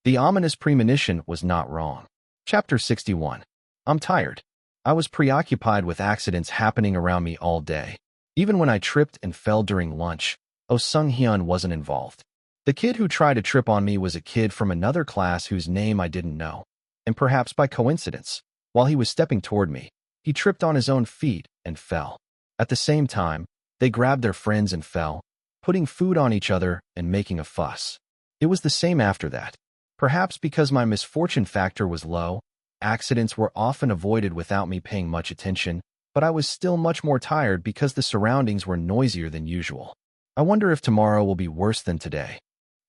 The ominous premonition was not wrong. Chapter 61. I'm tired. I was preoccupied with accidents happening around me all day. Even when I tripped and fell during lunch, Oh Sung-hyun wasn't involved. The kid who tried to trip on me was a kid from another class whose name I didn't know. And perhaps by coincidence, while he was stepping toward me, he tripped on his own feet and fell. At the same time, they grabbed their friends and fell, putting food on each other and making a fuss. It was the same after that. Perhaps because my misfortune factor was low, accidents were often avoided without me paying much attention, but I was still much more tired because the surroundings were noisier than usual. I wonder if tomorrow will be worse than today.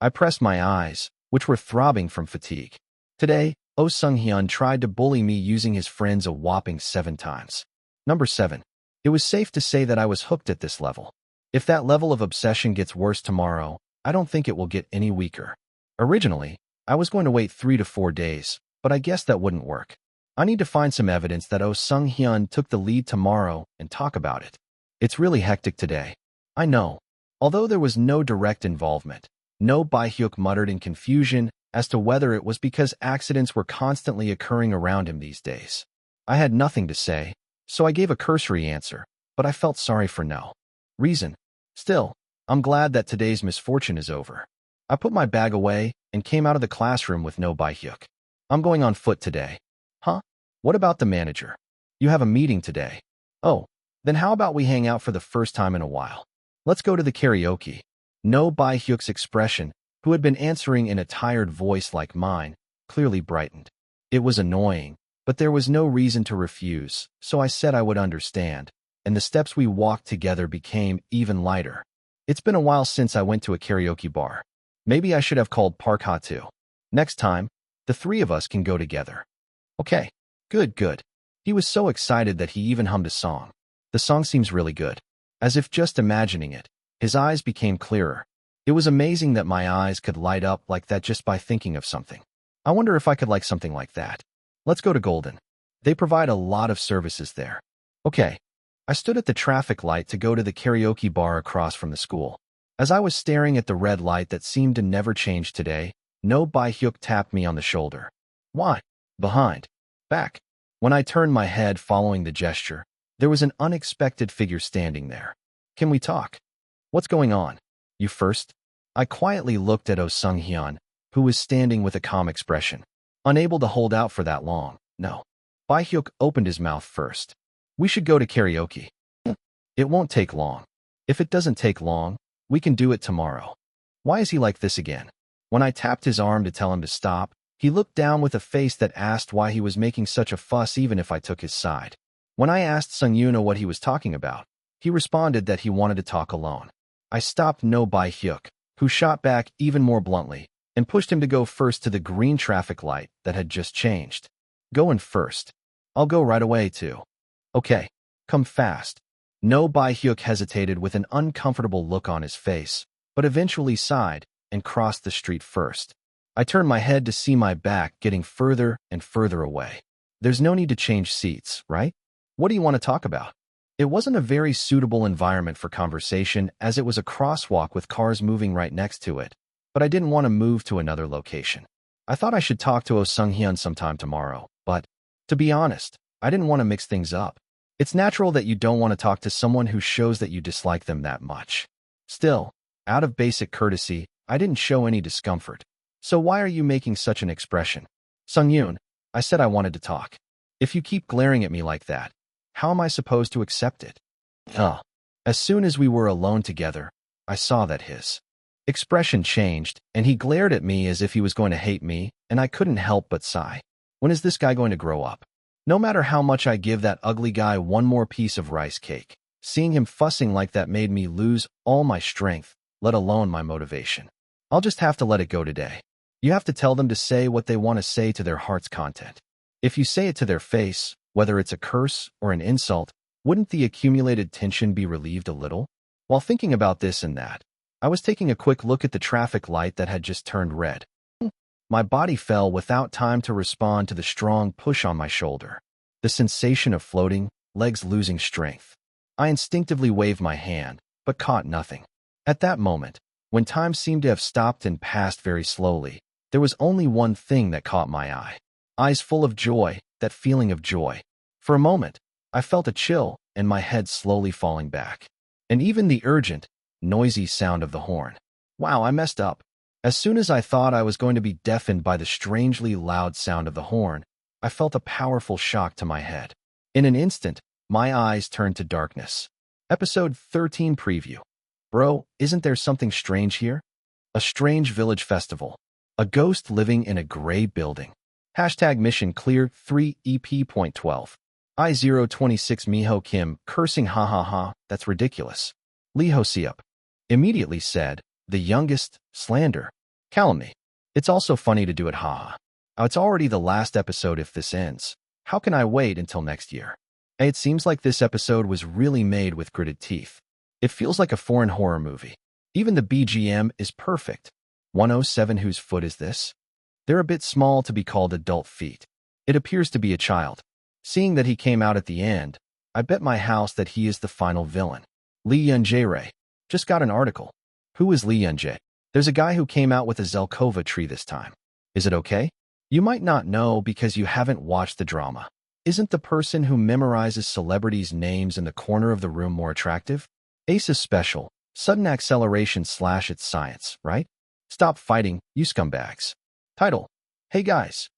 I pressed my eyes, which were throbbing from fatigue. Today, Oh Sung-hyun tried to bully me using his friends a whopping 7 times. Number 7. It was safe to say that I was hooked at this level. If that level of obsession gets worse tomorrow, I don't think it will get any weaker. Originally, I was going to wait 3 to 4 days, but I guess that wouldn't work. I need to find some evidence that Oh Sung-hyun took the lead tomorrow and talk about it. It's really hectic today. I know. Although there was no direct involvement, No Bae-hyuk muttered in confusion as to whether it was because accidents were constantly occurring around him these days. I had nothing to say, so I gave a cursory answer, but I felt sorry for no reason. Still, I'm glad that today's misfortune is over. I put my bag away and came out of the classroom with No Bae-hyuk. I'm going on foot today. Huh? What about the manager? You have a meeting today. Oh, then how about we hang out for the first time in a while? Let's go to the karaoke. No Bae-hyuk's expression, who had been answering in a tired voice like mine, clearly brightened. It was annoying, but there was no reason to refuse, so I said I would understand, and the steps we walked together became even lighter. It's been a while since I went to a karaoke bar. Maybe I should have called Park Ha-too. Next time, the 3 of us can go together. Okay, good. He was so excited that he even hummed a song. The song seems really good. As if just imagining it, his eyes became clearer. It was amazing that my eyes could light up like that just by thinking of something. I wonder if I could like something like that. Let's go to Golden. They provide a lot of services there. Okay. I stood at the traffic light to go to the karaoke bar across from the school. As I was staring at the red light that seemed to never change today, No Bae-hyuk tapped me on the shoulder. Why? Behind. Back. When I turned my head following the gesture, there was an unexpected figure standing there. Can we talk? What's going on? You first? I quietly looked at Oh Sung-hyun, who was standing with a calm expression. Unable to hold out for that long. No. Bae-hyuk opened his mouth first. We should go to karaoke. It won't take long. If it doesn't take long, we can do it tomorrow. Why is he like this again? When I tapped his arm to tell him to stop, he looked down with a face that asked why he was making such a fuss even if I took his side. When I asked Sung-yuna what he was talking about, he responded that he wanted to talk alone. I stopped No Bae-hyuk, who shot back even more bluntly, and pushed him to go first to the green traffic light that had just changed. Go in first. I'll go right away, too. Okay, come fast. No Bae-hyuk hesitated with an uncomfortable look on his face, but eventually sighed and crossed the street first. I turned my head to see my back getting further and further away. There's no need to change seats, right? What do you want to talk about? It wasn't a very suitable environment for conversation as it was a crosswalk with cars moving right next to it, but I didn't want to move to another location. I thought I should talk to Oh Sung-hyun sometime tomorrow, but, to be honest, I didn't want to mix things up. It's natural that you don't want to talk to someone who shows that you dislike them that much. Still, out of basic courtesy, I didn't show any discomfort. So why are you making such an expression? Sung-yoon, I said I wanted to talk. If you keep glaring at me like that, how am I supposed to accept it? As soon as we were alone together, I saw that his expression changed, and he glared at me as if he was going to hate me, and I couldn't help but sigh. When is this guy going to grow up? No matter how much I give that ugly guy one more piece of rice cake, seeing him fussing like that made me lose all my strength, let alone my motivation. I'll just have to let it go today. You have to tell them to say what they want to say to their heart's content. If you say it to their face, whether it's a curse or an insult, wouldn't the accumulated tension be relieved a little? While thinking about this and that, I was taking a quick look at the traffic light that had just turned red. My body fell without time to respond to the strong push on my shoulder. The sensation of floating, legs losing strength. I instinctively waved my hand, but caught nothing. At that moment, when time seemed to have stopped and passed very slowly, There was only one thing that caught my eye. Eyes full of joy, that feeling of joy. For a moment, I felt a chill and my head slowly falling back. And even the urgent, noisy sound of the horn. Wow, I messed up. As soon as I thought I was going to be deafened by the strangely loud sound of the horn, I felt a powerful shock to my head. In an instant, my eyes turned to darkness. Episode 13 preview. Bro, isn't there something strange here? A strange village festival. A ghost living in a gray building. Hashtag mission clear 3 EP.12. I026 Miho Kim cursing ha ha ha, that's ridiculous. Lee Ho-seop immediately said, the youngest, slander, calumny. It's also funny to do it ha ha. It's already the last episode if this ends. How can I wait until next year? It seems like this episode was really made with gritted teeth. It feels like a foreign horror movie. Even the BGM is perfect. 107 whose foot is this? They're a bit small to be called adult feet. It appears to be a child. Seeing that he came out at the end, I bet my house that he is the final villain. Lee Yun-jae. Just got an article. Who is Lee Yun-jae? There's a guy who came out with a Zelkova tree this time. Is it okay? You might not know because you haven't watched the drama. Isn't the person who memorizes celebrities' names in the corner of the room more attractive? Ace is special. Sudden acceleration / it's science, right? Stop fighting, you scumbags. Title. Hey guys.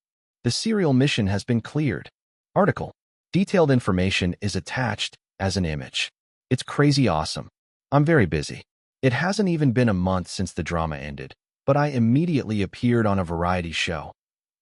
The serial mission has been cleared. Article. Detailed information is attached as an image. It's crazy awesome. I'm very busy. It hasn't even been a month since the drama ended, but I immediately appeared on a variety show.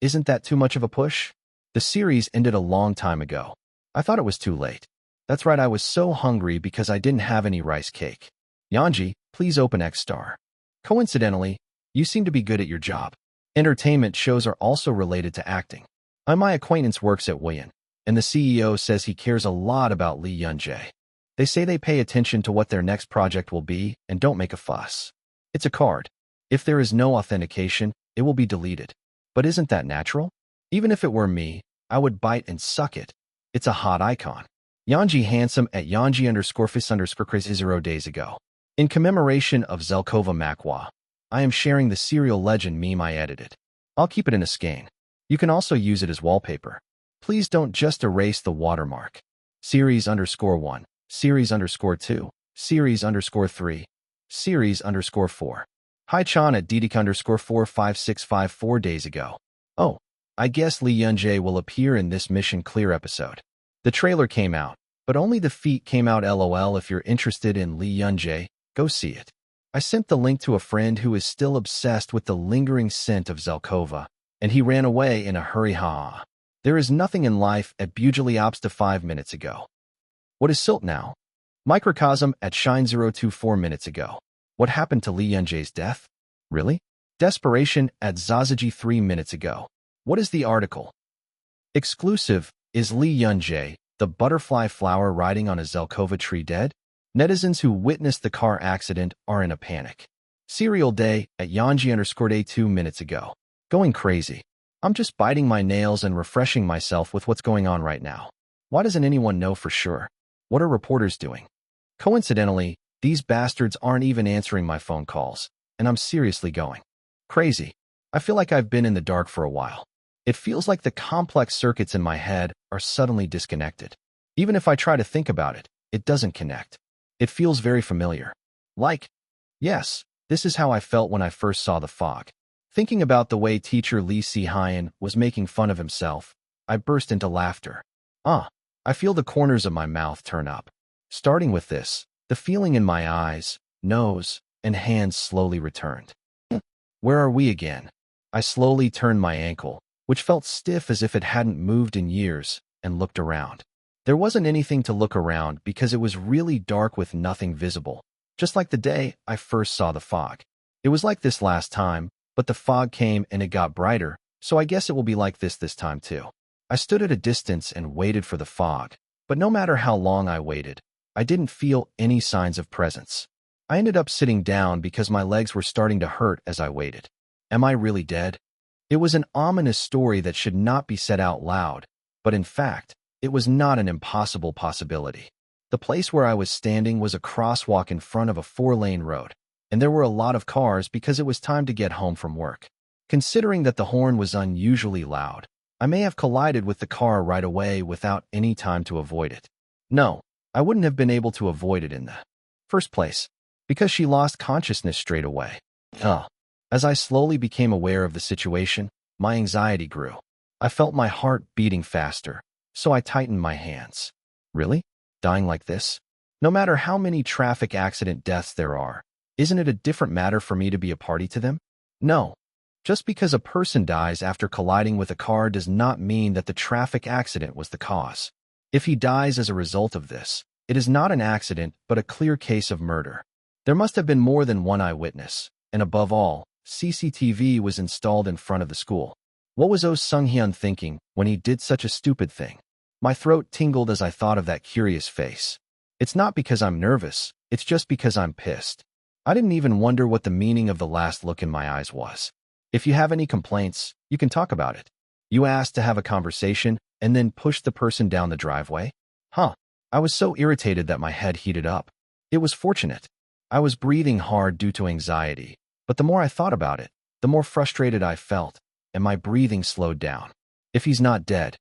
Isn't that too much of a push? The series ended a long time ago. I thought it was too late. That's right, I was so hungry because I didn't have any rice cake. Yanji, please open X star. Coincidentally, you seem to be good at your job. Entertainment shows are also related to acting. My acquaintance works at Win, and the CEO says he cares a lot about Lee Yun-jae. They say they pay attention to what their next project will be and don't make a fuss. It's a card. If there is no authentication, it will be deleted. But isn't that natural? Even if it were me, I would bite and suck it. It's a hot icon. Yanji handsome at Yanji_fis_crazy 0 days ago. In commemoration of Zelkova Makwa, I am sharing the serial legend meme I edited. I'll keep it in a skein. You can also use it as wallpaper. Please don't just erase the watermark. Series_1, Series_2, Series_3, Series_4. Hi Chan at Didik_45654 4 days ago. Oh, I guess Lee Yun-jae will appear in this Mission Clear episode. The trailer came out, but only the feet came out lol. If you're interested in Lee Yun-jae, go see it. I sent the link to a friend who is still obsessed with the lingering scent of Zelkova, and he ran away in a hurry ha. There is nothing in life at Bugely Obsta 5 minutes ago. What is silt now? Microcosm at Shine 024 minutes ago. What happened to Lee Yun-jae's death? Really? Desperation at Zazaji 3 minutes ago. What is the article? Exclusive, is Lee Yun-jae, the butterfly flower riding on a Zelkova tree dead? Netizens who witnessed the car accident are in a panic. Serial day at Yanji_day 2 minutes ago. Going crazy. I'm just biting my nails and refreshing myself with what's going on right now. Why doesn't anyone know for sure? What are reporters doing? Coincidentally, these bastards aren't even answering my phone calls, and I'm seriously going crazy. I feel like I've been in the dark for a while. It feels like the complex circuits in my head are suddenly disconnected. Even if I try to think about it, it doesn't connect. It feels very familiar. Like, yes, this is how I felt when I first saw the fog. Thinking about the way teacher Lee Si-hyun was making fun of himself, I burst into laughter. I feel the corners of my mouth turn up. Starting with this, the feeling in my eyes, nose, and hands slowly returned. Where are we again? I slowly turned my ankle, which felt stiff as if it hadn't moved in years, and looked around. There wasn't anything to look around because it was really dark with nothing visible, just like the day I first saw the fog. It was like this last time, but the fog came and it got brighter, so I guess it will be like this time too. I stood at a distance and waited for the fog, but no matter how long I waited, I didn't feel any signs of presence. I ended up sitting down because my legs were starting to hurt as I waited. Am I really dead? It was an ominous story that should not be said out loud, but in fact, it was not an impossible possibility. The place where I was standing was a crosswalk in front of a 4-lane road, and there were a lot of cars because it was time to get home from work. Considering that the horn was unusually loud, I may have collided with the car right away without any time to avoid it. No, I wouldn't have been able to avoid it in the first place, because she lost consciousness straight away. As I slowly became aware of the situation, my anxiety grew. I felt my heart beating faster, so I tightened my hands. Really? Dying like this? No matter how many traffic accident deaths there are, isn't it a different matter for me to be a party to them? No. Just because a person dies after colliding with a car does not mean that the traffic accident was the cause. If he dies as a result of this, it is not an accident but a clear case of murder. There must have been more than one eyewitness, and above all, CCTV was installed in front of the school. What was Oh Sung-hyun thinking when he did such a stupid thing? My throat tingled as I thought of that curious face. It's not because I'm nervous, it's just because I'm pissed. I didn't even wonder what the meaning of the last look in my eyes was. If you have any complaints, you can talk about it. You asked to have a conversation and then pushed the person down the driveway? I was so irritated that my head heated up. It was fortunate. I was breathing hard due to anxiety, but the more I thought about it, the more frustrated I felt, and my breathing slowed down. If he's not dead,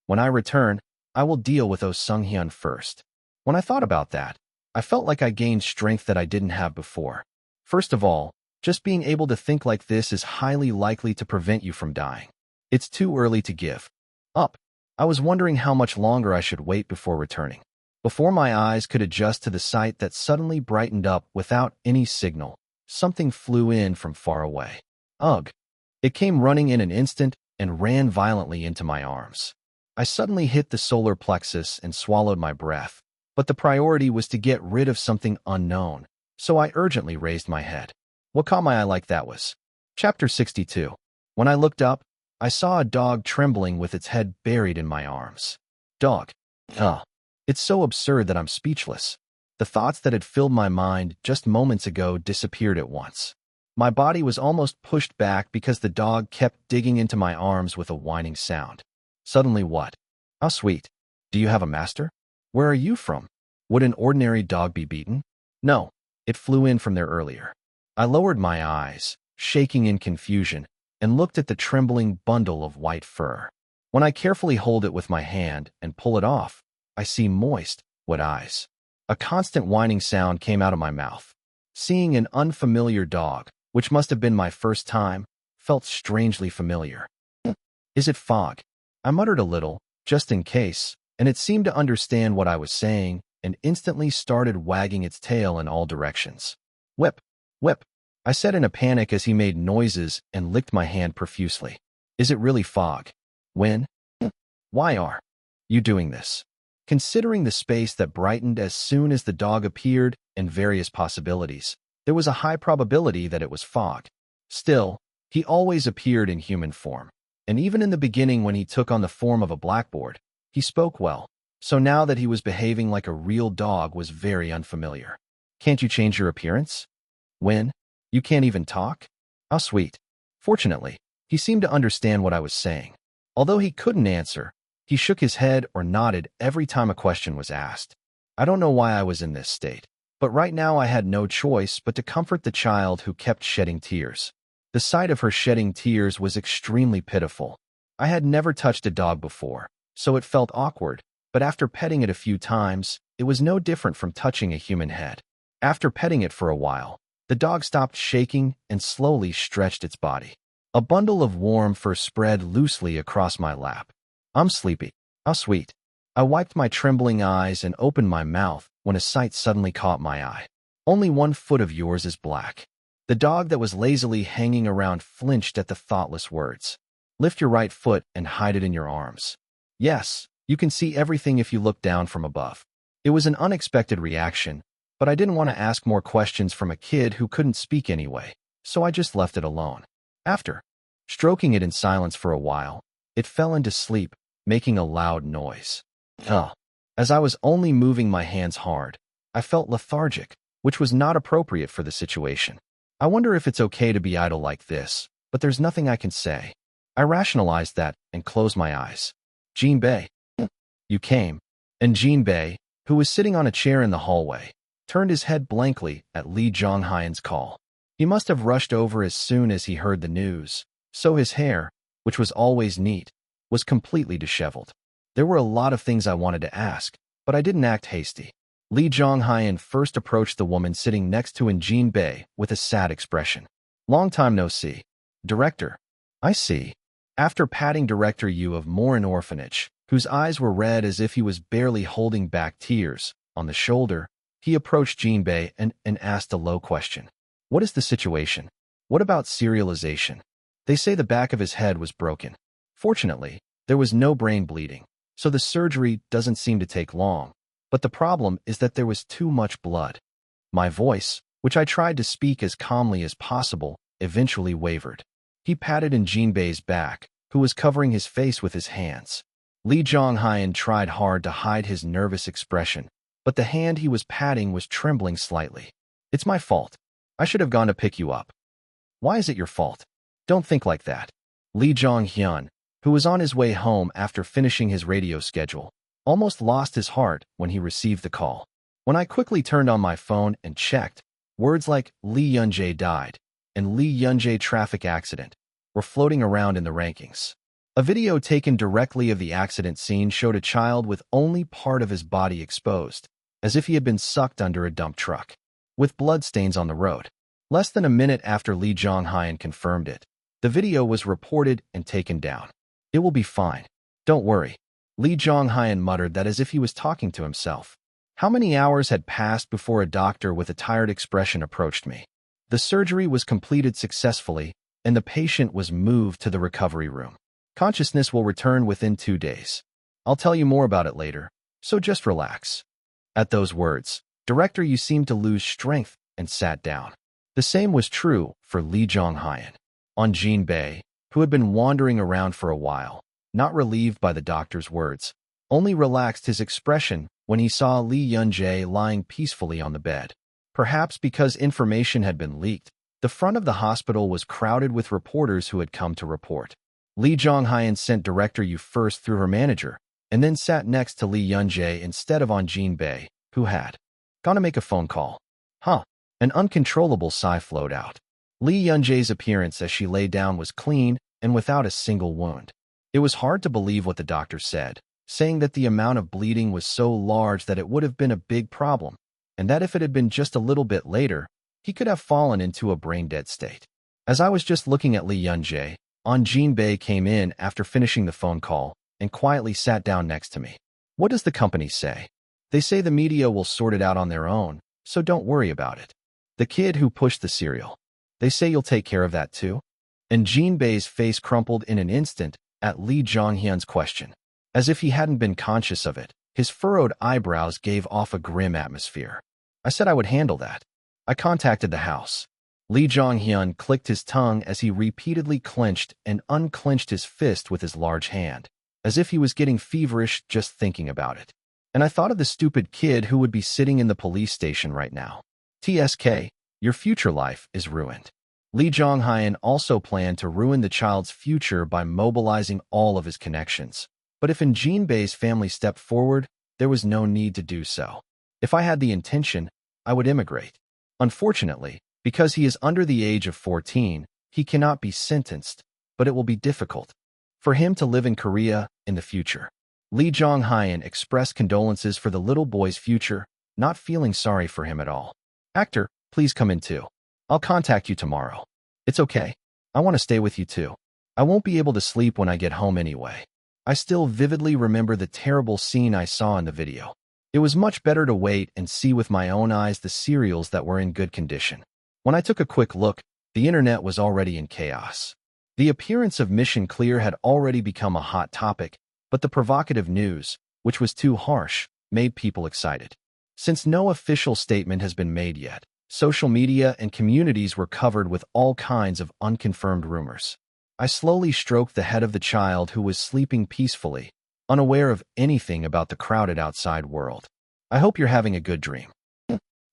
when I return, I will deal with Oh Sung-hyun first. When I thought about that, I felt like I gained strength that I didn't have before. First of all, just being able to think like this is highly likely to prevent you from dying. It's too early to give up. I was wondering how much longer I should wait before returning. Before my eyes could adjust to the sight that suddenly brightened up without any signal, something flew in from far away. Ugh! It came running in an instant and ran violently into my arms. I suddenly hit the solar plexus and swallowed my breath, but the priority was to get rid of something unknown, so I urgently raised my head. What caught my eye like that was Chapter 62. When I looked up, I saw a dog trembling with its head buried in my arms. Dog. It's so absurd that I'm speechless. The thoughts that had filled my mind just moments ago disappeared at once. My body was almost pushed back because the dog kept digging into my arms with a whining sound. Suddenly what? How sweet. Do you have a master? Where are you from? Would an ordinary dog be beaten? No, it flew in from there earlier. I lowered my eyes, shaking in confusion, and looked at the trembling bundle of white fur. When I carefully hold it with my hand and pull it off, I see moist, wet eyes. A constant whining sound came out of my mouth. Seeing an unfamiliar dog, which must have been my first time, felt strangely familiar. Is it Fog? I muttered a little, just in case, and it seemed to understand what I was saying and instantly started wagging its tail in all directions. Whip, whip, I said in a panic as he made noises and licked my hand profusely. Is it really Fog? When? Why are you doing this? Considering the space that brightened as soon as the dog appeared and various possibilities, there was a high probability that it was Fog. Still, he always appeared in human form, and even in the beginning when he took on the form of a blackboard, he spoke well, so now that he was behaving like a real dog was very unfamiliar. Can't you change your appearance? When? You can't even talk? How sweet. Fortunately, he seemed to understand what I was saying. Although he couldn't answer, he shook his head or nodded every time a question was asked. I don't know why I was in this state, but right now I had no choice but to comfort the child who kept shedding tears. The sight of her shedding tears was extremely pitiful. I had never touched a dog before, so it felt awkward, but after petting it a few times, it was no different from touching a human head. After petting it for a while, the dog stopped shaking and slowly stretched its body. A bundle of warm fur spread loosely across my lap. I'm sleepy. How sweet. I wiped my trembling eyes and opened my mouth when a sight suddenly caught my eye. Only 1 foot of yours is black. The dog that was lazily hanging around flinched at the thoughtless words. Lift your right foot and hide it in your arms. Yes, you can see everything if you look down from above. It was an unexpected reaction, but I didn't want to ask more questions from a kid who couldn't speak anyway, so I just left it alone. After stroking it in silence for a while, it fell into sleep, making a loud noise. As I was only moving my hands hard, I felt lethargic, which was not appropriate for the situation. I wonder if it's okay to be idle like this, but there's nothing I can say. I rationalized that and closed my eyes. Jinbei. You came. And Jinbei, who was sitting on a chair in the hallway, turned his head blankly at Lee Jong-hyun's call. He must have rushed over as soon as he heard the news, So his hair, which was always neat, was completely disheveled. There were a lot of things I wanted to ask, but I didn't act hasty. Lee Jong-hyun first approached the woman sitting next to Jin Bei with a sad expression. Long time no see. Director. I see. After patting Director Yu of Morin Orphanage, whose eyes were red as if he was barely holding back tears, on the shoulder, he approached Jin Bei and asked a low question. What is the situation? What about serialization? They say the back of his head was broken. Fortunately, there was no brain bleeding, so the surgery doesn't seem to take long. But the problem is that there was too much blood. My voice, which I tried to speak as calmly as possible, eventually wavered. He patted Jin Bei's back, who was covering his face with his hands. Lee Jong-hyun tried hard to hide his nervous expression, but the hand he was patting was trembling slightly. It's my fault. I should have gone to pick you up. Why is it your fault? Don't think like that. Lee Jong-hyun, who was on his way home after finishing his radio schedule, almost lost his heart when he received the call. When I quickly turned on my phone and checked, words like Lee Yun-jae died and Lee Yun-jae traffic accident were floating around in the rankings. A video taken directly of the accident scene showed a child with only part of his body exposed, as if he had been sucked under a dump truck, with bloodstains on the road. Less than a minute after Lee Jong-hyun confirmed it, the video was reported and taken down. It will be fine. Don't worry. Lee Jong-hyun muttered that as if he was talking to himself. How many hours had passed before a doctor with a tired expression approached me? The surgery was completed successfully, and the patient was moved to the recovery room. Consciousness will return within 2 days. I'll tell you more about it later, so just relax. At those words, Director Yu seemed to lose strength and sat down. The same was true for Lee Jong-hyun. Jin Bei, who had been wandering around for a while, not relieved by the doctor's words, only relaxed his expression when he saw Lee Yun-jae lying peacefully on the bed. Perhaps because information had been leaked, the front of the hospital was crowded with reporters who had come to report. Lee Jong-hyun sent Director Yu first through her manager, and then sat next to Lee Yun-jae instead of Jin Bei, who had gone to make a phone call. An uncontrollable sigh flowed out. Lee Yun-jae's appearance as she lay down was clean and without a single wound. It was hard to believe what the doctor said, saying that the amount of bleeding was so large that it would have been a big problem, and that if it had been just a little bit later, he could have fallen into a brain-dead state. As I was just looking at Lee Yun-jae, Jin Bei came in after finishing the phone call and quietly sat down next to me. What does the company say? They say the media will sort it out on their own, so don't worry about it. The kid who pushed the cereal. They say you'll take care of that too? And Jin Bei's face crumpled in an instant at Lee Jong-hyun's question. As if he hadn't been conscious of it, his furrowed eyebrows gave off a grim atmosphere. I said I would handle that. I contacted the house. Lee Jong-hyun clicked his tongue as he repeatedly clenched and unclenched his fist with his large hand, as if he was getting feverish just thinking about it. And I thought of the stupid kid who would be sitting in the police station right now. TSK, your future life is ruined. Lee Jong-hyun also planned to ruin the child's future by mobilizing all of his connections. But if Jin Bei's family stepped forward, there was no need to do so. If I had the intention, I would immigrate. Unfortunately, because he is under the age of 14, he cannot be sentenced, but it will be difficult for him to live in Korea in the future. Lee Jong-hyun expressed condolences for the little boy's future, not feeling sorry for him at all. Actor, please come in too. I'll contact you tomorrow. It's okay. I want to stay with you too. I won't be able to sleep when I get home anyway. I still vividly remember the terrible scene I saw in the video. It was much better to wait and see with my own eyes the cereals that were in good condition. When I took a quick look, the internet was already in chaos. The appearance of Mission Clear had already become a hot topic, but the provocative news, which was too harsh, made people excited. Since no official statement has been made yet, social media and communities were covered with all kinds of unconfirmed rumors. I slowly stroked the head of the child who was sleeping peacefully, unaware of anything about the crowded outside world. I hope you're having a good dream.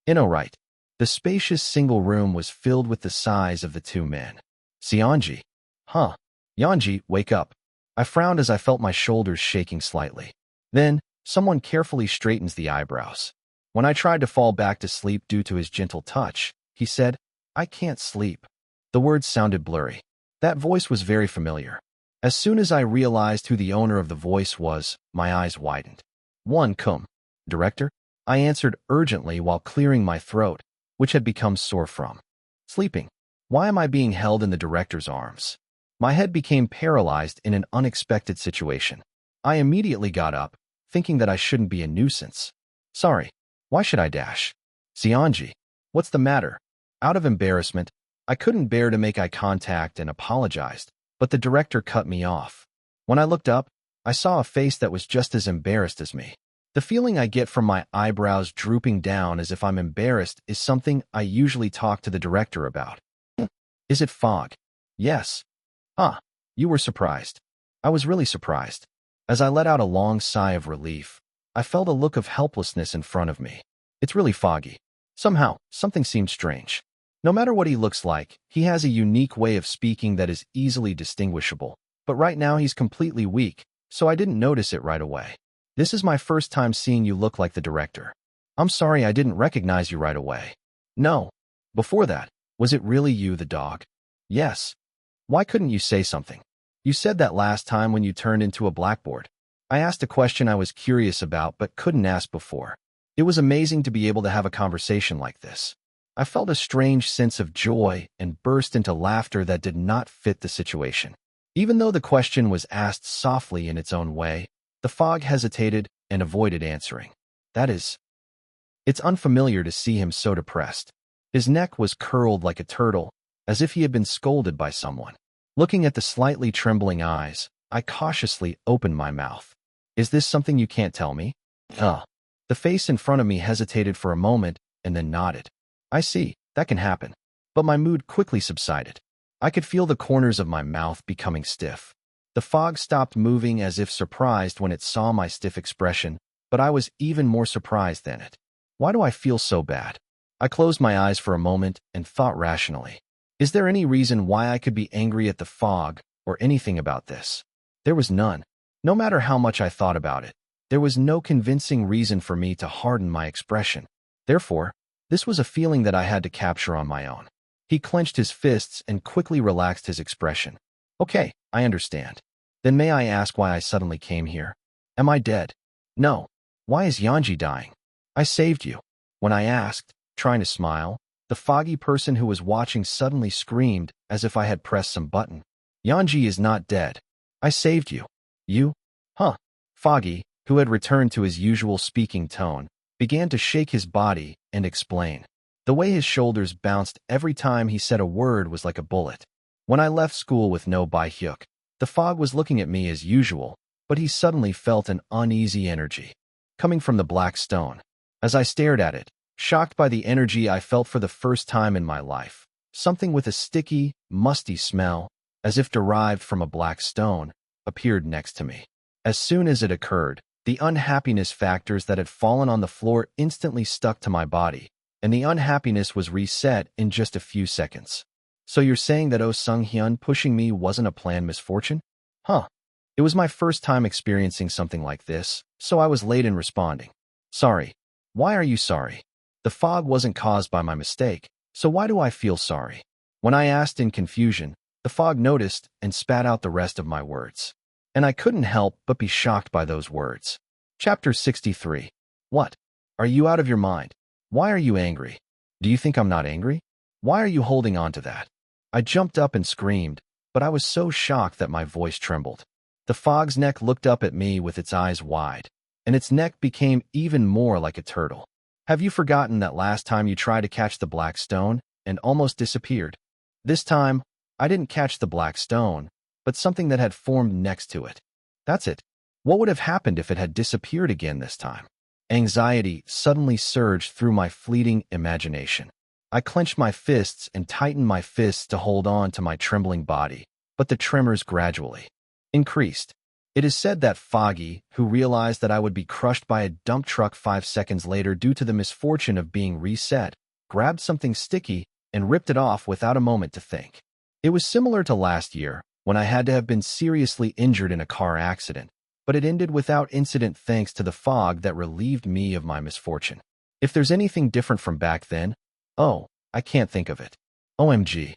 Right. The spacious single room was filled with the sighs of the two men. Seonji. Yeonji, wake up. I frowned as I felt my shoulders shaking slightly. Then, someone carefully straightens the eyebrows. When I tried to fall back to sleep due to his gentle touch, he said, I can't sleep. The words sounded blurry. That voice was very familiar. As soon as I realized who the owner of the voice was, my eyes widened. One cum. Director? I answered urgently while clearing my throat, which had become sore from sleeping. Why am I being held in the director's arms? My head became paralyzed in an unexpected situation. I immediately got up, thinking that I shouldn't be a nuisance. Sorry. Why should I dash? Xianji, what's the matter? Out of embarrassment, I couldn't bear to make eye contact and apologized, but the director cut me off. When I looked up, I saw a face that was just as embarrassed as me. The feeling I get from my eyebrows drooping down as if I'm embarrassed is something I usually talk to the director about. Is it fog? Yes. You were surprised. I was really surprised. As I let out a long sigh of relief, I felt a look of helplessness in front of me. It's really foggy. Somehow, something seemed strange. No matter what he looks like, he has a unique way of speaking that is easily distinguishable. But right now he's completely weak, so I didn't notice it right away. This is my first time seeing you look like the director. I'm sorry I didn't recognize you right away. No. Before that, was it really you, the dog? Yes. Why couldn't you say something? You said that last time when you turned into a blackboard. I asked a question I was curious about but couldn't ask before. It was amazing to be able to have a conversation like this. I felt a strange sense of joy and burst into laughter that did not fit the situation. Even though the question was asked softly in its own way, the fog hesitated and avoided answering. It's unfamiliar to see him so depressed. His neck was curled like a turtle, as if he had been scolded by someone. Looking at the slightly trembling eyes, I cautiously opened my mouth. Is this something you can't tell me? The face in front of me hesitated for a moment and then nodded. I see, that can happen. But my mood quickly subsided. I could feel the corners of my mouth becoming stiff. The fog stopped moving as if surprised when it saw my stiff expression, but I was even more surprised than it. Why do I feel so bad? I closed my eyes for a moment and thought rationally. Is there any reason why I could be angry at the fog or anything about this? There was none. No matter how much I thought about it, there was no convincing reason for me to harden my expression. Therefore, this was a feeling that I had to capture on my own. He clenched his fists and quickly relaxed his expression. Okay, I understand. Then may I ask why I suddenly came here? Am I dead? No. Why is Yanji dying? I saved you. When I asked, trying to smile, the foggy person who was watching suddenly screamed as if I had pressed some button. Yanji is not dead. I saved you. You? Foggy, who had returned to his usual speaking tone, began to shake his body and explain. The way his shoulders bounced every time he said a word was like a bullet. When I left school with no Bai-hyuk, the fog was looking at me as usual, but he suddenly felt an uneasy energy coming from the black stone. As I stared at it, shocked by the energy I felt for the first time in my life, something with a sticky, musty smell, as if derived from a black stone, appeared next to me. As soon as it occurred, the unhappiness factors that had fallen on the floor instantly stuck to my body, and the unhappiness was reset in just a few seconds. So you're saying that Oh Sung-hyun pushing me wasn't a planned misfortune? It was my first time experiencing something like this, so I was late in responding. Sorry. Why are you sorry? The fog wasn't caused by my mistake, so why do I feel sorry? When I asked in confusion, the fog noticed and spat out the rest of my words. And I couldn't help but be shocked by those words. Chapter 63. What? Are you out of your mind? Why are you angry? Do you think I'm not angry? Why are you holding on to that? I jumped up and screamed, but I was so shocked that my voice trembled. The fog's neck looked up at me with its eyes wide, and its neck became even more like a turtle. Have you forgotten that last time you tried to catch the black stone and almost disappeared? This time, I didn't catch the black stone, but something that had formed next to it. That's it. What would have happened if it had disappeared again this time? Anxiety suddenly surged through my fleeting imagination. I clenched my fists and tightened my fists to hold on to my trembling body, but the tremors gradually increased. It is said that Foggy, who realized that I would be crushed by a dump truck 5 seconds later due to the misfortune of being reset, grabbed something sticky and ripped it off without a moment to think. It was similar to last year, when I had to have been seriously injured in a car accident, but it ended without incident thanks to the fog that relieved me of my misfortune. If there's anything different from back then, I can't think of it. OMG.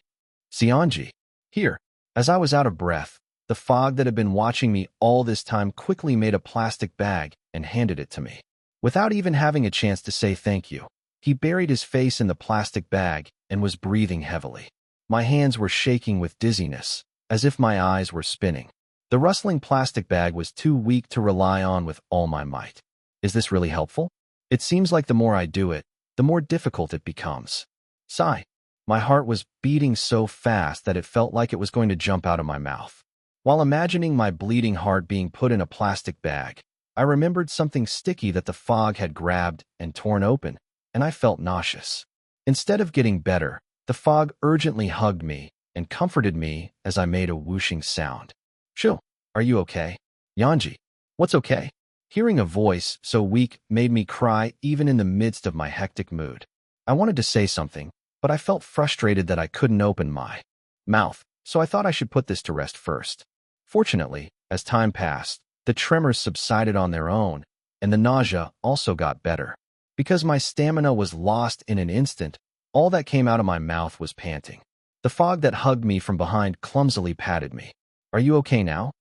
Sionji. Here, As I was out of breath, the fog that had been watching me all this time quickly made a plastic bag and handed it to me. Without even having a chance to say thank you, he buried his face in the plastic bag and was breathing heavily. My hands were shaking with dizziness, as if my eyes were spinning. The rustling plastic bag was too weak to rely on with all my might. Is this really helpful? It seems like the more I do it, the more difficult it becomes. Sigh. My heart was beating so fast that it felt like it was going to jump out of my mouth. While imagining my bleeding heart being put in a plastic bag, I remembered something sticky that the fog had grabbed and torn open, and I felt nauseous. Instead of getting better, the fog urgently hugged me and comforted me as I made a whooshing sound. Shoo, are you okay? Yanji, what's okay? Hearing a voice so weak made me cry even in the midst of my hectic mood. I wanted to say something, but I felt frustrated that I couldn't open my mouth, so I thought I should put this to rest first. Fortunately, as time passed, the tremors subsided on their own, and the nausea also got better. Because my stamina was lost in an instant, all that came out of my mouth was panting. The fog that hugged me from behind clumsily patted me. Are you okay now?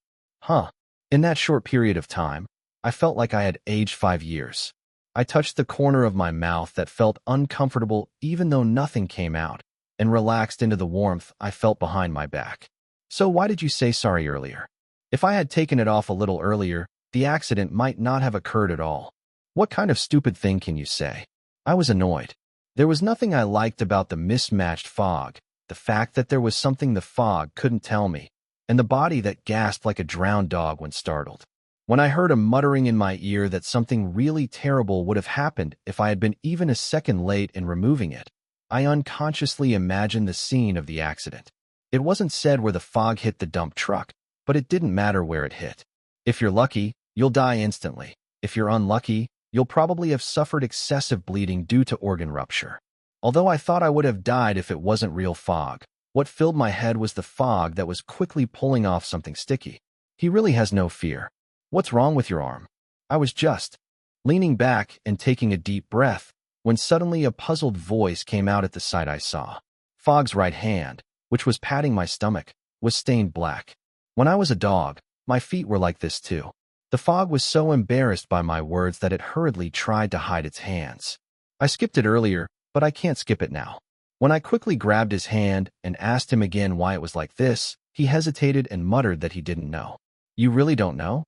Huh. In that short period of time, I felt like I had aged 5 years. I touched the corner of my mouth that felt uncomfortable even though nothing came out, and relaxed into the warmth I felt behind my back. So why did you say sorry earlier? If I had taken it off a little earlier, the accident might not have occurred at all. What kind of stupid thing can you say? I was annoyed. There was nothing I liked about the mismatched fog, the fact that there was something the fog couldn't tell me, and the body that gasped like a drowned dog when startled. When I heard a muttering in my ear that something really terrible would have happened if I had been even a second late in removing it, I unconsciously imagined the scene of the accident. It wasn't said where the fog hit the dump truck, but it didn't matter where it hit. If you're lucky, you'll die instantly. If you're unlucky, you'll probably have suffered excessive bleeding due to organ rupture. Although I thought I would have died if it wasn't real fog, what filled my head was the fog that was quickly pulling off something sticky. He really has no fear. What's wrong with your arm? I was just leaning back and taking a deep breath when suddenly a puzzled voice came out at the sight I saw. Fog's right hand, which was patting my stomach, was stained black. When I was a dog, my feet were like this too. The fog was so embarrassed by my words that it hurriedly tried to hide its hands. I skipped it earlier, but I can't skip it now. When I quickly grabbed his hand and asked him again why it was like this, he hesitated and muttered that he didn't know. You really don't know?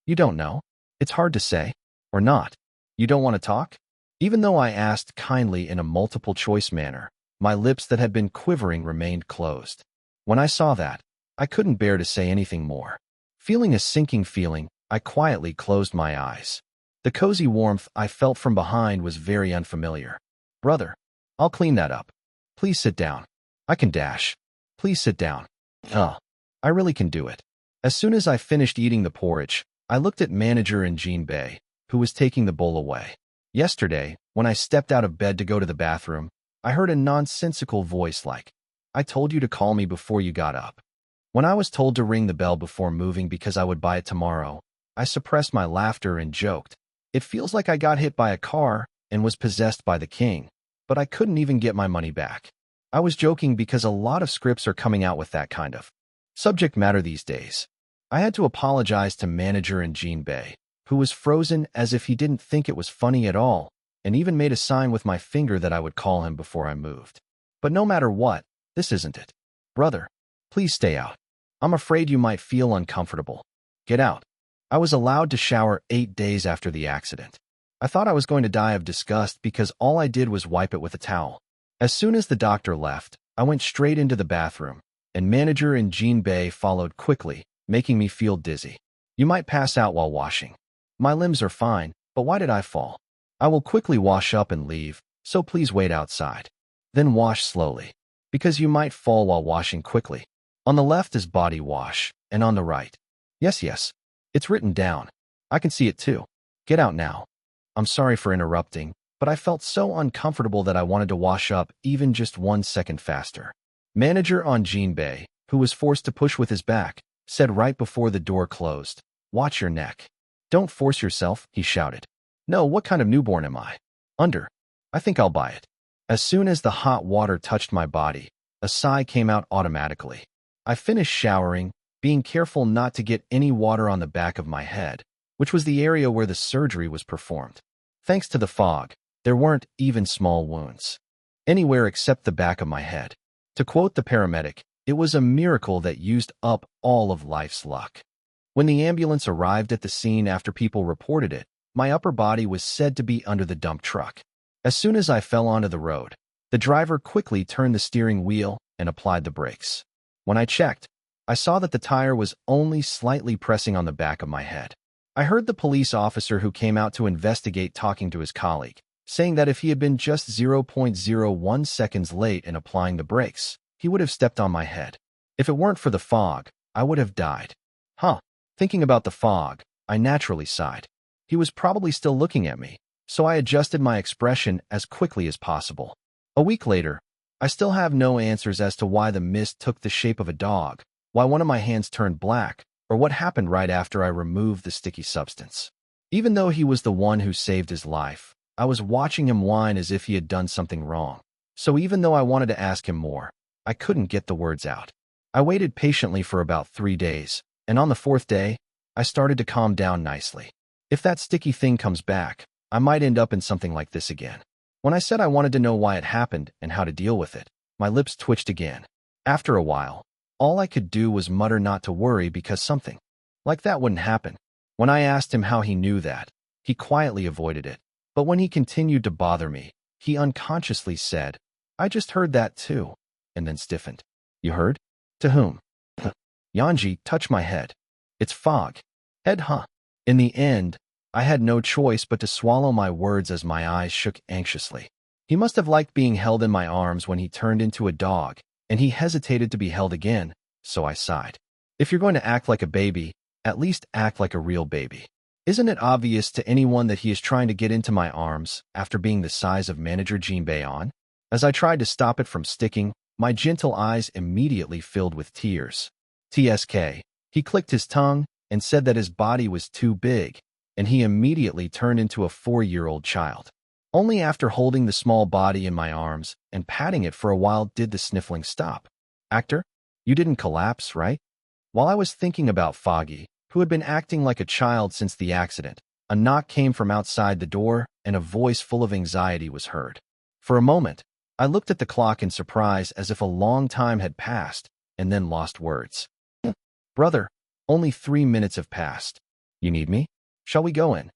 You don't know? It's hard to say. Or not. You don't want to talk? Even though I asked kindly in a multiple-choice manner, my lips that had been quivering remained closed. When I saw that, I couldn't bear to say anything more. Feeling a sinking feeling, I quietly closed my eyes. The cozy warmth I felt from behind was very unfamiliar. Brother, I'll clean that up. Please sit down. I can dash. Please sit down. I really can do it. As soon as I finished eating the porridge, I looked at manager and Jean Bay, who was taking the bowl away. Yesterday, when I stepped out of bed to go to the bathroom, I heard a nonsensical voice like, I told you to call me before you got up. When I was told to ring the bell before moving because I would buy it tomorrow, I suppressed my laughter and joked. It feels like I got hit by a car and was possessed by the king, but I couldn't even get my money back. I was joking because a lot of scripts are coming out with that kind of subject matter these days. I had to apologize to manager and Jean Bay, who was frozen as if he didn't think it was funny at all, and even made a sign with my finger that I would call him before I moved. But no matter what, this isn't it. Brother, please stay out. I'm afraid you might feel uncomfortable. Get out. I was allowed to shower 8 days after the accident. I thought I was going to die of disgust because all I did was wipe it with a towel. As soon as the doctor left, I went straight into the bathroom, and manager and Jean Bay followed quickly, making me feel dizzy. You might pass out while washing. My limbs are fine, but why did I fall? I will quickly wash up and leave, so please wait outside. Then wash slowly, because you might fall while washing quickly. On the left is body wash, and on the right. Yes, it's written down. I can see it too. Get out now. I'm sorry for interrupting, but I felt so uncomfortable that I wanted to wash up even just 1 second faster. Manager on Jean Bay, who was forced to push with his back, said right before the door closed, watch your neck. Don't force yourself, he shouted. No, what kind of newborn am I? Under. I think I'll buy it. As soon as the hot water touched my body, a sigh came out automatically. I finished showering, being careful not to get any water on the back of my head, which was the area where the surgery was performed. Thanks to the fog, there weren't even small wounds anywhere except the back of my head. To quote the paramedic, it was a miracle that used up all of life's luck. When the ambulance arrived at the scene after people reported it, my upper body was said to be under the dump truck. As soon as I fell onto the road, the driver quickly turned the steering wheel and applied the brakes. When I checked, I saw that the tire was only slightly pressing on the back of my head. I heard the police officer who came out to investigate talking to his colleague, saying that if he had been just 0.01 seconds late in applying the brakes, he would have stepped on my head. If it weren't for the fog, I would have died. Thinking about the fog, I naturally sighed. He was probably still looking at me, so I adjusted my expression as quickly as possible. A week later, I still have no answers as to why the mist took the shape of a dog, why one of my hands turned black, or what happened right after I removed the sticky substance. Even though he was the one who saved his life, I was watching him whine as if he had done something wrong. So even though I wanted to ask him more, I couldn't get the words out. I waited patiently for about 3 days, and on the 4th day, I started to calm down nicely. If that sticky thing comes back, I might end up in something like this again. When I said I wanted to know why it happened and how to deal with it, my lips twitched again. After a while, all I could do was mutter not to worry because something like that wouldn't happen. When I asked him how he knew that, he quietly avoided it. But when he continued to bother me, he unconsciously said, "I just heard that too," and then stiffened. "You heard? To whom?" Yanji touched my head. "It's fog." Head, huh? In the end, I had no choice but to swallow my words as my eyes shook anxiously. He must have liked being held in my arms when he turned into a dog, and he hesitated to be held again, so I sighed. If you're going to act like a baby, at least act like a real baby. Isn't it obvious to anyone that he is trying to get into my arms after being the size of Manager Jinbei? As I tried to stop it from sticking, my gentle eyes immediately filled with tears. TSK. He clicked his tongue and said that his body was too big, and he immediately turned into a 4-year-old child. Only after holding the small body in my arms and patting it for a while did the sniffling stop. "Actor, you didn't collapse, right?" While I was thinking about Foggy, who had been acting like a child since the accident, a knock came from outside the door and a voice full of anxiety was heard. For a moment, I looked at the clock in surprise as if a long time had passed, and then lost words. "Brother, only 3 minutes have passed. You need me? Shall we go in?"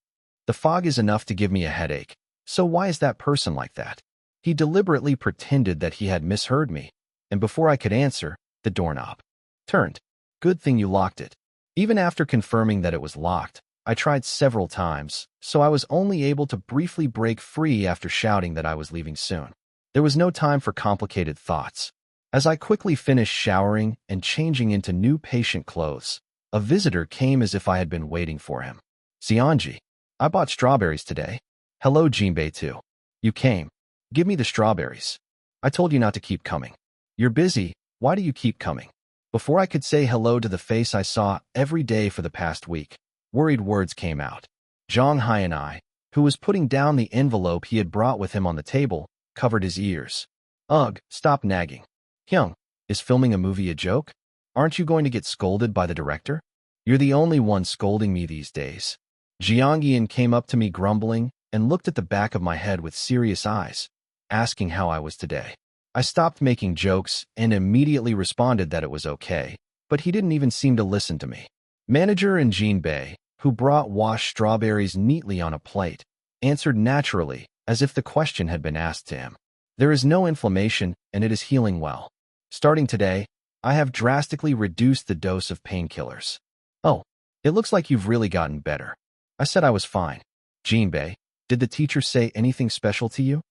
The fog is enough to give me a headache, so why is that person like that? He deliberately pretended that he had misheard me, and before I could answer, the doorknob turned. Good thing you locked it. Even after confirming that it was locked, I tried several times, so I was only able to briefly break free after shouting that I was leaving soon. There was no time for complicated thoughts. As I quickly finished showering and changing into new patient clothes, a visitor came as if I had been waiting for him. "Xianji, I bought strawberries today." "Hello, Jinbei too. You came. Give me the strawberries. I told you not to keep coming." "You're busy. Why do you keep coming?" Before I could say hello to the face I saw every day for the past week, worried words came out. Zhang Haiyanai, who was putting down the envelope he had brought with him on the table, covered his ears. "Ugh, stop nagging. Hyung, is filming a movie a joke? Aren't you going to get scolded by the director? You're the only one scolding me these days." Jiangyan came up to me grumbling and looked at the back of my head with serious eyes, asking how I was today. I stopped making jokes and immediately responded that it was okay, but he didn't even seem to listen to me. Manager and Jinbei, who brought washed strawberries neatly on a plate, answered naturally as if the question had been asked to him. "There is no inflammation and it is healing well. Starting today, I have drastically reduced the dose of painkillers." "Oh, it looks like you've really gotten better." I said I was fine. "Jinbei, did the teacher say anything special to you?"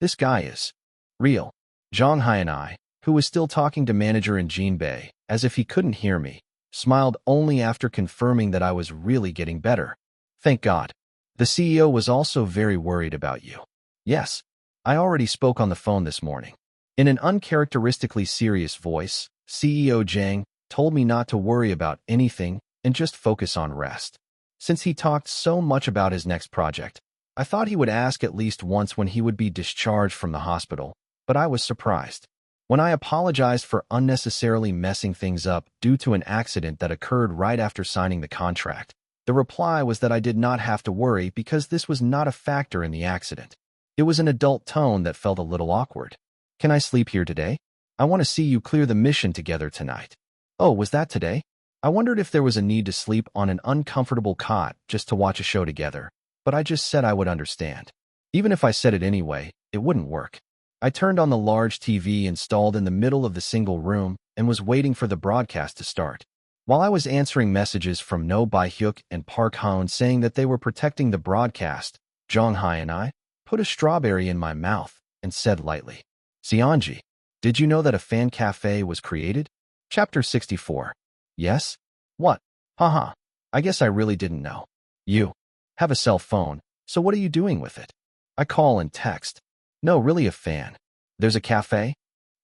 "This guy is real." Zhang Haiyanai, who was still talking to Manager and Jinbei, as if he couldn't hear me, smiled only after confirming that I was really getting better. "Thank God. The CEO was also very worried about you." "Yes, I already spoke on the phone this morning." In an uncharacteristically serious voice, CEO Zhang told me not to worry about anything and just focus on rest. Since he talked so much about his next project, I thought he would ask at least once when he would be discharged from the hospital, but I was surprised. When I apologized for unnecessarily messing things up due to an accident that occurred right after signing the contract, the reply was that I did not have to worry because this was not a factor in the accident. It was an adult tone that felt a little awkward. Can I sleep here today? I want to see you clear the mission together tonight. Oh, was that today? I wondered if there was a need to sleep on an uncomfortable cot just to watch a show together, but I just said I would understand. Even if I said it anyway, it wouldn't work. I turned on the large TV installed in the middle of the single room and was waiting for the broadcast to start. While I was answering messages from No Bai-hyuk and Park Hoon saying that they were protecting the broadcast, Jong Hai and I put a strawberry in my mouth and said lightly, Seonji, did you know that a fan cafe was created? Chapter 64. Yes? What? Haha. I guess I really didn't know. You have a cell phone, so what are you doing with it? I call and text. No, really a fan. There's a cafe?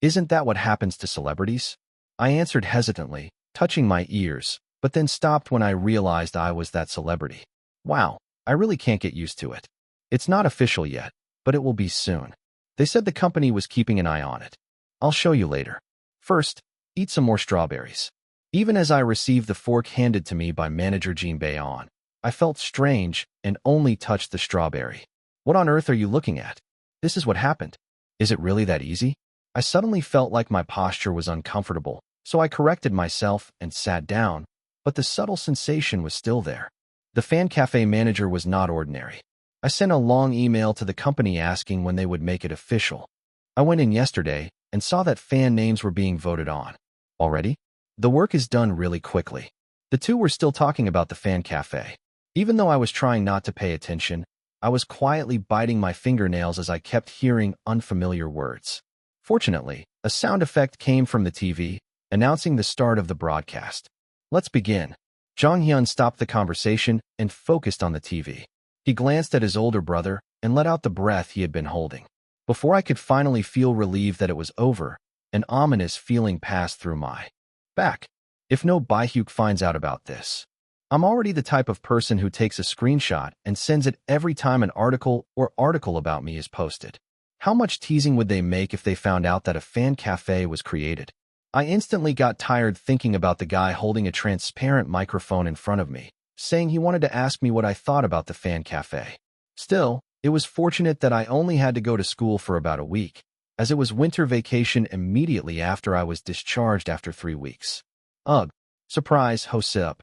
Isn't that what happens to celebrities? I answered hesitantly, touching my ears, but then stopped when I realized I was that celebrity. Wow, I really can't get used to it. It's not official yet, but it will be soon. They said the company was keeping an eye on it. I'll show you later. First, eat some more strawberries. Even as I received the fork handed to me by manager Jin Baeon, I felt strange and only touched the strawberry. What on earth are you looking at? This is what happened. Is it really that easy? I suddenly felt like my posture was uncomfortable, so I corrected myself and sat down, but the subtle sensation was still there. The fan cafe manager was not ordinary. I sent a long email to the company asking when they would make it official. I went in yesterday and saw that fan names were being voted on. Already? The work is done really quickly. The two were still talking about the fan cafe. Even though I was trying not to pay attention, I was quietly biting my fingernails as I kept hearing unfamiliar words. Fortunately, a sound effect came from the TV, announcing the start of the broadcast. Let's begin. Jong Hyun stopped the conversation and focused on the TV. He glanced at his older brother and let out the breath he had been holding. Before I could finally feel relieved that it was over, an ominous feeling passed through my back. If No Bai-hyuk finds out about this, I'm already the type of person who takes a screenshot and sends it every time an article about me is posted. How much teasing would they make if they found out that a fan cafe was created? I instantly got tired thinking about the guy holding a transparent microphone in front of me, saying he wanted to ask me what I thought about the fan cafe. Still, it was fortunate that I only had to go to school for about a week, as it was winter vacation immediately after I was discharged after 3 weeks. Ugh. Surprise, Hosep.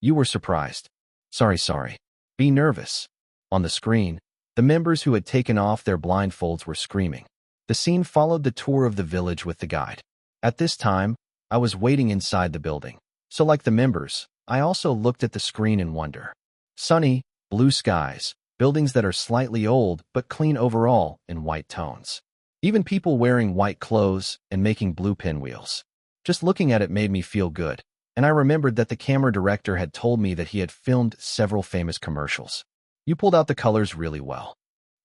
You were surprised. Sorry. Be nervous. On the screen, the members who had taken off their blindfolds were screaming. The scene followed the tour of the village with the guide. At this time, I was waiting inside the building. So like the members, I also looked at the screen in wonder. Sunny, blue skies, buildings that are slightly old but clean overall in white tones. Even people wearing white clothes and making blue pinwheels. Just looking at it made me feel good, and I remembered that the camera director had told me that he had filmed several famous commercials. You pulled out the colors really well.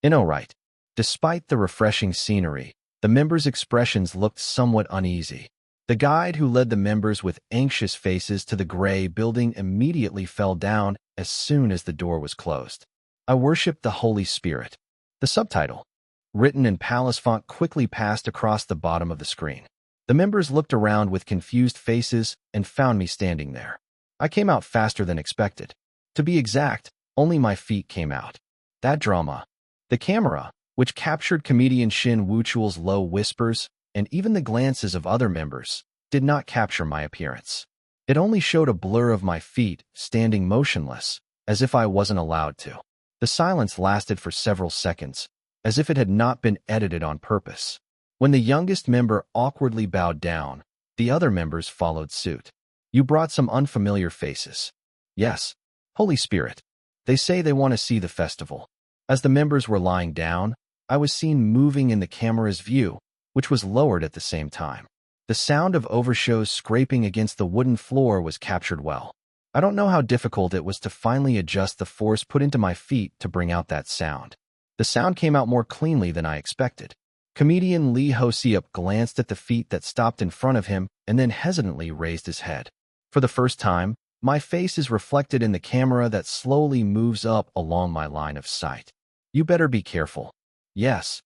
Right. Despite the refreshing scenery, the members' expressions looked somewhat uneasy. The guide who led the members with anxious faces to the gray building immediately fell down as soon as the door was closed. I worshipped the Holy Spirit. The subtitle, written in palace font, quickly passed across the bottom of the screen. The members looked around with confused faces and found me standing there. I came out faster than expected. To be exact, only my feet came out. That drama. The camera, which captured comedian Shin Woo-chul's low whispers and even the glances of other members, did not capture my appearance. It only showed a blur of my feet standing motionless, as if I wasn't allowed to. The silence lasted for several seconds, as if it had not been edited on purpose. When the youngest member awkwardly bowed down, the other members followed suit. You brought some unfamiliar faces. Yes, Holy Spirit. They say they want to see the festival. As the members were lying down, I was seen moving in the camera's view, which was lowered at the same time. The sound of overshoes scraping against the wooden floor was captured well. I don't know how difficult it was to finally adjust the force put into my feet to bring out that sound. The sound came out more cleanly than I expected. Comedian Lee Ho-seop glanced at the feet that stopped in front of him and then hesitantly raised his head. For the first time, my face is reflected in the camera that slowly moves up along my line of sight. You better be careful. Yes.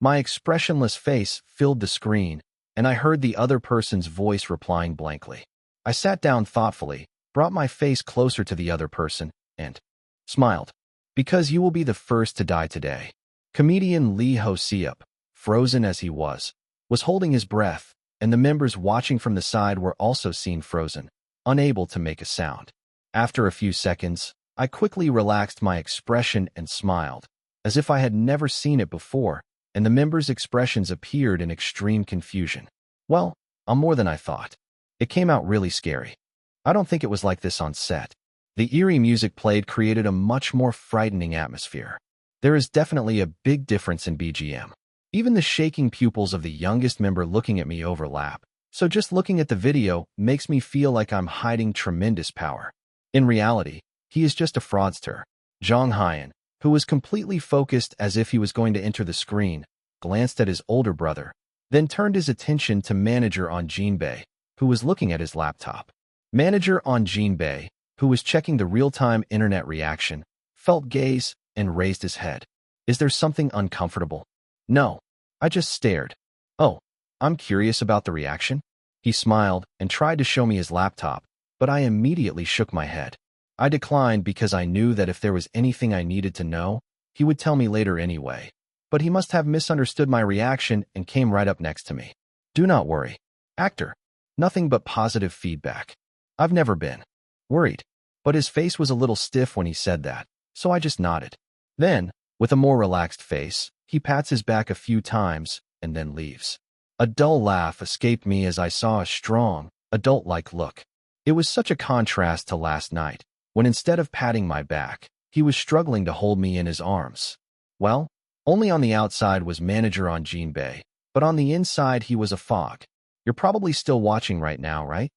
My expressionless face filled the screen, and I heard the other person's voice replying blankly. I sat down thoughtfully, brought my face closer to the other person, and smiled. Because you will be the first to die today. Comedian Lee Ho-seop, frozen as he was holding his breath, and the members watching from the side were also seen frozen, unable to make a sound. After a few seconds, I quickly relaxed my expression and smiled, as if I had never seen it before, and the members' expressions appeared in extreme confusion. Well, I'm more than I thought. It came out really scary. I don't think it was like this on set. The eerie music played created a much more frightening atmosphere. There is definitely a big difference in BGM. Even the shaking pupils of the youngest member looking at me overlap, so just looking at the video makes me feel like I'm hiding tremendous power. In reality, he is just a fraudster. Jong Hyun, who was completely focused as if he was going to enter the screen, glanced at his older brother, then turned his attention to manager On Jinbae, who was looking at his laptop. Manager On Jinbae, who was checking the real-time internet reaction, felt gaze and raised his head. Is there something uncomfortable? No. I just stared. Oh, I'm curious about the reaction. He smiled and tried to show me his laptop, but I immediately shook my head. I declined because I knew that if there was anything I needed to know, he would tell me later anyway. But he must have misunderstood my reaction and came right up next to me. Do not worry. Actor. Nothing but positive feedback. I've never been worried. But his face was a little stiff when he said that, so I just nodded. Then, with a more relaxed face, he pats his back a few times and then leaves. A dull laugh escaped me as I saw a strong, adult-like look. It was such a contrast to last night, when instead of patting my back, he was struggling to hold me in his arms. Well, only on the outside was manager On Jinbae, but on the inside he was a fog. You're probably still watching right now, right?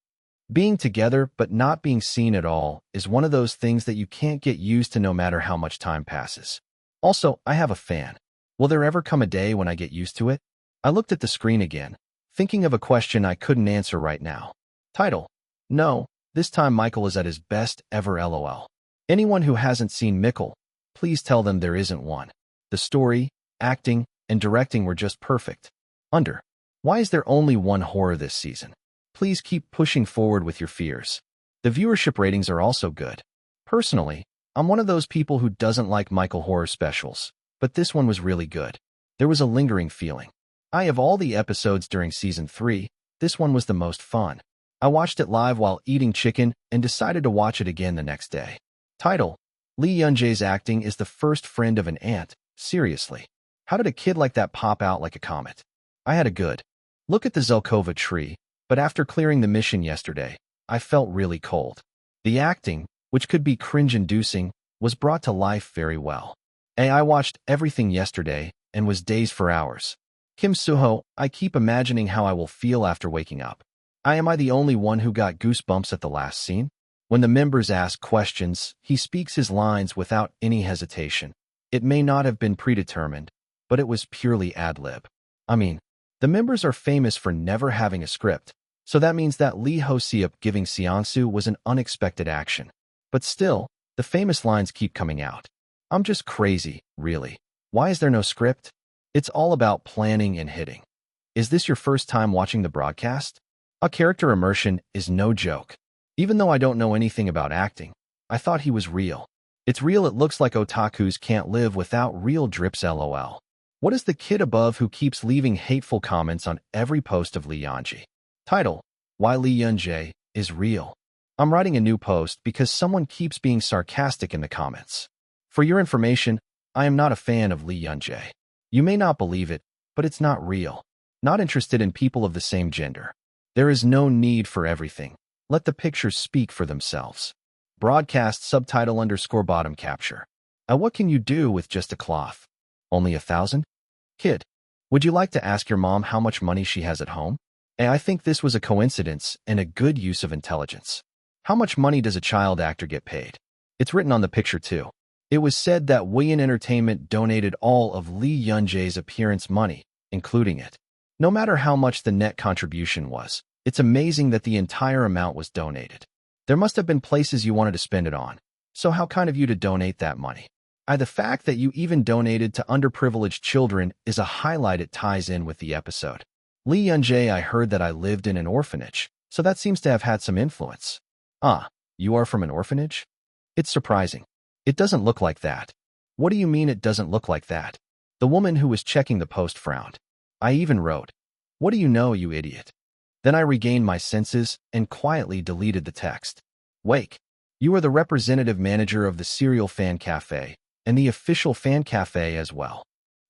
Being together but not being seen at all is one of those things that you can't get used to no matter how much time passes. Also, I have a fan. Will there ever come a day when I get used to it? I looked at the screen again, thinking of a question I couldn't answer right now. Title: No, this time Michael is at his best ever LOL. Anyone who hasn't seen Michael, please tell them there isn't one. The story, acting, and directing were just perfect. Under. Why is there only one horror this season? Please keep pushing forward with your fears. The viewership ratings are also good. Personally, I'm one of those people who doesn't like Michael horror specials, but this one was really good. There was a lingering feeling. Of all the episodes during season 3, this one was the most fun. I watched it live while eating chicken and decided to watch it again the next day. Title: Lee Young-jae's acting is the first friend of an ant. Seriously. How did a kid like that pop out like a comet? I had a good look at the Zelkova tree, but after clearing the mission yesterday, I felt really cold. The acting, which could be cringe-inducing, was brought to life very well. I watched everything yesterday and was dazed for hours. Kim Soo-ho, I keep imagining how I will feel after waking up. Am I the only one who got goosebumps at the last scene? When the members ask questions, he speaks his lines without any hesitation. It may not have been predetermined, but it was purely ad-lib. I mean, the members are famous for never having a script, so that means that Lee Ho-seop giving Seongsu was an unexpected action. But still, the famous lines keep coming out. I'm just crazy, really. Why is there no script? It's all about planning and hitting. Is this your first time watching the broadcast? A character immersion is no joke. Even though I don't know anything about acting, I thought he was real. It's real. It looks like otakus can't live without real drips LOL. What is the kid above who keeps leaving hateful comments on every post of Lee Young-jae? Title: Why Lee Young-jae is real. I'm writing a new post because someone keeps being sarcastic in the comments. For your information, I am not a fan of Lee Young-jae. You may not believe it, but it's not real. Not interested in people of the same gender. There is no need for everything. Let the pictures speak for themselves. Broadcast subtitle _ bottom capture. What can you do with just a cloth? Only 1,000? Kid, would you like to ask your mom how much money she has at home? I think this was a coincidence and a good use of intelligence. How much money does a child actor get paid? It's written on the picture too. It was said that Wheein Entertainment donated all of Lee Young-jae's appearance money, including it. No matter how much the net contribution was, it's amazing that the entire amount was donated. There must have been places you wanted to spend it on. So how kind of you to donate that money. The fact that you even donated to underprivileged children is a highlight. It ties in with the episode. Lee Yun-jae, I heard that I lived in an orphanage, so that seems to have had some influence. Ah, you are from an orphanage? It's surprising. It doesn't look like that. What do you mean it doesn't look like that? The woman who was checking the post frowned. I even wrote, "What do you know, you idiot?" Then I regained my senses and quietly deleted the text. Wake, you are the representative manager of the Serial Fan Cafe and the official fan cafe as well.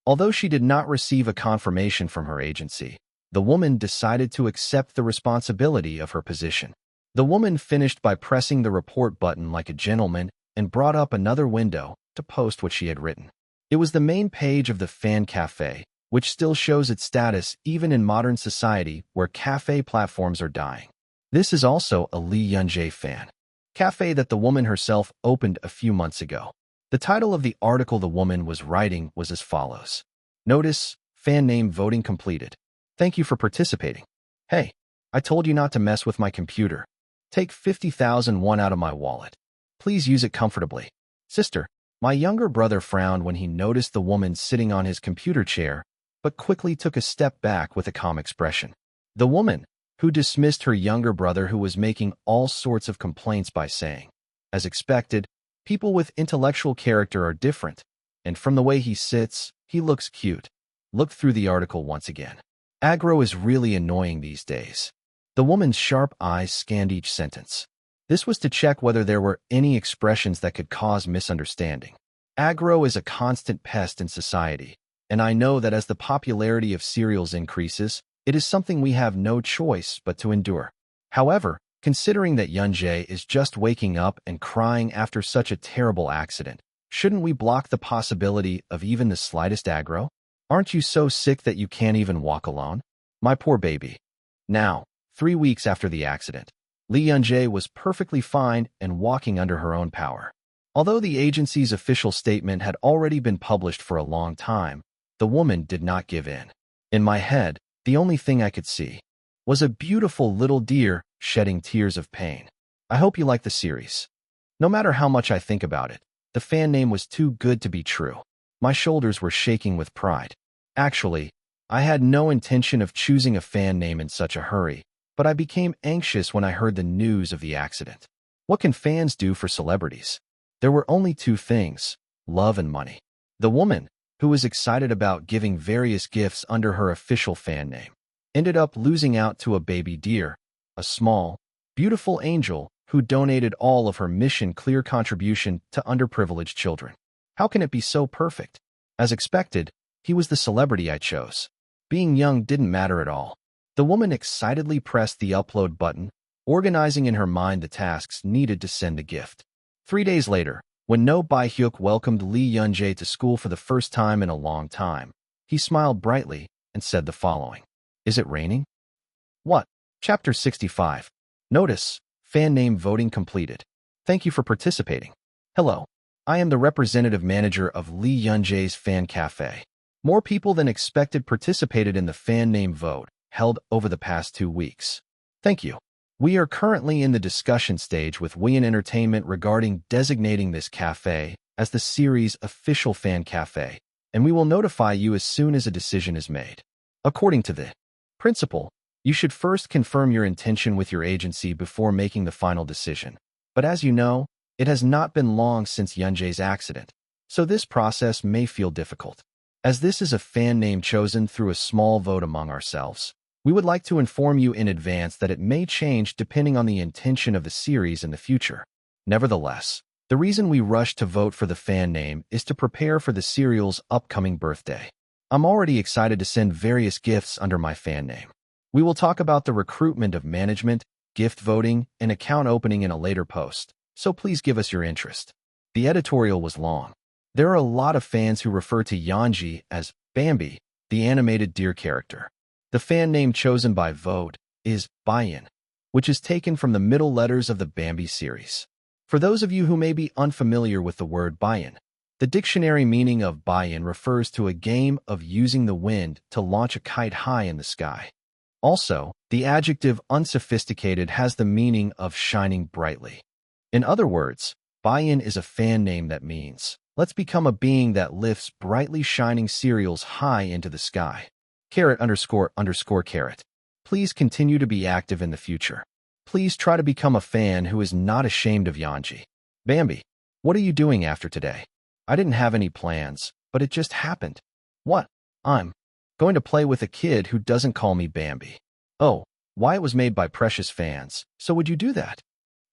Although she did not receive a confirmation from her agency, the woman decided to accept the responsibility of her position. The woman finished by pressing the report button like a gentleman and brought up another window to post what she had written. It was the main page of the fan cafe, which still shows its status even in modern society where cafe platforms are dying. This is also a Lee Yun-jae fan cafe that the woman herself opened a few months ago. The title of the article the woman was writing was as follows. Notice, fan name voting completed. Thank you for participating. Hey, I told you not to mess with my computer. Take 50,000 won out of my wallet. Please use it comfortably. Sister, my younger brother frowned when he noticed the woman sitting on his computer chair, but quickly took a step back with a calm expression. The woman, who dismissed her younger brother who was making all sorts of complaints by saying, as expected, people with intellectual character are different, and from the way he sits, he looks cute. Look through the article once again. Aggro is really annoying these days. The woman's sharp eyes scanned each sentence. This was to check whether there were any expressions that could cause misunderstanding. Aggro is a constant pest in society, and I know that as the popularity of serials increases, it is something we have no choice but to endure. However, considering that Yun-jae is just waking up and crying after such a terrible accident, shouldn't we block the possibility of even the slightest aggro? Aren't you so sick that you can't even walk alone? My poor baby. Now, 3 weeks after the accident, Lee Yun-jae was perfectly fine and walking under her own power. Although the agency's official statement had already been published for a long time, the woman did not give in. In my head, the only thing I could see was a beautiful little deer shedding tears of pain. I hope you like the series. No matter how much I think about it, the fan name was too good to be true. My shoulders were shaking with pride. Actually, I had no intention of choosing a fan name in such a hurry, but I became anxious when I heard the news of the accident. What can fans do for celebrities? There were only two things, love and money. The woman, who was excited about giving various gifts under her official fan name, ended up losing out to a baby deer, a small, beautiful angel who donated all of her mission-clear contribution to underprivileged children. How can it be so perfect? As expected, he was the celebrity I chose. Being young didn't matter at all. The woman excitedly pressed the upload button, organizing in her mind the tasks needed to send the gift. 3 days later, when No Bae-hyuk welcomed Lee Yun-jae to school for the first time in a long time, he smiled brightly and said the following. Is it raining? What? Chapter 65. Notice, fan name voting completed. Thank you for participating. Hello. I am the representative manager of Lee Yun-jae's fan cafe. More people than expected participated in the fan name vote held over the past 2 weeks. Thank you. We are currently in the discussion stage with Win Entertainment regarding designating this cafe as the series' official fan cafe, and we will notify you as soon as a decision is made. According to the principle, you should first confirm your intention with your agency before making the final decision. But as you know, it has not been long since Yun-jae's accident, so this process may feel difficult. As this is a fan name chosen through a small vote among ourselves, we would like to inform you in advance that it may change depending on the intention of the series in the future. Nevertheless, the reason we rushed to vote for the fan name is to prepare for the serial's upcoming birthday. I'm already excited to send various gifts under my fan name. We will talk about the recruitment of management, gift voting, and account opening in a later post, so please give us your interest. The editorial was long. There are a lot of fans who refer to Yeonji as Bambi, the animated deer character. The fan name chosen by vote is Baein, which is taken from the middle letters of the Bambi series. For those of you who may be unfamiliar with the word Baein, the dictionary meaning of Baein refers to a game of using the wind to launch a kite high in the sky. Also, the adjective unsophisticated has the meaning of shining brightly. In other words, Baein is a fan name that means Let's become a being that lifts brightly shining cereals high into the sky. Carrot underscore underscore carrot. Please continue to be active in the future. Please try to become a fan who is not ashamed of Yanji. Bambi, what are you doing after today? I didn't have any plans, but it just happened. What? I'm going to play with a kid who doesn't call me Bambi. Oh, why it was made by Precious fans, so would you do that?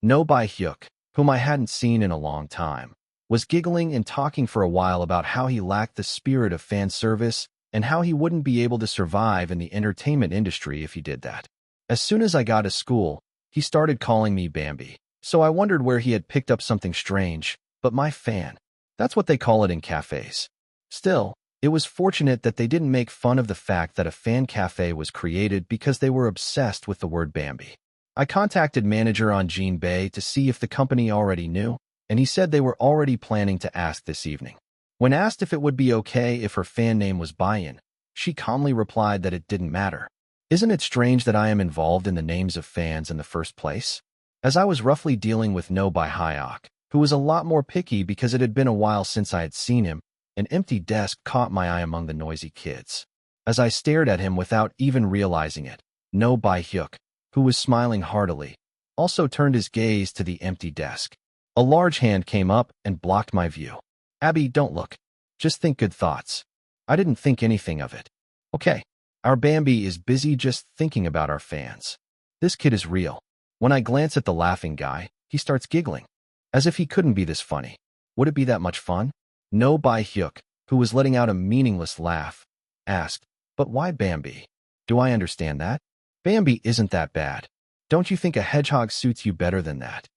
No by Hyuk, whom I hadn't seen in a long time, was giggling and talking for a while about how he lacked the spirit of fan service and how he wouldn't be able to survive in the entertainment industry if he did that. As soon as I got to school, he started calling me Bambi, so I wondered where he had picked up something strange, but my fan. That's what they call it in cafes. Still, it was fortunate that they didn't make fun of the fact that a fan cafe was created because they were obsessed with the word Bambi. I contacted manager on Jean Bay to see if the company already knew, and he said they were already planning to ask this evening. When asked if it would be okay if her fan name was Bayan, she calmly replied that it didn't matter. Isn't it strange that I am involved in the names of fans in the first place? As I was roughly dealing with No by Hyuk, who was a lot more picky because it had been a while since I had seen him, an empty desk caught my eye among the noisy kids. As I stared at him without even realizing it, No by Hyuk, who was smiling heartily, also turned his gaze to the empty desk. A large hand came up and blocked my view. Abby, don't look. Just think good thoughts. I didn't think anything of it. Okay, our Bambi is busy just thinking about our fans. This kid is real. When I glance at the laughing guy, he starts giggling. As if he couldn't be this funny. Would it be that much fun? No by Hyuk, who was letting out a meaningless laugh, asked, but why Bambi? Do I understand that? Bambi isn't that bad. Don't you think a hedgehog suits you better than that?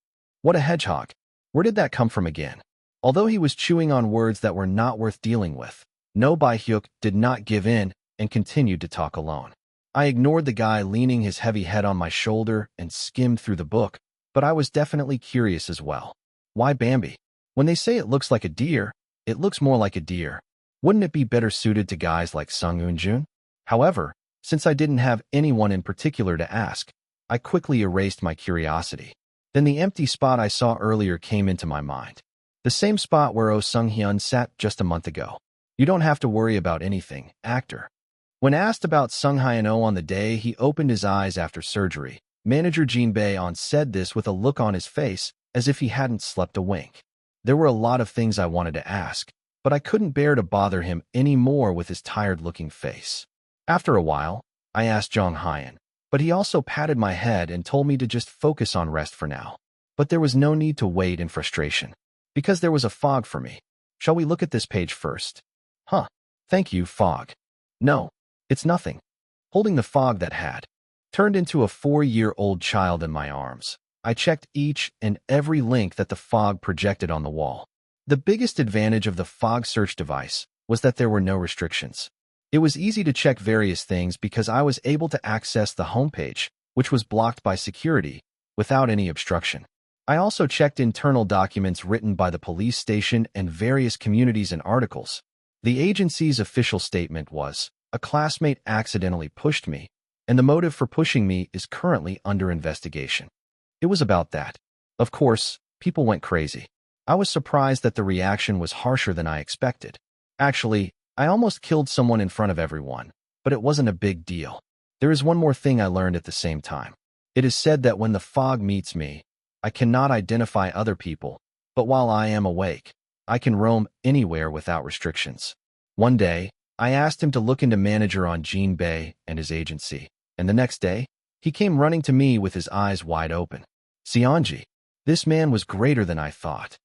What a hedgehog? Where did that come from again? Although he was chewing on words that were not worth dealing with, No by Hyuk did not give in and continued to talk alone. I ignored the guy leaning his heavy head on my shoulder and skimmed through the book, but I was definitely curious as well. Why Bambi? When they say it looks like a deer, it looks more like a deer. Wouldn't it be better suited to guys like Sung Eun-jun? However, since I didn't have anyone in particular to ask, I quickly erased my curiosity. Then the empty spot I saw earlier came into my mind. The same spot where Oh Sung-hyun sat just a month ago. You don't have to worry about anything, actor. When asked about Sung Hyun-oh on the day he opened his eyes after surgery, manager Jean Bae-on said this with a look on his face as if he hadn't slept a wink. There were a lot of things I wanted to ask, but I couldn't bear to bother him any more with his tired-looking face. After a while, I asked Jong Hyun, but he also patted my head and told me to just focus on rest for now. But there was no need to wait in frustration, because there was a fog for me. Shall we look at this page first? Huh. Thank you, fog. No, it's nothing. Holding the fog that had turned into a 4-year-old child in my arms, I checked each and every link that the fog projected on the wall. The biggest advantage of the fog search device was that there were no restrictions. It was easy to check various things because I was able to access the homepage, which was blocked by security, without any obstruction. I also checked internal documents written by the police station and various communities and articles. The agency's official statement was, a classmate accidentally pushed me, and the motive for pushing me is currently under investigation. It was about that. Of course, people went crazy. I was surprised that the reaction was harsher than I expected. Actually, I almost killed someone in front of everyone, but it wasn't a big deal. There is one more thing I learned at the same time. It is said that when the fog meets me, I cannot identify other people, but while I am awake, I can roam anywhere without restrictions. One day, I asked him to look into manager on Jean Bay and his agency, and the next day, he came running to me with his eyes wide open. Seonji, this man was greater than I thought.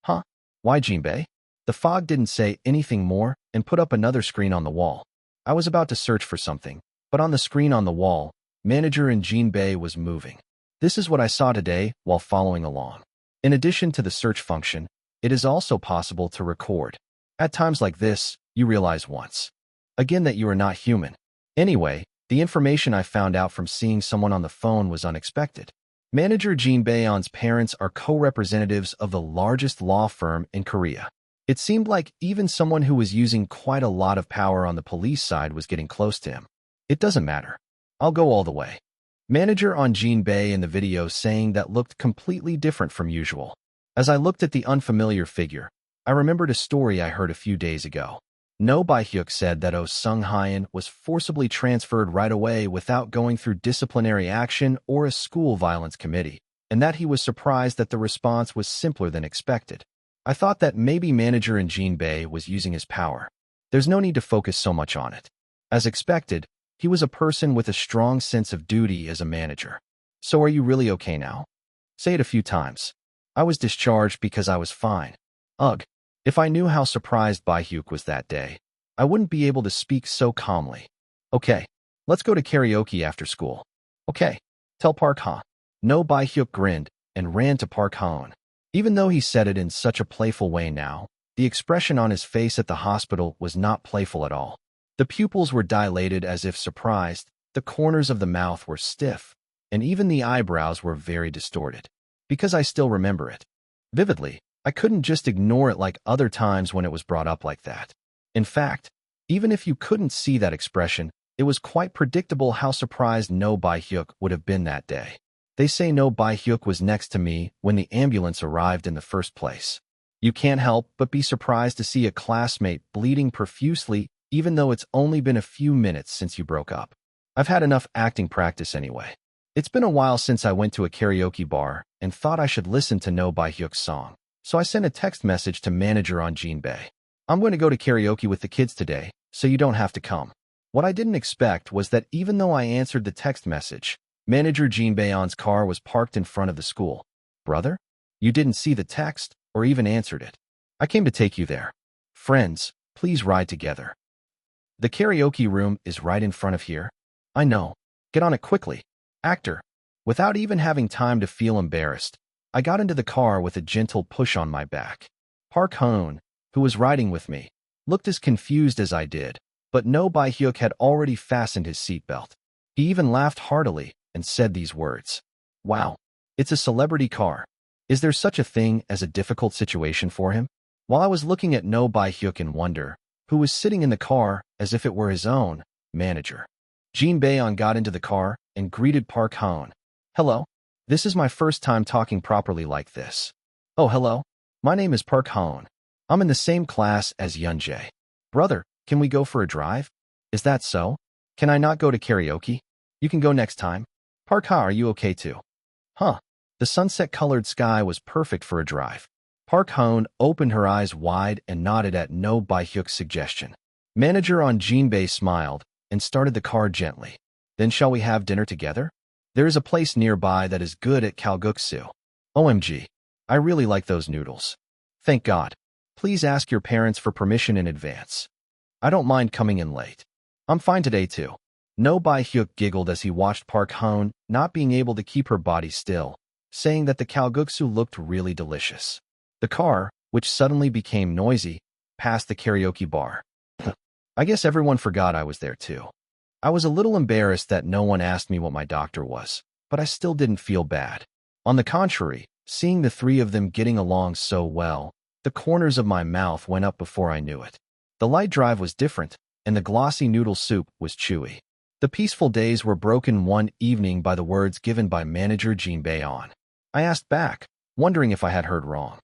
Huh? Why Jean Bay? The fog didn't say anything more and put up another screen on the wall. I was about to search for something, but on the screen on the wall, manager in Jean Bay was moving. This is what I saw today while following along. In addition to the search function, it is also possible to record. At times like this, you realize once again that you are not human. Anyway, the information I found out from seeing someone on the phone was unexpected. Manager Jean Bae-on's parents are co-representatives of the largest law firm in Korea. It seemed like even someone who was using quite a lot of power on the police side was getting close to him. It doesn't matter. I'll go all the way. Manager on Jean Bay in the video saying that looked completely different from usual. As I looked at the unfamiliar figure, I remembered a story I heard a few days ago. No Bai-hyuk said that Oh Sung-hyun was forcibly transferred right away without going through disciplinary action or a school violence committee, and that he was surprised that the response was simpler than expected. I thought that maybe manager in Jin Bae was using his power. There's no need to focus so much on it. As expected, he was a person with a strong sense of duty as a manager. So are you really okay now? Say it a few times. I was discharged because I was fine. Ugh. If I knew how surprised Bai-hyuk was that day, I wouldn't be able to speak so calmly. Okay, let's go to karaoke after school. Okay, tell Park Ha. No Bai-hyuk grinned and ran to Park Ha. Even though he said it in such a playful way now, the expression on his face at the hospital was not playful at all. The pupils were dilated as if surprised, the corners of the mouth were stiff, and even the eyebrows were very distorted. Because I still remember it vividly, I couldn't just ignore it like other times when it was brought up like that. In fact, even if you couldn't see that expression, it was quite predictable how surprised No Bai-hyuk would have been that day. They say No Bai-hyuk was next to me when the ambulance arrived in the first place. You can't help but be surprised to see a classmate bleeding profusely even though it's only been a few minutes since you broke up. I've had enough acting practice anyway. It's been a while since I went to a karaoke bar and thought I should listen to No Bai-hyuk's song. So I sent a text message to manager on Jin Bae. I'm going to go to karaoke with the kids today, so you don't have to come. What I didn't expect was that even though I answered the text message, manager Jin Baeon's car was parked in front of the school. Brother? You didn't see the text or even answered it. I came to take you there. Friends, please ride together. The karaoke room is right in front of here. I know. Get on it quickly. Actor. Without even having time to feel embarrassed, I got into the car with a gentle push on my back. Park Ha-eun, who was riding with me, looked as confused as I did, but No Bai-hyuk had already fastened his seatbelt. He even laughed heartily and said these words. Wow, it's a celebrity car. Is there such a thing as a difficult situation for him? While I was looking at No Bai-hyuk in wonder, who was sitting in the car as if it were his own manager, Jin Bae-on got into the car and greeted Park Ha-eun. Hello. This is my first time talking properly like this. Oh, hello. My name is Park Ha-eun. I'm in the same class as Yoon-jae. Brother, can we go for a drive? Is that so? Can I not go to karaoke? You can go next time. Park Ha, are you okay too? Huh. The sunset-colored sky was perfect for a drive. Park Ha-eun opened her eyes wide and nodded at No Bai-hyuk's suggestion. Manager on Jin Bae smiled and started the car gently. Then shall we have dinner together? There is a place nearby that is good at kalguksu. OMG. I really like those noodles. Thank God. Please ask your parents for permission in advance. I don't mind coming in late. I'm fine today too. No Bai-hyuk giggled as he watched Park Ha-eun not being able to keep her body still, saying that the kalguksu looked really delicious. The car, which suddenly became noisy, passed the karaoke bar. I guess everyone forgot I was there too. I was a little embarrassed that no one asked me what my doctor was, but I still didn't feel bad. On the contrary, seeing the three of them getting along so well, the corners of my mouth went up before I knew it. The light drive was different, and the glossy noodle soup was chewy. The peaceful days were broken one evening by the words given by manager Jin Bae-on. I asked back, wondering if I had heard wrong.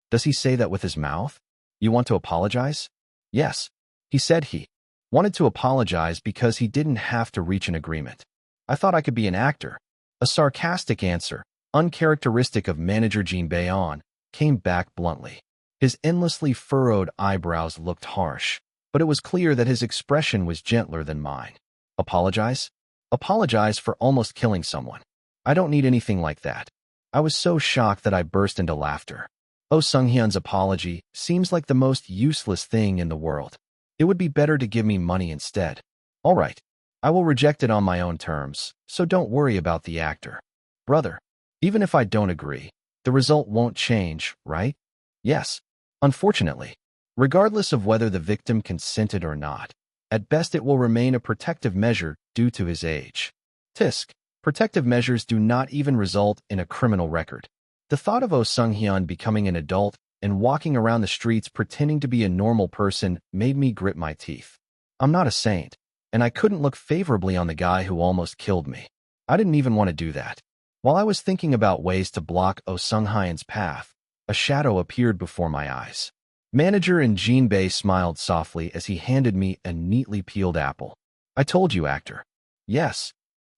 Does he say that with his mouth? You want to apologize? Yes. He said he wanted to apologize because he didn't have to reach an agreement. I thought I could be an actor. A sarcastic answer, uncharacteristic of manager Jin Bae-on, came back bluntly. His endlessly furrowed eyebrows looked harsh, but it was clear that his expression was gentler than mine. Apologize? Apologize for almost killing someone. I don't need anything like that. I was so shocked that I burst into laughter. Oh Sung-hyun's apology seems like the most useless thing in the world. It would be better to give me money instead. All right, I will reject it on my own terms, so don't worry about the actor. Brother, even if I don't agree, the result won't change, right? Yes, unfortunately. Regardless of whether the victim consented or not, at best it will remain a protective measure due to his age. Tisk, protective measures do not even result in a criminal record. The thought of Oh Sung-hyun becoming an adult and walking around the streets pretending to be a normal person made me grit my teeth. I'm not a saint, and I couldn't look favorably on the guy who almost killed me. I didn't even want to do that. While I was thinking about ways to block Oh Sung-hyun's path, a shadow appeared before my eyes. Manager and Jean Bay smiled softly as he handed me a neatly peeled apple. I told you, actor. Yes.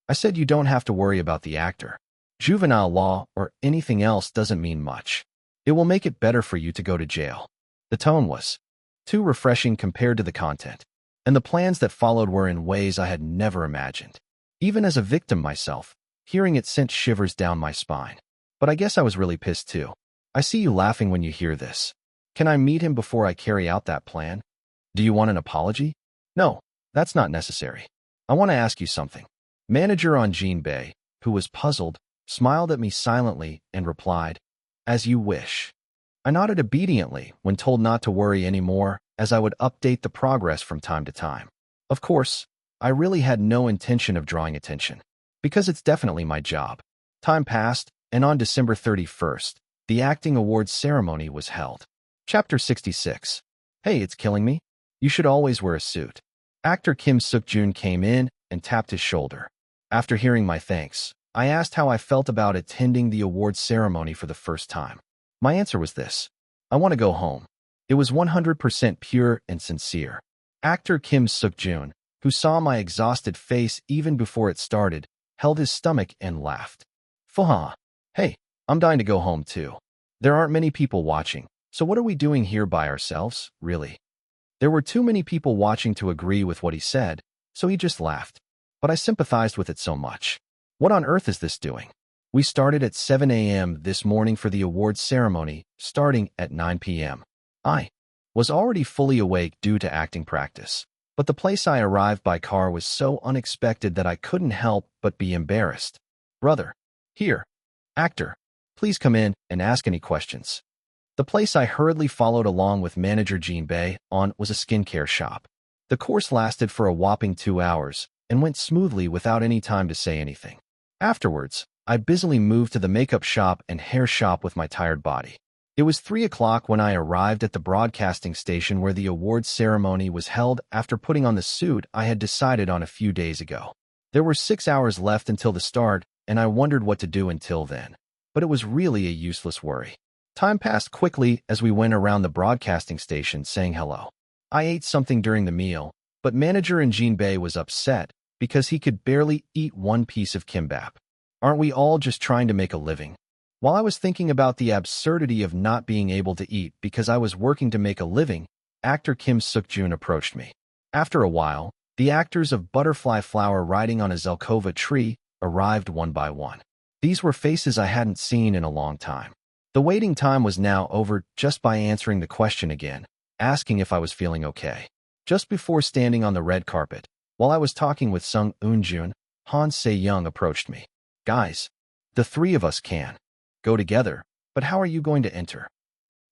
I said you don't have to worry about the actor. Juvenile law or anything else doesn't mean much. It will make it better for you to go to jail. The tone was too refreshing compared to the content, and the plans that followed were in ways I had never imagined. Even as a victim myself, hearing it sent shivers down my spine. But I guess I was really pissed too. I see you laughing when you hear this. Can I meet him before I carry out that plan? Do you want an apology? No, that's not necessary. I want to ask you something. Manager on Jean Bay, who was puzzled, smiled at me silently and replied, as you wish. I nodded obediently when told not to worry anymore, as I would update the progress from time to time. Of course, I really had no intention of drawing attention, because it's definitely my job. Time passed, and on December 31st, the acting awards ceremony was held. Chapter 66. Hey, it's killing me. You should always wear a suit. Actor Kim Suk-joon came in and tapped his shoulder. After hearing my thanks, I asked how I felt about attending the awards ceremony for the first time. My answer was this: I want to go home. It was 100% pure and sincere. Actor Kim Suk-joon, who saw my exhausted face even before it started, held his stomach and laughed. Fuha. Hey, I'm dying to go home too. There aren't many people watching, so what are we doing here by ourselves, really? There were too many people watching to agree with what he said, so he just laughed. But I sympathized with it so much. What on earth is this doing? We started at 7 a.m. this morning for the awards ceremony, starting at 9 p.m. I was already fully awake due to acting practice, but the place I arrived by car was so unexpected that I couldn't help but be embarrassed. Brother, here, actor, please come in and ask any questions. The place I hurriedly followed along with manager Jean Bay on was a skincare shop. The course lasted for a whopping 2 hours and went smoothly without any time to say anything. Afterwards, I busily moved to the makeup shop and hair shop with my tired body. It was 3 o'clock when I arrived at the broadcasting station where the awards ceremony was held after putting on the suit I had decided on a few days ago. There were 6 hours left until the start, and I wondered what to do until then. But it was really a useless worry. Time passed quickly as we went around the broadcasting station saying hello. I ate something during the meal, but manager in Jean Bay was upset because he could barely eat one piece of kimbap. Aren't we all just trying to make a living? While I was thinking about the absurdity of not being able to eat because I was working to make a living, actor Kim Suk-joon approached me. After a while, the actors of Butterfly Flower riding on a Zelkova tree arrived one by one. These were faces I hadn't seen in a long time. The waiting time was now over just by answering the question again, asking if I was feeling okay. Just before standing on the red carpet, while I was talking with Sung Eun-jun, Han Se-young approached me. Guys, the three of us can go together, but how are you going to enter?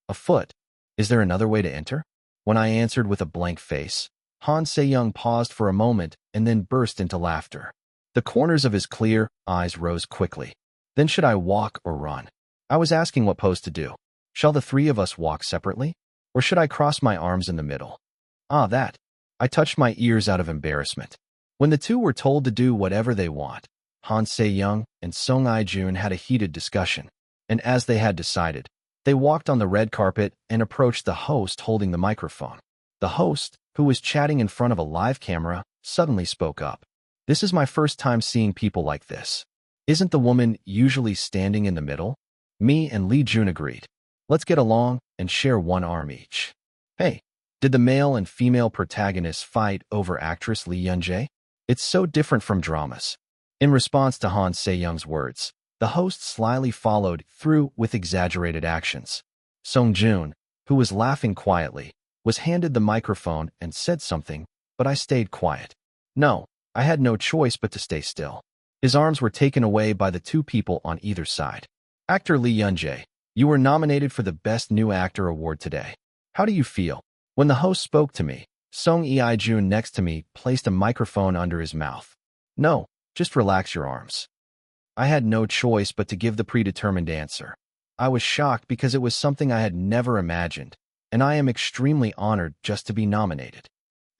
Afoot. Is there another way to enter? When I answered with a blank face, Han Se-young paused for a moment and then burst into laughter. The corners of his clear eyes rose quickly. Then should I walk or run? I was asking what pose to do. Shall the three of us walk separately? Or should I cross my arms in the middle? Ah, that. I touched my ears out of embarrassment. When the two were told to do whatever they want, Han Se-young and Sung I-jun had a heated discussion, and as they had decided, they walked on the red carpet and approached the host holding the microphone. The host, who was chatting in front of a live camera, suddenly spoke up. This is my first time seeing people like this. Isn't the woman usually standing in the middle? Me and Lee Jun agreed. Let's get along and share one arm each. Hey, did the male and female protagonists fight over actress Lee Yun-jae? It's so different from dramas. In response to Han Se-young's words, the host slyly followed through with exaggerated actions. Sung-jun, who was laughing quietly, was handed the microphone and said something, but I stayed quiet. No, I had no choice but to stay still. His arms were taken away by the two people on either side. Actor Lee Yun-jae, you were nominated for the Best New Actor award today. How do you feel? When the host spoke to me, Sung I-jun next to me placed a microphone under his mouth. No, just relax your arms. I had no choice but to give the predetermined answer. I was shocked because it was something I had never imagined, and I am extremely honored just to be nominated.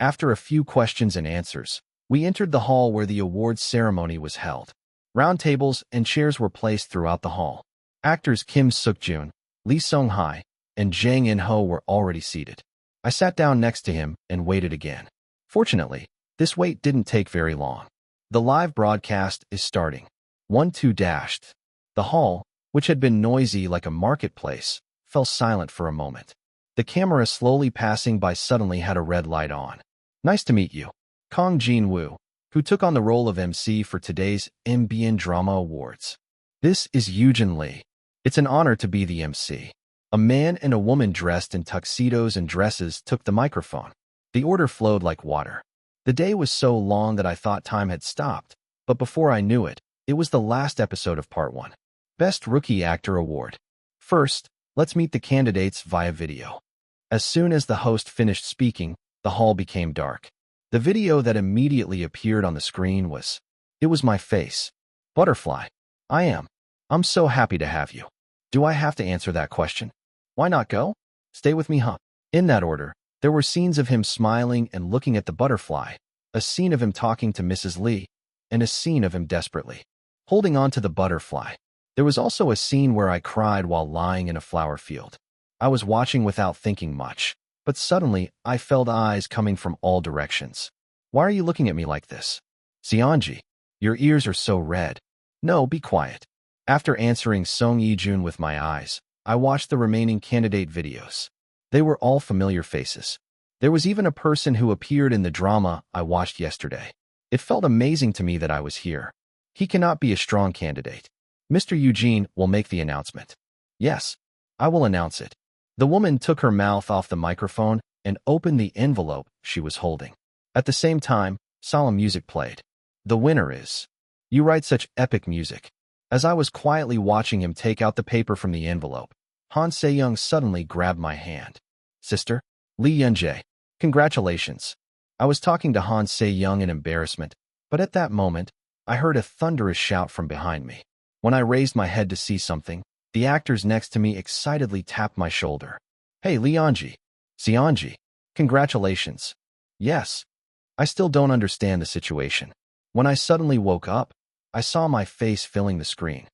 After a few questions and answers, we entered the hall where the awards ceremony was held. Round tables and chairs were placed throughout the hall. Actors Kim Suk-joon, Lee Sung-hae, and Zhang and Ho were already seated. I sat down next to him and waited again. Fortunately, this wait didn't take very long. The live broadcast is starting. 1-2 dashed. The hall, which had been noisy like a marketplace, fell silent for a moment. The camera slowly passing by suddenly had a red light on. Nice to meet you. Kong Jin-woo, who took on the role of MC for today's MBN Drama Awards. This is Yujin Lee. It's an honor to be the MC. A man and a woman dressed in tuxedos and dresses took the microphone. The order flowed like water. The day was so long that I thought time had stopped, but before I knew it, it was the last episode of Part 1. Best Rookie Actor Award. First, let's meet the candidates via video. As soon as the host finished speaking, the hall became dark. The video that immediately appeared on the screen was, it was my face. Butterfly. I'm so happy to have you. Do I have to answer that question? Why not go? Stay with me, huh? In that order, there were scenes of him smiling and looking at the butterfly, a scene of him talking to Mrs. Lee, and a scene of him desperately holding on to the butterfly. There was also a scene where I cried while lying in a flower field. I was watching without thinking much, but suddenly I felt eyes coming from all directions. Why are you looking at me like this? Seonji, your ears are so red. No, be quiet. After answering Song Yi-jun with my eyes, I watched the remaining candidate videos. They were all familiar faces. There was even a person who appeared in the drama I watched yesterday. It felt amazing to me that I was here. He cannot be a strong candidate. Mr. Eugene will make the announcement. Yes, I will announce it. The woman took her mouth off the microphone and opened the envelope she was holding. At the same time, solemn music played. The winner is... You write such epic music. As I was quietly watching him take out the paper from the envelope, Han Se-young suddenly grabbed my hand. Sister, Lee Yun-jae, congratulations. I was talking to Han Se-young in embarrassment, but at that moment, I heard a thunderous shout from behind me. When I raised my head to see something, the actors next to me excitedly tapped my shoulder. Hey, Lee Yun-jae. Seonji, congratulations. Yes. I still don't understand the situation. When I suddenly woke up, I saw my face filling the screen.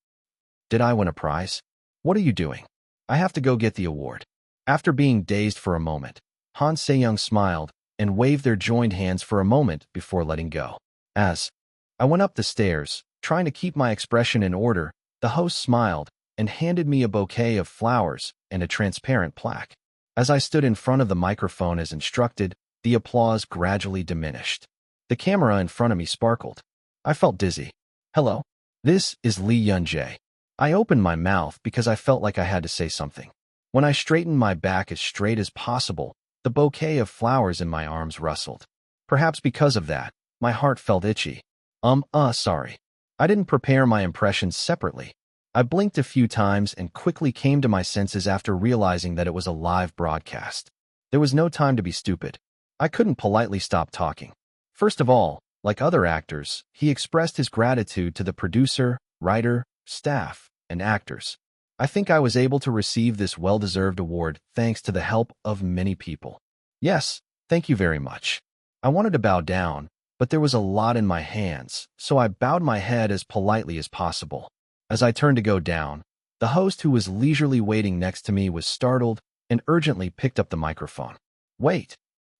Did I win a prize? What are you doing? I have to go get the award. After being dazed for a moment, Han Se-young smiled and waved their joined hands for a moment before letting go. As I went up the stairs, trying to keep my expression in order, the host smiled and handed me a bouquet of flowers and a transparent plaque. As I stood in front of the microphone as instructed, the applause gradually diminished. The camera in front of me sparkled. I felt dizzy. Hello, this is Lee Yun-jae. I opened my mouth because I felt like I had to say something. When I straightened my back as straight as possible, the bouquet of flowers in my arms rustled. Perhaps because of that, my heart felt itchy. Sorry. I didn't prepare my impressions separately. I blinked a few times and quickly came to my senses after realizing that it was a live broadcast. There was no time to be stupid. I couldn't politely stop talking. First of all, like other actors, he expressed his gratitude to the producer, writer, staff, and actors. I think I was able to receive this well-deserved award thanks to the help of many people. Yes, thank you very much. I wanted to bow down, but there was a lot in my hands, so I bowed my head as politely as possible. As I turned to go down, the host who was leisurely waiting next to me was startled and urgently picked up the microphone. Wait.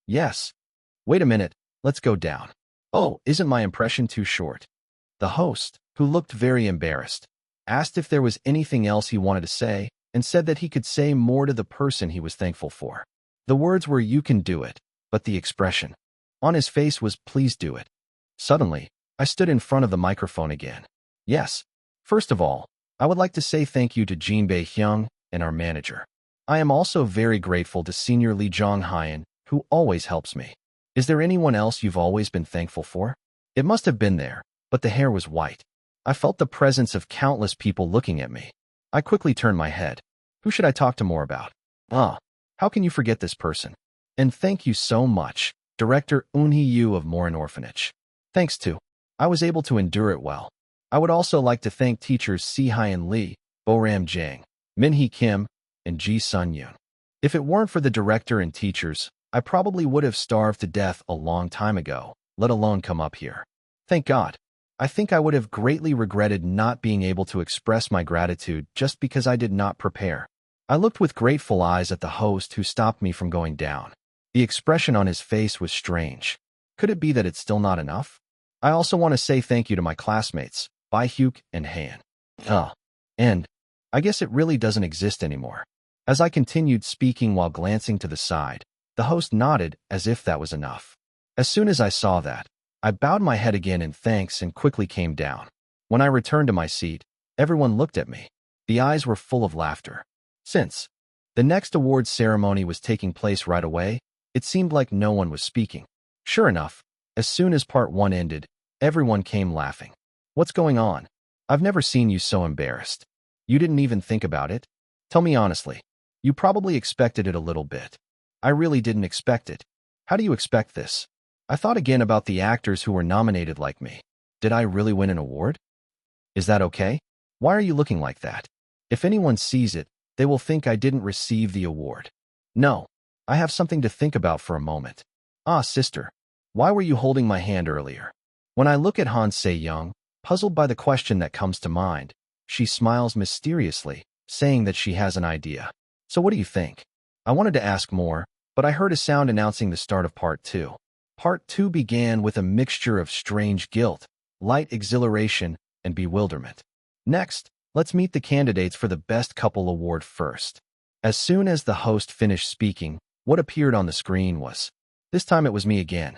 Yes. Wait a minute, let's go down. Oh, isn't my impression too short? The host, who looked very embarrassed, asked if there was anything else he wanted to say and said that he could say more to the person he was thankful for. The words were "you can do it," but the expression on his face was "please do it." Suddenly, I stood in front of the microphone again. Yes. First of all, I would like to say thank you to Jin Bae-hyung and our manager. I am also very grateful to Senior Lee Jong-hyun, who always helps me. Is there anyone else you've always been thankful for? It must have been there, but the hair was white. I felt the presence of countless people looking at me. I quickly turned my head. Who should I talk to more about? How can you forget this person? And thank you so much, Director Eun-hee-yu of Morin Orphanage. Thanks to. I was able to endure it well. I would also like to thank teachers Si-hyun Lee, Bo-ram Jang, Min-hee Kim, and Ji Sun-yoon. If it weren't for the director and teachers, I probably would have starved to death a long time ago, let alone come up here. Thank God. I think I would have greatly regretted not being able to express my gratitude just because I did not prepare. I looked with grateful eyes at the host who stopped me from going down. The expression on his face was strange. Could it be that it's still not enough? I also want to say thank you to my classmates, Byhuk and Han. And I guess it really doesn't exist anymore. As I continued speaking while glancing to the side, the host nodded as if that was enough. As soon as I saw that, I bowed my head again in thanks and quickly came down. When I returned to my seat, everyone looked at me. The eyes were full of laughter. Since the next awards ceremony was taking place right away, it seemed like no one was speaking. Sure enough, as soon as part 1 ended, everyone came laughing. What's going on? I've never seen you so embarrassed. You didn't even think about it? Tell me honestly. You probably expected it a little bit. I really didn't expect it. How do you expect this? I thought again about the actors who were nominated like me. Did I really win an award? Is that okay? Why are you looking like that? If anyone sees it, they will think I didn't receive the award. No, I have something to think about for a moment. Ah, sister, why were you holding my hand earlier? When I look at Han Se-young, puzzled by the question that comes to mind, she smiles mysteriously, saying that she has an idea. So what do you think? I wanted to ask more, but I heard a sound announcing the start of part 2. Part 2 began with a mixture of strange guilt, light exhilaration, and bewilderment. Next, let's meet the candidates for the Best Couple Award first. As soon as the host finished speaking, what appeared on the screen was, this time it was me again.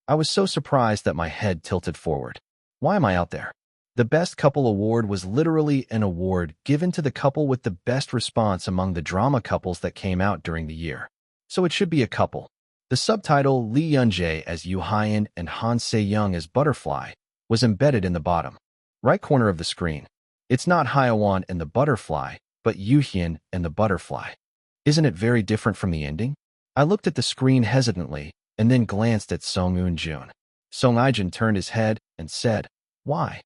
I was so surprised that my head tilted forward. Why am I out there? The Best Couple Award was literally an award given to the couple with the best response among the drama couples that came out during the year. So it should be a couple. The subtitle Lee Yoon-jae as Yoo Hyun and Han Se-young as Butterfly was embedded in the bottom right corner of the screen. It's not Hyeon and the Butterfly, but Yoo Hyun and the Butterfly. Isn't it very different from the ending? I looked at the screen hesitantly and then glanced at Song Eun-jun. Song Eun-jun turned his head and said, "Why?"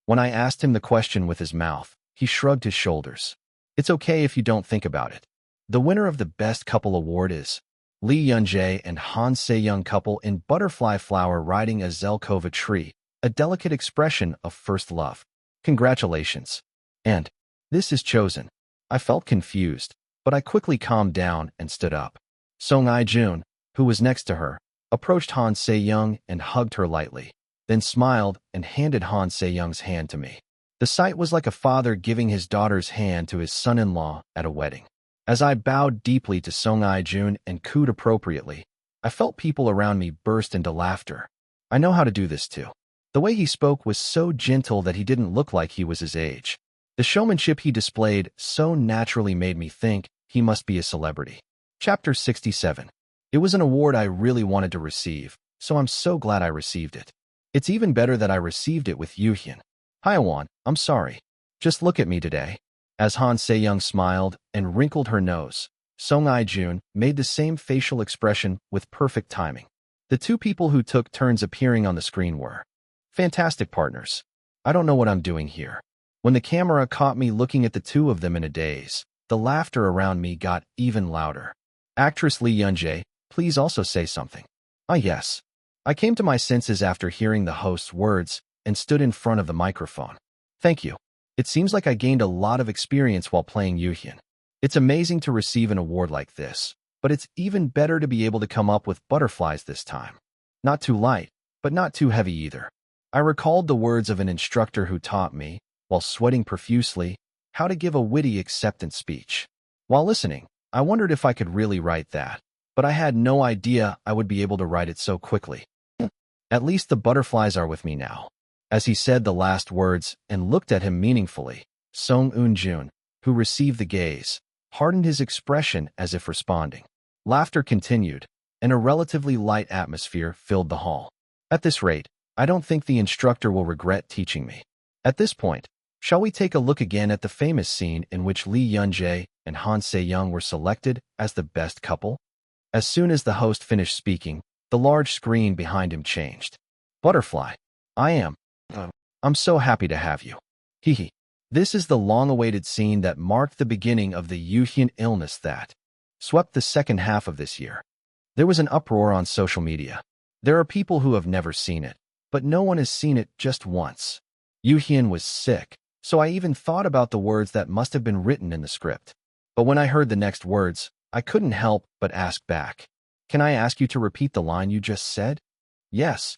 When I asked him the question with his mouth, he shrugged his shoulders. It's okay if you don't think about it. The winner of the Best Couple Award is Lee Yoon-jae and Han Se-young couple in Butterfly Flower riding a Zelkova tree, a delicate expression of first love. Congratulations. And this is chosen. I felt confused, but I quickly calmed down and stood up. Song Eun-jun, who was next to her, approached Han Se-young and hugged her lightly, then smiled and handed Han Se-young's hand to me. The sight was like a father giving his daughter's hand to his son-in-law at a wedding. As I bowed deeply to Song Eun-jun and cooed appropriately, I felt people around me burst into laughter. I know how to do this too. The way he spoke was so gentle that he didn't look like he was his age. The showmanship he displayed so naturally made me think he must be a celebrity. Chapter 67. It was an award I really wanted to receive, so I'm so glad I received it. It's even better that I received it with Yoo Hyun. Hyeon, I'm sorry. Just look at me today. As Han Se-young smiled and wrinkled her nose, Song Eun-jun made the same facial expression with perfect timing. The two people who took turns appearing on the screen were fantastic partners. I don't know what I'm doing here. When the camera caught me looking at the two of them in a daze, the laughter around me got even louder. Actress Lee Yoon-jae, please also say something. Ah yes. I came to my senses after hearing the host's words and stood in front of the microphone. Thank you. It seems like I gained a lot of experience while playing Yoo Hyun. It's amazing to receive an award like this, but it's even better to be able to come up with butterflies this time. Not too light, but not too heavy either. I recalled the words of an instructor who taught me, while sweating profusely, how to give a witty acceptance speech. While listening, I wondered if I could really write that, but I had no idea I would be able to write it so quickly. At least the butterflies are with me now. As he said the last words and looked at him meaningfully, Song Eun-jun, who received the gaze, hardened his expression as if responding. Laughter continued, and a relatively light atmosphere filled the hall. At this rate, I don't think the instructor will regret teaching me. At this point, shall we take a look again at the famous scene in which Lee Yoon-jae and Han Se-young were selected as the best couple? As soon as the host finished speaking, the large screen behind him changed. Butterfly. I'm so happy to have you. Hehe. This is the long-awaited scene that marked the beginning of the Yoo Hyun illness that swept the second half of this year. There was an uproar on social media. There are people who have never seen it, but no one has seen it just once. Yoo Hyun was sick, so I even thought about the words that must have been written in the script. But when I heard the next words, I couldn't help but ask back. Can I ask you to repeat the line you just said? Yes.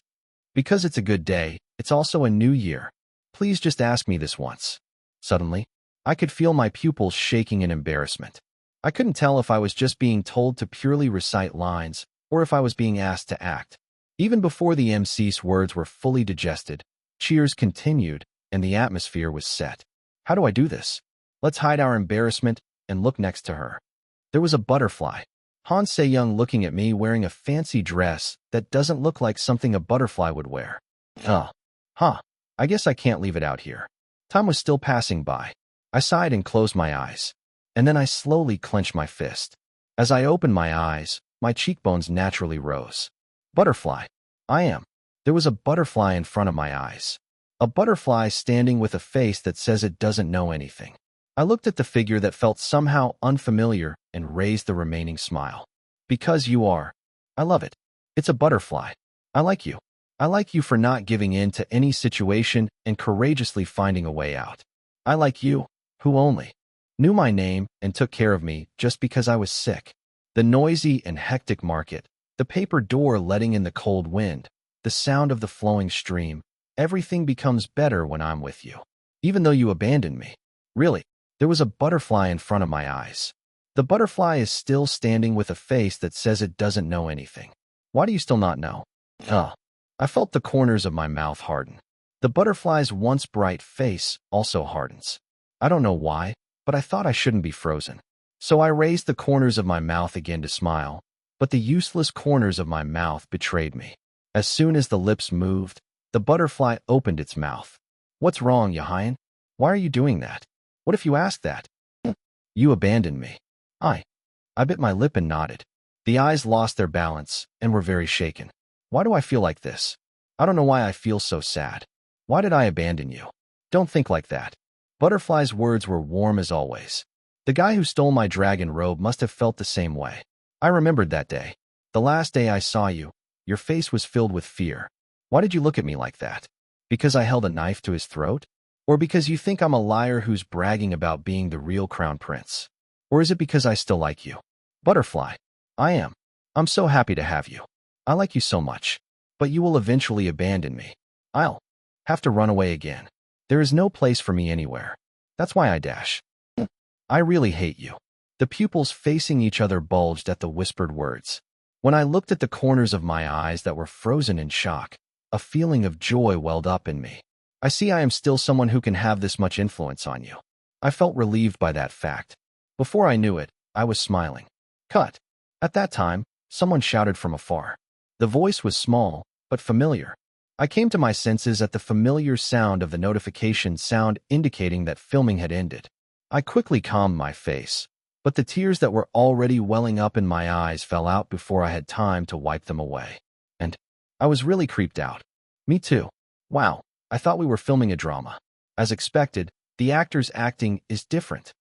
Because it's a good day, it's also a new year. Please just ask me this once. Suddenly, I could feel my pupils shaking in embarrassment. I couldn't tell if I was just being told to purely recite lines or if I was being asked to act. Even before the MC's words were fully digested, cheers continued and the atmosphere was set. How do I do this? Let's hide our embarrassment and look next to her. There was a butterfly. Han Se-young looking at me wearing a fancy dress that doesn't look like something a butterfly would wear. I guess I can't leave it out here. Time was still passing by. I sighed and closed my eyes. And then I slowly clenched my fist. As I opened my eyes, my cheekbones naturally rose. Butterfly. I am. There was a butterfly in front of my eyes. A butterfly standing with a face that says it doesn't know anything. I looked at the figure that felt somehow unfamiliar and raised the remaining smile. Because you are. I love it. It's a butterfly. I like you. I like you for not giving in to any situation and courageously finding a way out. I like you, who only knew my name and took care of me just because I was sick. The noisy and hectic market, the paper door letting in the cold wind, the sound of the flowing stream, everything becomes better when I'm with you. Even though you abandoned me. Really, there was a butterfly in front of my eyes. The butterfly is still standing with a face that says it doesn't know anything. Why do you still not know? I felt the corners of my mouth harden. The butterfly's once bright face also hardens. I don't know why, but I thought I shouldn't be frozen. So I raised the corners of my mouth again to smile, but the useless corners of my mouth betrayed me. As soon as the lips moved, the butterfly opened its mouth. What's wrong, Yahayan? Why are you doing that? What if you asked that? You abandoned me. I bit my lip and nodded. The eyes lost their balance and were very shaken. Why do I feel like this? I don't know why I feel so sad. Why did I abandon you? Don't think like that. Butterfly's words were warm as always. The guy who stole my dragon robe must have felt the same way. I remembered that day. The last day I saw you, your face was filled with fear. Why did you look at me like that? Because I held a knife to his throat? Or because you think I'm a liar who's bragging about being the real crown prince? Or is it because I still like you? Butterfly. I am. I'm so happy to have you. I like you so much. But you will eventually abandon me. I'll have to run away again. There is no place for me anywhere. That's why I dash. I really hate you. The pupils facing each other bulged at the whispered words. When I looked at the corners of my eyes that were frozen in shock, a feeling of joy welled up in me. I see I am still someone who can have this much influence on you. I felt relieved by that fact. Before I knew it, I was smiling. Cut. At that time, someone shouted from afar. The voice was small, but familiar. I came to my senses at the familiar sound of the notification sound indicating that filming had ended. I quickly calmed my face, but the tears that were already welling up in my eyes fell out before I had time to wipe them away. And I was really creeped out. Me too. Wow, I thought we were filming a drama. As expected, the actor's acting is different.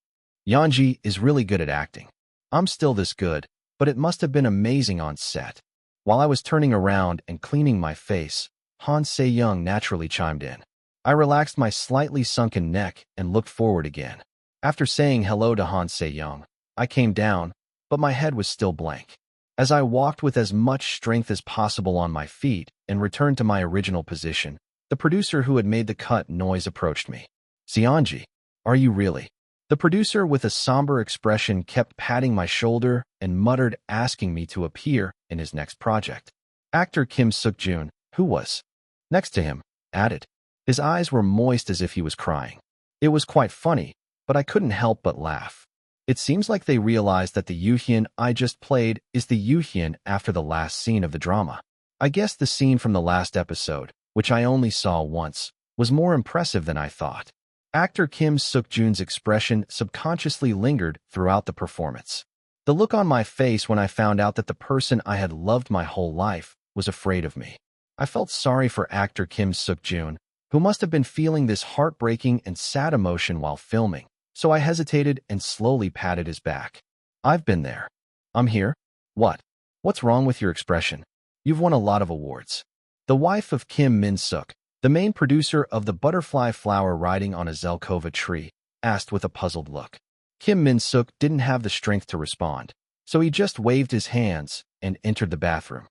Yanji is really good at acting. I'm still this good, but it must have been amazing on set. While I was turning around and cleaning my face, Han Se-young naturally chimed in. I relaxed my slightly sunken neck and looked forward again. After saying hello to Han Se-young, I came down, but my head was still blank. As I walked with as much strength as possible on my feet and returned to my original position, the producer who had made the cut noise approached me. Seonji, are you really? The producer with a somber expression kept patting my shoulder and muttered asking me to appear in his next project. Actor Kim Suk-joon, who was next to him, added. His eyes were moist as if he was crying. It was quite funny, but I couldn't help but laugh. It seems like they realized that the Yuhyun I just played is the Yuhyun after the last scene of the drama. I guess the scene from the last episode, which I only saw once, was more impressive than I thought. Actor Kim Suk-joon's expression subconsciously lingered throughout the performance. The look on my face when I found out that the person I had loved my whole life was afraid of me. I felt sorry for actor Kim Suk-joon, who must have been feeling this heartbreaking and sad emotion while filming, so I hesitated and slowly patted his back. I've been there. I'm here. What? What's wrong with your expression? You've won a lot of awards. The wife of Kim Min-suk, the main producer of the butterfly flower riding on a Zelkova tree, asked with a puzzled look. Kim Min-suk didn't have the strength to respond, so he just waved his hands and entered the bathroom.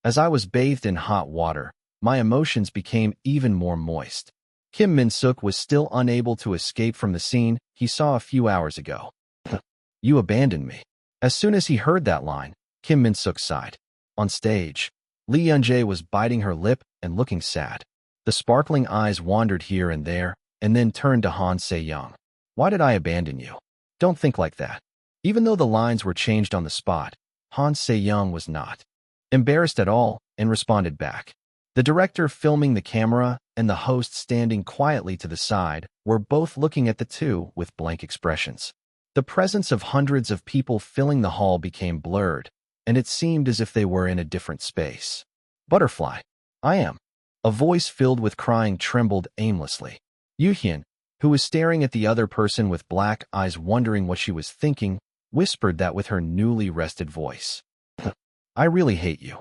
As I was bathed in hot water, my emotions became even more moist. Kim Min-suk was still unable to escape from the scene he saw a few hours ago. You abandoned me. As soon as he heard that line, Kim Min-suk sighed. On stage, Lee Yoon-jae was biting her lip and looking sad. The sparkling eyes wandered here and there, and then turned to Han Se-young. Why did I abandon you? Don't think like that. Even though the lines were changed on the spot, Han Se-young was not embarrassed at all and responded back. The director filming the camera and the host standing quietly to the side were both looking at the two with blank expressions. The presence of hundreds of people filling the hall became blurred, and it seemed as if they were in a different space. Butterfly. I am. A voice filled with crying trembled aimlessly. Yoo-hyun, who was staring at the other person with black eyes wondering what she was thinking, whispered that with her newly rested voice. I really hate you.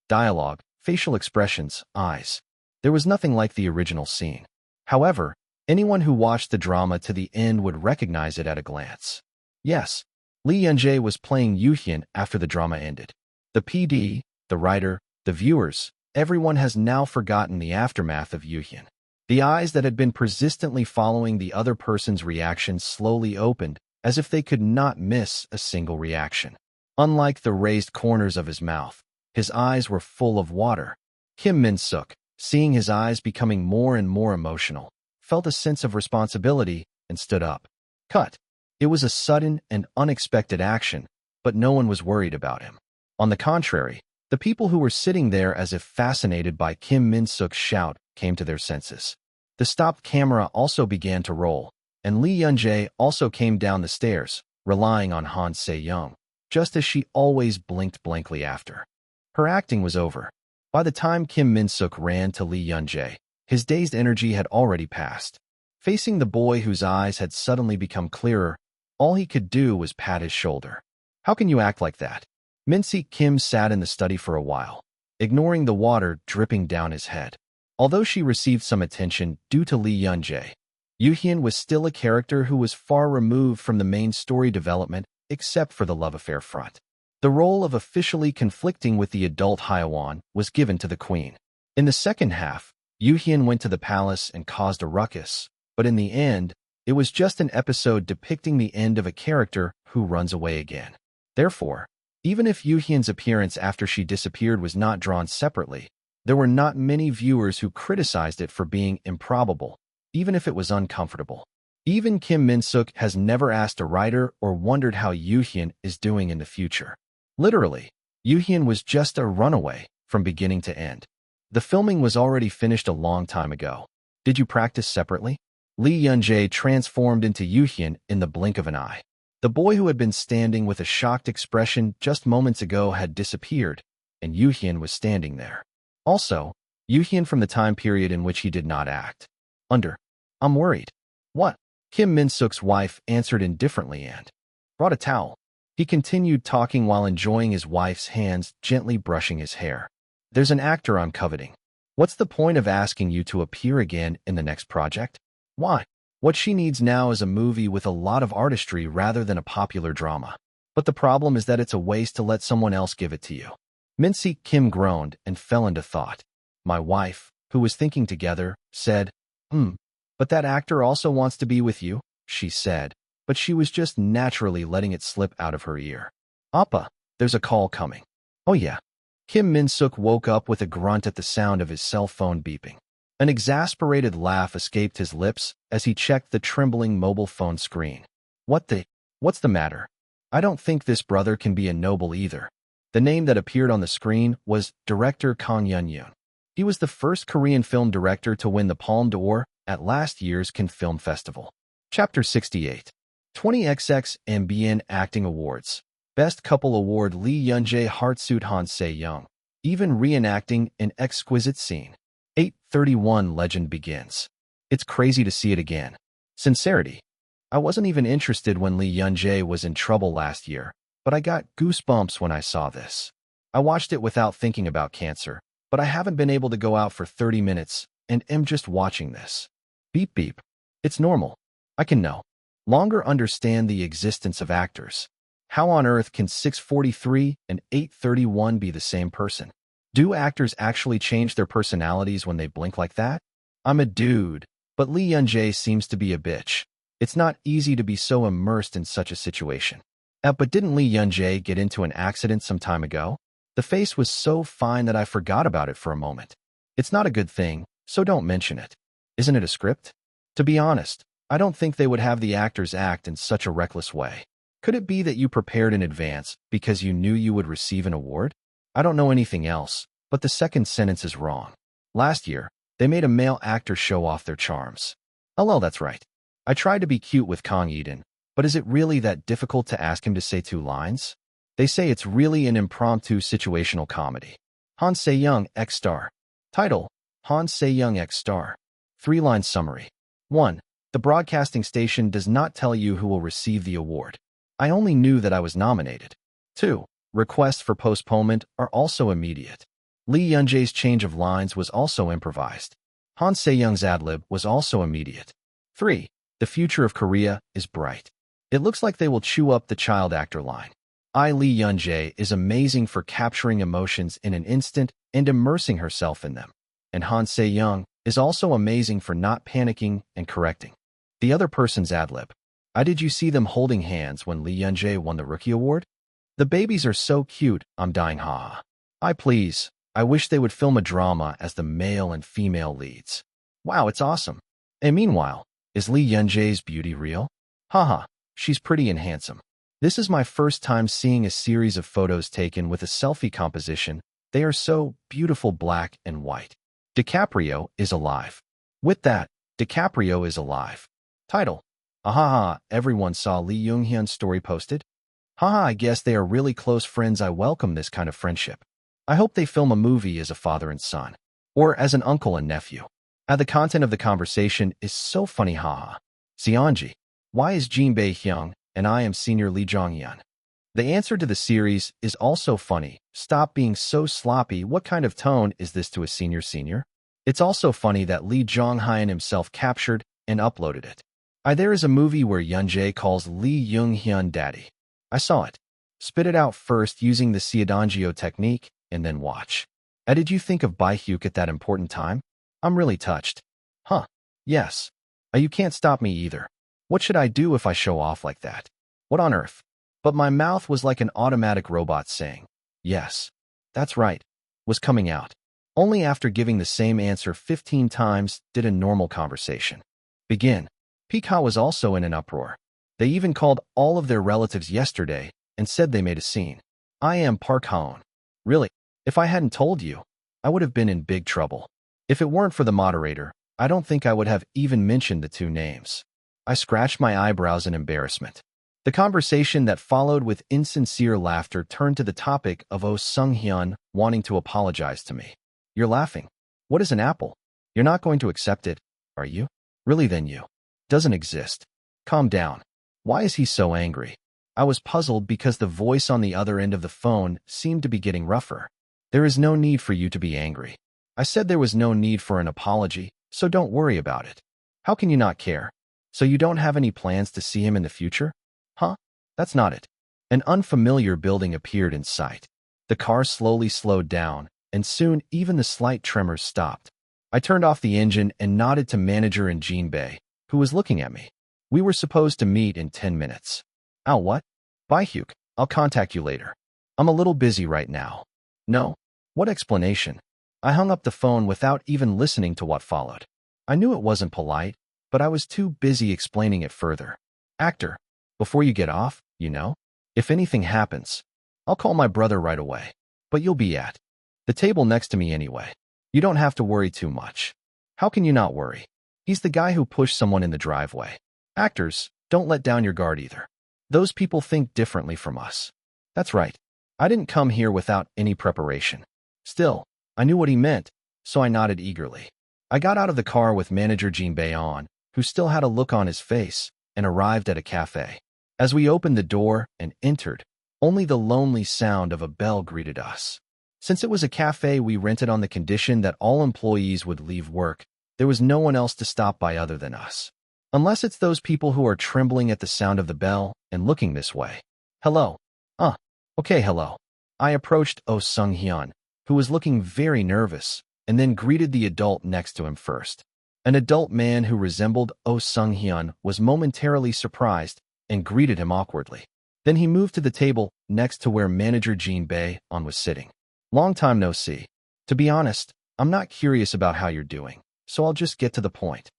Dialogue, facial expressions, eyes. There was nothing like the original scene. However, anyone who watched the drama to the end would recognize it at a glance. Yes, Lee Yoon-jae was playing Yoo-hyun after the drama ended. The PD, the writer, the viewers, everyone has now forgotten the aftermath of Yoo-hyun. The eyes that had been persistently following the other person's reaction slowly opened, as if they could not miss a single reaction. Unlike the raised corners of his mouth, his eyes were full of water. Kim Min-suk, seeing his eyes becoming more and more emotional, felt a sense of responsibility and stood up. Cut. It was a sudden and unexpected action, but no one was worried about him. On the contrary, the people who were sitting there as if fascinated by Kim Min-suk's shout came to their senses. The stopped camera also began to roll, and Lee Yoon-jae also came down the stairs, relying on Han Se-young, just as she always blinked blankly after. Her acting was over. By the time Kim Min-suk ran to Lee Yoon-jae, his dazed energy had already passed. Facing the boy whose eyes had suddenly become clearer, all he could do was pat his shoulder. How can you act like that? Min-sik Kim sat in the study for a while, ignoring the water dripping down his head. Although she received some attention due to Lee Yoon-jae, Yoo-hyun was still a character who was far removed from the main story development except for the love affair front. The role of officially conflicting with the adult Hyewon was given to the queen. In the second half, Yoo-hyun went to the palace and caused a ruckus, but in the end, it was just an episode depicting the end of a character who runs away again. Therefore, even if Yoo-hyun's appearance after she disappeared was not drawn separately, there were not many viewers who criticized it for being improbable, even if it was uncomfortable. Even Kim Min-suk has never asked a writer or wondered how Yoo-hyun is doing in the future. Literally, Yoo-hyun was just a runaway from beginning to end. The filming was already finished a long time ago. Did you practice separately? Lee Yoon-jae transformed into Yoo-hyun in the blink of an eye. The boy who had been standing with a shocked expression just moments ago had disappeared, and Yoo-hyun was standing there. Also, Yoo-hyun from the time period in which he did not act. I'm worried. What? Kim Min-suk's wife answered indifferently and brought a towel. He continued talking while enjoying his wife's hands gently brushing his hair. There's an actor I'm coveting. What's the point of asking you to appear again in the next project? Why? What she needs now is a movie with a lot of artistry rather than a popular drama. But the problem is that it's a waste to let someone else give it to you. Min-sik Kim groaned and fell into thought. My wife, who was thinking together, said, But that actor also wants to be with you, she said, but she was just naturally letting it slip out of her ear. Appa, there's a call coming. Oh yeah. Kim Min-suk woke up with a grunt at the sound of his cell phone beeping. An exasperated laugh escaped his lips as he checked the trembling mobile phone screen. What's the matter? I don't think this brother can be a noble either. The name that appeared on the screen was director Kang Yun-yoon. He was the first Korean film director to win the Palme d'Or at last year's Cannes Film Festival. Chapter 68. 20XX MBN Acting Awards. Best Couple Award Lee Yoon-jae Heartsuit Han Se-young. Even reenacting an exquisite scene. 8:31 Legend begins. It's crazy to see it again. Sincerity. I wasn't even interested when Lee Yoon-jae was in trouble last year, but I got goosebumps when I saw this. I watched it without thinking about cancer, but I haven't been able to go out for 30 minutes and am just watching this. Beep beep. It's normal. I can know. Longer understand the existence of actors. How on earth can 643 and 831 be the same person? Do actors actually change their personalities when they blink like that? I'm a dude, but Lee Yun-jae seems to be a bitch. It's not easy to be so immersed in such a situation. But didn't Lee Yun-jae get into an accident some time ago? The face was so fine that I forgot about it for a moment. It's not a good thing, so don't mention it. Isn't it a script? To be honest, I don't think they would have the actors act in such a reckless way. Could it be that you prepared in advance because you knew you would receive an award? I don't know anything else, but the second sentence is wrong. Last year, they made a male actor show off their charms. Oh, well, that's right. I tried to be cute with Kang Eden, but is it really that difficult to ask him to say 2 lines? They say it's really an impromptu situational comedy. Han Se-young, X-star. Title: Han Se-young, X-star. 3-line summary. 1. The broadcasting station does not tell you who will receive the award. I only knew that I was nominated. 2. Requests for postponement are also immediate. Lee Yun-jae's change of lines was also improvised. Han Se-young's ad-lib was also immediate. 3. The future of Korea is bright. It looks like they will chew up the child actor line. Lee Yun-jae is amazing for capturing emotions in an instant and immersing herself in them. And Han Se-young is also amazing for not panicking and correcting the other person's ad-lib. Did you see them holding hands when Lee Yun-jae won the Rookie Award? The babies are so cute, I'm dying, haha. Please. I wish they would film a drama as the male and female leads. Wow, it's awesome. And meanwhile, is Lee Yun-jae's beauty real? Haha, she's pretty and handsome. This is my first time seeing a series of photos taken with a selfie composition. They are so beautiful, black and white. DiCaprio is alive. With that, DiCaprio is alive. Title: Ahaha, everyone saw Lee Young-hyun's story posted? Haha, I guess they are really close friends. I welcome this kind of friendship. I hope they film a movie as a father and son, or as an uncle and nephew. The content of the conversation is so funny, haha. Seonji, why is Jin Bae-hyung and I am senior Lee Jong-hyun? The answer to the series is also funny. Stop being so sloppy. What kind of tone is this to a senior? It's also funny that Lee Jong-hyun himself captured and uploaded it. There is a movie where Yun-jae calls Lee Young-hyun daddy. I saw it. Spit it out first using the Seodongeo technique, and then watch. Did you think of Bae-hyuk at that important time? I'm really touched. Huh. Yes. You can't stop me either. What should I do if I show off like that? What on earth? But my mouth was like an automatic robot saying, yes, that's right, was coming out. Only after giving the same answer 15 times did a normal conversation begin. Peacock was also in an uproar. They even called all of their relatives yesterday and said they made a scene. I am Park Ha-eun. Really? If I hadn't told you, I would have been in big trouble. If it weren't for the moderator, I don't think I would have even mentioned the 2 names. I scratched my eyebrows in embarrassment. The conversation that followed with insincere laughter turned to the topic of Oh Sung-hyun wanting to apologize to me. You're laughing. What is an apple? You're not going to accept it, are you? Really, then you doesn't exist. Calm down. Why is he so angry? I was puzzled because the voice on the other end of the phone seemed to be getting rougher. There is no need for you to be angry. I said there was no need for an apology, so don't worry about it. How can you not care? So you don't have any plans to see him in the future? Huh? That's not it. An unfamiliar building appeared in sight. The car slowly slowed down, and soon even the slight tremors stopped. I turned off the engine and nodded to manager and Jin Bae, who was looking at me. We were supposed to meet in 10 minutes. What? Bae-hyuk, I'll contact you later. I'm a little busy right now. No? What explanation? I hung up the phone without even listening to what followed. I knew it wasn't polite, but I was too busy explaining it further. Actor, before you get off, if anything happens, I'll call my brother right away. But you'll be at the table next to me anyway. You don't have to worry too much. How can you not worry? He's the guy who pushed someone in the driveway. Actors, don't let down your guard either. Those people think differently from us. That's right. I didn't come here without any preparation. Still, I knew what he meant, so I nodded eagerly. I got out of the car with manager Jin Bae-on, who still had a look on his face, and arrived at a cafe. As we opened the door and entered, only the lonely sound of a bell greeted us. Since it was a cafe we rented on the condition that all employees would leave work, there was no one else to stop by other than us. Unless it's those people who are trembling at the sound of the bell and looking this way. Hello. Uh, okay, hello. I approached Oh Sung-hyun, who was looking very nervous, and then greeted the adult next to him first. An adult man who resembled Oh Sung-hyun was momentarily surprised and greeted him awkwardly. Then he moved to the table next to where manager Jin Bae-on was sitting. Long time no see. To be honest, I'm not curious about how you're doing, so I'll just get to the point.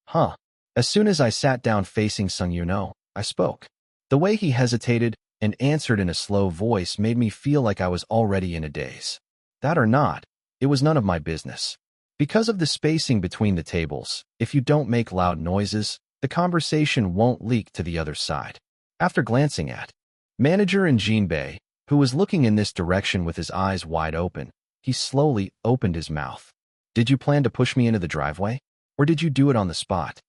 Huh. As soon as I sat down facing Sung-Yuno, I spoke. The way he hesitated and answered in a slow voice made me feel like I was already in a daze. That or not, it was none of my business. Because of the spacing between the tables, if you don't make loud noises, the conversation won't leak to the other side. After glancing at manager and Jin Bae, who was looking in this direction with his eyes wide open, he slowly opened his mouth. Did you plan to push me into the driveway? Or did you do it on the spot?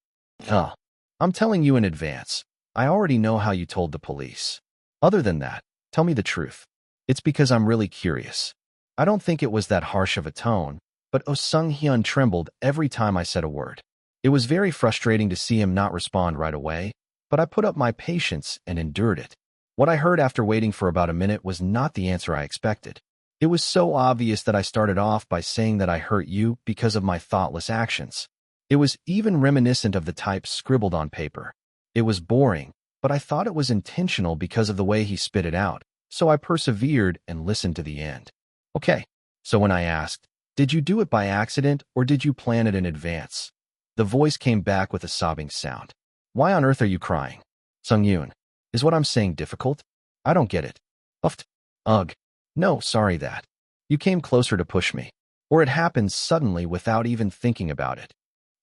I'm telling you in advance. I already know how you told the police. Other than that, tell me the truth. It's because I'm really curious. I don't think it was that harsh of a tone, but Oh Sung-hyun trembled every time I said a word. It was very frustrating to see him not respond right away, but I put up my patience and endured it. What I heard after waiting for about a minute was not the answer I expected. It was so obvious that I started off by saying that I hurt you because of my thoughtless actions. It was even reminiscent of the type scribbled on paper. It was boring, but I thought it was intentional because of the way he spit it out, so I persevered and listened to the end. Okay, so when I asked, did you do it by accident or did you plan it in advance? The voice came back with a sobbing sound. Why on earth are you crying? Sung-yoon, is what I'm saying difficult? I don't get it. Uffed. Ugh. No, sorry that. You came closer to push me. Or it happened suddenly without even thinking about it.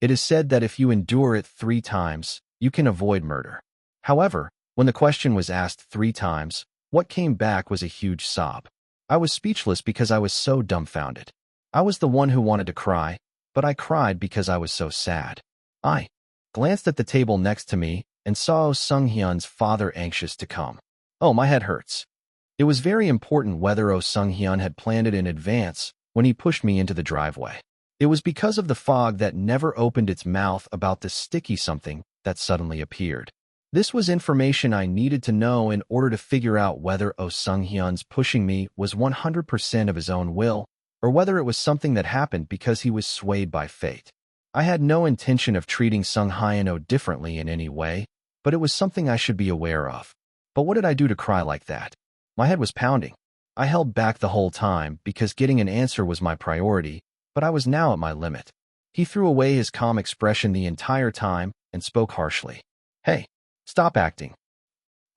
It is said that if you endure it 3 times, you can avoid murder. However, when the question was asked 3 times, what came back was a huge sob. I was speechless because I was so dumbfounded. I was the one who wanted to cry, but I cried because I was so sad. I glanced at the table next to me and saw Oh Sung-hyun's father anxious to come. Oh, my head hurts. It was very important whether Oh Sung-hyun had planned it in advance when he pushed me into the driveway. It was because of the fog that never opened its mouth about the sticky something that suddenly appeared. This was information I needed to know in order to figure out whether Oh Sung-hyun's pushing me was 100% of his own will, or whether it was something that happened because he was swayed by fate. I had no intention of treating Sung-hyun differently in any way, but it was something I should be aware of. But what did I do to cry like that? My head was pounding. I held back the whole time because getting an answer was my priority, but I was now at my limit. He threw away his calm expression the entire time and spoke harshly. Hey, stop acting.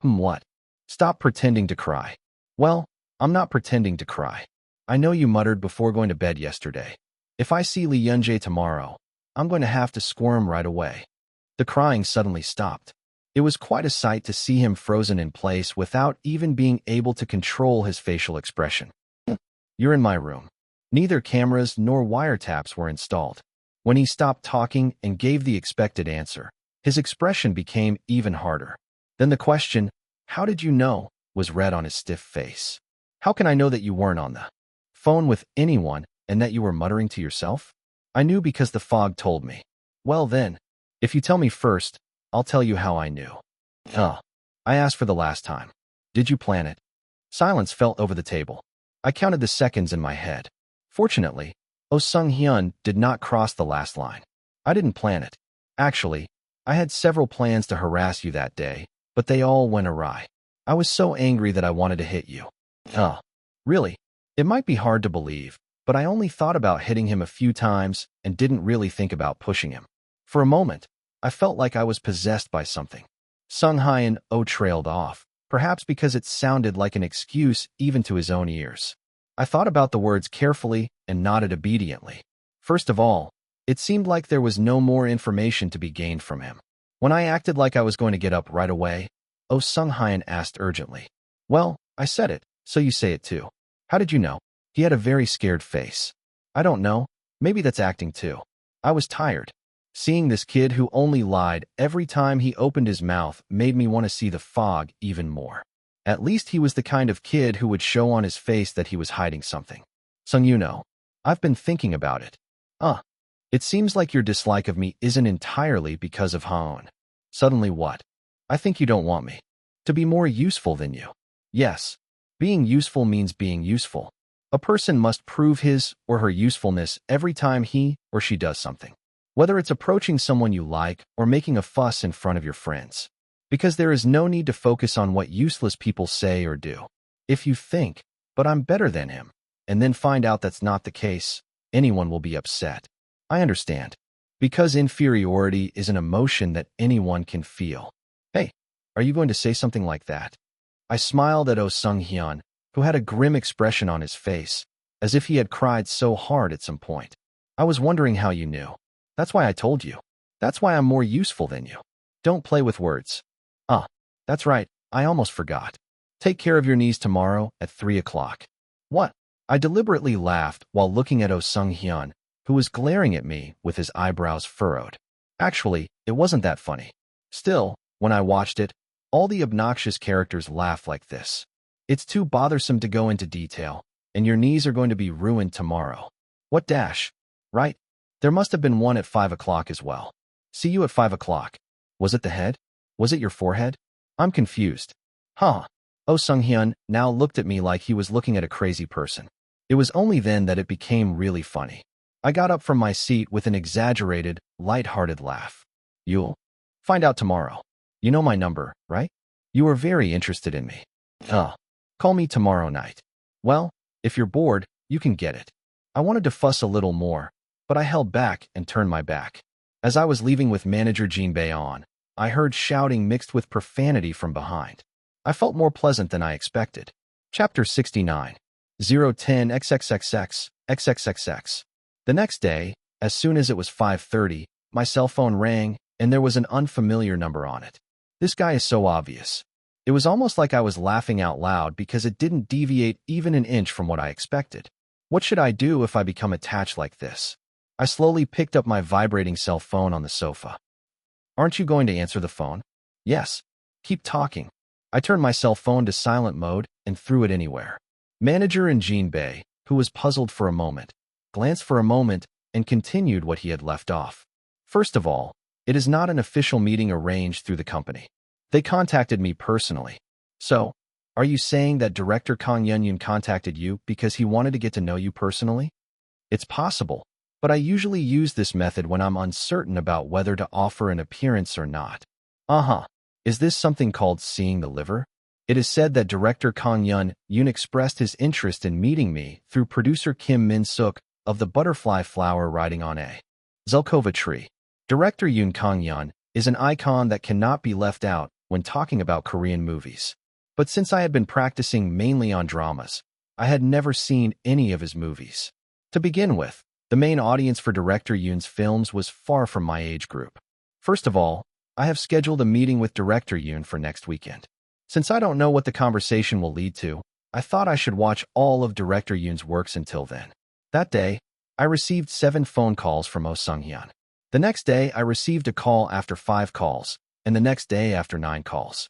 What? Stop pretending to cry. Well, I'm not pretending to cry. I know you muttered before going to bed yesterday. If I see Lee Yunjae tomorrow, I'm going to have to squirm right away. The crying suddenly stopped. It was quite a sight to see him frozen in place without even being able to control his facial expression. You're in my room. Neither cameras nor wiretaps were installed. When he stopped talking and gave the expected answer, his expression became even harder. Then the question, how did you know, was read on his stiff face. How can I know that you weren't on the phone with anyone and that you were muttering to yourself? I knew because the fog told me. Well then, if you tell me first, I'll tell you how I knew. I asked for the last time. Did you plan it? Silence fell over the table. I counted the seconds in my head. Fortunately, Oh Sung-hyun did not cross the last line. I didn't plan it. Actually, I had several plans to harass you that day, but they all went awry. I was so angry that I wanted to hit you. Really? It might be hard to believe, but I only thought about hitting him a few times and didn't really think about pushing him. For a moment, I felt like I was possessed by something. Sung-hyun trailed off, perhaps because it sounded like an excuse even to his own ears. I thought about the words carefully and nodded obediently. First of all, it seemed like there was no more information to be gained from him. When I acted like I was going to get up right away, Oh Sung-hyun asked urgently. Well, I said it, so you say it too. How did you know? He had a very scared face. I don't know, maybe that's acting too. I was tired. Seeing this kid who only lied every time he opened his mouth made me want to see the fog even more. At least he was the kind of kid who would show on his face that he was hiding something. Sung-yuno, I've been thinking about it. It seems like your dislike of me isn't entirely because of Haon. Suddenly what? I think you don't want me to be more useful than you. Yes, being useful means being useful. A person must prove his or her usefulness every time he or she does something. Whether it's approaching someone you like or making a fuss in front of your friends. Because there is no need to focus on what useless people say or do. If you think, but I'm better than him, and then find out that's not the case, anyone will be upset. I understand. Because inferiority is an emotion that anyone can feel. Hey, are you going to say something like that? I smiled at Oh Sung-hyun, who had a grim expression on his face, as if he had cried so hard at some point. I was wondering how you knew. That's why I told you. That's why I'm more useful than you. Don't play with words. That's right, I almost forgot. Take care of your knees tomorrow at 3 o'clock. What? I deliberately laughed while looking at Oh Sung-hyun, who was glaring at me with his eyebrows furrowed. Actually, it wasn't that funny. Still, when I watched it, all the obnoxious characters laugh like this. It's too bothersome to go into detail, and your knees are going to be ruined tomorrow. What dash? Right? There must have been one at 5 o'clock as well. See you at 5 o'clock. Was it the head? Was it your forehead? I'm confused. Huh. Oh Sung-hyun now looked at me like he was looking at a crazy person. It was only then that it became really funny. I got up from my seat with an exaggerated, light-hearted laugh. You'll find out tomorrow. You know my number, right? You were very interested in me. Call me tomorrow night. Well, if you're bored, you can get it. I wanted to fuss a little more, but I held back and turned my back. As I was leaving with manager Jin Bae-on, I heard shouting mixed with profanity from behind. I felt more pleasant than I expected. Chapter 69. 010 XXXX XXXX. The next day, as soon as it was 5:30, my cell phone rang, and there was an unfamiliar number on it. This guy is so obvious. It was almost like I was laughing out loud because it didn't deviate even an inch from what I expected. What should I do if I become attached like this? I slowly picked up my vibrating cell phone on the sofa. Aren't you going to answer the phone? Yes. Keep talking. I turned my cell phone to silent mode and threw it anywhere. Manager and Jin Bae, who was puzzled for a moment, glanced for a moment and continued what he had left off. First of all, it is not an official meeting arranged through the company. They contacted me personally. So, are you saying that Director Kang Yun-yun contacted you because he wanted to get to know you personally? It's possible, but I usually use this method when I'm uncertain about whether to offer an appearance or not. Is this something called seeing the liver? It is said that Director Kang Yun-yun expressed his interest in meeting me through producer Kim Min-suk of the butterfly flower riding on a Zelkova tree. Director Yoon Kang-yeon is an icon that cannot be left out when talking about Korean movies. But since I had been practicing mainly on dramas, I had never seen any of his movies. To begin with, the main audience for Director Yoon's films was far from my age group. First of all, I have scheduled a meeting with Director Yoon for next weekend. Since I don't know what the conversation will lead to, I thought I should watch all of Director Yoon's works until then. That day, I received 7 phone calls from Oh Sung-hyun. The next day, I received a call after 5 calls, and the next day after 9 calls.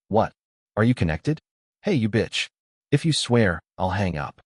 What? Are you connected? Hey, you bitch. If you swear, I'll hang up.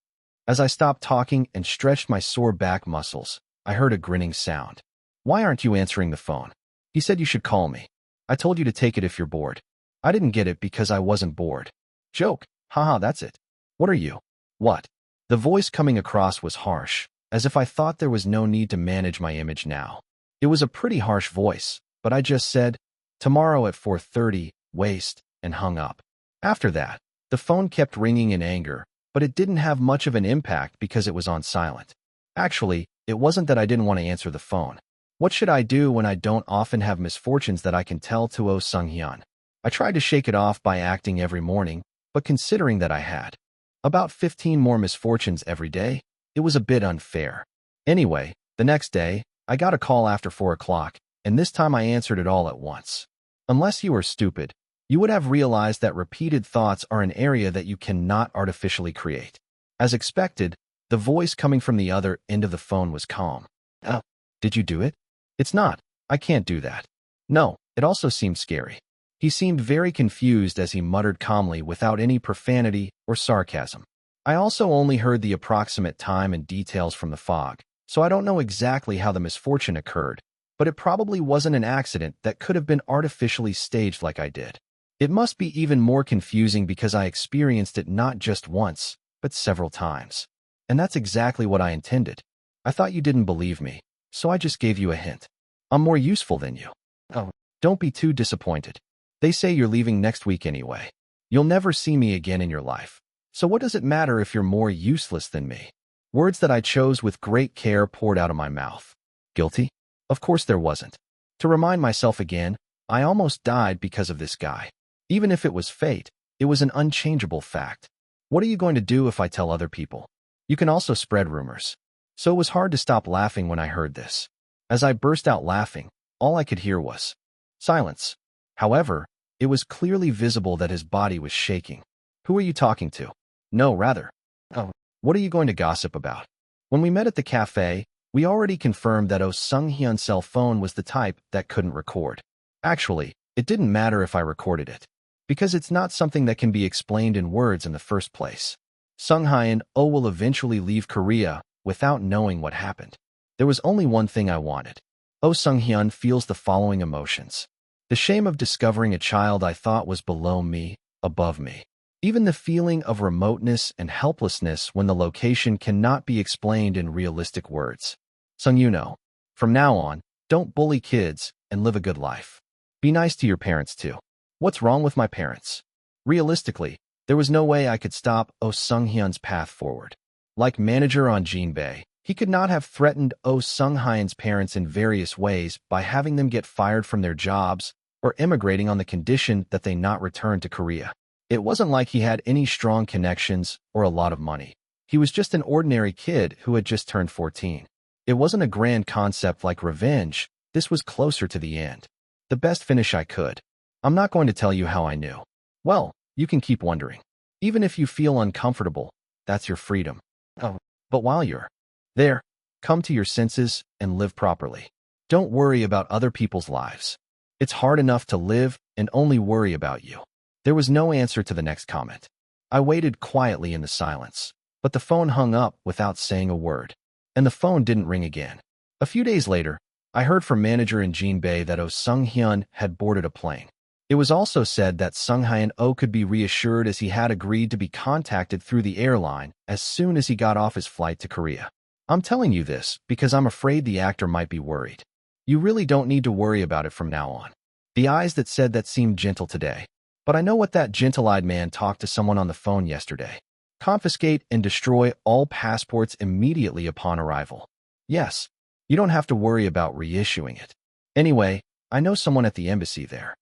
As I stopped talking and stretched my sore back muscles, I heard a grinning sound. Why aren't you answering the phone? He said you should call me. I told you to take it if you're bored. I didn't get it because I wasn't bored. Joke. Haha, that's it. What are you? What? The voice coming across was harsh, as if I thought there was no need to manage my image now. It was a pretty harsh voice, but I just said, tomorrow at 4:30, waste, and hung up. After that, the phone kept ringing in anger, but it didn't have much of an impact because it was on silent. Actually, it wasn't that I didn't want to answer the phone. What should I do when I don't often have misfortunes that I can tell to Oh Sung-hyun? I tried to shake it off by acting every morning, but considering that I had about 15 more misfortunes every day, it was a bit unfair. Anyway, the next day, I got a call after 4 o'clock, and this time I answered it all at once. Unless you are stupid, you would have realized that repeated thoughts are an area that you cannot artificially create. As expected, the voice coming from the other end of the phone was calm. Oh, did you do it? It's not. I can't do that. No, it also seemed scary. He seemed very confused as he muttered calmly without any profanity or sarcasm. I also only heard the approximate time and details from the fog, so I don't know exactly how the misfortune occurred, but it probably wasn't an accident that could have been artificially staged like I did. It must be even more confusing because I experienced it not just once, but several times. And that's exactly what I intended. I thought you didn't believe me, so I just gave you a hint. I'm more useful than you. Oh, don't be too disappointed. They say you're leaving next week anyway. You'll never see me again in your life. So what does it matter if you're more useless than me? Words that I chose with great care poured out of my mouth. Guilty? Of course there wasn't. To remind myself again, I almost died because of this guy. Even if it was fate, it was an unchangeable fact. What are you going to do if I tell other people? You can also spread rumors. So it was hard to stop laughing when I heard this. As I burst out laughing, all I could hear was silence. However, it was clearly visible that his body was shaking. Who are you talking to? No, rather. Oh, what are you going to gossip about? When we met at the cafe, we already confirmed that Oh Sung-hyun's cell phone was the type that couldn't record. Actually, it didn't matter if I recorded it, because it's not something that can be explained in words in the first place. Sung-hyun will eventually leave Korea without knowing what happened. There was only one thing I wanted. Oh Sung-hyun feels the following emotions. The shame of discovering a child I thought was below me, above me. Even the feeling of remoteness and helplessness when the location cannot be explained in realistic words. Sung-hyun, from now on, don't bully kids and live a good life. Be nice to your parents too. What's wrong with my parents? Realistically, there was no way I could stop Oh Sung-hyun's path forward. Like manager on Jinbae, he could not have threatened Oh Sung-hyun's parents in various ways by having them get fired from their jobs or immigrating on the condition that they not return to Korea. It wasn't like he had any strong connections or a lot of money. He was just an ordinary kid who had just turned 14. It wasn't a grand concept like revenge. This was closer to the end. The best finish I could. I'm not going to tell you how I knew. Well, you can keep wondering. Even if you feel uncomfortable, that's your freedom. Oh, but while you're there, come to your senses and live properly. Don't worry about other people's lives. It's hard enough to live and only worry about you. There was no answer to the next comment. I waited quietly in the silence, but the phone hung up without saying a word, and the phone didn't ring again. A few days later, I heard from manager in Jinbae that Oh Sung-hyun had boarded a plane. It was also said that Sung-hyun could be reassured as he had agreed to be contacted through the airline as soon as he got off his flight to Korea. I'm telling you this because I'm afraid the actor might be worried. You really don't need to worry about it from now on. The eyes that said that seemed gentle today. But I know what that gentle-eyed man talked to someone on the phone yesterday. Confiscate and destroy all passports immediately upon arrival. Yes, you don't have to worry about reissuing it. Anyway, I know someone at the embassy there.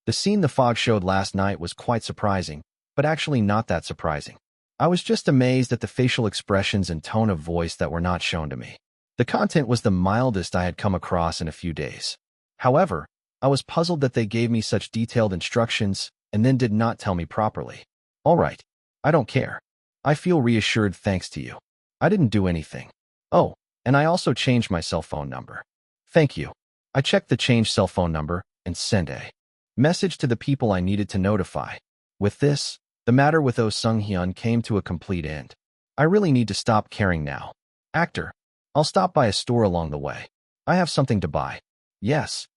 The scene the fog showed last night was quite surprising, but actually not that surprising. I was just amazed at the facial expressions and tone of voice that were not shown to me. The content was the mildest I had come across in a few days. However, I was puzzled that they gave me such detailed instructions and then did not tell me properly. All right, I don't care. I feel reassured thanks to you. I didn't do anything. Oh, and I also changed my cell phone number. Thank you. I checked the changed cell phone number and sent a message to the people I needed to notify. With this, the matter with Oh Sung-hyun came to a complete end. I really need to stop caring now. Actor, I'll stop by a store along the way. I have something to buy. Yes.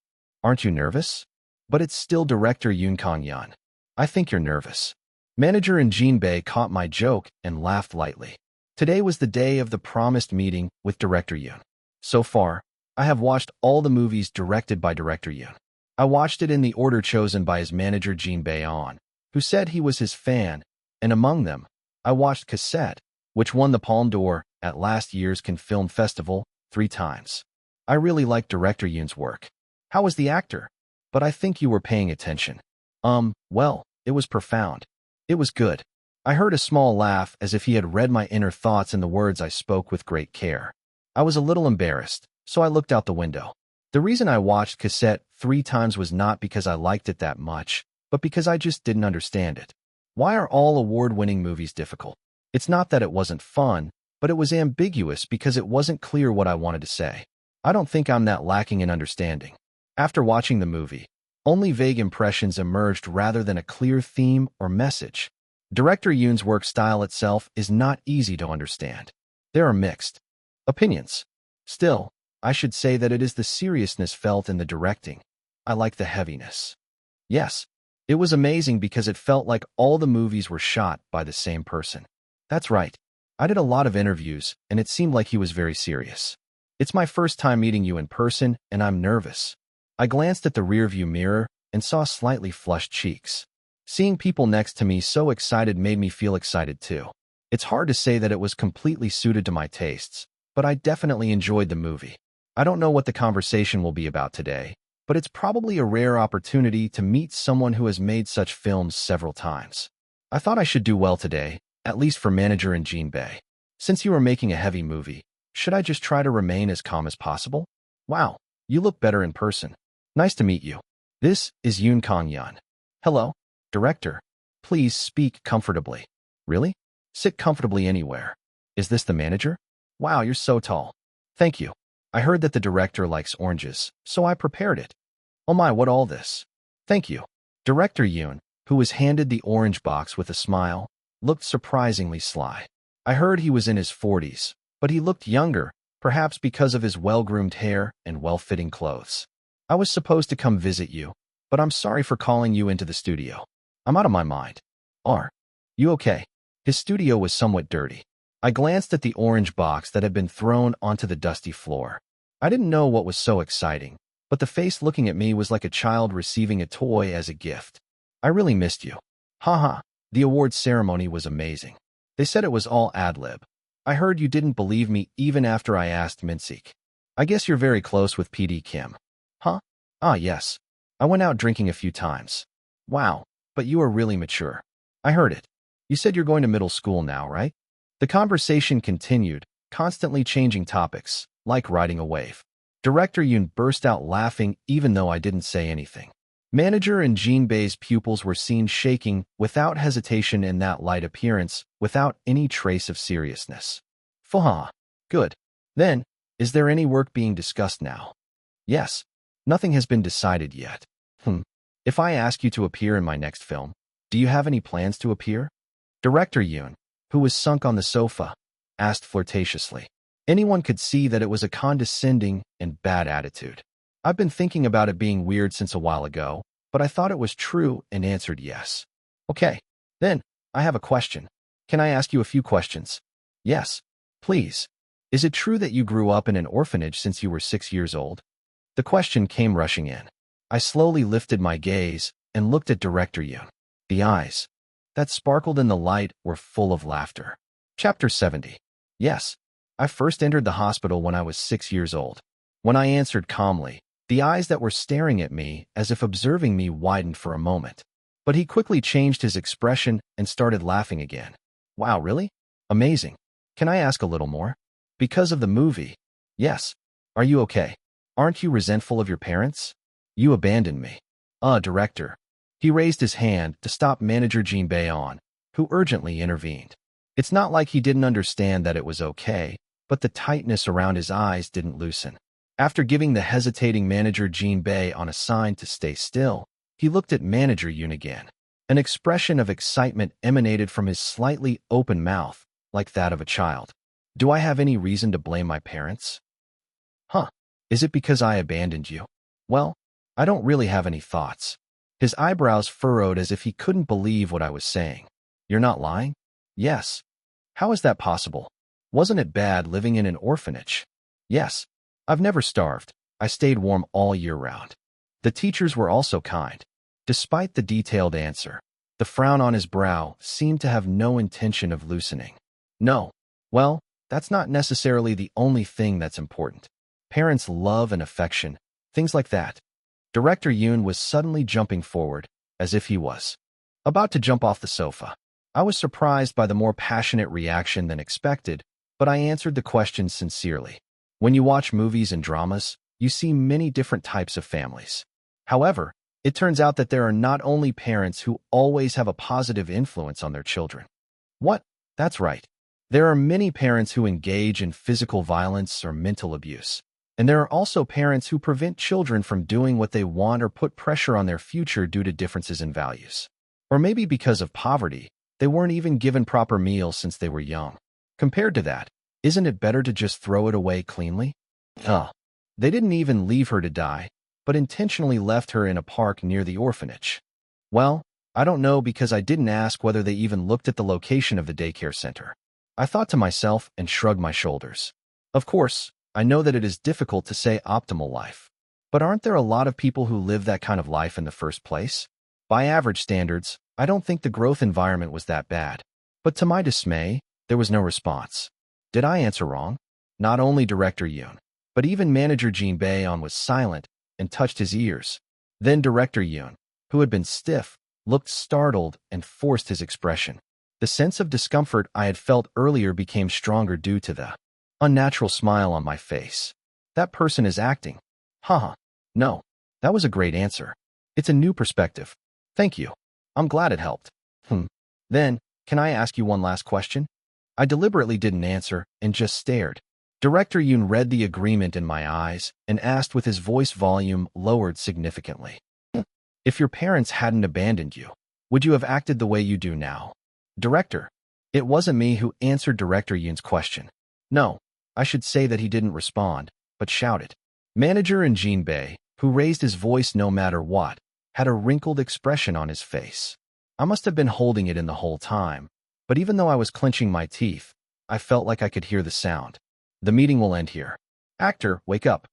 Aren't you nervous? But it's still director Yoon Kang-yeon. I think you're nervous. Manager in Jinbae caught my joke and laughed lightly. Today was the day of the promised meeting with director Yoon. So far, I have watched all the movies directed by director Yoon. I watched it in the order chosen by his manager Jinbae, who said he was his fan, and among them, I watched Cassette, which won the Palme d'Or at last year's Cannes Film Festival 3 times. I really like director Yoon's work. How was the actor? But I think you were paying attention. Well, it was profound. It was good. I heard a small laugh as if he had read my inner thoughts in the words I spoke with great care. I was a little embarrassed, so I looked out the window. The reason I watched Cassette 3 times was not because I liked it that much, but because I just didn't understand it. Why are all award-winning movies difficult? It's not that it wasn't fun, but it was ambiguous because it wasn't clear what I wanted to say. I don't think I'm that lacking in understanding. After watching the movie, only vague impressions emerged rather than a clear theme or message. Director Yoon's work style itself is not easy to understand. There are mixed opinions. Still, I should say that it is the seriousness felt in the directing. I like the heaviness. Yes, it was amazing because it felt like all the movies were shot by the same person. That's right. I did a lot of interviews, and it seemed like he was very serious. It's my first time meeting you in person, and I'm nervous. I glanced at the rearview mirror and saw slightly flushed cheeks. Seeing people next to me so excited made me feel excited too. It's hard to say that it was completely suited to my tastes, but I definitely enjoyed the movie. I don't know what the conversation will be about today, but it's probably a rare opportunity to meet someone who has made such films several times. I thought I should do well today, at least for manager and Jean Bay. Since you are making a heavy movie, should I just try to remain as calm as possible? Wow, you look better in person. Nice to meet you. This is Yoon Kong-yeon. Hello, director. Please speak comfortably. Really? Sit comfortably anywhere. Is this the manager? Wow, you're so tall. Thank you. I heard that the director likes oranges, so I prepared it. Oh my, what all this? Thank you. Director Yoon, who was handed the orange box with a smile, looked surprisingly sly. I heard he was in his 40s, but he looked younger, perhaps because of his well-groomed hair and well-fitting clothes. I was supposed to come visit you, but I'm sorry for calling you into the studio. I'm out of my mind. Are you okay? His studio was somewhat dirty. I glanced at the orange box that had been thrown onto the dusty floor. I didn't know what was so exciting, but the face looking at me was like a child receiving a toy as a gift. I really missed you. Haha, the awards ceremony was amazing. They said it was all ad-lib. I heard you didn't believe me even after I asked Minseek. I guess you're very close with PD Kim. Huh? Ah, yes. I went out drinking a few times. Wow, but you are really mature. I heard it. You said you're going to middle school now, right? The conversation continued, constantly changing topics, like riding a wave. Director Yoon burst out laughing even though I didn't say anything. Manager and Jean Bay's pupils were seen shaking without hesitation in that light appearance, without any trace of seriousness. Fuha. Good. Then, is there any work being discussed now? Yes. Nothing has been decided yet. If I ask you to appear in my next film, do you have any plans to appear? Director Yoon, who was sunk on the sofa, asked flirtatiously. Anyone could see that it was a condescending and bad attitude. I've been thinking about it being weird since a while ago, but I thought it was true and answered yes. Okay, then, I have a question. Can I ask you a few questions? Yes, please. Is it true that you grew up in an orphanage since you were 6 years old? The question came rushing in. I slowly lifted my gaze and looked at Director Yoon. The eyes that sparkled in the light were full of laughter. Chapter 70. Yes, I first entered the hospital when I was 6 years old. When I answered calmly, the eyes that were staring at me as if observing me widened for a moment. But he quickly changed his expression and started laughing again. Wow, really? Amazing. Can I ask a little more? Because of the movie? Yes. Are you okay? Aren't you resentful of your parents? You abandoned me. Director. He raised his hand to stop manager Jean Bayon, who urgently intervened. It's not like he didn't understand that it was okay, but the tightness around his eyes didn't loosen. After giving the hesitating manager Jean Bay on a sign to stay still, he looked at manager Yoon again. An expression of excitement emanated from his slightly open mouth, like that of a child. Do I have any reason to blame my parents? Is it because I abandoned you? Well, I don't really have any thoughts. His eyebrows furrowed as if he couldn't believe what I was saying. You're not lying? Yes. How is that possible? Wasn't it bad living in an orphanage? Yes. I've never starved. I stayed warm all year round. The teachers were also kind. Despite the detailed answer, the frown on his brow seemed to have no intention of loosening. No. Well, that's not necessarily the only thing that's important. Parents' love and affection, things like that. Director Yoon was suddenly jumping forward, as if he was about to jump off the sofa. I was surprised by the more passionate reaction than expected, but I answered the question sincerely. When you watch movies and dramas, you see many different types of families. However, it turns out that there are not only parents who always have a positive influence on their children. What? That's right. There are many parents who engage in physical violence or mental abuse. And there are also parents who prevent children from doing what they want or put pressure on their future due to differences in values. Or maybe because of poverty, they weren't even given proper meals since they were young. Compared to that, isn't it better to just throw it away cleanly? Huh. They didn't even leave her to die, but intentionally left her in a park near the orphanage. Well, I don't know because I didn't ask whether they even looked at the location of the daycare center. I thought to myself and shrugged my shoulders. Of course, I know that it is difficult to say optimal life. But aren't there a lot of people who live that kind of life in the first place? By average standards, I don't think the growth environment was that bad. But to my dismay, there was no response. Did I answer wrong? Not only Director Yoon, but even Manager Jin Baeon was silent and touched his ears. Then Director Yoon, who had been stiff, looked startled and forced his expression. The sense of discomfort I had felt earlier became stronger due to the unnatural smile on my face. That person is acting. Haha. No, that was a great answer. It's a new perspective. Thank you. I'm glad it helped. Then, can I ask you one last question? I deliberately didn't answer and just stared. Director Yoon read the agreement in my eyes and asked with his voice volume lowered significantly. If your parents hadn't abandoned you, would you have acted the way you do now? Director. It wasn't me who answered Director Yoon's question. No, I should say that he didn't respond, but shouted. Manager and Jin Bae, who raised his voice no matter what, had a wrinkled expression on his face. I must have been holding it in the whole time, but even though I was clenching my teeth, I felt like I could hear the sound. The meeting will end here. Actor, wake up.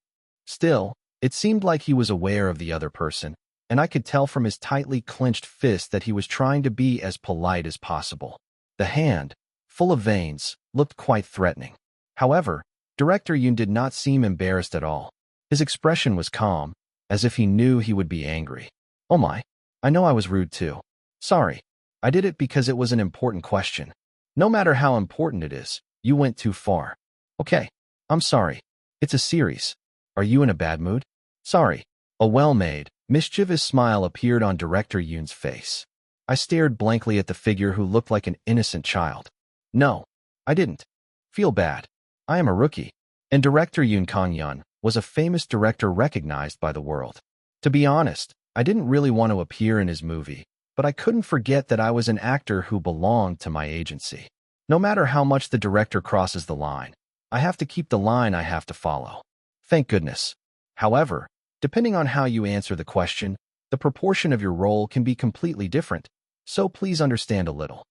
Still, it seemed like he was aware of the other person, and I could tell from his tightly clenched fist that he was trying to be as polite as possible. The hand, full of veins, looked quite threatening. However, Director Yoon did not seem embarrassed at all. His expression was calm, as if he knew he would be angry. Oh my, I know I was rude too. Sorry, I did it because it was an important question. No matter how important it is, you went too far. Okay, I'm sorry. It's a series. Are you in a bad mood? Sorry. A well-made, mischievous smile appeared on Director Yoon's face. I stared blankly at the figure who looked like an innocent child. No, I didn't. Feel bad. I am a rookie. And Director Yoon Kang-yeon was a famous director recognized by the world. To be honest, I didn't really want to appear in his movie, but I couldn't forget that I was an actor who belonged to my agency. No matter how much the director crosses the line, I have to keep the line I have to follow. Thank goodness. However, depending on how you answer the question, the proportion of your role can be completely different, so please understand a little.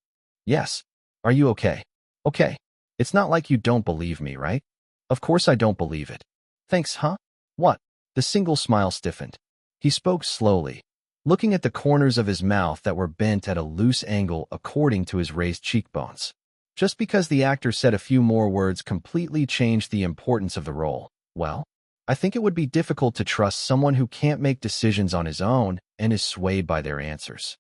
Yes. Are you okay? Okay. It's not like you don't believe me, right? Of course I don't believe it. Thanks, huh? What? The single smile stiffened. He spoke slowly, looking at the corners of his mouth that were bent at a loose angle according to his raised cheekbones. Just because the actor said a few more words completely changed the importance of the role. Well, I think it would be difficult to trust someone who can't make decisions on his own and is swayed by their answers.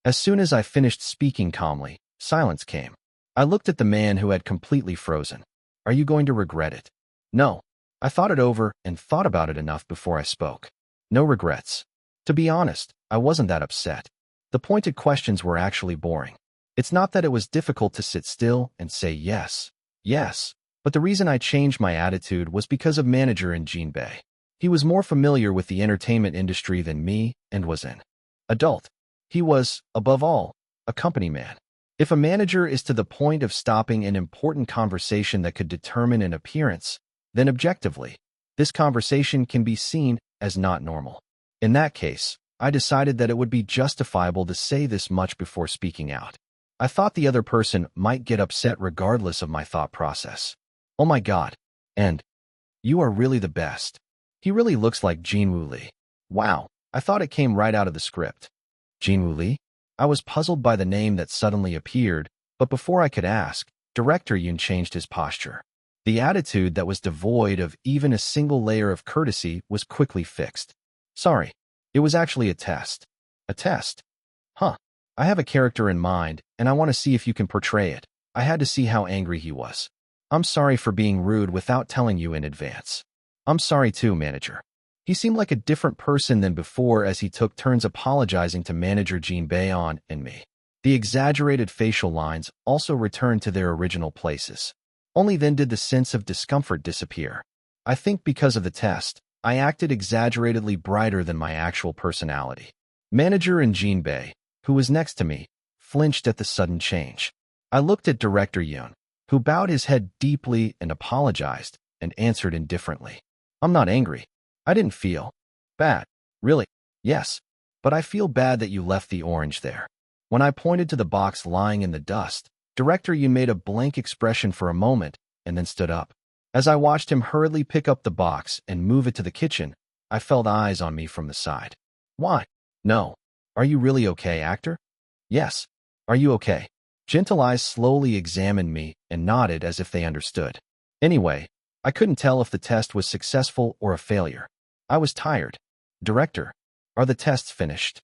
As soon as I finished speaking calmly, silence came. I looked at the man who had completely frozen. Are you going to regret it? No. I thought it over and thought about it enough before I spoke. No regrets. To be honest, I wasn't that upset. The pointed questions were actually boring. It's not that it was difficult to sit still and say yes, but the reason I changed my attitude was because of Manager in Jin Bae. He was more familiar with the entertainment industry than me and was an adult. He was, above all, a company man. If a manager is to the point of stopping an important conversation that could determine an appearance, then objectively, this conversation can be seen as not normal. In that case, I decided that it would be justifiable to say this much before speaking out. I thought the other person might get upset regardless of my thought process. Oh my God. And you are really the best. He really looks like Jin-Woo Lee. Wow, I thought it came right out of the script. Jin-Woo Lee? I was puzzled by the name that suddenly appeared, but before I could ask, Director Yoon changed his posture. The attitude that was devoid of even a single layer of courtesy was quickly fixed. Sorry, it was actually a test. A test? Huh. I have a character in mind, and I want to see if you can portray it. I had to see how angry he was. I'm sorry for being rude without telling you in advance. I'm sorry too, Manager. He seemed like a different person than before as he took turns apologizing to Manager Jin Baeon and me. The exaggerated facial lines also returned to their original places. Only then did the sense of discomfort disappear. I think because of the test, I acted exaggeratedly brighter than my actual personality. Manager and Jin Bae, who was next to me, flinched at the sudden change. I looked at Director Yoon, who bowed his head deeply and apologized, and answered indifferently. I'm not angry. I didn't feel bad. Really? Yes. But I feel bad that you left the orange there. When I pointed to the box lying in the dust, Director Yun made a blank expression for a moment and then stood up. As I watched him hurriedly pick up the box and move it to the kitchen, I felt eyes on me from the side. Why? No. Are you really okay, actor? Yes. Are you okay? Gentle eyes slowly examined me and nodded as if they understood. Anyway, I couldn't tell if the test was successful or a failure. I was tired. Director, are the tests finished?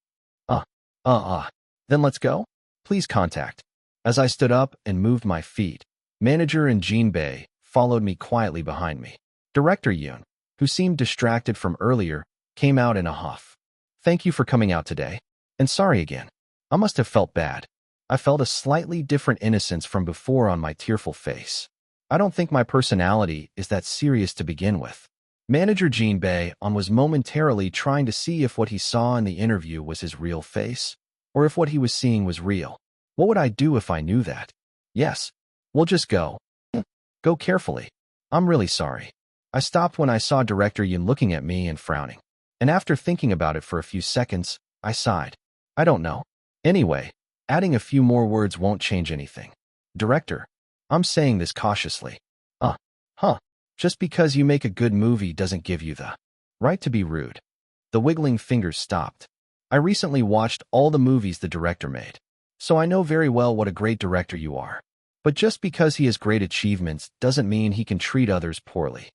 Then let's go? Please contact. As I stood up and moved my feet, manager and Jinbei followed me quietly behind me. Director Yun, who seemed distracted from earlier, came out in a huff. Thank you for coming out today. And sorry again. I must have felt bad. I felt a slightly different innocence from before on my tearful face. I don't think my personality is that serious to begin with. Manager Jinbei was momentarily trying to see if what he saw in the interview was his real face, or if what he was seeing was real. What would I do if I knew that? Yes. We'll just go. Go carefully. I'm really sorry. I stopped when I saw Director Yun looking at me and frowning. And after thinking about it for a few seconds, I sighed. I don't know. Anyway, adding a few more words won't change anything. Director, I'm saying this cautiously. Just because you make a good movie doesn't give you the right to be rude. The wiggling fingers stopped. I recently watched all the movies the director made, so I know very well what a great director you are. But just because he has great achievements doesn't mean he can treat others poorly.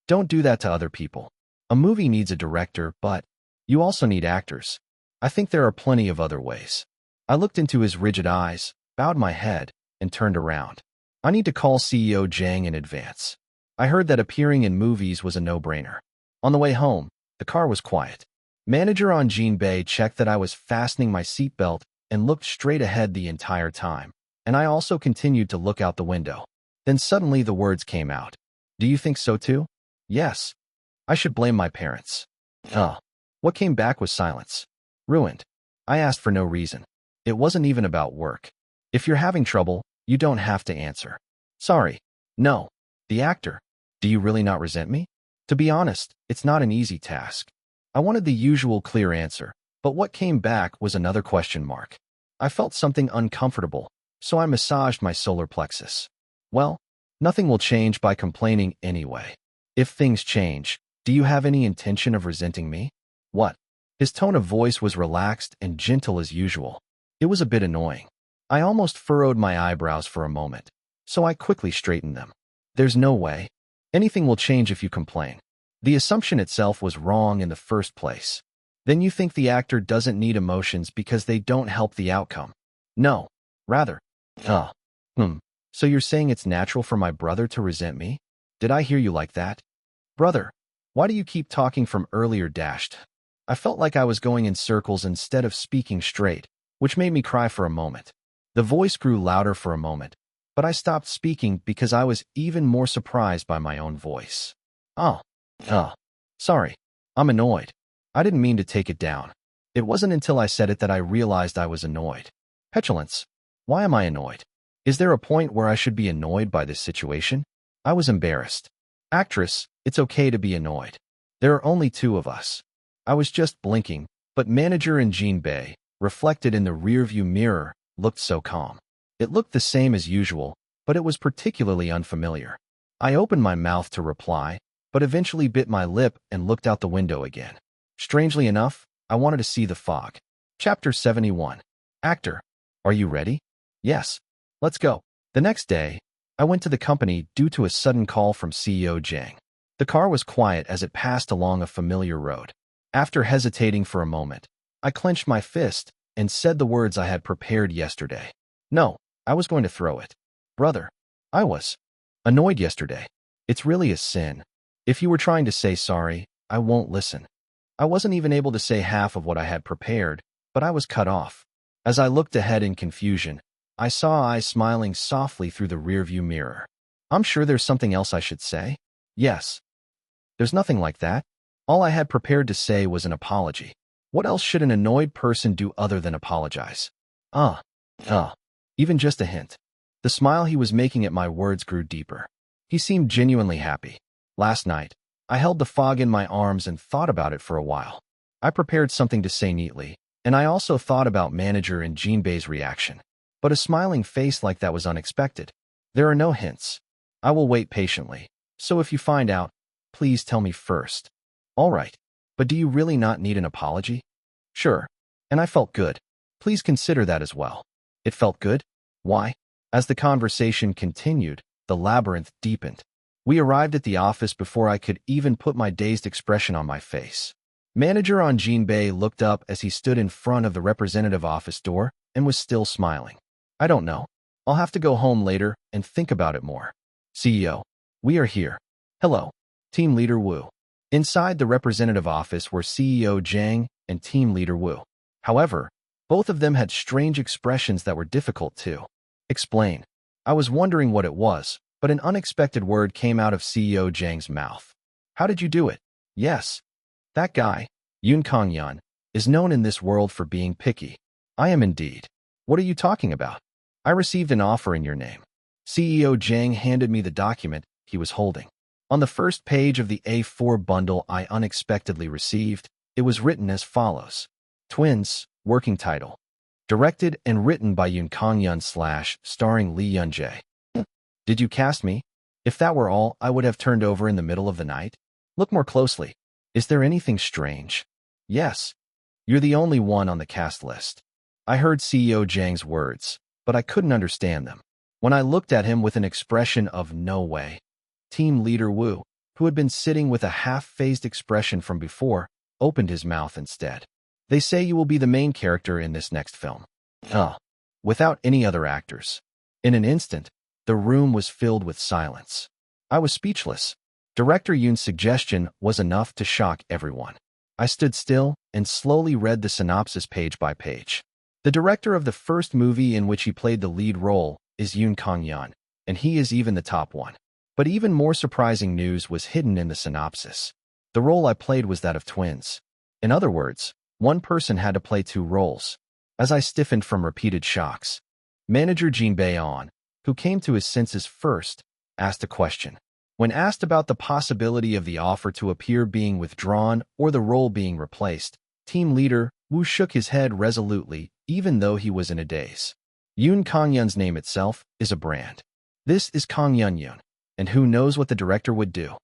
Don't do that to other people. A movie needs a director, but you also need actors. I think there are plenty of other ways. I looked into his rigid eyes, bowed my head, and turned around. I need to call CEO Zhang in advance. I heard that appearing in movies was a no-brainer. On the way home, the car was quiet. Manager Jinbei checked that I was fastening my seatbelt and looked straight ahead the entire time, and I also continued to look out the window. Then suddenly the words came out. Do you think so too? Yes. I should blame my parents. What came back was silence. Ruined. I asked for no reason. It wasn't even about work. If you're having trouble, you don't have to answer. Sorry. No. The actor. Do you really not resent me? To be honest, it's not an easy task. I wanted the usual clear answer, but what came back was another question mark. I felt something uncomfortable, so I massaged my solar plexus. Well, nothing will change by complaining anyway. If things change, do you have any intention of resenting me? What? His tone of voice was relaxed and gentle as usual. It was a bit annoying. I almost furrowed my eyebrows for a moment, so I quickly straightened them. There's no way. Anything will change if you complain. The assumption itself was wrong in the first place. Then you think the actor doesn't need emotions because they don't help the outcome. No. Rather. So you're saying it's natural for my brother to resent me? Did I hear you like that? Brother, why do you keep talking from earlier dashed? I felt like I was going in circles instead of speaking straight, which made me cry for a moment. The voice grew louder for a moment, but I stopped speaking because I was even more surprised by my own voice. Sorry. I'm annoyed. I didn't mean to take it down. It wasn't until I said it that I realized I was annoyed. Petulance. Why am I annoyed? Is there a point where I should be annoyed by this situation? I was embarrassed. Actress, it's okay to be annoyed. There are only two of us. I was just blinking, but manager and Jinbei, reflected in the rearview mirror, looked so calm. It looked the same as usual, but it was particularly unfamiliar. I opened my mouth to reply, but eventually bit my lip and looked out the window again. Strangely enough, I wanted to see the fog. Chapter 71. Actor. Are you ready? Yes. Let's go. The next day, I went to the company due to a sudden call from CEO Zhang. The car was quiet as it passed along a familiar road. After hesitating for a moment, I clenched my fist and said the words I had prepared yesterday. No, I was going to throw it. Brother, I was annoyed yesterday. It's really a sin. If you were trying to say sorry, I won't listen. I wasn't even able to say half of what I had prepared, but I was cut off. As I looked ahead in confusion, I saw eyes smiling softly through the rearview mirror. I'm sure there's something else I should say. Yes. There's nothing like that. All I had prepared to say was an apology. What else should an annoyed person do other than apologize? Even just a hint. The smile he was making at my words grew deeper. He seemed genuinely happy. Last night, I held the fog in my arms and thought about it for a while. I prepared something to say neatly, and I also thought about manager and Jinbei's reaction. But a smiling face like that was unexpected. There are no hints. I will wait patiently. So if you find out, please tell me first. All right. But do you really not need an apology? Sure. And I felt good. Please consider that as well. It felt good? Why? As the conversation continued, the labyrinth deepened. We arrived at the office before I could even put my dazed expression on my face. Manager on Jinbei looked up as he stood in front of the representative office door and was still smiling. I don't know. I'll have to go home later and think about it more. CEO, we are here. Hello. Team Leader Wu. Inside the representative office were CEO Zhang and Team Leader Wu. However, both of them had strange expressions that were difficult to explain. I was wondering what it was, but an unexpected word came out of CEO Zhang's mouth. How did you do it? Yes. That guy, Yun Kongyan, is known in this world for being picky. I am indeed. What are you talking about? I received an offer in your name. CEO Zhang handed me the document he was holding. On the first page of the A4 bundle I unexpectedly received, it was written as follows. Twins, working title. Directed and written by Yun Kongyan / starring Lee Yunjae. Did you cast me? If that were all I would have turned over in the middle of the night? Look more closely. Is there anything strange? Yes. You're the only one on the cast list. I heard CEO Zhang's words, but I couldn't understand them. When I looked at him with an expression of no way, Team Leader Wu, who had been sitting with a half-phased expression from before, opened his mouth instead. They say you will be the main character in this next film. Without any other actors. In an instant, the room was filled with silence. I was speechless. Director Yoon's suggestion was enough to shock everyone. I stood still and slowly read the synopsis page by page. The director of the first movie in which he played the lead role is Yun Kongyan, and he is even the top one. But even more surprising news was hidden in the synopsis. The role I played was that of twins. In other words, one person had to play two roles. As I stiffened from repeated shocks, manager Jinbei, who came to his senses first, asked a question. When asked about the possibility of the offer to appear being withdrawn or the role being replaced, team leader Wu shook his head resolutely, even though he was in a daze. Yun Kongyan's name itself is a brand. This is Kongyan Yun, and who knows what the director would do.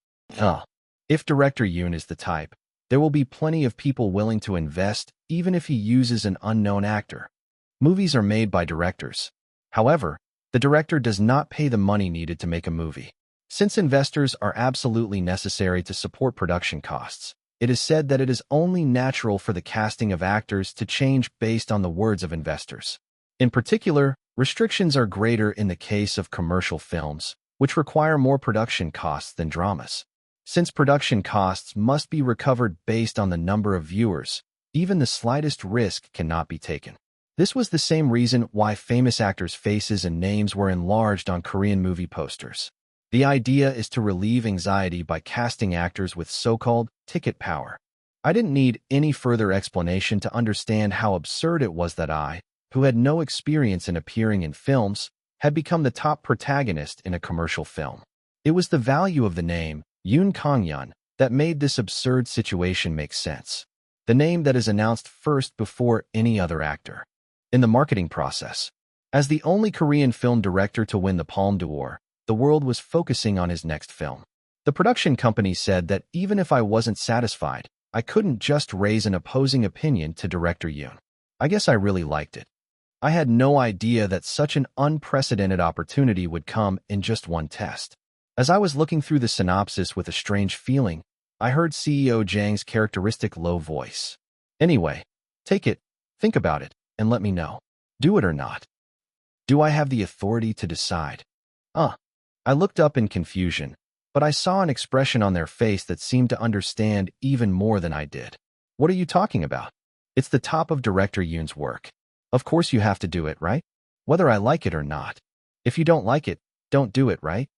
If director Yun is the type, there will be plenty of people willing to invest even if he uses an unknown actor. Movies are made by directors. However, the director does not pay the money needed to make a movie. Since investors are absolutely necessary to support production costs, it is said that it is only natural for the casting of actors to change based on the words of investors. In particular, restrictions are greater in the case of commercial films, which require more production costs than dramas. Since production costs must be recovered based on the number of viewers, even the slightest risk cannot be taken. This was the same reason why famous actors' faces and names were enlarged on Korean movie posters. The idea is to relieve anxiety by casting actors with so-called ticket power. I didn't need any further explanation to understand how absurd it was that I, who had no experience in appearing in films, had become the top protagonist in a commercial film. It was the value of the name, Yun Kongyan, that made this absurd situation make sense. The name that is announced first before any other actor. In the marketing process, as the only Korean film director to win the Palme d'Or, the world was focusing on his next film. The production company said that even if I wasn't satisfied, I couldn't just raise an opposing opinion to director Yoon. I guess I really liked it. I had no idea that such an unprecedented opportunity would come in just one test. As I was looking through the synopsis with a strange feeling, I heard CEO Zhang's characteristic low voice. Anyway, take it, think about it, and let me know. Do it or not. Do I have the authority to decide? I looked up in confusion, but I saw an expression on their face that seemed to understand even more than I did. What are you talking about? It's the top of director Yoon's work. Of course you have to do it, right? Whether I like it or not. If you don't like it, don't do it, right?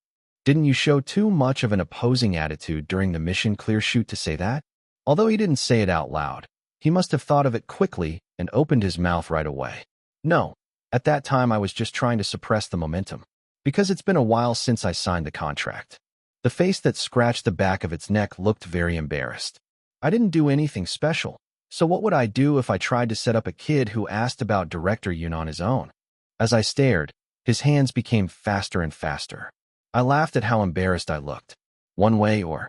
Didn't you show too much of an opposing attitude during the Mission Clear shoot to say that? Although he didn't say it out loud, he must have thought of it quickly and opened his mouth right away. No, at that time I was just trying to suppress the momentum. Because it's been a while since I signed the contract. The face that scratched the back of its neck looked very embarrassed. I didn't do anything special, so what would I do if I tried to set up a kid who asked about Director Yoon on his own? As I stared, his hands became faster and faster. I laughed at how embarrassed I looked. One way or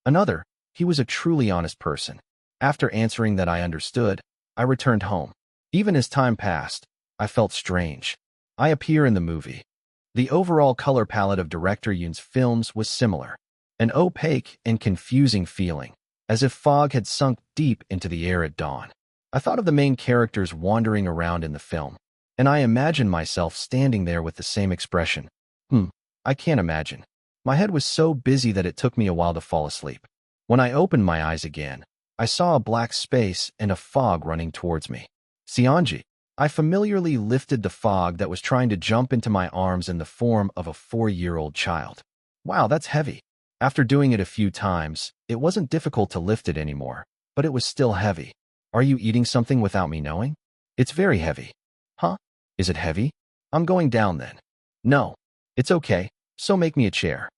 another, he was a truly honest person. After answering that I understood, I returned home. Even as time passed, I felt strange. I appear in the movie. The overall color palette of Director Yoon's films was similar. An opaque and confusing feeling, as if fog had sunk deep into the air at dawn. I thought of the main characters wandering around in the film, and I imagined myself standing there with the same expression. I can't imagine. My head was so busy that it took me a while to fall asleep. When I opened my eyes again, I saw a black space and a fog running towards me. Seonji. I familiarly lifted the fog that was trying to jump into my arms in the form of a 4-year-old child. Wow, that's heavy. After doing it a few times, it wasn't difficult to lift it anymore, but it was still heavy. Are you eating something without me knowing? It's very heavy. Huh? Is it heavy? I'm going down then. No. It's okay, so make me a chair.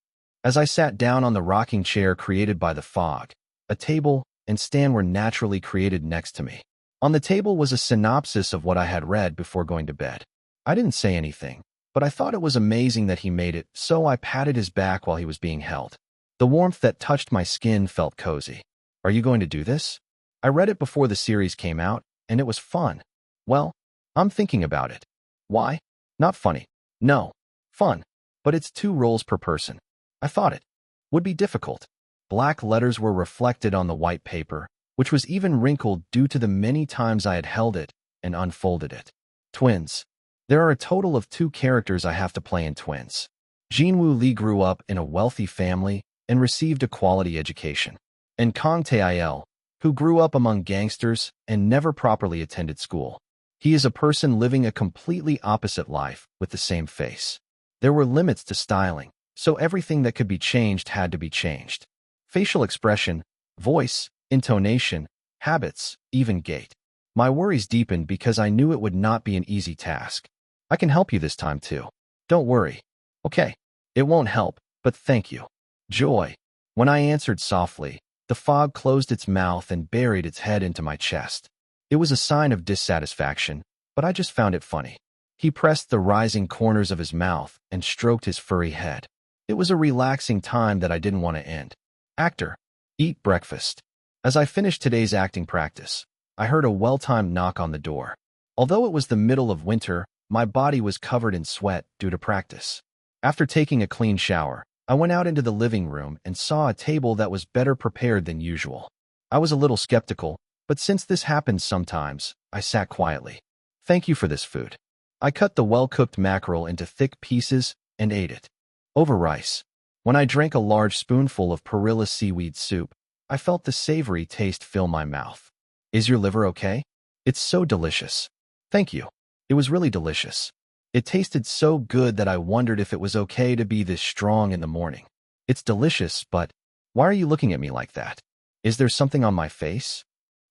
As I sat down on the rocking chair created by the fog, a table and stand were naturally created next to me. On the table was a synopsis of what I had read before going to bed. I didn't say anything, but I thought it was amazing that he made it, so I patted his back while he was being held. The warmth that touched my skin felt cozy. Are you going to do this? I read it before the series came out, and it was fun. Well, I'm thinking about it. Why? Not funny. No. Fun. But it's 2 roles per person. I thought it would be difficult. Black letters were reflected on the white paper, which was even wrinkled due to the many times I had held it and unfolded it. Twins. There are a total of 2 characters I have to play in Twins. Jinwoo Lee grew up in a wealthy family and received a quality education. And Kang Tae-il, who grew up among gangsters and never properly attended school. He is a person living a completely opposite life with the same face. There were limits to styling, so everything that could be changed had to be changed. Facial expression, voice, intonation, habits, even gait. My worries deepened because I knew it would not be an easy task. I can help you this time too. Don't worry. Okay. It won't help, but thank you. Joy. When I answered softly, the fog closed its mouth and buried its head into my chest. It was a sign of dissatisfaction, but I just found it funny. He pressed the rising corners of his mouth and stroked his furry head. It was a relaxing time that I didn't want to end. Actor. Eat breakfast. As I finished today's acting practice, I heard a well-timed knock on the door. Although it was the middle of winter, my body was covered in sweat due to practice. After taking a clean shower, I went out into the living room and saw a table that was better prepared than usual. I was a little skeptical, but since this happens sometimes, I sat quietly. Thank you for this food. I cut the well-cooked mackerel into thick pieces and ate it. Over rice. When I drank a large spoonful of perilla seaweed soup, I felt the savory taste fill my mouth. Is your liver okay? It's so delicious. Thank you. It was really delicious. It tasted so good that I wondered if it was okay to be this strong in the morning. It's delicious, but why are you looking at me like that? Is there something on my face?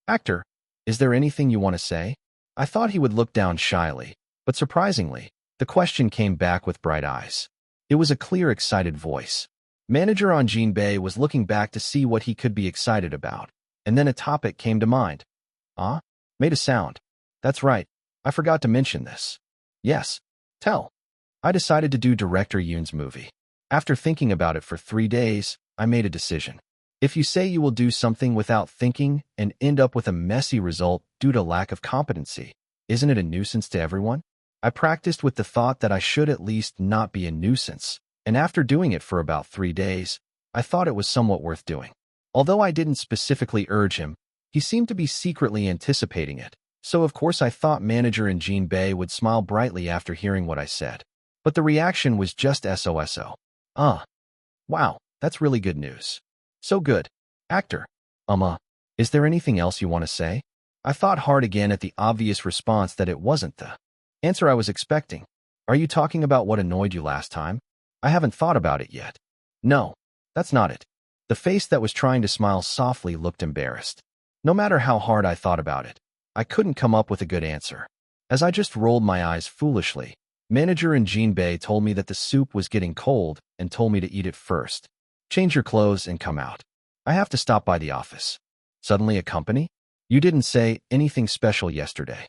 Actor, is there anything you want to say? I thought he would look down shyly, but surprisingly, the question came back with bright eyes. It was a clear, excited voice. Manager on Jin Bei was looking back to see what he could be excited about, and then a topic came to mind. Made a sound. That's right. I forgot to mention this. Yes. Tell. I decided to do Director Yoon's movie. After thinking about it for 3 days, I made a decision. If you say you will do something without thinking and end up with a messy result due to lack of competency, isn't it a nuisance to everyone? I practiced with the thought that I should at least not be a nuisance, and after doing it for about 3 days, I thought it was somewhat worth doing. Although I didn't specifically urge him, he seemed to be secretly anticipating it, so of course I thought manager and Jin Bei would smile brightly after hearing what I said. But the reaction was just SOSO. Wow, that's really good news. So good. Actor. Is there anything else you want to say? I thought hard again at the obvious response that it wasn't the answer I was expecting. Are you talking about what annoyed you last time? I haven't thought about it yet. No, that's not it. The face that was trying to smile softly looked embarrassed. No matter how hard I thought about it, I couldn't come up with a good answer. As I just rolled my eyes foolishly, Manager in Jinbei told me that the soup was getting cold and told me to eat it first. Change your clothes and come out. I have to stop by the office. Suddenly a company? You didn't say anything special yesterday.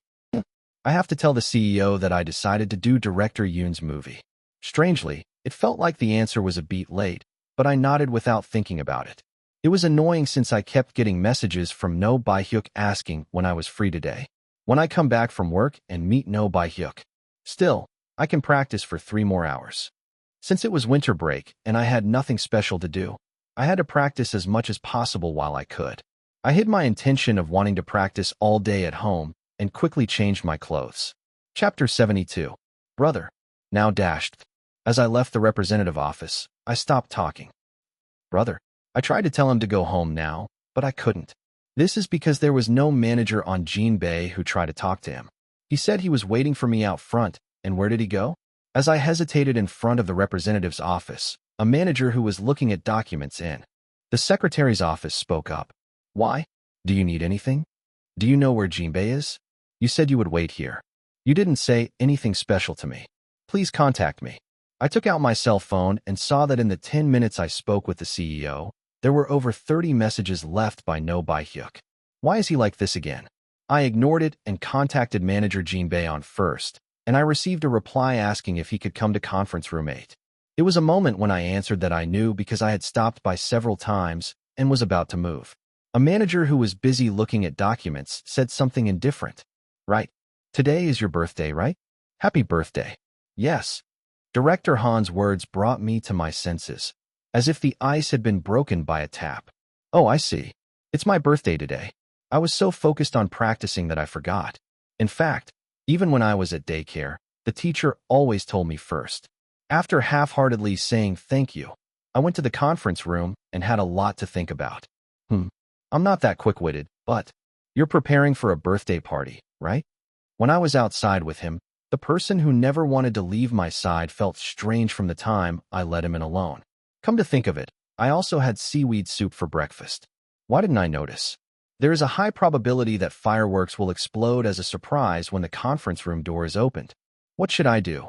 I have to tell the CEO that I decided to do Director Yoon's movie. Strangely, it felt like the answer was a beat late, but I nodded without thinking about it. It was annoying since I kept getting messages from No Bae-hyuk asking when I was free today. When I come back from work and meet No Bae-hyuk. Still, I can practice for 3 more hours. Since it was winter break and I had nothing special to do, I had to practice as much as possible while I could. I hid my intention of wanting to practice all day at home and quickly changed my clothes. Chapter 72. Brother. Now dashed. As I left the representative office, I stopped talking. Brother. I tried to tell him to go home now, but I couldn't. This is because there was no manager on Jinbei who tried to talk to him. He said he was waiting for me out front, and where did he go? As I hesitated in front of the representative's office, a manager who was looking at documents in the secretary's office spoke up. Why? Do you need anything? Do you know where Jinbei is? You said you would wait here. You didn't say anything special to me. Please contact me. I took out my cell phone and saw that in the 10 minutes I spoke with the CEO, there were over 30 messages left by No Bae-hyuk. Why is he like this again? I ignored it and contacted manager Jinbei on first, and I received a reply asking if he could come to conference room 8. It was a moment when I answered that I knew because I had stopped by several times and was about to move. A manager who was busy looking at documents said something indifferent. Right. Today is your birthday, right? Happy birthday. Yes. Director Han's words brought me to my senses, as if the ice had been broken by a tap. Oh, I see. It's my birthday today. I was so focused on practicing that I forgot. In fact, even when I was at daycare, the teacher always told me first. After half-heartedly saying thank you, I went to the conference room and had a lot to think about. I'm not that quick-witted, but you're preparing for a birthday party, right? When I was outside with him, the person who never wanted to leave my side felt strange from the time I let him in alone. Come to think of it, I also had seaweed soup for breakfast. Why didn't I notice? There is a high probability that fireworks will explode as a surprise when the conference room door is opened. What should I do?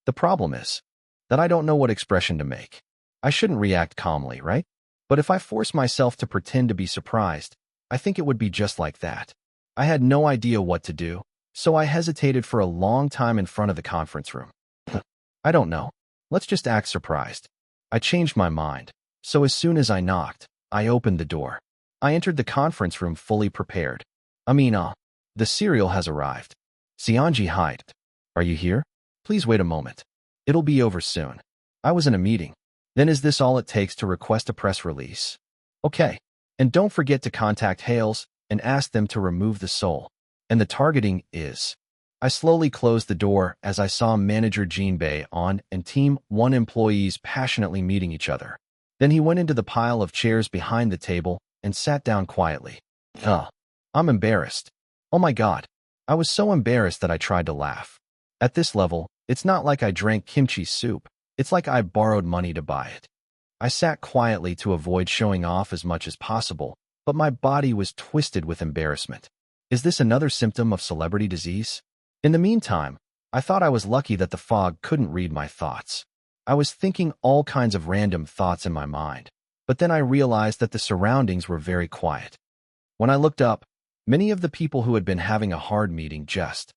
The problem is that I don't know what expression to make. I shouldn't react calmly, right? But if I force myself to pretend to be surprised, I think it would be just like that. I had no idea what to do, so I hesitated for a long time in front of the conference room. I don't know. Let's just act surprised. I changed my mind, so as soon as I knocked, I opened the door. I entered the conference room fully prepared. The cereal has arrived. Seonji hyped. Are you here? Please wait a moment. It'll be over soon. I was in a meeting. Then is this all it takes to request a press release? Okay. And don't forget to contact Hales and ask them to remove the soul. And the targeting is. I slowly closed the door as I saw manager Jinbei on and Team 1 employees passionately meeting each other. Then he went into the pile of chairs behind the table and sat down quietly. I'm embarrassed. Oh my God. I was so embarrassed that I tried to laugh. At this level, it's not like I drank kimchi soup. It's like I borrowed money to buy it. I sat quietly to avoid showing off as much as possible, but my body was twisted with embarrassment. Is this another symptom of celebrity disease? In the meantime, I thought I was lucky that the fog couldn't read my thoughts. I was thinking all kinds of random thoughts in my mind, but then I realized that the surroundings were very quiet. When I looked up, many of the people who had been having a hard meeting just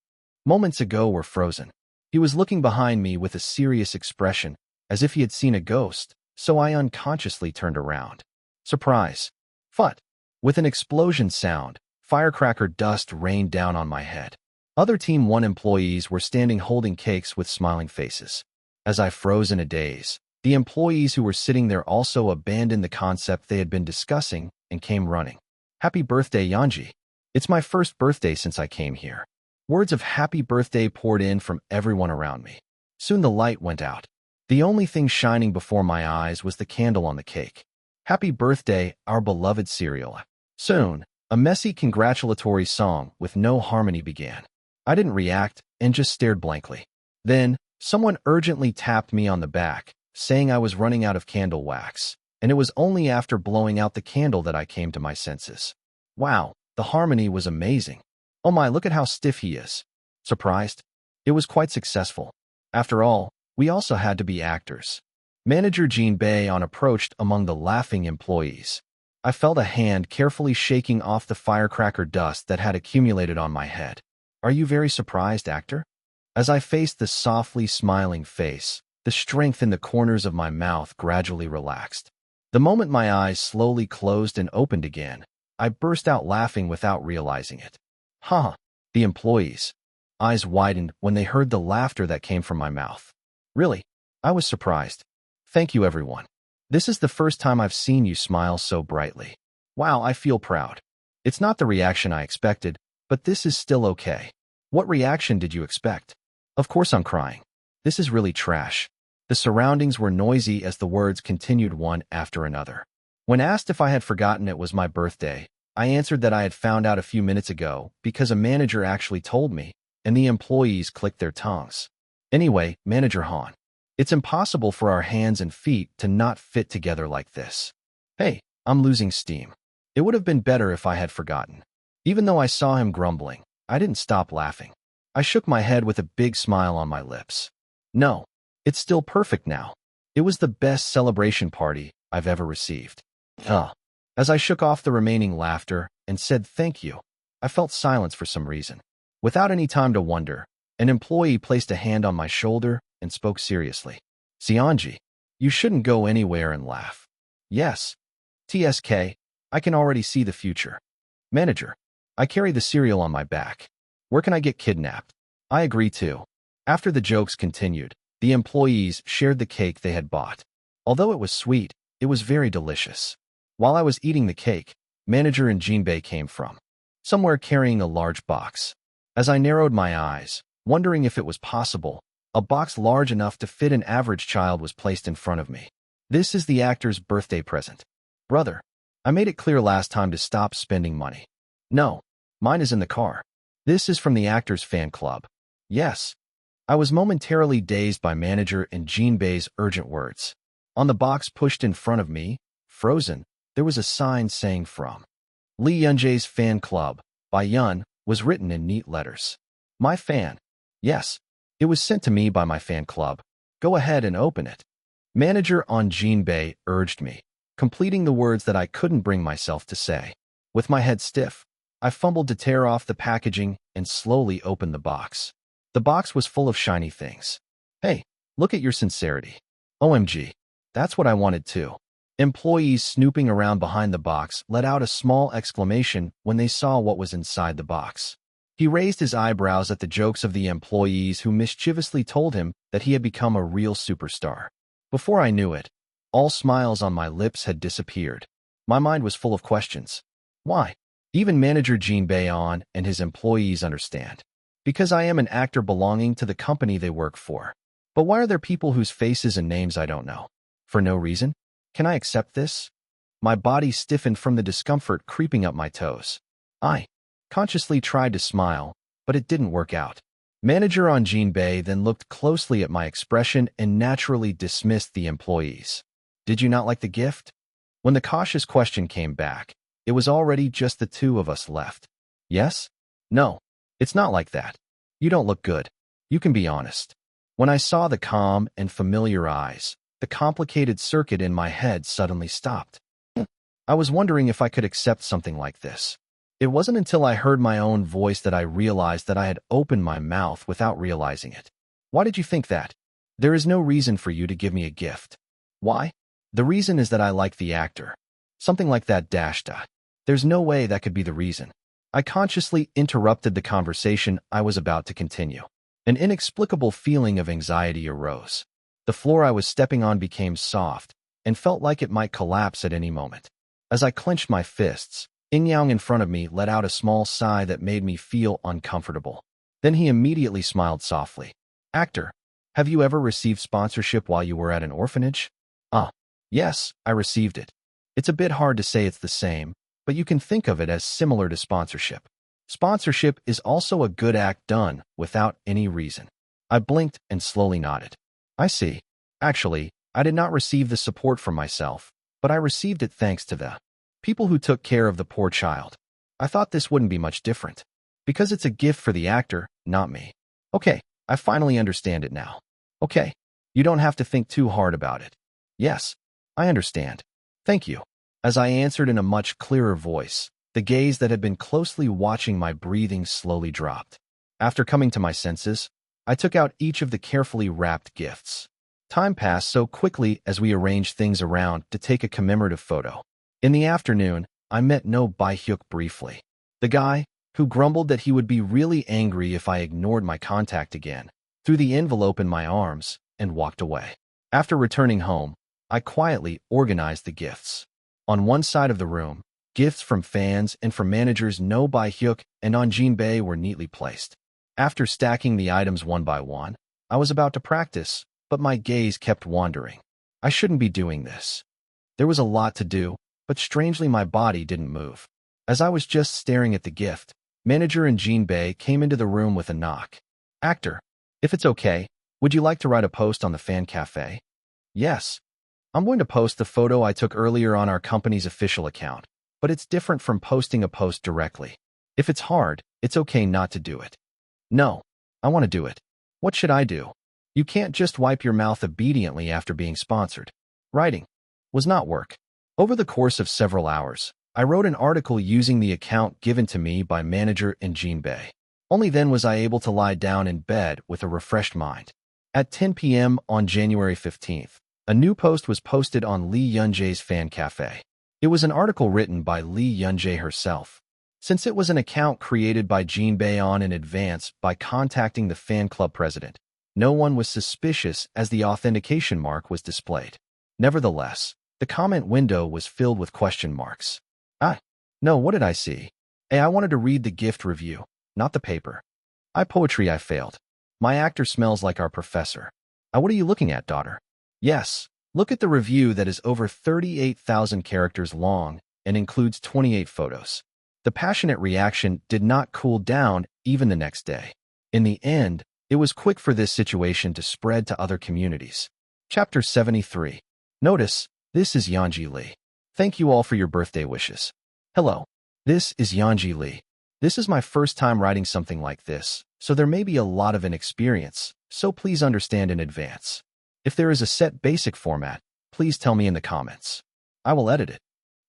moments ago were frozen. He was looking behind me with a serious expression, as if he had seen a ghost, so I unconsciously turned around. Surprise! Phut! With an explosion sound, firecracker dust rained down on my head. Other Team 1 employees were standing holding cakes with smiling faces. As I froze in a daze, the employees who were sitting there also abandoned the concept they had been discussing and came running. Happy birthday, Yeonji. It's my first birthday since I came here. Words of happy birthday poured in from everyone around me. Soon the light went out. The only thing shining before my eyes was the candle on the cake. Happy birthday, our beloved cereal. Soon, a messy congratulatory song with no harmony began. I didn't react and just stared blankly. Then, someone urgently tapped me on the back, saying I was running out of candle wax, and it was only after blowing out the candle that I came to my senses. Wow, the harmony was amazing. Oh my, look at how stiff he is. Surprised? It was quite successful. After all, we also had to be actors. Manager Jean Bayon approached among the laughing employees. I felt a hand carefully shaking off the firecracker dust that had accumulated on my head. Are you very surprised, actor? As I faced the softly smiling face, the strength in the corners of my mouth gradually relaxed. The moment my eyes slowly closed and opened again, I burst out laughing without realizing it. Ha! The employees' eyes widened when they heard the laughter that came from my mouth. Really? I was surprised. Thank you, everyone. This is the first time I've seen you smile so brightly. Wow, I feel proud. It's not the reaction I expected, but this is still okay. What reaction did you expect? Of course I'm crying. This is really trash. The surroundings were noisy as the words continued one after another. When asked if I had forgotten it was my birthday, I answered that I had found out a few minutes ago because a manager actually told me, and the employees clicked their tongues. Anyway, Manager Han, it's impossible for our hands and feet to not fit together like this. Hey, I'm losing steam. It would have been better if I had forgotten. Even though I saw him grumbling, I didn't stop laughing. I shook my head with a big smile on my lips. No, it's still perfect now. It was the best celebration party I've ever received. As I shook off the remaining laughter and said thank you, I felt silence for some reason. Without any time to wonder, an employee placed a hand on my shoulder and spoke seriously. Xianji, you shouldn't go anywhere and laugh. Yes. TSK, I can already see the future. Manager, I carry the cereal on my back. Where can I get kidnapped? I agree too. After the jokes continued, the employees shared the cake they had bought. Although it was sweet, it was very delicious. While I was eating the cake, Manager and Jinbei came from somewhere carrying a large box. As I narrowed my eyes, wondering if it was possible, a box large enough to fit an average child was placed in front of me. This is the actor's birthday present. Brother, I made it clear last time to stop spending money. No, mine is in the car. This is from the actor's fan club. Yes. I was momentarily dazed by Manager and Jinbei's urgent words. On the box pushed in front of me, frozen, there was a sign saying from Li Yunjae's fan club, by Yun, was written in neat letters. My fan. Yes. It was sent to me by my fan club. Go ahead and open it. Manager on Jinbei urged me, completing the words that I couldn't bring myself to say. With my head stiff, I fumbled to tear off the packaging and slowly opened the box. The box was full of shiny things. Hey, look at your sincerity. OMG. That's what I wanted too. Employees snooping around behind the box let out a small exclamation when they saw what was inside the box. He raised his eyebrows at the jokes of the employees who mischievously told him that he had become a real superstar. Before I knew it, all smiles on my lips had disappeared. My mind was full of questions. Why? Even Manager Jean Bayon and his employees understand. Because I am an actor belonging to the company they work for. But why are there people whose faces and names I don't know? For no reason? Can I accept this? My body stiffened from the discomfort creeping up my toes. I consciously tried to smile, but it didn't work out. Manager on Jinbei then looked closely at my expression and naturally dismissed the employees. Did you not like the gift? When the cautious question came back, it was already just the two of us left. Yes? No. It's not like that. You don't look good. You can be honest. When I saw the calm and familiar eyes, the complicated circuit in my head suddenly stopped. I was wondering if I could accept something like this. It wasn't until I heard my own voice that I realized that I had opened my mouth without realizing it. Why did you think that? There is no reason for you to give me a gift. Why? The reason is that I like the actor. Something like that dash dot. There's no way that could be the reason. I consciously interrupted the conversation I was about to continue. An inexplicable feeling of anxiety arose. The floor I was stepping on became soft and felt like it might collapse at any moment. As I clenched my fists, Yang in front of me let out a small sigh that made me feel uncomfortable. Then he immediately smiled softly. Actor, have you ever received sponsorship while you were at an orphanage? Yes, I received it. It's a bit hard to say it's the same, but you can think of it as similar to sponsorship. Sponsorship is also a good act done without any reason. I blinked and slowly nodded. I see. Actually, I did not receive the support from myself, but I received it thanks to the people who took care of the poor child. I thought this wouldn't be much different. Because it's a gift for the actor, not me. Okay, I finally understand it now. Okay. You don't have to think too hard about it. Yes, I understand. Thank you. As I answered in a much clearer voice, the gaze that had been closely watching my breathing slowly dropped. After coming to my senses, I took out each of the carefully wrapped gifts. Time passed so quickly as we arranged things around to take a commemorative photo. In the afternoon, I met No Bai-hyuk briefly. The guy, who grumbled that he would be really angry if I ignored my contact again, threw the envelope in my arms and walked away. After returning home, I quietly organized the gifts. On one side of the room, gifts from fans and from managers No Bai-hyuk and On Jinbei were neatly placed. After stacking the items one by one, I was about to practice, but my gaze kept wandering. I shouldn't be doing this. There was a lot to do, but strangely my body didn't move. As I was just staring at the gift, manager and Jinbei came into the room with a knock. Actor, if it's okay, would you like to write a post on the fan cafe? Yes. I'm going to post the photo I took earlier on our company's official account, but it's different from posting a post directly. If it's hard, it's okay not to do it. No, I want to do it. What should I do? You can't just wipe your mouth obediently after being sponsored. Writing was not work. Over the course of several hours, I wrote an article using the account given to me by manager and Jinbei. Only then was I able to lie down in bed with a refreshed mind. At 10 p.m. on January 15th, a new post was posted on Lee Yunjae's fan cafe. It was an article written by Lee Yunjae herself. Since it was an account created by Jinbei on in advance by contacting the fan club president, no one was suspicious as the authentication mark was displayed. Nevertheless, the comment window was filled with question marks. No, what did I see? I wanted to read the gift review, not the paper. Poetry I failed. My actor smells like our professor. What are you looking at, daughter? Yes, look at the review that is over 38,000 characters long and includes 28 photos. The passionate reaction did not cool down even the next day. In the end, it was quick for this situation to spread to other communities. Chapter 73. Notice, this is Yanji Lee. Thank you all for your birthday wishes. Hello, this is Yanji Lee. This is my first time writing something like this, so there may be a lot of inexperience, so please understand in advance. If there is a set basic format, please tell me in the comments. I will edit it.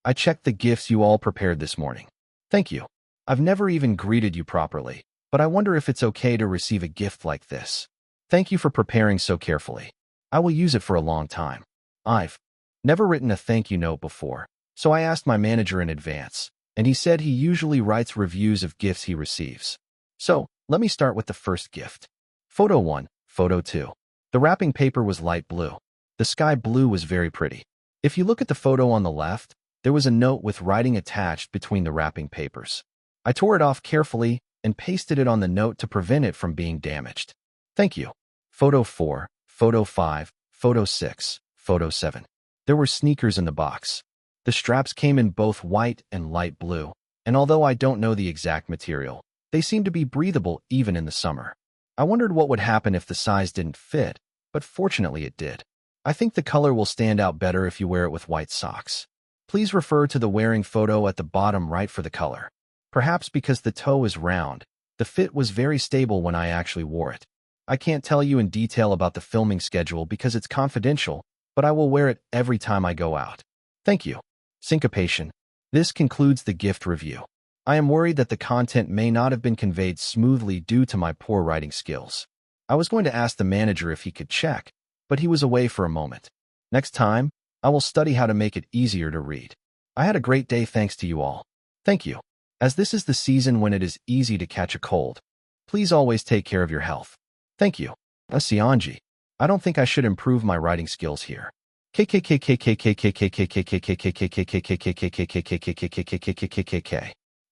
I checked the gifts you all prepared this morning. Thank you. I've never even greeted you properly, but I wonder if it's okay to receive a gift like this. Thank you for preparing so carefully. I will use it for a long time. I've never written a thank you note before, so I asked my manager in advance, and he said he usually writes reviews of gifts he receives. So, let me start with the first gift. Photo 1, Photo 2. The wrapping paper was light blue. The sky blue was very pretty. If you look at the photo on the left, there was a note with writing attached between the wrapping papers. I tore it off carefully and pasted it on the note to prevent it from being damaged. Thank you. Photo 4, Photo 5, Photo 6, Photo 7. There were sneakers in the box. The straps came in both white and light blue, and although I don't know the exact material, they seemed to be breathable even in the summer. I wondered what would happen if the size didn't fit, but fortunately it did. I think the color will stand out better if you wear it with white socks. Please refer to the wearing photo at the bottom right for the color. Perhaps because the toe is round, the fit was very stable when I actually wore it. I can't tell you in detail about the filming schedule because it's confidential, but I will wear it every time I go out. Thank you. Syncopation. This concludes the gift review. I am worried that the content may not have been conveyed smoothly due to my poor writing skills. I was going to ask the manager if he could check, but he was away for a moment. Next time, I will study how to make it easier to read. I had a great day thanks to you all. Thank you. As this is the season when it is easy to catch a cold, please always take care of your health. Thank you. Sionji. I don't think I should improve my writing skills here.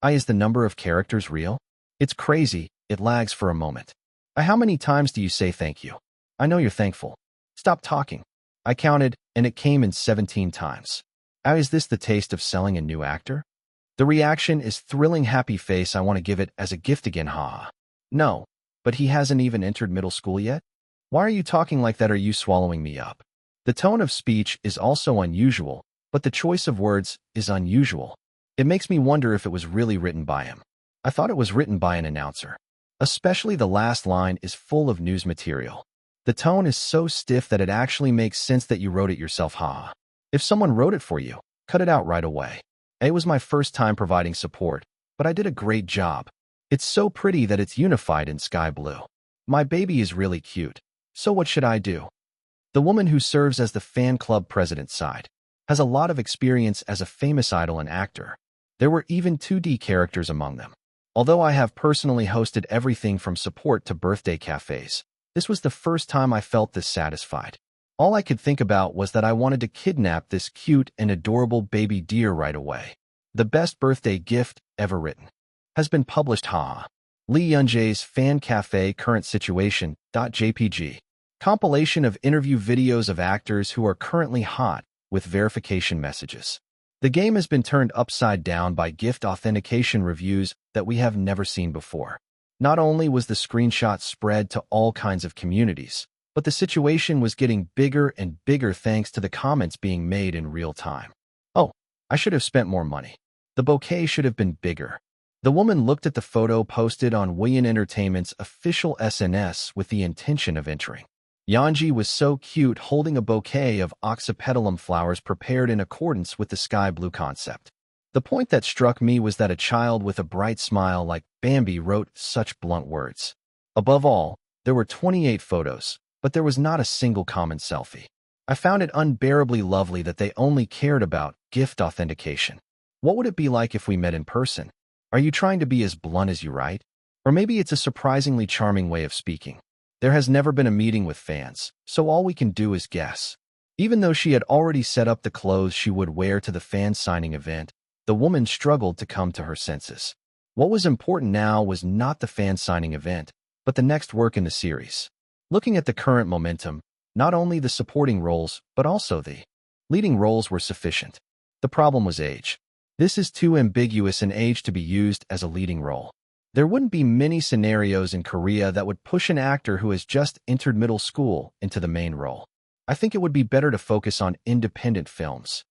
Is the number of characters real? It's crazy, it lags for a moment. How many times do you say thank you? I know you're thankful. Stop talking. I counted, and it came in 17 times. Is this the taste of selling a new actor? The reaction is thrilling happy face. I want to give it as a gift again, haha. No, but he hasn't even entered middle school yet? Why are you talking like that? Are you swallowing me up? The tone of speech is also unusual, but the choice of words is unusual. It makes me wonder if it was really written by him. I thought it was written by an announcer. Especially the last line is full of news material. The tone is so stiff that it actually makes sense that you wrote it yourself, haha. If someone wrote it for you, cut it out right away. It was my first time providing support, but I did a great job. It's so pretty that it's unified in sky blue. My baby is really cute. So what should I do? The woman who serves as the fan club president sighed. Has a lot of experience as a famous idol and actor. There were even 2D characters among them. Although I have personally hosted everything from support to birthday cafes, this was the first time I felt this satisfied. All I could think about was that I wanted to kidnap this cute and adorable baby deer right away. The best birthday gift ever written. Has been published, haha. Lee Young-jae's Fan Cafe Current Situation. JPG. Compilation of interview videos of actors who are currently hot, with verification messages. The game has been turned upside down by gift authentication reviews that we have never seen before. Not only was the screenshot spread to all kinds of communities, but the situation was getting bigger and bigger thanks to the comments being made in real time. Oh, I should have spent more money. The bouquet should have been bigger. The woman looked at the photo posted on William Entertainment's official SNS with the intention of entering. Yeonji was so cute holding a bouquet of oxypetalum flowers prepared in accordance with the sky blue concept. The point that struck me was that a child with a bright smile like Bambi wrote such blunt words. Above all, there were 28 photos, but there was not a single common selfie. I found it unbearably lovely that they only cared about gift authentication. What would it be like if we met in person? Are you trying to be as blunt as you write? Or maybe it's a surprisingly charming way of speaking. There has never been a meeting with fans, so all we can do is guess. Even though she had already set up the clothes she would wear to the fan signing event, the woman struggled to come to her senses. What was important now was not the fan signing event, but the next work in the series. Looking at the current momentum, not only the supporting roles, but also the leading roles were sufficient. The problem was age. This is too ambiguous an age to be used as a leading role. There wouldn't be many scenarios in Korea that would push an actor who has just entered middle school into the main role. I think it would be better to focus on independent films.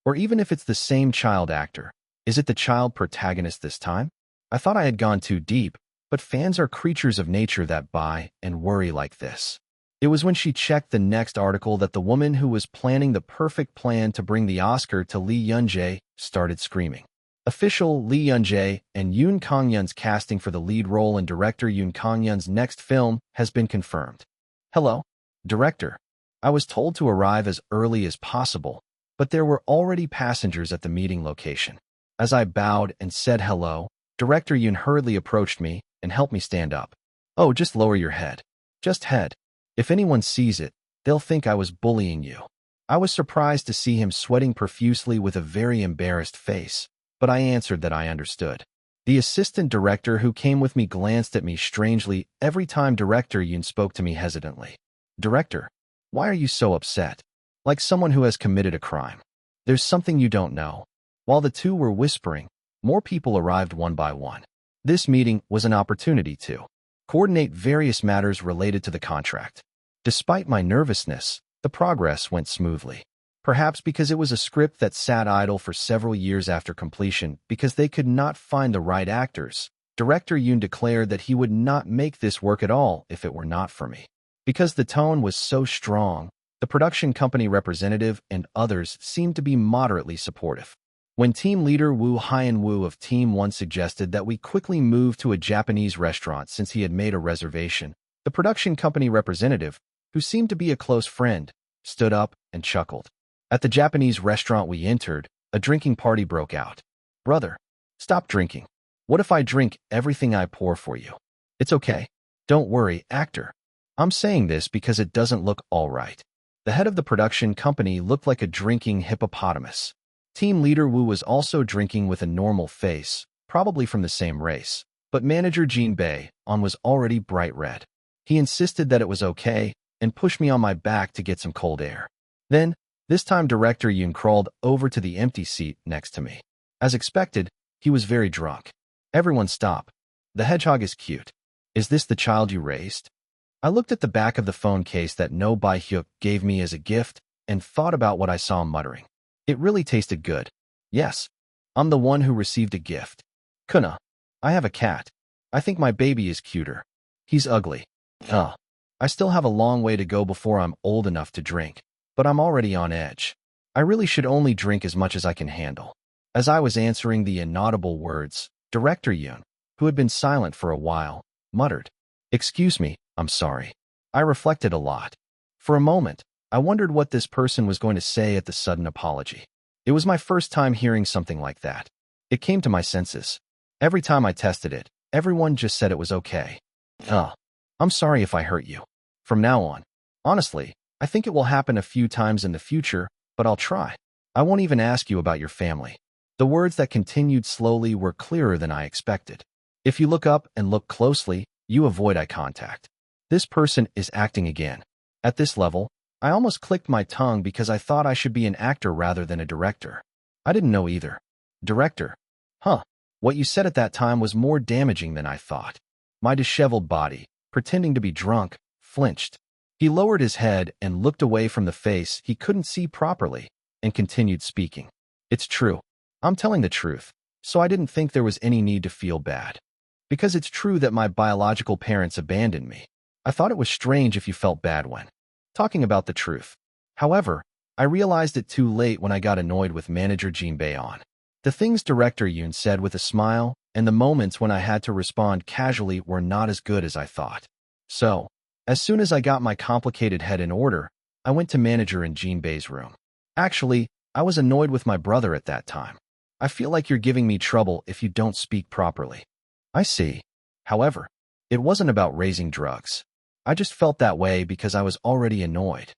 Or even if it's the same child actor, is it the child protagonist this time? I thought I had gone too deep, but fans are creatures of nature that buy and worry like this. It was when she checked the next article that the woman who was planning the perfect plan to bring the Oscar to Lee Young-jae started screaming. Official Lee Young-jae and Yoon Kang-yeon's casting for the lead role in director Yoon Kang-yeon's next film has been confirmed. Hello, director. I was told to arrive as early as possible, but there were already passengers at the meeting location. As I bowed and said hello, director Yoon hurriedly approached me and helped me stand up. Oh, just lower your head. Just head. If anyone sees it, they'll think I was bullying you. I was surprised to see him sweating profusely with a very embarrassed face, but I answered that I understood. The assistant director who came with me glanced at me strangely every time director Yoon spoke to me hesitantly. Director, why are you so upset? Like someone who has committed a crime. There's something you don't know. While the two were whispering, more people arrived one by one. This meeting was an opportunity to coordinate various matters related to the contract. Despite my nervousness, the progress went smoothly. Perhaps because it was a script that sat idle for several years after completion because they could not find the right actors. Director Yoon declared that he would not make this work at all if it were not for me. Because the tone was so strong, the production company representative and others seemed to be moderately supportive. When team leader Woo Hyun-woo of Team 1 suggested that we quickly move to a Japanese restaurant since he had made a reservation, the production company representative, who seemed to be a close friend, stood up and chuckled. At the Japanese restaurant we entered, a drinking party broke out. Brother, stop drinking. What if I drink everything I pour for you? It's okay. Don't worry, actor. I'm saying this because it doesn't look all right. The head of the production company looked like a drinking hippopotamus. Team leader Woo was also drinking with a normal face, probably from the same race, but manager Jin Bae-on was already bright red. He insisted that it was okay and pushed me on my back to get some cold air. Then, this time director Yoon crawled over to the empty seat next to me. As expected, he was very drunk. Everyone stop. The hedgehog is cute. Is this the child you raised? I looked at the back of the phone case that No Bae-hyuk gave me as a gift and thought about what I saw him muttering. It really tasted good. Yes, I'm the one who received a gift. Kuna. I have a cat. I think my baby is cuter. He's ugly. Ugh. I still have a long way to go before I'm old enough to drink, but I'm already on edge. I really should only drink as much as I can handle. As I was answering the inaudible words, Director Yoon, who had been silent for a while, muttered, "Excuse me, I'm sorry." I reflected a lot. For a moment, I wondered what this person was going to say at the sudden apology. It was my first time hearing something like that. It came to my senses. Every time I tested it, everyone just said it was okay. Oh, I'm sorry if I hurt you. From now on, honestly, I think it will happen a few times in the future, but I'll try. I won't even ask you about your family. The words that continued slowly were clearer than I expected. If you look up and look closely, you avoid eye contact. This person is acting again. At this level, I almost clicked my tongue because I thought I should be an actor rather than a director. I didn't know either. Director? Huh. What you said at that time was more damaging than I thought. My disheveled body, pretending to be drunk, flinched. He lowered his head and looked away from the face he couldn't see properly, and continued speaking. It's true. I'm telling the truth, so I didn't think there was any need to feel bad. Because it's true that my biological parents abandoned me. I thought it was strange if you felt bad when talking about the truth. However, I realized it too late when I got annoyed with manager Jin Bae-on. The things Director Yoon said with a smile, and the moments when I had to respond casually were not as good as I thought. So, as soon as I got my complicated head in order, I went to manager in Jin Bae's room. Actually, I was annoyed with my brother at that time. I feel like you're giving me trouble if you don't speak properly. I see. However, it wasn't about raising drugs. I just felt that way because I was already annoyed.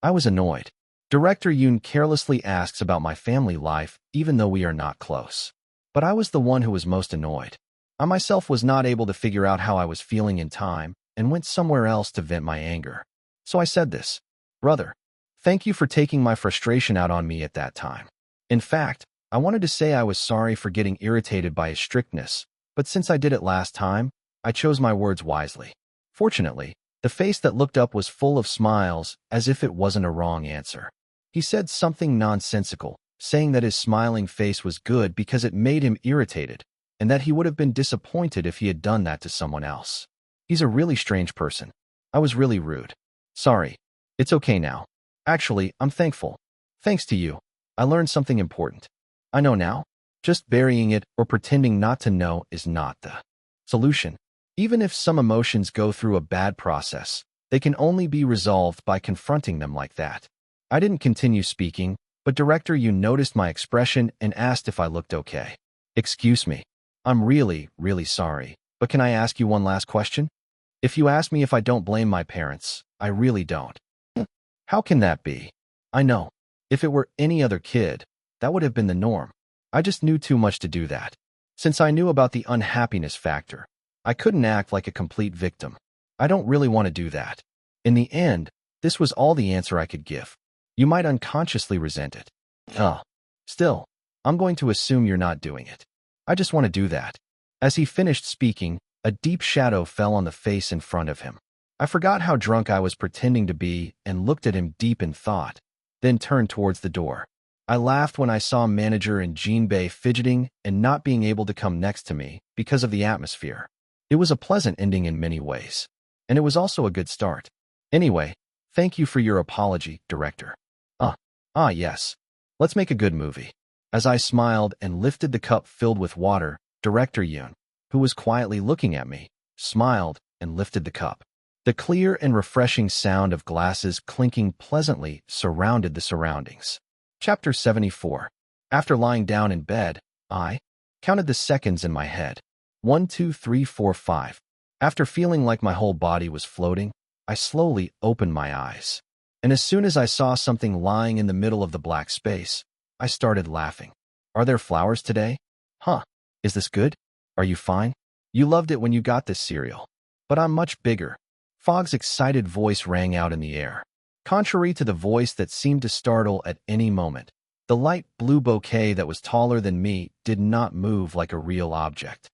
I was annoyed. Director Yoon carelessly asks about my family life, even though we are not close. But I was the one who was most annoyed. I myself was not able to figure out how I was feeling in time and went somewhere else to vent my anger. So I said this. Brother, thank you for taking my frustration out on me at that time. In fact, I wanted to say I was sorry for getting irritated by his strictness, but since I did it last time, I chose my words wisely. Fortunately, the face that looked up was full of smiles, as if it wasn't a wrong answer. He said something nonsensical, saying that his smiling face was good because it made him irritated, and that he would have been disappointed if he had done that to someone else. He's a really strange person. I was really rude. Sorry. It's okay now. Actually, I'm thankful. Thanks to you, I learned something important. I know now. Just burying it or pretending not to know is not the solution. Even if some emotions go through a bad process, they can only be resolved by confronting them like that. I didn't continue speaking, but Director Yoon noticed my expression and asked if I looked okay. Excuse me. I'm really, really sorry, but can I ask you one last question? If you ask me if I don't blame my parents, I really don't. How can that be? I know. If it were any other kid, that would have been the norm. I just knew too much to do that. Since I knew about the unhappiness factor, I couldn't act like a complete victim. I don't really want to do that. In the end, this was all the answer I could give. You might unconsciously resent it. Still, I'm going to assume you're not doing it. I just want to do that. As he finished speaking, a deep shadow fell on the face in front of him. I forgot how drunk I was pretending to be and looked at him deep in thought, then turned towards the door. I laughed when I saw manager and Jin Bae fidgeting and not being able to come next to me because of the atmosphere. It was a pleasant ending in many ways, and it was also a good start. Anyway, thank you for your apology, director. Yes. Let's make a good movie. As I smiled and lifted the cup filled with water, Director Yoon, who was quietly looking at me, smiled and lifted the cup. The clear and refreshing sound of glasses clinking pleasantly surrounded the surroundings. Chapter 74. After lying down in bed, I counted the seconds in my head. 1, 2, 3, 4, 5. After feeling like my whole body was floating, I slowly opened my eyes. And as soon as I saw something lying in the middle of the black space, I started laughing. Are there flowers today? Is this good? Are you fine? You loved it when you got this cereal. But I'm much bigger. Fogg's excited voice rang out in the air. Contrary to the voice that seemed to startle at any moment, the light blue bouquet that was taller than me did not move like a real object.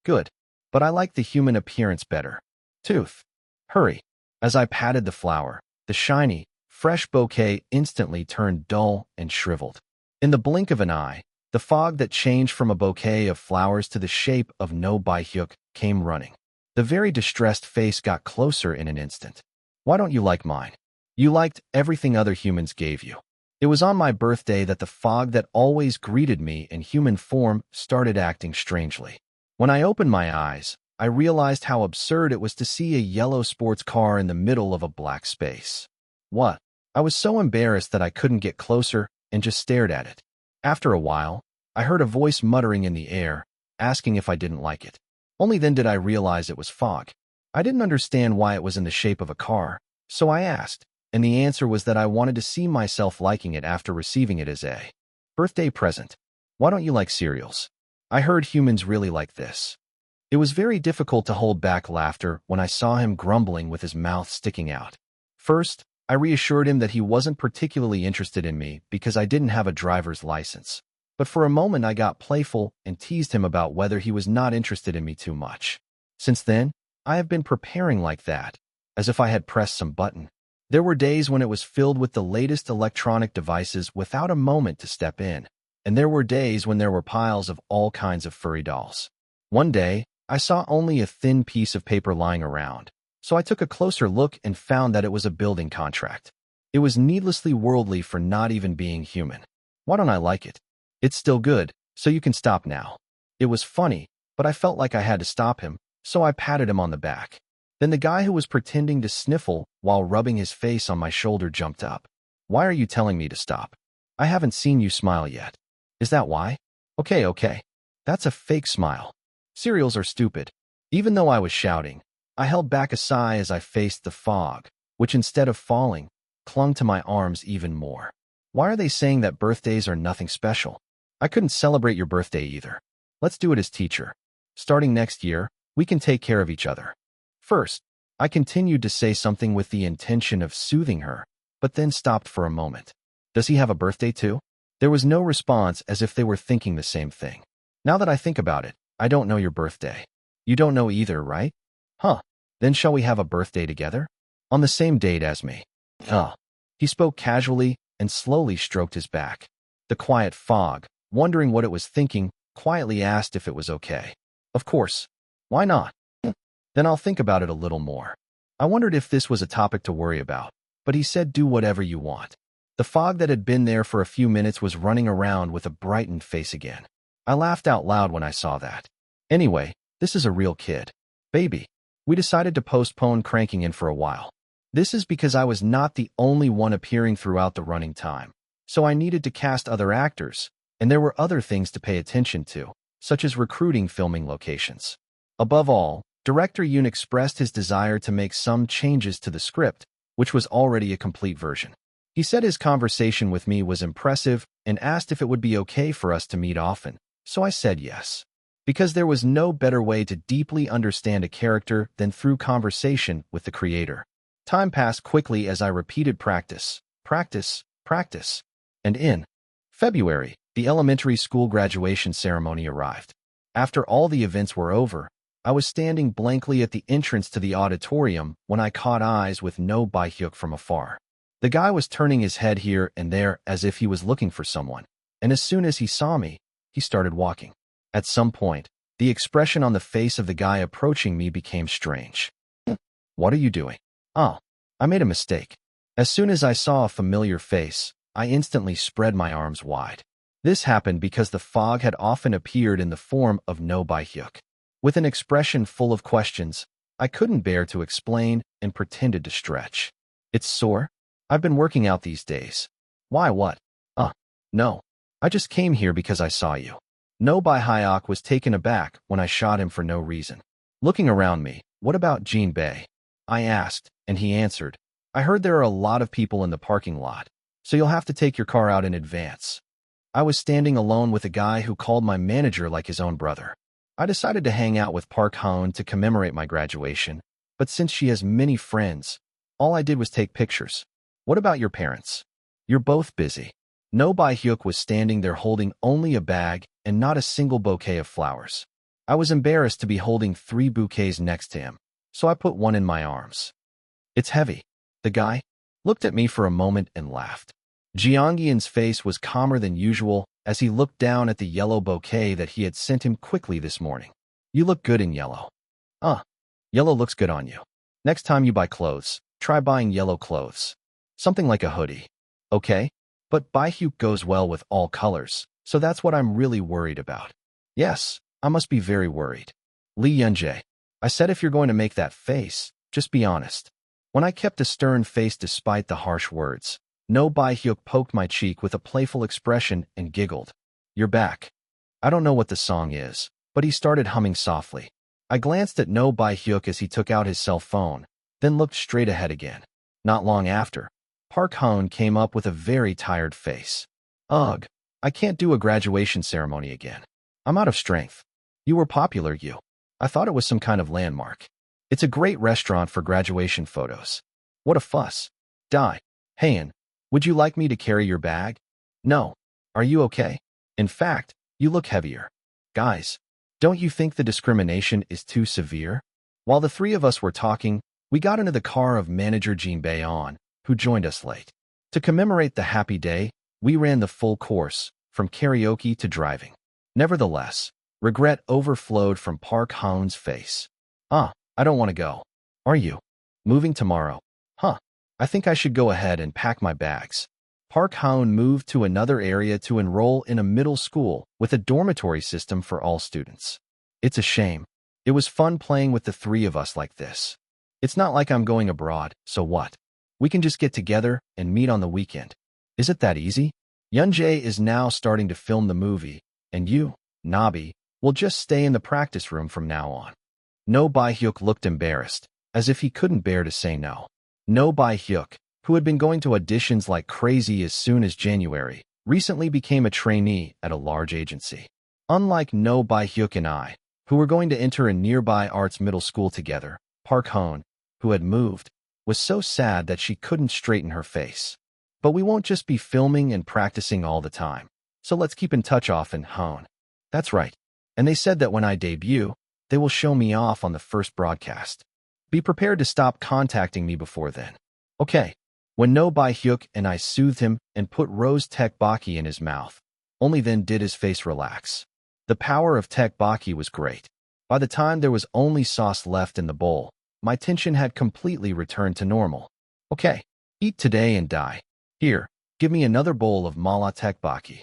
Good. But I like the human appearance better. Tooth. Hurry. As I patted the flower, the shiny, fresh bouquet instantly turned dull and shriveled. In the blink of an eye, the fog that changed from a bouquet of flowers to the shape of No Bai Hyuk came running. The very distressed face got closer in an instant. Why don't you like mine? You liked everything other humans gave you. It was on my birthday that the fog that always greeted me in human form started acting strangely. When I opened my eyes, I realized how absurd it was to see a yellow sports car in the middle of a black space. What? I was so embarrassed that I couldn't get closer and just stared at it. After a while, I heard a voice muttering in the air, asking if I didn't like it. Only then did I realize it was fog. I didn't understand why it was in the shape of a car, so I asked, and the answer was that I wanted to see myself liking it after receiving it as a birthday present. Why don't you like cereals? I heard humans really like this. It was very difficult to hold back laughter when I saw him grumbling with his mouth sticking out. First, I reassured him that he wasn't particularly interested in me because I didn't have a driver's license. But for a moment I got playful and teased him about whether he was not interested in me too much. Since then, I have been preparing like that, as if I had pressed some button. There were days when it was filled with the latest electronic devices without a moment to step in, and there were days when there were piles of all kinds of furry dolls. One day, I saw only a thin piece of paper lying around, so I took a closer look and found that it was a building contract. It was needlessly worldly for not even being human. Why don't I like it? It's still good, so you can stop now. It was funny, but I felt like I had to stop him, so I patted him on the back. Then the guy who was pretending to sniffle while rubbing his face on my shoulder jumped up. Why are you telling me to stop? I haven't seen you smile yet. Is that why? Okay. That's a fake smile. Cereals are stupid. Even though I was shouting, I held back a sigh as I faced the fog, which instead of falling, clung to my arms even more. Why are they saying that birthdays are nothing special? I couldn't celebrate your birthday either. Let's do it as teacher. Starting next year, we can take care of each other. First, I continued to say something with the intention of soothing her, but then stopped for a moment. Does he have a birthday too? There was no response, as if they were thinking the same thing. Now that I think about it, I don't know your birthday. You don't know either, right? Huh. Then shall we have a birthday together? On the same date as me. Huh. He spoke casually and slowly stroked his back. The quiet fog, wondering what it was thinking, quietly asked if it was okay. Of course. Why not? Then I'll think about it a little more. I wondered if this was a topic to worry about, but he said do whatever you want. The fog that had been there for a few minutes was running around with a brightened face again. I laughed out loud when I saw that. Anyway, this is a real kid. Baby. We decided to postpone cranking in for a while. This is because I was not the only one appearing throughout the running time, so I needed to cast other actors, and there were other things to pay attention to, such as recruiting filming locations. Above all, Director Yoon expressed his desire to make some changes to the script, which was already a complete version. He said his conversation with me was impressive and asked if it would be okay for us to meet often, so I said yes. Because there was no better way to deeply understand a character than through conversation with the creator. Time passed quickly as I repeated practice, and in February, the elementary school graduation ceremony arrived. After all the events were over, I was standing blankly at the entrance to the auditorium when I caught eyes with No Bae-hyuk from afar. The guy was turning his head here and there as if he was looking for someone, and as soon as he saw me, he started walking. At some point, the expression on the face of the guy approaching me became strange. What are you doing? Oh, I made a mistake. As soon as I saw a familiar face, I instantly spread my arms wide. This happened because the fog had often appeared in the form of No Bae-hyuk. With an expression full of questions, I couldn't bear to explain and pretended to stretch. It's sore? I've been working out these days. Why what? No. I just came here because I saw you. No Bae-hyuk was taken aback when I shot him for no reason. Looking around me, what about Jin Bae? I asked, and he answered, I heard there are a lot of people in the parking lot, so you'll have to take your car out in advance. I was standing alone with a guy who called my manager like his own brother. I decided to hang out with Park Hoon to commemorate my graduation, but since she has many friends, all I did was take pictures. What about your parents? You're both busy. No Bae-hyuk was standing there holding only a bag and not a single bouquet of flowers. I was embarrassed to be holding 3 bouquets next to him, so I put one in my arms. It's heavy. The guy looked at me for a moment and laughed. Jeongyeon's face was calmer than usual as he looked down at the yellow bouquet that he had sent him quickly this morning. You look good in yellow. Yellow looks good on you. Next time you buy clothes, try buying yellow clothes. Something like a hoodie. Okay? But Baihyuk goes well with all colors, so that's what I'm really worried about. Yes, I must be very worried. Lee Yunjae. I said if you're going to make that face, just be honest. When I kept a stern face despite the harsh words, No Baihyuk poked my cheek with a playful expression and giggled. You're back. I don't know what the song is, but he started humming softly. I glanced at No Baihyuk as he took out his cell phone, then looked straight ahead again. Not long after, Park Hoon came up with a very tired face. Ugh, I can't do a graduation ceremony again. I'm out of strength. You were popular, you. I thought it was some kind of landmark. It's a great restaurant for graduation photos. What a fuss. Die. Hayan, would you like me to carry your bag? No. Are you okay? In fact, you look heavier. Guys, don't you think the discrimination is too severe? While the three of us were talking, we got into the car of manager Jin Baeon, who joined us late. To commemorate the happy day, we ran the full course, from karaoke to driving. Nevertheless, regret overflowed from Park Hoon's face. I don't want to go. Are you? Moving tomorrow? Huh. I think I should go ahead and pack my bags. Park Hoon moved to another area to enroll in a middle school with a dormitory system for all students. It's a shame. It was fun playing with the three of us like this. It's not like I'm going abroad, so what? We can just get together and meet on the weekend. Is it that easy? Yunjae is now starting to film the movie, and you, Nabi, will just stay in the practice room from now on. No Baihyuk looked embarrassed, as if he couldn't bear to say no. No Baihyuk, who had been going to auditions like crazy as soon as January, recently became a trainee at a large agency. Unlike No Baihyuk and I, who were going to enter a nearby arts middle school together, Park Hoon, who had moved, was so sad that she couldn't straighten her face. But we won't just be filming and practicing all the time, so let's keep in touch often, Hoon. That's right. And they said that when I debut, they will show me off on the first broadcast. Be prepared to stop contacting me before then. Okay. When No Baihyuk and I soothed him and put rose tteokbokki in his mouth, only then did his face relax. The power of tteokbokki was great. By the time there was only sauce left in the bowl, my tension had completely returned to normal. Okay. Eat today and die. Here, give me another bowl of mala tteokbokki.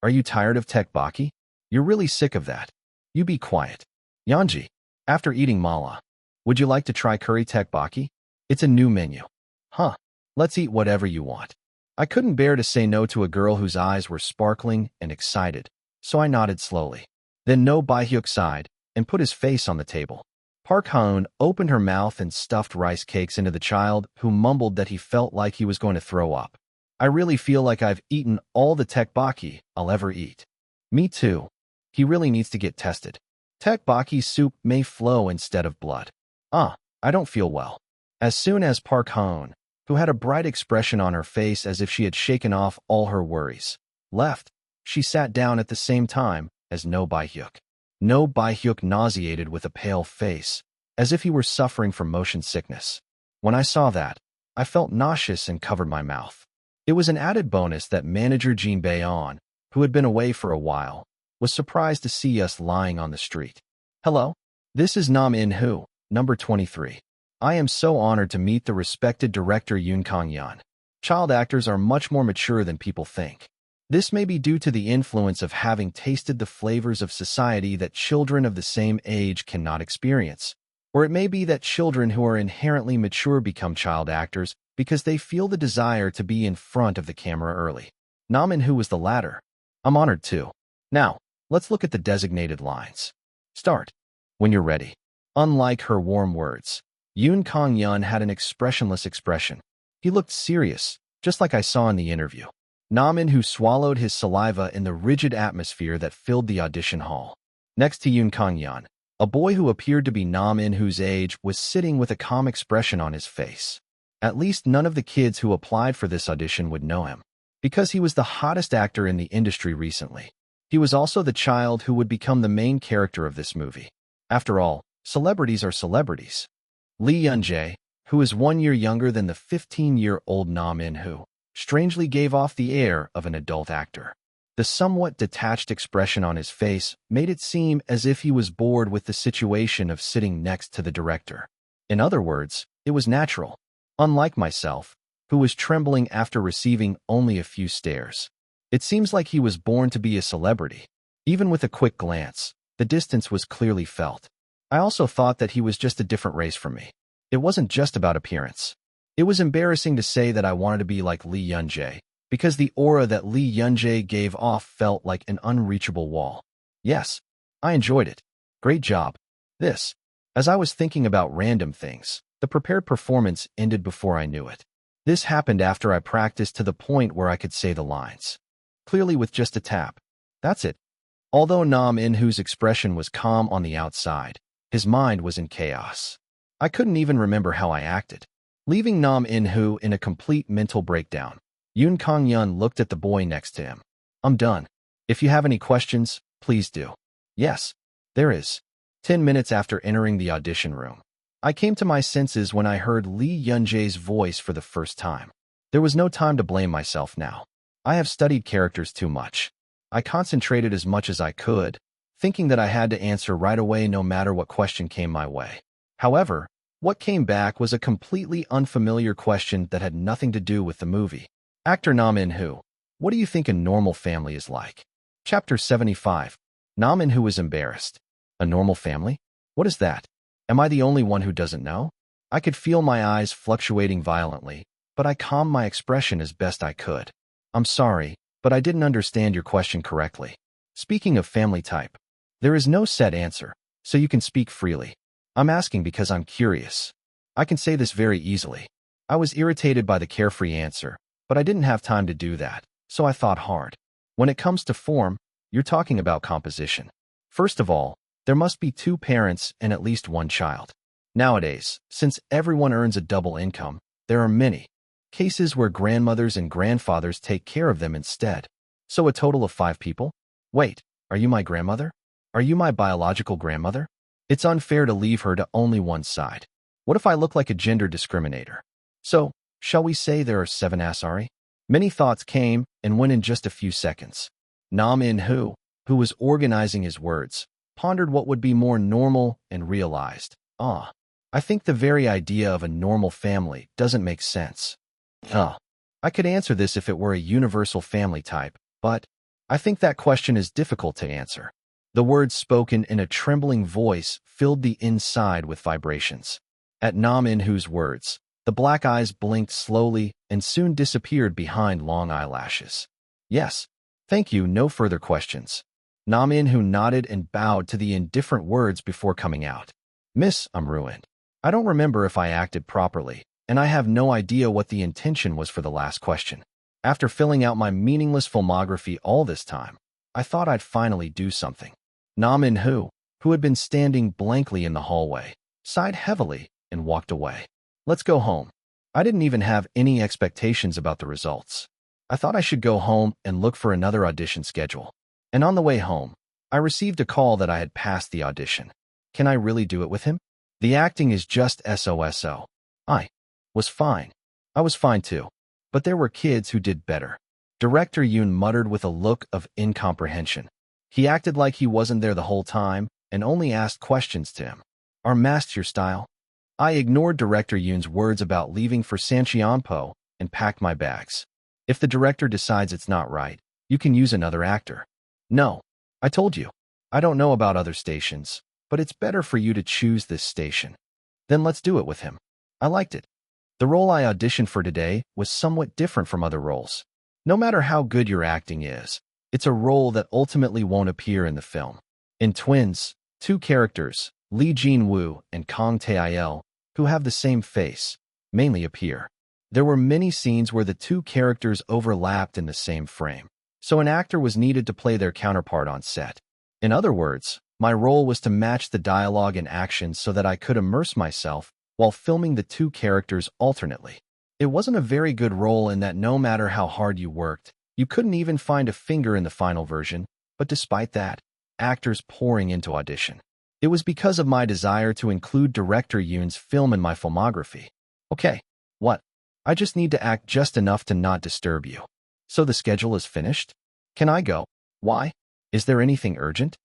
Are you tired of tteokbokki? You're really sick of that. You be quiet. Yanji, after eating mala, would you like to try curry tteokbokki? It's a new menu. Huh. Let's eat whatever you want. I couldn't bear to say no to a girl whose eyes were sparkling and excited, so I nodded slowly. Then No Baihyuk sighed and put his face on the table. Park Hoon opened her mouth and stuffed rice cakes into the child, who mumbled that he felt like he was going to throw up. I really feel like I've eaten all the tteokbokki I'll ever eat. Me too. He really needs to get tested. Tteokbokki soup may flow instead of blood. I don't feel well. As soon as Park Hoon, who had a bright expression on her face as if she had shaken off all her worries, left, she sat down at the same time as No Baihyuk. No Baihyuk nauseated with a pale face, as if he were suffering from motion sickness. When I saw that, I felt nauseous and covered my mouth. It was an added bonus that manager Jin Baeon, who had been away for a while, was surprised to see us lying on the street. Hello? This is Nam In-hoo, number 23. I am so honored to meet the respected director Yoon Kang-yeon. Child actors are much more mature than people think. This may be due to the influence of having tasted the flavors of society that children of the same age cannot experience. Or it may be that children who are inherently mature become child actors because they feel the desire to be in front of the camera early. Nam In-hoo was the latter. I'm honored too. Now, let's look at the designated lines. Start. When you're ready. Unlike her warm words, Yoon Kang-yeon had an expressionless expression. He looked serious, just like I saw in the interview. Nam In-hoo swallowed his saliva in the rigid atmosphere that filled the audition hall. Next to Yoon Kang-yeon, a boy who appeared to be Nam In-hoo's age was sitting with a calm expression on his face. At least none of the kids who applied for this audition would know him, because he was the hottest actor in the industry recently. He was also the child who would become the main character of this movie. After all, celebrities are celebrities. Lee Yunjae, who is 1 year younger than the 15-year-old Nam In-hoo, strangely gave off the air of an adult actor. The somewhat detached expression on his face made it seem as if he was bored with the situation of sitting next to the director. In other words, it was natural, unlike myself, who was trembling after receiving only a few stares. It seems like he was born to be a celebrity. Even with a quick glance, the distance was clearly felt. I also thought that he was just a different race from me. It wasn't just about appearance. It was embarrassing to say that I wanted to be like Lee Yun-jae, because the aura that Lee Yun-jae gave off felt like an unreachable wall. Yes, I enjoyed it. Great job. As I was thinking about random things, the prepared performance ended before I knew it. This happened after I practiced to the point where I could say the lines clearly with just a tap. That's it. Although Nam In-hoo's expression was calm on the outside, his mind was in chaos. I couldn't even remember how I acted. Leaving Nam In-hoo in a complete mental breakdown, Yoon Kang-yeon looked at the boy next to him. I'm done. If you have any questions, please do. Yes, there is. 10 minutes after entering the audition room, I came to my senses when I heard Lee Yun-jae's voice for the first time. There was no time to blame myself now. I have studied characters too much. I concentrated as much as I could, thinking that I had to answer right away no matter what question came my way. However, what came back was a completely unfamiliar question that had nothing to do with the movie. Actor Nam In-hoo, what do you think a normal family is like? Chapter 75. Nam In-hoo is embarrassed. A normal family? What is that? Am I the only one who doesn't know? I could feel my eyes fluctuating violently, but I calmed my expression as best I could. I'm sorry, but I didn't understand your question correctly. Speaking of family type, there is no set answer, so you can speak freely. I'm asking because I'm curious. I can say this very easily. I was irritated by the carefree answer, but I didn't have time to do that, so I thought hard. When it comes to form, you're talking about composition. First of all, there must be 2 parents and at least 1 child. Nowadays, since everyone earns a double income, there are many cases where grandmothers and grandfathers take care of them instead. So a total of 5 people? Wait, are you my grandmother? Are you my biological grandmother? It's unfair to leave her to only one side. What if I look like a gender discriminator? So, shall we say there are 7 Asari? Many thoughts came and went in just a few seconds. Nam In-hoo, who was organizing his words, pondered what would be more normal and realized, I think the very idea of a normal family doesn't make sense. I could answer this if it were a universal family type, but I think that question is difficult to answer. The words spoken in a trembling voice filled the inside with vibrations. At Nam In-hoo's words, the black eyes blinked slowly and soon disappeared behind long eyelashes. Yes, thank you, no further questions. Nam In-hoo nodded and bowed to the indifferent words before coming out. Miss, I'm ruined. I don't remember if I acted properly, and I have no idea what the intention was for the last question. After filling out my meaningless filmography all this time, I thought I'd finally do something. Nam In-hoo, who had been standing blankly in the hallway, sighed heavily and walked away. Let's go home. I didn't even have any expectations about the results. I thought I should go home and look for another audition schedule. And on the way home, I received a call that I had passed the audition. Can I really do it with him? The acting is just SOSO. I was fine. I was fine too. But there were kids who did better. Director Yoon muttered with a look of incomprehension. He acted like he wasn't there the whole time and only asked questions to him. Are masks your style? I ignored Director Yoon's words about leaving for Sancheonpo and packed my bags. If the director decides it's not right, you can use another actor. No, I told you. I don't know about other stations, but it's better for you to choose this station. Then let's do it with him. I liked it. The role I auditioned for today was somewhat different from other roles. No matter how good your acting is, it's a role that ultimately won't appear in the film. In Twins, 2 characters, Lee Jin-woo and Kang Tae-il, who have the same face, mainly appear. There were many scenes where the 2 characters overlapped in the same frame, so an actor was needed to play their counterpart on set. In other words, my role was to match the dialogue and action so that I could immerse myself while filming the 2 characters alternately. It wasn't a very good role in that no matter how hard you worked, you couldn't even find a finger in the final version, but despite that, actors pouring into audition. It was because of my desire to include Director Yoon's film in my filmography. Okay, what? I just need to act just enough to not disturb you. So the schedule is finished? Can I go? Why? Is there anything urgent?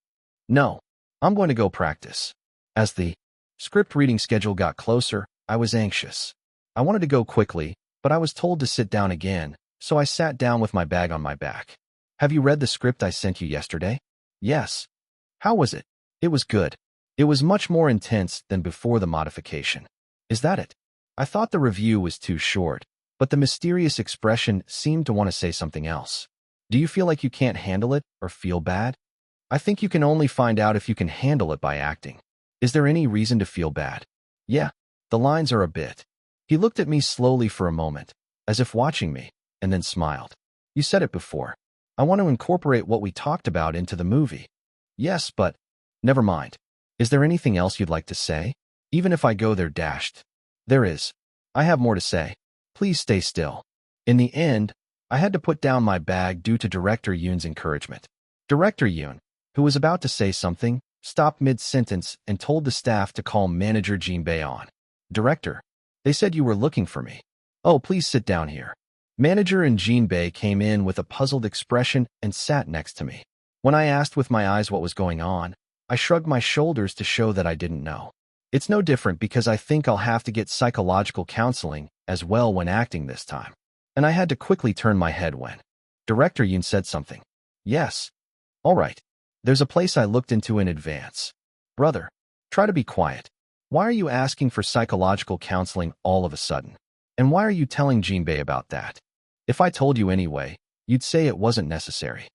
No. I'm going to go practice. As the script reading schedule got closer, I was anxious. I wanted to go quickly, but I was told to sit down again, so I sat down with my bag on my back. Have you read the script I sent you yesterday? Yes. How was it? It was good. It was much more intense than before the modification. Is that it? I thought the review was too short, but the mysterious expression seemed to want to say something else. Do you feel like you can't handle it or feel bad? I think you can only find out if you can handle it by acting. Is there any reason to feel bad? Yeah, the lines are a bit. He looked at me slowly for a moment, as if watching me, and then smiled. You said it before. I want to incorporate what we talked about into the movie. Yes, but never mind. Is there anything else you'd like to say? Even if I go there dashed. There is. I have more to say. Please stay still. In the end, I had to put down my bag due to Director Yoon's encouragement. Director Yoon, who was about to say something, stopped mid-sentence and told the staff to call Manager Jinbei on. Director, they said you were looking for me. Oh, please sit down here. Manager and Jinbei came in with a puzzled expression and sat next to me. When I asked with my eyes what was going on, I shrugged my shoulders to show that I didn't know. It's no different because I think I'll have to get psychological counseling as well when acting this time. And I had to quickly turn my head when Director Yoon said something. Yes. All right. There's a place I looked into in advance. Brother, try to be quiet. Why are you asking for psychological counseling all of a sudden? And why are you telling Jinbei about that? If I told you anyway, you'd say it wasn't necessary.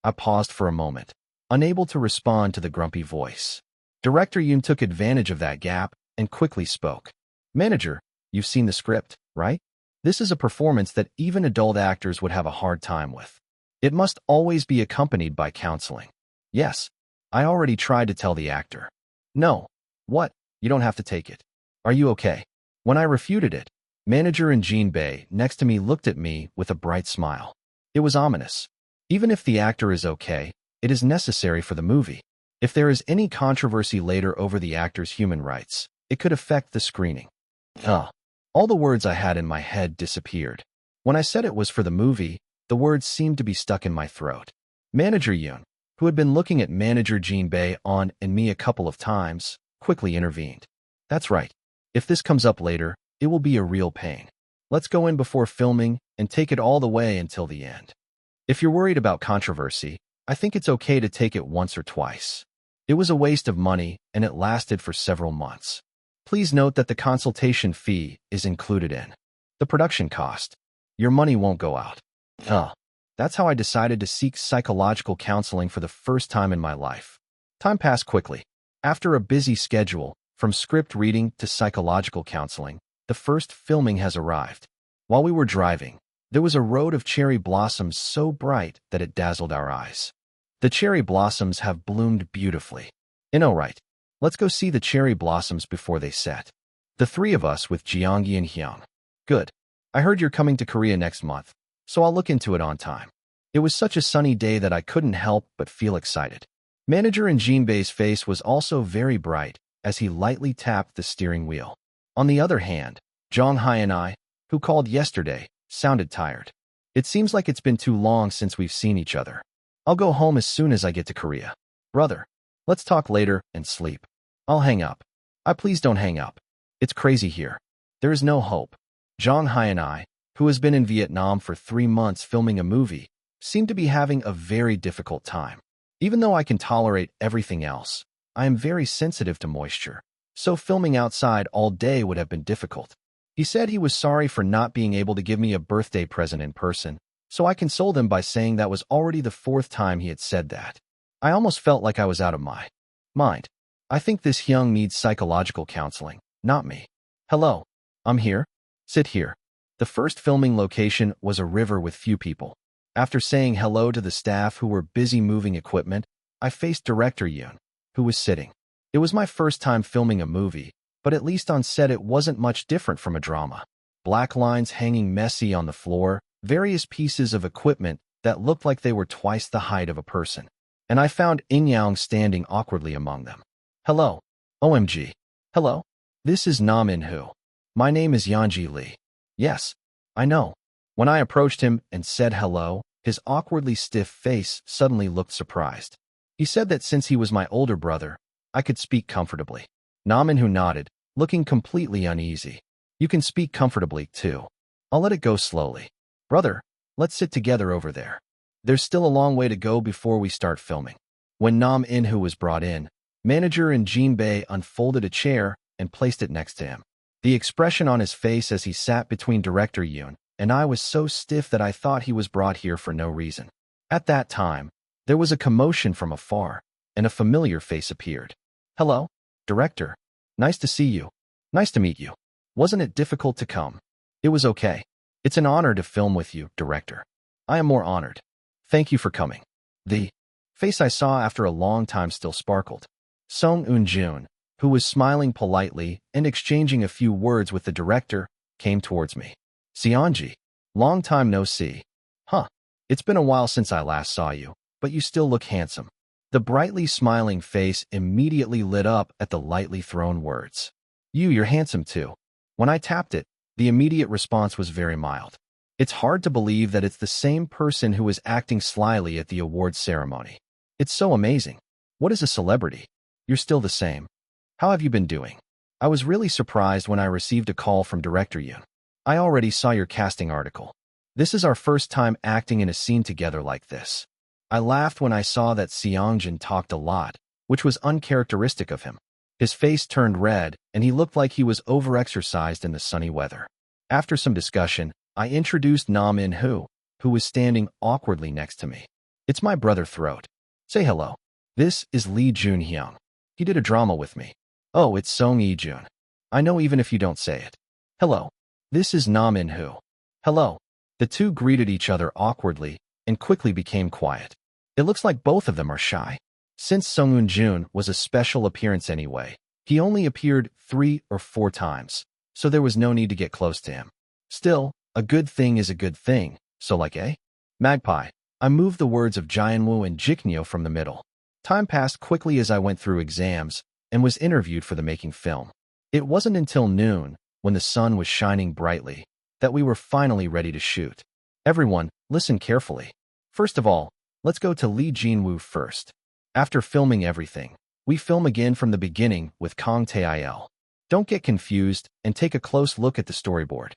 I paused for a moment, unable to respond to the grumpy voice. Director Yoon took advantage of that gap and quickly spoke. Manager, you've seen the script, right? This is a performance that even adult actors would have a hard time with. It must always be accompanied by counseling. Yes, I already tried to tell the actor. No. What? You don't have to take it. Are you okay? When I refuted it, Manager and Jinbei next to me looked at me with a bright smile. It was ominous. Even if the actor is okay, it is necessary for the movie. If there is any controversy later over the actor's human rights, it could affect the screening. All the words I had in my head disappeared. When I said it was for the movie, the words seemed to be stuck in my throat. Manager Yoon, who had been looking at Manager Jinbei on and me a couple of times, quickly intervened. That's right. If this comes up later, it will be a real pain. Let's go in before filming and take it all the way until the end. If you're worried about controversy, I think it's okay to take it once or twice. It was a waste of money and it lasted for several months. Please note that the consultation fee is included in the production cost. Your money won't go out. That's how I decided to seek psychological counseling for the first time in my life. Time passed quickly. After a busy schedule, from script reading to psychological counseling, the first filming has arrived. While we were driving, there was a road of cherry blossoms so bright that it dazzled our eyes. The cherry blossoms have bloomed beautifully. Right. Let's go see the cherry blossoms before they set. The three of us with Jeonggi and Hyung. Good. I heard you're coming to Korea next month, so I'll look into it on time. It was such a sunny day that I couldn't help but feel excited. Manager and Jinbei's face was also very bright as he lightly tapped the steering wheel. On the other hand, Jong-hai and I, who called yesterday, sounded tired. It seems like it's been too long since we've seen each other. I'll go home as soon as I get to Korea. Brother, let's talk later and sleep. I'll hang up. Please don't hang up. It's crazy here. There is no hope. Jong-hai and I, who has been in Vietnam for 3 months filming a movie, seem to be having a very difficult time. Even though I can tolerate everything else, I am very sensitive to moisture, so filming outside all day would have been difficult. He said he was sorry for not being able to give me a birthday present in person, so I consoled him by saying that was already the 4th time he had said that. I almost felt like I was out of my mind. I think this Hyung needs psychological counseling, not me. Hello. I'm here. Sit here. The first filming location was a river with few people. After saying hello to the staff who were busy moving equipment, I faced Director Yoon, who was sitting. It was my first time filming a movie, but at least on set it wasn't much different from a drama. Black lines hanging messy on the floor, various pieces of equipment that looked like they were twice the height of a person. And I found In-young standing awkwardly among them. Hello. OMG. Hello. This is Nam In-hoo. My name is Yeonji Lee. Yes, I know. When I approached him and said hello, His awkwardly stiff face suddenly looked surprised. He said that since he was my older brother, I could speak comfortably. Namin nodded, looking completely uneasy. You can speak comfortably, too. I'll let it go slowly. Brother, let's sit together over there. There's still a long way to go before we start filming. When Nam In-hoo was brought in, manager and Jin Bei unfolded a chair and placed it next to him. The expression on his face as he sat between Director Yoon and I was so stiff that I thought he was brought here for no reason. At that time, there was a commotion from afar, and a familiar face appeared. Hello, Director. Nice to see you. Nice to meet you. Wasn't it difficult to come? It was okay. It's an honor to film with you, Director. I am more honored. Thank you for coming. The face I saw after a long time still sparkled. Song Eun-jun, who was smiling politely and exchanging a few words with the director, came towards me. Seonji, long time no see. Huh, it's been a while since I last saw you, but you still look handsome. The brightly smiling face immediately lit up at the lightly thrown words. You're handsome too. When I tapped it, the immediate response was very mild. It's hard to believe that it's the same person who was acting slyly at the awards ceremony. It's so amazing. What is a celebrity? You're still the same. How have you been doing? I was really surprised when I received a call from Director Yoon. I already saw your casting article. This is our first time acting in a scene together like this. I laughed when I saw that Seongjin talked a lot, which was uncharacteristic of him. His face turned red, and he looked like he was overexercised in the sunny weather. After some discussion, I introduced Nam In-hoo, who was standing awkwardly next to me. It's my brother Throat. Say hello. This is Lee Jun-hyung. He did a drama with me. Oh, it's Song Yi-jun. I know even if you don't say it. Hello. This is Nam In-hoo. Hello. The two greeted each other awkwardly and quickly became quiet. It looks like both of them are shy. Since Song Eun-jun was a special appearance anyway, he only appeared 3 or 4 times, so there was no need to get close to him. Still, a good thing is a good thing, so like Magpie. I moved the words of Jianwoo and Jiknyo from the middle. Time passed quickly as I went through exams and was interviewed for the making film. It wasn't until noon, when the sun was shining brightly, that we were finally ready to shoot. Everyone, listen carefully. First of all, let's go to Lee Jinwoo first. After filming everything, we film again from the beginning with Kang Tae-il. Don't get confused and take a close look at the storyboard.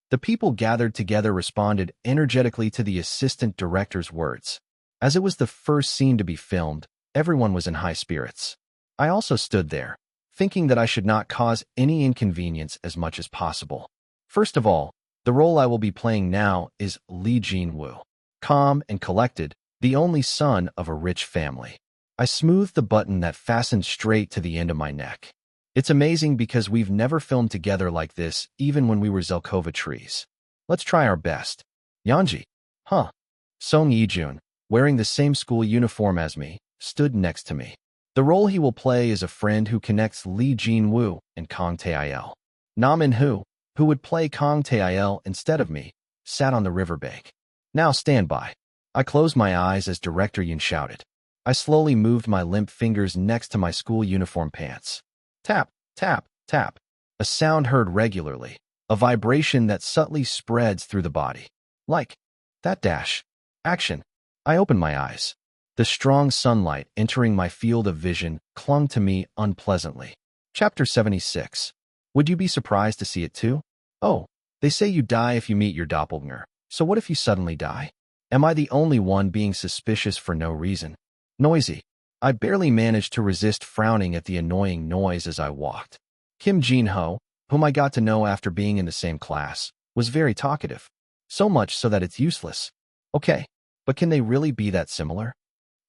The people gathered together responded energetically to the assistant director's words. As it was the first scene to be filmed, everyone was in high spirits. I also stood there, thinking that I should not cause any inconvenience as much as possible. First of all, the role I will be playing now is Lee Jinwoo. Calm and collected, the only son of a rich family. I smoothed the button that fastened straight to the end of my neck. It's amazing because we've never filmed together like this, even when we were Zelkova trees. Let's try our best. Yeonji. Huh. Song Yi-jun, wearing the same school uniform as me, stood next to me. The role he will play is a friend who connects Lee Jinwoo and Kang Tae-il. Nam In-hoo, who would play Kang Tae-il instead of me, sat on the riverbank. Now stand by. I closed my eyes as Director Yoon shouted. I slowly moved my limp fingers next to my school uniform pants. Tap, tap, tap. A sound heard regularly, a vibration that subtly spreads through the body. Like that dash. Action. I opened my eyes. The strong sunlight entering my field of vision clung to me unpleasantly. Chapter 76. Would you be surprised to see it too? Oh, they say you die if you meet your doppelganger, so what if you suddenly die? Am I the only one being suspicious for no reason? Noisy. I barely managed to resist frowning at the annoying noise as I walked. Kim Jin-ho, whom I got to know after being in the same class, was very talkative. So much so that it's useless. Okay, but can they really be that similar?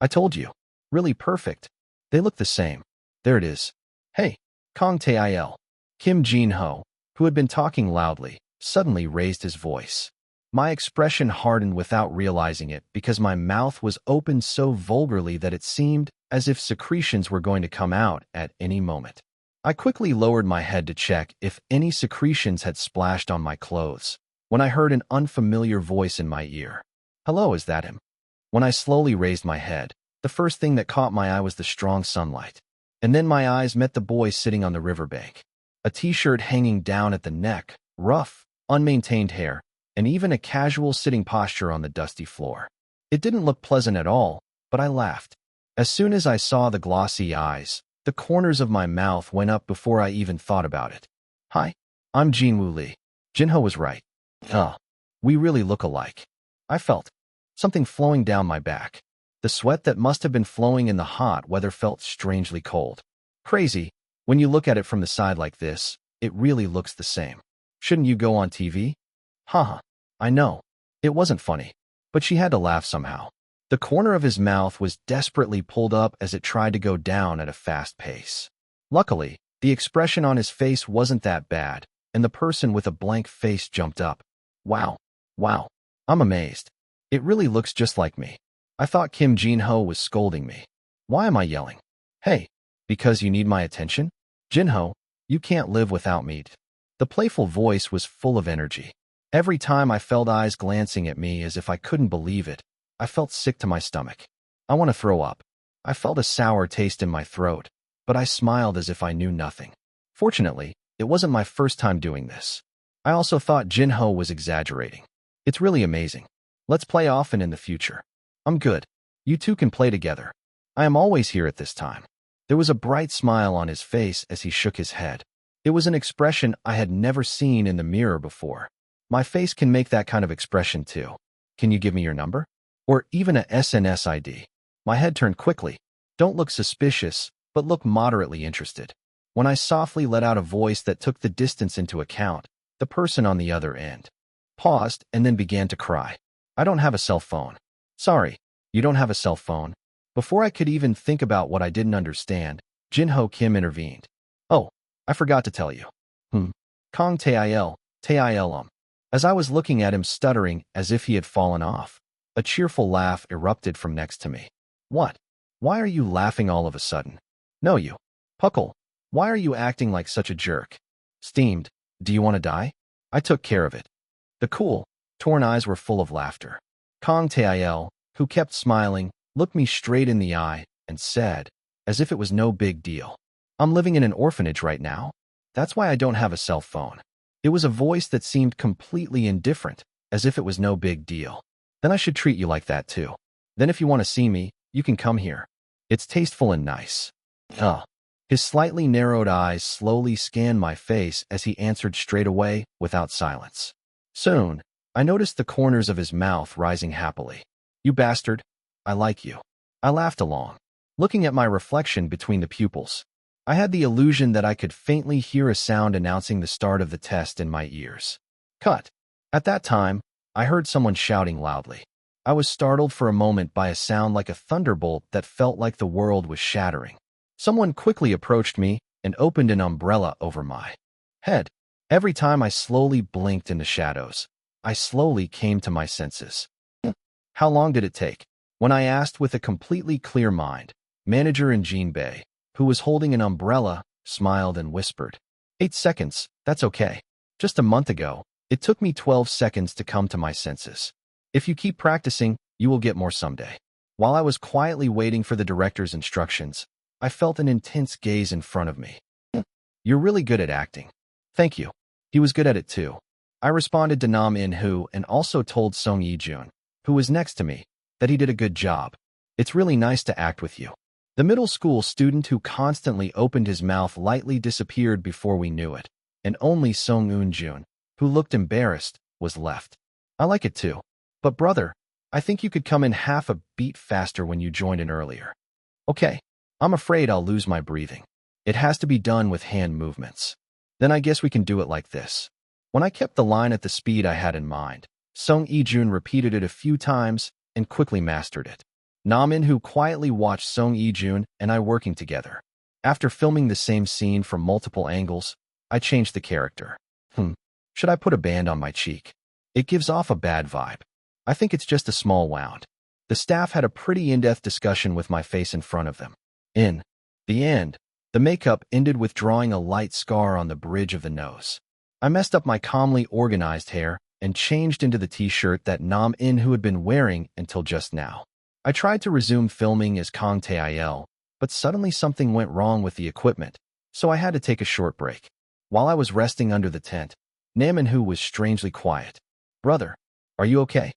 I told you. Really perfect. They look the same. There it is. Hey, Kang Tae-il. Kim Jin-ho, who had been talking loudly, suddenly raised his voice. My expression hardened without realizing it because my mouth was opened so vulgarly that it seemed as if secretions were going to come out at any moment. I quickly lowered my head to check if any secretions had splashed on my clothes, when I heard an unfamiliar voice in my ear. Hello, is that him? When I slowly raised my head, the first thing that caught my eye was the strong sunlight. And then my eyes met the boy sitting on the riverbank. A t-shirt hanging down at the neck, rough, unmaintained hair, and even a casual sitting posture on the dusty floor. It didn't look pleasant at all, but I laughed. As soon as I saw the glossy eyes, the corners of my mouth went up before I even thought about it. Hi, I'm Jinwoo Lee. Jinho was right. We really look alike. I felt something flowing down my back. The sweat that must have been flowing in the hot weather felt strangely cold. Crazy. When you look at it from the side like this, it really looks the same. Shouldn't you go on TV? Haha. I know. It wasn't funny. But she had to laugh somehow. The corner of his mouth was desperately pulled up as it tried to go down at a fast pace. Luckily, the expression on his face wasn't that bad, and the person with a blank face jumped up. Wow. Wow. I'm amazed. It really looks just like me. I thought Kim Jinho was scolding me. Why am I yelling? Hey, because you need my attention? Jinho, you can't live without me. The playful voice was full of energy. Every time I felt eyes glancing at me as if I couldn't believe it, I felt sick to my stomach. I want to throw up. I felt a sour taste in my throat, but I smiled as if I knew nothing. Fortunately, it wasn't my first time doing this. I also thought Jinho was exaggerating. It's really amazing. Let's play often in the future. I'm good. You two can play together. I am always here at this time. There was a bright smile on his face as he shook his head. It was an expression I had never seen in the mirror before. My face can make that kind of expression too. Can you give me your number? Or even a SNS ID? My head turned quickly. Don't look suspicious, but look moderately interested. When I softly let out a voice that took the distance into account, the person on the other end paused and then began to cry. I don't have a cell phone. Sorry, you don't have a cell phone? Before I could even think about what I didn't understand, Jinho Kim intervened. Oh, I forgot to tell you. Kong Tail. As I was looking at him stuttering as if he had fallen off, a cheerful laugh erupted from next to me. What? Why are you laughing all of a sudden? No you. Puckle, why are you acting like such a jerk? Steamed, do you want to die? I took care of it. The cool, torn eyes were full of laughter. Kong Tail, who kept smiling, looked me straight in the eye and said, as if it was no big deal. I'm living in an orphanage right now. That's why I don't have a cell phone. It was a voice that seemed completely indifferent, as if it was no big deal. Then I should treat you like that too. Then if you want to see me, you can come here. It's tasteful and nice. His slightly narrowed eyes slowly scanned my face as he answered straight away, without silence. Soon, I noticed the corners of his mouth rising happily. You bastard. I like you. I laughed along, looking at my reflection between the pupils. I had the illusion that I could faintly hear a sound announcing the start of the test in my ears. Cut. At that time, I heard someone shouting loudly. I was startled for a moment by a sound like a thunderbolt that felt like the world was shattering. Someone quickly approached me and opened an umbrella over my head. Every time I slowly blinked in the shadows, I slowly came to my senses. How long did it take? When I asked with a completely clear mind, manager in Jinbei, who was holding an umbrella, smiled and whispered, 8 seconds, that's okay. Just a month ago, it took me 12 seconds to come to my senses. If you keep practicing, you will get more someday. While I was quietly waiting for the director's instructions, I felt an intense gaze in front of me. You're really good at acting. Thank you. He was good at it too. I responded to Nam In-hoo and also told Song Yi-jun, who was next to me, that he did a good job. It's really nice to act with you. The middle school student who constantly opened his mouth lightly disappeared before we knew it, and only Song Eun-jun, who looked embarrassed, was left. I like it too. But brother, I think you could come in half a beat faster when you joined in earlier. Okay, I'm afraid I'll lose my breathing. It has to be done with hand movements. Then I guess we can do it like this. When I kept the line at the speed I had in mind, Song Yi-jun repeated it a few times and quickly mastered it. Nam In-hoo quietly watched Song Yi-jun and I working together. After filming the same scene from multiple angles, I changed the character. Should I put a band on my cheek? It gives off a bad vibe. I think it's just a small wound. The staff had a pretty in-depth discussion with my face in front of them. In the end, the makeup ended with drawing a light scar on the bridge of the nose. I messed up my calmly organized hair and changed into the t-shirt that Nam In-hoo had been wearing until just now. I tried to resume filming as Kong Tail, but suddenly something went wrong with the equipment, so I had to take a short break. While I was resting under the tent, Nam In-hoo was strangely quiet. Brother, are you okay?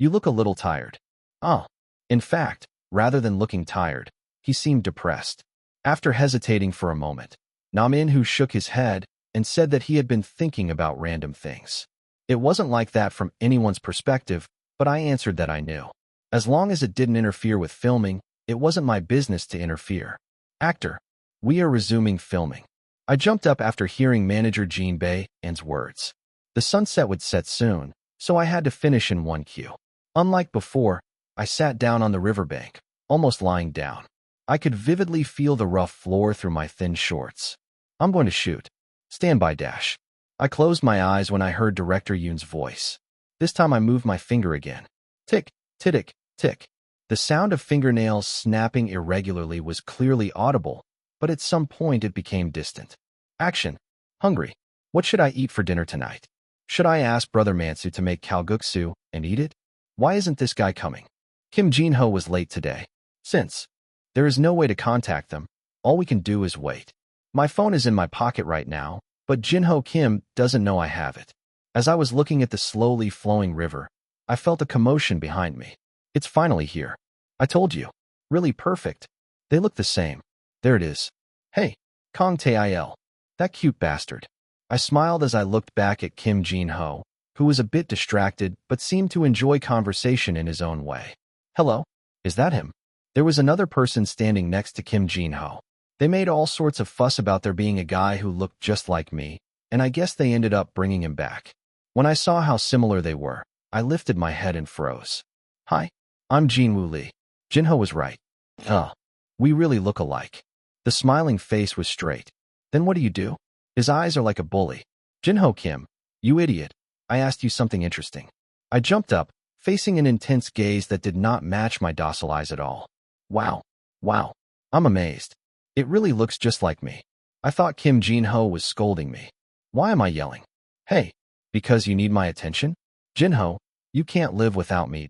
You look a little tired. Oh. In fact, rather than looking tired, he seemed depressed. After hesitating for a moment, Nam In-hoo shook his head and said that he had been thinking about random things. It wasn't like that from anyone's perspective, but I answered that I knew. As long as it didn't interfere with filming, it wasn't my business to interfere. Actor, we are resuming filming. I jumped up after hearing manager Jin Bae-in's words. The sunset would set soon, so I had to finish in one cue. Unlike before, I sat down on the riverbank, almost lying down. I could vividly feel the rough floor through my thin shorts. I'm going to shoot. Stand by dash. I closed my eyes when I heard director Yoon's voice. This time I moved my finger again. Tick, tick, tick. The sound of fingernails snapping irregularly was clearly audible, but at some point it became distant. Action. Hungry. What should I eat for dinner tonight? Should I ask Brother Mansu to make kalguksu and eat it? Why isn't this guy coming? Kim Jin-ho was late today. Since there is no way to contact them, all we can do is wait. My phone is in my pocket right now, but Jin-ho Kim doesn't know I have it. As I was looking at the slowly flowing river, I felt a commotion behind me. It's finally here. I told you. Really perfect. They look the same. There it is. Hey, Kong Tail. That cute bastard. I smiled as I looked back at Kim Jin-ho, who was a bit distracted but seemed to enjoy conversation in his own way. Hello? Is that him? There was another person standing next to Kim Jin-ho. They made all sorts of fuss about there being a guy who looked just like me, and I guess they ended up bringing him back. When I saw how similar they were, I lifted my head and froze. Hi, I'm Jin-woo Lee. Jin-ho was right. We really look alike. The smiling face was straight. Then what do? His eyes are like a bully. Jin-ho Kim, you idiot. I asked you something interesting. I jumped up, facing an intense gaze that did not match my docile eyes at all. Wow. I'm amazed. It really looks just like me. I thought Kim Jin-ho was scolding me. Why am I yelling? Hey, because you need my attention? Jin-ho, you can't live without me.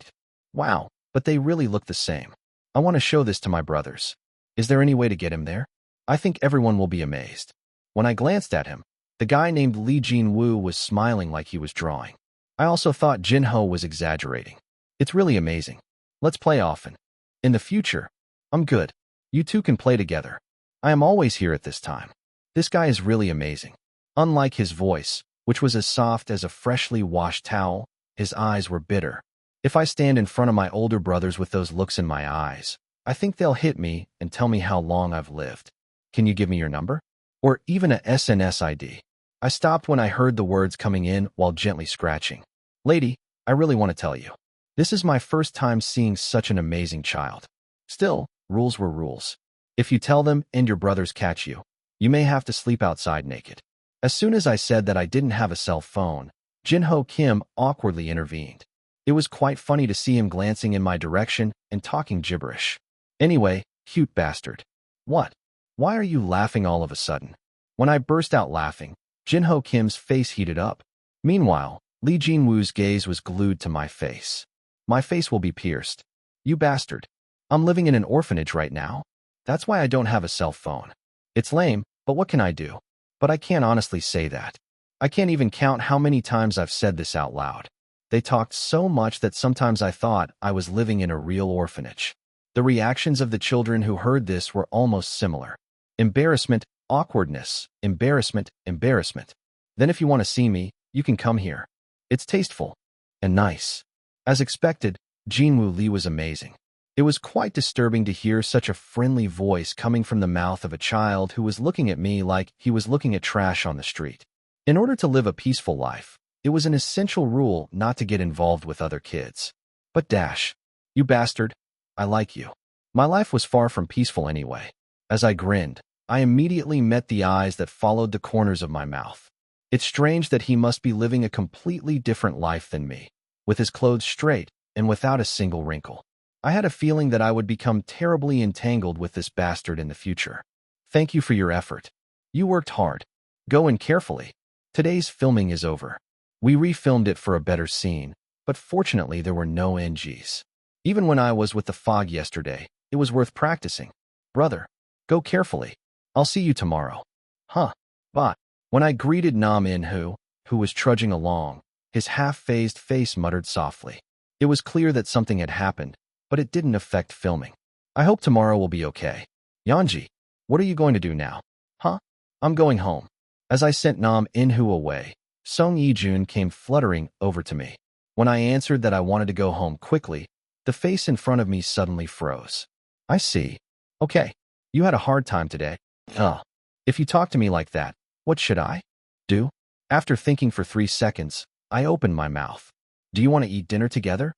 Wow, but they really look the same. I want to show this to my brothers. Is there any way to get him there? I think everyone will be amazed. When I glanced at him, the guy named Lee Jin-woo was smiling like he was drawing. I also thought Jin-ho was exaggerating. It's really amazing. Let's play often. In the future, I'm good. You two can play together. I am always here at this time. This guy is really amazing. Unlike his voice, which was as soft as a freshly washed towel, his eyes were bitter. If I stand in front of my older brothers with those looks in my eyes, I think they'll hit me and tell me how long I've lived. Can you give me your number? Or even a SNS ID? I stopped when I heard the words coming in while gently scratching. Lady, I really want to tell you. This is my first time seeing such an amazing child. Still, rules were rules. If you tell them and your brothers catch you, you may have to sleep outside naked. As soon as I said that I didn't have a cell phone, Jin-ho Kim awkwardly intervened. It was quite funny to see him glancing in my direction and talking gibberish. Anyway, cute bastard. What? Why are you laughing all of a sudden? When I burst out laughing, Jin-ho Kim's face heated up. Meanwhile, Lee Jin-woo's gaze was glued to my face. My face will be pierced. You bastard. I'm living in an orphanage right now. That's why I don't have a cell phone. It's lame, but what can I do? But I can't honestly say that. I can't even count how many times I've said this out loud. They talked so much that sometimes I thought I was living in a real orphanage. The reactions of the children who heard this were almost similar. Embarrassment, awkwardness, embarrassment, embarrassment. Then if you want to see me, you can come here. It's tasteful and nice. As expected, Jin-woo Lee was amazing. It was quite disturbing to hear such a friendly voice coming from the mouth of a child who was looking at me like he was looking at trash on the street. In order to live a peaceful life, it was an essential rule not to get involved with other kids. But dash. You bastard. I like you. My life was far from peaceful anyway. As I grinned, I immediately met the eyes that followed the corners of my mouth. It's strange that he must be living a completely different life than me, with his clothes straight and without a single wrinkle. I had a feeling that I would become terribly entangled with this bastard in the future. Thank you for your effort. You worked hard. Go in carefully. Today's filming is over. We refilmed it for a better scene, but fortunately there were no NGs. Even when I was with the fog yesterday, it was worth practicing. Brother, go carefully. I'll see you tomorrow. But when I greeted Nam In-hoo, who was trudging along, his half-phased face muttered softly. It was clear that something had happened, but it didn't affect filming. I hope tomorrow will be okay. Yeonji, what are you going to do now? Huh? I'm going home. As I sent Nam In-hoo away, Song Yi-jun came fluttering over to me. When I answered that I wanted to go home quickly, the face in front of me suddenly froze. I see. Okay. You had a hard time today. If you talk to me like that, what should I do? After thinking for 3 seconds, I opened my mouth. Do you want to eat dinner together?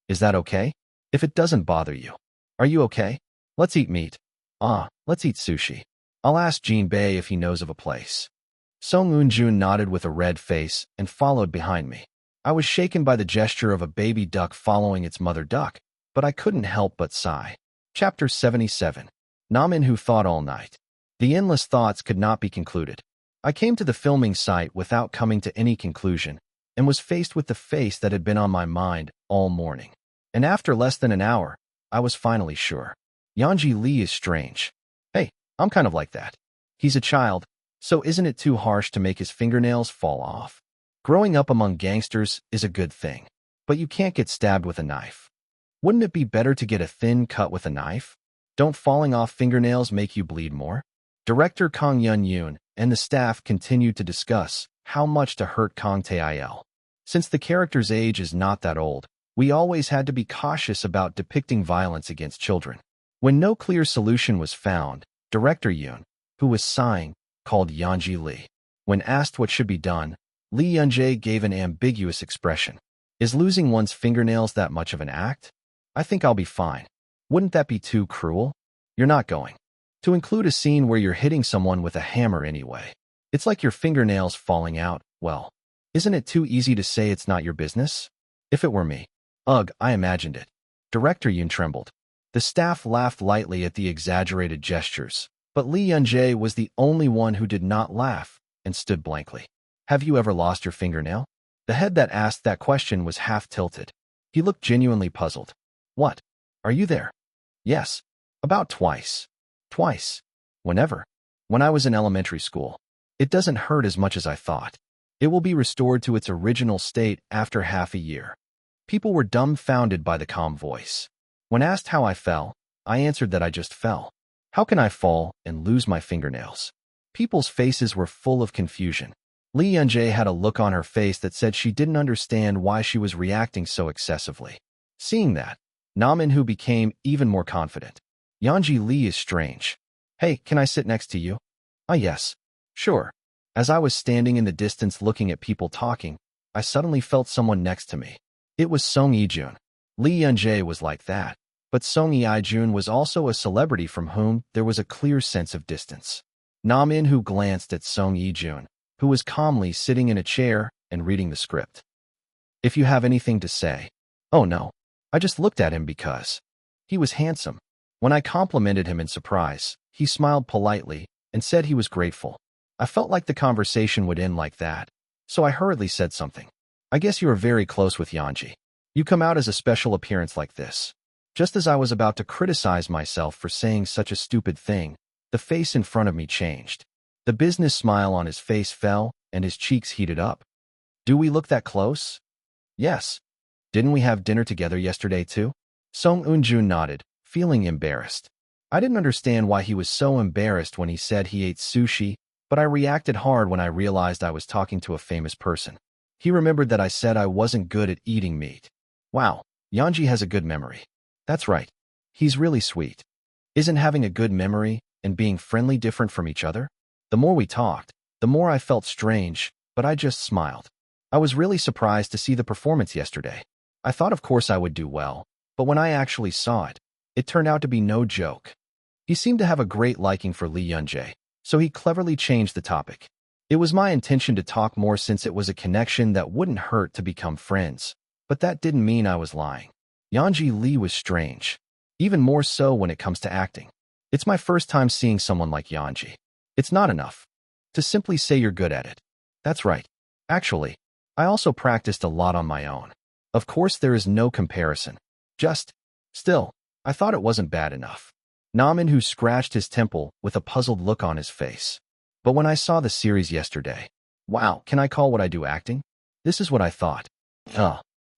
Is that okay? If it doesn't bother you. Are you okay? Let's eat meat. Let's eat sushi. I'll ask Jin Bei if he knows of a place. Song Eun-jun nodded with a red face and followed behind me. I was shaken by the gesture of a baby duck following its mother duck, but I couldn't help but sigh. Chapter 77. Nam In-hoo thought all night. The endless thoughts could not be concluded. I came to the filming site without coming to any conclusion and was faced with the face that had been on my mind all morning. And after less than an hour, I was finally sure. Yeonji Lee is strange. Hey, I'm kind of like that. He's a child, so isn't it too harsh to make his fingernails fall off? Growing up among gangsters is a good thing, but you can't get stabbed with a knife. Wouldn't it be better to get a thin cut with a knife? Don't falling off fingernails make you bleed more? Director Kang Yun-yoon and the staff continued to discuss how much to hurt Kang Tae-il. Since the character's age is not that old, we always had to be cautious about depicting violence against children. When no clear solution was found, Director Yoon, who was sighing, called Yeonji Lee. When asked what should be done, Lee Yeonjae gave an ambiguous expression. Is losing one's fingernails that much of an act? I think I'll be fine. Wouldn't that be too cruel? You're not going to include a scene where you're hitting someone with a hammer anyway. It's like your fingernails falling out. Well, isn't it too easy to say it's not your business? If it were me. Ugh, I imagined it. Director Yoon trembled. The staff laughed lightly at the exaggerated gestures, but Lee Yeonjae was the only one who did not laugh and stood blankly. Have you ever lost your fingernail? The head that asked that question was half tilted. He looked genuinely puzzled. What? Are you there? Yes. About twice. Twice. Whenever. When I was in elementary school. It doesn't hurt as much as I thought. It will be restored to its original state after half a year. People were dumbfounded by the calm voice. When asked how I fell, I answered that I just fell. How can I fall and lose my fingernails? People's faces were full of confusion. Lee Yeonjae had a look on her face that said she didn't understand why she was reacting so excessively. Seeing that, Nam In-hoo became even more confident. Yeonji Lee is strange. Hey, can I sit next to you? Yes. Sure. As I was standing in the distance looking at people talking, I suddenly felt someone next to me. It was Song Yi-jun. Lee Yeonjae was like that, but Song Yi-jun was also a celebrity from whom there was a clear sense of distance. Nam In-hoo glanced at Song Yi-jun, who was calmly sitting in a chair and reading the script. If you have anything to say. Oh no. I just looked at him because he was handsome. When I complimented him in surprise, he smiled politely and said he was grateful. I felt like the conversation would end like that, so I hurriedly said something. I guess you are very close with Yeonji. You come out as a special appearance like this. Just as I was about to criticize myself for saying such a stupid thing, the face in front of me changed. The business smile on his face fell and his cheeks heated up. Do we look that close? Yes. Didn't we have dinner together yesterday too? Song Eun-jun nodded, feeling embarrassed. I didn't understand why he was so embarrassed when he said he ate sushi, but I reacted hard when I realized I was talking to a famous person. He remembered that I said I wasn't good at eating meat. Wow, Yeonji has a good memory. That's right. He's really sweet. Isn't having a good memory and being friendly different from each other? The more we talked, the more I felt strange, but I just smiled. I was really surprised to see the performance yesterday. I thought of course I would do well, but when I actually saw it, it turned out to be no joke. He seemed to have a great liking for Lee Yeonjae, so he cleverly changed the topic. It was my intention to talk more since it was a connection that wouldn't hurt to become friends, but that didn't mean I was lying. Yeonji Lee was strange, even more so when it comes to acting. It's my first time seeing someone like Yeonji. It's not enough to simply say you're good at it. That's right. Actually, I also practiced a lot on my own. Of course there is no comparison. Still, I thought it wasn't bad enough. Nam In-hoo scratched his temple with a puzzled look on his face. But when I saw the series yesterday, wow, can I call what I do acting? This is what I thought.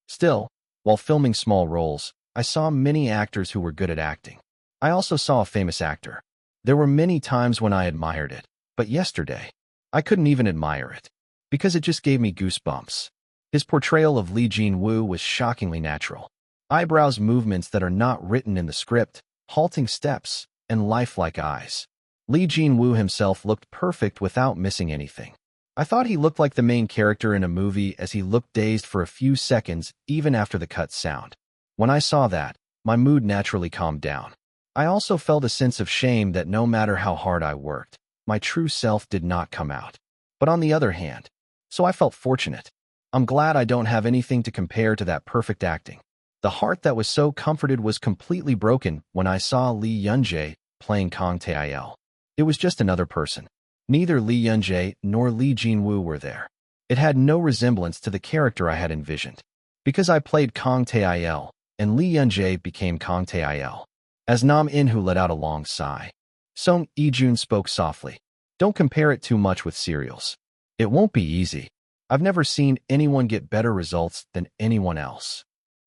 Still, While filming small roles, I saw many actors who were good at acting. I also saw a famous actor. There were many times when I admired it, but yesterday, I couldn't even admire it, because it just gave me goosebumps. His portrayal of Lee Jin-woo was shockingly natural. Eyebrows movements that are not written in the script, halting steps, and lifelike eyes. Lee Jin-woo himself looked perfect without missing anything. I thought he looked like the main character in a movie as he looked dazed for a few seconds even after the cut sound. When I saw that, my mood naturally calmed down. I also felt a sense of shame that no matter how hard I worked, my true self did not come out. But on the other hand, so I felt fortunate. I'm glad I don't have anything to compare to that perfect acting. The heart that was so comforted was completely broken when I saw Lee Yun-jae playing Kang Tae-il. It was just another person. Neither Lee Yun-jae nor Lee Jin-woo were there. It had no resemblance to the character I had envisioned. Because I played Kang Tae-il, and Lee Yun-jae became Kang Tae-il. As Nam In-hoo let out a long sigh, Song Ijun spoke softly. Don't compare it too much with serials. It won't be easy. I've never seen anyone get better results than anyone else.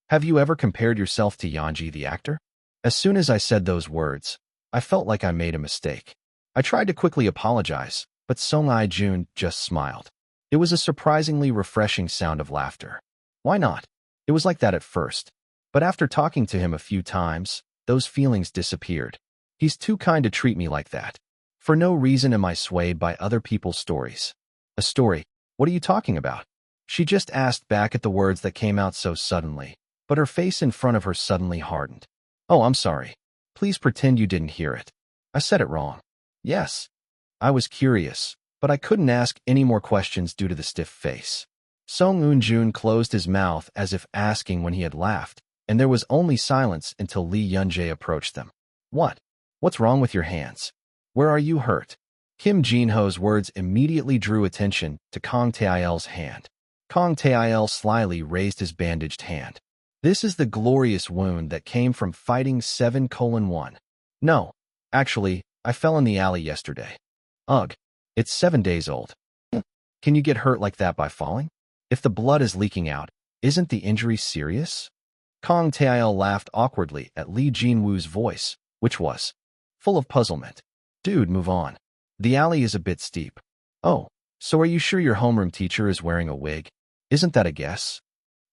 Have you ever compared yourself to Yeonji the actor? As soon as I said those words, I felt like I made a mistake. I tried to quickly apologize, but Song Ijun just smiled. It was a surprisingly refreshing sound of laughter. Why not? It was like that at first. But after talking to him a few times, those feelings disappeared. He's too kind to treat me like that. For no reason am I swayed by other people's stories. A story? What are you talking about? She just asked back at the words that came out so suddenly, but her face in front of her suddenly hardened. Oh, I'm sorry. Please pretend you didn't hear it. I said it wrong. Yes. I was curious, but I couldn't ask any more questions due to the stiff face. Song Eun-jun closed his mouth as if asking when he had laughed, and there was only silence until Lee Yun-jae approached them. What? What's wrong with your hands? Where are you hurt? Kim Jin-ho's words immediately drew attention to Kang Tae-il's hand. Kang Tae-il slyly raised his bandaged hand. This is the glorious wound that came from fighting 7:1. No, actually, I fell in the alley yesterday. Ugh, it's 7 days old. Can you get hurt like that by falling? If the blood is leaking out, isn't the injury serious? Kang Tae-il laughed awkwardly at Lee Jin-woo's voice, which was full of puzzlement. Dude, move on. The alley is a bit steep. Oh, so are you sure your homeroom teacher is wearing a wig? Isn't that a guess?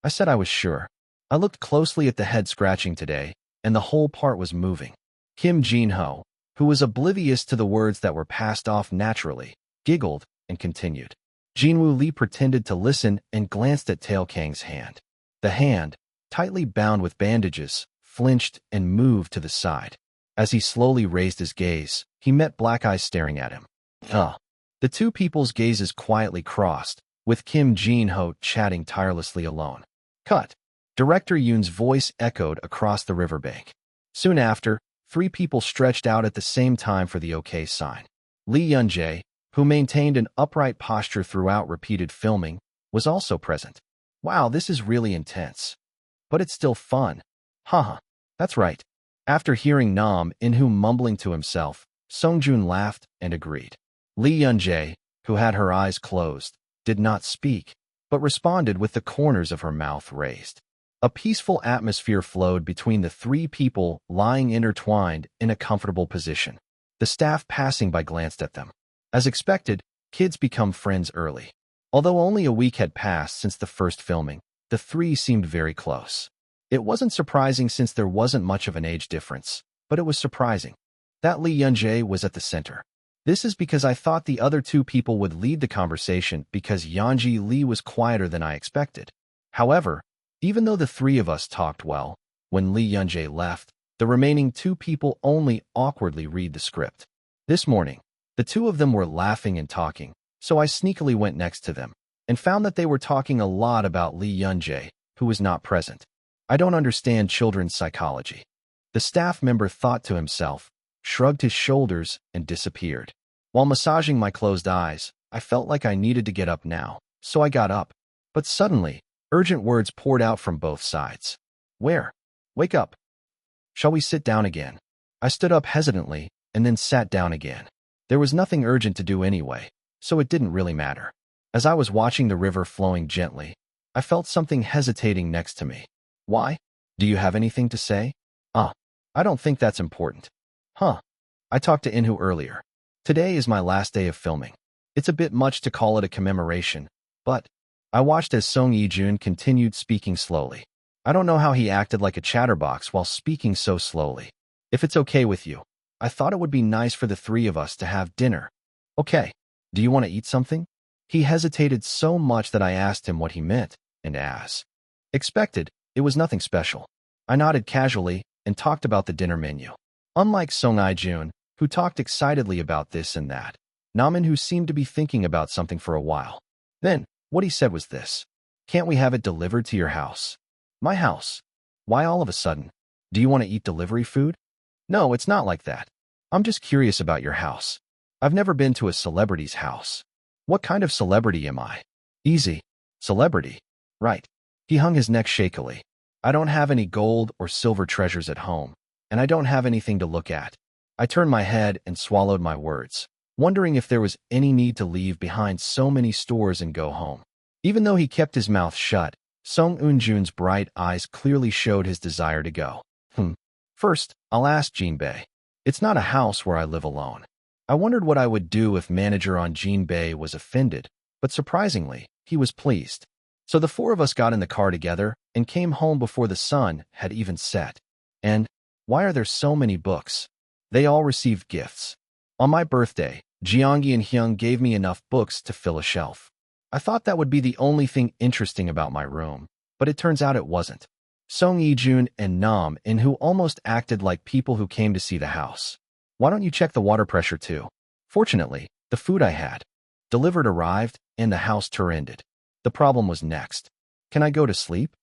I said I was sure. I looked closely at the head scratching today, and the whole part was moving. Kim Jin-ho, who was oblivious to the words that were passed off naturally, giggled and continued. Jinwoo Lee pretended to listen and glanced at Tail Kang's hand. The hand, tightly bound with bandages, flinched and moved to the side. As he slowly raised his gaze, he met Black Eyes staring at him. The two people's gazes quietly crossed, with Kim Jin-ho chatting tirelessly alone. Cut. Director Yoon's voice echoed across the riverbank. Soon after, 3 people stretched out at the same time for the OK sign. Lee Yun-jae, who maintained an upright posture throughout repeated filming, was also present. Wow, this is really intense. But it's still fun. Haha, that's right. After hearing Nam In-hoo mumbling to himself, Song-jun laughed and agreed. Lee Yun-jae, who had her eyes closed, did not speak, but responded with the corners of her mouth raised. A peaceful atmosphere flowed between the 3 people lying intertwined in a comfortable position. The staff passing by glanced at them. As expected, kids become friends early. Although only a week had passed since the first filming, the 3 seemed very close. It wasn't surprising since there wasn't much of an age difference, but it was surprising that Lee Yun-jae was at the center. This is because I thought the other 2 people would lead the conversation because Yeonji Lee was quieter than I expected. However, even though the 3 of us talked well, when Lee Yun-jae left, the remaining 2 people only awkwardly read the script. This morning, the 2 of them were laughing and talking, so I sneakily went next to them and found that they were talking a lot about Lee Yun-jae, who was not present. I don't understand children's psychology. The staff member thought to himself, shrugged his shoulders, and disappeared. While massaging my closed eyes, I felt like I needed to get up now, so I got up. But suddenly, urgent words poured out from both sides. Where? Wake up. Shall we sit down again? I stood up hesitantly and then sat down again. There was nothing urgent to do anyway, so it didn't really matter. As I was watching the river flowing gently, I felt something hesitating next to me. Why? Do you have anything to say? Ah, I don't think that's important. Huh. I talked to Inhu earlier. Today is my last day of filming. It's a bit much to call it a commemoration, but I watched as Song Yi-jun continued speaking slowly. I don't know how he acted like a chatterbox while speaking so slowly. If it's okay with you, I thought it would be nice for the three of us to have dinner. Okay. Do you want to eat something? He hesitated so much that I asked him what he meant, and as expected, it was nothing special. I nodded casually and talked about the dinner menu. Unlike Song Yi-jun, who talked excitedly about this and that, Namin who seemed to be thinking about something for a while. Then, what he said was this. Can't we have it delivered to your house? My house? Why all of a sudden? Do you want to eat delivery food? No, it's not like that. I'm just curious about your house. I've never been to a celebrity's house. What kind of celebrity am I? Easy. Celebrity. Right. He hung his neck shakily. I don't have any gold or silver treasures at home, and I don't have anything to look at. I turned my head and swallowed my words, wondering if there was any need to leave behind so many stores and go home. Even though he kept his mouth shut, Song Eun-jun's bright eyes clearly showed his desire to go. First, I'll ask Jinbei. It's not a house where I live alone. I wondered what I would do if manager on Jinbei was offended, but surprisingly, he was pleased. So the four of us got in the car together and came home before the sun had even set. And why are there so many books? They all received gifts. On my birthday, Jeonggi and Hyung gave me enough books to fill a shelf. I thought that would be the only thing interesting about my room, but it turns out it wasn't. Song Yi-jun and Nam In-who almost acted like people who came to see the house. Why don't you check the water pressure too? Fortunately, the food I had delivered arrived and the house tour ended. The problem was next. Can I go to sleep?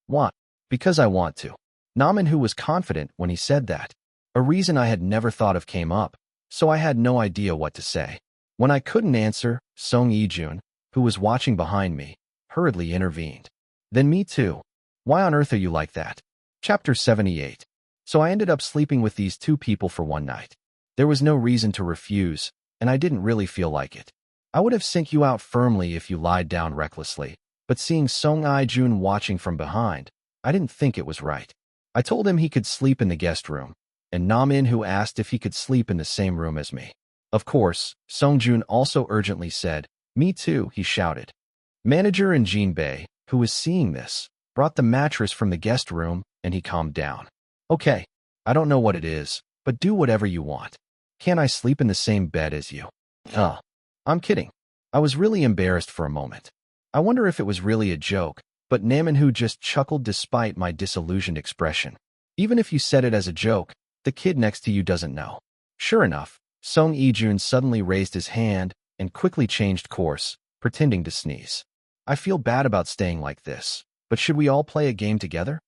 Why? Because I want to. Nam In-who was confident when he said that. A reason I had never thought of came up, so I had no idea what to say. When I couldn't answer, Song Yi-jun, who was watching behind me, hurriedly intervened. Then me too. Why on earth are you like that? Chapter 78. So I ended up sleeping with these two people for one night. There was no reason to refuse, and I didn't really feel like it. I would have sink you out firmly if you lied down recklessly, but seeing Song Yi-jun watching from behind, I didn't think it was right. I told him he could sleep in the guest room, and Nam In-who asked if he could sleep in the same room as me. Of course, Song-jun also urgently said, me too, he shouted. Manager and Jinbei, who was seeing this, brought the mattress from the guest room, and he calmed down. Okay, I don't know what it is, but do whatever you want. Can't I sleep in the same bed as you? I'm kidding. I was really embarrassed for a moment. I wonder if it was really a joke, but Nam In-who just chuckled despite my disillusioned expression. Even if you said it as a joke, the kid next to you doesn't know. Sure enough, Song Yi-jun suddenly raised his hand and quickly changed course, pretending to sneeze. I feel bad about staying like this, but should we all play a game together?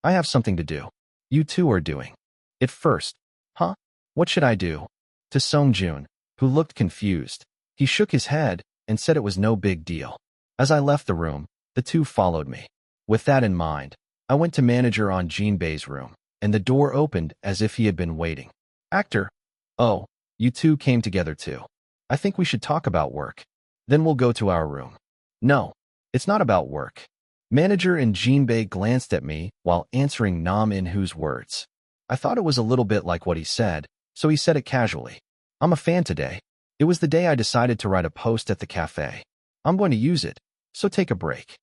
I have something to do. You two are doing it first. Huh? What should I do? To Song-jun, who looked confused, he shook his head and said it was no big deal. As I left the room, the two followed me. With that in mind, I went to manager on Jinbei's room, and the door opened as if he had been waiting. Actor. Oh, you two came together too. I think we should talk about work. Then we'll go to our room. No, it's not about work. Manager and Jinbei glanced at me while answering Nam In-who's words. I thought it was a little bit like what he said, so he said it casually. I'm a fan today. It was the day I decided to write a post at the cafe. I'm going to use it, so take a break.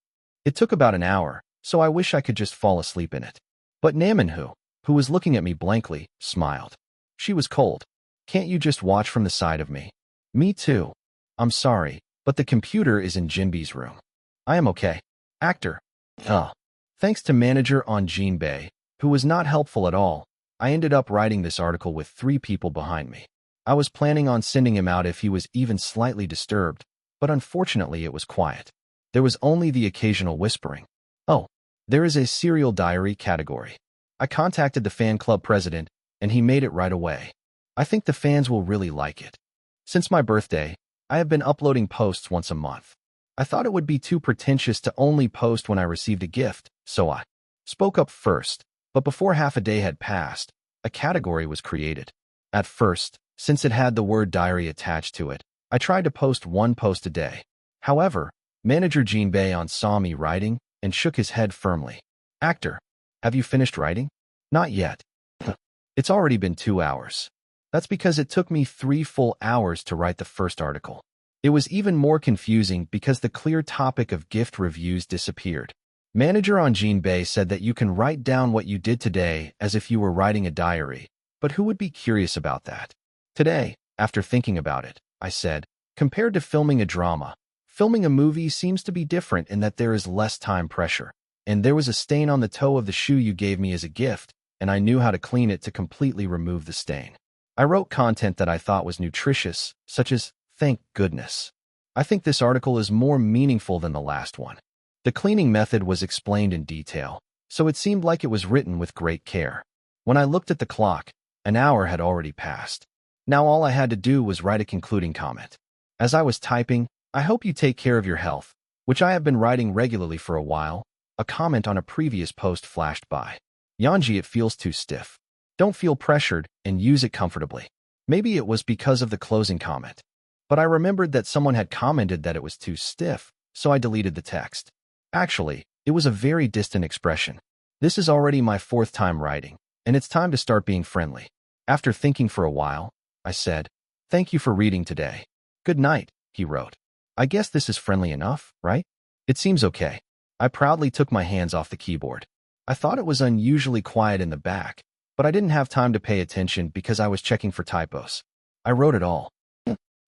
It took about an hour, so I wish I could just fall asleep in it. But Nam In-who, who was looking at me blankly, smiled. She was cold. Can't you just watch from the side of me? Me too. I'm sorry, but the computer is in Jinbei's room. I am okay. Actor. Thanks to manager on Jinbei, who was not helpful at all, I ended up writing this article with 3 people behind me. I was planning on sending him out if he was even slightly disturbed, but unfortunately it was quiet. There was only the occasional whispering. Oh, there is a serial diary category. I contacted the fan club president, and he made it right away. I think the fans will really like it. Since my birthday, I have been uploading posts once a month. I thought it would be too pretentious to only post when I received a gift, so I spoke up first, but before half a day had passed, a category was created. At first, since it had the word diary attached to it, I tried to post 1 post a day. However, manager Jinbei saw me writing and shook his head firmly. Actor, have you finished writing? Not yet. It's already been 2 hours. That's because it took me 3 full hours to write the first article. It was even more confusing because the clear topic of gift reviews disappeared. Manager on Jean Bay said that you can write down what you did today as if you were writing a diary, but who would be curious about that? Today, after thinking about it, I said, compared to filming a drama, filming a movie seems to be different in that there is less time pressure. And there was a stain on the toe of the shoe you gave me as a gift, and I knew how to clean it to completely remove the stain. I wrote content that I thought was nutritious, such as, thank goodness. I think this article is more meaningful than the last one. The cleaning method was explained in detail, so it seemed like it was written with great care. When I looked at the clock, an hour had already passed. Now all I had to do was write a concluding comment. As I was typing, I hope you take care of your health, which I have been writing regularly for a while. A comment on a previous post flashed by. Yanji, it feels too stiff. Don't feel pressured and use it comfortably. Maybe it was because of the closing comment. But I remembered that someone had commented that it was too stiff, so I deleted the text. Actually, it was a very distant expression. This is already my 4th time writing, and it's time to start being friendly. After thinking for a while, I said, thank you for reading today. Good night, he wrote. I guess this is friendly enough, right? It seems okay. I proudly took my hands off the keyboard. I thought it was unusually quiet in the back, but I didn't have time to pay attention because I was checking for typos. I wrote it all.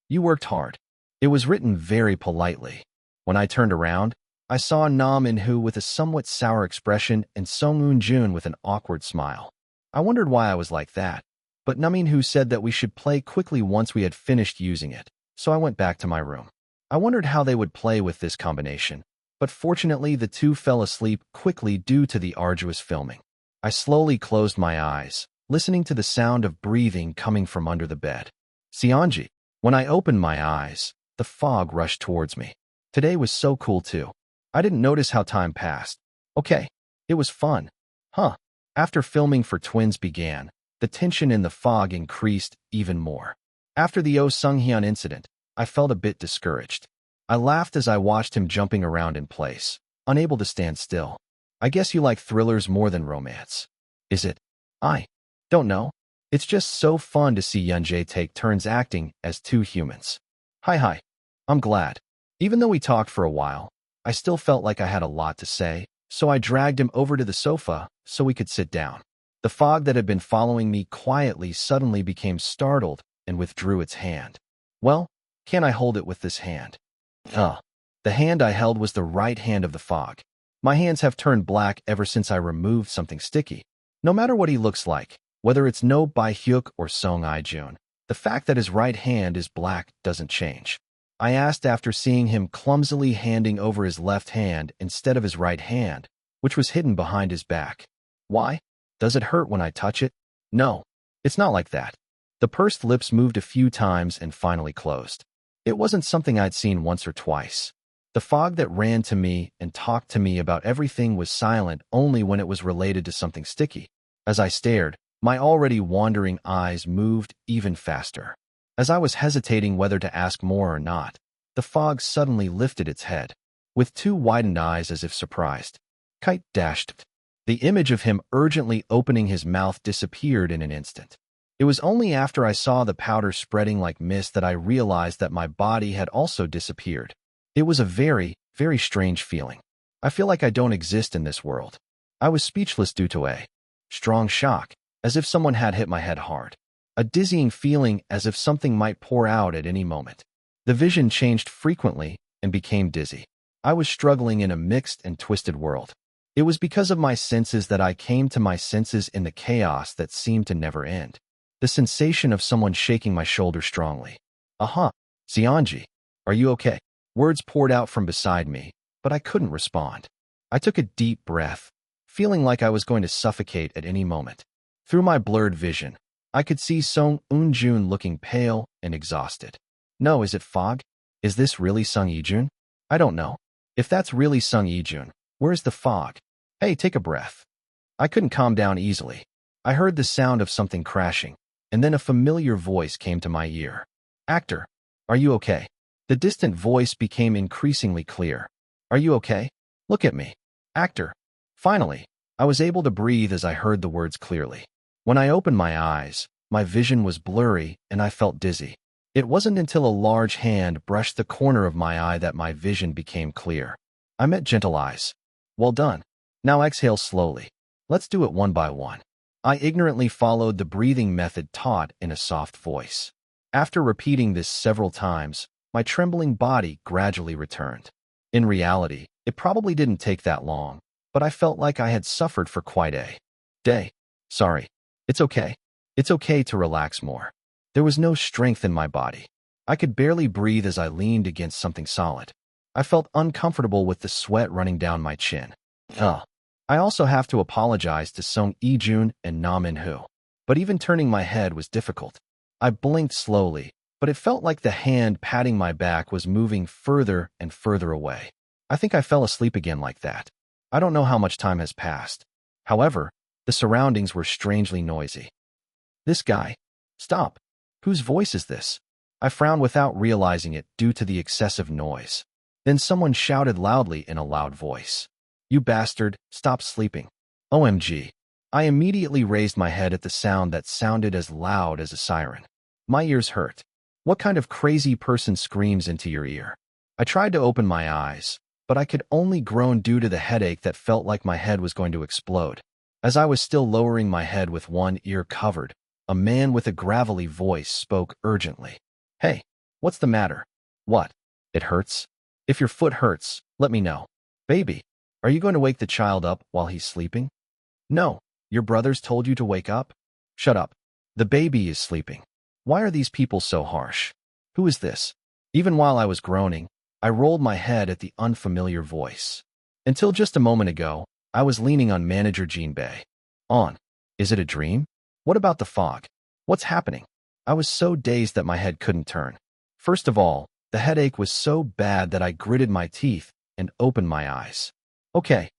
You worked hard. It was written very politely. When I turned around, I saw Nam In-hoo with a somewhat sour expression and Song Eun-jun with an awkward smile. I wondered why I was like that, but Nam In-hoo said that we should play quickly once we had finished using it, so I went back to my room. I wondered how they would play with this combination, but fortunately the two fell asleep quickly due to the arduous filming. I slowly closed my eyes, listening to the sound of breathing coming from under the bed. Seonji. When I opened my eyes, the fog rushed towards me. Today was so cool too. I didn't notice how time passed. Okay, it was fun. Huh. After filming for Twins began, the tension in the fog increased even more. After the Oh Sung-hyun incident, I felt a bit discouraged. I laughed as I watched him jumping around in place, unable to stand still. I guess you like thrillers more than romance. Is it? I don't know. It's just so fun to see Yoon-jae take turns acting as two humans. Hi. I'm glad. Even though we talked for a while, I still felt like I had a lot to say, so I dragged him over to the sofa so we could sit down. The fog that had been following me quietly suddenly became startled and withdrew its hand. Well, can I hold it with this hand? The hand I held was the right hand of the fog. My hands have turned black ever since I removed something sticky. No matter what he looks like, whether it's No Bae-hyuk or Song I-jun, the fact that his right hand is black doesn't change. I asked after seeing him clumsily handing over his left hand instead of his right hand, which was hidden behind his back. Why? Does it hurt when I touch it? No, it's not like that. The pursed lips moved a few times and finally closed. It wasn't something I'd seen once or twice. The fog that ran to me and talked to me about everything was silent only when it was related to something sticky. As I stared, my already wandering eyes moved even faster. As I was hesitating whether to ask more or not, the fog suddenly lifted its head, with two widened eyes as if surprised. Kite dashed. The image of him urgently opening his mouth disappeared in an instant. It was only after I saw the powder spreading like mist that I realized that my body had also disappeared. It was a very, very strange feeling. I feel like I don't exist in this world. I was speechless due to a strong shock, as if someone had hit my head hard. A dizzying feeling as if something might pour out at any moment. The vision changed frequently and became dizzy. I was struggling in a mixed and twisted world. It was because of my senses that I came to my senses in the chaos that seemed to never end. The sensation of someone shaking my shoulder strongly. Seonji, are you okay? Words poured out from beside me, but I couldn't respond. I took a deep breath, feeling like I was going to suffocate at any moment. Through my blurred vision, I could see Song Eun-jun looking pale and exhausted. No, is it fog? Is this really Sung Yi-jun? I don't know. If that's really Sung Yi-jun, where's the fog? Hey, take a breath. I couldn't calm down easily. I heard the sound of something crashing, and then a familiar voice came to my ear. Actor, are you okay? The distant voice became increasingly clear. Are you okay? Look at me. Actor. Finally, I was able to breathe as I heard the words clearly. When I opened my eyes, my vision was blurry and I felt dizzy. It wasn't until a large hand brushed the corner of my eye that my vision became clear. I met gentle eyes. Well done. Now exhale slowly. Let's do it one by one. I ignorantly followed the breathing method taught in a soft voice. After repeating this several times, my trembling body gradually returned. In reality, it probably didn't take that long, but I felt like I had suffered for quite a day. Sorry. It's okay. It's okay to relax more. There was no strength in my body. I could barely breathe as I leaned against something solid. I felt uncomfortable with the sweat running down my chin. I also have to apologize to Song Yi-jun and Nam In-hoo. But even turning my head was difficult. I blinked slowly, but it felt like the hand patting my back was moving further and further away. I think I fell asleep again like that. I don't know how much time has passed. However, the surroundings were strangely noisy. This guy. Stop. Whose voice is this? I frowned without realizing it due to the excessive noise. Then someone shouted loudly in a loud voice. You bastard, stop sleeping. OMG. I immediately raised my head at the sound that sounded as loud as a siren. My ears hurt. What kind of crazy person screams into your ear? I tried to open my eyes, but I could only groan due to the headache that felt like my head was going to explode. As I was still lowering my head with one ear covered, a man with a gravelly voice spoke urgently. Hey, what's the matter? What? It hurts? If your foot hurts, let me know. Baby, are you going to wake the child up while he's sleeping? No, your brothers told you to wake up? Shut up. The baby is sleeping. Why are these people so harsh? Who is this? Even while I was groaning, I rolled my head at the unfamiliar voice. Until just a moment ago, I was leaning on manager Jean Bei. Is it a dream? What about the fog? What's happening? I was so dazed that my head couldn't turn. First of all, the headache was so bad that I gritted my teeth and opened my eyes. Okay,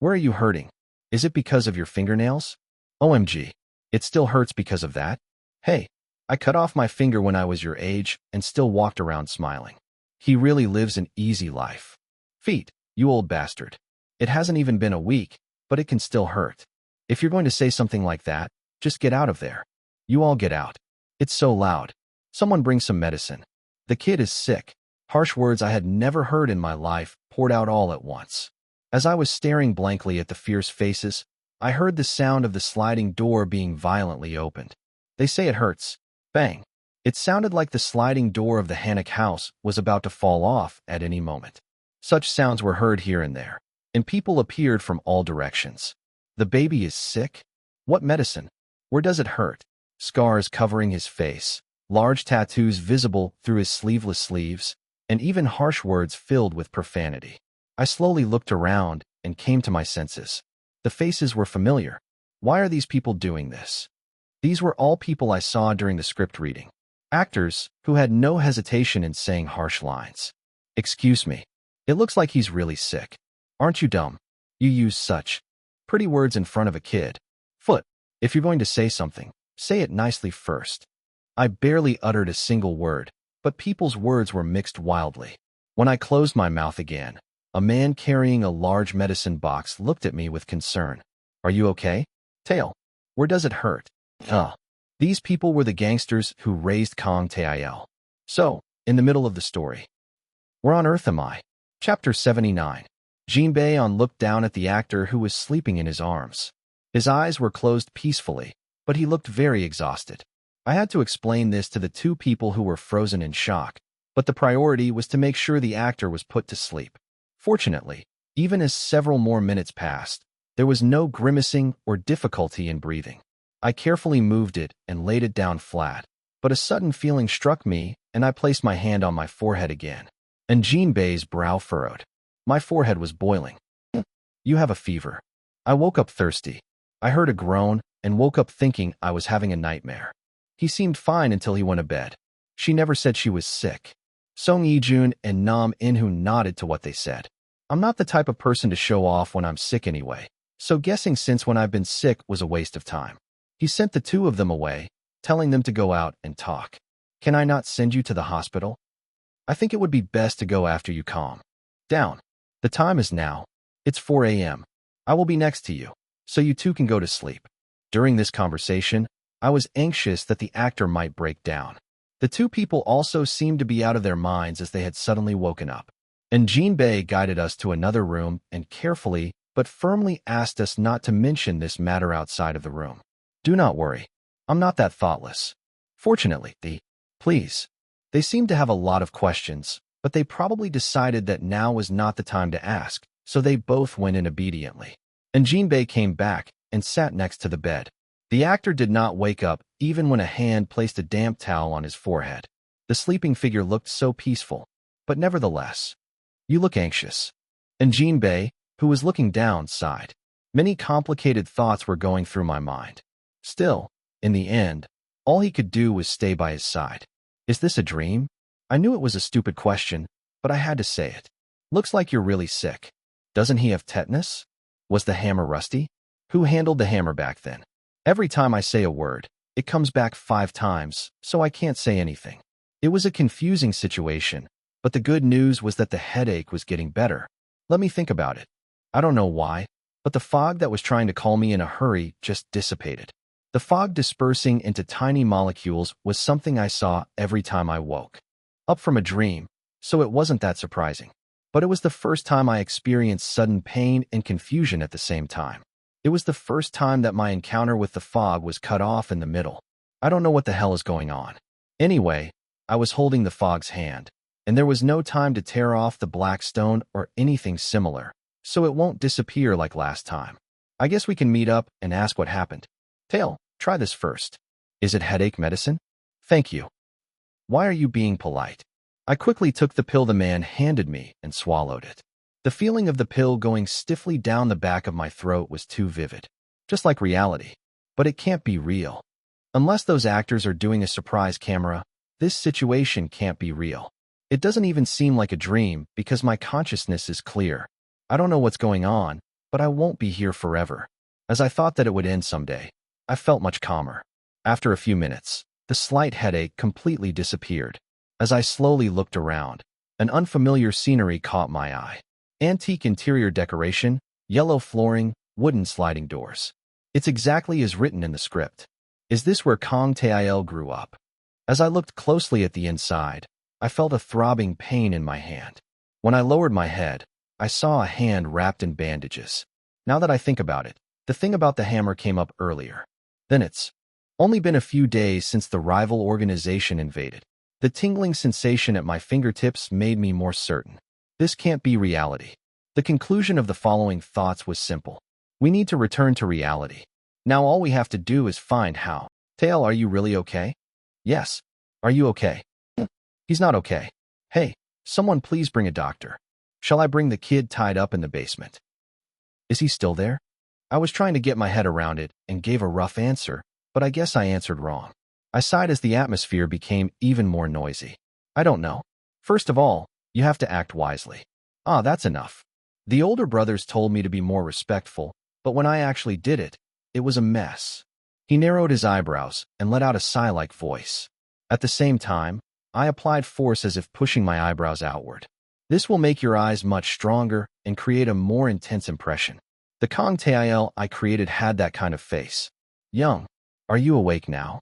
where are you hurting? Is it because of your fingernails? OMG, it still hurts because of that? Hey, I cut off my finger when I was your age and still walked around smiling. He really lives an easy life. Feet, you old bastard. It hasn't even been a week, but it can still hurt. If you're going to say something like that, just get out of there. You all get out. It's so loud. Someone bring some medicine. The kid is sick. Harsh words I had never heard in my life poured out all at once. As I was staring blankly at the fierce faces, I heard the sound of the sliding door being violently opened. They say it hurts. Bang. It sounded like the sliding door of the Hannock house was about to fall off at any moment. Such sounds were heard here and there, and people appeared from all directions. The baby is sick? What medicine? Where does it hurt? Scars covering his face, large tattoos visible through his sleeveless sleeves, and even harsh words filled with profanity. I slowly looked around and came to my senses. The faces were familiar. Why are these people doing this? These were all people I saw during the script reading. Actors who had no hesitation in saying harsh lines. Excuse me. It looks like he's really sick. Aren't you dumb? You use such pretty words in front of a kid. Foot. If you're going to say something, say it nicely first. I barely uttered a single word, but people's words were mixed wildly. When I closed my mouth again, a man carrying a large medicine box looked at me with concern. Are you okay? Tail. Where does it hurt? These people were the gangsters who raised Kong Tail. So, in the middle of the story. Where on earth am I? Chapter 79. Jean Bei looked down at the actor who was sleeping in his arms. His eyes were closed peacefully, but he looked very exhausted. I had to explain this to the two people who were frozen in shock, but the priority was to make sure the actor was put to sleep. Fortunately, even as several more minutes passed, there was no grimacing or difficulty in breathing. I carefully moved it and laid it down flat, but a sudden feeling struck me and I placed my hand on my forehead again. And Jean Bei's brow furrowed. My forehead was boiling. You have a fever. I woke up thirsty. I heard a groan and woke up thinking I was having a nightmare. He seemed fine until he went to bed. She never said she was sick. Song Yi-jun and Nam In-hoo nodded to what they said. I'm not the type of person to show off when I'm sick anyway, so guessing since when I've been sick was a waste of time. He sent the two of them away, telling them to go out and talk. Can I not send you to the hospital? I think it would be best to go after you calm down. The time is now. It's 4 a.m. I will be next to you. so you two can go to sleep. During this conversation, I was anxious that the actor might break down. The two people also seemed to be out of their minds as they had suddenly woken up. And Jinbei guided us to another room and carefully but firmly asked us not to mention this matter outside of the room. Do not worry. I'm not that thoughtless. Fortunately, please. They seemed to have a lot of questions, but they probably decided that now was not the time to ask, so they both went in obediently. And Jinbei came back and sat next to the bed. The actor did not wake up even when a hand placed a damp towel on his forehead. The sleeping figure looked so peaceful, but nevertheless, you look anxious. And Jinbei, who was looking down, sighed. Many complicated thoughts were going through my mind. Still, in the end, all he could do was stay by his side. Is this a dream? I knew it was a stupid question, but I had to say it. Looks like you're really sick. Doesn't he have tetanus? Was the hammer rusty? Who handled the hammer back then? Every time I say a word, it comes back 5 times, so I can't say anything. It was a confusing situation, but the good news was that the headache was getting better. Let me think about it. I don't know why, but the fog that was trying to call me in a hurry just dissipated. The fog dispersing into tiny molecules was something I saw every time I woke up from a dream, so it wasn't that surprising. But it was the first time I experienced sudden pain and confusion at the same time. It was the first time that my encounter with the fog was cut off in the middle. I don't know what the hell is going on. Anyway, I was holding the fog's hand, and there was no time to tear off the black stone or anything similar, so it won't disappear like last time. I guess we can meet up and ask what happened. Tail, try this first. Is it headache medicine? Thank you. Why are you being polite? I quickly took the pill the man handed me and swallowed it. The feeling of the pill going stiffly down the back of my throat was too vivid. Just like reality. But it can't be real. Unless those actors are doing a surprise camera, this situation can't be real. It doesn't even seem like a dream because my consciousness is clear. I don't know what's going on, but I won't be here forever. As I thought that it would end someday, I felt much calmer. After a few minutes, the slight headache completely disappeared. As I slowly looked around, an unfamiliar scenery caught my eye. Antique interior decoration, yellow flooring, wooden sliding doors. It's exactly as written in the script. Is this where Kong Tail grew up? As I looked closely at the inside, I felt a throbbing pain in my hand. When I lowered my head, I saw a hand wrapped in bandages. Now that I think about it, the thing about the hammer came up earlier. Then it's only been a few days since the rival organization invaded. The tingling sensation at my fingertips made me more certain. This can't be reality. The conclusion of the following thoughts was simple. We need to return to reality. Now all we have to do is find how. Tail, are you really okay? Yes. Are you okay? He's not okay. Hey, someone please bring a doctor. Shall I bring the kid tied up in the basement? Is he still there? I was trying to get my head around it and gave a rough answer, but I guess I answered wrong. I sighed as the atmosphere became even more noisy. I don't know. First of all, you have to act wisely. Ah, that's enough. The older brothers told me to be more respectful, but when I actually did it, it was a mess. He narrowed his eyebrows and let out a sigh-like voice. At the same time, I applied force as if pushing my eyebrows outward. This will make your eyes much stronger and create a more intense impression. The Kong Tail I created had that kind of face. Young, are you awake now?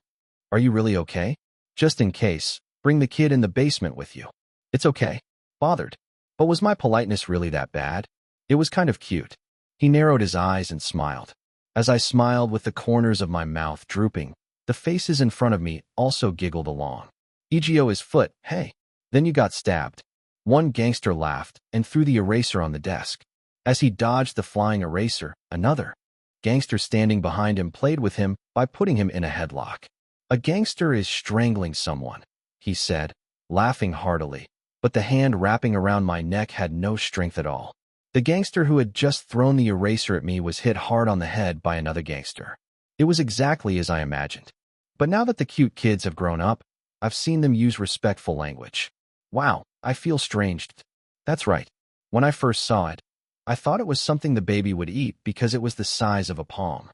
Are you really okay? Just in case, bring the kid in the basement with you. It's okay. Bothered. But was my politeness really that bad? It was kind of cute. He narrowed his eyes and smiled. As I smiled with the corners of my mouth drooping, the faces in front of me also giggled along. EGO his foot, hey. Then you got stabbed. One gangster laughed and threw the eraser on the desk. As he dodged the flying eraser, another gangster standing behind him played with him by putting him in a headlock. A gangster is strangling someone, he said, laughing heartily, but the hand wrapping around my neck had no strength at all. The gangster who had just thrown the eraser at me was hit hard on the head by another gangster. It was exactly as I imagined. But now that the cute kids have grown up, I've seen them use respectful language. Wow, I feel strange. That's right. When I first saw it, I thought it was something the baby would eat because it was the size of a palm.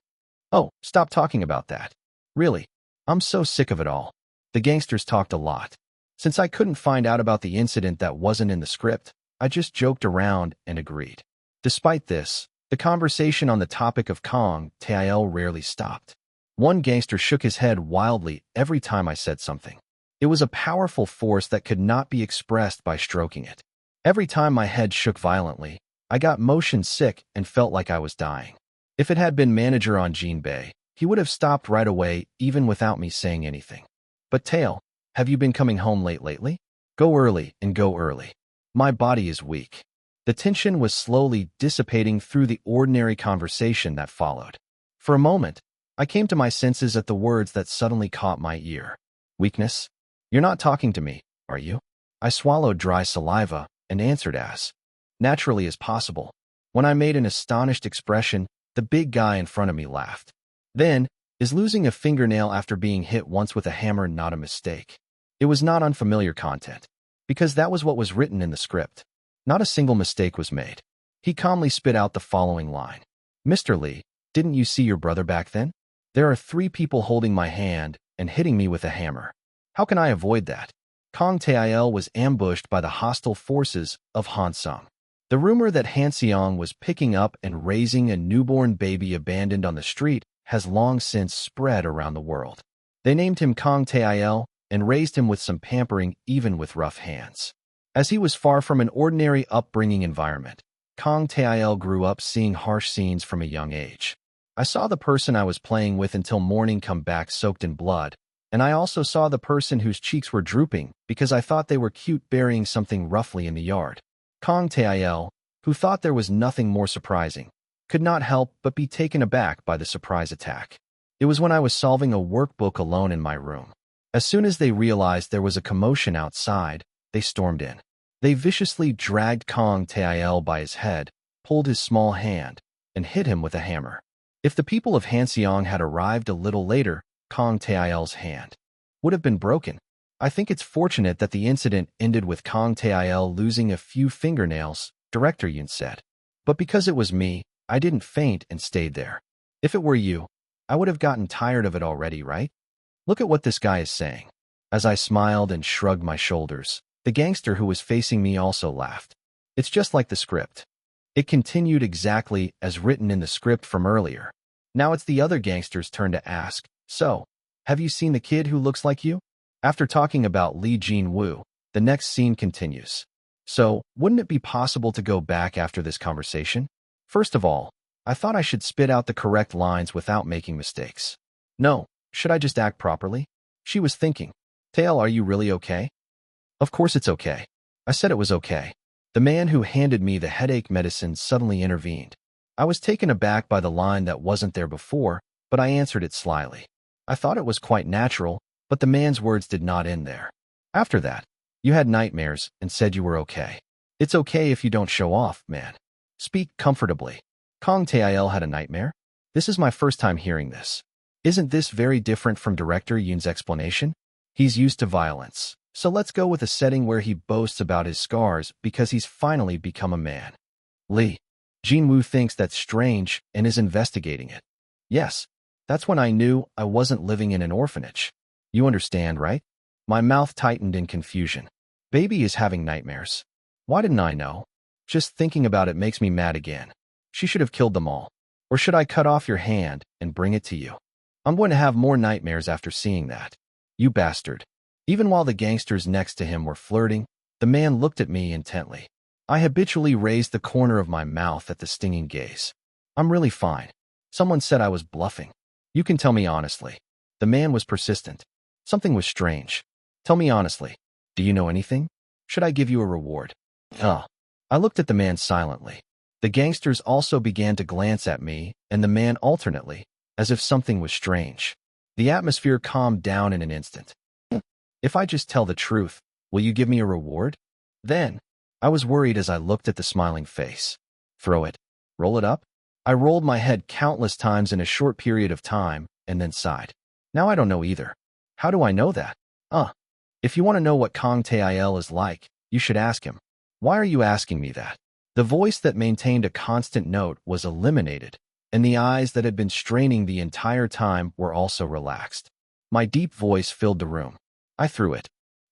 Oh, stop talking about that. Really, I'm so sick of it all. The gangsters talked a lot. Since I couldn't find out about the incident that wasn't in the script, I just joked around and agreed. Despite this, The conversation on the topic of Kong Tail rarely stopped. One gangster shook his head wildly every time I said something. It was a powerful force that could not be expressed by stroking it. Every time my head shook violently, I got motion sick and felt like I was dying. If it had been manager on Jinbei, he would have stopped right away even without me saying anything. But Tail, have you been coming home late lately? Go early and go early. My body is weak. The tension was slowly dissipating through the ordinary conversation that followed. For a moment, I came to my senses at the words that suddenly caught my ear. Weakness? You're not talking to me, are you? I swallowed dry saliva and answered as naturally as possible. When I made an astonished expression, the big guy in front of me laughed. Then, is losing a fingernail after being hit once with a hammer not a mistake? It was not unfamiliar content, because that was what was written in the script. Not a single mistake was made. He calmly spit out the following line. Mr. Lee, didn't you see your brother back then? There are 3 people holding my hand and hitting me with a hammer. How can I avoid that? Kong Tail was ambushed by the hostile forces of Hansung. The rumor that Hanseong was picking up and raising a newborn baby abandoned on the street has long since spread around the world. They named him Kong Tail and raised him with some pampering, even with rough hands. As he was far from an ordinary upbringing environment, Kong Tail grew up seeing harsh scenes from a young age. I saw the person I was playing with until morning come back soaked in blood, and I also saw the person whose cheeks were drooping because I thought they were cute burying something roughly in the yard. Kong Tail, who thought there was nothing more surprising, could not help but be taken aback by the surprise attack. It was when I was solving a workbook alone in my room. As soon as they realized there was a commotion outside, they stormed in. They viciously dragged Kong Tail by his head, pulled his small hand, and hit him with a hammer. If the people of Hanseong had arrived a little later, Kong Tail's hand would have been broken. I think it's fortunate that the incident ended with Kong Tail losing a few fingernails, Director Yoon said. But because it was me, I didn't faint and stayed there. If it were you, I would have gotten tired of it already, right? Look at what this guy is saying. As I smiled and shrugged my shoulders, the gangster who was facing me also laughed. It's just like the script. It continued exactly as written in the script from earlier. Now it's the other gangster's turn to ask, so, have you seen the kid who looks like you? After talking about Lee Jin-woo, the next scene continues. So, wouldn't it be possible to go back after this conversation? First of all, I thought I should spit out the correct lines without making mistakes. No, should I just act properly? She was thinking. Tail, are you really okay? Of course it's okay. I said it was okay. The man who handed me the headache medicine suddenly intervened. I was taken aback by the line that wasn't there before, but I answered it slyly. I thought it was quite natural, but the man's words did not end there. After that, you had nightmares and said you were okay. It's okay if you don't show off, man. Speak comfortably. Kong Tail had a nightmare? This is my first time hearing this. Isn't this very different from Director Yoon's explanation? He's used to violence, so let's go with a setting where he boasts about his scars because he's finally become a man. Lee. Jin-woo thinks that's strange and is investigating it. Yes, that's when I knew I wasn't living in an orphanage. You understand, right? My mouth tightened in confusion. Baby is having nightmares. Why didn't I know? Just thinking about it makes me mad again. She should have killed them all. Or should I cut off your hand and bring it to you? I'm going to have more nightmares after seeing that. You bastard. Even while the gangsters next to him were flirting, the man looked at me intently. I habitually raised the corner of my mouth at the stinging gaze. I'm really fine. Someone said I was bluffing. You can tell me honestly. The man was persistent. Something was strange. Tell me honestly. Do you know anything? Should I give you a reward? I looked at the man silently. The gangsters also began to glance at me and the man alternately, as if something was strange. The atmosphere calmed down in an instant. If I just tell the truth, will you give me a reward? Then, I was worried as I looked at the smiling face. Throw it. Roll it up? I rolled my head countless times in a short period of time and then sighed. Now I don't know either. How do I know that? If you want to know what Kong Tail is like, you should ask him. Why are you asking me that? The voice that maintained a constant note was eliminated, and the eyes that had been straining the entire time were also relaxed. My deep voice filled the room. I threw it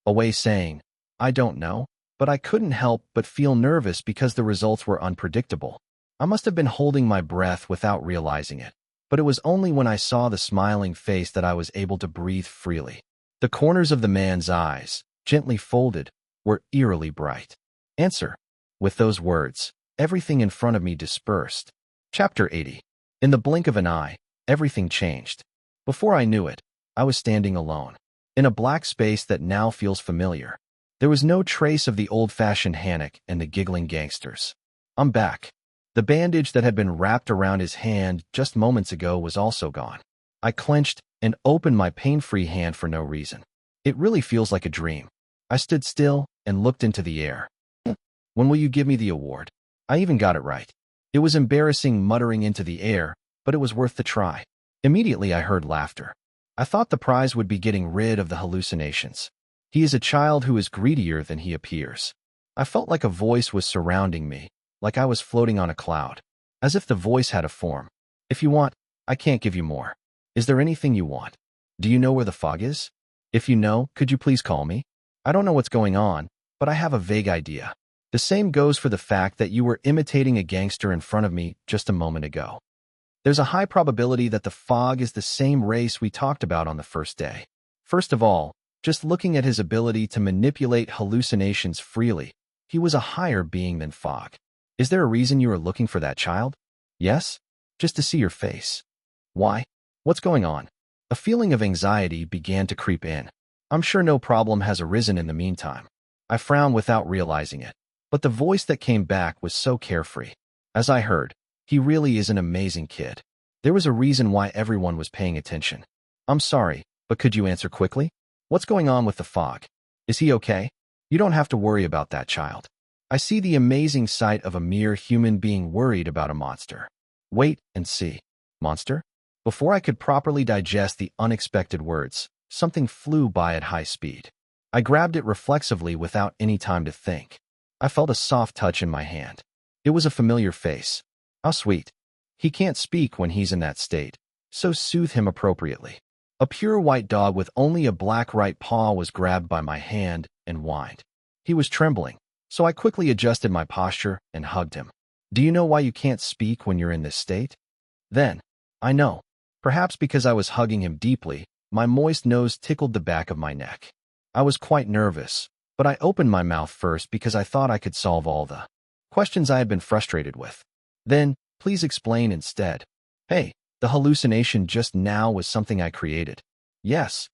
away saying, I don't know, but I couldn't help but feel nervous because the results were unpredictable. I must have been holding my breath without realizing it, but it was only when I saw the smiling face that I was able to breathe freely. The corners of the man's eyes, gently folded, were eerily bright. Answer. With those words, everything in front of me dispersed. Chapter 80. In the blink of an eye, everything changed. Before I knew it, I was standing alone, in a black space that now feels familiar. There was no trace of the old-fashioned hammock and the giggling gangsters. I'm back. The bandage that had been wrapped around his hand just moments ago was also gone. I clenched and opened my pain-free hand for no reason. It really feels like a dream. I stood still and looked into the air. When will you give me the award? I even got it right. It was embarrassing muttering into the air, but it was worth the try. Immediately I heard laughter. I thought the prize would be getting rid of the hallucinations. He is a child who is greedier than he appears. I felt like a voice was surrounding me, like I was floating on a cloud, as if the voice had a form. If you want, I can't give you more. Is there anything you want? Do you know where the fog is? If you know, could you please call me? I don't know what's going on, but I have a vague idea. The same goes for the fact that you were imitating a gangster in front of me just a moment ago. There's a high probability that the fog is the same race we talked about on the first day. First of all, just looking at his ability to manipulate hallucinations freely, he was a higher being than fog. Is there a reason you are looking for that child? Yes? Just to see your face. Why? What's going on? A feeling of anxiety began to creep in. I'm sure no problem has arisen in the meantime. I frowned without realizing it, but the voice that came back was so carefree. As I heard, he really is an amazing kid. There was a reason why everyone was paying attention. I'm sorry, but could you answer quickly? What's going on with the fog? Is he okay? You don't have to worry about that child. I see the amazing sight of a mere human being worried about a monster. Wait and see. Monster? Before I could properly digest the unexpected words, something flew by at high speed. I grabbed it reflexively without any time to think. I felt a soft touch in my hand. It was a familiar face. How sweet. He can't speak when he's in that state, so soothe him appropriately. A pure white dog with only a black right paw was grabbed by my hand and whined. He was trembling, so I quickly adjusted my posture and hugged him. Do you know why you can't speak when you're in this state? Then, I know. Perhaps because I was hugging him deeply, my moist nose tickled the back of my neck. I was quite nervous, but I opened my mouth first because I thought I could solve all the questions I had been frustrated with. Then, please explain instead. Hey, the hallucination just now was something I created. Yes.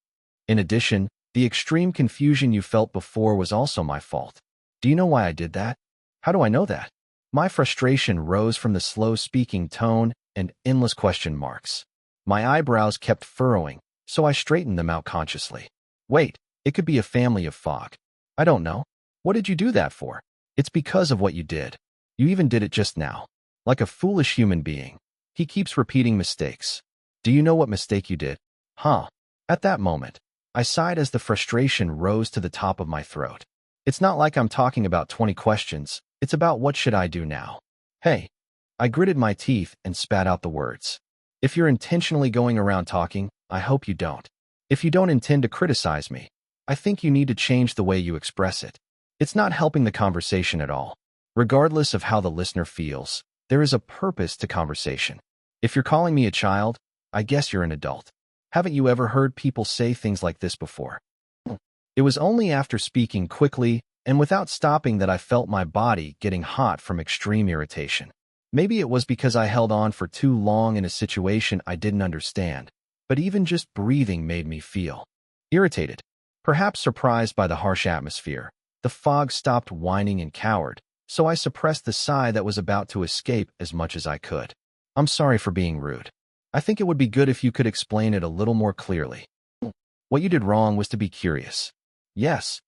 In addition, the extreme confusion you felt before was also my fault. Do you know why I did that? How do I know that? My frustration rose from the slow-speaking tone and endless question marks. My eyebrows kept furrowing, so I straightened them out consciously. Wait, it could be a family of fog. I don't know. What did you do that for? It's because of what you did. You even did it just now. Like a foolish human being. He keeps repeating mistakes. Do you know what mistake you did? Huh. At that moment, I sighed as the frustration rose to the top of my throat. It's not like I'm talking about 20 questions. It's about what should I do now? Hey. I gritted my teeth and spat out the words. If you're intentionally going around talking, I hope you don't. If you don't intend to criticize me, I think you need to change the way you express it. It's not helping the conversation at all. Regardless of how the listener feels, there is a purpose to conversation. If you're calling me a child, I guess you're an adult. Haven't you ever heard people say things like this before? It was only after speaking quickly and without stopping that I felt my body getting hot from extreme irritation. Maybe it was because I held on for too long in a situation I didn't understand, but even just breathing made me feel irritated. Perhaps surprised by the harsh atmosphere, the fog stopped whining and cowered, so I suppressed the sigh that was about to escape as much as I could. I'm sorry for being rude. I think it would be good if you could explain it a little more clearly. What you did wrong was to be curious. Yes.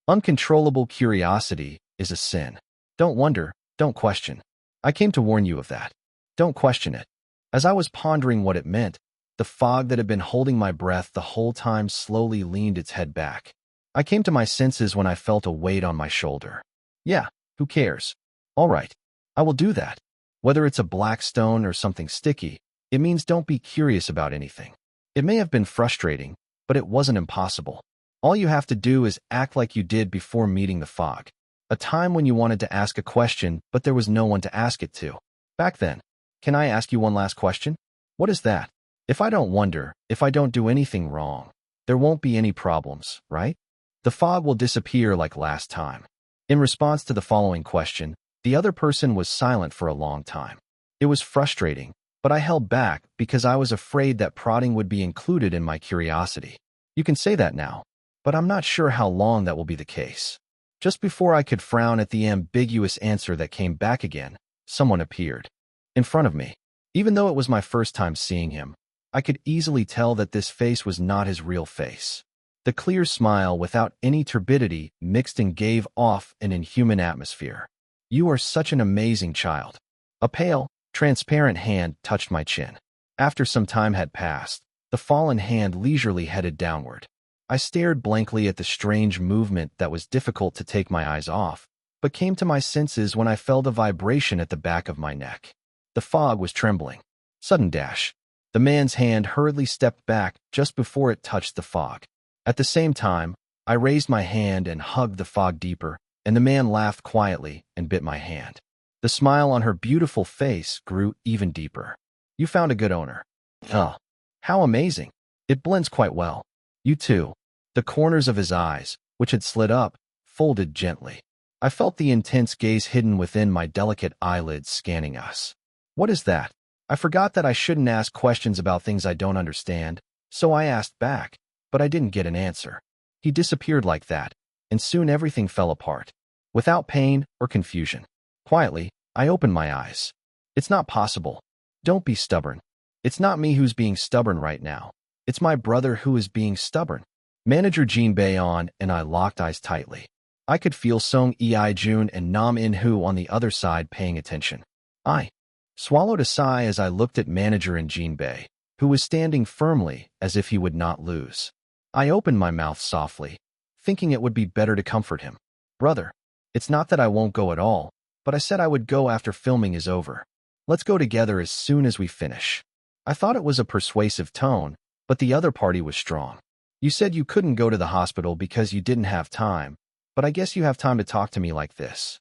Uncontrollable curiosity is a sin. Don't wonder, don't question. I came to warn you of that. Don't question it. As I was pondering what it meant, the fog that had been holding my breath the whole time slowly leaned its head back. I came to my senses when I felt a weight on my shoulder. Yeah, who cares? All right, I will do that. Whether it's a black stone or something sticky, it means don't be curious about anything. It may have been frustrating, but it wasn't impossible. All you have to do is act like you did before meeting the fog. A time when you wanted to ask a question, but there was no one to ask it to. Back then. Can I ask you one last question? What is that? If I don't wonder, if I don't do anything wrong, there won't be any problems, right? The fog will disappear like last time. In response to the following question, the other person was silent for a long time. It was frustrating, but I held back because I was afraid that prodding would be included in my curiosity. You can say that now, but I'm not sure how long that will be the case. Just before I could frown at the ambiguous answer that came back again, someone appeared in front of me. Even though it was my first time seeing him, I could easily tell that this face was not his real face. The clear smile without any turbidity mixed and gave off an inhuman atmosphere. You are such an amazing child. A pale, transparent hand touched my chin. After some time had passed, the fallen hand leisurely headed downward. I stared blankly at the strange movement that was difficult to take my eyes off, but came to my senses when I felt a vibration at the back of my neck. The fog was trembling. Sudden dash. The man's hand hurriedly stepped back just before it touched the fog. At the same time, I raised my hand and hugged the fog deeper, and the man laughed quietly and bit my hand. The smile on her beautiful face grew even deeper. You found a good owner. Oh, how amazing. It blends quite well. You too. The corners of his eyes, which had slid up, folded gently. I felt the intense gaze hidden within my delicate eyelids scanning us. What is that? I forgot that I shouldn't ask questions about things I don't understand, so I asked back, but I didn't get an answer. He disappeared like that, and soon everything fell apart, without pain or confusion. Quietly, I opened my eyes. It's not possible. Don't be stubborn. It's not me who's being stubborn right now. It's my brother who is being stubborn. Manager Jin Baeon and I locked eyes tightly. I could feel Song Ei-jun and Nam In-hoo on the other side paying attention. I swallowed a sigh as I looked at manager and Jin Bae, who was standing firmly as if he would not lose. I opened my mouth softly, thinking it would be better to comfort him. Brother, it's not that I won't go at all, but I said I would go after filming is over. Let's go together as soon as we finish. I thought it was a persuasive tone, but the other party was strong. You said you couldn't go to the hospital because you didn't have time, but I guess you have time to talk to me like this.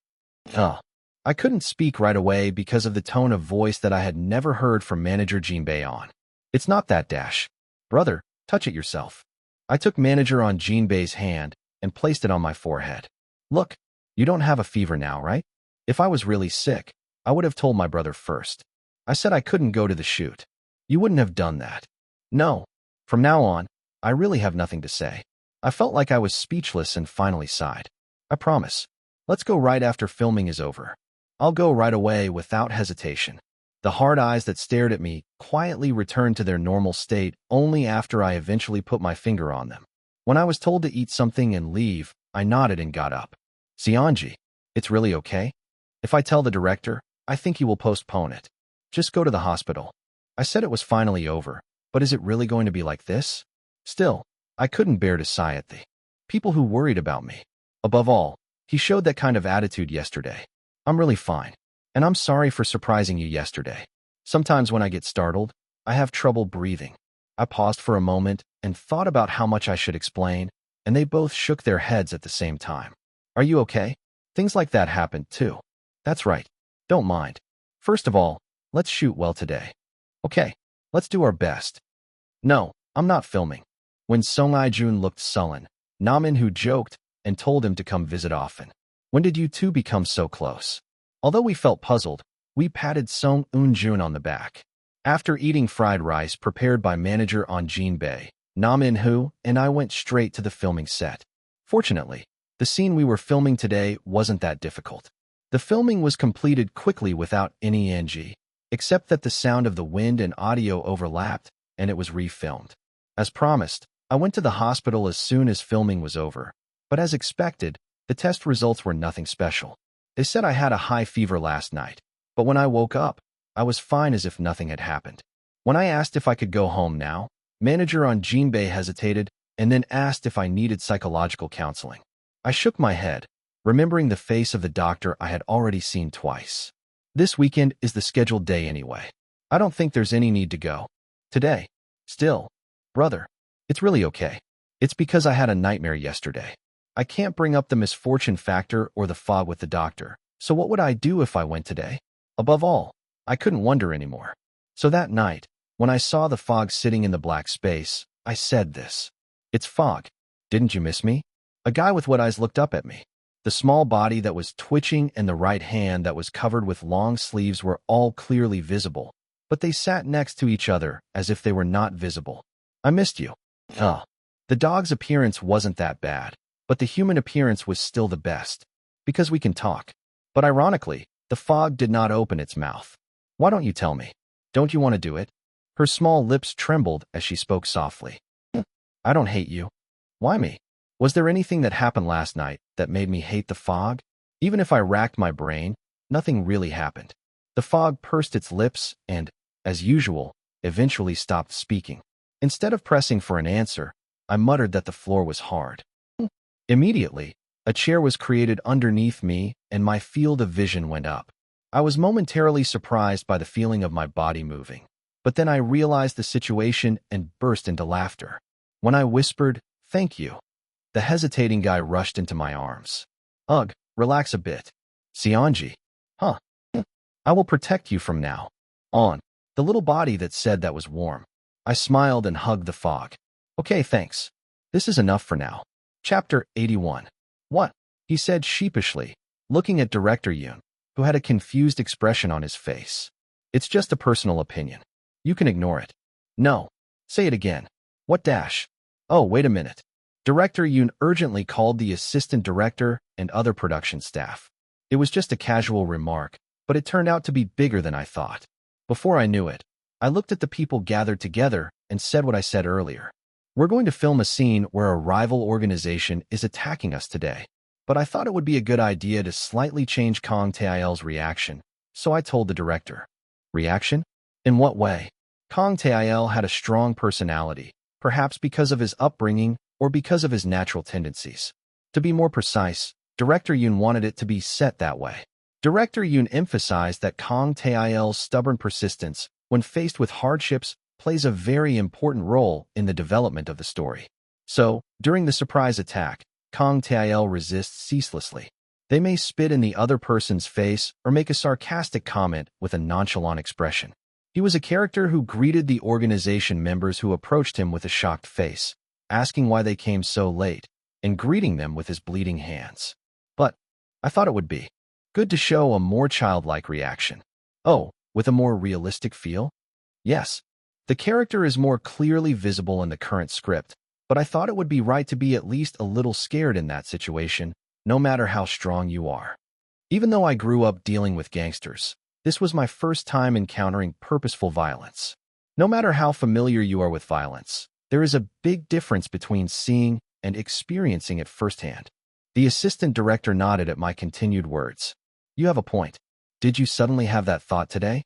I couldn't speak right away because of the tone of voice that I had never heard from manager Jin Baeon. It's not that dash. Brother, touch it yourself. I took manager on Jin Bae's hand and placed it on my forehead. Look, you don't have a fever now, right? If I was really sick, I would have told my brother first. I said I couldn't go to the shoot. You wouldn't have done that. No. From now on, I really have nothing to say. I felt like I was speechless and finally sighed. I promise. Let's go right after filming is over. I'll go right away without hesitation. The hard eyes that stared at me quietly returned to their normal state only after I eventually put my finger on them. When I was told to eat something and leave, I nodded and got up. Seonji, it's really okay? If I tell the director, I think he will postpone it. Just go to the hospital. I said it was finally over, but is it really going to be like this? Still, I couldn't bear to sigh at the people who worried about me. Above all, he showed that kind of attitude yesterday. I'm really fine, and I'm sorry for surprising you yesterday. Sometimes when I get startled, I have trouble breathing. I paused for a moment and thought about how much I should explain, and they both shook their heads at the same time. Are you okay? Things like that happened too. That's right. Don't mind. First of all, let's shoot well today. Okay, let's do our best. No, I'm not filming. When Song Ei-jun looked sullen, Nam In-hoo joked and told him to come visit often. When did you two become so close? Although we felt puzzled, we patted Song Eun-jun on the back. After eating fried rice prepared by manager on Jin Bae, Nam In-hoo and I went straight to the filming set. Fortunately, the scene we were filming today wasn't that difficult. The filming was completed quickly without any NG, except that the sound of the wind and audio overlapped, and it was refilmed. As promised, I went to the hospital as soon as filming was over, but as expected, the test results were nothing special. They said I had a high fever last night, but when I woke up, I was fine as if nothing had happened. When I asked if I could go home now, manager on Jin Bae hesitated and then asked if I needed psychological counseling. I shook my head, remembering the face of the doctor I had already seen twice. This weekend is the scheduled day anyway. I don't think there's any need to go. Today. Still. Brother. It's really okay. It's because I had a nightmare yesterday. I can't bring up the misfortune factor or the fog with the doctor, so what would I do if I went today? Above all, I couldn't wonder anymore. So that night, when I saw the fog sitting in the black space, I said this. It's fog. Didn't you miss me? A guy with wet eyes looked up at me. The small body that was twitching and the right hand that was covered with long sleeves were all clearly visible, but they sat next to each other as if they were not visible. I missed you. Oh. The dog's appearance wasn't that bad, but the human appearance was still the best, because we can talk. But ironically, the fog did not open its mouth. Why don't you tell me? Don't you want to do it? Her small lips trembled as she spoke softly. I don't hate you. Why me? Was there anything that happened last night that made me hate the fog? Even if I racked my brain, nothing really happened. The fog pursed its lips and, as usual, eventually stopped speaking. Instead of pressing for an answer, I muttered that the floor was hard. Immediately, a chair was created underneath me and my field of vision went up. I was momentarily surprised by the feeling of my body moving, but then I realized the situation and burst into laughter. When I whispered, "Thank you," the hesitating guy rushed into my arms. "Ugh, relax a bit. Sionji. Huh. I will protect you from now on." The little body that said that was warm. I smiled and hugged the fog. "Okay, thanks. This is enough for now." Chapter 81. What? He said sheepishly, looking at Director Yoon, who had a confused expression on his face. "It's just a personal opinion. You can ignore it." "No. Say it again." "What dash?" "Oh, wait a minute." Director Yoon urgently called the assistant director and other production staff. It was just a casual remark, but it turned out to be bigger than I thought. Before I knew it, I looked at the people gathered together and said what I said earlier. We're going to film a scene where a rival organization is attacking us today, but I thought it would be a good idea to slightly change Kong Tail's reaction, so I told the director. Reaction? In what way? Kong Tail had a strong personality, perhaps because of his upbringing or because of his natural tendencies. To be more precise, Director Yoon wanted it to be set that way. Director Yoon emphasized that Kong Tail's stubborn persistence, when faced with hardships, plays a very important role in the development of the story. So, during the surprise attack, Kong Tail resists ceaselessly. They may spit in the other person's face or make a sarcastic comment with a nonchalant expression. He was a character who greeted the organization members who approached him with a shocked face, asking why they came so late, and greeting them with his bleeding hands. But I thought it would be good to show a more childlike reaction. Oh, with a more realistic feel? Yes. The character is more clearly visible in the current script, but I thought it would be right to be at least a little scared in that situation, no matter how strong you are. Even though I grew up dealing with gangsters, this was my first time encountering purposeful violence. No matter how familiar you are with violence, there is a big difference between seeing and experiencing it firsthand. The assistant director nodded at my continued words. You have a point. Did you suddenly have that thought today?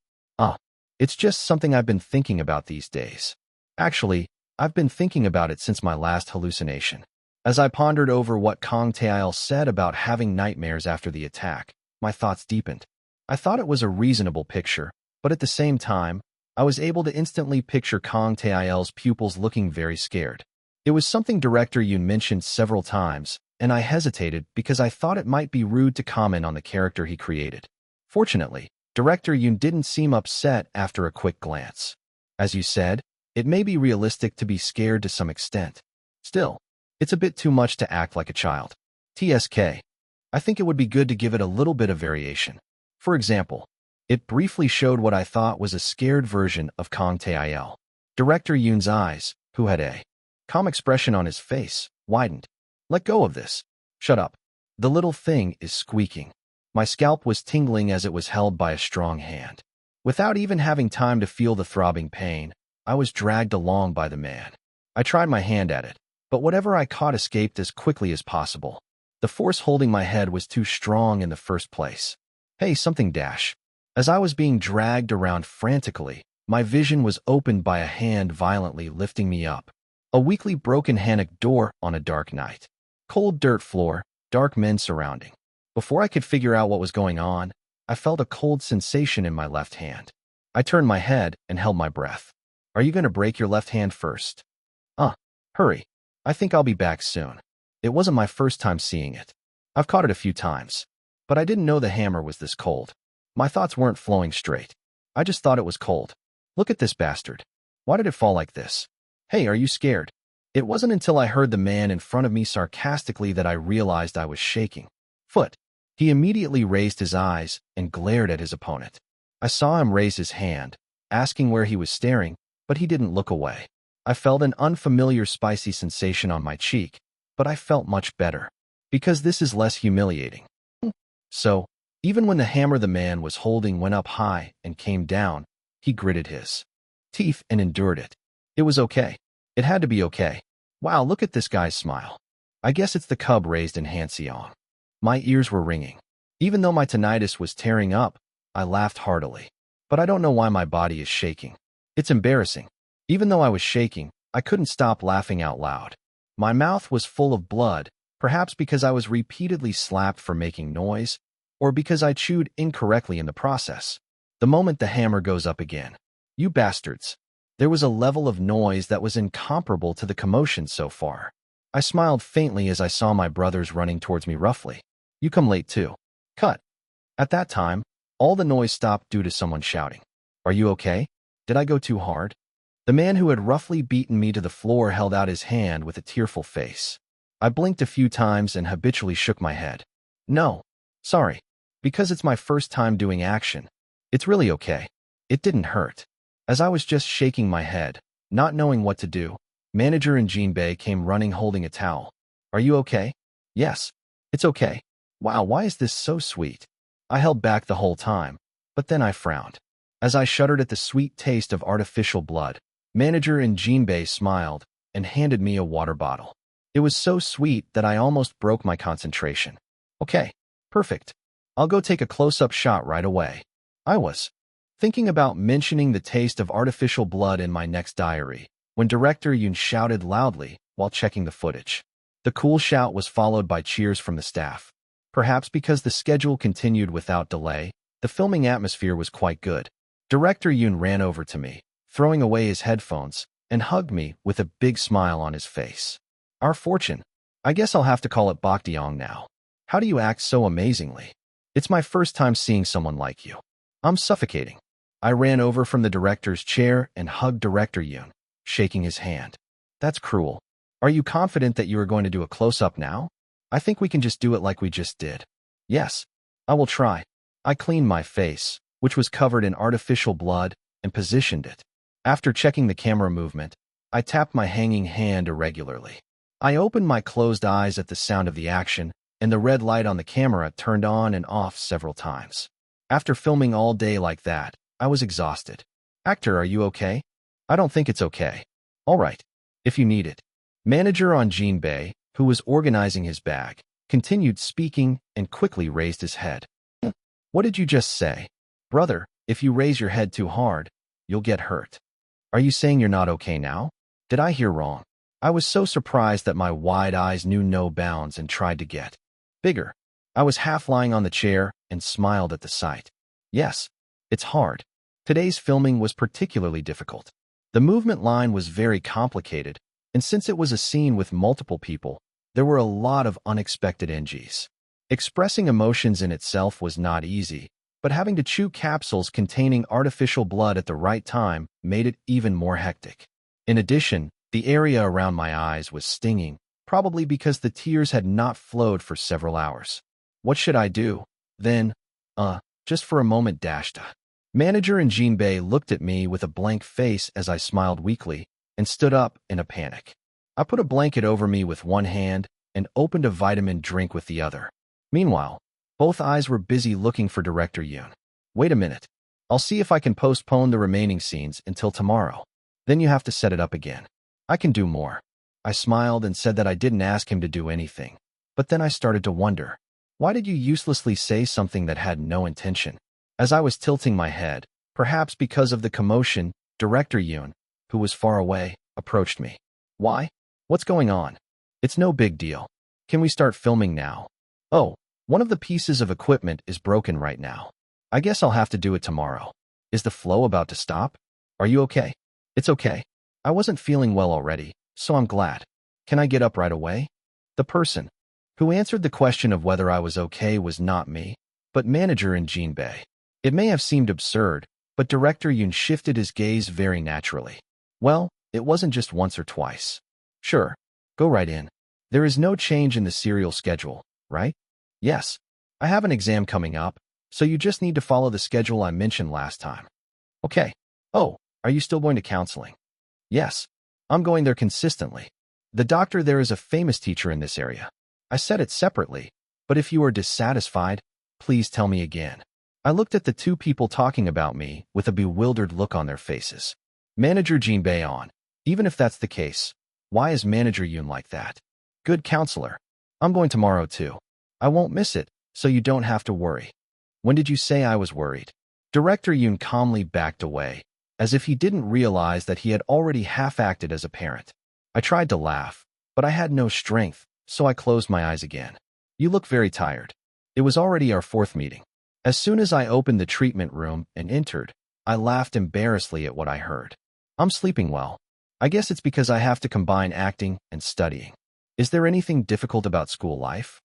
It's just something I've been thinking about these days. Actually, I've been thinking about it since my last hallucination. As I pondered over what Kong Tail said about having nightmares after the attack, my thoughts deepened. I thought it was a reasonable picture, but at the same time, I was able to instantly picture Kong Tail's pupils looking very scared. It was something Director Yoon mentioned several times, and I hesitated because I thought it might be rude to comment on the character he created. Fortunately, Director Yoon didn't seem upset after a quick glance. As you said, it may be realistic to be scared to some extent. Still, it's a bit too much to act like a child. TSK. I think it would be good to give it a little bit of variation. For example, it briefly showed what I thought was a scared version of Kong Tail. Director Yoon's eyes, who had a calm expression on his face, widened. Let go of this. Shut up. The little thing is squeaking. My scalp was tingling as it was held by a strong hand. Without even having time to feel the throbbing pain, I was dragged along by the man. I tried my hand at it, but whatever I caught escaped as quickly as possible. The force holding my head was too strong in the first place. Hey, something dash. As I was being dragged around frantically, my vision was opened by a hand violently lifting me up. A weakly broken hammock door on a dark night. Cold dirt floor, dark men surrounding. Before I could figure out what was going on, I felt a cold sensation in my left hand. I turned my head and held my breath. Are you going to break your left hand first? Hurry. I think I'll be back soon. It wasn't my first time seeing it. I've caught it a few times, but I didn't know the hammer was this cold. My thoughts weren't flowing straight. I just thought it was cold. Look at this bastard. Why did it fall like this? Hey, are you scared? It wasn't until I heard the man in front of me sarcastically that I realized I was shaking. Foot. He immediately raised his eyes and glared at his opponent. I saw him raise his hand, asking where he was staring, but he didn't look away. I felt an unfamiliar spicy sensation on my cheek, but I felt much better, because this is less humiliating. So, even when the hammer the man was holding went up high and came down, he gritted his teeth and endured it. It was okay. It had to be okay. Wow, look at this guy's smile. I guess it's the cub raised in Hanseong. My ears were ringing. Even though my tinnitus was tearing up, I laughed heartily. But I don't know why my body is shaking. It's embarrassing. Even though I was shaking, I couldn't stop laughing out loud. My mouth was full of blood, perhaps because I was repeatedly slapped for making noise, or because I chewed incorrectly in the process. The moment the hammer goes up again. You bastards. There was a level of noise that was incomparable to the commotion so far. I smiled faintly as I saw my brothers running towards me roughly. You come late too. Cut. At that time, all the noise stopped due to someone shouting. Are you okay? Did I go too hard? The man who had roughly beaten me to the floor held out his hand with a tearful face. I blinked a few times and habitually shook my head. No. Sorry. Because it's my first time doing action. It's really okay. It didn't hurt. As I was just shaking my head, not knowing what to do, manager and Jinbei came running holding a towel. Are you okay? Yes. It's okay. Wow, why is this so sweet? I held back the whole time, but then I frowned. As I shuddered at the sweet taste of artificial blood, manager and Jinbei smiled and handed me a water bottle. It was so sweet that I almost broke my concentration. Okay, perfect. I'll go take a close-up shot right away. I was thinking about mentioning the taste of artificial blood in my next diary, when Director Yoon shouted loudly while checking the footage. The cool shout was followed by cheers from the staff. Perhaps because the schedule continued without delay, the filming atmosphere was quite good. Director Yoon ran over to me, throwing away his headphones, and hugged me with a big smile on his face. Our fortune. I guess I'll have to call it Bakdeong now. How do you act so amazingly? It's my first time seeing someone like you. I'm suffocating. I ran over from the director's chair and hugged Director Yoon, shaking his hand. That's cruel. Are you confident that you are going to do a close-up now? I think we can just do it like we just did. Yes, I will try. I cleaned my face, which was covered in artificial blood, and positioned it. After checking the camera movement, I tapped my hanging hand irregularly. I opened my closed eyes at the sound of the action, and the red light on the camera turned on and off several times. After filming all day like that, I was exhausted. Actor, are you okay? I don't think it's okay. All right, if you need it. Manager on Jinbei, who was organizing his bag, continued speaking and quickly raised his head. What did you just say? Brother, if you raise your head too hard, you'll get hurt. Are you saying you're not okay now? Did I hear wrong? I was so surprised that my wide eyes knew no bounds and tried to get bigger. I was half lying on the chair and smiled at the sight. Yes, it's hard. Today's filming was particularly difficult. The movement line was very complicated, and since it was a scene with multiple people, there were a lot of unexpected NGs. Expressing emotions in itself was not easy, but having to chew capsules containing artificial blood at the right time made it even more hectic. In addition, the area around my eyes was stinging, probably because the tears had not flowed for several hours. What should I do? Then, just for a moment dashed. Manager and Jinbei looked at me with a blank face as I smiled weakly and stood up in a panic. I put a blanket over me with one hand and opened a vitamin drink with the other. Meanwhile, both eyes were busy looking for Director Yoon. Wait a minute. I'll see if I can postpone the remaining scenes until tomorrow. Then you have to set it up again. I can do more. I smiled and said that I didn't ask him to do anything. But then I started to wonder. Why did you uselessly say something that had no intention? As I was tilting my head, perhaps because of the commotion, Director Yoon, who was far away, approached me. Why? What's going on? It's no big deal. Can we start filming now? Oh, one of the pieces of equipment is broken right now. I guess I'll have to do it tomorrow. Is the flow about to stop? Are you okay? It's okay. I wasn't feeling well already, so I'm glad. Can I get up right away? The person who answered the question of whether I was okay was not me, but manager in Jinbei. It may have seemed absurd, But Director Yoon shifted his gaze very naturally. Well, it wasn't just once or twice. Sure, go right in. There is no change in the serial schedule, right? Yes. I have an exam coming up, so you just need to follow the schedule I mentioned last time. Okay. Oh, are you still going to counseling? Yes. I'm going there consistently. The doctor there is a famous teacher in this area. I said it separately, but if you are dissatisfied, please tell me again. I looked at the two people talking about me with a bewildered look on their faces. Manager Jin Bae-on. Even if that's the case, why is Manager Yoon like that? Good counselor. I'm going tomorrow too. I won't miss it, so you don't have to worry. When did you say I was worried? Director Yoon calmly backed away, as if he didn't realize that he had already half-acted as a parent. I tried to laugh, but I had no strength, so I closed my eyes again. You look very tired. It was already our fourth meeting. As soon as I opened the treatment room and entered, I laughed embarrassedly at what I heard. I'm sleeping well. I guess it's because I have to combine acting and studying. Is there anything difficult about school life?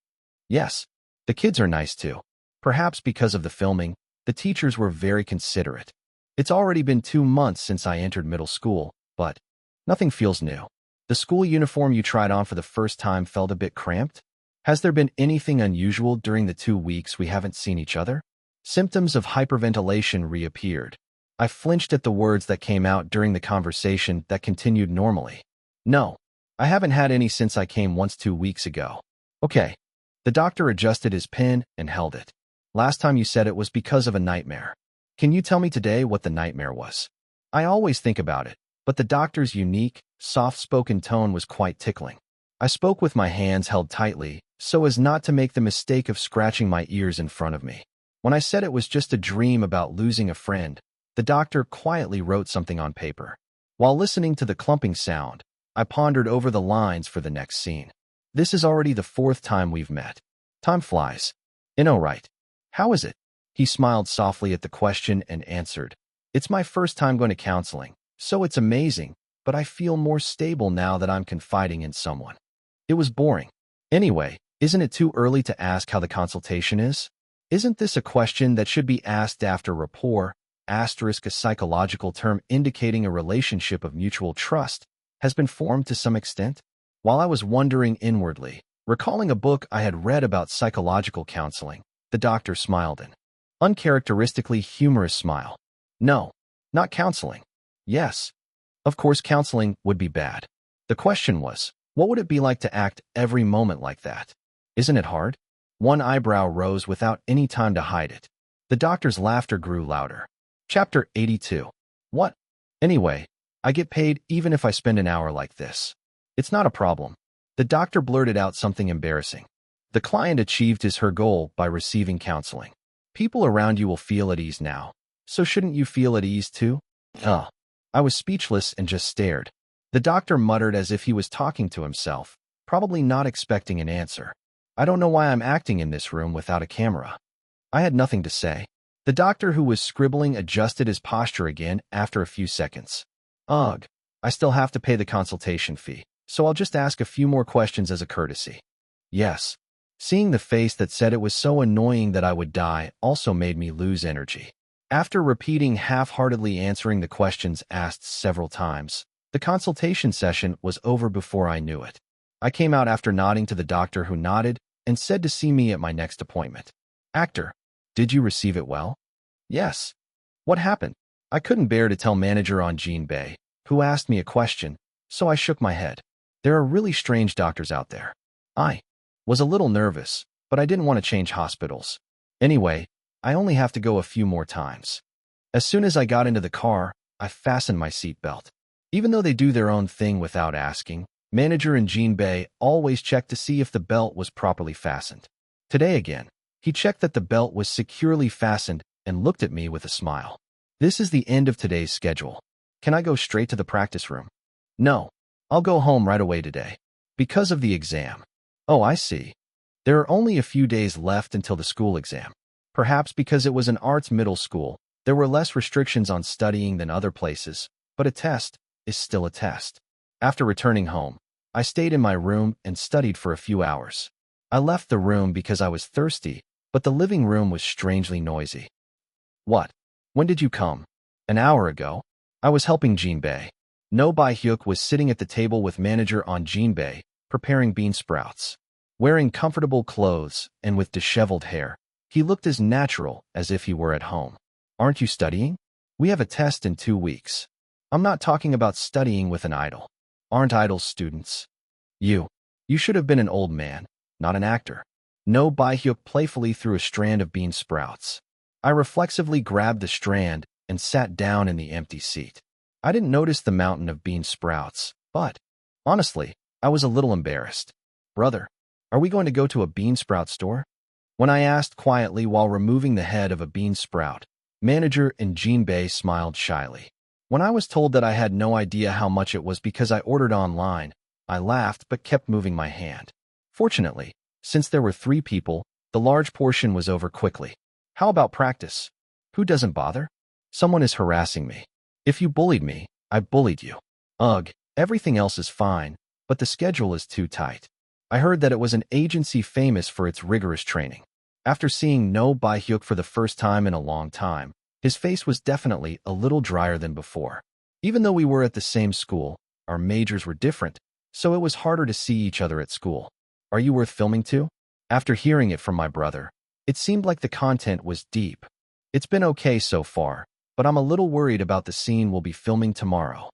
Yes. The kids are nice too. Perhaps because of the filming, the teachers were very considerate. It's already been 2 months since I entered middle school, but nothing feels new. The school uniform you tried on for the first time felt a bit cramped? Has there been anything unusual during the 2 weeks we haven't seen each other? Symptoms of hyperventilation reappeared. I flinched at the words that came out during the conversation that continued normally. No, I haven't had any since I came once 2 weeks ago. Okay. The doctor adjusted his pen and held it. Last time you said it was because of a nightmare. Can you tell me today what the nightmare was? I always think about it, but the doctor's unique, soft-spoken tone was quite tickling. I spoke with my hands held tightly, so as not to make the mistake of scratching my ears in front of me. When I said it was just a dream about losing a friend, the doctor quietly wrote something on paper. While listening to the clumping sound, I pondered over the lines for the next scene. This is already the 4th time we've met. Time flies. Right. How is it? He smiled softly at the question and answered. It's my first time going to counseling, so it's amazing, but I feel more stable now that I'm confiding in someone. It was boring. Anyway, isn't it too early to ask how the consultation is? Isn't this a question that should be asked after rapport, asterisk a psychological term indicating a relationship of mutual trust, has been formed to some extent? While I was wondering inwardly, recalling a book I had read about psychological counseling, the doctor smiled an uncharacteristically humorous smile. No, not counseling. Yes. Of course counseling would be bad. The question was, what would it be like to act every moment like that? Isn't it hard? One eyebrow rose without any time to hide it. The doctor's laughter grew louder. Chapter 82. What? Anyway, I get paid even if I spend an hour like this. It's not a problem. The doctor blurted out something embarrassing. The client achieved his/her goal by receiving counseling. People around you will feel at ease now. So shouldn't you feel at ease too? I was speechless and just stared. The doctor muttered as if he was talking to himself, probably not expecting an answer. I don't know why I'm acting in this room without a camera. I had nothing to say. The doctor who was scribbling adjusted his posture again after a few seconds. Ugh, I still have to pay the consultation fee, so I'll just ask a few more questions as a courtesy. Yes. Seeing the face that said it was so annoying that I would die also made me lose energy. After repeating half-heartedly answering the questions asked several times, the consultation session was over before I knew it. I came out after nodding to the doctor who nodded and said to see me at my next appointment. Actor, did you receive it well? Yes. What happened? I couldn't bear to tell manager on Jean Bay, who asked me a question, so I shook my head. There are really strange doctors out there. I was a little nervous, but I didn't want to change hospitals. Anyway, I only have to go a few more times. As soon as I got into the car, I fastened my seatbelt. Even though they do their own thing without asking, manager in Jean Bay always checked to see if the belt was properly fastened. Today again, he checked that the belt was securely fastened and looked at me with a smile. This is the end of today's schedule. Can I go straight to the practice room? No, I'll go home right away today. Because of the exam. Oh, I see. There are only a few days left until the school exam. Perhaps because it was an arts middle school, there were less restrictions on studying than other places, but a test is still a test. After returning home, I stayed in my room and studied for a few hours. I left the room because I was thirsty, but the living room was strangely noisy. What? When did you come? An hour ago, I was helping Jinbei. No Bai-hyuk was sitting at the table with manager on Jinbei, preparing bean sprouts. Wearing comfortable clothes and with disheveled hair, he looked as natural as if he were at home. Aren't you studying? We have a test in 2 weeks. I'm not talking about studying with an idol. Aren't idols students? You should have been an old man, not an actor. No Bai-hyuk playfully threw a strand of bean sprouts. I reflexively grabbed the strand and sat down in the empty seat. I didn't notice the mountain of bean sprouts, but, honestly, I was a little embarrassed. Brother, are we going to go to a bean sprout store? When I asked quietly while removing the head of a bean sprout, manager and Jinbei smiled shyly. When I was told that I had no idea how much it was because I ordered online, I laughed but kept moving my hand. Fortunately, since there were 3 people, the large portion was over quickly. How about practice? Who doesn't bother? Someone is harassing me. If you bullied me, I bullied you. Ugh, everything else is fine, but the schedule is too tight. I heard that it was an agency famous for its rigorous training. After seeing No Bai-hyuk for the first time in a long time, his face was definitely a little drier than before. Even though we were at the same school, our majors were different, so it was harder to see each other at school. Are you worth filming to? After hearing it from my brother, it seemed like the content was deep. It's been okay so far, but I'm a little worried about the scene we'll be filming tomorrow.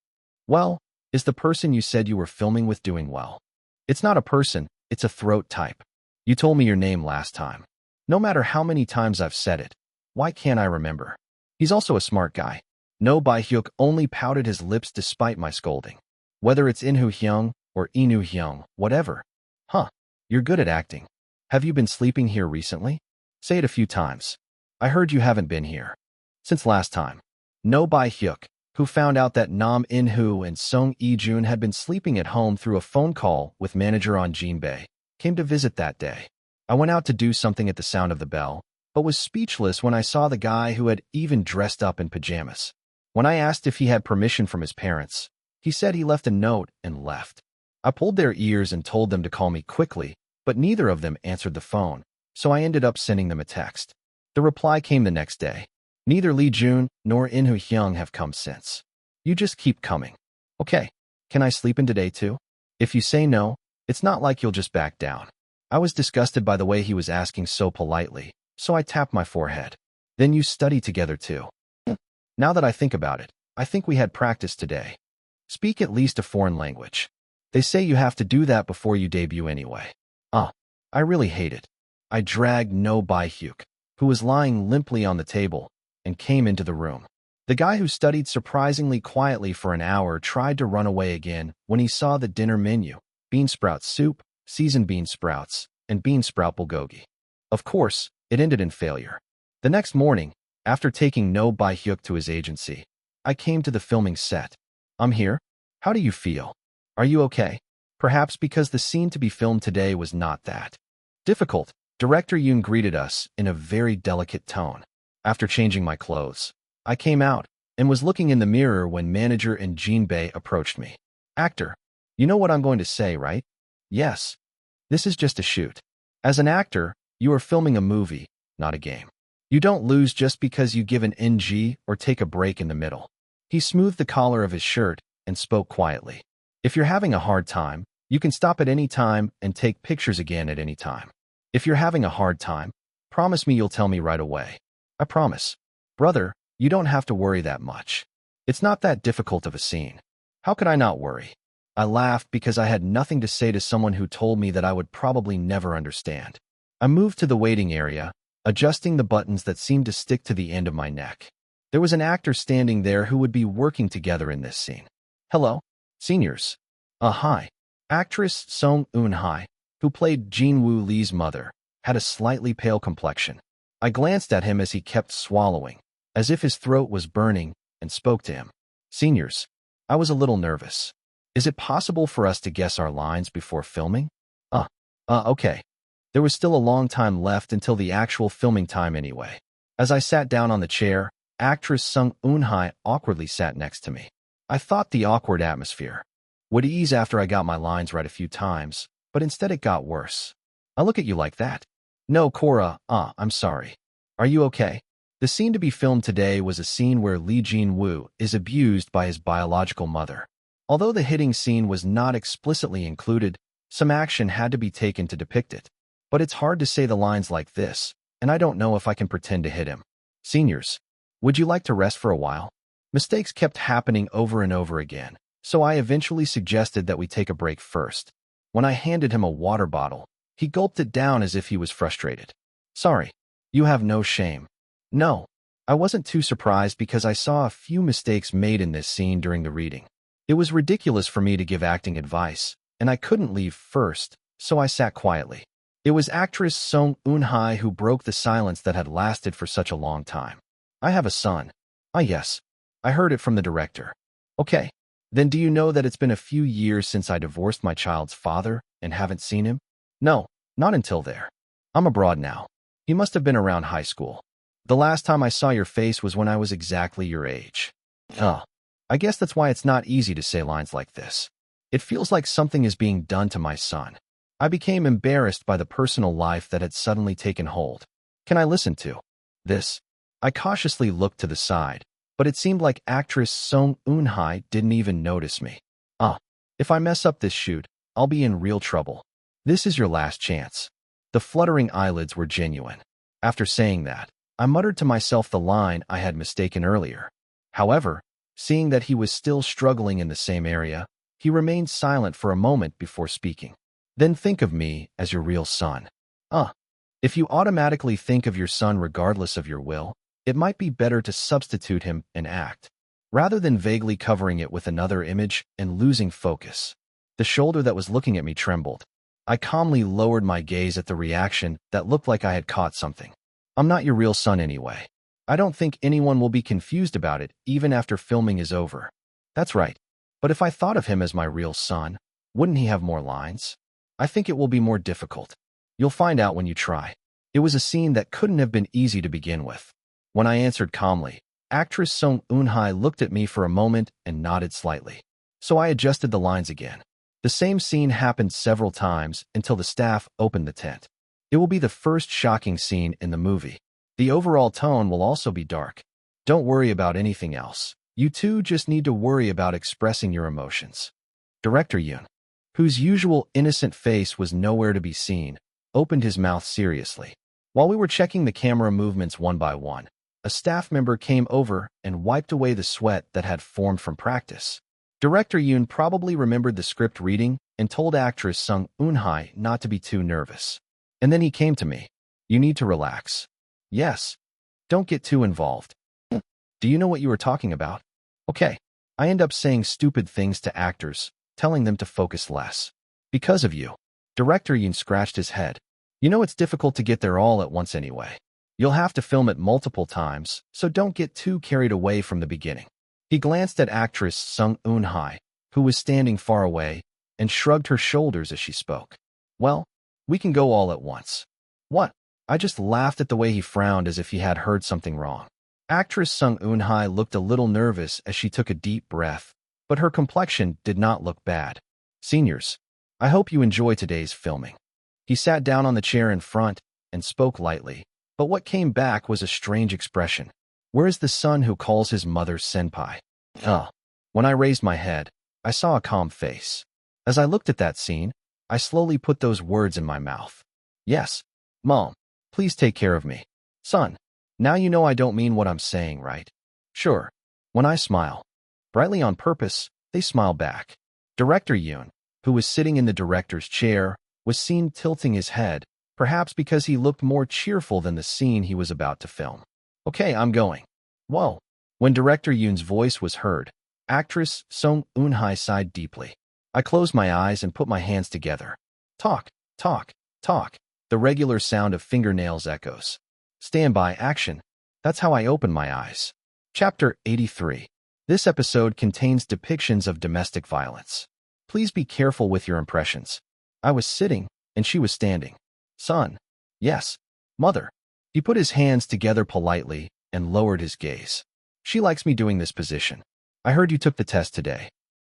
Well, is the person you said you were filming with doing well? It's not a person, it's a throat type. You told me your name last time. No matter how many times I've said it, why can't I remember? He's also a smart guy. No Bai-hyuk only pouted his lips despite my scolding. Whether it's Inhu Hyung or Inu Hyung, whatever. Huh, you're good at acting. Have you been sleeping here recently? Say it a few times. I heard you haven't been here since last time. No Bai-hyuk, who found out that Nam In-hoo and Song E-jun had been sleeping at home through a phone call with manager on Jinbei, came to visit that day. I went out to do something at the sound of the bell, but was speechless when I saw the guy who had even dressed up in pajamas. When I asked if he had permission from his parents, he said he left a note and left. I pulled their ears and told them to call me quickly, but neither of them answered the phone, so I ended up sending them a text. The reply came the next day. Neither Lee Jun nor In Hoo Hyung have come since. You just keep coming. Okay, can I sleep in today too? If you say no, it's not like you'll just back down. I was disgusted by the way he was asking so politely, so I tapped my forehead. Then you study together too. Now that I think about it, I think we had practice today. Speak at least a foreign language. They say you have to do that before you debut anyway. I really hate it. I dragged No Bai-hyuk, who was lying limply on the table, and came into the room. The guy who studied surprisingly quietly for an hour tried to run away again when he saw the dinner menu: bean sprout soup, seasoned bean sprouts, and bean sprout bulgogi. Of course, it ended in failure. The next morning, after taking No Bai-hyuk to his agency, I came to the filming set. I'm here. How do you feel? Are you okay? Perhaps because the scene to be filmed today was not that difficult. Director Yoon greeted us in a very delicate tone. After changing my clothes, I came out and was looking in the mirror when manager and Jinbei approached me. Actor, you know what I'm going to say, right? Yes. This is just a shoot. As an actor, you are filming a movie, not a game. You don't lose just because you give an NG or take a break in the middle. He smoothed the collar of his shirt and spoke quietly. If you're having a hard time, you can stop at any time and take pictures again at any time. If you're having a hard time, promise me you'll tell me right away. I promise. Brother, you don't have to worry that much. It's not that difficult of a scene. How could I not worry? I laughed because I had nothing to say to someone who told me that I would probably never understand. I moved to the waiting area, adjusting the buttons that seemed to stick to the end of my neck. There was an actor standing there who would be working together in this scene. Hello, seniors. Hi. Actress Song Eun-hye, who played Jin-woo Lee's mother, had a slightly pale complexion. I glanced at him as he kept swallowing, as if his throat was burning, and spoke to him. Seniors, I was a little nervous. Is it possible for us to guess our lines before filming? Okay. There was still a long time left until the actual filming time anyway. As I sat down on the chair, actress Song Eun-hye awkwardly sat next to me. I thought the awkward atmosphere would ease after I got my lines right a few times, but instead it got worse. I look at you like that. No, Cora, I'm sorry. Are you okay? The scene to be filmed today was a scene where Lee Jin-woo is abused by his biological mother. Although the hitting scene was not explicitly included, some action had to be taken to depict it. But it's hard to say the lines like this, and I don't know if I can pretend to hit him. Seniors, would you like to rest for a while? Mistakes kept happening over and over again, so I eventually suggested that we take a break first. When I handed him a water bottle, he gulped it down as if he was frustrated. Sorry, you have no shame. No, I wasn't too surprised because I saw a few mistakes made in this scene during the reading. It was ridiculous for me to give acting advice, and I couldn't leave first, so I sat quietly. It was actress Song Eun-hye who broke the silence that had lasted for such a long time. I have a son. Ah yes, I heard it from the director. Okay, then do you know that it's been a few years since I divorced my child's father and haven't seen him? No, not until there. I'm abroad now. He must have been around high school. The last time I saw your face was when I was exactly your age. Oh, I guess that's why it's not easy to say lines like this. It feels like something is being done to my son. I became embarrassed by the personal life that had suddenly taken hold. Can I listen to this? I cautiously looked to the side, but it seemed like actress Song Eun-hye didn't even notice me. If I mess up this shoot, I'll be in real trouble. This is your last chance. The fluttering eyelids were genuine. After saying that, I muttered to myself the line I had mistaken earlier. However, seeing that he was still struggling in the same area, he remained silent for a moment before speaking. Then think of me as your real son. If you automatically think of your son regardless of your will, it might be better to substitute him and act, rather than vaguely covering it with another image and losing focus. The shoulder that was looking at me trembled. I calmly lowered my gaze at the reaction that looked like I had caught something. I'm not your real son anyway. I don't think anyone will be confused about it even after filming is over. That's right. But if I thought of him as my real son, wouldn't he have more lines? I think it will be more difficult. You'll find out when you try. It was a scene that couldn't have been easy to begin with. When I answered calmly, actress Song Eun-hye looked at me for a moment and nodded slightly. So I adjusted the lines again. The same scene happened several times until the staff opened the tent. It will be the first shocking scene in the movie. The overall tone will also be dark. Don't worry about anything else. You two just need to worry about expressing your emotions. Director Yoon, whose usual innocent face was nowhere to be seen, opened his mouth seriously. While we were checking the camera movements one by one, a staff member came over and wiped away the sweat that had formed from practice. Director Yoon probably remembered the script reading and told actress Song Eun-hye not to be too nervous. And then he came to me. You need to relax. Yes. Don't get too involved. Do you know what you were talking about? Okay. I end up saying stupid things to actors, telling them to focus less. Because of you. Director Yoon scratched his head. You know it's difficult to get there all at once anyway. You'll have to film it multiple times, so don't get too carried away from the beginning. He glanced at actress Song Eun-hye, who was standing far away, and shrugged her shoulders as she spoke. Well, we can go all at once. What? I just laughed at the way he frowned as if he had heard something wrong. Actress Song Eun-hye looked a little nervous as she took a deep breath, but her complexion did not look bad. Seniors, I hope you enjoy today's filming. He sat down on the chair in front and spoke lightly, but what came back was a strange expression. Where is the son who calls his mother senpai? When I raised my head, I saw a calm face. As I looked at that scene, I slowly put those words in my mouth. Yes, Mom, please take care of me. Son, now you know I don't mean what I'm saying, right? Sure. When I smile, brightly on purpose, they smile back. Director Yoon, who was sitting in the director's chair, was seen tilting his head, perhaps because he looked more cheerful than the scene he was about to film. Okay, I'm going. Whoa. When Director Yoon's voice was heard, actress Song Eun-hye sighed deeply. I closed my eyes and put my hands together. Talk, talk, talk. The regular sound of fingernails echoes. Stand by, action. That's how I open my eyes. Chapter 83. This episode contains depictions of domestic violence. Please be careful with your impressions. I was sitting, and she was standing. Son. Yes. Mother. He put his hands together politely and lowered his gaze. She likes me doing this position. I heard you took the test today.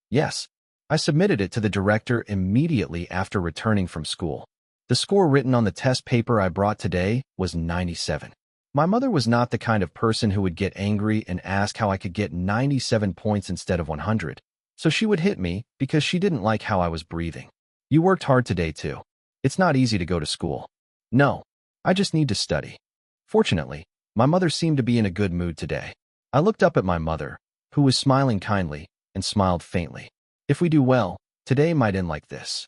Yes. I submitted it to the director immediately after returning from school. The score written on the test paper I brought today was 97. My mother was not the kind of person who would get angry and ask how I could get 97 points instead of 100, so she would hit me because she didn't like how I was breathing. You worked hard today too. It's not easy to go to school. No, I just need to study. Fortunately, my mother seemed to be in a good mood today. I looked up at my mother, who was smiling kindly, and smiled faintly. If we do well, today might end like this.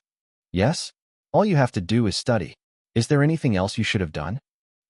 Yes? All you have to do is study. Is there anything else you should have done?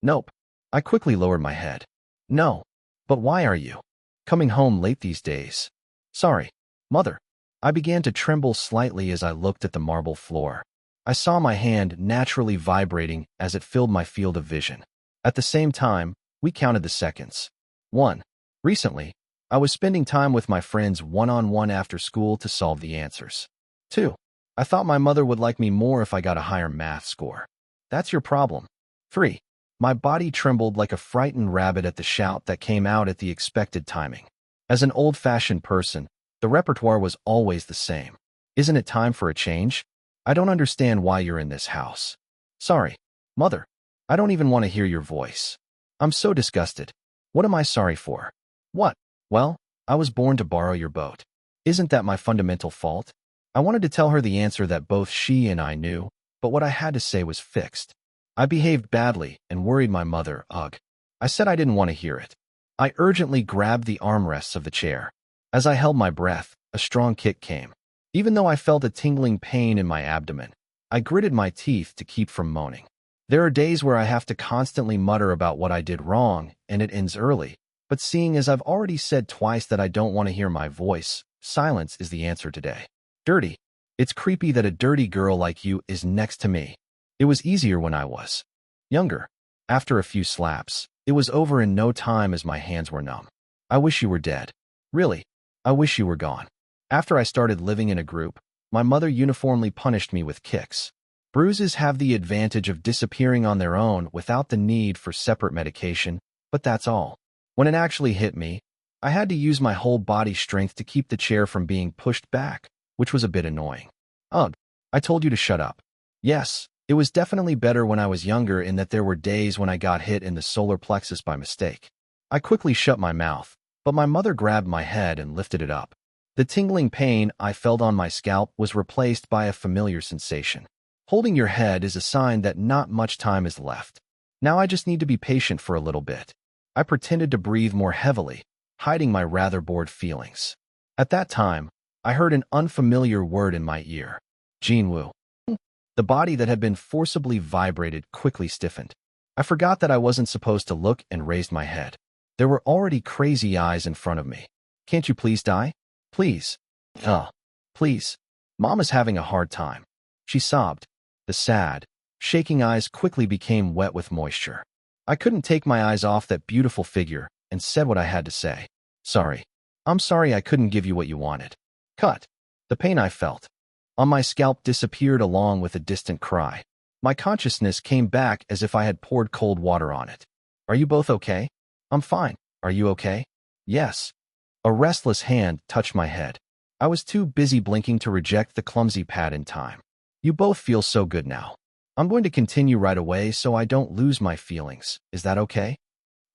Nope. I quickly lowered my head. No. But why are you coming home late these days? Sorry, Mother. I began to tremble slightly as I looked at the marble floor. I saw my hand naturally vibrating as it filled my field of vision. At the same time, we counted the seconds. 1. Recently, I was spending time with my friends one-on-one after school to solve the answers. 2. I thought my mother would like me more if I got a higher math score. That's your problem. 3. My body trembled like a frightened rabbit at the shout that came out at the expected timing. As an old-fashioned person, the repertoire was always the same. Isn't it time for a change? I don't understand why you're in this house. Sorry, Mother. I don't even want to hear your voice. I'm so disgusted. What am I sorry for? What? Well, I was born to borrow your boat. Isn't that my fundamental fault? I wanted to tell her the answer that both she and I knew, but what I had to say was fixed. I behaved badly and worried my mother, ugh. I said I didn't want to hear it. I urgently grabbed the armrests of the chair. As I held my breath, a strong kick came. Even though I felt a tingling pain in my abdomen, I gritted my teeth to keep from moaning. There are days where I have to constantly mutter about what I did wrong, and it ends early. But seeing as I've already said twice that I don't want to hear my voice, silence is the answer today. Dirty. It's creepy that a dirty girl like you is next to me. It was easier when I was younger. After a few slaps, it was over in no time as my hands were numb. I wish you were dead. Really, I wish you were gone. After I started living in a group, my mother uniformly punished me with kicks. Bruises have the advantage of disappearing on their own without the need for separate medication, but that's all. When it actually hit me, I had to use my whole body strength to keep the chair from being pushed back, which was a bit annoying. Ugh, I told you to shut up. Yes, it was definitely better when I was younger in that there were days when I got hit in the solar plexus by mistake. I quickly shut my mouth, but my mother grabbed my head and lifted it up. The tingling pain I felt on my scalp was replaced by a familiar sensation. Holding your head is a sign that not much time is left. Now I just need to be patient for a little bit. I pretended to breathe more heavily, hiding my rather bored feelings. At that time, I heard an unfamiliar word in my ear. Jinwoo. The body that had been forcibly vibrated quickly stiffened. I forgot that I wasn't supposed to look and raised my head. There were already crazy eyes in front of me. Can't you please die? Please. Please. Mom is having a hard time. She sobbed. The sad, shaking eyes quickly became wet with moisture. I couldn't take my eyes off that beautiful figure and said what I had to say. Sorry. I'm sorry I couldn't give you what you wanted. Cut. The pain I felt on my scalp disappeared along with a distant cry. My consciousness came back as if I had poured cold water on it. Are you both okay? I'm fine. Are you okay? Yes. A restless hand touched my head. I was too busy blinking to reject the clumsy pat in time. You both feel so good now. I'm going to continue right away so I don't lose my feelings. Is that okay?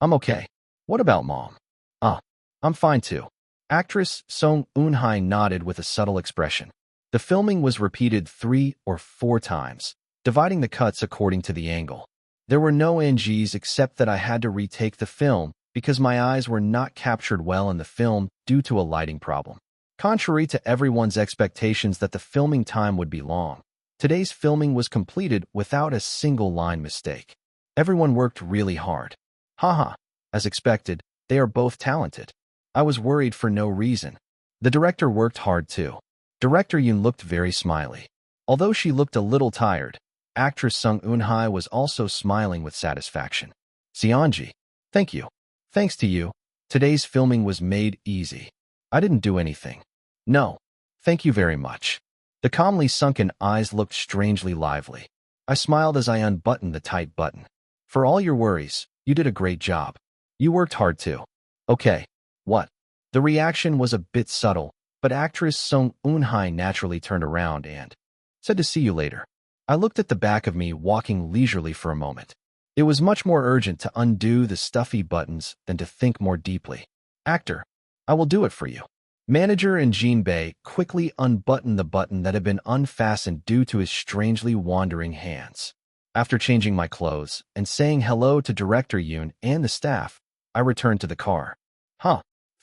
I'm okay. What about Mom? I'm fine too. Actress Song Eun-hye nodded with a subtle expression. The filming was repeated 3 or 4 times, dividing the cuts according to the angle. There were no NGs except that I had to retake the film because my eyes were not captured well in the film due to a lighting problem. Contrary to everyone's expectations that the filming time would be long, today's filming was completed without a single line mistake. Everyone worked really hard. Haha, as expected, they are both talented. I was worried for no reason. The director worked hard too. Director Yoon looked very smiley. Although she looked a little tired, actress Sung Eun-hye was also smiling with satisfaction. Seonji, thank you. Thanks to you, today's filming was made easy. I didn't do anything. No, thank you very much. The calmly sunken eyes looked strangely lively. I smiled as I unbuttoned the tight button. For all your worries, you did a great job. You worked hard too. Okay, what? The reaction was a bit subtle, but actress Song Eun-hye naturally turned around and said to see you later. I looked at the back of me walking leisurely for a moment. It was much more urgent to undo the stuffy buttons than to think more deeply. Actor, I will do it for you. Manager and Jinbei quickly unbuttoned the button that had been unfastened due to his strangely wandering hands. After changing my clothes and saying hello to Director Yoon and the staff, I returned to the car.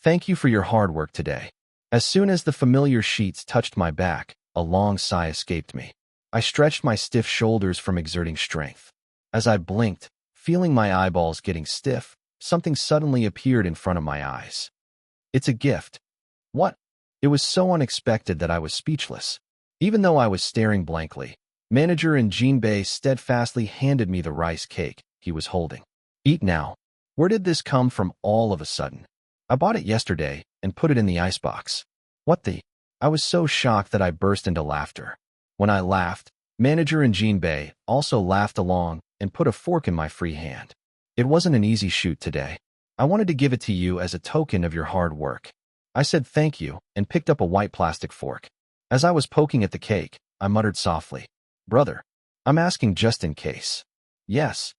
Thank you for your hard work today. As soon as the familiar sheets touched my back, a long sigh escaped me. I stretched my stiff shoulders from exerting strength. As I blinked, feeling my eyeballs getting stiff, something suddenly appeared in front of my eyes. It's a gift. What? It was so unexpected that I was speechless. Even though I was staring blankly, Manager and Jinbei steadfastly handed me the rice cake he was holding. Eat now. Where did this come from all of a sudden? I bought it yesterday and put it in the icebox. What the? I was so shocked that I burst into laughter. When I laughed, Manager and Jinbei also laughed along and put a fork in my free hand. It wasn't an easy shoot today. I wanted to give it to you as a token of your hard work. I said thank you and picked up a white plastic fork. As I was poking at the cake, I muttered softly, "Brother, I'm asking just in case." Yes.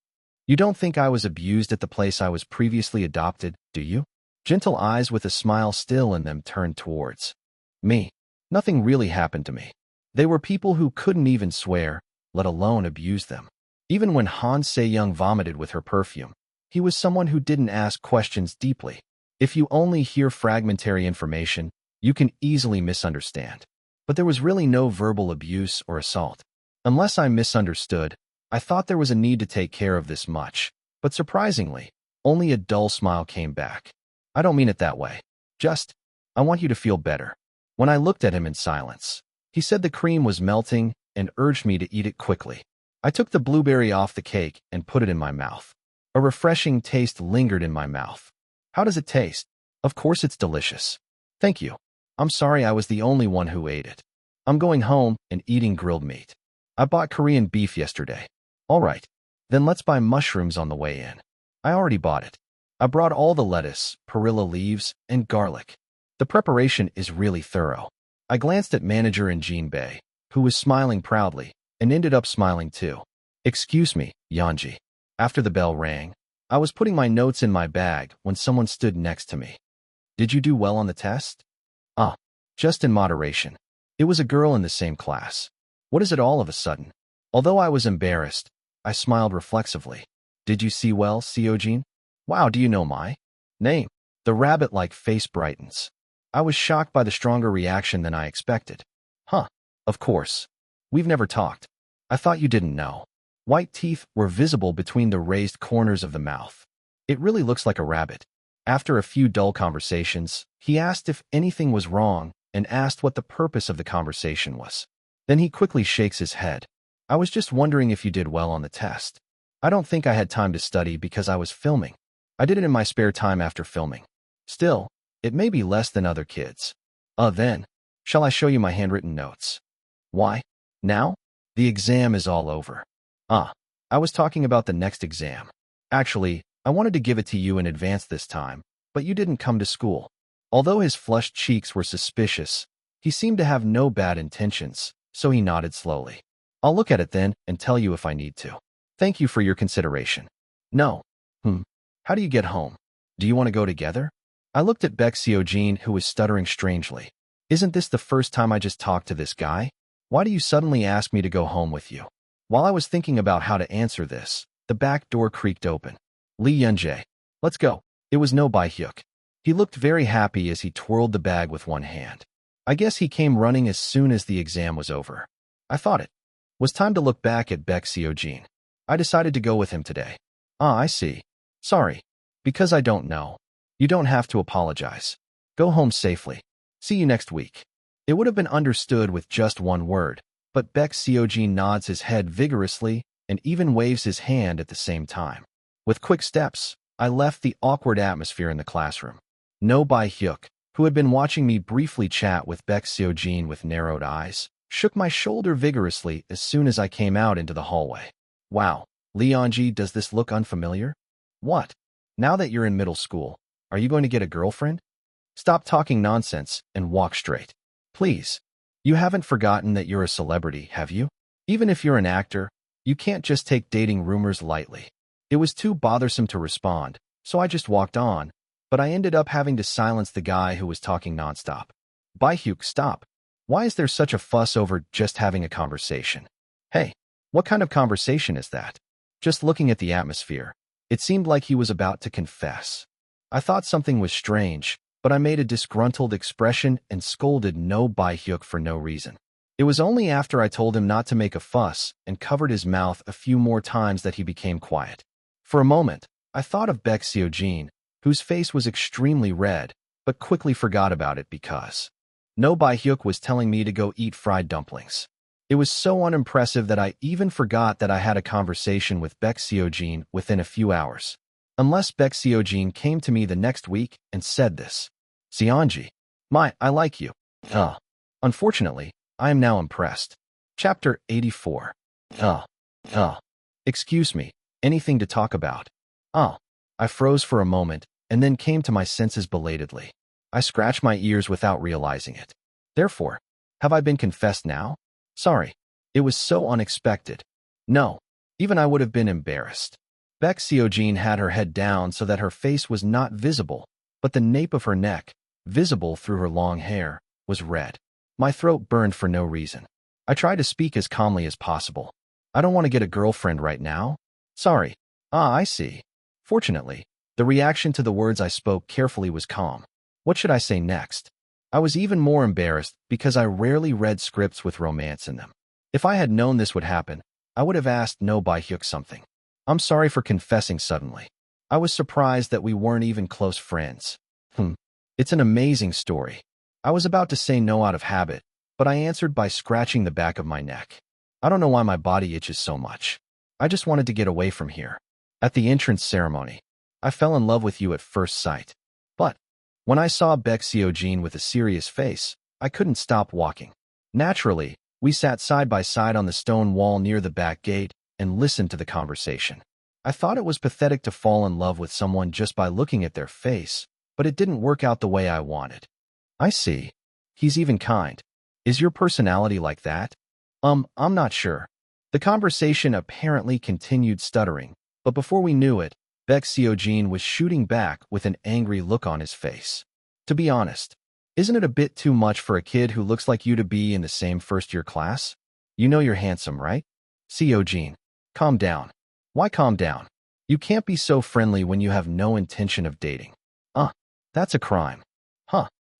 You don't think I was abused at the place I was previously adopted, do you? Gentle eyes with a smile still in them turned towards me. Nothing really happened to me. They were people who couldn't even swear, let alone abuse them. Even when Han Se-young vomited with her perfume, he was someone who didn't ask questions deeply. If you only hear fragmentary information, you can easily misunderstand. But there was really no verbal abuse or assault. Unless I misunderstood, I thought there was a need to take care of this much. But surprisingly, only a dull smile came back. I don't mean it that way. Just, I want you to feel better. When I looked at him in silence, he said the cream was melting and urged me to eat it quickly. I took the blueberry off the cake and put it in my mouth. A refreshing taste lingered in my mouth. How does it taste? Of course it's delicious. Thank you. I'm sorry I was the only one who ate it. I'm going home and eating grilled meat. I bought Korean beef yesterday. All right. Then let's buy mushrooms on the way in. I already bought it. I brought all the lettuce, perilla leaves, and garlic. The preparation is really thorough. I glanced at Manager and Jinbei, who was smiling proudly, and ended up smiling too. Excuse me, Yanji. After the bell rang, I was putting my notes in my bag when someone stood next to me. Did you do well on the test? Just in moderation. It was a girl in the same class. What is it all of a sudden? Although I was embarrassed, I smiled reflexively. Did you see well, Seojin? Wow, do you know my name? The rabbit-like face brightens. I was shocked by the stronger reaction than I expected. Of course. We've never talked. I thought you didn't know. White teeth were visible between the raised corners of the mouth. It really looks like a rabbit. After a few dull conversations, he asked if anything was wrong and asked what the purpose of the conversation was. Then he quickly shakes his head. I was just wondering if you did well on the test. I don't think I had time to study because I was filming. I did it in my spare time after filming. Still, it may be less than other kids. Then, shall I show you my handwritten notes? Why? Now? The exam is all over. I was talking about the next exam. Actually, I wanted to give it to you in advance this time, but you didn't come to school. Although his flushed cheeks were suspicious, he seemed to have no bad intentions, so he nodded slowly. I'll look at it then and tell you if I need to. Thank you for your consideration. No. How do you get home? Do you want to go together? I looked at Baek Seojin, who was stuttering strangely. Isn't this the first time I just talked to this guy? Why do you suddenly ask me to go home with you? While I was thinking about how to answer this, the back door creaked open. Lee Yunjae. Let's go. It was No Bai-hyuk. He looked very happy as he twirled the bag with one hand. I guess he came running as soon as the exam was over. I thought it was time to look back at Baek Seojin. I decided to go with him today. I see. Sorry. Because I don't know. You don't have to apologize. Go home safely. See you next week. It would have been understood with just one word, but Baek Seojin nods his head vigorously and even waves his hand at the same time. With quick steps, I left the awkward atmosphere in the classroom. No Bai-hyuk, who had been watching me briefly chat with Baek Seojin with narrowed eyes, shook my shoulder vigorously as soon as I came out into the hallway. Wow, Leonji, does this look unfamiliar? What? Now that you're in middle school, are you going to get a girlfriend? Stop talking nonsense and walk straight. Please. You haven't forgotten that you're a celebrity, have you? Even if you're an actor, you can't just take dating rumors lightly. It was too bothersome to respond, so I just walked on, but I ended up having to silence the guy who was talking nonstop. Baehyuk, stop. Why is there such a fuss over just having a conversation? Hey, what kind of conversation is that? Just looking at the atmosphere, it seemed like he was about to confess. I thought something was strange, but I made a disgruntled expression and scolded no Baehyuk for no reason. It was only after I told him not to make a fuss and covered his mouth a few more times that he became quiet. For a moment, I thought of Baek Seojin, whose face was extremely red, but quickly forgot about it because no Baehyuk was telling me to go eat fried dumplings. It was so unimpressive that I even forgot that I had a conversation with Baek Seojin within a few hours. Unless Baek Seojin came to me the next week and said this. Seonji, I like you. Unfortunately, I am now impressed. Chapter 84. Excuse me, anything to talk about? I froze for a moment and then came to my senses belatedly. I scratched my ears without realizing it. Therefore, have I been confessed now? Sorry, it was so unexpected. No, even I would have been embarrassed. Baek Seojin had her head down so that her face was not visible, but the nape of her neck, visible through her long hair, was red. My throat burned for no reason. I tried to speak as calmly as possible. I don't want to get a girlfriend right now. Sorry. I see. Fortunately, the reaction to the words I spoke carefully was calm. What should I say next? I was even more embarrassed because I rarely read scripts with romance in them. If I had known this would happen, I would have asked No Baehyuk something. I'm sorry for confessing suddenly. I was surprised that we weren't even close friends. It's an amazing story. I was about to say no out of habit, but I answered by scratching the back of my neck. I don't know why my body itches so much. I just wanted to get away from here. At the entrance ceremony, I fell in love with you at first sight. But when I saw Baek Seojin with a serious face, I couldn't stop walking. Naturally, we sat side by side on the stone wall near the back gate and listened to the conversation. I thought it was pathetic to fall in love with someone just by looking at their face, but it didn't work out the way I wanted. I see. He's even kind. Is your personality like that? I'm not sure. The conversation apparently continued stuttering, but before we knew it, Baek Seojin was shooting back with an angry look on his face. To be honest, isn't it a bit too much for a kid who looks like you to be in the same first-year class? You know you're handsome, right? Seojin, calm down. Why calm down? You can't be so friendly when you have no intention of dating. That's a crime.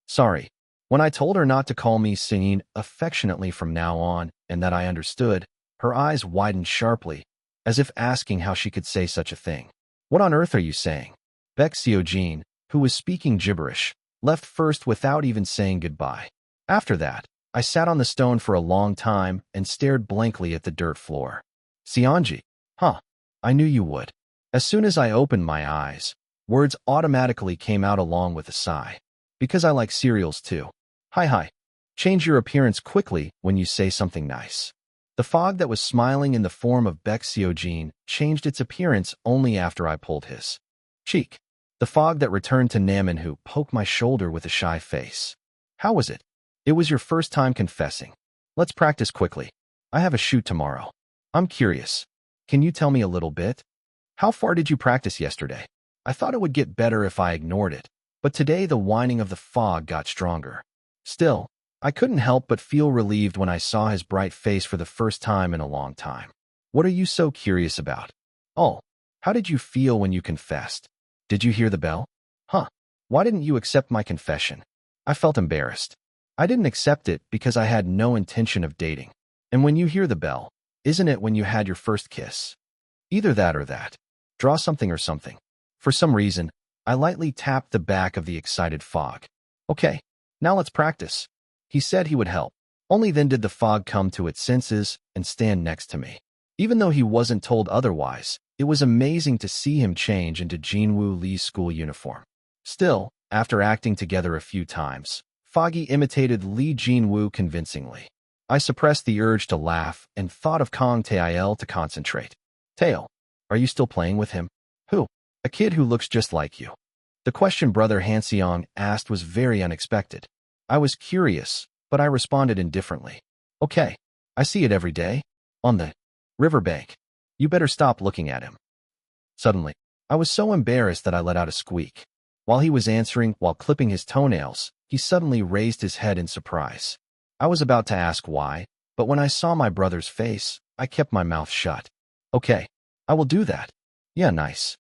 Sorry. When I told her not to call me Seon affectionately from now on and that I understood, her eyes widened sharply, as if asking how she could say such a thing. What on earth are you saying? Baek Seojin, who was speaking gibberish, left first without even saying goodbye. After that, I sat on the stone for a long time and stared blankly at the dirt floor. Seonji, I knew you would. As soon as I opened my eyes, words automatically came out along with a sigh. Because I like cereals too. Hi. Change your appearance quickly when you say something nice. The fog that was smiling in the form of Baek Seojin changed its appearance only after I pulled his cheek. The fog that returned to Namin, who poked my shoulder with a shy face. How was it? It was your first time confessing. Let's practice quickly. I have a shoot tomorrow. I'm curious. Can you tell me a little bit? How far did you practice yesterday? I thought it would get better if I ignored it, but today the whining of the fog got stronger. Still, I couldn't help but feel relieved when I saw his bright face for the first time in a long time. What are you so curious about? How did you feel when you confessed? Did you hear the bell? Why didn't you accept my confession? I felt embarrassed. I didn't accept it because I had no intention of dating. And when you hear the bell, isn't it when you had your first kiss? Either that or that. Draw something or something. For some reason, I lightly tapped the back of the excited fog. Okay, now let's practice. He said he would help. Only then did the fog come to its senses and stand next to me. Even though he wasn't told otherwise, it was amazing to see him change into Jinwoo Lee's school uniform. Still, after acting together a few times, Foggy imitated Lee Jinwoo convincingly. I suppressed the urge to laugh and thought of Kong Tail to concentrate. Tail, are you still playing with him? Who? A kid who looks just like you. The question Brother Hanseong asked was very unexpected. I was curious, but I responded indifferently. Okay, I see it every day. On the riverbank. You better stop looking at him. Suddenly, I was so embarrassed that I let out a squeak. While he was answering, while clipping his toenails, he suddenly raised his head in surprise. I was about to ask why, but when I saw my brother's face, I kept my mouth shut. Okay, I will do that. Yeah, nice.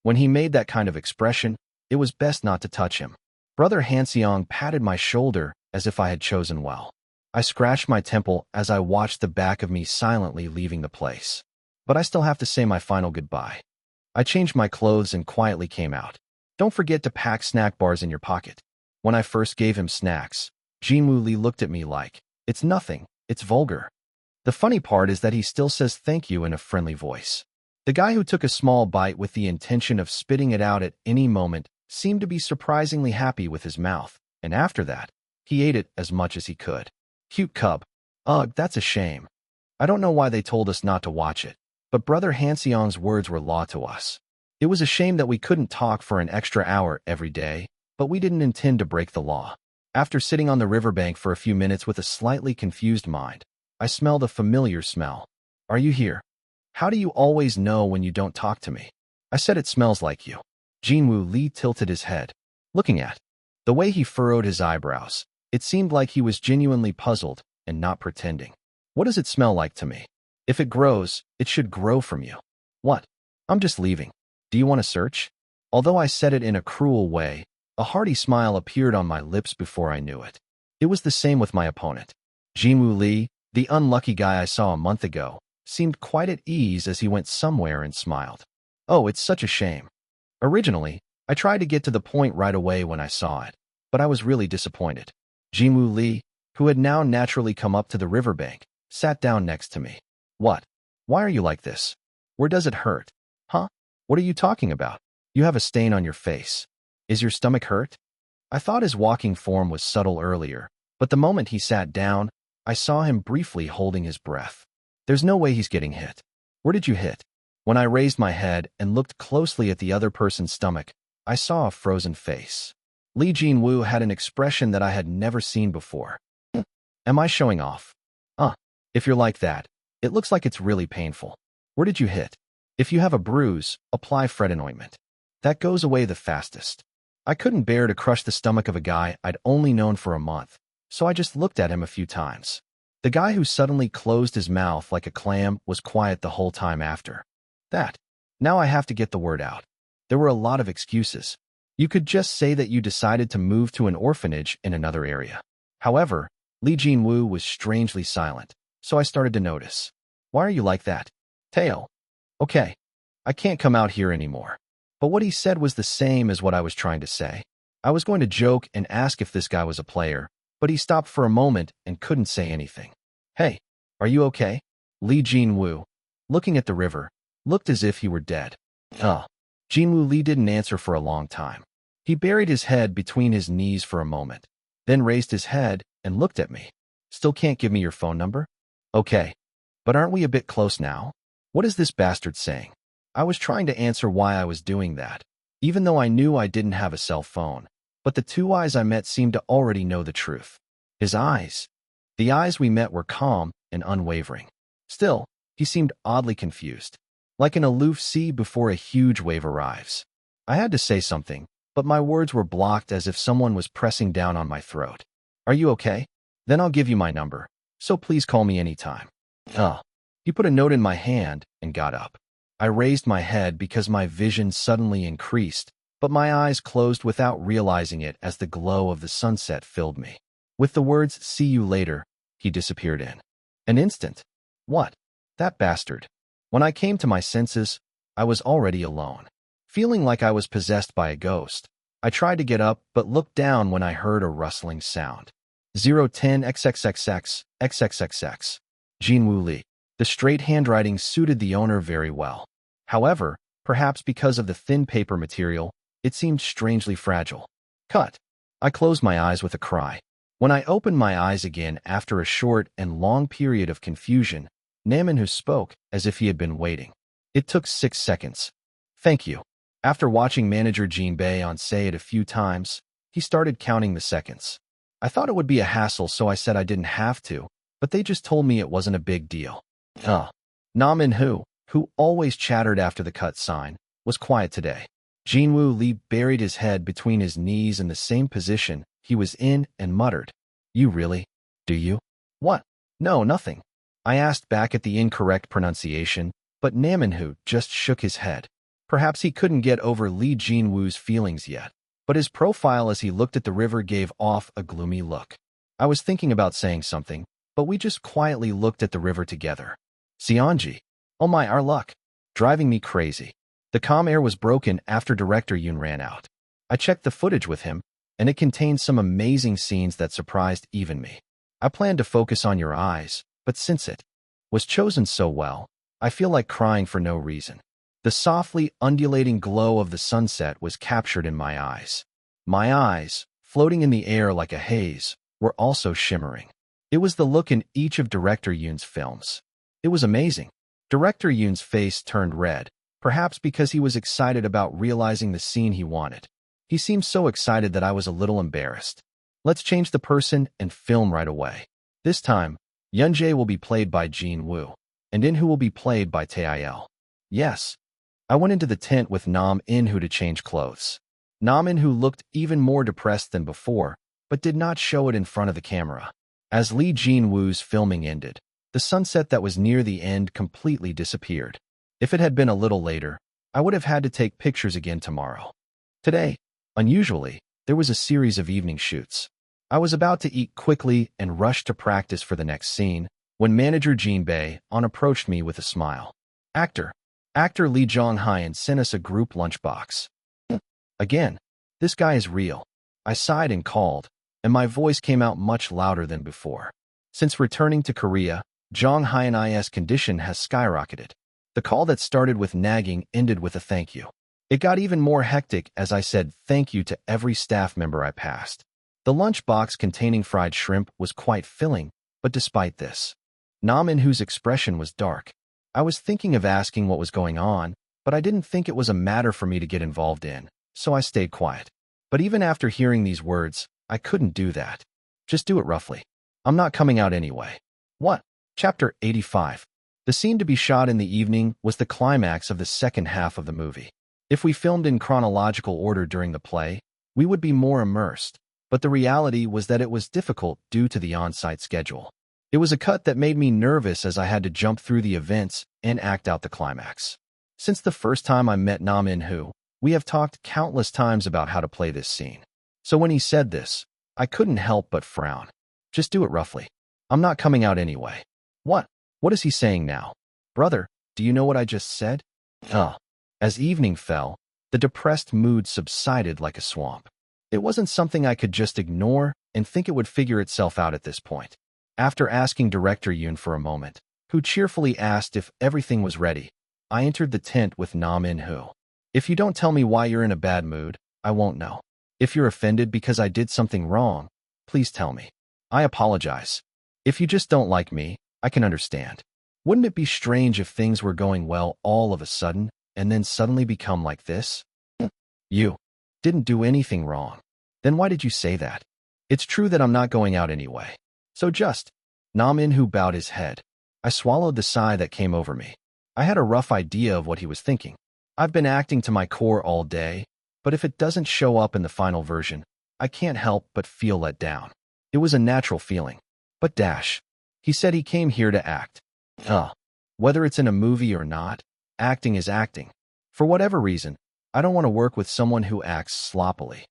When he made that kind of expression, it was best not to touch him. Brother Hanseong patted my shoulder as if I had chosen well. I scratched my temple as I watched the back of me silently leaving the place. But I still have to say my final goodbye. I changed my clothes and quietly came out. Don't forget to pack snack bars in your pocket. When I first gave him snacks, Jinwoo Lee looked at me like, it's nothing, it's vulgar. The funny part is that he still says thank you in a friendly voice. The guy who took a small bite with the intention of spitting it out at any moment seemed to be surprisingly happy with his mouth, and after that, he ate it as much as he could. Cute cub. Ugh, that's a shame. I don't know why they told us not to watch it, but Brother Hanseong's words were law to us. It was a shame that we couldn't talk for an extra hour every day, but we didn't intend to break the law. After sitting on the riverbank for a few minutes with a slightly confused mind, I smelled a familiar smell. Are you here? How do you always know when you don't talk to me? I said it smells like you. Jinwoo Lee tilted his head, looking at the way he furrowed his eyebrows. It seemed like he was genuinely puzzled and not pretending. What does it smell like to me? If it grows, it should grow from you. What? I'm just leaving. Do you want to search? Although I said it in a cruel way, a hearty smile appeared on my lips before I knew it. It was the same with my opponent. Jinwoo Lee, the unlucky guy I saw a month ago, seemed quite at ease as he went somewhere and smiled. Oh, it's such a shame. Originally, I tried to get to the point right away when I saw it, but I was really disappointed. Jinwoo Lee, who had now naturally come up to the riverbank, sat down next to me. What? Why are you like this? Where does it hurt? Huh? What are you talking about? You have a stain on your face. Is your stomach hurt? I thought his walking form was subtle earlier, but the moment he sat down, I saw him briefly holding his breath. There's no way he's getting hit. Where did you hit? When I raised my head and looked closely at the other person's stomach, I saw a frozen face. Lee Jinwoo had an expression that I had never seen before. Am I showing off? If you're like that, it looks like it's really painful. Where did you hit? If you have a bruise, apply Fredon ointment. That goes away the fastest. I couldn't bear to crush the stomach of a guy I'd only known for a month, so I just looked at him a few times. The guy who suddenly closed his mouth like a clam was quiet the whole time after. That. Now I have to get the word out. There were a lot of excuses. You could just say that you decided to move to an orphanage in another area. However, Lee Jinwoo was strangely silent, so I started to notice. Why are you like that? Tail. Okay. I can't come out here anymore. But what he said was the same as what I was trying to say. I was going to joke and ask if this guy was a player, but he stopped for a moment and couldn't say anything. Hey, are you okay? Lee Jinwoo, looking at the river, looked as if he were dead. Jinwoo Lee didn't answer for a long time. He buried his head between his knees for a moment, then raised his head and looked at me. Still can't give me your phone number? Okay, but aren't we a bit close now? What is this bastard saying? I was trying to answer why I was doing that, even though I knew I didn't have a cell phone, but the two eyes I met seemed to already know the truth. His eyes. The eyes we met were calm and unwavering. Still, he seemed oddly confused, like an aloof sea before a huge wave arrives. I had to say something, but my words were blocked as if someone was pressing down on my throat. Are you okay? Then I'll give you my number, so please call me anytime. He put a note in my hand and got up. I raised my head because my vision suddenly increased, but my eyes closed without realizing it as the glow of the sunset filled me. With the words, "See you later," he disappeared in an instant. What? That bastard. When I came to my senses, I was already alone. Feeling like I was possessed by a ghost, I tried to get up but looked down when I heard a rustling sound. 010 XXXX XXXX. Jinwoo Lee. The straight handwriting suited the owner very well. However, perhaps because of the thin paper material, it seemed strangely fragile. Cut. I closed my eyes with a cry. When I opened my eyes again after a short and long period of confusion, Naminhu spoke as if he had been waiting. It took 6 seconds. Thank you. After watching manager Jin Bae-on say it a few times, he started counting the seconds. I thought it would be a hassle, so I said I didn't have to, but they just told me it wasn't a big deal. Naminhu, who always chattered after the cut sign, was quiet today. Jinwoo Lee buried his head between his knees in the same position he was in and muttered, "You really? Do you?" "What? No, nothing." I asked back at the incorrect pronunciation, but Naminhu just shook his head. Perhaps he couldn't get over Lee Jinwoo's feelings yet, but his profile as he looked at the river gave off a gloomy look. I was thinking about saying something, but we just quietly looked at the river together. Seonji. Oh my, our luck. Driving me crazy. The calm air was broken after director Yoon ran out. I checked the footage with him, and it contained some amazing scenes that surprised even me. I planned to focus on your eyes, but since it was chosen so well, I feel like crying for no reason. The softly undulating glow of the sunset was captured in my eyes. My eyes, floating in the air like a haze, were also shimmering. It was the look in each of director Yoon's films. It was amazing. Director Yoon's face turned red, perhaps because he was excited about realizing the scene he wanted. He seemed so excited that I was a little embarrassed. Let's change the person and film right away. This time, Yoonjae will be played by Jinwoo, and Inhu will be played by Tail. Yes. I went into the tent with Nam Inhu to change clothes. Nam Inhu looked even more depressed than before, but did not show it in front of the camera. As Lee Jinwoo's filming ended, the sunset that was near the end completely disappeared. If it had been a little later, I would have had to take pictures again tomorrow. Today, unusually, there was a series of evening shoots. I was about to eat quickly and rush to practice for the next scene, when manager Jin Bae-on approached me with a smile. Actor Lee Jong-hyun sent us a group lunchbox. Again, this guy is real. I sighed and called, and my voice came out much louder than before. Since returning to Korea, Jong-hyun's condition has skyrocketed. The call that started with nagging ended with a thank you. It got even more hectic as I said thank you to every staff member I passed. The lunchbox containing fried shrimp was quite filling, but despite this, Nam Inhu's expression was dark. I was thinking of asking what was going on, but I didn't think it was a matter for me to get involved in, so I stayed quiet. But even after hearing these words, I couldn't do that. Just do it roughly. I'm not coming out anyway. What? Chapter 85. The scene to be shot in the evening was the climax of the second half of the movie. If we filmed in chronological order during the play, we would be more immersed, but the reality was that it was difficult due to the on-site schedule. It was a cut that made me nervous as I had to jump through the events and act out the climax. Since the first time I met Nam In-hoo, we have talked countless times about how to play this scene. So when he said this, I couldn't help but frown. Just do it roughly. I'm not coming out anyway. What? What is he saying now? Brother, do you know what I just said? As evening fell, the depressed mood subsided like a swamp. It wasn't something I could just ignore and think it would figure itself out at this point. After asking director Yoon for a moment, who cheerfully asked if everything was ready, I entered the tent with Nam In-hoo. If you don't tell me why you're in a bad mood, I won't know. If you're offended because I did something wrong, please tell me. I apologize. If you just don't like me, I can understand. Wouldn't it be strange if things were going well all of a sudden, and then suddenly become like this? You didn't do anything wrong. Then why did you say that? It's true that I'm not going out anyway. So just. Nam In-hoo bowed his head. I swallowed the sigh that came over me. I had a rough idea of what he was thinking. I've been acting to my core all day, but if it doesn't show up in the final version, I can't help but feel let down. It was a natural feeling. But he said he came here to act. Whether it's in a movie or not, acting is acting. For whatever reason, I don't want to work with someone who acts sloppily.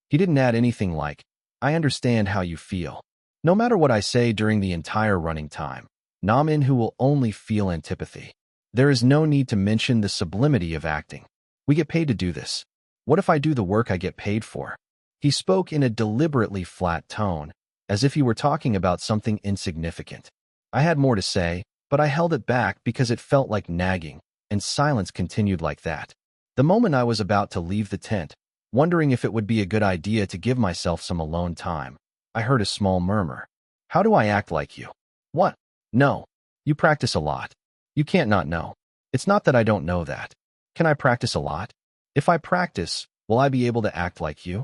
He didn't add anything like, I understand how you feel. No matter what I say during the entire running time, Nam In-hoo will only feel antipathy. There is no need to mention the sublimity of acting. We get paid to do this. What if I do the work I get paid for? He spoke in a deliberately flat tone, as if he were talking about something insignificant. I had more to say, but I held it back because it felt like nagging, and silence continued like that. The moment I was about to leave the tent, wondering if it would be a good idea to give myself some alone time, I heard a small murmur. How do I act like you? What? No. You practice a lot. You can't not know. It's not that I don't know that. Can I practice a lot? If I practice, will I be able to act like you?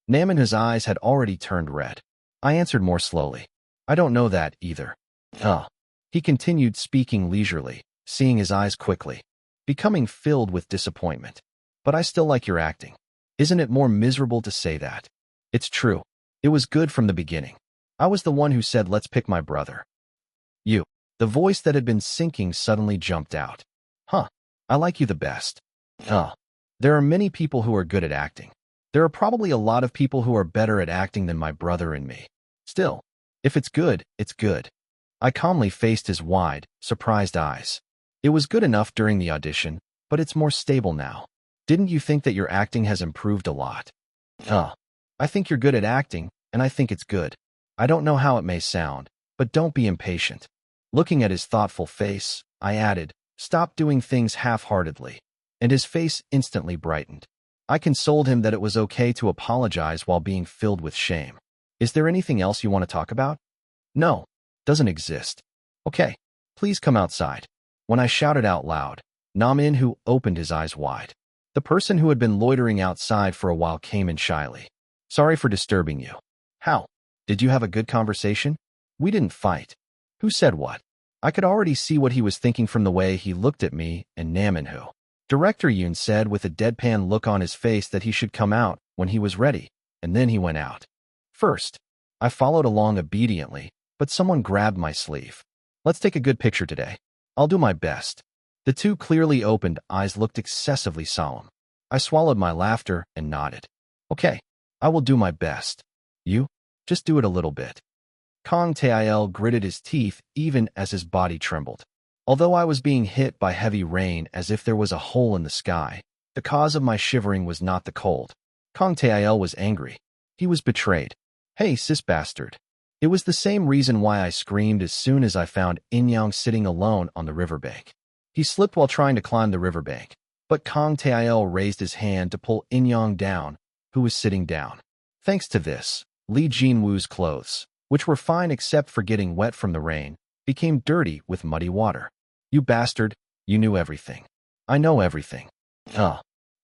Nam In-hoo's eyes had already turned red. I answered more slowly. I don't know that either. He continued speaking leisurely, seeing his eyes quickly, becoming filled with disappointment. but I still like your acting. Isn't it more miserable to say that? It's true. It was good from the beginning. I was the one who said, let's pick my brother. You. The voice that had been sinking suddenly jumped out. Huh. I like you the best. There are many people who are good at acting. There are probably a lot of people who are better at acting than my brother and me. Still, if it's good, it's good. I calmly faced his wide, surprised eyes. It was good enough during the audition, but it's more stable now. Didn't you think that your acting has improved a lot? I think you're good at acting, and I think it's good. I don't know how it may sound, but don't be impatient. Looking at his thoughtful face, I added, stop doing things half-heartedly. And his face instantly brightened. I consoled him that it was okay to apologize while being filled with shame. Is there anything else you want to talk about? No, doesn't exist. Okay, please come outside. When I shouted out loud, Nam-in-who opened his eyes wide. The person who had been loitering outside for a while came in shyly. Sorry for disturbing you. How? Did you have a good conversation? We didn't fight. Who said what? I could already see what he was thinking from the way he looked at me and Nam-in-who. Director Yoon said with a deadpan look on his face that he should come out when he was ready, and then he went out. First, I followed along obediently, but someone grabbed my sleeve. Let's take a good picture today. I'll do my best. The two clearly opened eyes looked excessively solemn. I swallowed my laughter and nodded. Okay, I will do my best. You? Just do it a little bit. Kang Tail gritted his teeth even as his body trembled. Although I was being hit by heavy rain as if there was a hole in the sky, the cause of my shivering was not the cold. Kang Tail was angry. He was betrayed. Hey, sis bastard. It was the same reason why I screamed as soon as I found In-young sitting alone on the riverbank. He slipped while trying to climb the riverbank, but Kang Tail raised his hand to pull In-young down, who was sitting down. Thanks to this, Lee Jin-woo's clothes, which were fine except for getting wet from the rain, became dirty with muddy water. You bastard, you knew everything. I know everything.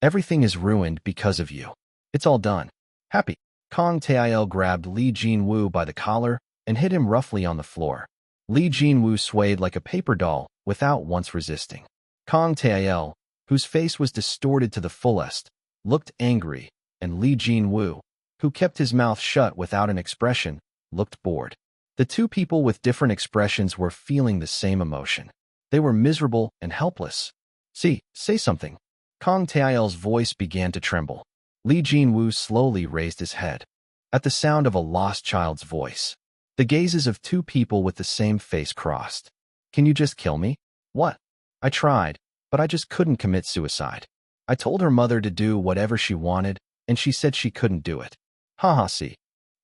Everything is ruined because of you. It's all done. Happy. Kang Tail grabbed Lee Jin-woo by the collar and hit him roughly on the floor. Lee Jin-woo swayed like a paper doll without once resisting. Kang Tail, whose face was distorted to the fullest, looked angry, and Lee Jin-woo, who kept his mouth shut without an expression, looked bored. The two people with different expressions were feeling the same emotion. They were miserable and helpless. See, say something. Kang Tail's voice began to tremble. Lee Jin-woo slowly raised his head. At the sound of a lost child's voice, the gazes of two people with the same face crossed. Can you just kill me? What? I tried, but I just couldn't commit suicide. I told her mother to do whatever she wanted, and she said she couldn't do it. Haha, see.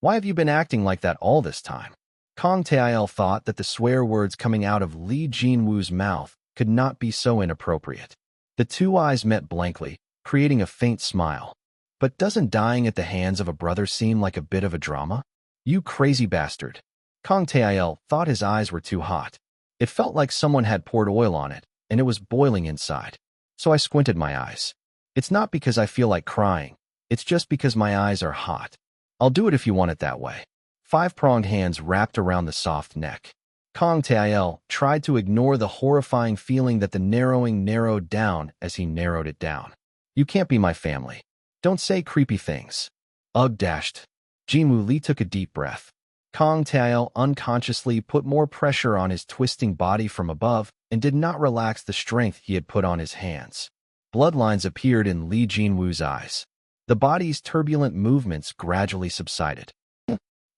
Why have you been acting like that all this time? Kang Tail thought that the swear words coming out of Lee Jin-woo's mouth could not be so inappropriate. The two eyes met blankly, creating a faint smile. But doesn't dying at the hands of a brother seem like a bit of a drama? You crazy bastard. Kang Tail thought his eyes were too hot. It felt like someone had poured oil on it, and it was boiling inside. So I squinted my eyes. It's not because I feel like crying. It's just because my eyes are hot. I'll do it if you want it that way. Five-pronged hands wrapped around the soft neck. Kang Tail tried to ignore the horrifying feeling that the narrowing narrowed down as he narrowed it down. You can't be my family. Don't say creepy things. Ugh dashed. Jimu Lee took a deep breath. Kang Tail unconsciously put more pressure on his twisting body from above and did not relax the strength he had put on his hands. Bloodlines appeared in Lee Jin-woo's eyes. The body's turbulent movements gradually subsided.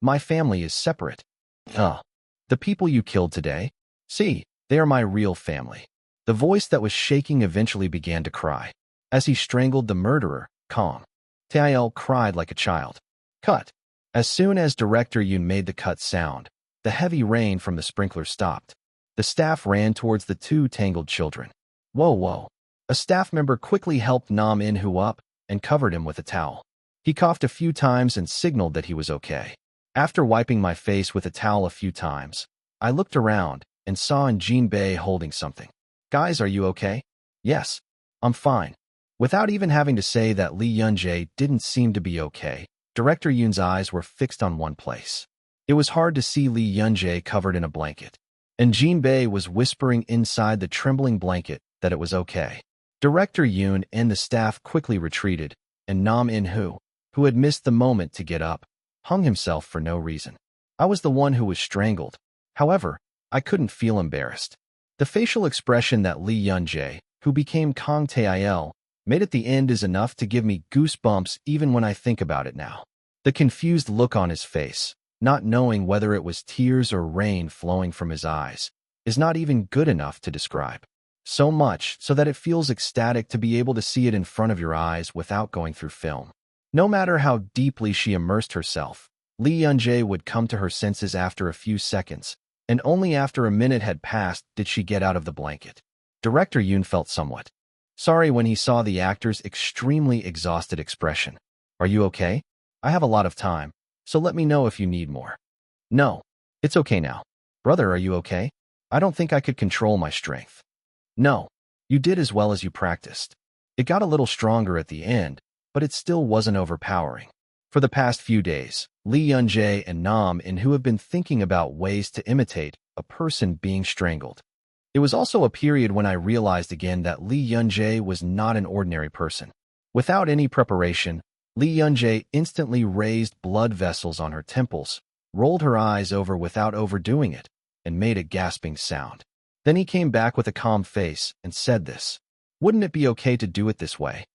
My family is separate. The people you killed today? See, they are my real family. The voice that was shaking eventually began to cry. As he strangled the murderer, Kang Tail cried like a child. Cut. As soon as Director Yoon made the cut sound, the heavy rain from the sprinkler stopped. The staff ran towards the two tangled children. Whoa. A staff member quickly helped Nam-in-who up and covered him with a towel. He coughed a few times and signaled that he was okay. After wiping my face with a towel a few times, I looked around and saw Jin Bei holding something. Guys, are you okay? Yes, I'm fine. Without even having to say that Lee Yun-jae didn't seem to be okay, Director Yoon's eyes were fixed on one place. It was hard to see Lee Yun-jae covered in a blanket, and Jin Bei was whispering inside the trembling blanket that it was okay. Director Yoon and the staff quickly retreated, and Nam In-hoo, who had missed the moment to get up, hung himself for no reason. I was the one who was strangled. However, I couldn't feel embarrassed. The facial expression that Lee Yun-jae, who became Kang Tae-il, made at the end is enough to give me goosebumps even when I think about it now. The confused look on his face, not knowing whether it was tears or rain flowing from his eyes, is not even good enough to describe. So much so that it feels ecstatic to be able to see it in front of your eyes without going through film. No matter how deeply she immersed herself, Lee Yun-jae would come to her senses after a few seconds, and only after a minute had passed did she get out of the blanket. Director Yoon felt somewhat sorry when he saw the actor's extremely exhausted expression. Are you okay? I have a lot of time, so let me know if you need more. No, it's okay now. Brother, are you okay? I don't think I could control my strength. No, you did as well as you practiced. It got a little stronger at the end, but it still wasn't overpowering. For the past few days, Lee Yun-jae and Nam In-hoo have been thinking about ways to imitate a person being strangled. It was also a period when I realized again that Lee Yun-jae was not an ordinary person. Without any preparation, Lee Yun-jae instantly raised blood vessels on her temples, rolled her eyes over without overdoing it, and made a gasping sound. Then he came back with a calm face and said this. Wouldn't it be okay to do it this way?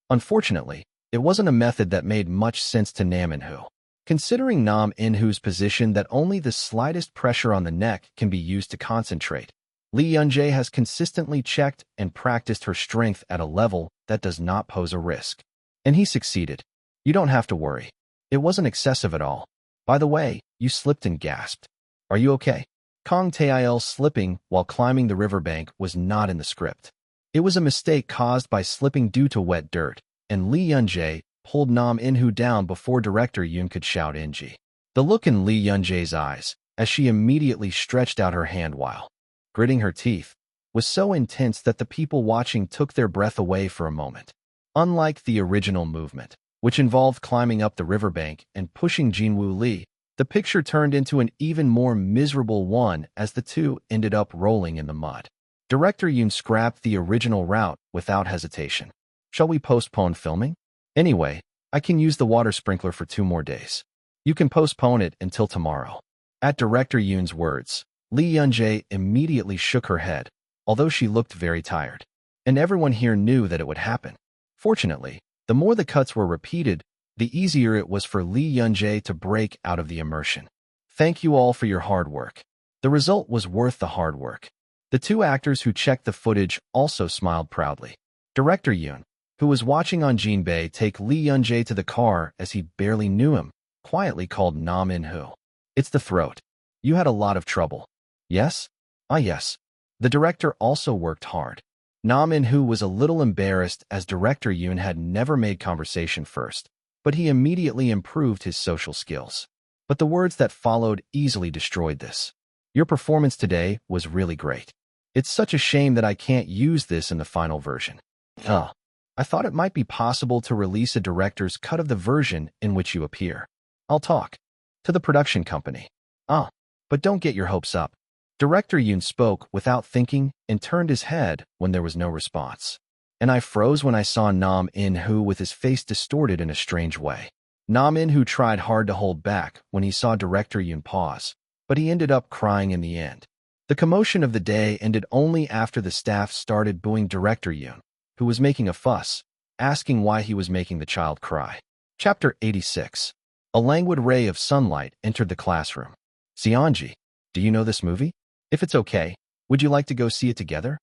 Unfortunately, it wasn't a method that made much sense to Nam In-hoo. Considering Nam In-hoo's position that only the slightest pressure on the neck can be used to concentrate, Lee Yun-jae has consistently checked and practiced her strength at a level that does not pose a risk. And he succeeded. You don't have to worry. It wasn't excessive at all. By the way, you slipped and gasped. Are you okay? Kang Tae-il slipping while climbing the riverbank was not in the script. It was a mistake caused by slipping due to wet dirt, and Lee Yun-jae pulled Nam In-hoo down before director Yoon could shout NG. The look in Lee Yun-jae's eyes, as she immediately stretched out her hand while gritting her teeth, was so intense that the people watching took their breath away for a moment. Unlike the original movement, which involved climbing up the riverbank and pushing Jinwoo Lee, the picture turned into an even more miserable one as the two ended up rolling in the mud. Director Yoon scrapped the original route without hesitation. Shall we postpone filming? Anyway, I can use the water sprinkler for 2 more days. You can postpone it until tomorrow. At Director Yoon's words, Lee Yun-jae immediately shook her head, although she looked very tired. And everyone here knew that it would happen. Fortunately, the more the cuts were repeated, the easier it was for Lee Yun-jae to break out of the immersion. Thank you all for your hard work. The result was worth the hard work. The 2 actors who checked the footage also smiled proudly. Director Yoon, who was watching on Jinbae take Lee Yun-jae to the car as he barely knew him, quietly called Nam In-hoo. It's the throat. You had a lot of trouble. Yes? Ah yes. The director also worked hard. Nam In-hoo was a little embarrassed as Director Yoon had never made conversation first, but he immediately improved his social skills. But the words that followed easily destroyed this. Your performance today was really great. It's such a shame that I can't use this in the final version. I thought it might be possible to release a director's cut of the version in which you appear. I'll talk to the production company. But don't get your hopes up. Director Yoon spoke without thinking and turned his head when there was no response. And I froze when I saw Nam In-hoo with his face distorted in a strange way. Nam In-hoo tried hard to hold back when he saw Director Yoon pause, but he ended up crying in the end. The commotion of the day ended only after the staff started booing Director Yoon, who was making a fuss, asking why he was making the child cry. Chapter 86. A languid ray of sunlight entered the classroom. Seonji, do you know this movie? If it's okay, would you like to go see it together?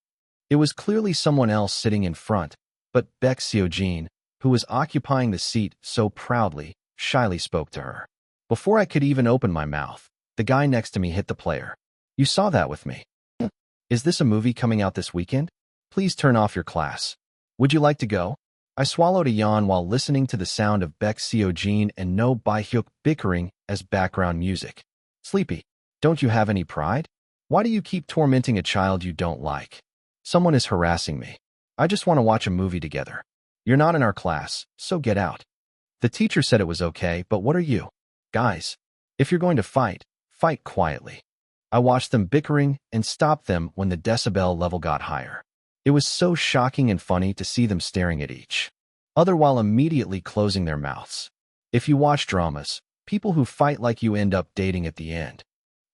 It was clearly someone else sitting in front, but Baek Seojin, who was occupying the seat so proudly, shyly spoke to her. Before I could even open my mouth, the guy next to me hit the player. You saw that with me. Is this a movie coming out this weekend? Please turn off your class. Would you like to go? I swallowed a yawn while listening to the sound of Baek Seojin and No Bae-hyuk bickering as background music. Sleepy, don't you have any pride? Why do you keep tormenting a child you don't like? Someone is harassing me. I just want to watch a movie together. You're not in our class, so get out. The teacher said it was okay, but what are you? Guys, if you're going to fight, fight quietly. I watched them bickering and stopped them when the decibel level got higher. It was so shocking and funny to see them staring at each other while immediately closing their mouths. If you watch dramas, people who fight like you end up dating at the end.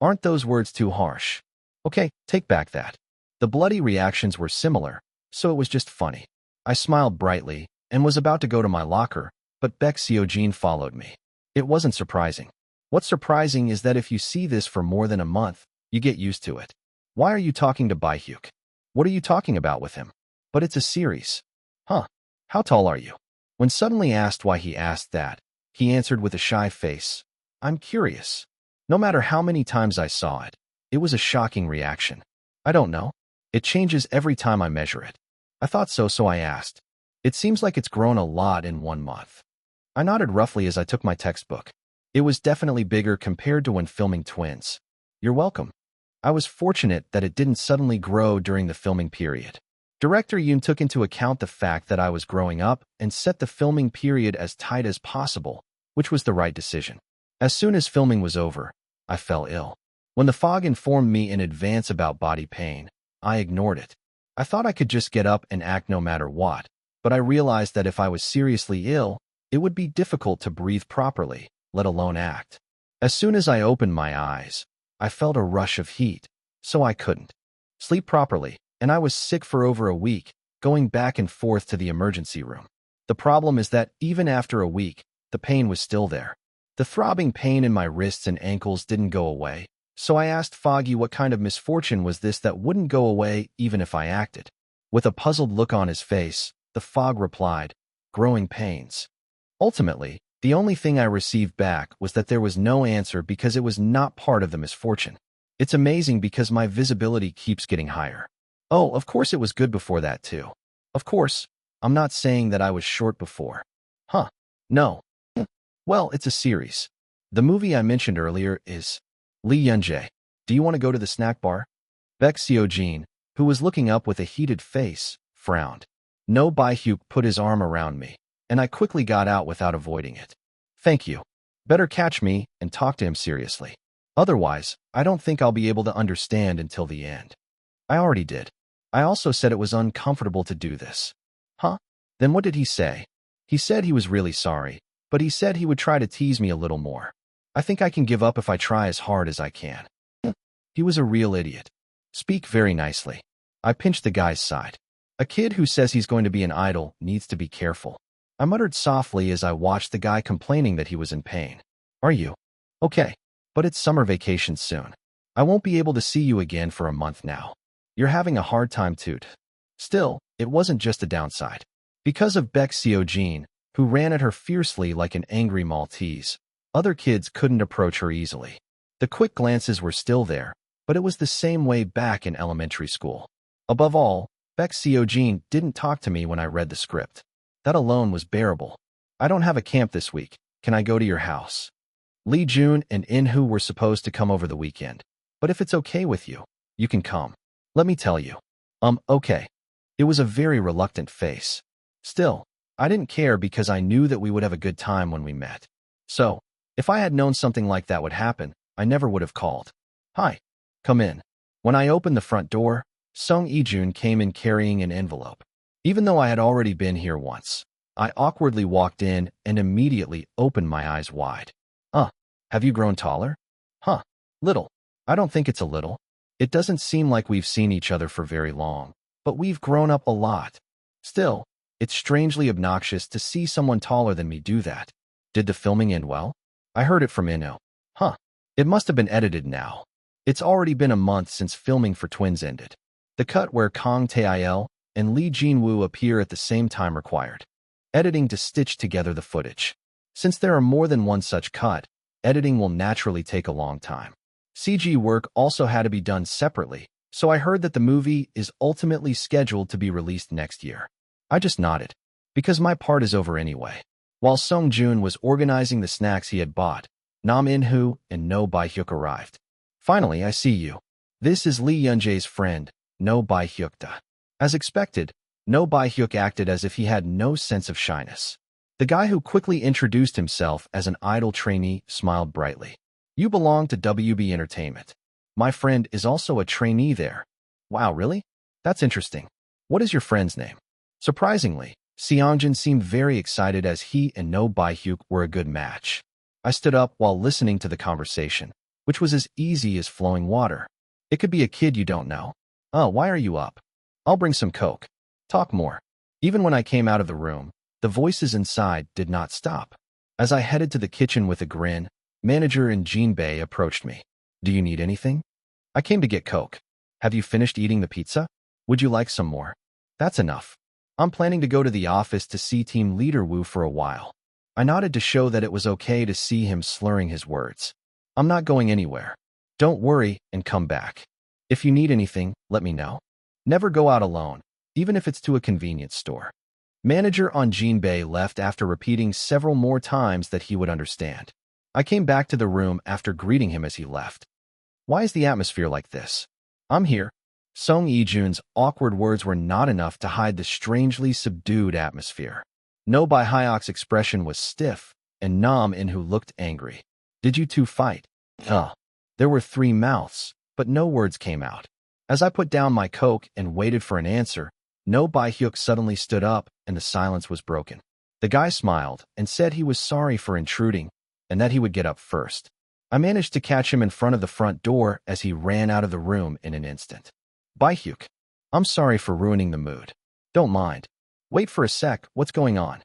Aren't those words too harsh? Okay, take back that. The bloody reactions were similar, so it was just funny. I smiled brightly and was about to go to my locker, but Baek Seo-jin followed me. It wasn't surprising. What's surprising is that if you see this for more than a month, you get used to it. Why are you talking to Bae-hyuk? What are you talking about with him? But it's a series. Huh. How tall are you? When suddenly asked why he asked that, he answered with a shy face, I'm curious. No matter how many times I saw it, it was a shocking reaction. I don't know. It changes every time I measure it. I thought so, so I asked. It seems like it's grown a lot in 1 month. I nodded roughly as I took my textbook. It was definitely bigger compared to when filming Twins. You're welcome. I was fortunate that it didn't suddenly grow during the filming period. Director Yoon took into account the fact that I was growing up and set the filming period as tight as possible, which was the right decision. As soon as filming was over, I fell ill. When the fog informed me in advance about body pain, I ignored it. I thought I could just get up and act no matter what, but I realized that if I was seriously ill, it would be difficult to breathe properly, let alone act. As soon as I opened my eyes, I felt a rush of heat, so I couldn't sleep properly, and I was sick for over a week, going back and forth to the emergency room. The problem is that even after a week, the pain was still there. The throbbing pain in my wrists and ankles didn't go away, so I asked Foggy what kind of misfortune was this that wouldn't go away even if I acted. With a puzzled look on his face, the Fog replied, growing pains. Ultimately, the only thing I received back was that there was no answer because it was not part of the misfortune. It's amazing because my visibility keeps getting higher. Oh, of course it was good before that too. Of course, I'm not saying that I was short before. Huh. No. Well, it's a series. The movie I mentioned earlier is Lee Yoon-jae. Do you want to go to the snack bar? Baek Seo-jin, who was looking up with a heated face, frowned. No Bae-hyuk put his arm around me, and I quickly got out without avoiding it. Thank you. Better catch me and talk to him seriously. Otherwise, I don't think I'll be able to understand until the end. I already did. I also said it was uncomfortable to do this. Huh? Then what did he say? He said he was really sorry, but he said he would try to tease me a little more. I think I can give up if I try as hard as I can. He was a real idiot. Speak very nicely. I pinched the guy's side. A kid who says he's going to be an idol needs to be careful. I muttered softly as I watched the guy complaining that he was in pain. Are you? Okay. But it's summer vacation soon. I won't be able to see you again for a month now. You're having a hard time too. Still, it wasn't just a downside. Because of Baek Seo-jin, who ran at her fiercely like an angry Maltese, other kids couldn't approach her easily. The quick glances were still there, but it was the same way back in elementary school. Above all, Baek Seo-jin didn't talk to me when I read the script. That alone was bearable. I don't have a camp this week. Can I go to your house? Lee Jun and In-hoo were supposed to come over the weekend. But if it's okay with you, you can come. Let me tell you. Okay. It was a very reluctant face. Still, I didn't care because I knew that we would have a good time when we met. So, if I had known something like that would happen, I never would have called. Hi. Come in. When I opened the front door, Sung Ijun came in carrying an envelope. Even though I had already been here once, I awkwardly walked in and immediately opened my eyes wide. Have you grown taller? Huh. Little. I don't think it's a little. It doesn't seem like we've seen each other for very long, but we've grown up a lot. Still, it's strangely obnoxious to see someone taller than me do that. Did the filming end well? I heard it from In-hoo. Huh. It must have been edited now. It's already been a month since filming for Twins ended. The cut where Kang Tae-il and Lee Jin-woo appear at the same time required editing to stitch together the footage. Since there are more than one such cut, editing will naturally take a long time. CG work also had to be done separately, so I heard that the movie is ultimately scheduled to be released next year. I just nodded, because my part is over anyway. While Sung Jun was organizing the snacks he had bought, Nam In-hoo and No Bae-hyuk arrived. Finally, I see you. This is Lee Yoon-jae's friend, No Bae-hyuk. As expected, No Bae-hyuk acted as if he had no sense of shyness. The guy who quickly introduced himself as an idol trainee smiled brightly. You belong to WB Entertainment. My friend is also a trainee there. Wow, really? That's interesting. What is your friend's name? Surprisingly, Seongjin seemed very excited as he and No Baehyuk were a good match. I stood up while listening to the conversation, which was as easy as flowing water. It could be a kid you don't know. Oh, why are you up? I'll bring some coke. Talk more. Even when I came out of the room, the voices inside did not stop. As I headed to the kitchen with a grin, manager and Jinbei approached me. Do you need anything? I came to get coke. Have you finished eating the pizza? Would you like some more? That's enough. I'm planning to go to the office to see team leader Wu for a while. I nodded to show that it was okay to see him slurring his words. I'm not going anywhere. Don't worry and come back. If you need anything, let me know. Never go out alone, even if it's to a convenience store. Manager on Jinbei left after repeating several more times that he would understand. I came back to the room after greeting him as he left. Why is the atmosphere like this? I'm here. Song Yi-jun's awkward words were not enough to hide the strangely subdued atmosphere. No Bae-hyuk's expression was stiff, and Nam In-who looked angry. Did you two fight? There were 3 mouths, but no words came out. As I put down my coke and waited for an answer, No Bae-hyuk suddenly stood up and the silence was broken. The guy smiled and said he was sorry for intruding and that he would get up first. I managed to catch him in front of the front door as he ran out of the room in an instant. Bae-hyuk, I'm sorry for ruining the mood. Don't mind. Wait for a sec, what's going on?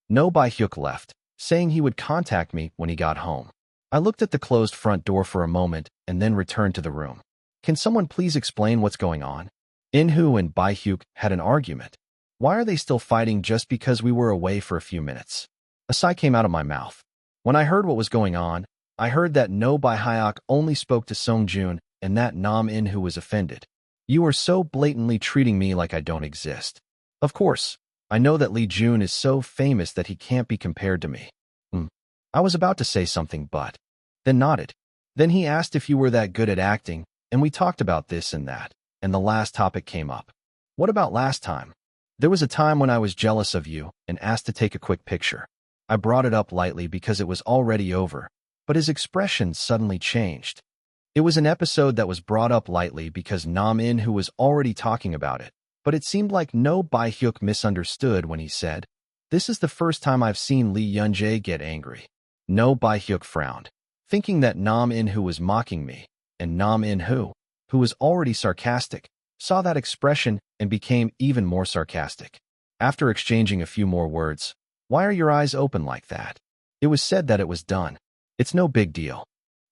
No Bae-hyuk left, saying he would contact me when he got home. I looked at the closed front door for a moment and then returned to the room. Can someone please explain what's going on? In-who and Bae-hyuk had an argument. Why are they still fighting just because we were away for a few minutes? A sigh came out of my mouth. When I heard what was going on, I heard that No Bae-hyuk only spoke to Song-jun and that Nam In-who was offended. You are so blatantly treating me like I don't exist. Of course, I know that Lee Jun is so famous that he can't be compared to me. I was about to say something but then nodded. Then he asked if you were that good at acting, and we talked about this and that, and the last topic came up. What about last time? There was a time when I was jealous of you and asked to take a quick picture. I brought it up lightly because it was already over, but his expression suddenly changed. It was an episode that was brought up lightly because Nam In-who was already talking about it, but it seemed like No Bae-hyuk misunderstood when he said, "This is the first time I've seen Lee Yun-jae get angry." No Bae-hyuk frowned, thinking that Nam In-who was mocking me, and Nam In-who, who was already sarcastic, saw that expression and became even more sarcastic. After exchanging a few more words, "Why are your eyes open like that?" It was said that it was done. It's no big deal.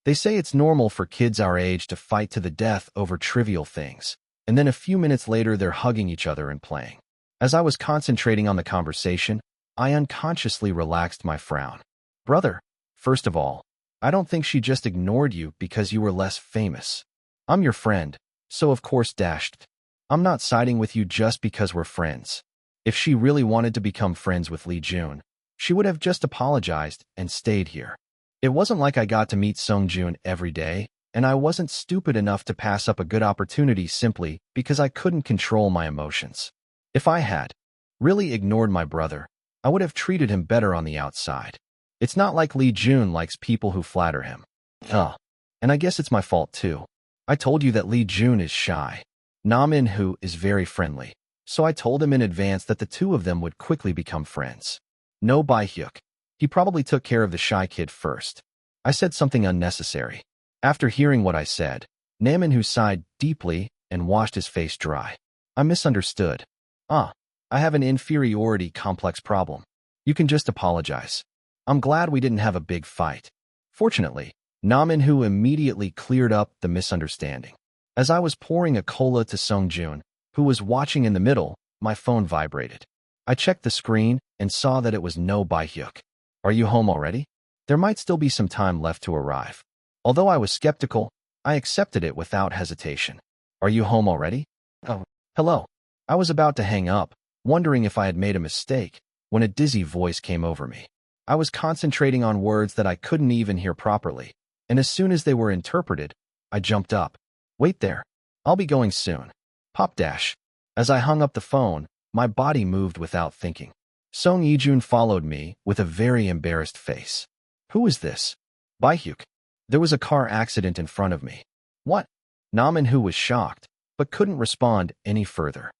They say it's normal for kids our age to fight to the death over trivial things, and then a few minutes later they're hugging each other and playing. As I was concentrating on the conversation, I unconsciously relaxed my frown. Brother, first of all, I don't think she just ignored you because you were less famous. I'm your friend, so of course dashed. I'm not siding with you just because we're friends. If she really wanted to become friends with Lee Jun, she would have just apologized and stayed here. It wasn't like I got to meet Sung-jun every day, and I wasn't stupid enough to pass up a good opportunity simply because I couldn't control my emotions. If I had really ignored my brother, I would have treated him better on the outside. It's not like Lee Jun likes people who flatter him. And I guess it's my fault too. I told you that Lee Jun is shy. Nam In-who is very friendly, so I told him in advance that the two of them would quickly become friends. No Bae-hyuk. He probably took care of the shy kid first. I said something unnecessary. After hearing what I said, Nam In-who sighed deeply and washed his face dry. I misunderstood. I have an inferiority complex problem. You can just apologize. I'm glad we didn't have a big fight. Fortunately, Nam In-who immediately cleared up the misunderstanding. As I was pouring a cola to Sung-jun, who was watching in the middle, my phone vibrated. I checked the screen and saw that it was No Bae-hyuk. Are you home already? There might still be some time left to arrive. Although I was skeptical, I accepted it without hesitation. Are you home already? Oh, hello. I was about to hang up, wondering if I had made a mistake, when a dizzy voice came over me. I was concentrating on words that I couldn't even hear properly, and as soon as they were interpreted, I jumped up. Wait there. I'll be going soon. Pop dash. As I hung up the phone, my body moved without thinking. Song Yi-jun followed me with a very embarrassed face. Who is this? Bae-hyuk. There was a car accident in front of me. What? Nam In-who was shocked, but couldn't respond any further.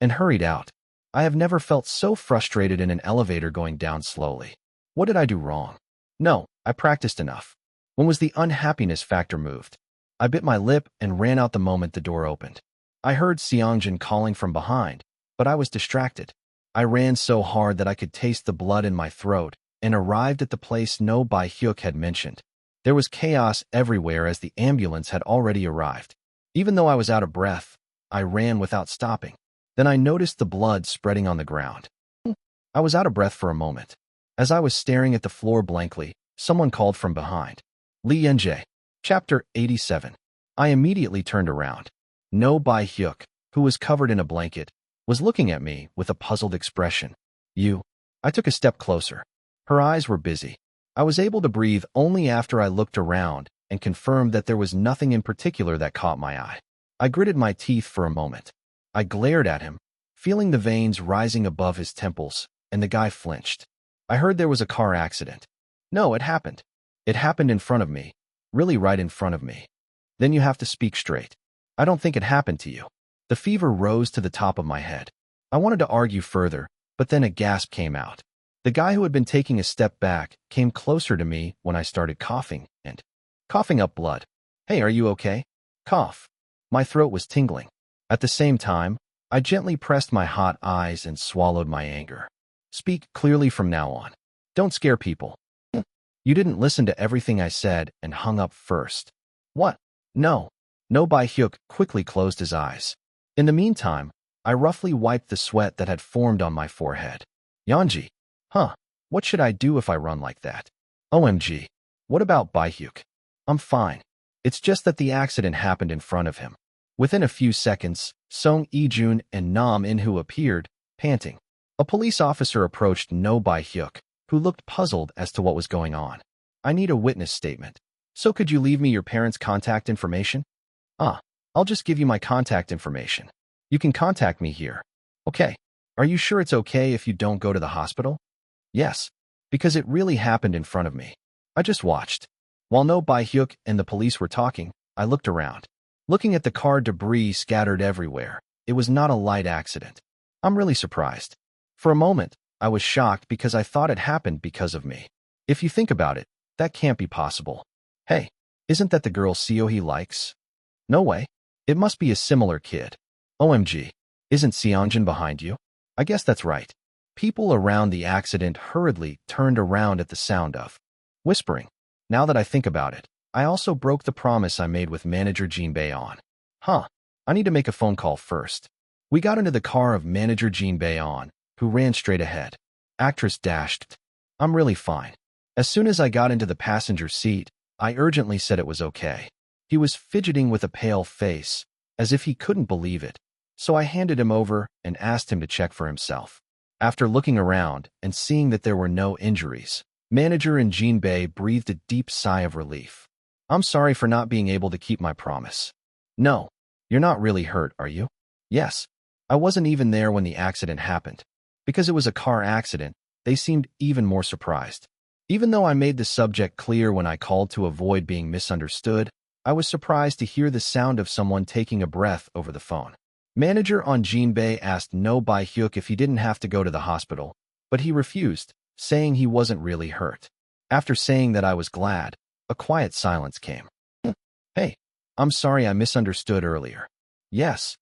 and hurried out. I have never felt so frustrated in an elevator going down slowly. What did I do wrong? No, I practiced enough. When was the unhappiness factor moved? I bit my lip and ran out the moment the door opened. I heard Seongjin calling from behind, but I was distracted. I ran so hard that I could taste the blood in my throat and arrived at the place No Bae-hyuk had mentioned. There was chaos everywhere as the ambulance had already arrived. Even though I was out of breath, I ran without stopping. Then I noticed the blood spreading on the ground. I was out of breath for a moment. As I was staring at the floor blankly, someone called from behind. Lee Yenjae. Chapter 87. I immediately turned around. No Bae-hyuk, who was covered in a blanket, was looking at me with a puzzled expression. You? I took a step closer. Her eyes were busy. I was able to breathe only after I looked around and confirmed that there was nothing in particular that caught my eye. I gritted my teeth for a moment. I glared at him, feeling the veins rising above his temples, and the guy flinched. I heard there was a car accident. No, it happened. It happened in front of me. Really right in front of me. Then you have to speak straight. I don't think it happened to you. The fever rose to the top of my head. I wanted to argue further, but then a gasp came out. The guy who had been taking a step back came closer to me when I started coughing and coughing up blood. Hey, are you okay? Cough. My throat was tingling. At the same time, I gently pressed my hot eyes and swallowed my anger. Speak clearly from now on. Don't scare people. You didn't listen to everything I said and hung up first. What? No. No Bae-hyuk quickly closed his eyes. In the meantime, I roughly wiped the sweat that had formed on my forehead. Yeonji. Huh. What should I do if I run like that? OMG. What about Bae-hyuk? I'm fine. It's just that the accident happened in front of him. Within a few seconds, Song Ijun and Nam In-hoo appeared, panting. A police officer approached No Bae-hyuk, who looked puzzled as to what was going on. I need a witness statement. So could you leave me your parents' contact information? I'll just give you my contact information. You can contact me here. Okay. Are you sure it's okay if you don't go to the hospital? Yes. Because it really happened in front of me. I just watched. While No Bae-hyuk and the police were talking, I looked around. Looking at the car debris scattered everywhere, it was not a light accident. I'm really surprised. For a moment, I was shocked because I thought it happened because of me. If you think about it, that can't be possible. Hey, isn't that the girl Seo-hee likes? No way. It must be a similar kid. OMG. Isn't Seongjin behind you? I guess that's right. People around the accident hurriedly turned around at the sound of whispering. Now that I think about it, I also broke the promise I made with manager Jin Bae-on. I need to make a phone call first. We got into the car of manager Jin Bae-on, who ran straight ahead. Actress dashed. I'm really fine. As soon as I got into the passenger seat, I urgently said it was okay. He was fidgeting with a pale face, as if he couldn't believe it, so I handed him over and asked him to check for himself. After looking around and seeing that there were no injuries, manager and Jin Bae breathed a deep sigh of relief. I'm sorry for not being able to keep my promise. No, you're not really hurt, are you? Yes. I wasn't even there when the accident happened. Because it was a car accident, they seemed even more surprised. Even though I made the subject clear when I called to avoid being misunderstood, I was surprised to hear the sound of someone taking a breath over the phone. Manager on Jin Bae asked No Bae-hyuk if he didn't have to go to the hospital, but he refused, saying he wasn't really hurt. After saying that I was glad, a quiet silence came. Hey, I'm sorry I misunderstood earlier. Yes.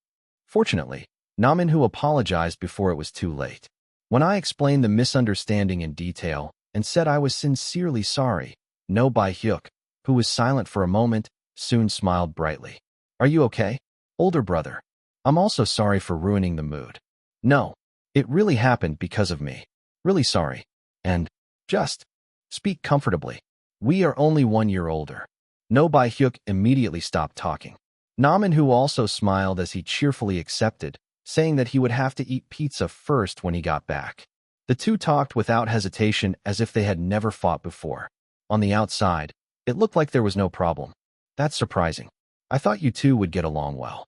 Fortunately, Nam In-hoo apologized before it was too late. When I explained the misunderstanding in detail and said I was sincerely sorry, No Bae-hyuk, who was silent for a moment, soon smiled brightly. Are you okay, older brother? I'm also sorry for ruining the mood. No, it really happened because of me. Really sorry. And just speak comfortably. We are only 1 year older. No Bae-hyuk immediately stopped talking. Nam In-hoo also smiled as he cheerfully accepted, saying that he would have to eat pizza first when he got back. The two talked without hesitation as if they had never fought before. On the outside, it looked like there was no problem. That's surprising. I thought you two would get along well.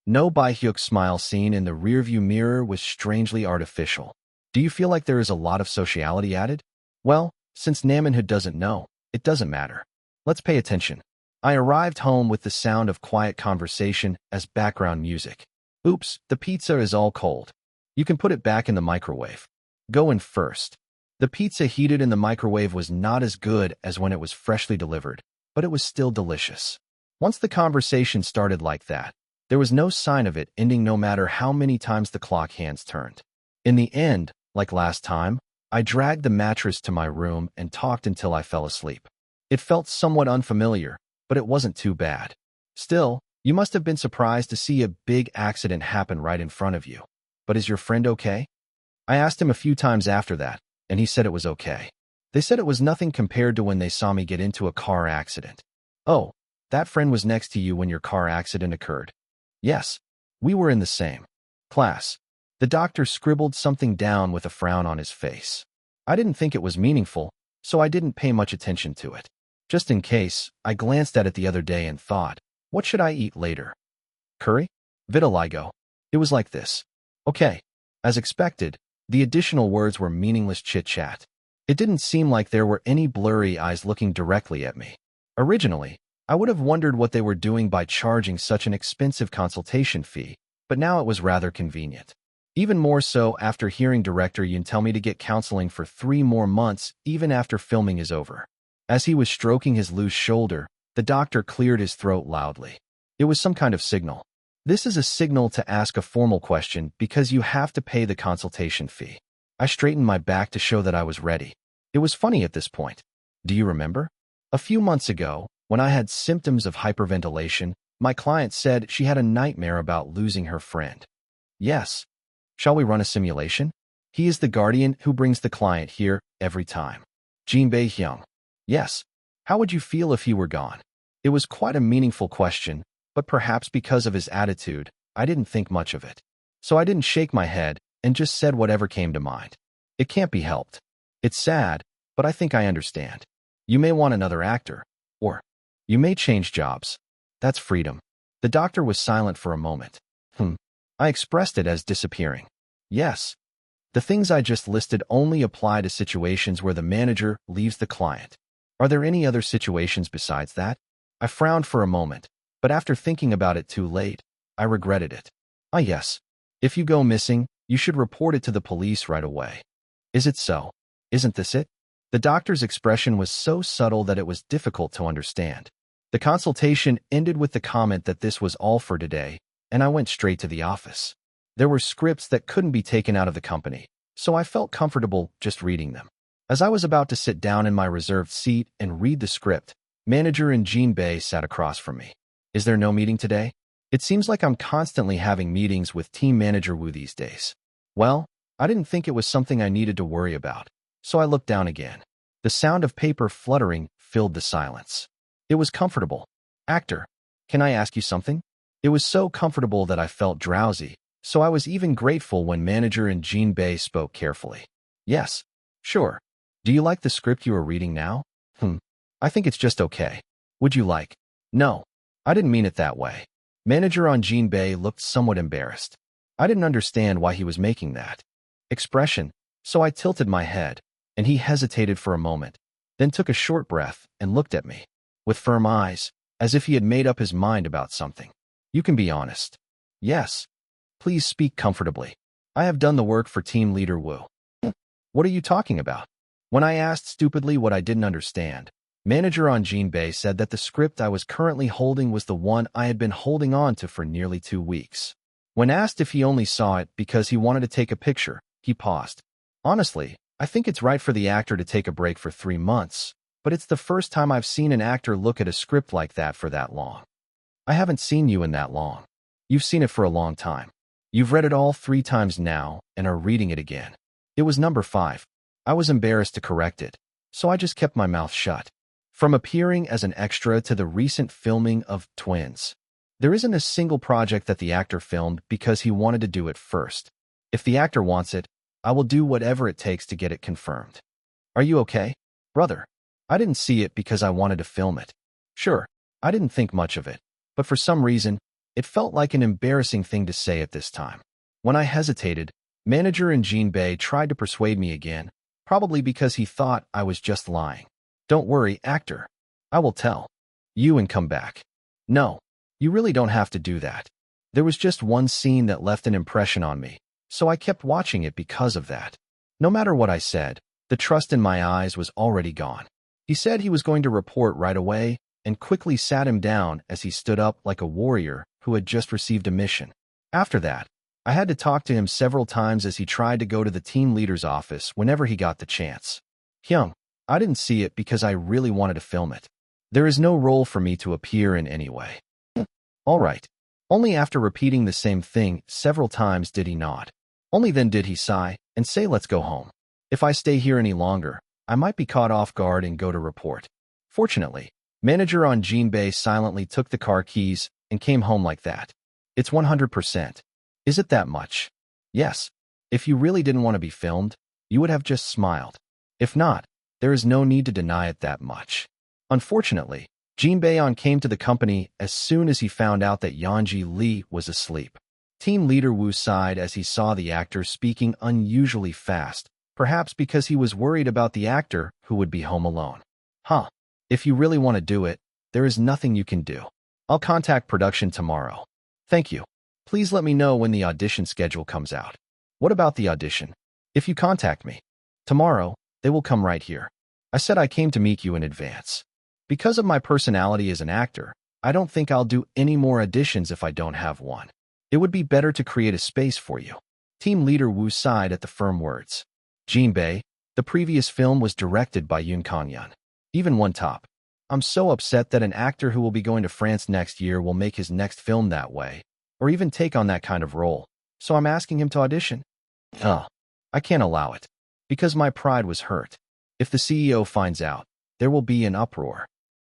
No Bae-hyuk's smile seen in the rearview mirror was strangely artificial. Do you feel like there is a lot of sociality added? Well, since Nam In-hoo doesn't know, it doesn't matter. Let's pay attention. I arrived home with the sound of quiet conversation as background music. Oops, the pizza is all cold. You can put it back in the microwave. Go in first. The pizza heated in the microwave was not as good as when it was freshly delivered, but it was still delicious. Once the conversation started like that, there was no sign of it ending no matter how many times the clock hands turned. In the end, like last time, I dragged the mattress to my room and talked until I fell asleep. It felt somewhat unfamiliar, but it wasn't too bad. Still, you must have been surprised to see a big accident happen right in front of you. But is your friend okay? I asked him a few times after that, and he said it was okay. They said it was nothing compared to when they saw me get into a car accident. Oh, that friend was next to you when your car accident occurred? Yes, we were in the same class. The doctor scribbled something down with a frown on his face. I didn't think it was meaningful, so I didn't pay much attention to it. Just in case, I glanced at it the other day and thought, what should I eat later? Curry? Vitiligo. It was like this. Okay. As expected, the additional words were meaningless chit-chat. It didn't seem like there were any blurry eyes looking directly at me. Originally, I would have wondered what they were doing by charging such an expensive consultation fee, but now it was rather convenient. Even more so after hearing director Yoon tell me to get counseling for 3 more months even after filming is over. As he was stroking his loose shoulder, the doctor cleared his throat loudly. It was some kind of signal. This is a signal to ask a formal question because you have to pay the consultation fee. I straightened my back to show that I was ready. It was funny at this point. Do you remember? A few months ago, when I had symptoms of hyperventilation, my client said she had a nightmare about losing her friend. Yes. Shall we run a simulation? He is the guardian who brings the client here every time. Jin Bae-hyung. Yes. How would you feel if he were gone? It was quite a meaningful question, but perhaps because of his attitude, I didn't think much of it. So I didn't shake my head and just said whatever came to mind. It can't be helped. It's sad, but I think I understand. You may want another actor, or you may change jobs. That's freedom. The doctor was silent for a moment. I expressed it as disappearing. Yes. The things I just listed only apply to situations where the manager leaves the client. Are there any other situations besides that? I frowned for a moment, but after thinking about it too late, I regretted it. Ah, yes. If you go missing, you should report it to the police right away. Is it so? Isn't this it? The doctor's expression was so subtle that it was difficult to understand. The consultation ended with the comment that this was all for today, and I went straight to the office. There were scripts that couldn't be taken out of the company, so I felt comfortable just reading them. As I was about to sit down in my reserved seat and read the script, manager and Jin Bae sat across from me. Is there no meeting today? It seems like I'm constantly having meetings with team manager Woo these days. Well, I didn't think it was something I needed to worry about, so I looked down again. The sound of paper fluttering filled the silence. It was comfortable. Actor, can I ask you something? It was so comfortable that I felt drowsy, so I was even grateful when manager and Jin Bae spoke carefully. Yes, sure. Do you like the script you are reading now? I think it's just okay. Would you like? No, I didn't mean it that way. Manager on Jin Bae looked somewhat embarrassed. I didn't understand why he was making that expression, so I tilted my head, and he hesitated for a moment, then took a short breath and looked at me with firm eyes, as if he had made up his mind about something. You can be honest. Yes. Please speak comfortably. I have done the work for team leader Woo. What are you talking about? When I asked stupidly what I didn't understand, manager on Jin Bae said that the script I was currently holding was the one I had been holding on to for nearly 2 weeks. When asked if he only saw it because he wanted to take a picture, he paused. Honestly, I think it's right for the actor to take a break for 3 months, but it's the first time I've seen an actor look at a script like that for that long. I haven't seen you in that long. You've seen it for a long time. You've read it all 3 times now and are reading it again. It was number 5. I was embarrassed to correct it, so I just kept my mouth shut. From appearing as an extra to the recent filming of Twins, there isn't a single project that the actor filmed because he wanted to do it first. If the actor wants it, I will do whatever it takes to get it confirmed. Are you okay, brother? I didn't see it because I wanted to film it. Sure, I didn't think much of it, but for some reason, it felt like an embarrassing thing to say at this time. When I hesitated, manager and Jin Bae tried to persuade me again, probably because he thought I was just lying. Don't worry, actor. I will tell you and come back. No, you really don't have to do that. There was just one scene that left an impression on me, so I kept watching it because of that. No matter what I said, the trust in my eyes was already gone. He said he was going to report right away and quickly sat him down as he stood up like a warrior who had just received a mission. After that, I had to talk to him several times as he tried to go to the team leader's office whenever he got the chance. Hyung, I didn't see it because I really wanted to film it. There is no role for me to appear in anyway. All right. Only after repeating the same thing several times did he nod. Only then did he sigh and say, let's go home. If I stay here any longer, I might be caught off guard and go to report. Fortunately, manager on Jinbei silently took the car keys and came home like that. It's 100%. Is it that much? Yes. If you really didn't want to be filmed, you would have just smiled. If not, there is no need to deny it that much. Unfortunately, Jinbei came to the company as soon as he found out that Yanji Lee was asleep. Team leader Wu sighed as he saw the actor speaking unusually fast, perhaps because he was worried about the actor who would be home alone. If you really want to do it, there is nothing you can do. I'll contact production tomorrow. Thank you. Please let me know when the audition schedule comes out. What about the audition? If you contact me tomorrow, they will come right here. I said I came to meet you in advance. Because of my personality as an actor, I don't think I'll do any more auditions if I don't have one. It would be better to create a space for you. Team leader Wu sighed at the firm words. Jinbei, the previous film was directed by Yoon Kang-yeon. Even one top. I'm so upset that an actor who will be going to France next year will make his next film that way, or even take on that kind of role, so I'm asking him to audition. I can't allow it, because my pride was hurt. If the CEO finds out, there will be an uproar.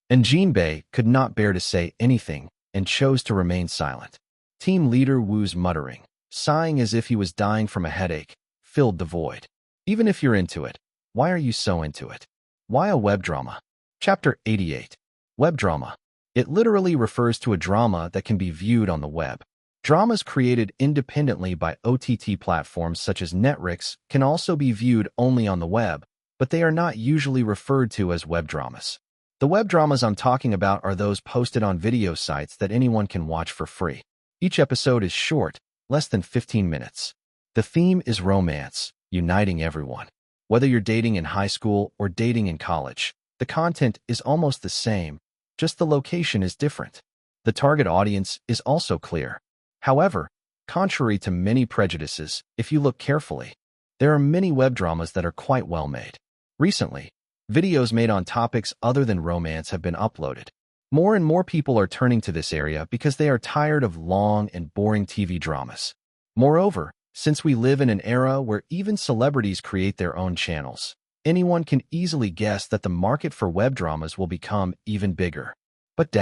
And Jinbei could not bear to say anything and chose to remain silent. Team leader Wu's muttering, sighing as if he was dying from a headache, filled the void. Even if you're into it, why are you so into it? Why a web drama? Chapter 88. Web drama. It literally refers to a drama that can be viewed on the web. Dramas created independently by OTT platforms such as Netflix can also be viewed only on the web, but they are not usually referred to as web dramas. The web dramas I'm talking about are those posted on video sites that anyone can watch for free. Each episode is short, less than 15 minutes. The theme is romance, uniting everyone. Whether you're dating in high school or dating in college, the content is almost the same, just the location is different. The target audience is also clear. However, contrary to many prejudices, if you look carefully, there are many web dramas that are quite well made. Recently, videos made on topics other than romance have been uploaded. More and more people are turning to this area because they are tired of long and boring TV dramas. Moreover, since we live in an era where even celebrities create their own channels, anyone can easily guess that the market for web dramas will become even bigger. But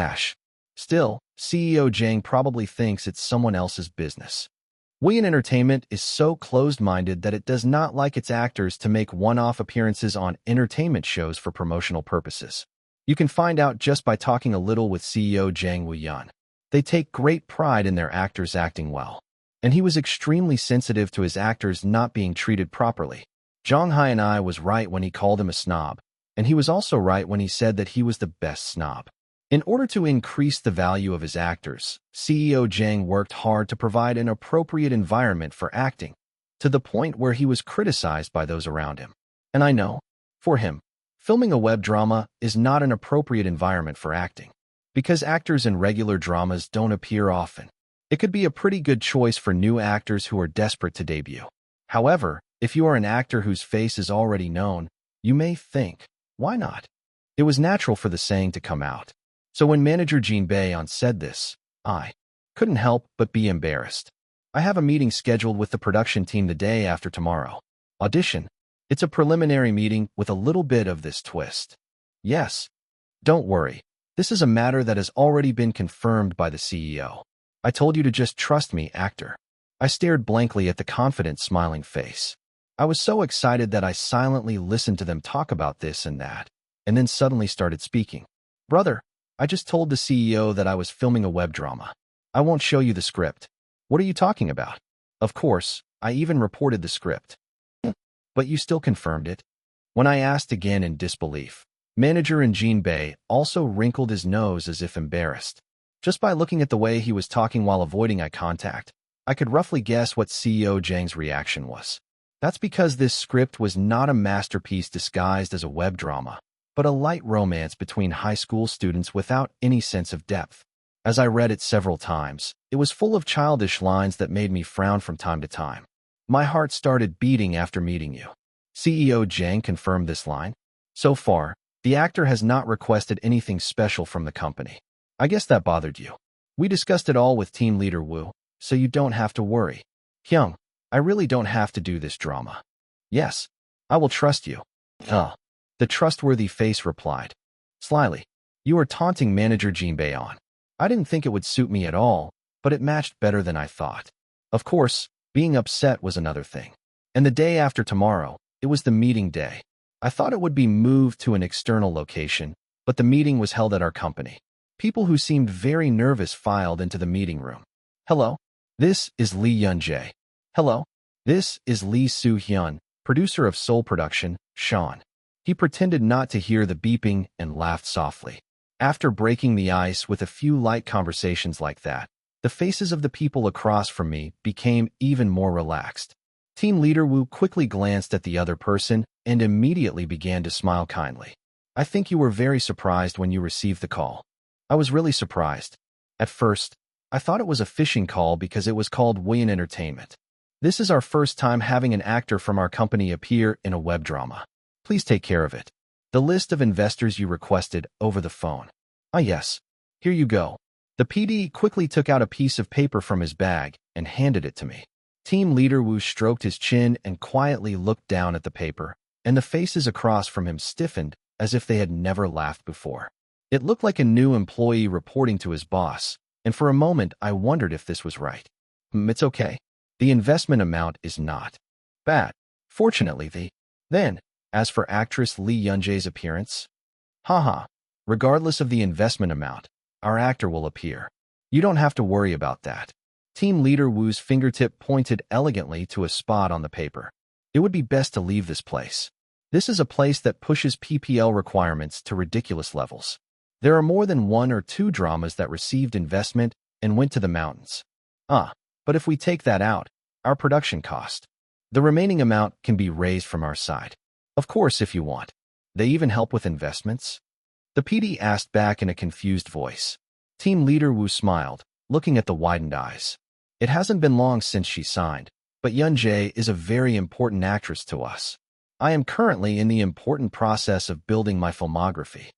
still, CEO Jang probably thinks it's someone else's business. Wii Entertainment is so closed-minded that it does not like its actors to make one-off appearances on entertainment shows for promotional purposes. You can find out just by talking a little with CEO Jang Woo-yeon. They take great pride in their actors acting well. And he was extremely sensitive to his actors not being treated properly. Jong Hyun-I was right when he called him a snob, and he was also right when he said that he was the best snob. In order to increase the value of his actors, CEO Jang worked hard to provide an appropriate environment for acting, to the point where he was criticized by those around him. And I know, for him, filming a web drama is not an appropriate environment for acting, because actors in regular dramas don't appear often. It could be a pretty good choice for new actors who are desperate to debut. However, if you are an actor whose face is already known, you may think, why not? It was natural for the saying to come out. So when manager Jinbei said this, I couldn't help but be embarrassed. I have a meeting scheduled with the production team the day after tomorrow. Audition. It's a preliminary meeting with a little bit of this twist. Yes. Don't worry. This is a matter that has already been confirmed by the CEO. I told you to just trust me, actor. I stared blankly at the confident, smiling face. I was so excited that I silently listened to them talk about this and that, and then suddenly started speaking. Brother, I just told the CEO that I was filming a web drama. I won't show you the script. What are you talking about? Of course, I even reported the script. But you still confirmed it? When I asked again in disbelief, manager Jinbei also wrinkled his nose as if embarrassed. Just by looking at the way he was talking while avoiding eye contact, I could roughly guess what CEO Zhang's reaction was. That's because this script was not a masterpiece disguised as a web drama, but a light romance between high school students without any sense of depth. As I read it several times, it was full of childish lines that made me frown from time to time. My heart started beating after meeting you. CEO Zhang confirmed this line. So far, the actor has not requested anything special from the company. I guess that bothered you. We discussed it all with team leader Wu, so you don't have to worry. Hyung, I really don't have to do this drama. Yes, I will trust you. The trustworthy face replied. Slyly, you are taunting manager Jin Baeon. I didn't think it would suit me at all, but it matched better than I thought. Of course, being upset was another thing. And the day after tomorrow, it was the meeting day. I thought it would be moved to an external location, but the meeting was held at our company. People who seemed very nervous filed into the meeting room. Hello, this is Lee Yun-jae. Hello, this is Lee Soo-hyun, producer of Seoul Production, Sean. He pretended not to hear the beeping and laughed softly. After breaking the ice with a few light conversations like that, the faces of the people across from me became even more relaxed. Team leader Wu quickly glanced at the other person and immediately began to smile kindly. I think you were very surprised when you received the call. I was really surprised. At first, I thought it was a phishing call because it was called Wuyan Entertainment. This is our first time having an actor from our company appear in a web drama. Please take care of it. The list of investors you requested over the phone. Ah yes, here you go. The PD quickly took out a piece of paper from his bag and handed it to me. Team leader Wu stroked his chin and quietly looked down at the paper, and the faces across from him stiffened as if they had never laughed before. It looked like a new employee reporting to his boss, and for a moment I wondered if this was right. It's okay. The investment amount is not bad. Fortunately, then, as for actress Lee Yun-jae's appearance, haha, regardless of the investment amount, our actor will appear. You don't have to worry about that. Team leader Wu's fingertip pointed elegantly to a spot on the paper. It would be best to leave this place. This is a place that pushes PPL requirements to ridiculous levels. There are more than 1 or 2 dramas that received investment and went to the mountains. But if we take that out, our production cost, the remaining amount can be raised from our side. Of course, if you want. They even help with investments? The PD asked back in a confused voice. Team leader Wu smiled, looking at the widened eyes. It hasn't been long since she signed, but Yun-jae is a very important actress to us. I am currently in the important process of building my filmography.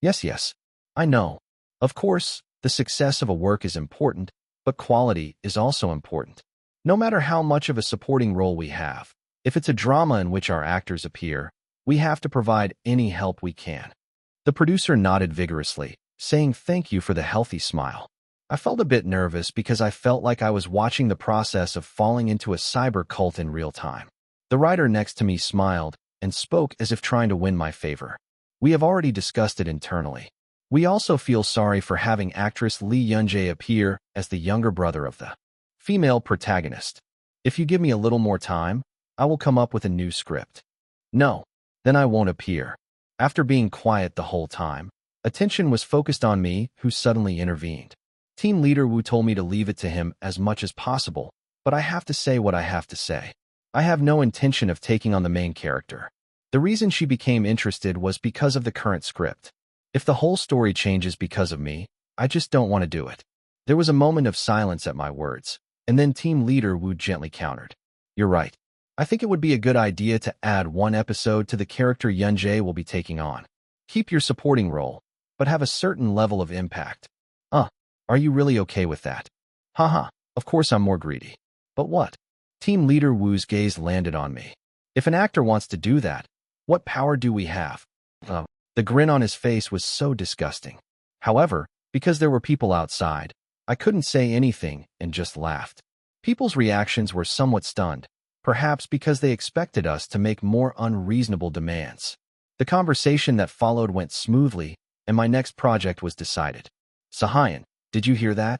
Yes, I know. Of course, the success of a work is important, but quality is also important. No matter how much of a supporting role we have, if it's a drama in which our actors appear, we have to provide any help we can. The producer nodded vigorously, saying thank you for the healthy smile. I felt a bit nervous because I felt like I was watching the process of falling into a cyber cult in real time. The writer next to me smiled and spoke as if trying to win my favor. We have already discussed it internally. We also feel sorry for having actress Lee Yun-jae appear as the younger brother of the female protagonist. If you give me a little more time, I will come up with a new script. No, then I won't appear. After being quiet the whole time, attention was focused on me, who suddenly intervened. Team leader Wu told me to leave it to him as much as possible, but I have to say what I have to say. I have no intention of taking on the main character. The reason she became interested was because of the current script. If the whole story changes because of me, I just don't want to do it. There was a moment of silence at my words, and then team leader Wu gently countered. You're right. I think it would be a good idea to add 1 episode to the character Yun-jae will be taking on. Keep your supporting role, but have a certain level of impact. Are you really okay with that? Haha, of course I'm more greedy. But what? Team leader Wu's gaze landed on me. If an actor wants to do that, what power do we have? The grin on his face was so disgusting. However, because there were people outside, I couldn't say anything and just laughed. People's reactions were somewhat stunned, perhaps because they expected us to make more unreasonable demands. The conversation that followed went smoothly, and my next project was decided. Sahyun, did you hear that?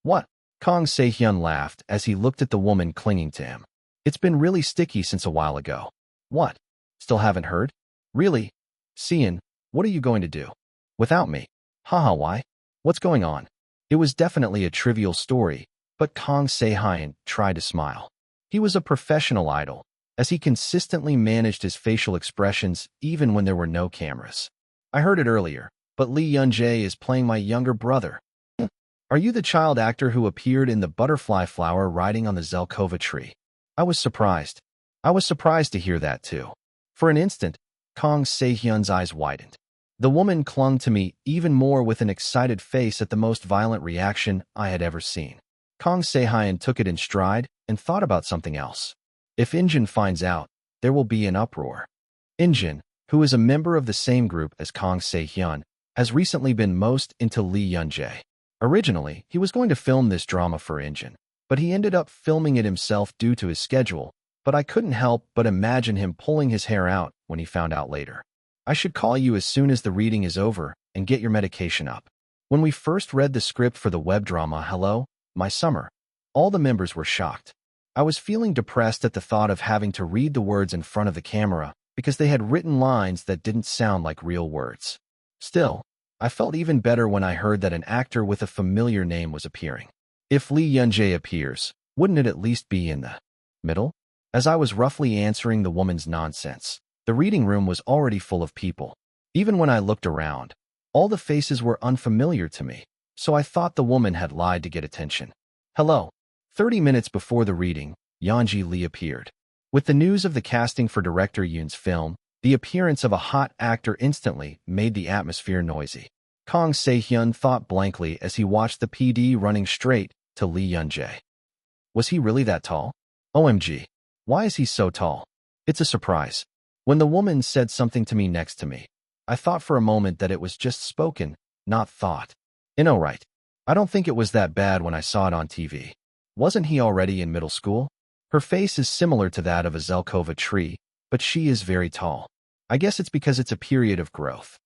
What? Kang Se-hyun laughed as he looked at the woman clinging to him. It's been really sticky since a while ago. What? Still haven't heard? Really? Seon, what are you going to do? Without me? Haha, why? What's going on? It was definitely a trivial story, But Kang Se-hyun tried to smile. He was a professional idol, as he consistently managed his facial expressions even when there were no cameras. I heard it earlier, but Lee Yun-jae is playing my younger brother. Are you the child actor who appeared in the butterfly flower riding on the Zelkova tree? I was surprised. I was surprised to hear that too. For an instant, Kang Se-hyun's eyes widened. The woman clung to me even more with an excited face at the most violent reaction I had ever seen. Kang Se-hyun took it in stride and thought about something else. If Injin finds out, there will be an uproar. Injin, who is a member of the same group as Kang Se-hyun, has recently been most into Lee Yun-jae. Originally, he was going to film this drama for Injin, but he ended up filming it himself due to his schedule, but I couldn't help but imagine him pulling his hair out when he found out later. I should call you as soon as the reading is over and get your medication up. When we first read the script for the web drama Hello, My Summer, all the members were shocked. I was feeling depressed at the thought of having to read the words in front of the camera because they had written lines that didn't sound like real words. Still, I felt even better when I heard that an actor with a familiar name was appearing. If Lee Yun-jae appears, wouldn't it at least be in the middle? As I was roughly answering the woman's nonsense, the reading room was already full of people. Even when I looked around, all the faces were unfamiliar to me, so I thought the woman had lied to get attention. Hello. 30 minutes before the reading, Yeonji Lee appeared. With the news of the casting for director Yoon's film, the appearance of a hot actor instantly made the atmosphere noisy. Kang Se-hyun thought blankly as he watched the PD running straight to Lee Yun-jae. Was he really that tall? OMG. Why is he so tall? It's a surprise. When the woman said something to me next to me, I thought for a moment that it was just spoken, not thought. Right. I don't think it was that bad when I saw it on TV. Wasn't he already in middle school? Her face is similar to that of a Zelkova tree, but she is very tall. I guess it's because it's a period of growth.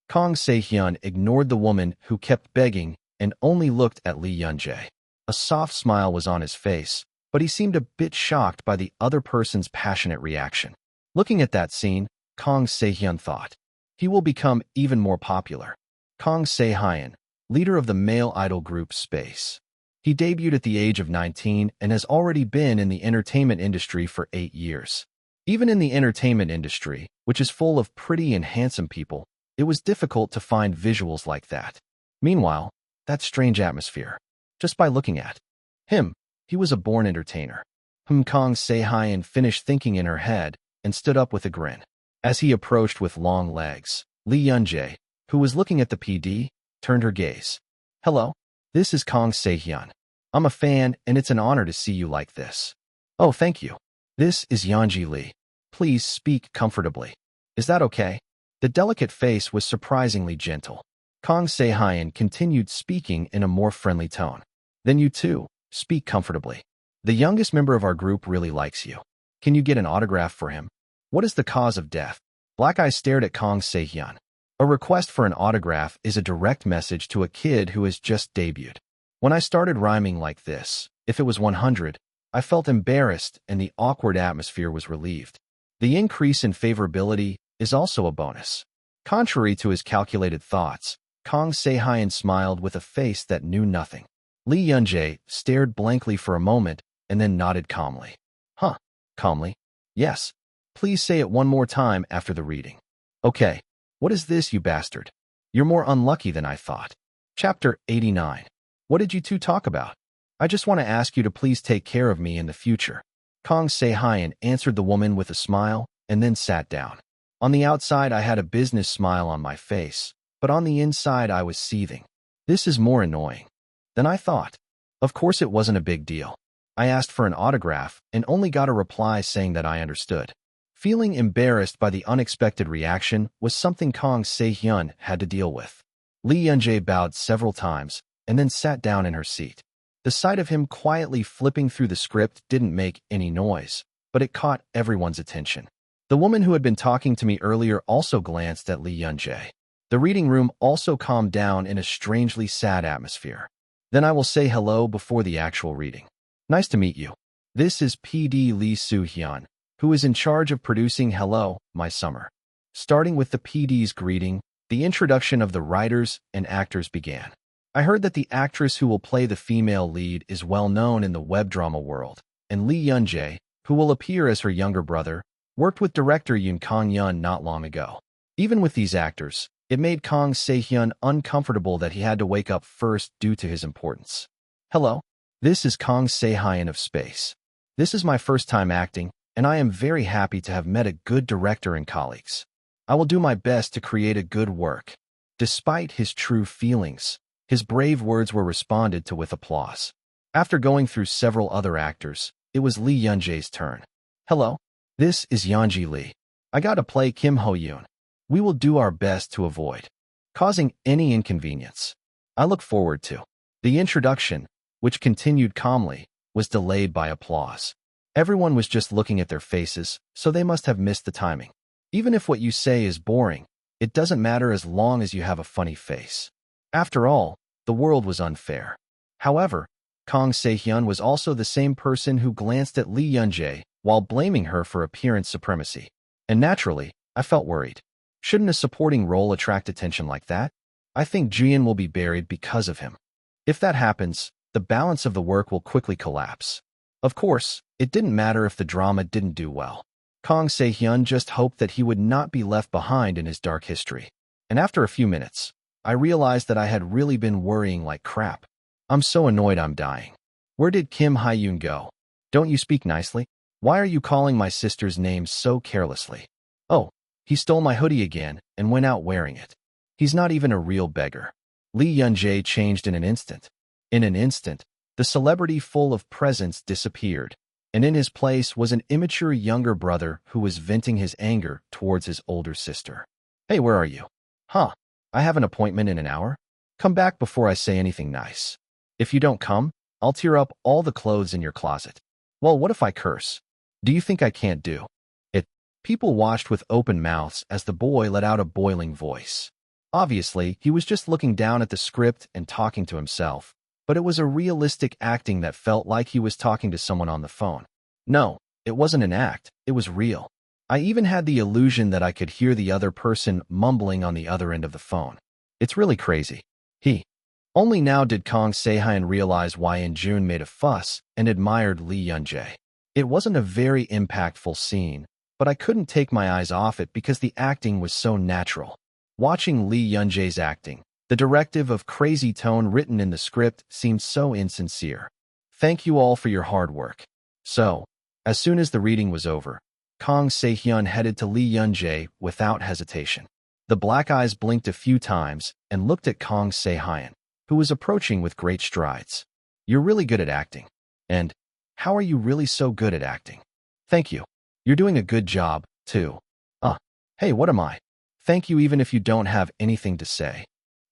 Kang Se-hyun ignored the woman who kept begging and only looked at Lee Yun-jae. A soft smile was on his face, but he seemed a bit shocked by the other person's passionate reaction. Looking at that scene, Kang Se-hyun thought, he will become even more popular. Kang Se-hyun, leader of the male idol group Space. He debuted at the age of 19 and has already been in the entertainment industry for 8 years. Even in the entertainment industry, which is full of pretty and handsome people, it was difficult to find visuals like that. Meanwhile, that strange atmosphere. Just by looking at him, he was a born entertainer. Kang Se-hyun finished thinking in her head and stood up with a grin. As he approached with long legs, Lee Yun-jae, who was looking at the PD, turned her gaze. Hello, this is Kang Se-hyun. I'm a fan and it's an honor to see you like this. Oh, thank you. This is Yeonji Lee. Please speak comfortably. Is that okay? The delicate face was surprisingly gentle. Kang Se-hyun continued speaking in a more friendly tone. Then you too, speak comfortably. The youngest member of our group really likes you. Can you get an autograph for him? What is the cause of death? Black Eye stared at Kang Se-hyun. A request for an autograph is a direct message to a kid who has just debuted. When I started rhyming like this, if it was 100, I felt embarrassed and the awkward atmosphere was relieved. The increase in favorability is also a bonus. Contrary to his calculated thoughts, Kang Se-hyun smiled with a face that knew nothing. Lee Yun-jae stared blankly for a moment and then nodded calmly. Huh, calmly? Yes. Please say it one more time after the reading. Okay. What is this, you bastard? You're more unlucky than I thought. Chapter 89. What did you two talk about? I just want to ask you to please take care of me in the future. Kang Se-hyun answered the woman with a smile and then sat down. On the outside, I had a business smile on my face, but on the inside, I was seething. This is more annoying than I thought. Of course, it wasn't a big deal. I asked for an autograph and only got a reply saying that I understood. Feeling embarrassed by the unexpected reaction was something Kang Se-hyun had to deal with. Lee Yun-jae bowed several times and then sat down in her seat. The sight of him quietly flipping through the script didn't make any noise, but it caught everyone's attention. The woman who had been talking to me earlier also glanced at Lee Yun-jae. The reading room also calmed down in a strangely sad atmosphere. Then I will say hello before the actual reading. Nice to meet you. This is PD Lee Soo-hyun, who is in charge of producing Hello, My Summer. Starting with the PD's greeting, the introduction of the writers and actors began. I heard that the actress who will play the female lead is well known in the web drama world, and Lee Yun-jae, who will appear as her younger brother, worked with director Yoon Kang-yeon not long ago. Even with these actors, it made Kang Se-hyun uncomfortable that he had to wake up first due to his importance. Hello, this is Kang Se-hyun of Space. This is my first time acting, and I am very happy to have met a good director and colleagues. I will do my best to create a good work. Despite his true feelings, his brave words were responded to with applause. After going through several other actors, it was Lee Yun-jae's turn. Hello, this is Yeonji Lee. I got to play Kim Ho-yoon. We will do our best to avoid causing any inconvenience. I look forward to. The introduction, which continued calmly, was delayed by applause. Everyone was just looking at their faces, so they must have missed the timing. Even if what you say is boring, it doesn't matter as long as you have a funny face. After all, the world was unfair. However, Kang Se-hyun was also the same person who glanced at Lee Yun-jae while blaming her for appearance supremacy. And naturally, I felt worried. Shouldn't a supporting role attract attention like that? I think Jian will be buried because of him. If that happens, the balance of the work will quickly collapse. Of course, it didn't matter if the drama didn't do well. Kang Se-hyun just hoped that he would not be left behind in his dark history. And after a few minutes, I realized that I had really been worrying like crap. I'm so annoyed I'm dying. Where did Kim Hyun go? Don't you speak nicely? Why are you calling my sister's name so carelessly? Oh, he stole my hoodie again and went out wearing it. He's not even a real beggar. Lee Yun-jae changed in an instant. In an instant, the celebrity full of presents disappeared, and in his place was an immature younger brother who was venting his anger towards his older sister. Hey, where are you? Huh, I have an appointment in an hour. Come back before I say anything nice. If you don't come, I'll tear up all the clothes in your closet. Well, what if I curse? Do you think I can't do it? People watched with open mouths as the boy let out a boiling voice. Obviously, he was just looking down at the script and talking to himself, but it was a realistic acting that felt like he was talking to someone on the phone. No, it wasn't an act, it was real. I even had the illusion that I could hear the other person mumbling on the other end of the phone. It's really crazy. Only now did Kang Se-hyun realize why In-jun made a fuss and admired Lee Yun-jae. It wasn't a very impactful scene, but I couldn't take my eyes off it because the acting was so natural. Watching Lee Yun-jae's acting, the directive of crazy tone written in the script seemed so insincere. Thank you all for your hard work. So, as soon as the reading was over, Kang Se-hyun headed to Lee Yun-jae without hesitation. The black eyes blinked a few times and looked at Kang Se-hyun, who was approaching with great strides. You're really good at acting. And how are you really so good at acting? Thank you. You're doing a good job, too. Hey, what am I? Thank you even if you don't have anything to say.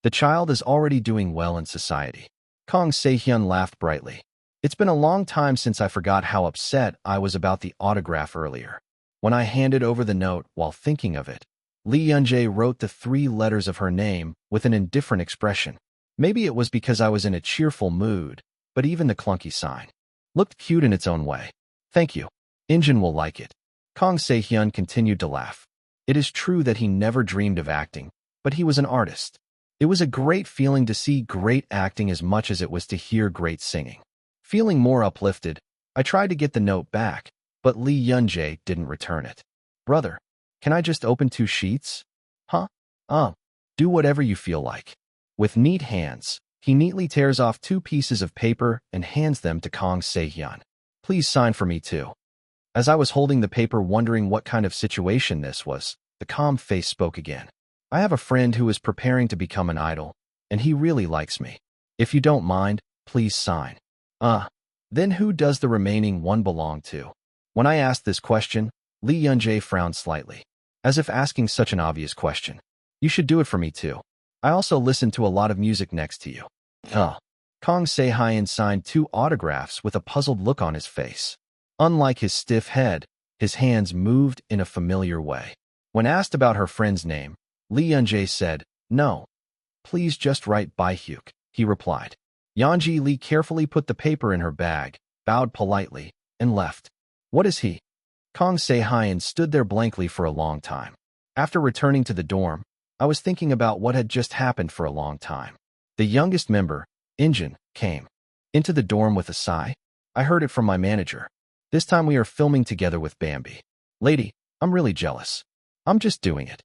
The child is already doing well in society. Kang Se-hyun laughed brightly. It's been a long time since I forgot how upset I was about the autograph earlier. When I handed over the note while thinking of it, Lee Yun-jae wrote the 3 letters of her name with an indifferent expression. Maybe it was because I was in a cheerful mood, but even the clunky sign looked cute in its own way. Thank you. In-jun will like it. Kang Se-hyun continued to laugh. It is true that he never dreamed of acting, but he was an artist. It was a great feeling to see great acting as much as it was to hear great singing. Feeling more uplifted, I tried to get the note back, but Lee Yun-jae didn't return it. Brother, can I just open 2 sheets? Huh? Do whatever you feel like. With neat hands, he neatly tears off 2 pieces of paper and hands them to Kang Se-hyun. Please sign for me too. As I was holding the paper wondering what kind of situation this was, the calm face spoke again. I have a friend who is preparing to become an idol, and he really likes me. If you don't mind, please sign. Then who does the remaining 1 belong to? When I asked this question, Lee Yun-jae frowned slightly, as if asking such an obvious question. You should do it for me too. I also listen to a lot of music next to you. Kang Se-hyun signed 2 autographs with a puzzled look on his face. Unlike his stiff head, his hands moved in a familiar way. When asked about her friend's name, Lee Yun-jae said, "No. Please just write Bai-hyuk," he replied. Yeonji Lee carefully put the paper in her bag, bowed politely, and left. What is he? Kang Se-hyun stood there blankly for a long time. After returning to the dorm, I was thinking about what had just happened for a long time. The youngest member, Injun, came into the dorm with a sigh. I heard it from my manager. This time we are filming together with Bambi. Lady, I'm really jealous. I'm just doing it.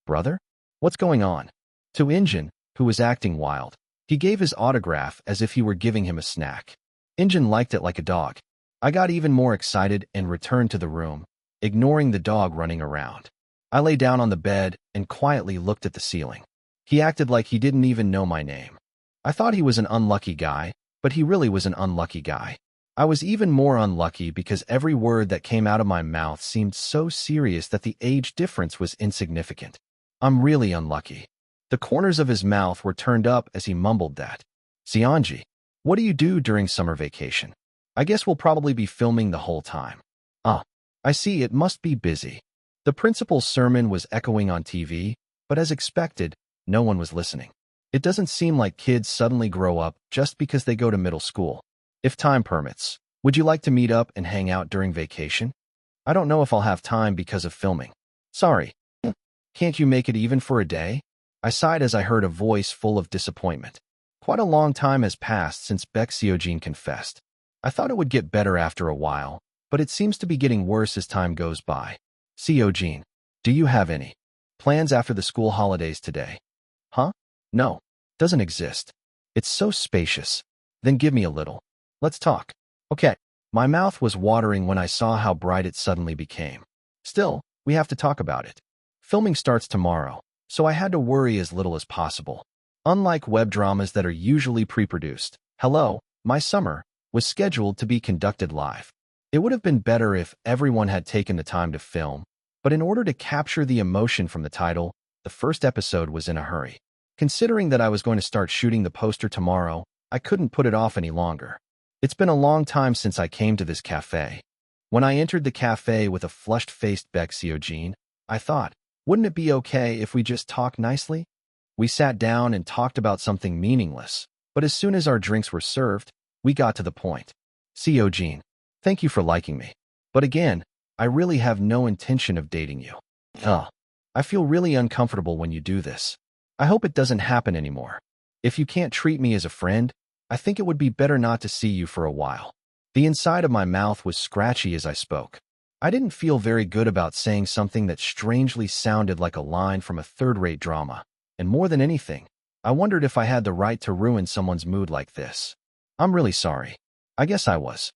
Brother? What's going on? To Injun, who was acting wild, he gave his autograph as if he were giving him a snack. Injun liked it like a dog. I got even more excited and returned to the room, ignoring the dog running around. I lay down on the bed and quietly looked at the ceiling. He acted like he didn't even know my name. I thought he was an unlucky guy, but he really was an unlucky guy. I was even more unlucky because every word that came out of my mouth seemed so serious that the age difference was insignificant. I'm really unlucky. The corners of his mouth were turned up as he mumbled that. Xianji, what do you do during summer vacation? I guess we'll probably be filming the whole time. I see, it must be busy. The principal's sermon was echoing on TV, but as expected, no one was listening. It doesn't seem like kids suddenly grow up just because they go to middle school. If time permits, would you like to meet up and hang out during vacation? I don't know if I'll have time because of filming. Sorry. Can't you make it even for a day? I sighed as I heard a voice full of disappointment. Quite a long time has passed since Baek Seojin confessed. I thought it would get better after a while, but it seems to be getting worse as time goes by. Seojin, do you have any plans after the school holidays today? Huh? No. Doesn't exist. It's so spacious. Then give me a little. Let's talk. Okay. My mouth was watering when I saw how bright it suddenly became. Still, we have to talk about it. Filming starts tomorrow, so I had to worry as little as possible. Unlike web dramas that are usually pre-produced, Hello, My Summer was scheduled to be conducted live. It would have been better if everyone had taken the time to film, but in order to capture the emotion from the title, the first episode was in a hurry. Considering that I was going to start shooting the poster tomorrow, I couldn't put it off any longer. It's been a long time since I came to this cafe. When I entered the cafe with a flushed-faced Baek Seojin, I thought, wouldn't it be okay if we just talk nicely? We sat down and talked about something meaningless, but as soon as our drinks were served, we got to the point. Seojin, thank you for liking me. But again, I really have no intention of dating you. I feel really uncomfortable when you do this. I hope it doesn't happen anymore. If you can't treat me as a friend, I think it would be better not to see you for a while. The inside of my mouth was scratchy as I spoke. I didn't feel very good about saying something that strangely sounded like a line from a third-rate drama. And more than anything, I wondered if I had the right to ruin someone's mood like this. I'm really sorry. I guess I was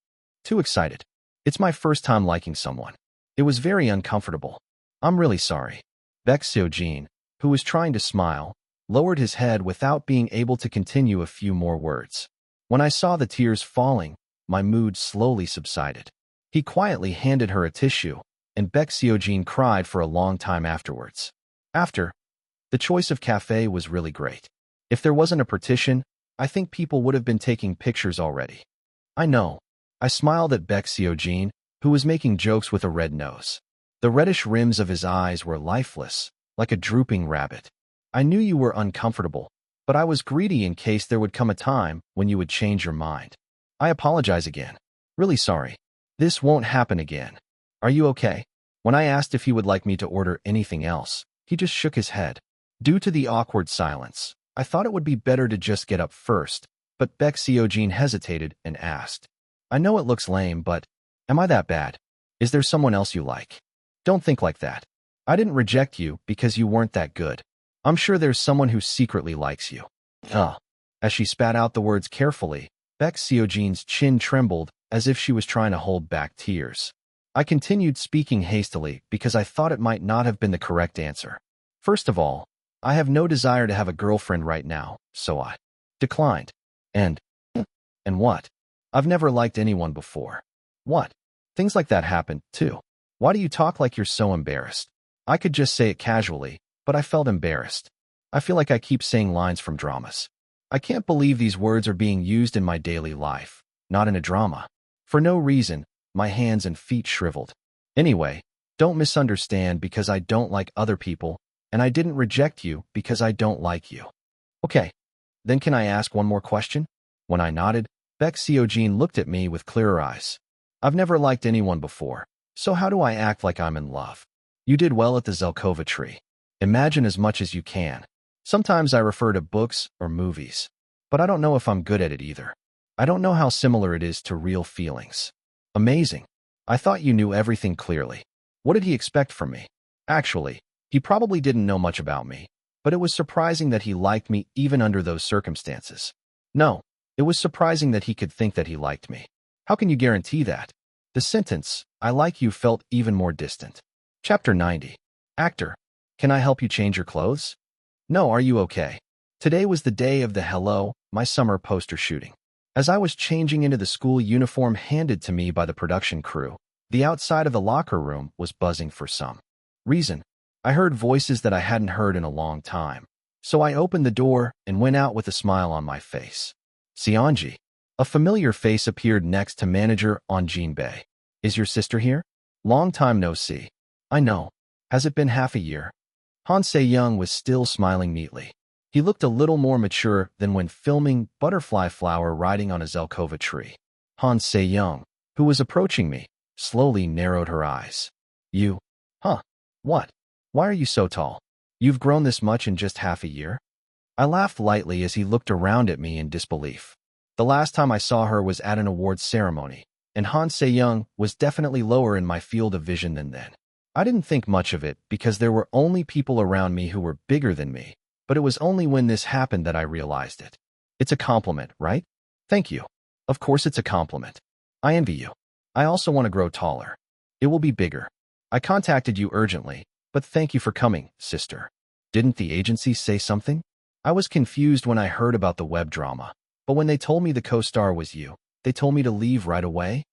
too excited. It's my first time liking someone. It was very uncomfortable. I'm really sorry. Baek Seojin, who was trying to smile, lowered his head without being able to continue a few more words. When I saw the tears falling, my mood slowly subsided. He quietly handed her a tissue, and Baek Seojin cried for a long time afterwards. The choice of cafe was really great. If there wasn't a partition, I think people would have been taking pictures already. I know. I smiled at Baek Seojin, who was making jokes with a red nose. The reddish rims of his eyes were lifeless, like a drooping rabbit. I knew you were uncomfortable, but I was greedy in case there would come a time when you would change your mind. I apologize again. Really sorry. This won't happen again. Are you okay? When I asked if he would like me to order anything else, he just shook his head. Due to the awkward silence, I thought it would be better to just get up first, but Baek Seojin hesitated and asked, I know it looks lame, but am I that bad? Is there someone else you like? Don't think like that. I didn't reject you because you weren't that good. I'm sure there's someone who secretly likes you. As she spat out the words carefully, Baek Seojin's chin trembled as if she was trying to hold back tears. I continued speaking hastily because I thought it might not have been the correct answer. First of all, I have no desire to have a girlfriend right now, so I declined. And what? I've never liked anyone before. What? Things like that happen, too. Why do you talk like you're so embarrassed? I could just say it casually, but I felt embarrassed. I feel like I keep saying lines from dramas. I can't believe these words are being used in my daily life, not in a drama. For no reason, my hands and feet shriveled. Anyway, don't misunderstand because I don't like other people, and I didn't reject you because I don't like you. Okay, then can I ask one more question? When I nodded, Baek Seojin looked at me with clearer eyes. I've never liked anyone before, so how do I act like I'm in love? You did well at the Zelkova tree. Imagine as much as you can. Sometimes I refer to books or movies, but I don't know if I'm good at it either. I don't know how similar it is to real feelings. Amazing. I thought you knew everything clearly. What did he expect from me? Actually, he probably didn't know much about me, but it was surprising that he liked me even under those circumstances. No, it was surprising that he could think that he liked me. How can you guarantee that? The sentence, "I like you," felt even more distant. Chapter 90. Actor. Can I help you change your clothes? No, are you okay? Today was the day of the Hello, My Summer poster shooting. As I was changing into the school uniform handed to me by the production crew, the outside of the locker room was buzzing for some reason. I heard voices that I hadn't heard in a long time. So I opened the door and went out with a smile on my face. Seonji. A familiar face appeared next to manager On Jin Bae. Is your sister here? Long time no see. I know. Has it been half a year? Han Se-young was still smiling neatly. He looked a little more mature than when filming Butterfly Flower riding on a Zelkova tree. Han Se-young, who was approaching me, slowly narrowed her eyes. You? Huh? What? Why are you so tall? You've grown this much in just half a year? I laughed lightly as he looked around at me in disbelief. The last time I saw her was at an awards ceremony, and Han Se-young was definitely lower in my field of vision than then. I didn't think much of it because there were only people around me who were bigger than me, but it was only when this happened that I realized it. It's a compliment, right? Thank you. Of course it's a compliment. I envy you. I also want to grow taller. It will be bigger. I contacted you urgently, but thank you for coming, sister. Didn't the agency say something? I was confused when I heard about the web drama, but when they told me the co-star was you, they told me to leave right away?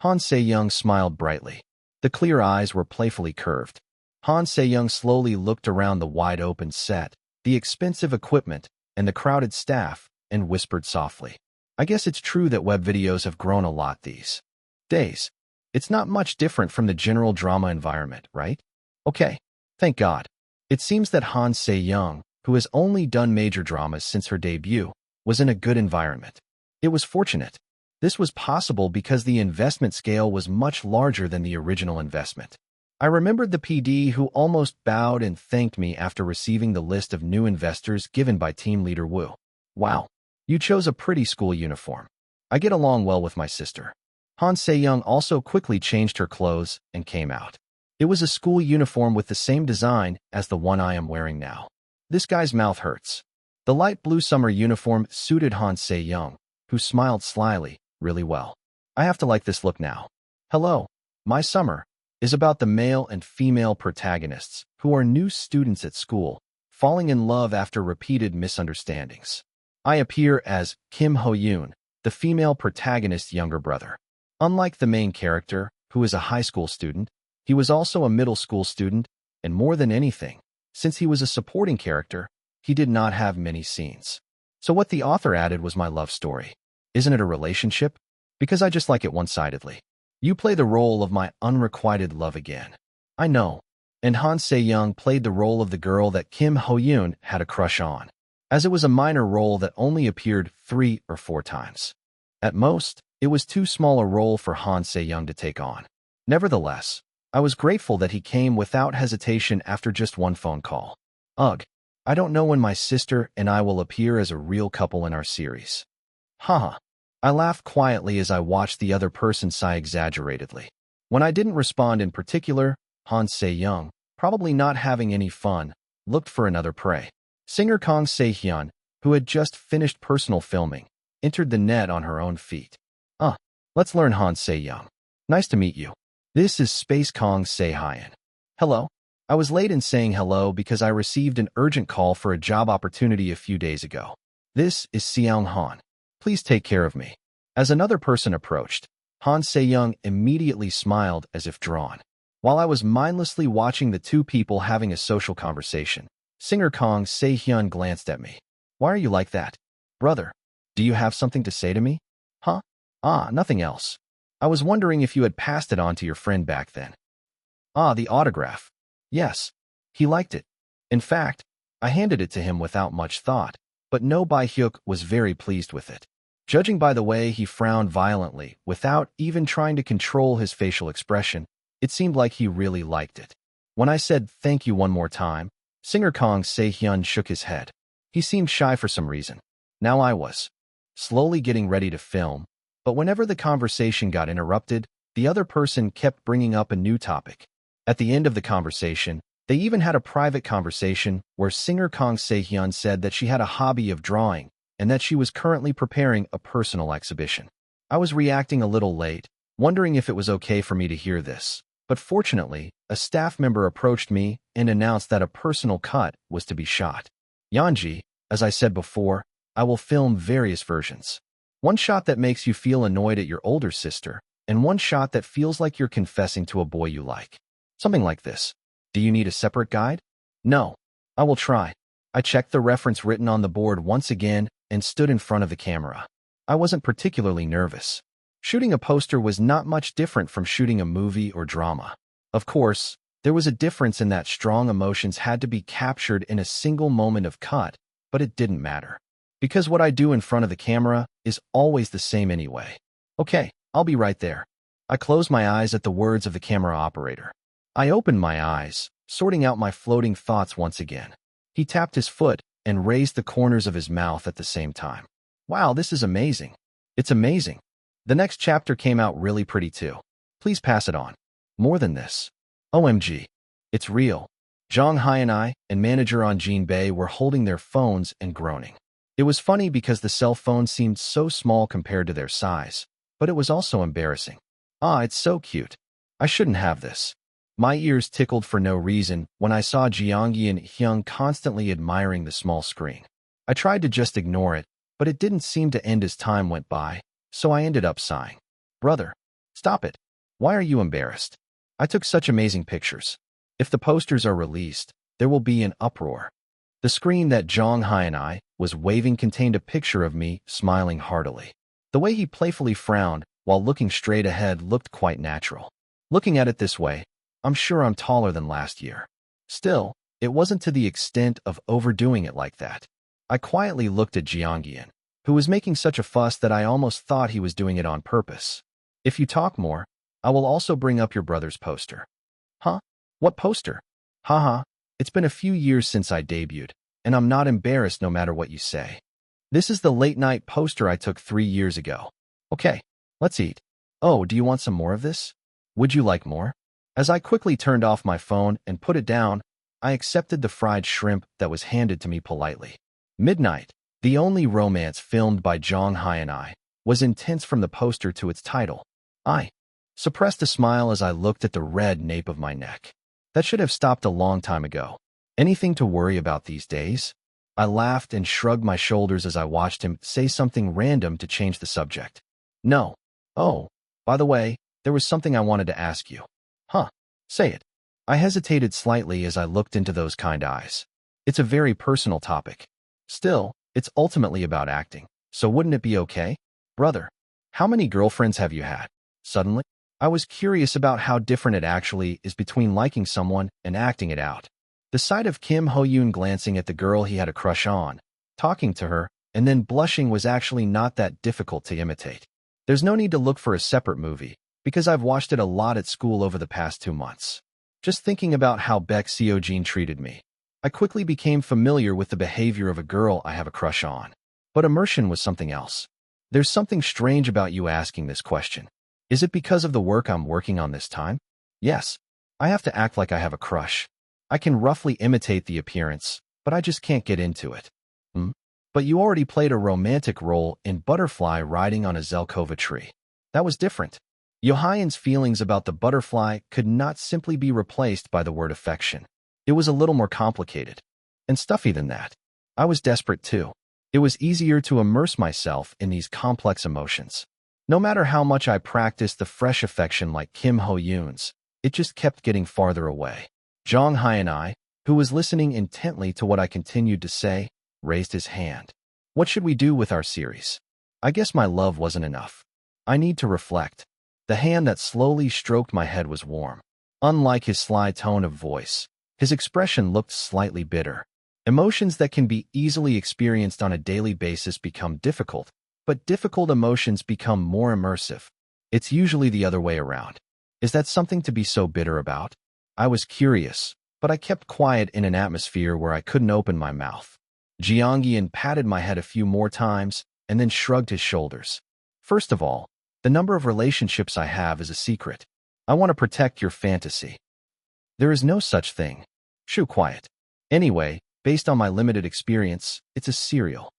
Han Se-young smiled brightly. The clear eyes were playfully curved. Han Se-young slowly looked around the wide-open set, the expensive equipment, and the crowded staff, and whispered softly. I guess it's true that web videos have grown a lot these days. It's not much different from the general drama environment, right? Okay. Thank God. It seems that Han Se-young, who has only done major dramas since her debut, was in a good environment. It was fortunate. This was possible because the investment scale was much larger than the original investment. I remembered the PD who almost bowed and thanked me after receiving the list of new investors given by team leader Wu. Wow, you chose a pretty school uniform. I get along well with my sister. Han Se-young also quickly changed her clothes and came out. It was a school uniform with the same design as the one I am wearing now. This guy's mouth hurts. The light blue summer uniform suited Han Se-young, who smiled slyly, really well. I have to like this look now. Hello, My Summer is about the male and female protagonists who are new students at school, falling in love after repeated misunderstandings. I appear as Kim Ho-yoon, the female protagonist's younger brother. Unlike the main character, who is a high school student, he was also a middle school student, and more than anything, since he was a supporting character, he did not have many scenes. So what the author added was my love story. Isn't it a relationship? Because I just like it one-sidedly. You play the role of my unrequited love again. I know. And Han Se-young played the role of the girl that Kim Ho-yoon had a crush on, as it was a minor role that only appeared 3 or 4 times. At most, it was too small a role for Han Se-young to take on. Nevertheless, I was grateful that he came without hesitation after just one phone call. Ugh, I don't know when my sister and I will appear as a real couple in our series. Haha. I laughed quietly as I watched the other person sigh exaggeratedly. When I didn't respond in particular, Han Se-young, probably not having any fun, looked for another prey. Singer Kang Se-hyun, who had just finished personal filming, entered the net on her own feet. Let's learn Han Se-young. Nice to meet you. This is Space Kang Se-hyun. Hello. I was late in saying hello because I received an urgent call for a job opportunity a few days ago. This is Seong Han. Please take care of me. As another person approached, Han Se-young immediately smiled as if drawn. While I was mindlessly watching the two people having a social conversation, singer Kang Se-hyun glanced at me. Why are you like that? Brother, do you have something to say to me? Huh? Nothing else. I was wondering if you had passed it on to your friend back then. The autograph. Yes. He liked it. In fact, I handed it to him without much thought, but No Bae-hyuk was very pleased with it. Judging by the way he frowned violently, without even trying to control his facial expression, it seemed like he really liked it. When I said thank you one more time, Singer Kang Se-hyun shook his head. He seemed shy for some reason. Now I was slowly getting ready to film, but whenever the conversation got interrupted, the other person kept bringing up a new topic. At the end of the conversation, they even had a private conversation where singer Kang Se-hyun said that she had a hobby of drawing and that she was currently preparing a personal exhibition. I was reacting a little late, wondering if it was okay for me to hear this. But fortunately, a staff member approached me and announced that a personal cut was to be shot. Yanji, as I said before, I will film various versions. One shot that makes you feel annoyed at your older sister, and one shot that feels like you're confessing to a boy you like. Something like this. Do you need a separate guide? No. I will try. I checked the reference written on the board once again and stood in front of the camera. I wasn't particularly nervous. Shooting a poster was not much different from shooting a movie or drama. Of course, there was a difference in that strong emotions had to be captured in a single moment of cut, but it didn't matter. Because what I do in front of the camera is always the same anyway. Okay, I'll be right there. I closed my eyes at the words of the camera operator. I opened my eyes, sorting out my floating thoughts once again. He tapped his foot and raised the corners of his mouth at the same time. Wow, this is amazing. It's amazing. The next chapter came out really pretty too. Please pass it on. More than this. OMG. It's real. Jong Hai and I and manager on Jin Bei were holding their phones and groaning. It was funny because the cell phone seemed so small compared to their size, but it was also embarrassing. Ah, it's so cute. I shouldn't have this. My ears tickled for no reason when I saw Jeonggi and Hyung constantly admiring the small screen. I tried to just ignore it, but it didn't seem to end as time went by, so I ended up sighing. Brother, stop it. Why are you embarrassed? I took such amazing pictures. If the posters are released, there will be an uproar. The screen that Jong Hai and I was waving contained a picture of me smiling heartily. The way he playfully frowned while looking straight ahead looked quite natural. Looking at it this way, I'm sure I'm taller than last year. Still, it wasn't to the extent of overdoing it like that. I quietly looked at Jeonggi, who was making such a fuss that I almost thought he was doing it on purpose. If you talk more, I will also bring up your brother's poster. Huh? What poster? Haha, it's been a few years since I debuted, and I'm not embarrassed no matter what you say. This is the late-night poster I took 3 years ago. Okay, let's eat. Oh, do you want some more of this? Would you like more? As I quickly turned off my phone and put it down, I accepted the fried shrimp that was handed to me politely. Midnight, the only romance filmed by Jong Hai and I, was intense from the poster to its title. I suppressed a smile as I looked at the red nape of my neck. That should have stopped a long time ago. Anything to worry about these days? I laughed and shrugged my shoulders as I watched him say something random to change the subject. No. Oh, by the way, there was something I wanted to ask you. Huh. Say it. I hesitated slightly as I looked into those kind eyes. It's a very personal topic. Still, it's ultimately about acting, so wouldn't it be okay? Brother, how many girlfriends have you had? Suddenly, I was curious about how different it actually is between liking someone and acting it out. The sight of Kim Ho-yoon glancing at the girl he had a crush on, talking to her, and then blushing was actually not that difficult to imitate. There's no need to look for a separate movie, because I've watched it a lot at school over the past 2 months. Just thinking about how Baek Seo-jin treated me, I quickly became familiar with the behavior of a girl I have a crush on. But immersion was something else. There's something strange about you asking this question. Is it because of the work I'm working on this time? Yes. I have to act like I have a crush. I can roughly imitate the appearance, but I just can't get into it. But you already played a romantic role in Butterfly riding on a Zelkova tree. That was different. Yohayan's feelings about the butterfly could not simply be replaced by the word affection. It was a little more complicated. And stuffy than that. I was desperate too. It was easier to immerse myself in these complex emotions. No matter how much I practiced the fresh affection like Kim Ho-yoon's, it just kept getting farther away. Jong Hai and I, who was listening intently to what I continued to say, raised his hand. What should we do with our series? I guess my love wasn't enough. I need to reflect. The hand that slowly stroked my head was warm. Unlike his sly tone of voice, his expression looked slightly bitter. Emotions that can be easily experienced on a daily basis become difficult, but difficult emotions become more immersive. It's usually the other way around. Is that something to be so bitter about? I was curious. but I kept quiet in an atmosphere where I couldn't open my mouth. Jiangyan patted my head a few more times and then shrugged his shoulders. First of all, the number of relationships I have is a secret. I want to protect your fantasy. There is no such thing. Shoo, quiet. Anyway, based on my limited experience, it's a serial.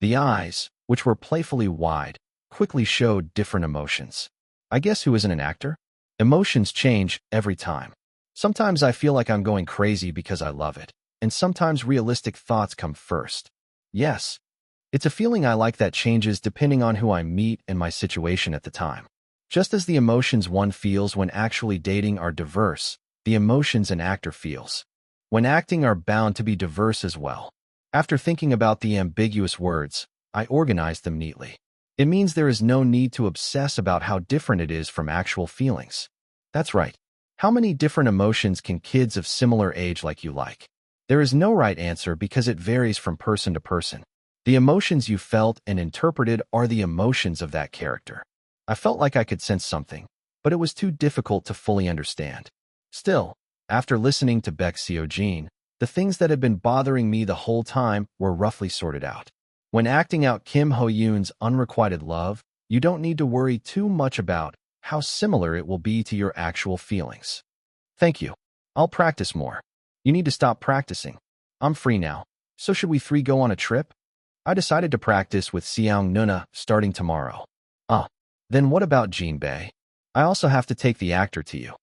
The eyes, which were playfully wide, quickly showed different emotions. I guess who isn't an actor? Emotions change every time. Sometimes I feel like I'm going crazy because I love it, and sometimes realistic thoughts come first. Yes, it's a feeling I like that changes depending on who I meet and my situation at the time. Just as the emotions one feels when actually dating are diverse, the emotions an actor feels when acting are bound to be diverse as well. After thinking about the ambiguous words, I organized them neatly. It means there is no need to obsess about how different it is from actual feelings. That's right. How many different emotions can kids of similar age like you like? There is no right answer because it varies from person to person. The emotions you felt and interpreted are the emotions of that character. I felt like I could sense something, but it was too difficult to fully understand. Still, after listening to Baek Seo-jin, the things that had been bothering me the whole time were roughly sorted out. When acting out Kim Ho-yoon's unrequited love, you don't need to worry too much about how similar it will be to your actual feelings. Thank you. I'll practice more. You need to stop practicing. I'm free now. So should we three go on a trip? I decided to practice with Seong Nuna starting tomorrow. Then what about Jin Bae? I also have to take the actor to you.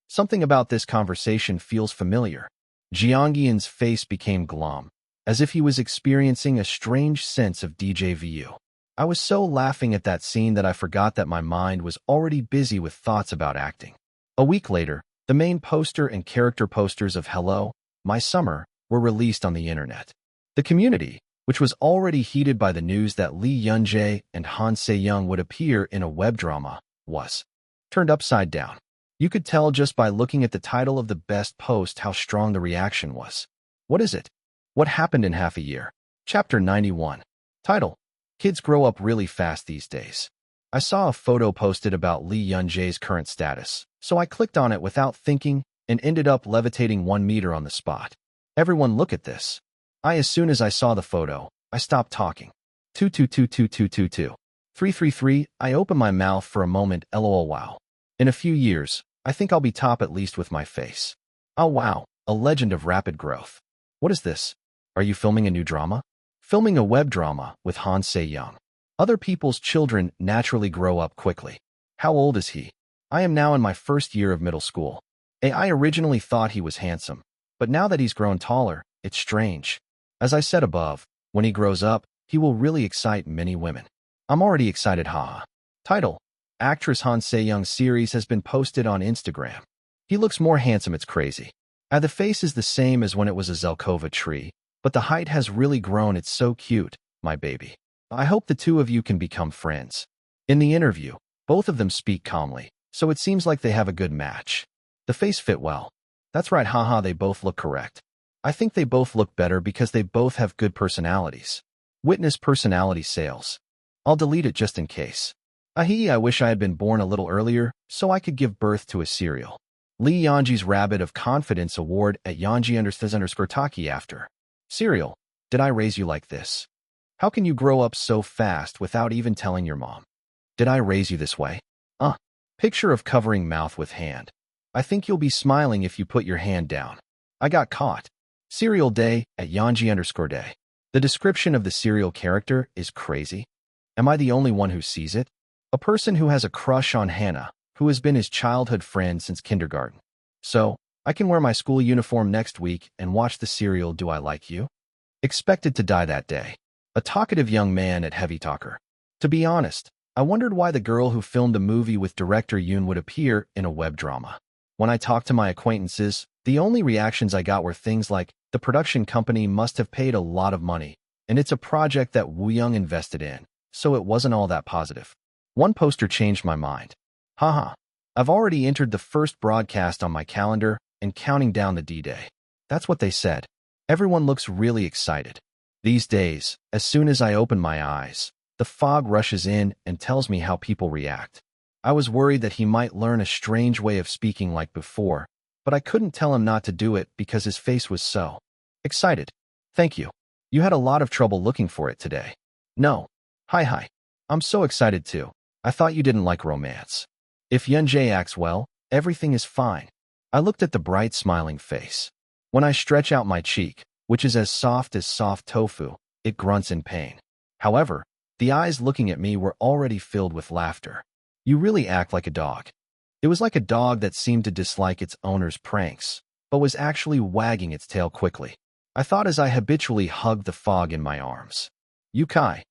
Something about this conversation feels familiar. Jiangyan's face became glum, as if he was experiencing a strange sense of deja vu. I was so laughing at that scene that I forgot that my mind was already busy with thoughts about acting. A week later, the main poster and character posters of Hello, My Summer were released on the internet. The community, which was already heated by the news that Lee Yun-jae and Han Se-young would appear in a web drama, was turned upside down. You could tell just by looking at the title of the best post how strong the reaction was. What is it? What happened in half a year? Chapter 91. Title: Kids grow up really fast these days. I saw a photo posted about Lee Yun-jae's current status, so I clicked on it without thinking and ended up levitating 1 meter on the spot. Everyone look at this. As soon as I saw the photo, I stopped talking. 2222222. 333, I opened my mouth for a moment, lol wow. In a few years, I think I'll be top at least with my face. Oh wow, a legend of rapid growth. What is this? Are you filming a new drama? Filming a web drama with Han Se-young. Other people's children naturally grow up quickly. How old is he? I am now in my first year of middle school. I originally thought he was handsome, but now that he's grown taller, it's strange. As I said above, when he grows up, he will really excite many women. I'm already excited, haha. Title: Actress Han Se-young's series has been posted on Instagram. He looks more handsome, it's crazy. The face is the same as when it was a Zelkova tree, but the height has really grown, it's so cute, my baby. I hope the two of you can become friends. In the interview, both of them speak calmly, so it seems like they have a good match. The face fit well. That's right, haha, they both look correct. I think they both look better because they both have good personalities. Witness personality sales. I'll delete it just in case. I wish I had been born a little earlier so I could give birth to a cereal. Lee Yonji's Rabbit of Confidence Award at Yonji_Taki after. Cereal, did I raise you like this? How can you grow up so fast without even telling your mom? Did I raise you this way? Picture of covering mouth with hand. I think you'll be smiling if you put your hand down. I got caught. Cereal day at Yonji_day. The description of the serial character is crazy. Am I the only one who sees it? A person who has a crush on Hannah, who has been his childhood friend since kindergarten. So, I can wear my school uniform next week and watch the serial Do I Like You? Expected to die that day. A talkative young man at Heavy Talker. To be honest, I wondered why the girl who filmed the movie with director Yoon would appear in a web drama. When I talked to my acquaintances, the only reactions I got were things like, the production company must have paid a lot of money, and it's a project that Woo Young invested in, so it wasn't all that positive. One poster changed my mind. Haha. I've already entered the first broadcast on my calendar and counting down the D-Day. That's what they said. Everyone looks really excited. These days, as soon as I open my eyes, the fog rushes in and tells me how people react. I was worried that he might learn a strange way of speaking like before, but I couldn't tell him not to do it because his face was so excited. Thank you. You had a lot of trouble looking for it today. No. Hi. I'm so excited too. I thought you didn't like romance. If Yunjae acts well, everything is fine. I looked at the bright smiling face. When I stretch out my cheek, which is as soft tofu, it grunts in pain. However, the eyes looking at me were already filled with laughter. You really act like a dog. It was like a dog that seemed to dislike its owner's pranks, but was actually wagging its tail quickly. I thought as I habitually hugged the fog in my arms. Yukai.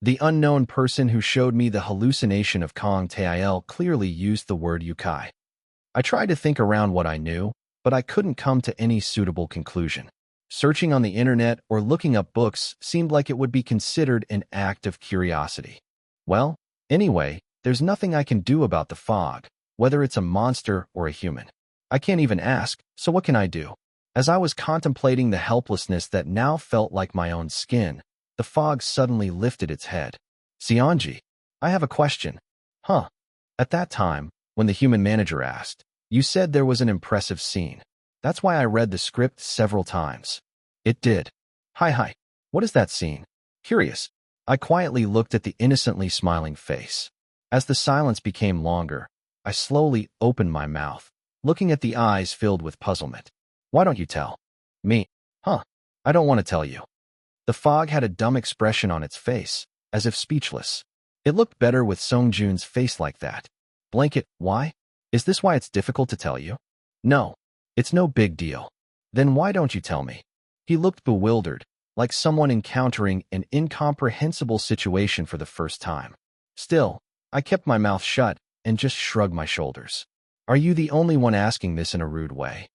The unknown person who showed me the hallucination of Kong Tail clearly used the word yukai. I tried to think around what I knew, but I couldn't come to any suitable conclusion. Searching on the internet or looking up books seemed like it would be considered an act of curiosity. Well, anyway, there's nothing I can do about the fog, whether it's a monster or a human. I can't even ask, so what can I do? As I was contemplating the helplessness that now felt like my own skin, the fog suddenly lifted its head. Seonji, I have a question. Huh. At that time, when the human manager asked, you said there was an impressive scene. That's why I read the script several times. It did. Hi. What is that scene? Curious. I quietly looked at the innocently smiling face. As the silence became longer, I slowly opened my mouth, looking at the eyes filled with puzzlement. Why don't you tell me? Huh. I don't want to tell you. The fog had a dumb expression on its face, as if speechless. It looked better with Songjun's face like that. Blanket, why? Is this why it's difficult to tell you? No. It's no big deal. Then why don't you tell me? He looked bewildered, like someone encountering an incomprehensible situation for the first time. Still, I kept my mouth shut and just shrugged my shoulders. Are you the only one asking this in a rude way?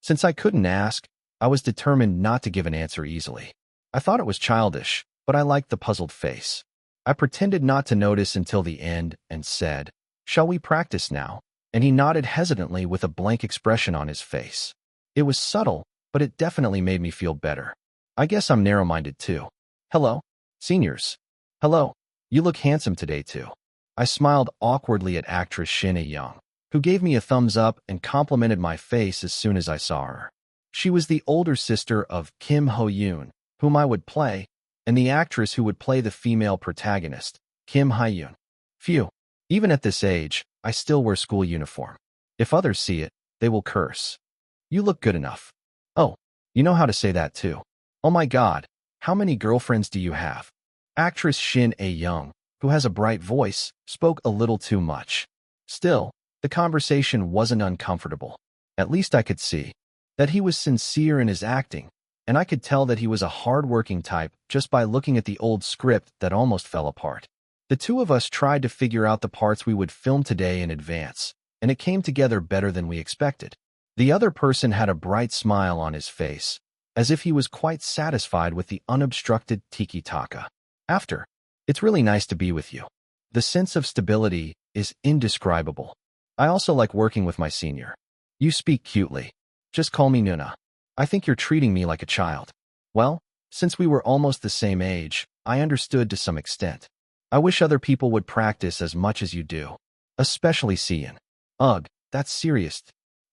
Since I couldn't ask, I was determined not to give an answer easily. I thought it was childish, but I liked the puzzled face. I pretended not to notice until the end and said, "Shall we practice now?" And he nodded hesitantly with a blank expression on his face. It was subtle, but it definitely made me feel better. I guess I'm narrow-minded too. Hello, seniors. Hello, you look handsome today too. I smiled awkwardly at actress Shin A-young, who gave me a thumbs up and complimented my face as soon as I saw her. She was the older sister of Kim Ho-yoon, whom I would play, and the actress who would play the female protagonist, Kim Hye-yoon. Phew, even at this age, I still wear school uniform. If others see it, they will curse. You look good enough. Oh, you know how to say that too. Oh my god, how many girlfriends do you have? Actress Shin A-young, who has a bright voice, spoke a little too much. Still, the conversation wasn't uncomfortable. At least I could see that he was sincere in his acting, and I could tell that he was a hard-working type just by looking at the old script that almost fell apart. The two of us tried to figure out the parts we would film today in advance, and it came together better than we expected. The other person had a bright smile on his face, as if he was quite satisfied with the unobstructed tiki-taka. After, it's really nice to be with you. The sense of stability is indescribable. I also like working with my senior. You speak cutely. Just call me Nuna. I think you're treating me like a child. Well, since we were almost the same age, I understood to some extent. I wish other people would practice as much as you do. Especially Seon. Ugh, that's serious.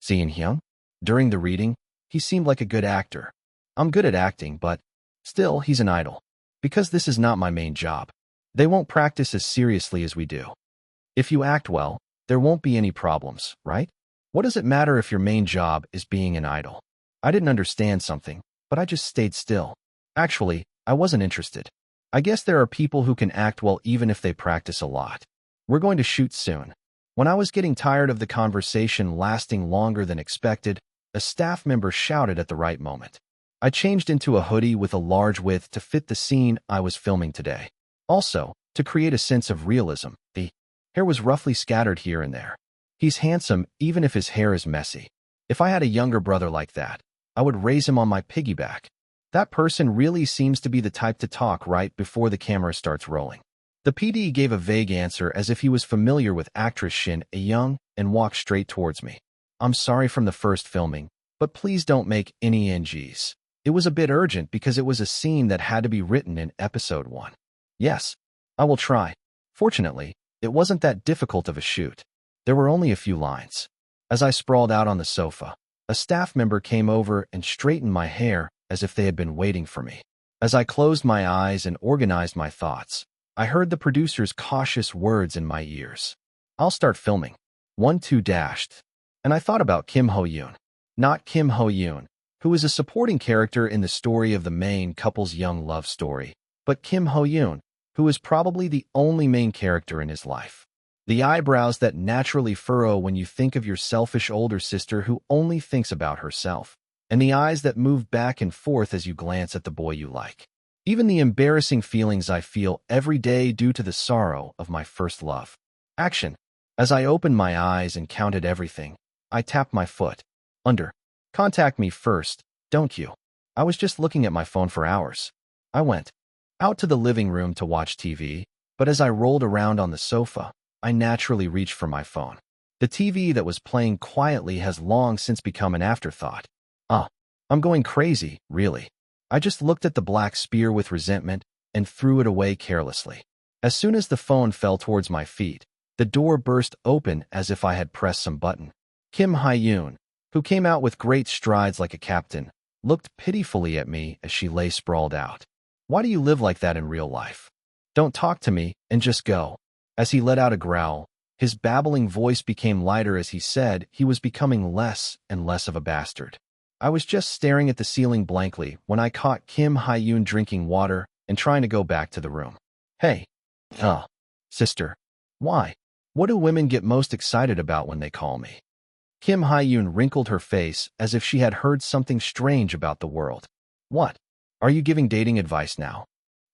Seon Hyung? During the reading, he seemed like a good actor. I'm good at acting, but still, he's an idol. Because this is not my main job. They won't practice as seriously as we do. If you act well, there won't be any problems, right? What does it matter if your main job is being an idol? I didn't understand something, but I just stayed still. Actually, I wasn't interested. I guess there are people who can act well even if they practice a lot. We're going to shoot soon. When I was getting tired of the conversation lasting longer than expected, a staff member shouted at the right moment. I changed into a hoodie with a large width to fit the scene I was filming today. Also, to create a sense of realism, the hair was roughly scattered here and there. He's handsome even if his hair is messy. If I had a younger brother like that, I would raise him on my piggyback. That person really seems to be the type to talk right before the camera starts rolling. The PD gave a vague answer as if he was familiar with actress Shin A-young and walked straight towards me. I'm sorry from the first filming, but please don't make any NGs. It was a bit urgent because it was a scene that had to be written in episode 1. Yes, I will try. Fortunately, it wasn't that difficult of a shoot. There were only a few lines. As I sprawled out on the sofa, A staff member came over and straightened my hair as if they had been waiting for me. As I closed my eyes and organized my thoughts, I heard the producer's cautious words in my ears. I'll start filming. 1-2 dashed. And I thought about Kim Ho-yoon. Not Kim Ho-yoon, who is a supporting character in the story of the main couple's young love story, but Kim Ho-yoon, who is probably the only main character in his life. The eyebrows that naturally furrow when you think of your selfish older sister who only thinks about herself, and the eyes that move back and forth as you glance at the boy you like. Even the embarrassing feelings I feel every day due to the sorrow of my first love. Action. As I opened my eyes and counted everything, I tapped my foot. Under. Contact me first, don't you? I was just looking at my phone for hours. I went out to the living room to watch TV, but as I rolled around on the sofa, I naturally reached for my phone. The TV that was playing quietly has long since become an afterthought. I'm going crazy, really. I just looked at the black spear with resentment and threw it away carelessly. As soon as the phone fell towards my feet, the door burst open as if I had pressed some button. Kim Ho-yoon, who came out with great strides like a captain, looked pitifully at me as she lay sprawled out. Why do you live like that in real life? Don't talk to me and just go. As he let out a growl, his babbling voice became lighter as he said he was becoming less and less of a bastard. I was just staring at the ceiling blankly when I caught Kim Ho-yoon drinking water and trying to go back to the room. Hey. Sister. Why? What do women get most excited about when they call me? Kim Ho-yoon wrinkled her face as if she had heard something strange about the world. What? Are you giving dating advice now?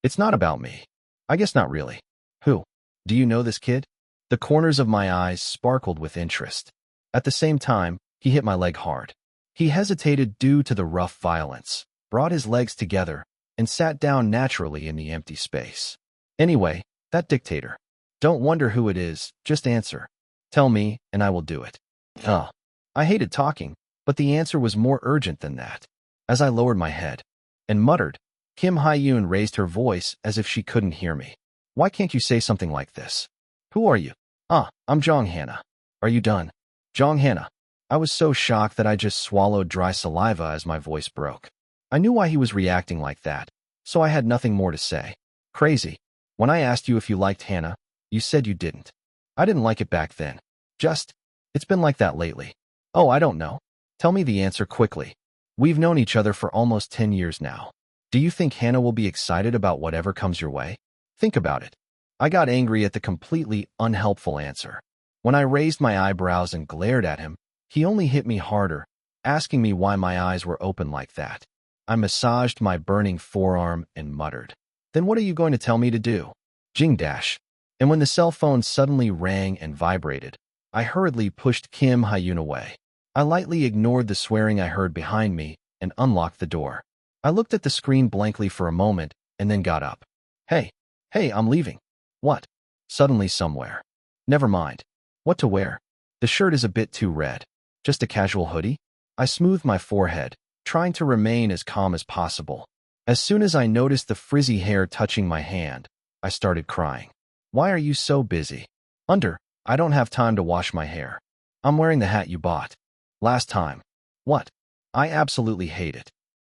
It's not about me. I guess not really. Who? Do you know this kid? The corners of my eyes sparkled with interest. At the same time, he hit my leg hard. He hesitated due to the rough violence, brought his legs together, and sat down naturally in the empty space. Anyway, that dictator. Don't wonder who it is, just answer. Tell me, and I will do it. I hated talking, but the answer was more urgent than that. As I lowered my head and muttered, Kim Ho-yoon raised her voice as if she couldn't hear me. Why can't you say something like this? Who are you? I'm Jong Hannah. Are you done? Jong Hannah. I was so shocked that I just swallowed dry saliva as my voice broke. I knew why he was reacting like that, so I had nothing more to say. Crazy. When I asked you if you liked Hannah, you said you didn't. I didn't like it back then. It's been like that lately. Oh, I don't know. Tell me the answer quickly. We've known each other for almost 10 years now. Do you think Hannah will be excited about whatever comes your way? Think about it. I got angry at the completely unhelpful answer. When I raised my eyebrows and glared at him, he only hit me harder, asking me why my eyes were open like that. I massaged my burning forearm and muttered, Then what are you going to tell me to do? Jing dash. And when the cell phone suddenly rang and vibrated, I hurriedly pushed Kim Ho-yoon away. I lightly ignored the swearing I heard behind me and unlocked the door. I looked at the screen blankly for a moment and then got up. Hey, I'm leaving. What? Suddenly somewhere. Never mind. What to wear? The shirt is a bit too red. Just a casual hoodie? I smoothed my forehead, trying to remain as calm as possible. As soon as I noticed the frizzy hair touching my hand, I started crying. Why are you so busy? I don't have time to wash my hair. I'm wearing the hat you bought last time. What? I absolutely hate it.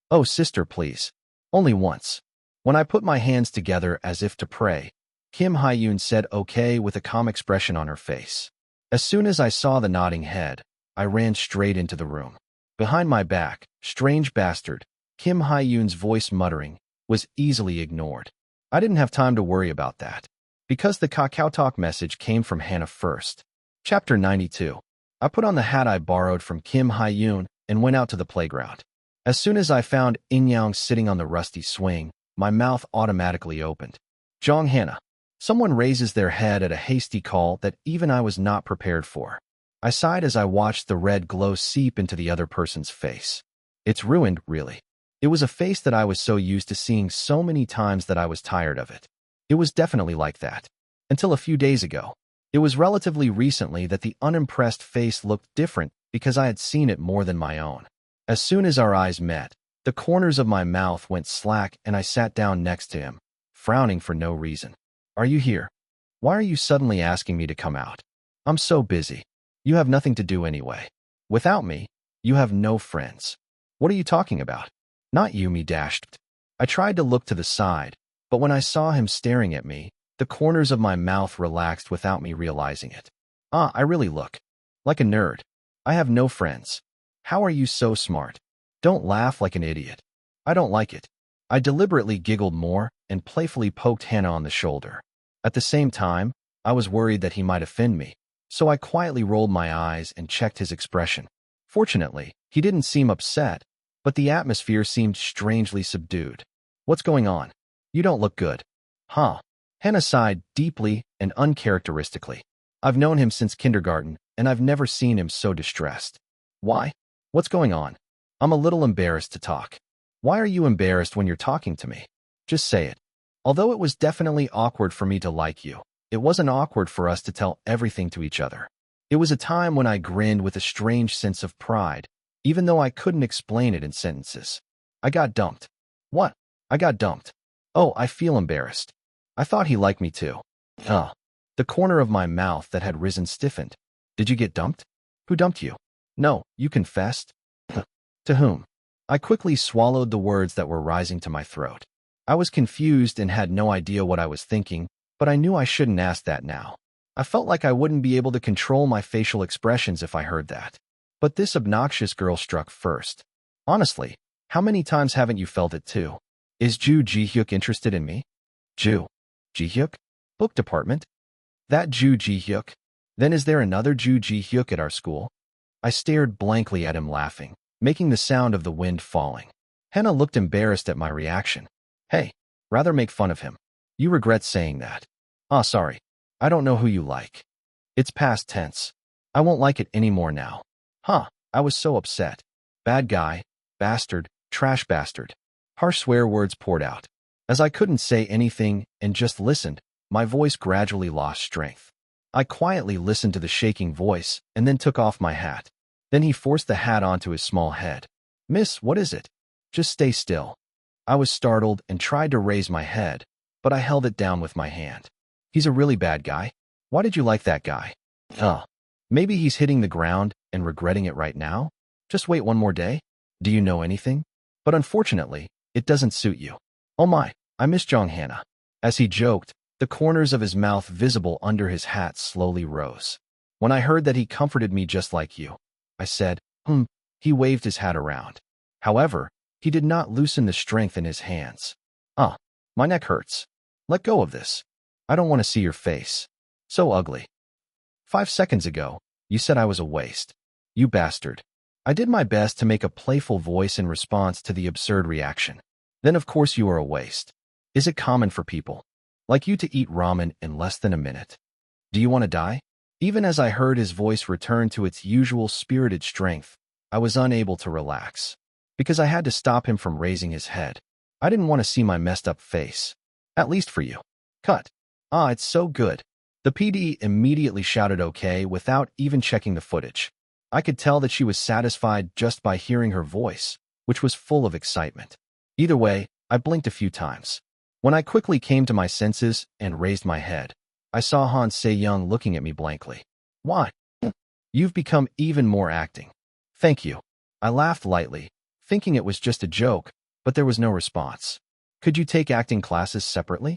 Oh, sister, please. Only once. When I put my hands together as if to pray, Kim Ho-yoon said okay with a calm expression on her face. As soon as I saw the nodding head, I ran straight into the room. Behind my back, strange bastard, Kim Ho-yoon's voice muttering, was easily ignored. I didn't have time to worry about that, because the Kakao Talk message came from Hannah first. Chapter 92. I put on the hat I borrowed from Kim Ho-yoon and went out to the playground. As soon as I found In-young sitting on the rusty swing, my mouth automatically opened. Jong Hannah. Someone raises their head at a hasty call that even I was not prepared for. I sighed as I watched the red glow seep into the other person's face. It's ruined, really. It was a face that I was so used to seeing so many times that I was tired of it. It was definitely like that. Until a few days ago. It was relatively recently that the unimpressed face looked different because I had seen it more than my own. As soon as our eyes met, the corners of my mouth went slack and I sat down next to him, frowning for no reason. Are you here? Why are you suddenly asking me to come out? I'm so busy. You have nothing to do anyway. Without me, You have no friends. What are you talking about? Not you, me dashed. I tried to look to the side, but when I saw him staring at me, the corners of my mouth relaxed without me realizing it. I really look like a nerd. I have no friends. How are you so smart? Don't laugh like an idiot. I don't like it. I deliberately giggled more and playfully poked Hannah on the shoulder. At the same time, I was worried that he might offend me, so I quietly rolled my eyes and checked his expression. Fortunately, he didn't seem upset, but the atmosphere seemed strangely subdued. What's going on? You don't look good. Huh? Hannah sighed deeply and uncharacteristically. I've known him since kindergarten, and I've never seen him so distressed. Why? What's going on? I'm a little embarrassed to talk. Why are you embarrassed when you're talking to me? Just say it. Although it was definitely awkward for me to like you, it wasn't awkward for us to tell everything to each other. It was a time when I grinned with a strange sense of pride, even though I couldn't explain it in sentences. I got dumped. What? I got dumped. Oh, I feel embarrassed. I thought he liked me too. The corner of my mouth that had risen stiffened. Did you get dumped? Who dumped you? No, you confessed. To whom? I quickly swallowed the words that were rising to my throat. I was confused and had no idea what I was thinking, but I knew I shouldn't ask that now. I felt like I wouldn't be able to control my facial expressions if I heard that. But this obnoxious girl struck first. Honestly, how many times haven't you felt it too? Is Ju Ji-hyuk interested in me? Ju Ji-hyuk? Book department? That Ju Ji-hyuk? Then is there another Ju Ji-hyuk at our school? I stared blankly at him, laughing, making the sound of the wind falling. Hannah looked embarrassed at my reaction. Hey, rather make fun of him. You regret saying that. Sorry. I don't know who you like. It's past tense. I won't like it anymore now. I was so upset. Bad guy, bastard, trash bastard. Harsh swear words poured out. As I couldn't say anything and just listened, my voice gradually lost strength. I quietly listened to the shaking voice and then took off my hat. Then he forced the hat onto his small head. Miss, what is it? Just stay still. I was startled and tried to raise my head, but I held it down with my hand. He's a really bad guy. Why did you like that guy? Maybe he's hitting the ground and regretting it right now? Just wait one more day? Do you know anything? But unfortunately, it doesn't suit you. Oh my, I miss Jong Hannah. As he joked, the corners of his mouth visible under his hat slowly rose. When I heard that he comforted me just like you, I said, He waved his hat around. However, he did not loosen the strength in his hands. My neck hurts. Let go of this. I don't want to see your face. So ugly. 5 seconds ago, you said I was a waste. You bastard. I did my best to make a playful voice in response to the absurd reaction. Then of course you are a waste. Is it common for people like you to eat ramen in less than a minute? Do you want to die? Even as I heard his voice return to its usual spirited strength, I was unable to relax. Because I had to stop him from raising his head. I didn't want to see my messed up face. At least for you. Cut. It's so good. The PD immediately shouted okay without even checking the footage. I could tell that she was satisfied just by hearing her voice, which was full of excitement. Either way, I blinked a few times. When I quickly came to my senses and raised my head, I saw Han Se-young looking at me blankly. Why? You've become even more acting. Thank you. I laughed lightly, thinking it was just a joke, but there was no response. Could you take acting classes separately?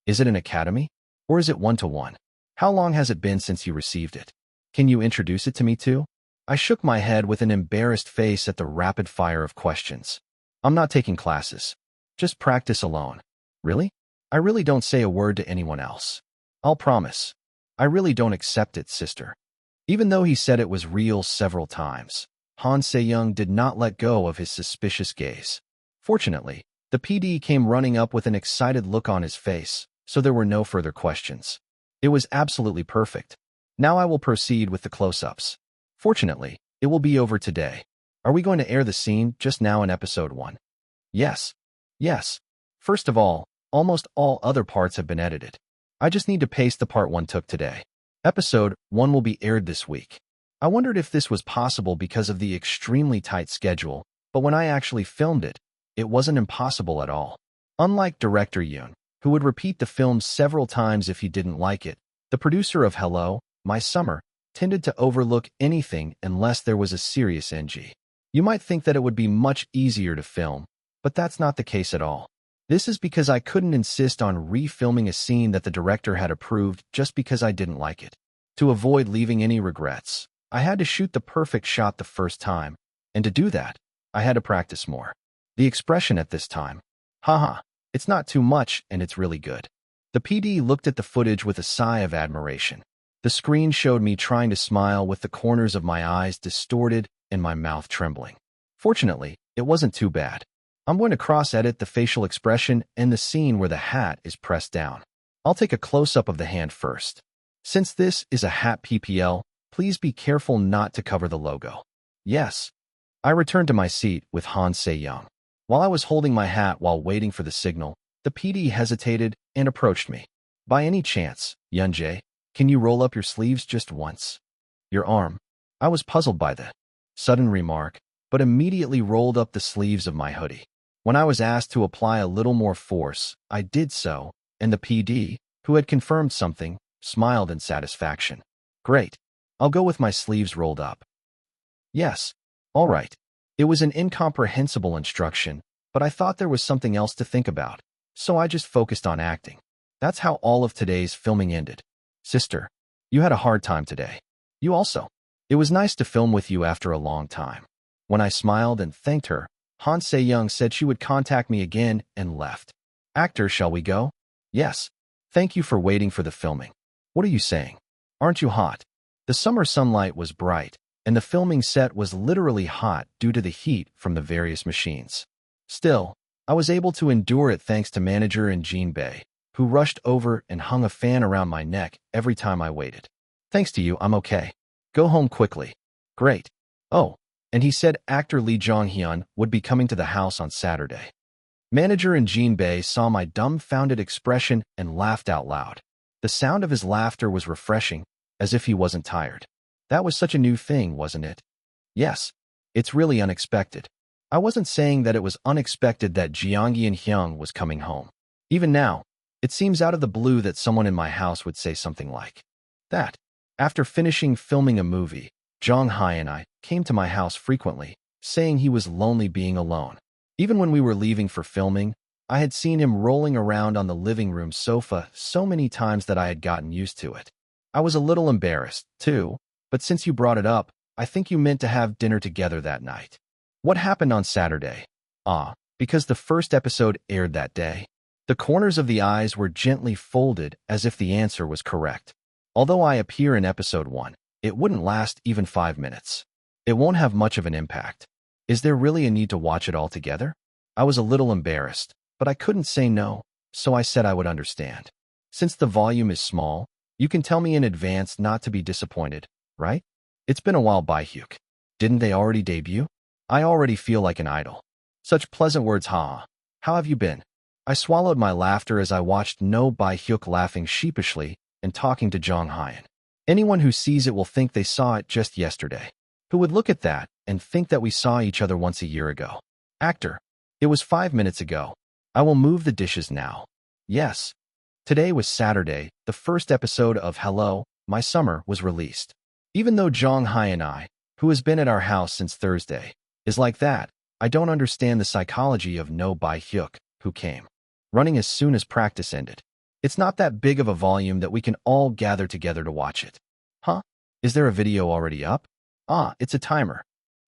Is it an academy? Or is it one-to-one? How long has it been since you received it? Can you introduce it to me too? I shook my head with an embarrassed face at the rapid fire of questions. I'm not taking classes. Just practice alone. Really? I really don't say a word to anyone else. I'll promise. I really don't accept it, sister. Even though he said it was real several times, Han Se-young did not let go of his suspicious gaze. Fortunately, the PD came running up with an excited look on his face, so there were no further questions. It was absolutely perfect. Now I will proceed with the close-ups. Fortunately, it will be over today. Are we going to air the scene just now in episode 1? Yes. Yes. First of all, almost all other parts have been edited. I just need to paste the part 1 took today. Episode 1 will be aired this week. I wondered if this was possible because of the extremely tight schedule, but when I actually filmed it, it wasn't impossible at all. Unlike director Yoon, who would repeat the film several times if he didn't like it, the producer of Hello, My Summer, tended to overlook anything unless there was a serious NG. You might think that it would be much easier to film, but that's not the case at all. This is because I couldn't insist on refilming a scene that the director had approved just because I didn't like it. To avoid leaving any regrets, I had to shoot the perfect shot the first time, and to do that, I had to practice more. The expression at this time, haha, it's not too much and it's really good. The PD looked at the footage with a sigh of admiration. The screen showed me trying to smile with the corners of my eyes distorted and my mouth trembling. Fortunately, it wasn't too bad. I'm going to cross-edit the facial expression and the scene where the hat is pressed down. I'll take a close-up of the hand first. Since this is a hat PPL, please be careful not to cover the logo. Yes. I returned to my seat with Han Se-young. While I was holding my hat while waiting for the signal, the PD hesitated and approached me. By any chance, Yunjae, can you roll up your sleeves just once? Your arm. I was puzzled by the sudden remark, but immediately rolled up the sleeves of my hoodie. When I was asked to apply a little more force, I did so, and the PD, who had confirmed something, smiled in satisfaction. Great. I'll go with my sleeves rolled up. Yes. All right. It was an incomprehensible instruction, but I thought there was something else to think about, so I just focused on acting. That's how all of today's filming ended. Sister, you had a hard time today. You also. It was nice to film with you after a long time. When I smiled and thanked her, Han Se-young said she would contact me again and left. Actor, shall we go? Yes. Thank you for waiting for the filming. What are you saying? Aren't you hot? The summer sunlight was bright, and the filming set was literally hot due to the heat from the various machines. Still, I was able to endure it thanks to manager and Jean Bei, who rushed over and hung a fan around my neck every time I waited. Thanks to you, I'm okay. Go home quickly. Great. Oh, and he said actor Lee Jong-hyun would be coming to the house on Saturday. Manager and Jean Bei saw my dumbfounded expression and laughed out loud. The sound of his laughter was refreshing, as if he wasn't tired. That was such a new thing, wasn't it? Yes. It's really unexpected. I wasn't saying that it was unexpected that Jeonggi and Hyung was coming home. Even now, it seems out of the blue that someone in my house would say something like that. After finishing filming a movie, Jong Hai and I came to my house frequently, saying he was lonely being alone. Even when we were leaving for filming, I had seen him rolling around on the living room sofa so many times that I had gotten used to it. I was a little embarrassed, too, but since you brought it up, I think you meant to have dinner together that night. What happened on Saturday? Because the first episode aired that day. The corners of the eyes were gently folded as if the answer was correct. Although I appear in episode 1, it wouldn't last even 5 minutes. It won't have much of an impact. Is there really a need to watch it all together? I was a little embarrassed, but I couldn't say no, so I said I would understand. Since the volume is small, you can tell me in advance not to be disappointed, right? It's been a while, Bae-hyuk. Didn't they already debut? I already feel like an idol. Such pleasant words, ha. How have you been? I swallowed my laughter as I watched No Bae-hyuk laughing sheepishly and talking to Jong Hyun. Anyone who sees it will think they saw it just yesterday. Who would look at that and think that we saw each other once a year ago? Actor. It was 5 minutes ago. I will move the dishes now. Yes. Today was Saturday, the first episode of Hello, My Summer was released. Even though Jong Hai and I, who has been at our house since Thursday, is like that, I don't understand the psychology of No Bae-hyuk, who came running as soon as practice ended. It's not that big of a volume that we can all gather together to watch it. Huh? Is there a video already up? It's a timer.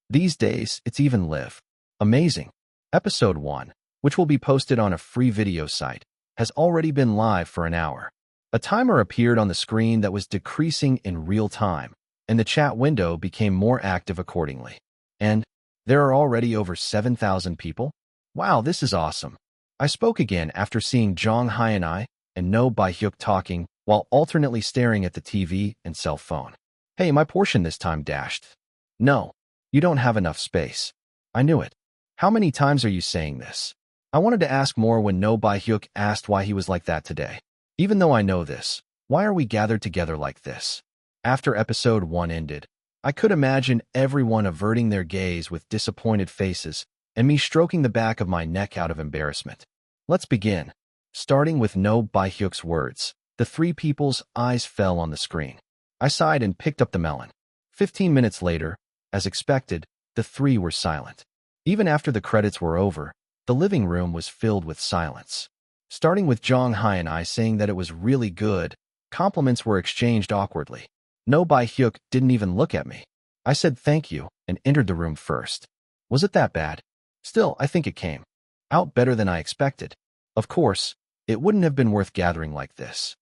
These days, it's even live. Amazing. Episode 1, which will be posted on a free video site, has already been live for an hour. A timer appeared on the screen that was decreasing in real time, and the chat window became more active accordingly. And there are already over 7,000 people? Wow, this is awesome. I spoke again after seeing Jong Hai and I and No Bae-hyuk talking while alternately staring at the TV and cell phone. Hey, my portion this time dashed. No, you don't have enough space. I knew it. How many times are you saying this? I wanted to ask more when No Bae-hyuk asked why he was like that today. Even though I know this, why are we gathered together like this? After episode 1 ended, I could imagine everyone averting their gaze with disappointed faces and me stroking the back of my neck out of embarrassment. Let's begin. Starting with No Bae-hyuk's words, the three people's eyes fell on the screen. I sighed and picked up the melon. 15 minutes later, as expected, the three were silent. Even after the credits were over, the living room was filled with silence. Starting with Jong Hai and I saying that it was really good, compliments were exchanged awkwardly. No Bai Hyuk didn't even look at me. I said thank you and entered the room first. Was it that bad? Still, I think it came out better than I expected. Of course, it wouldn't have been worth gathering like this.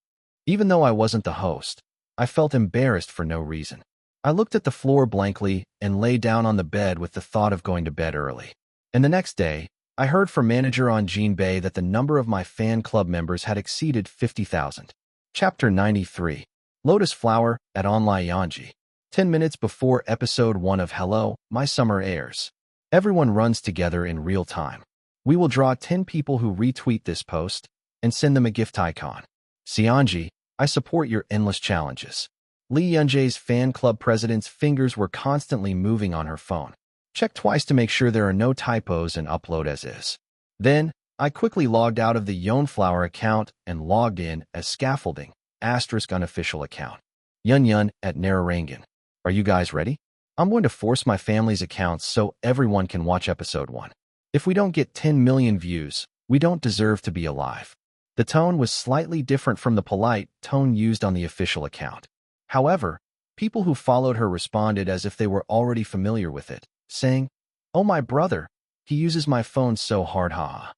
Even though I wasn't the host, I felt embarrassed for no reason. I looked at the floor blankly and lay down on the bed with the thought of going to bed early. And the next day, I heard from manager on Jin Bay that the number of my fan club members had exceeded 50,000. Chapter 93. Lotus Flower at Onlai Yanji. 10 minutes before episode 1 of Hello, My Summer airs. Everyone runs together in real time. We will draw 10 people who retweet this post and send them a gift icon. Seonji, I support your endless challenges. Lee Yunjae's fan club president's fingers were constantly moving on her phone. Check twice to make sure there are no typos and upload as is. Then, I quickly logged out of the Yonflower account and logged in as Scaffolding, *unofficial account. Yun at Nararangan. Are you guys ready? I'm going to force my family's accounts so everyone can watch episode 1. If we don't get 10 million views, we don't deserve to be alive. The tone was slightly different from the polite tone used on the official account. However, people who followed her responded as if they were already familiar with it, saying, "Oh, my brother, he uses my phone so hard, haha."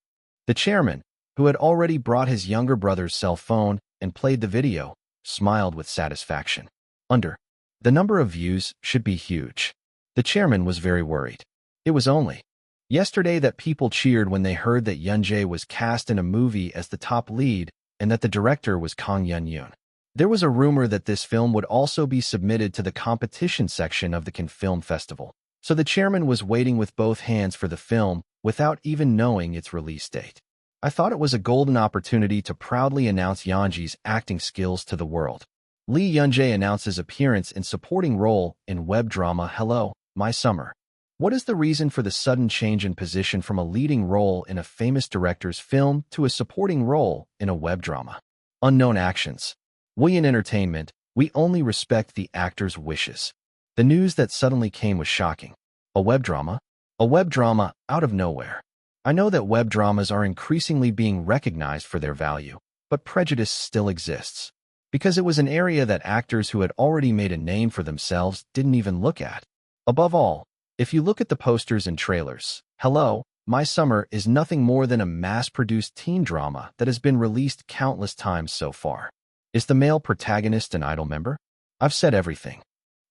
The chairman, who had already brought his younger brother's cell phone and played the video, smiled with satisfaction. The number of views should be huge. The chairman was very worried. It was only yesterday that people cheered when they heard that Yunjae was cast in a movie as the top lead and that the director was Kang Yun-yoon. There was a rumor that this film would also be submitted to the competition section of the Cannes Film Festival, so the chairman was waiting with both hands for the film without even knowing its release date. I thought it was a golden opportunity to proudly announce Yeonji's acting skills to the world. Lee Yunjae announced his appearance in supporting role in web drama Hello, My Summer. What is the reason for the sudden change in position from a leading role in a famous director's film to a supporting role in a web drama? Unknown actions. We in entertainment, we only respect the actor's wishes. The news that suddenly came was shocking. A web drama? A web drama out of nowhere. I know that web dramas are increasingly being recognized for their value, but prejudice still exists. Because it was an area that actors who had already made a name for themselves didn't even look at. Above all, if you look at the posters and trailers, Hello, My Summer is nothing more than a mass-produced teen drama that has been released countless times so far. Is the male protagonist an idol member? I've said everything.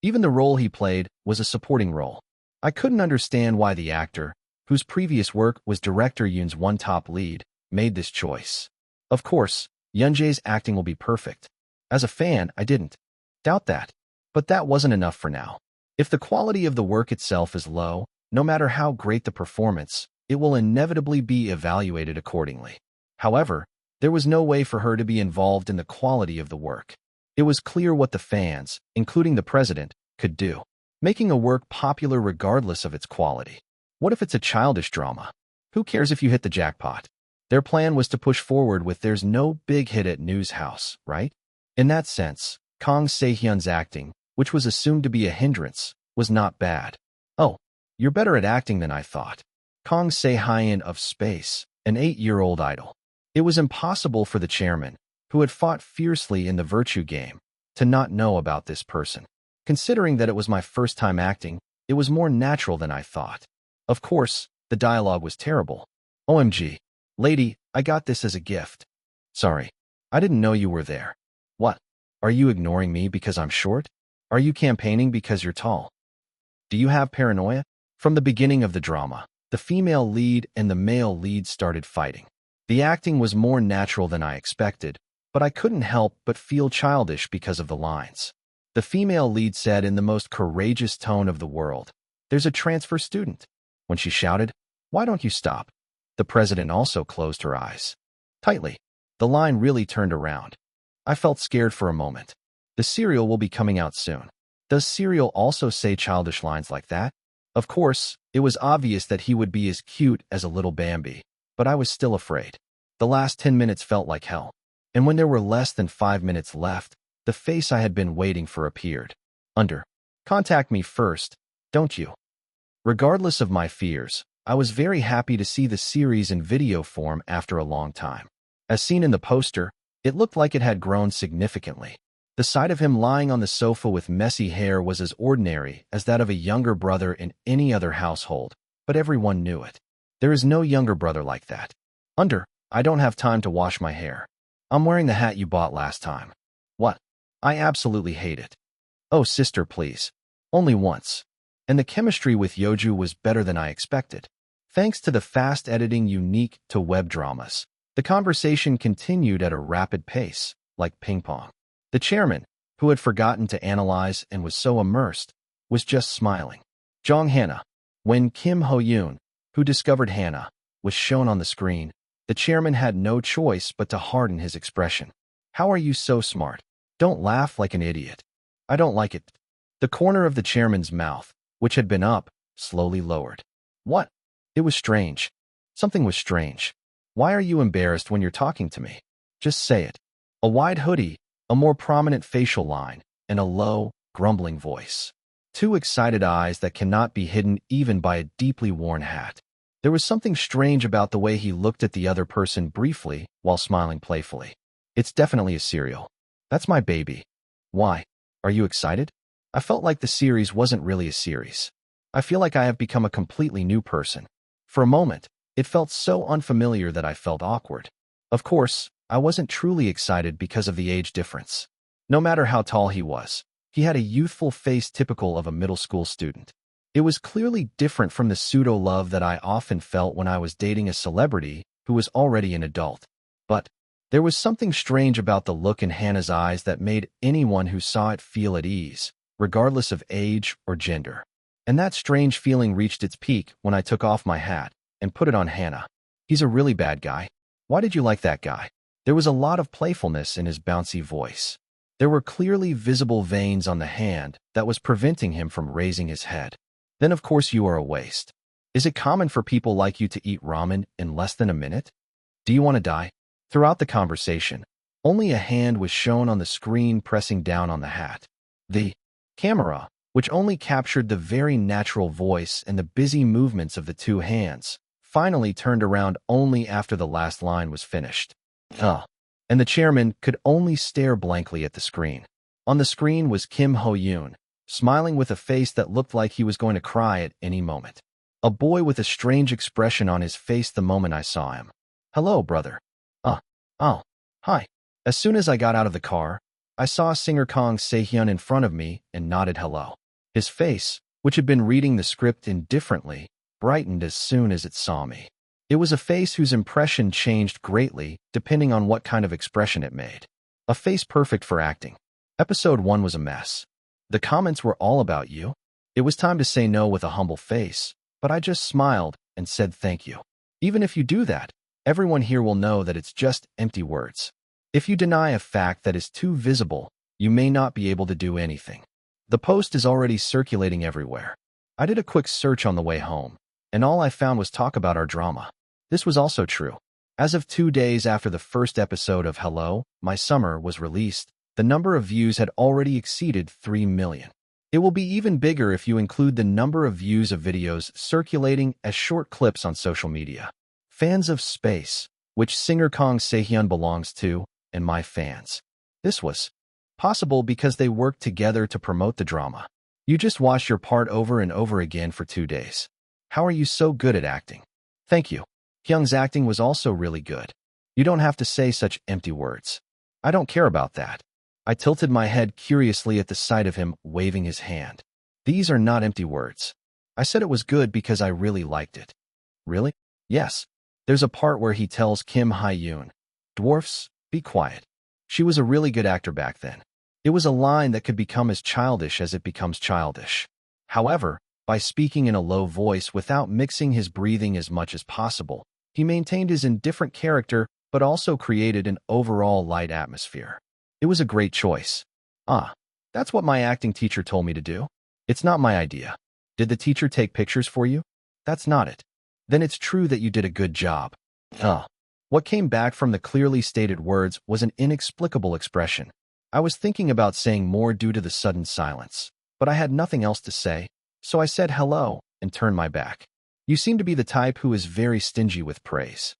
Even the role he played was a supporting role. I couldn't understand why the actor, whose previous work was director Yoon's one top lead, made this choice. Of course, Yunjae's acting will be perfect. As a fan, I didn't doubt that. But that wasn't enough for now. If the quality of the work itself is low, no matter how great the performance, it will inevitably be evaluated accordingly. However, there was no way for her to be involved in the quality of the work. It was clear what the fans, including the president, could do, making a work popular regardless of its quality. What if it's a childish drama? Who cares if you hit the jackpot? Their plan was to push forward with "There's no big hit at News House," right? In that sense, Kang Se-hyun's acting, which was assumed to be a hindrance, was not bad. "Oh, you're better at acting than I thought." Kang Se-hyun of Space, an 8-year-old idol. It was impossible for the chairman, who had fought fiercely in the virtue game, to not know about this person. Considering that it was my first time acting, it was more natural than I thought. Of course, the dialogue was terrible. "OMG. Lady, I got this as a gift." "Sorry. I didn't know you were there." "What? Are you ignoring me because I'm short? Are you campaigning because you're tall? Do you have paranoia?" From the beginning of the drama, the female lead and the male lead started fighting. The acting was more natural than I expected, but I couldn't help but feel childish because of the lines. The female lead said in the most courageous tone of the world, "There's a transfer student." When she shouted, "Why don't you stop?" the president also closed her eyes tightly. The line really turned around. I felt scared for a moment. The serial will be coming out soon. Does serial also say childish lines like that? Of course, it was obvious that he would be as cute as a little Bambi, but I was still afraid. The last 10 minutes felt like hell. And when there were less than 5 minutes left, the face I had been waiting for appeared. Under. Contact me first, don't you? Regardless of my fears, I was very happy to see the series in video form after a long time. As seen in the poster, it looked like it had grown significantly. The sight of him lying on the sofa with messy hair was as ordinary as that of a younger brother in any other household, but everyone knew it. There is no younger brother like that. Under. I don't have time to wash my hair. I'm wearing the hat you bought last time. What? I absolutely hate it. Oh, sister, please. Only once. And the chemistry with Yoju was better than I expected. Thanks to the fast editing unique to web dramas, the conversation continued at a rapid pace, like ping pong. The chairman, who had forgotten to analyze and was so immersed, was just smiling. Jong Hannah. When Kim Ho-yoon, who discovered Hannah, was shown on the screen, the chairman had no choice but to harden his expression. How are you so smart? Don't laugh like an idiot. I don't like it. The corner of the chairman's mouth, which had been up, slowly lowered. What? It was strange. Something was strange. Why are you embarrassed when you're talking to me? Just say it. A wide hoodie, a more prominent facial line, and a low, grumbling voice. Two excited eyes that cannot be hidden even by a deeply worn hat. There was something strange about the way he looked at the other person briefly while smiling playfully. It's definitely a serial. That's my baby. Why? Are you excited? I felt like the series wasn't really a series. I feel like I have become a completely new person. For a moment, it felt so unfamiliar that I felt awkward. Of course, I wasn't truly excited because of the age difference. No matter how tall he was, he had a youthful face typical of a middle school student. It was clearly different from the pseudo-love that I often felt when I was dating a celebrity who was already an adult. But there was something strange about the look in Hannah's eyes that made anyone who saw it feel at ease, regardless of age or gender. And that strange feeling reached its peak when I took off my hat and put it on Hannah. He's a really bad guy. Why did you like that guy? There was a lot of playfulness in his bouncy voice. There were clearly visible veins on the hand that was preventing him from raising his head. Then of course you are a waste. Is it common for people like you to eat ramen in less than a minute? Do you want to die? Throughout the conversation, only a hand was shown on the screen pressing down on the hat. The camera, which only captured the very natural voice and the busy movements of the two hands, finally turned around only after the last line was finished. And the chairman could only stare blankly at the screen. On the screen was Kim Ho-yoon, smiling with a face that looked like he was going to cry at any moment. A boy with a strange expression on his face the moment I saw him. Hello, brother. Oh, hi. As soon as I got out of the car, I saw singer Kang Se-hyun in front of me and nodded hello. His face, which had been reading the script indifferently, brightened as soon as it saw me. It was a face whose impression changed greatly depending on what kind of expression it made. A face perfect for acting. Episode 1 was a mess. The comments were all about you. It was time to say no with a humble face, but I just smiled and said thank you. Even if you do that, everyone here will know that it's just empty words. If you deny a fact that is too visible, you may not be able to do anything. The post is already circulating everywhere. I did a quick search on the way home, and all I found was talk about our drama. This was also true. As of 2 days after the first episode of Hello, My Summer was released, the number of views had already exceeded 3 million. It will be even bigger if you include the number of views of videos circulating as short clips on social media. Fans of Space, which singer Kang Se-hyun belongs to, and my fans. This was possible because they worked together to promote the drama. You just watched your part over and over again for 2 days. How are you so good at acting? Thank you. Hyung's acting was also really good. You don't have to say such empty words. I don't care about that. I tilted my head curiously at the sight of him waving his hand. These are not empty words. I said it was good because I really liked it. Really? Yes. There's a part where he tells Kim Hye-yoon, "Dwarfs, be quiet." She was a really good actor back then. It was a line that could become as childish as it becomes childish. However, by speaking in a low voice without mixing his breathing as much as possible, he maintained his indifferent character but also created an overall light atmosphere. It was a great choice. That's what my acting teacher told me to do. It's not my idea. Did the teacher take pictures for you? That's not it. Then it's true that you did a good job. What came back from the clearly stated words was an inexplicable expression. I was thinking about saying more due to the sudden silence, but I had nothing else to say, so I said hello and turned my back. You seem to be the type who is very stingy with praise.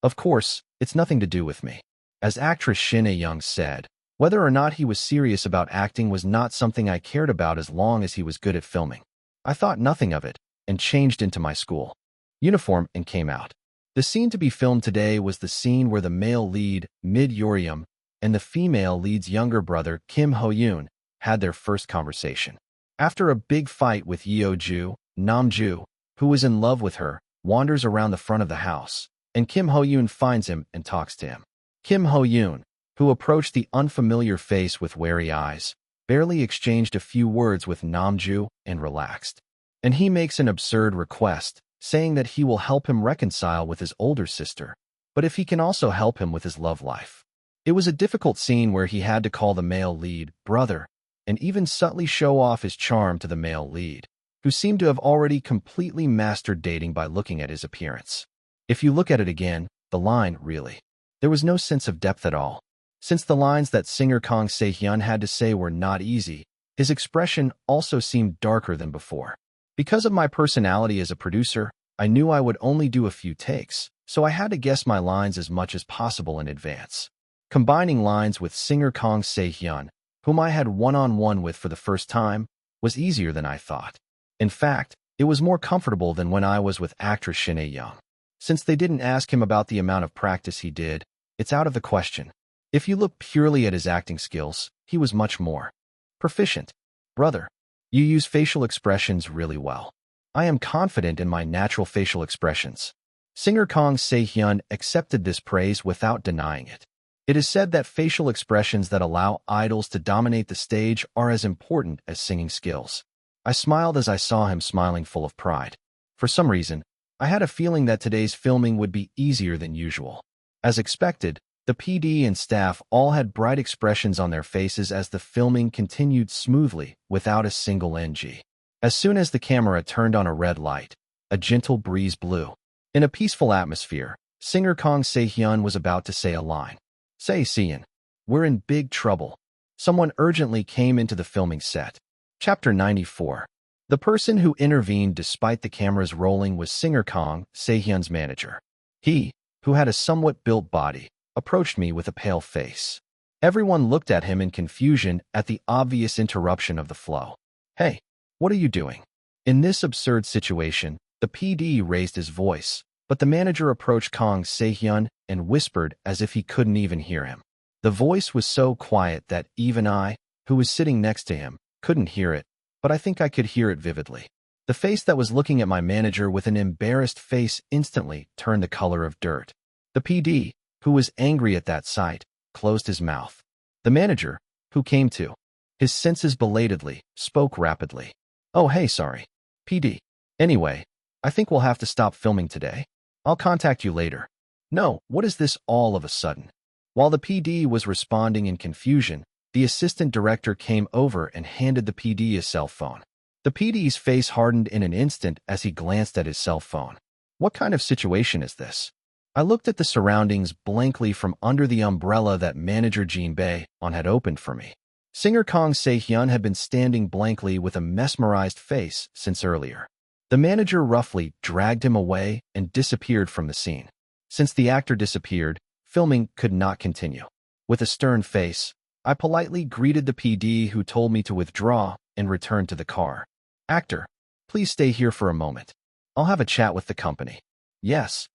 Of course, it's nothing to do with me. As actress Shin A-young said, whether or not he was serious about acting was not something I cared about as long as he was good at filming. I thought nothing of it and changed into my school uniform and came out. The scene to be filmed today was the scene where the male lead, Mid Yoryum, and the female lead's younger brother, Kim Ho-yoon, had their first conversation. After a big fight with Yeo-ju, Nam-ju, who was in love with her, wanders around the front of the house, and Kim Ho-yoon finds him and talks to him. Kim Ho-yoon, who approached the unfamiliar face with wary eyes, barely exchanged a few words with Nam-ju and relaxed. And he makes an absurd request, saying that he will help him reconcile with his older sister, but if he can also help him with his love life. It was a difficult scene where he had to call the male lead brother, and even subtly show off his charm to the male lead, who seemed to have already completely mastered dating by looking at his appearance. If you look at it again, the line, really. There was no sense of depth at all. Since the lines that singer Kang Se-hyun had to say were not easy, his expression also seemed darker than before. Because of my personality as a producer, I knew I would only do a few takes, so I had to guess my lines as much as possible in advance. Combining lines with singer Kang Se-hyun, whom I had one-on-one with for the first time, was easier than I thought. In fact, it was more comfortable than when I was with actress Shin A-young. Since they didn't ask him about the amount of practice he did, it's out of the question. If you look purely at his acting skills, he was much more proficient. Brother, you use facial expressions really well. I am confident in my natural facial expressions. Singer Kang Se-hyun accepted this praise without denying it. It is said that facial expressions that allow idols to dominate the stage are as important as singing skills. I smiled as I saw him smiling full of pride. For some reason, I had a feeling that today's filming would be easier than usual. As expected, the PD and staff all had bright expressions on their faces as the filming continued smoothly without a single NG. As soon as the camera turned on a red light, a gentle breeze blew. In a peaceful atmosphere, singer Kang Se-hyun was about to say a line. Say, Seon, we're in big trouble. Someone urgently came into the filming set. Chapter 94. The person who intervened despite the cameras rolling was singer Kang Se-hyun's manager. He, who had a somewhat built body, approached me with a pale face. Everyone looked at him in confusion at the obvious interruption of the flow. Hey, what are you doing? In this absurd situation, the PD raised his voice, but the manager approached Kang Se-hyun and whispered as if he couldn't even hear him. The voice was so quiet that even I, who was sitting next to him, couldn't hear it, but I think I could hear it vividly. The face that was looking at my manager with an embarrassed face instantly turned the color of dirt. The PD, who was angry at that sight, closed his mouth. The manager, who came to his senses belatedly, spoke rapidly. Oh, hey, sorry. PD. Anyway, I think we'll have to stop filming today. I'll contact you later. No, what is this all of a sudden? While the PD was responding in confusion, the assistant director came over and handed the PD a cell phone. The PD's face hardened in an instant as he glanced at his cell phone. What kind of situation is this? I looked at the surroundings blankly from under the umbrella that manager Jin Bae-on had opened for me. Singer Kang Se-hyun had been standing blankly with a mesmerized face since earlier. The manager roughly dragged him away and disappeared from the scene. Since the actor disappeared, filming could not continue. With a stern face, I politely greeted the PD who told me to withdraw and return to the car. Actor, please stay here for a moment. I'll have a chat with the company. Yes.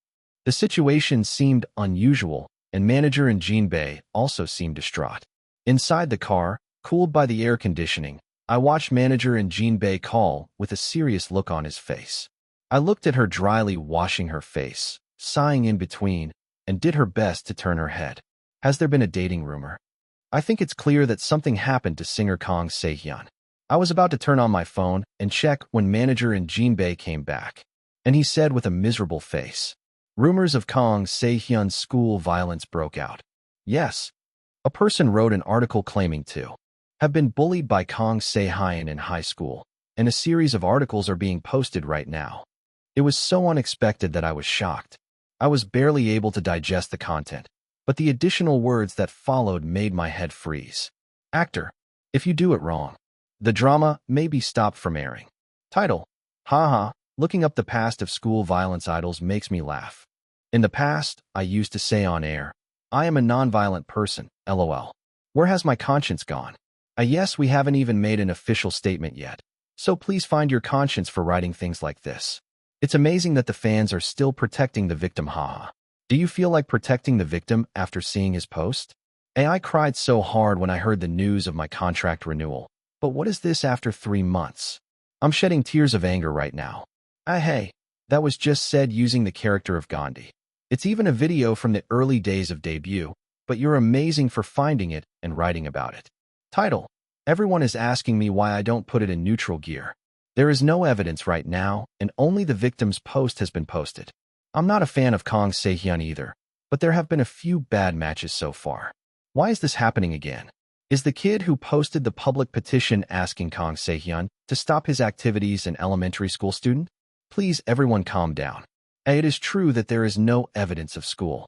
The situation seemed unusual, and manager and Jin Bae also seemed distraught. Inside the car, cooled by the air conditioning, I watched manager and Jin Bae call with a serious look on his face. I looked at her dryly washing her face, sighing in between, and did her best to turn her head. Has there been a dating rumor? I think it's clear that something happened to singer Kang Se-hyun. I was about to turn on my phone and check when manager and Jin Bae came back, and he said with a miserable face, rumors of Kang Se-hyun's school violence broke out. Yes. A person wrote an article claiming to have been bullied by Kang Se-hyun in high school, and a series of articles are being posted right now. It was so unexpected that I was shocked. I was barely able to digest the content, but the additional words that followed made my head freeze. Actor. If you do it wrong, the drama may be stopped from airing. Title. Haha, looking up the past of school violence idols makes me laugh. In the past, I used to say on air, I am a non-violent person, lol. Where has my conscience gone? Yes, we haven't even made an official statement yet. So please find your conscience for writing things like this. It's amazing that the fans are still protecting the victim, haha. Do you feel like protecting the victim after seeing his post? I cried so hard when I heard the news of my contract renewal. But what is this after 3 months? I'm shedding tears of anger right now. Hey, that was just said using the character of Gandhi. It's even a video from the early days of debut, but you're amazing for finding it and writing about it. Title. Everyone is asking me why I don't put it in neutral gear. There is no evidence right now, and only the victim's post has been posted. I'm not a fan of Kang Se-hyun either, but there have been a few bad matches so far. Why is this happening again? Is the kid who posted the public petition asking Kang Se-hyun to stop his activities an elementary school student? Please everyone calm down. It is true that there is no evidence of school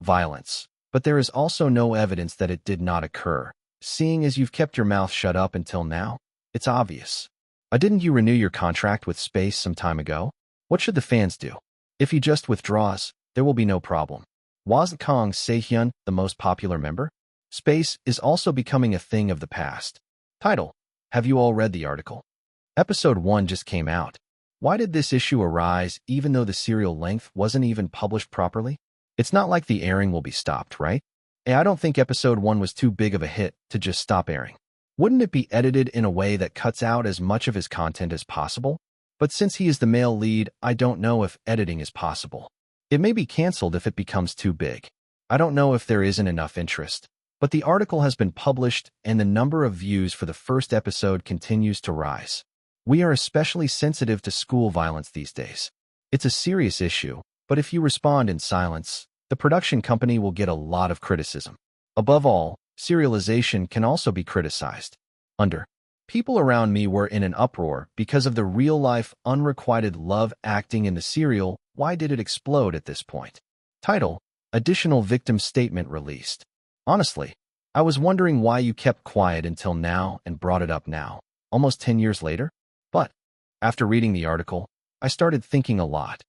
violence, but there is also no evidence that it did not occur. Seeing as you've kept your mouth shut up until now, it's obvious. Didn't you renew your contract with Space some time ago? What should the fans do? If he just withdraws, there will be no problem. Wasn't Kang Se-hyun the most popular member? Space is also becoming a thing of the past. Title. Have you all read the article? Episode 1 just came out. Why did this issue arise even though the serial length wasn't even published properly? It's not like the airing will be stopped, right? I don't think episode 1 was too big of a hit to just stop airing. Wouldn't it be edited in a way that cuts out as much of his content as possible? But since he is the male lead, I don't know if editing is possible. It may be canceled if it becomes too big. I don't know if there isn't enough interest. But the article has been published and the number of views for the first episode continues to rise. We are especially sensitive to school violence these days. It's a serious issue, but if you respond in silence, the production company will get a lot of criticism. Above all, serialization can also be criticized. People around me were in an uproar because of the real-life, unrequited love acting in the serial. Why did it explode at this point? Title. Additional victim statement released. Honestly, I was wondering why you kept quiet until now and brought it up now, almost 10 years later. But after reading the article, I started thinking a lot.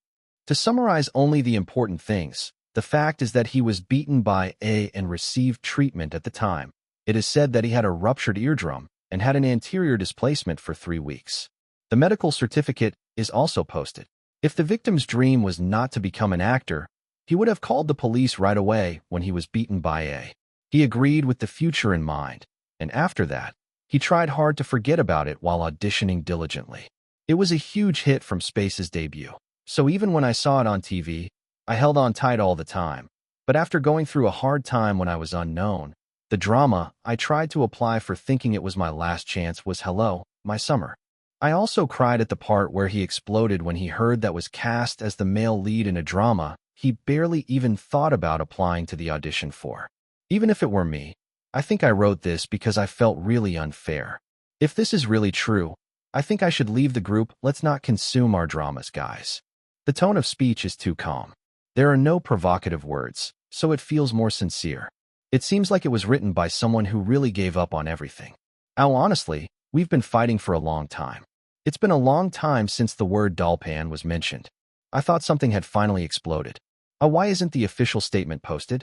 To summarize only the important things, the fact is that he was beaten by A and received treatment at the time. It is said that he had a ruptured eardrum and had an anterior displacement for 3 weeks. The medical certificate is also posted. If the victim's dream was not to become an actor, he would have called the police right away when he was beaten by A. He agreed with the future in mind, and after that, he tried hard to forget about it while auditioning diligently. It was a huge hit from Space's debut, so even when I saw it on TV, I held on tight all the time. But after going through a hard time when I was unknown, the drama I tried to apply for thinking it was my last chance was Hello, My Summer. I also cried at the part where he exploded when he heard that was cast as the male lead in a drama he barely even thought about applying to the audition for. Even if it were me, I think I wrote this because I felt really unfair. If this is really true, I think I should leave the group. Let's not consume our dramas, guys. The tone of speech is too calm. There are no provocative words, so it feels more sincere. It seems like it was written by someone who really gave up on everything. Honestly, we've been fighting for a long time. It's been a long time since the word Dalpan was mentioned. I thought something had finally exploded. Why isn't the official statement posted?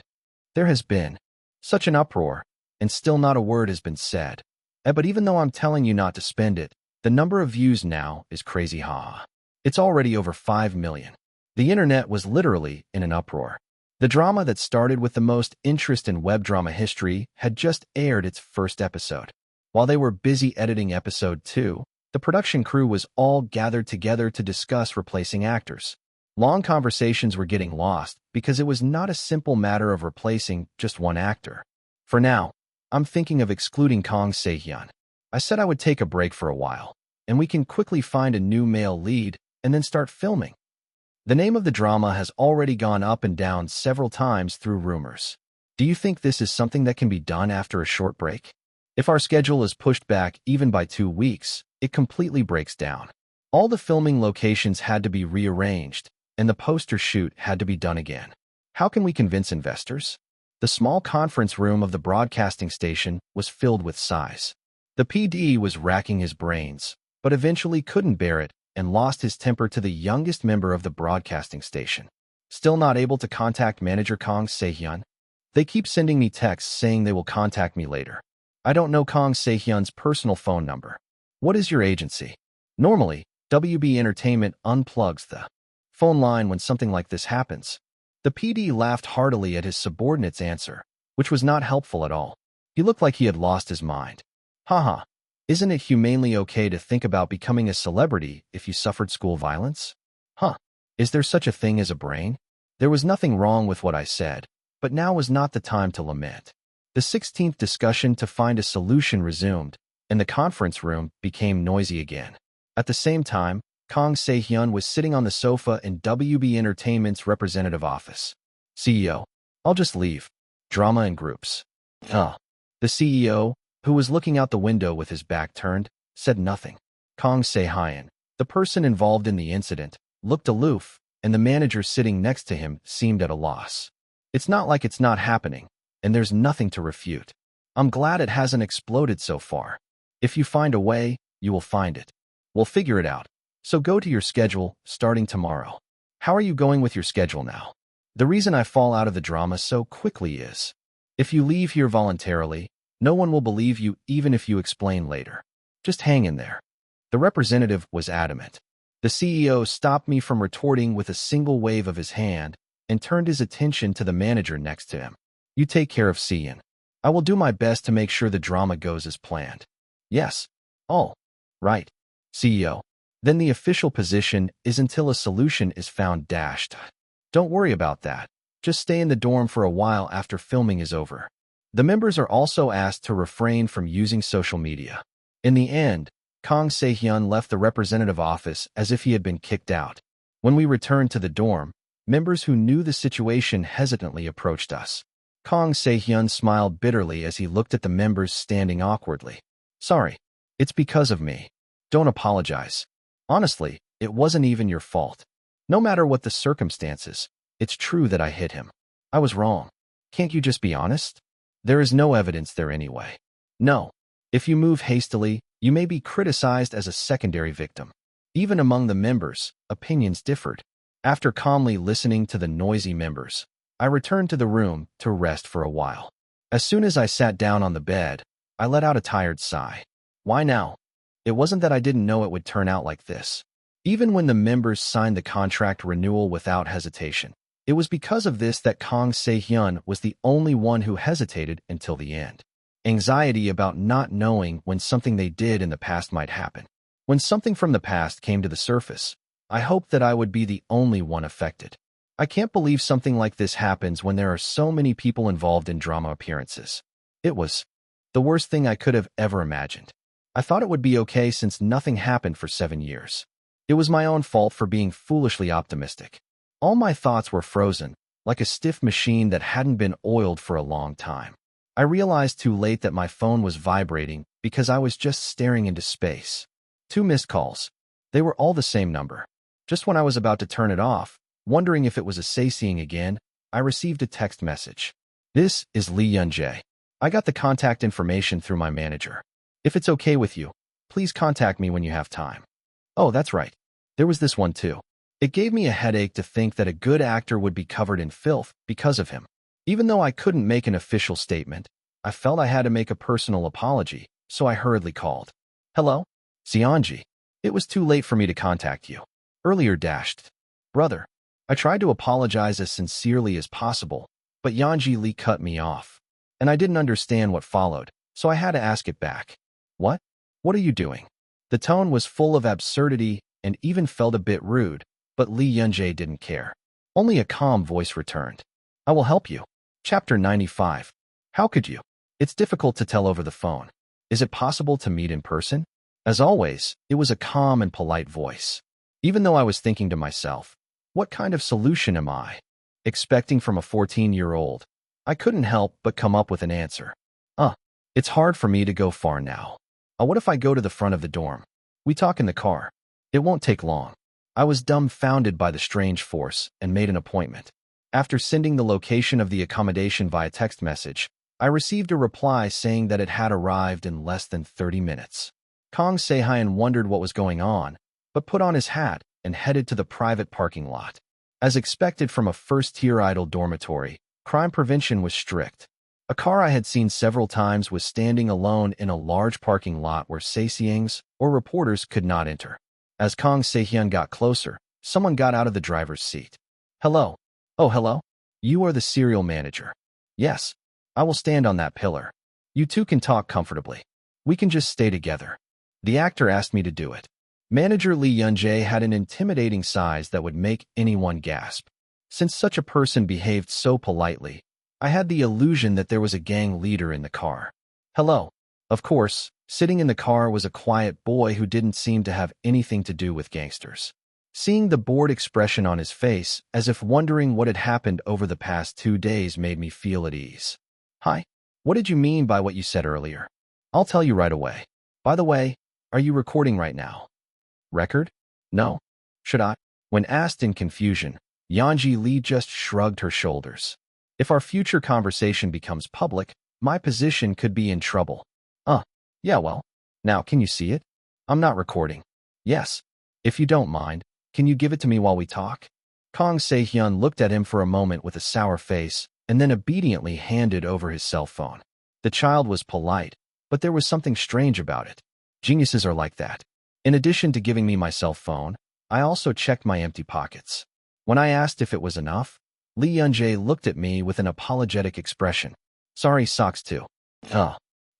There has been such an uproar, and still not a word has been said. But even though I'm telling you not to spend it, the number of views now is crazy, haha. It's already over 5 million. The internet was literally in an uproar. The drama that started with the most interest in web drama history had just aired its first episode. While they were busy editing episode 2, the production crew was all gathered together to discuss replacing actors. Long conversations were getting lost because it was not a simple matter of replacing just one actor. For now, I'm thinking of excluding Kang Se-hyun. I said I would take a break for a while, and we can quickly find a new male lead and then start filming. The name of the drama has already gone up and down several times through rumors. Do you think this is something that can be done after a short break? If our schedule is pushed back even by 2 weeks, it completely breaks down. All the filming locations had to be rearranged, and the poster shoot had to be done again. How can we convince investors? The small conference room of the broadcasting station was filled with sighs. The PD was racking his brains, but eventually couldn't bear it and lost his temper to the youngest member of the broadcasting station. Still not able to contact manager Kang Se-hyun? They keep sending me texts saying they will contact me later. I don't know Kang Se-hyun's personal phone number. What is your agency? Normally, WB Entertainment unplugs the phone line when something like this happens. The PD laughed heartily at his subordinate's answer, which was not helpful at all. He looked like he had lost his mind. Haha, isn't it humanely okay to think about becoming a celebrity if you suffered school violence? Huh, is there such a thing as a brain? There was nothing wrong with what I said, but now was not the time to lament. The 16th discussion to find a solution resumed, and the conference room became noisy again. At the same time, Kang Se-hyun was sitting on the sofa in WB Entertainment's representative office. CEO, I'll just leave. Drama in groups. The CEO, who was looking out the window with his back turned, said nothing. Kang Se-hyun, the person involved in the incident, looked aloof, and the manager sitting next to him seemed at a loss. It's not like it's not happening, and there's nothing to refute. I'm glad it hasn't exploded so far. If you find a way, you will find it. We'll figure it out. So go to your schedule, starting tomorrow. How are you going with your schedule now? The reason I fall out of the drama so quickly is, if you leave here voluntarily, no one will believe you even if you explain later. Just hang in there. The representative was adamant. The CEO stopped me from retorting with a single wave of his hand and turned his attention to the manager next to him. You take care of Sean. I will do my best to make sure the drama goes as planned. Yes. Oh. Right. CEO. Then the official position is until a solution is found dashed. Don't worry about that. Just stay in the dorm for a while after filming is over. The members are also asked to refrain from using social media. In the end, Kang Se-hyun left the representative office as if he had been kicked out. When we returned to the dorm, members who knew the situation hesitantly approached us. Kang Se-hyun smiled bitterly as he looked at the members standing awkwardly. Sorry. It's because of me. Don't apologize. Honestly, it wasn't even your fault. No matter what the circumstances, it's true that I hit him. I was wrong. Can't you just be honest? There is no evidence there anyway. No. If you move hastily, you may be criticized as a secondary victim. Even among the members, opinions differed. After calmly listening to the noisy members, I returned to the room to rest for a while. As soon as I sat down on the bed, I let out a tired sigh. Why now? It wasn't that I didn't know it would turn out like this. Even when the members signed the contract renewal without hesitation, it was because of this that Kang Se-hyun was the only one who hesitated until the end. Anxiety about not knowing when something they did in the past might happen. When something from the past came to the surface, I hoped that I would be the only one affected. I can't believe something like this happens when there are so many people involved in drama appearances. It was the worst thing I could have ever imagined. I thought it would be okay since nothing happened for 7 years. It was my own fault for being foolishly optimistic. All my thoughts were frozen, like a stiff machine that hadn't been oiled for a long time. I realized too late that my phone was vibrating because I was just staring into space. 2 missed calls. They were all the same number. Just when I was about to turn it off, wondering if it was a Say-seeing again, I received a text message. This is Lee Yun-jae. I got the contact information through my manager. If it's okay with you, please contact me when you have time. Oh, that's right. There was this one too. It gave me a headache to think that a good actor would be covered in filth because of him. Even though I couldn't make an official statement, I felt I had to make a personal apology, so I hurriedly called. Hello? Seonji. It was too late for me to contact you. Earlier dashed. Brother. I tried to apologize as sincerely as possible, but Yeonji Lee cut me off. And I didn't understand what followed, so I had to ask it back. What? What are you doing? The tone was full of absurdity and even felt a bit rude, but Lee Yun-jae didn't care. Only a calm voice returned. I will help you. Chapter 95. How could you? It's difficult to tell over the phone. Is it possible to meet in person? As always, it was a calm and polite voice. Even though I was thinking to myself, what kind of solution am I expecting from a 14-year-old? I couldn't help but come up with an answer. It's hard for me to go far now. What if I go to the front of the dorm? We talk in the car. It won't take long. I was dumbfounded by the strange force and made an appointment. After sending the location of the accommodation via text message, I received a reply saying that it had arrived in less than 30 minutes. Kang Se-hyun wondered what was going on, but put on his hat and headed to the private parking lot. As expected from a first-tier idol dormitory, crime prevention was strict. A car I had seen several times was standing alone in a large parking lot where seisiengs or reporters could not enter. As Kang Se-hyun got closer, someone got out of the driver's seat. Hello. Oh, hello? You are the serial manager. Yes. I will stand on that pillar. You two can talk comfortably. We can just stay together. The actor asked me to do it. Manager Lee Yun-jae had an intimidating size that would make anyone gasp. Since such a person behaved so politely, I had the illusion that there was a gang leader in the car. Hello. Of course, sitting in the car was a quiet boy who didn't seem to have anything to do with gangsters. Seeing the bored expression on his face, as if wondering what had happened over the past 2 days, made me feel at ease. Hi. What did you mean by what you said earlier? I'll tell you right away. By the way, are you recording right now? Record? No. Should I? When asked in confusion, Yeonji Lee just shrugged her shoulders. If our future conversation becomes public, my position could be in trouble. Yeah, well. Now, can you see it? I'm not recording. Yes. If you don't mind, can you give it to me while we talk? Kang Se-hyun looked at him for a moment with a sour face, and then obediently handed over his cell phone. The child was polite, but there was something strange about it. Geniuses are like that. In addition to giving me my cell phone, I also checked my empty pockets. When I asked if it was enough, Lee Yun-jae looked at me with an apologetic expression. Sorry, socks too.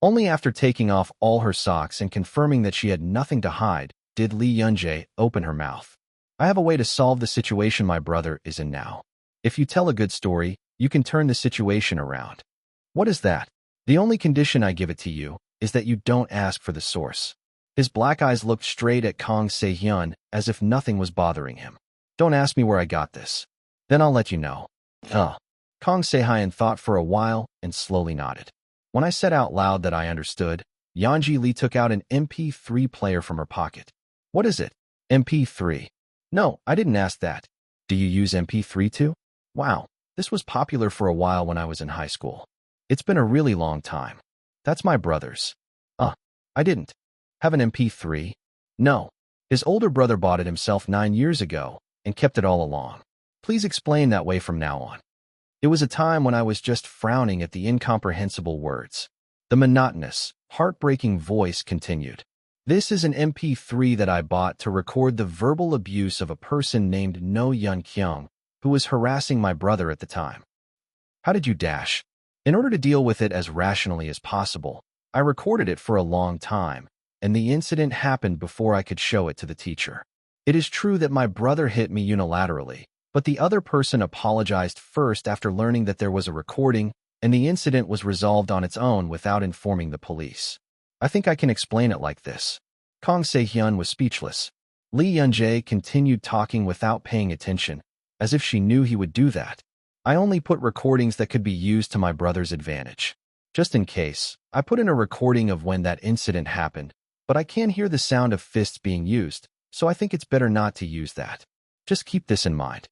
Only after taking off all her socks and confirming that she had nothing to hide did Lee Yun-jae open her mouth. I have a way to solve the situation my brother is in now. If you tell a good story, you can turn the situation around. What is that? The only condition I give it to you is that you don't ask for the source. His black eyes looked straight at Kang Se-hyun as if nothing was bothering him. Don't ask me where I got this. Then I'll let you know. Kang Se-hyun thought for a while and slowly nodded. When I said out loud that I understood, Yeonji Lee took out an MP3 player from her pocket. What is it? MP3. No, I didn't ask that. Do you use MP3 too? Wow, this was popular for a while when I was in high school. It's been a really long time. That's my brother's. I didn't have an MP3. No, his older brother bought it himself 9 years ago and kept it all along. Please explain that way from now on. It was a time when I was just frowning at the incomprehensible words. The monotonous, heartbreaking voice continued. This is an MP3 that I bought to record the verbal abuse of a person named No Yun Kyung, who was harassing my brother at the time. How did you dash? In order to deal with it as rationally as possible, I recorded it for a long time, and the incident happened before I could show it to the teacher. It is true that my brother hit me unilaterally, but the other person apologized first after learning that there was a recording, and the incident was resolved on its own without informing the police. I think I can explain it like this. Kang Se-hyun was speechless. Lee Yun-jae continued talking without paying attention, as if she knew he would do that. I only put recordings that could be used to my brother's advantage. Just in case, I put in a recording of when that incident happened, but I can't hear the sound of fists being used, so I think it's better not to use that. Just keep this in mind.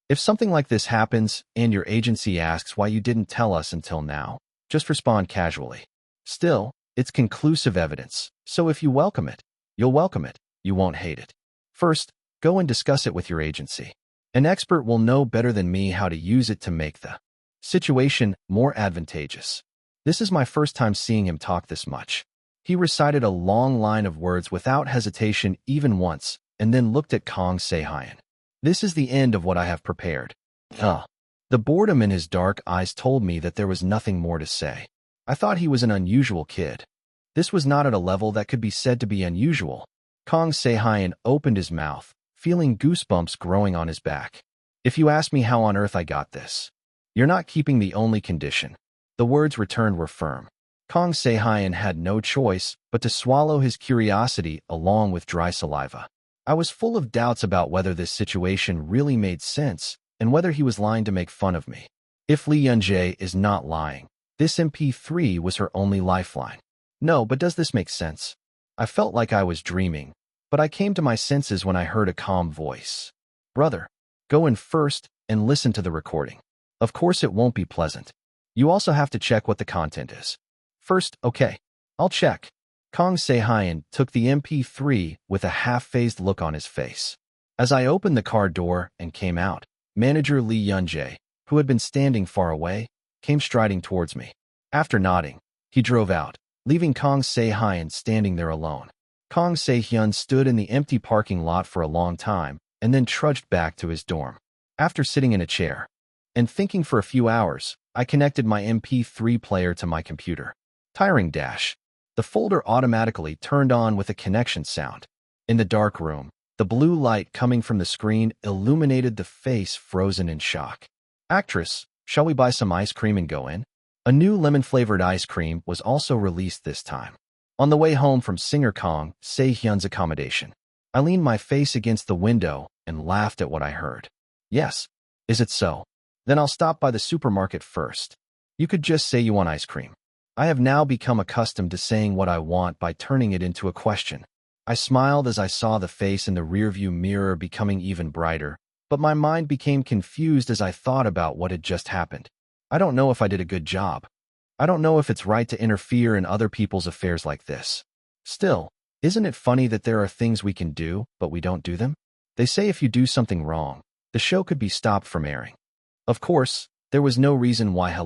If something like this happens and your agency asks why you didn't tell us until now, just respond casually. Still, it's conclusive evidence, so if you welcome it, you'll welcome it, you won't hate it. First, go and discuss it with your agency. An expert will know better than me how to use it to make the situation more advantageous. This is my first time seeing him talk this much. He recited a long line of words without hesitation even once, and then looked at Kang Se-hyun. This is the end of what I have prepared. The boredom in his dark eyes told me that there was nothing more to say. I thought he was an unusual kid. This was not at a level that could be said to be unusual. Kang Se-hyun opened his mouth, feeling goosebumps growing on his back. If you ask me how on earth I got this, you're not keeping the only condition. The words returned were firm. Kang Se-hyun had no choice but to swallow his curiosity along with dry saliva. I was full of doubts about whether this situation really made sense and whether he was lying to make fun of me. If Lee Yun-jae is not lying, this MP3 was her only lifeline. No, but does this make sense? I felt like I was dreaming, but I came to my senses when I heard a calm voice. Brother, go in first and listen to the recording. Of course, it won't be pleasant. You also have to check what the content is. First, okay, I'll check. Kong Se-hyun took the MP3 with a half-phased look on his face. As I opened the car door and came out, manager Lee Yun-jae, who had been standing far away, came striding towards me. After nodding, he drove out, leaving Kong Se-hyun standing there alone. Kong Se-hyun stood in the empty parking lot for a long time and then trudged back to his dorm. After sitting in a chair and thinking for a few hours, I connected my MP3 player to my computer. Tiring dash. The folder automatically turned on with a connection sound. In the dark room, the blue light coming from the screen illuminated the face frozen in shock. Actress, shall we buy some ice cream and go in? A new lemon-flavored ice cream was also released this time. On the way home from singer Kong Se-hyun's accommodation, I leaned my face against the window and laughed at what I heard. Yes. Is it so? Then I'll stop by the supermarket first. You could just say you want ice cream. I have now become accustomed to saying what I want by turning it into a question. I smiled as I saw the face in the rearview mirror becoming even brighter, but my mind became confused as I thought about what had just happened. I don't know if I did a good job. I don't know if it's right to interfere in other people's affairs like this. Still, isn't it funny that there are things we can do, but we don't do them? They say if you do something wrong, the show could be stopped from airing. Of course, there was no reason why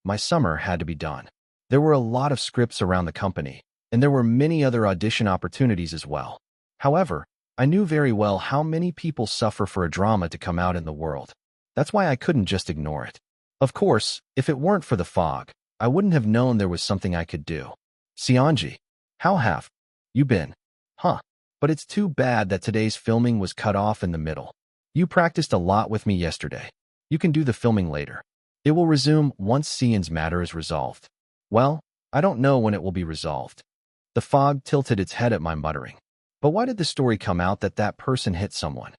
my summer had to be done. There were a lot of scripts around the company, and there were many other audition opportunities as well. However, I knew very well how many people suffer for a drama to come out in the world. That's why I couldn't just ignore it. Of course, if it weren't for the fog, I wouldn't have known there was something I could do. Seonji, how have you been? But it's too bad that today's filming was cut off in the middle. You practiced a lot with me yesterday. You can do the filming later. It will resume once Seon's matter is resolved. Well, I don't know when it will be resolved. The fog tilted its head at my muttering. But why did the story come out that that person hit someone?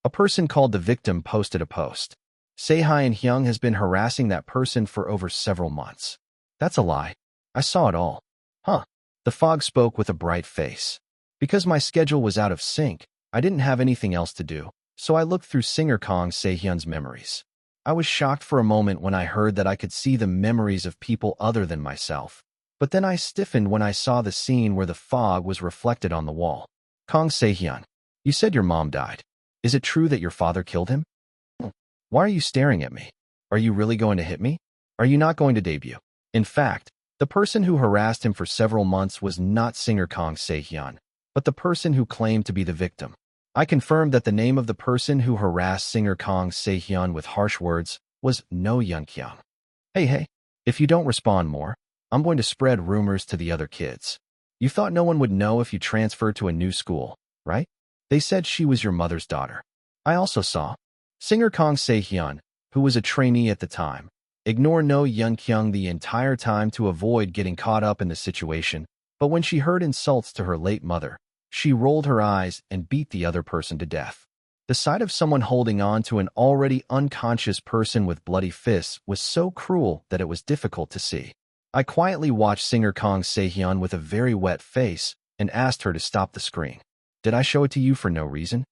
A person called the victim posted a post. Se-hyun Hyung has been harassing that person for over several months. That's a lie. I saw it all. The fog spoke with a bright face. Because my schedule was out of sync, I didn't have anything else to do, so I looked through singer Kong Se-hyun's memories. I was shocked for a moment when I heard that I could see the memories of people other than myself. But then I stiffened when I saw the scene where the fog was reflected on the wall. Kong Se-hyun, you said your mom died. Is it true that your father killed him? Why are you staring at me? Are you really going to hit me? Are you not going to debut? In fact, the person who harassed him for several months was not singer Kong Se-hyun, but the person who claimed to be the victim. I confirmed that the name of the person who harassed singer Kong Se-hyun with harsh words was No Yun-kyung. Hey, if you don't respond more, I'm going to spread rumors to the other kids. You thought no one would know if you transferred to a new school, right? They said she was your mother's daughter. I also saw singer Kong Se-hyun, who was a trainee at the time, ignore No Yun-kyung the entire time to avoid getting caught up in the situation, but when she heard insults to her late mother, she rolled her eyes and beat the other person to death. The sight of someone holding on to an already unconscious person with bloody fists was so cruel that it was difficult to see. I quietly watched singer Kong Se-hyun with a very wet face and asked her to stop the screen. Did I show it to you for no reason?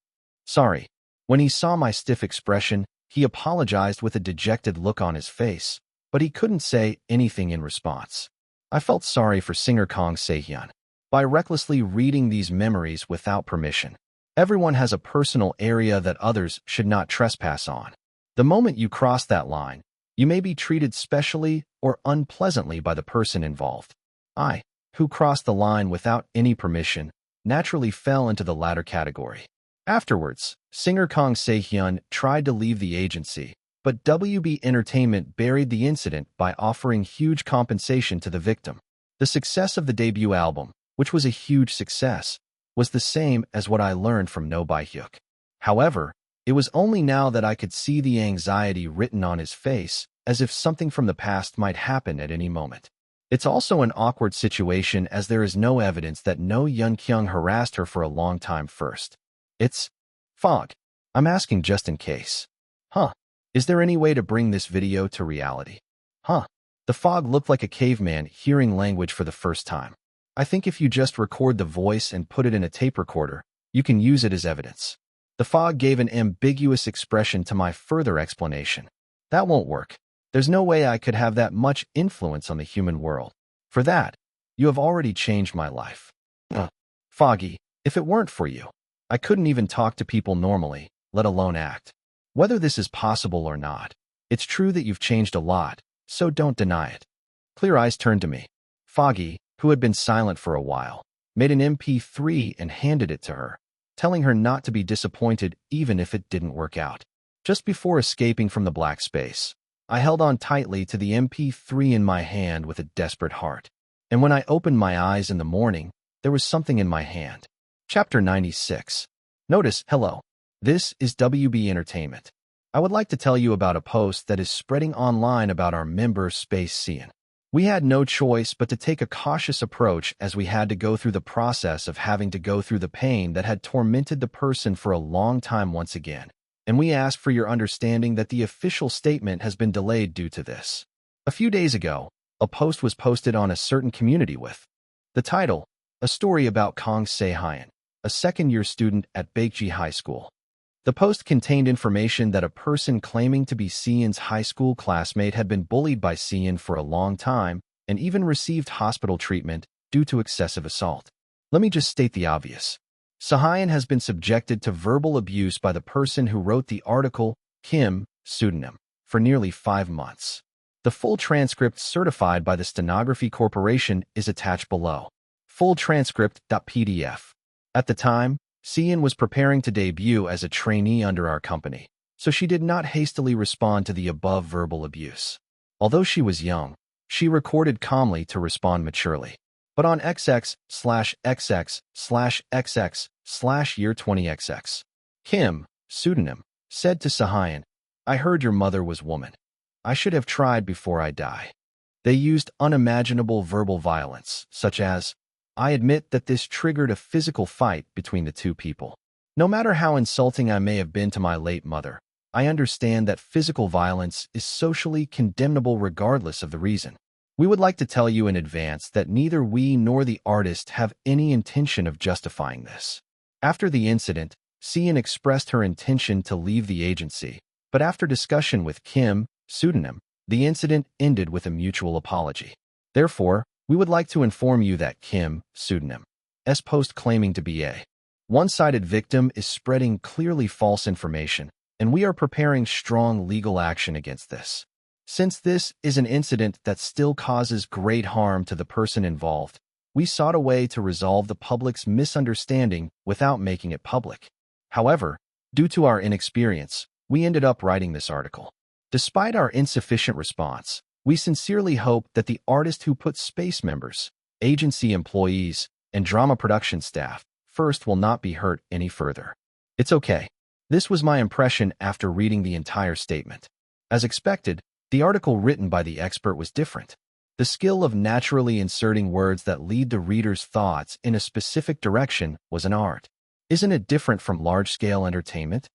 Sorry. When he saw my stiff expression, he apologized with a dejected look on his face, but he couldn't say anything in response. I felt sorry for singer Kong Se-hyun. By recklessly reading these memories without permission, everyone has a personal area that others should not trespass on. The moment you cross that line, you may be treated specially or unpleasantly by the person involved. I, who crossed the line without any permission, naturally fell into the latter category. Afterwards, singer Kong Se-hyun tried to leave the agency, but WB Entertainment buried the incident by offering huge compensation to the victim. The success of the debut album, which was a huge success, was the same as what I learned from No By-hyuk. However, it was only now that I could see the anxiety written on his face, as if something from the past might happen at any moment. It's also an awkward situation as there is no evidence that No Yun-kyung harassed her for a long time first. It's fog. I'm asking just in case. Is there any way to bring this video to reality? The fog looked like a caveman hearing language for the first time. I think if you just record the voice and put it in a tape recorder, you can use it as evidence. The fog gave an ambiguous expression to my further explanation. That won't work. There's no way I could have that much influence on the human world. For that, you have already changed my life. Foggy, if it weren't for you, I couldn't even talk to people normally, let alone act. Whether this is possible or not, it's true that you've changed a lot, so don't deny it. Clear Eyes turned to me. Foggy, who had been silent for a while, made an MP3 and handed it to her, telling her not to be disappointed even if it didn't work out. Just before escaping from the black space, I held on tightly to the MP3 in my hand with a desperate heart. And when I opened my eyes in the morning, there was something in my hand. Chapter 96. Notice, hello. This is WB Entertainment. I would like to tell you about a post that is spreading online about our member Space Cian. We had no choice but to take a cautious approach as we had to go through the process of having to go through the pain that had tormented the person for a long time once again. And we ask for your understanding that the official statement has been delayed due to this. A few days ago, a post was posted on a certain community with the title, A Story About Kang Se-hyun, a second-year student at Baekji High School. The post contained information that a person claiming to be Cian's high school classmate had been bullied by Cian for a long time and even received hospital treatment due to excessive assault. Let me just state the obvious. Se-hyun has been subjected to verbal abuse by the person who wrote the article, Kim, pseudonym, for nearly 5 months. The full transcript certified by the Stenography Corporation is attached below. Full transcript.pdf. At the time, Cian was preparing to debut as a trainee under our company, so she did not hastily respond to the above verbal abuse. Although she was young, she recorded calmly to respond maturely. But on XX/XX/XX/year20XX, Kim, pseudonym, said to Se-hyun, I heard your mother was woman. I should have tried before I die. They used unimaginable verbal violence, such as, I admit that this triggered a physical fight between the two people. No matter how insulting I may have been to my late mother, I understand that physical violence is socially condemnable regardless of the reason. We would like to tell you in advance that neither we nor the artist have any intention of justifying this. After the incident, Cian expressed her intention to leave the agency, but after discussion with Kim, pseudonym, the incident ended with a mutual apology. Therefore, we would like to inform you that Kim, pseudonym, S post claiming to be a one-sided victim is spreading clearly false information, and we are preparing strong legal action against this. Since this is an incident that still causes great harm to the person involved, we sought a way to resolve the public's misunderstanding without making it public. However, due to our inexperience, we ended up writing this article. Despite our insufficient response, we sincerely hope that the artist who put space members, agency employees, and drama production staff first will not be hurt any further. It's okay. This was my impression after reading the entire statement. As expected, the article written by the expert was different. The skill of naturally inserting words that lead the reader's thoughts in a specific direction was an art. Isn't it different from large-scale entertainment?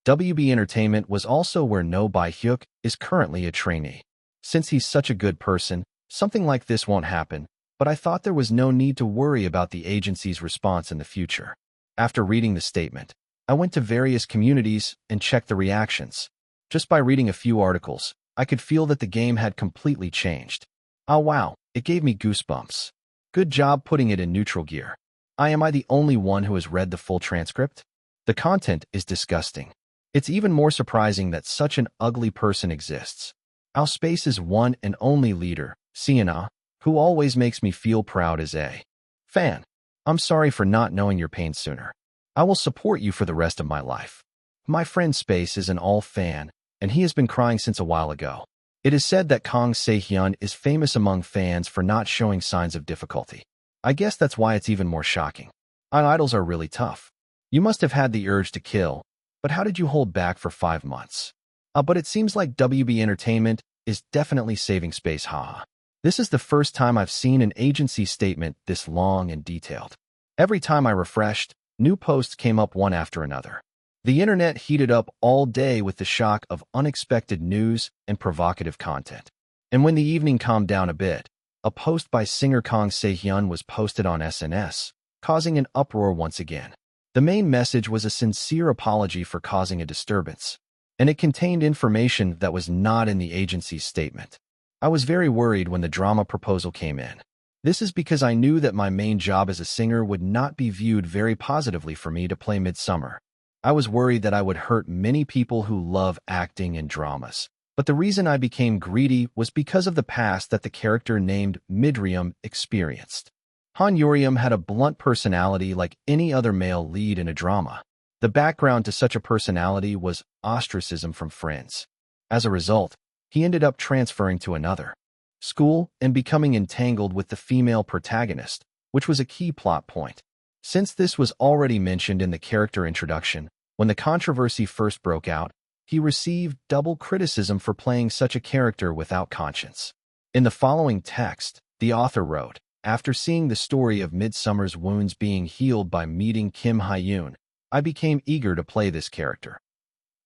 WB Entertainment was also where No Bae-hyuk is currently a trainee. Since he's such a good person, something like this won't happen, but I thought there was no need to worry about the agency's response in the future. After reading the statement, I went to various communities and checked the reactions. Just by reading a few articles, I could feel that the game had completely changed. Oh wow, it gave me goosebumps. Good job putting it in neutral gear. Am I the only one who has read the full transcript? The content is disgusting. It's even more surprising that such an ugly person exists. Our space's one and only leader, Cian, who always makes me feel proud as a fan. I'm sorry for not knowing your pain sooner. I will support you for the rest of my life. My friend Space is an all fan, and he has been crying since a while ago. It is said that Kang Se-hyun is famous among fans for not showing signs of difficulty. I guess that's why it's even more shocking. Our idols are really tough. You must have had the urge to kill, but how did you hold back for 5 months? But it seems like WB Entertainment is definitely saving space, haha. This is the first time I've seen an agency statement this long and detailed. Every time I refreshed, new posts came up one after another. The internet heated up all day with the shock of unexpected news and provocative content. And when the evening calmed down a bit, a post by singer Kang Se-hyun was posted on SNS, causing an uproar once again. The main message was a sincere apology for causing a disturbance, and it contained information that was not in the agency's statement. I was very worried when the drama proposal came in. This is because I knew that my main job as a singer would not be viewed very positively for me to play Midsummer. I was worried that I would hurt many people who love acting and dramas. But the reason I became greedy was because of the past that the character named Midrium experienced. Han Urium had a blunt personality like any other male lead in a drama. The background to such a personality was ostracism from friends. As a result, he ended up transferring to another school and becoming entangled with the female protagonist, which was a key plot point. Since this was already mentioned in the character introduction, when the controversy first broke out, he received double criticism for playing such a character without conscience. In the following text, the author wrote, "After seeing the story of Midsummer's wounds being healed by meeting Kim Hyun, I became eager to play this character.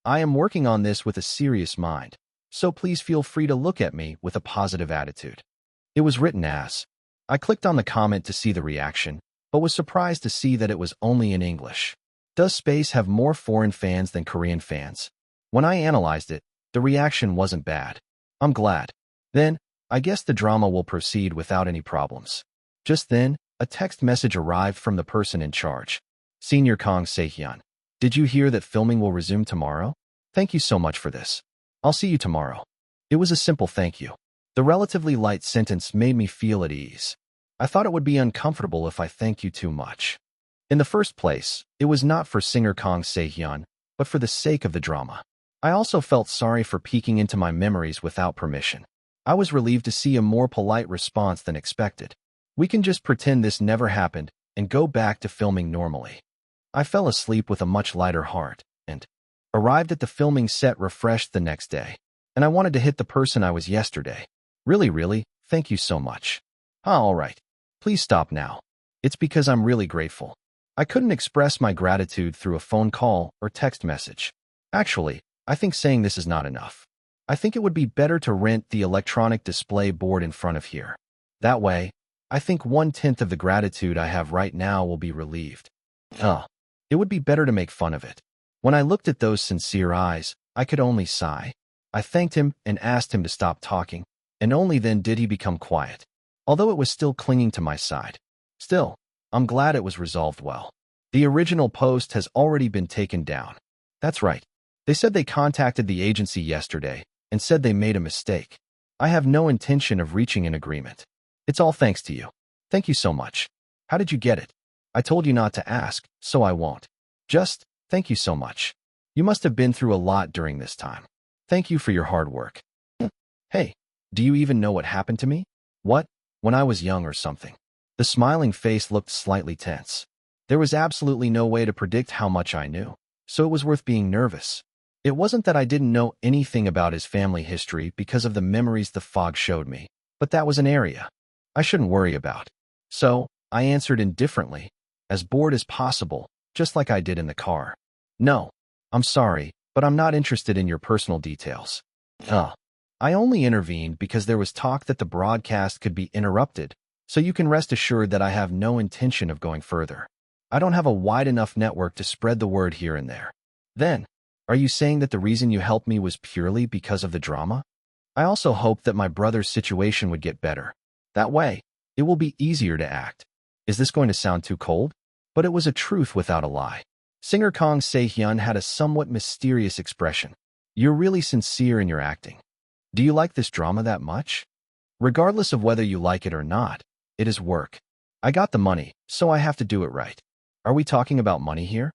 I am working on this with a serious mind, so please feel free to look at me with a positive attitude." It was written as. I clicked on the comment to see the reaction, but was surprised to see that it was only in English. Does Space have more foreign fans than Korean fans? When I analyzed it, the reaction wasn't bad. I'm glad. Then, I guess the drama will proceed without any problems. Just then, a text message arrived from the person in charge. Senior Kang Sehyun. Did you hear that filming will resume tomorrow? Thank you so much for this. I'll see you tomorrow. It was a simple thank you. The relatively light sentence made me feel at ease. I thought it would be uncomfortable if I thanked you too much. In the first place, it was not for singer Kang Sehyun, but for the sake of the drama. I also felt sorry for peeking into my memories without permission. I was relieved to see a more polite response than expected. We can just pretend this never happened and go back to filming normally. I fell asleep with a much lighter heart and arrived at the filming set refreshed the next day. And I wanted to hit the person I was yesterday. Really, thank you so much. All right. Please stop now. It's because I'm really grateful. I couldn't express my gratitude through a phone call or text message. Actually, I think saying this is not enough. I think it would be better to rent the electronic display board in front of here. That way, I think 1/10 of the gratitude I have right now will be relieved. It would be better to make fun of it. When I looked at those sincere eyes, I could only sigh. I thanked him and asked him to stop talking, and only then did he become quiet, although it was still clinging to my side. Still, I'm glad it was resolved well. The original post has already been taken down. That's right. They said they contacted the agency yesterday and said they made a mistake. I have no intention of reaching an agreement. It's all thanks to you. Thank you so much. How did you get it? I told you not to ask, so I won't. Just, thank you so much. You must have been through a lot during this time. Thank you for your hard work. Hey, do you even know what happened to me? What? When I was young or something? The smiling face looked slightly tense. There was absolutely no way to predict how much I knew, so it was worth being nervous. It wasn't that I didn't know anything about his family history because of the memories the fog showed me, but that was an area I shouldn't worry about. So, I answered indifferently, as bored as possible, just like I did in the car. No, I'm sorry, but I'm not interested in your personal details. I only intervened because there was talk that the broadcast could be interrupted, so you can rest assured that I have no intention of going further. I don't have a wide enough network to spread the word here and there. Then, are you saying that the reason you helped me was purely because of the drama? I also hoped that my brother's situation would get better. That way, it will be easier to act. Is this going to sound too cold? But it was a truth without a lie. Singer Kang Se-hyun had a somewhat mysterious expression. You're really sincere in your acting. Do you like this drama that much? Regardless of whether you like it or not, it is work. I got the money, so I have to do it right. Are we talking about money here?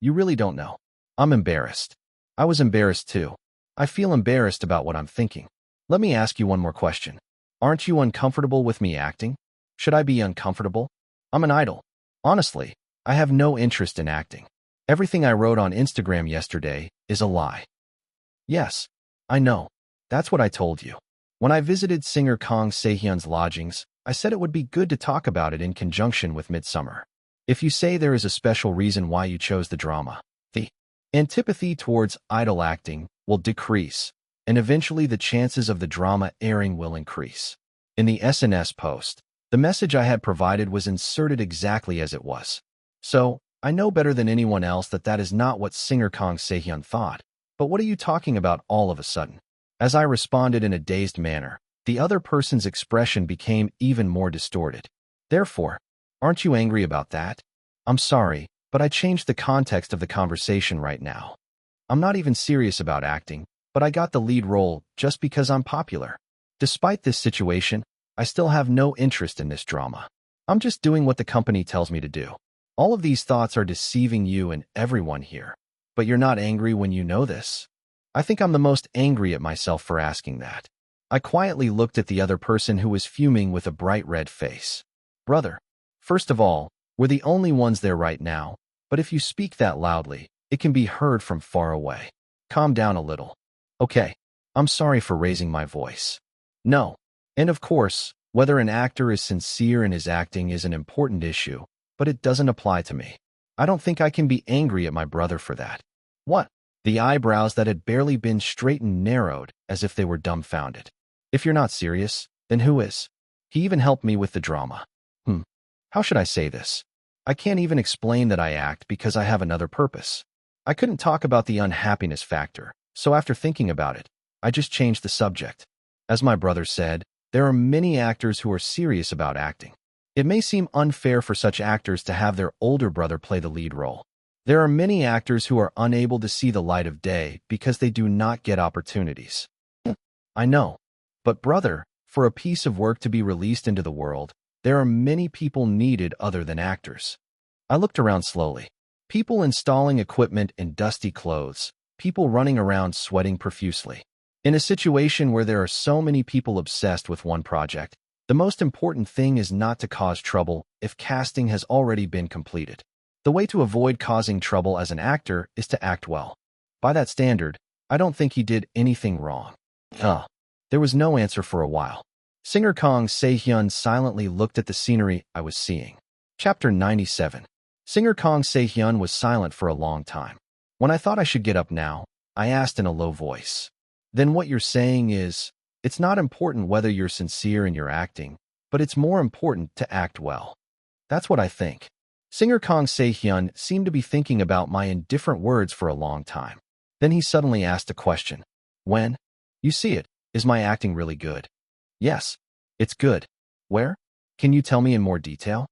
You really don't know. I'm embarrassed. I was embarrassed too. I feel embarrassed about what I'm thinking. Let me ask you one more question. Aren't you uncomfortable with me acting? Should I be uncomfortable? I'm an idol. Honestly, I have no interest in acting. Everything I wrote on Instagram yesterday is a lie. Yes, I know. That's what I told you. When I visited singer Kang Se-hyun's lodgings, I said it would be good to talk about it in conjunction with Midsummer. If you say there is a special reason why you chose the drama, the antipathy towards idol acting will decrease, and eventually the chances of the drama airing will increase. In the SNS post, the message I had provided was inserted exactly as it was. So, I know better than anyone else that that is not what singer Kang Se-hyun thought. But what are you talking about all of a sudden? As I responded in a dazed manner, the other person's expression became even more distorted. Therefore, aren't you angry about that? I'm sorry, but I changed the context of the conversation right now. I'm not even serious about acting, but I got the lead role just because I'm popular. Despite this situation, I still have no interest in this drama. I'm just doing what the company tells me to do. All of these thoughts are deceiving you and everyone here. But you're not angry when you know this. I think I'm the most angry at myself for asking that. I quietly looked at the other person who was fuming with a bright red face. Brother, first of all, we're the only ones there right now, but if you speak that loudly, it can be heard from far away. Calm down a little. Okay, I'm sorry for raising my voice. No. And of course, whether an actor is sincere in his acting is an important issue, but it doesn't apply to me. I don't think I can be angry at my brother for that. What? The eyebrows that had barely been straightened narrowed as if they were dumbfounded. If you're not serious, then who is? He even helped me with the drama. How should I say this? I can't even explain that I act because I have another purpose. I couldn't talk about the unhappiness factor, so after thinking about it, I just changed the subject. As my brother said, there are many actors who are serious about acting. It may seem unfair for such actors to have their older brother play the lead role. There are many actors who are unable to see the light of day because they do not get opportunities. I know. But brother, for a piece of work to be released into the world, there are many people needed other than actors. I looked around slowly. People installing equipment in dusty clothes, people running around sweating profusely. In a situation where there are so many people obsessed with one project, the most important thing is not to cause trouble if casting has already been completed. The way to avoid causing trouble as an actor is to act well. By that standard, I don't think he did anything wrong. There was no answer for a while. Singer Kang Se-hyun silently looked at the scenery I was seeing. Chapter 97. Singer Kang Se-hyun was silent for a long time. When I thought I should get up now, I asked in a low voice. Then what you're saying is, it's not important whether you're sincere in your acting, but it's more important to act well. That's what I think. Singer Kang Se-hyun seemed to be thinking about my indifferent words for a long time. Then he suddenly asked a question. When? You see it, is my acting really good? Yes, it's good. Where? Can you tell me in more detail?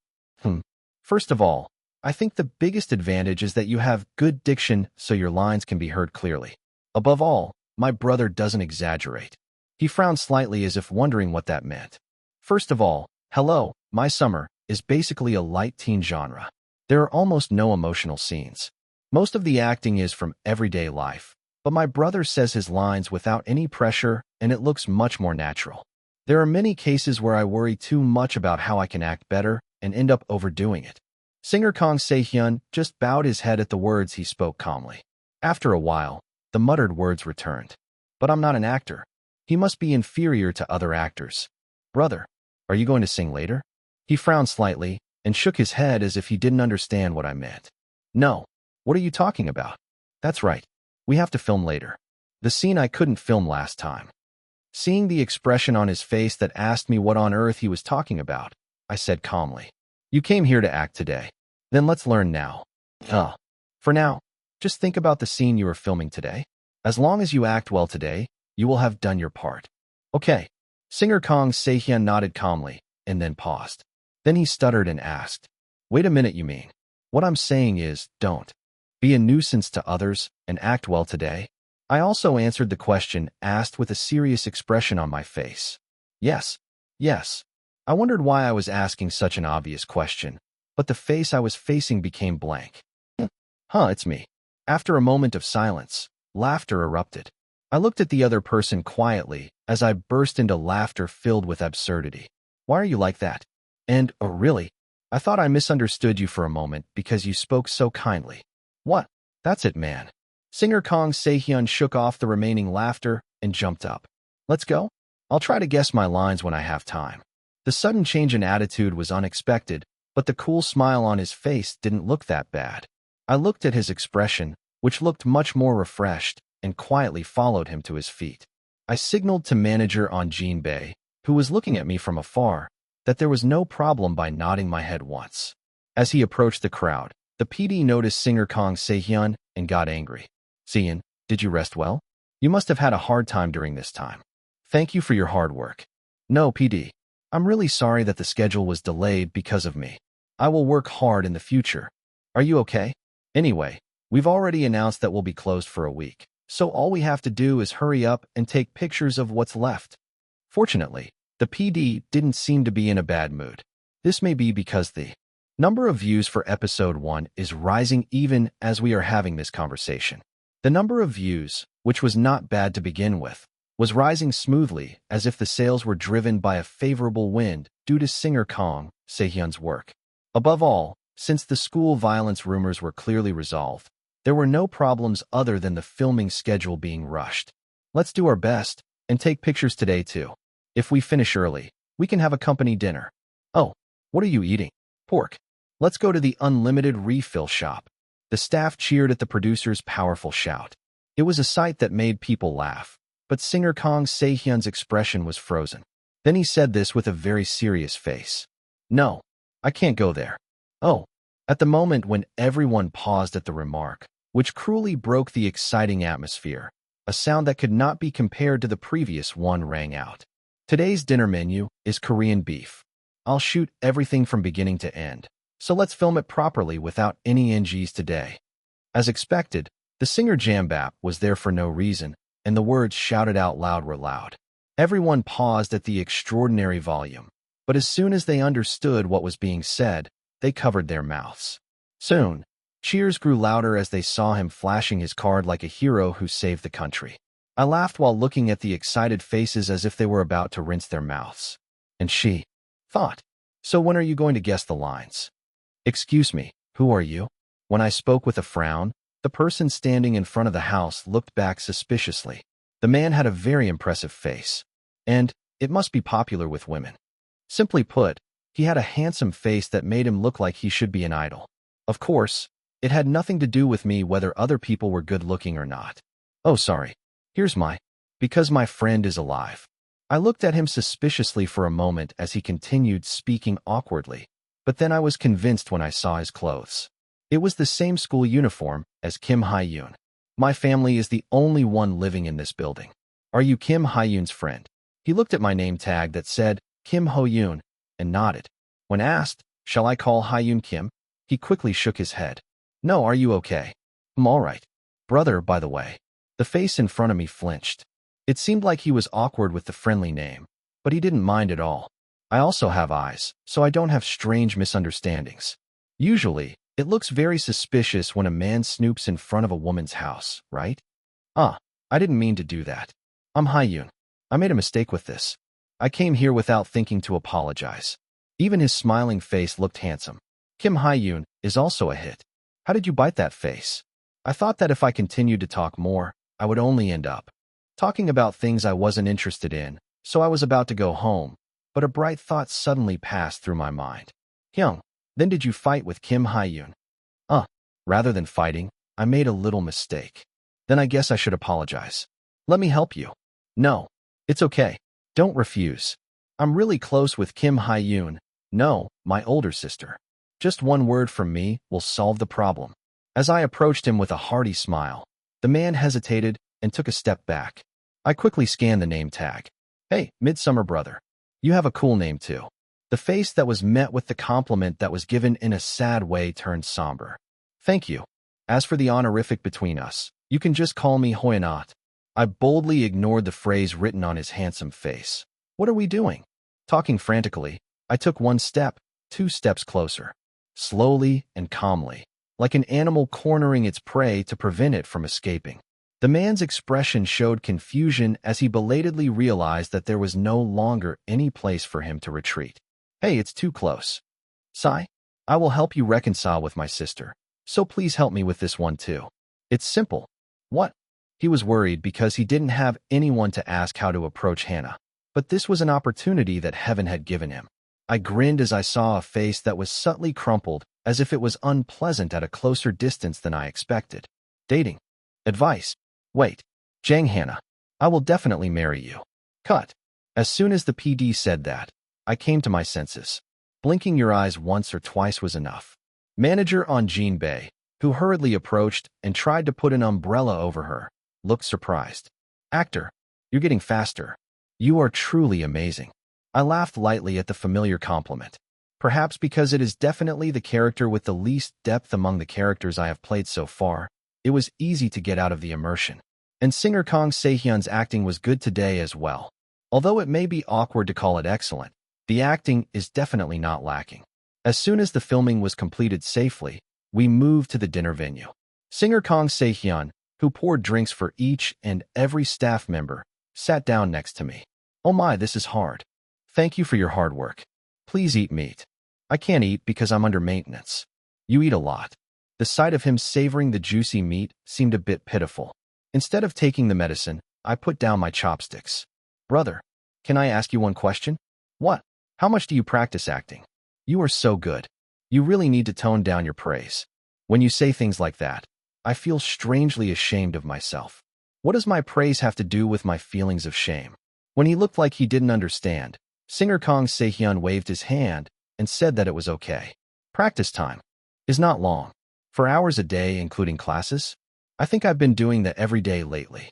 First of all, I think the biggest advantage is that you have good diction so your lines can be heard clearly. Above all, my brother doesn't exaggerate. He frowned slightly as if wondering what that meant. First of all, Hello, My Summer is basically a light teen genre. There are almost no emotional scenes. Most of the acting is from everyday life, but my brother says his lines without any pressure and it looks much more natural. There are many cases where I worry too much about how I can act better and end up overdoing it. Singer Kang Se-hyun just bowed his head at the words he spoke calmly. After a while, the muttered words returned. But I'm not an actor. He must be inferior to other actors. Brother, are you going to sing later? He frowned slightly and shook his head as if he didn't understand what I meant. No. What are you talking about? That's right. We have to film later. The scene I couldn't film last time. Seeing the expression on his face that asked me what on earth he was talking about, I said calmly. You came here to act today. Then let's learn now. For now, just think about the scene you are filming today. As long as you act well today, you will have done your part. Okay. Singer Kang Se-hyun nodded calmly and then paused. Then he stuttered and asked, Wait a minute, you mean? What I'm saying is, don't be a nuisance to others and act well today. I also answered the question asked with a serious expression on my face. Yes. I wondered why I was asking such an obvious question, but the face I was facing became blank. It's me. After a moment of silence, laughter erupted. I looked at the other person quietly as I burst into laughter filled with absurdity. Why are you like that? And, oh really? I thought I misunderstood you for a moment because you spoke so kindly. What? That's it, man. Singer Kang Se-hyun shook off the remaining laughter and jumped up. Let's go? I'll try to guess my lines when I have time. The sudden change in attitude was unexpected, but the cool smile on his face didn't look that bad. I looked at his expression, which looked much more refreshed, and quietly followed him to his feet. I signaled to manager on Jin Bae, who was looking at me from afar, that there was no problem by nodding my head once. As he approached the crowd, The PD noticed singer Kang Se-hyun and got angry. "Seon, did you rest well? You must have had a hard time during this time. Thank you for your hard work." "No, PD. I'm really sorry that the schedule was delayed because of me. I will work hard in the future. Are you okay? Anyway, we've already announced that we'll be closed for a week, so all we have to do is hurry up and take pictures of what's left." Fortunately, the PD didn't seem to be in a bad mood. This may be because the number of views for episode 1 is rising even as we are having this conversation. The number of views, which was not bad to begin with, was rising smoothly as if the sales were driven by a favorable wind due to singer Kang Se-hyun's work. Above all, since the school violence rumors were clearly resolved, there were no problems other than the filming schedule being rushed. "Let's do our best and take pictures today too. If we finish early, we can have a company dinner." "Oh, what are you eating?" "Pork. Let's go to the unlimited refill shop." The staff cheered at the producer's powerful shout. It was a sight that made people laugh, but singer Kang Se-hyun's expression was frozen. Then he said this with a very serious face. "No, I can't go there." "Oh." At the moment when everyone paused at the remark, which cruelly broke the exciting atmosphere, a sound that could not be compared to the previous one rang out. "Today's dinner menu is Korean beef. I'll shoot everything from beginning to end, so let's film it properly without any NGs today." As expected, the singer Jambap was there for no reason, and the words shouted out loud were loud. Everyone paused at the extraordinary volume, but as soon as they understood what was being said, they covered their mouths. Soon, cheers grew louder as they saw him flashing his card like a hero who saved the country. I laughed while looking at the excited faces as if they were about to rinse their mouths. And she thought, "So when are you going to guess the lines?" "Excuse me, who are you?" When I spoke with a frown, the person standing in front of the house looked back suspiciously. The man had a very impressive face, and it must be popular with women. Simply put, he had a handsome face that made him look like he should be an idol. Of course, it had nothing to do with me whether other people were good-looking or not. "Oh, sorry. Here's because my friend is alive." I looked at him suspiciously for a moment as he continued speaking awkwardly, but then I was convinced when I saw his clothes. It was the same school uniform as Kim Hae-yoon. "My family is the only one living in this building. Are you Kim Hae-yoon's friend?" He looked at my name tag that said Kim Ho-yoon and nodded. When asked, "Shall I call Hae-yoon Kim?" he quickly shook his head. "No, are you okay?" "I'm all right. Brother, by the way." The face in front of me flinched. It seemed like he was awkward with the friendly name, but he didn't mind at all. I also have eyes, so I don't have strange misunderstandings. Usually, it looks very suspicious when a man snoops in front of a woman's house, right? "Ah, I didn't mean to do that. I'm Hae-yoon. I made a mistake with this. I came here without thinking to apologize." Even his smiling face looked handsome. Kim Hae-yoon is also a hit. How did you bite that face? I thought that if I continued to talk more, I would only end up talking about things I wasn't interested in, so I was about to go home, but a bright thought suddenly passed through my mind. "Hyung, then did you fight with Kim Hae-yoon?" Rather than fighting, I made a little mistake. Then I guess I should apologize. Let me help you." "No, it's okay. Don't refuse. I'm really close with Kim Hae-yoon. No, my older sister. Just one word from me will solve the problem." As I approached him with a hearty smile, the man hesitated and took a step back. I quickly scanned the name tag. "Hey, Midsummer Brother. You have a cool name too." The face that was met with the compliment that was given in a sad way turned somber. "Thank you. As for the honorific between us, you can just call me Hoyanat." I boldly ignored the phrase written on his handsome face. "What are we doing?" Talking frantically, I took 1 step, 2 steps closer. Slowly and calmly, like an animal cornering its prey to prevent it from escaping. The man's expression showed confusion as he belatedly realized that there was no longer any place for him to retreat. "Hey, it's too close. Sai, I will help you reconcile with my sister, so please help me with this one too. It's simple." "What?" He was worried because he didn't have anyone to ask how to approach Hannah, but this was an opportunity that heaven had given him. I grinned as I saw a face that was subtly crumpled as if it was unpleasant at a closer distance than I expected. "Dating. Advice. Wait. Jang Hannah. I will definitely marry you." Cut. As soon as the PD said that, I came to my senses. Blinking your eyes once or twice was enough. Manager on Jean Bay, who hurriedly approached and tried to put an umbrella over her, looked surprised. Actor, you're getting faster. You are truly amazing. I laughed lightly at the familiar compliment. Perhaps because it is definitely the character with the least depth among the characters I have played so far, it was easy to get out of the immersion. And singer Kang Se-hyun's acting was good today as well. Although it may be awkward to call it excellent, the acting is definitely not lacking. As soon as the filming was completed safely, we moved to the dinner venue. Singer Kang Se-hyun, who poured drinks for each and every staff member, sat down next to me. Oh my, this is hard. Thank you for your hard work. Please eat meat. I can't eat because I'm under maintenance. You eat a lot. The sight of him savoring the juicy meat seemed a bit pitiful. Instead of taking the medicine, I put down my chopsticks. Brother, can I ask you one question? What? How much do you practice acting? You are so good. You really need to tone down your praise. When you say things like that, I feel strangely ashamed of myself. What does my praise have to do with my feelings of shame? When he looked like he didn't understand, singer Kang Se-hyun waved his hand and said that it was okay. Practice time is not long. 4 hours a day, including classes? I think I've been doing that every day lately.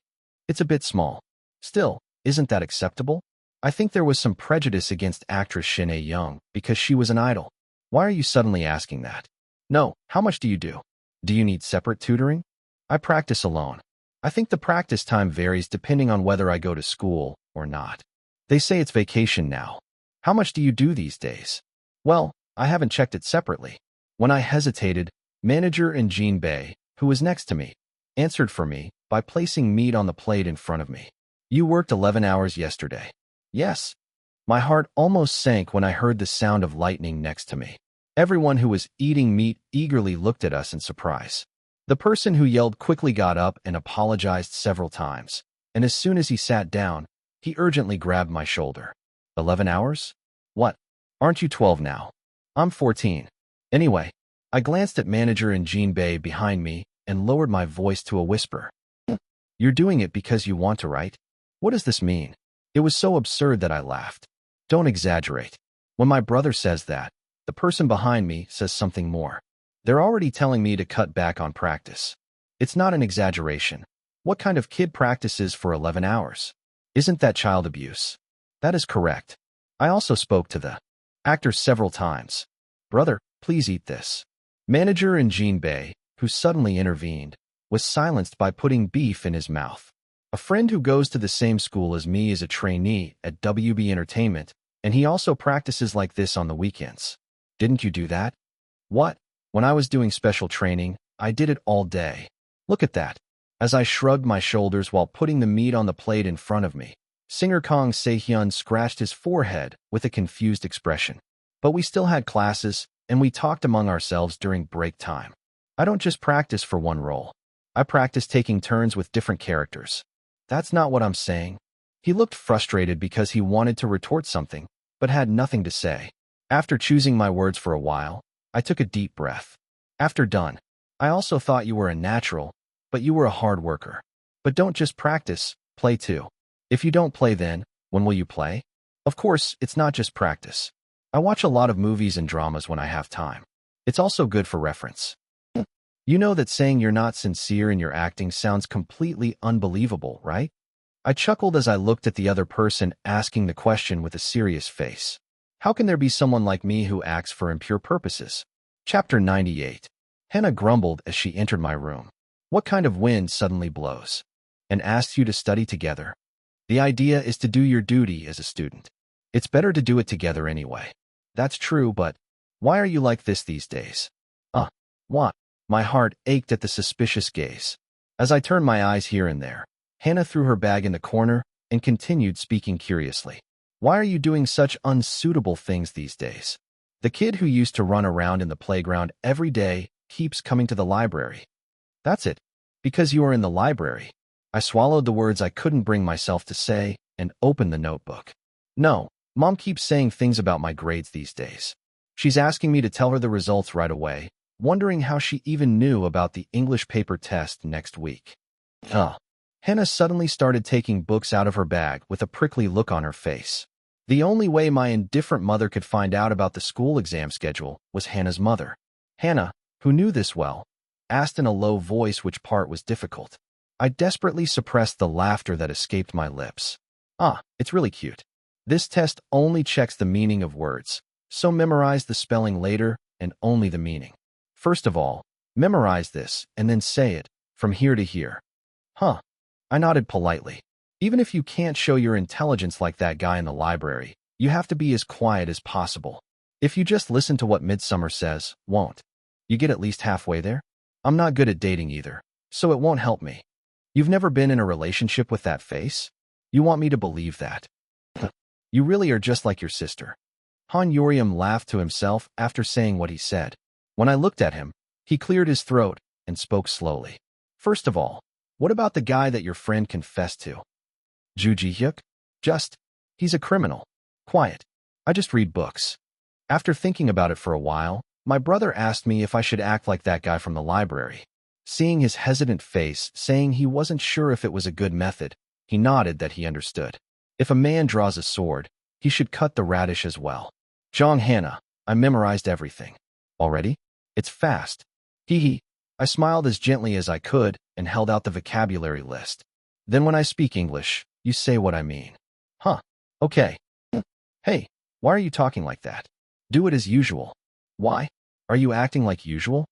It's a bit small. Still, isn't that acceptable? I think there was some prejudice against actress Shin A-young because she was an idol. Why are you suddenly asking that? No, how much do you do? Do you need separate tutoring? I practice alone. I think the practice time varies depending on whether I go to school or not. They say it's vacation now. How much do you do these days? Well, I haven't checked it separately. When I hesitated, manager in Jean Bay, who was next to me, answered for me by placing meat on the plate in front of me. You worked 11 hours yesterday. Yes. My heart almost sank when I heard the sound of lightning next to me. Everyone who was eating meat eagerly looked at us in surprise. The person who yelled quickly got up and apologized several times, and as soon as he sat down, he urgently grabbed my shoulder. 11 hours? What? Aren't you 12 now? I'm 14. Anyway, I glanced at manager in Jean Bay behind me and lowered my voice to a whisper. You're doing it because you want to, right? What does this mean? It was so absurd that I laughed. Don't exaggerate. When my brother says that, the person behind me says something more. They're already telling me to cut back on practice. It's not an exaggeration. What kind of kid practices for 11 hours? Isn't that child abuse? That is correct. I also spoke to the actor several times. Brother, please eat this. Manager in Jean Bay, who suddenly intervened, was silenced by putting beef in his mouth. A friend who goes to the same school as me is a trainee at WB Entertainment, and he also practices like this on the weekends. Didn't you do that? What? When I was doing special training, I did it all day. Look at that. As I shrugged my shoulders while putting the meat on the plate in front of me, singer Kang Se-hyun scratched his forehead with a confused expression. But we still had classes, and we talked among ourselves during break time. I don't just practice for one role. I practice taking turns with different characters. That's not what I'm saying. He looked frustrated because he wanted to retort something, but had nothing to say. After choosing my words for a while, I took a deep breath. After done, I also thought you were a natural, but you were a hard worker. But don't just practice, play too. If you don't play then, when will you play? Of course, it's not just practice. I watch a lot of movies and dramas when I have time. It's also good for reference. You know that saying you're not sincere in your acting sounds completely unbelievable, right? I chuckled as I looked at the other person asking the question with a serious face. How can there be someone like me who acts for impure purposes? Chapter 98. Hannah grumbled as she entered my room. What kind of wind suddenly blows? And asks you to study together? The idea is to do your duty as a student. It's better to do it together anyway. That's true, but why are you like this these days? What? My heart ached at the suspicious gaze. As I turned my eyes here and there, Hannah threw her bag in the corner and continued speaking curiously. Why are you doing such unsuitable things these days? The kid who used to run around in the playground every day keeps coming to the library. That's it. Because you are in the library. I swallowed the words I couldn't bring myself to say and opened the notebook. No, Mom keeps saying things about my grades these days. She's asking me to tell her the results right away, wondering how she even knew about the English paper test next week. Hannah suddenly started taking books out of her bag with a prickly look on her face. The only way my indifferent mother could find out about the school exam schedule was Hannah's mother. Hannah, who knew this well, asked in a low voice which part was difficult. I desperately suppressed the laughter that escaped my lips. Ah, it's really cute. This test only checks the meaning of words, so memorize the spelling later and only the meaning. First of all, memorize this and then say it, from here to here. Huh. I nodded politely. Even if you can't show your intelligence like that guy in the library, you have to be as quiet as possible. If you just listen to what Midsummer says, won't you get at least halfway there? I'm not good at dating either, so it won't help me. You've never been in a relationship with that face? You want me to believe that? You really are just like your sister. Han Urium laughed to himself after saying what he said. When I looked at him, he cleared his throat and spoke slowly. First of all, what about the guy that your friend confessed to? Ju Ji-hyuk? He's a criminal. Quiet. I just read books. After thinking about it for a while, my brother asked me if I should act like that guy from the library. Seeing his hesitant face, saying he wasn't sure if it was a good method, he nodded that he understood. If a man draws a sword, he should cut the radish as well. Jong Hannah, I memorized everything. Already? It's fast. Hee. I smiled as gently as I could and held out the vocabulary list. Then when I speak English, you say what I mean. Huh. Okay. Hey, why are you talking like that? Do it as usual. Why? Are you acting like usual?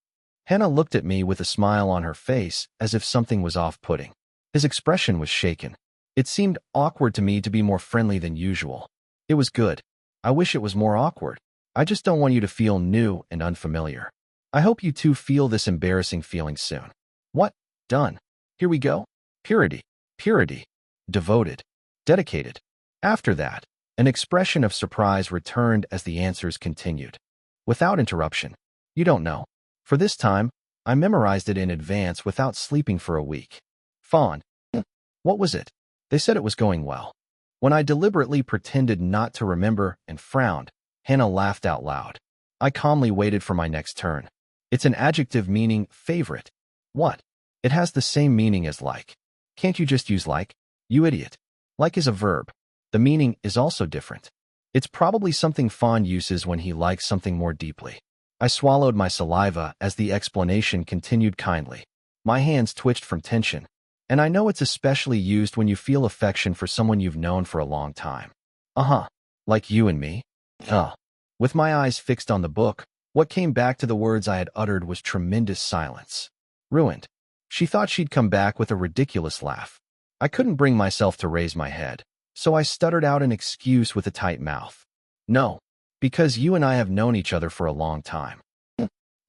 Hannah looked at me with a smile on her face as if something was off-putting. His expression was shaken. It seemed awkward to me to be more friendly than usual. It was good. I wish it was more awkward. I just don't want you to feel new and unfamiliar. I hope you two feel this embarrassing feeling soon. What? Done. Here we go. Purity. Devoted. Dedicated. After that, an expression of surprise returned as the answers continued. Without interruption. You don't know. For this time, I memorized it in advance without sleeping for a week. Fawn. What was it? They said it was going well. When I deliberately pretended not to remember and frowned, Hannah laughed out loud. I calmly waited for my next turn. It's an adjective meaning favorite. What? It has the same meaning as like. Can't you just use like? You idiot. Like is a verb. The meaning is also different. It's probably something Fawn uses when he likes something more deeply. I swallowed my saliva as the explanation continued kindly. My hands twitched from tension. And I know it's especially used when you feel affection for someone you've known for a long time. Like you and me? With my eyes fixed on the book, what came back to the words I had uttered was tremendous silence. Ruined. She thought she'd come back with a ridiculous laugh. I couldn't bring myself to raise my head, so I stuttered out an excuse with a tight mouth. No, because you and I have known each other for a long time.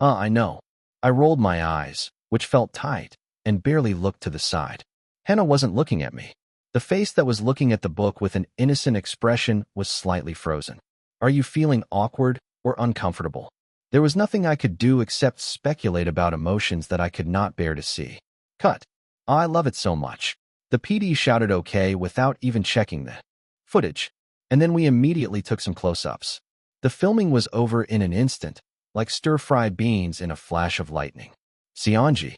I know. I rolled my eyes, which felt tight, and barely looked to the side. Hannah wasn't looking at me. The face that was looking at the book with an innocent expression was slightly frozen. Are you feeling awkward or uncomfortable? There was nothing I could do except speculate about emotions that I could not bear to see. Cut. I love it so much. The PD shouted okay without even checking the footage, and then we immediately took some close-ups. The filming was over in an instant, like stir-fried beans in a flash of lightning. Seonji.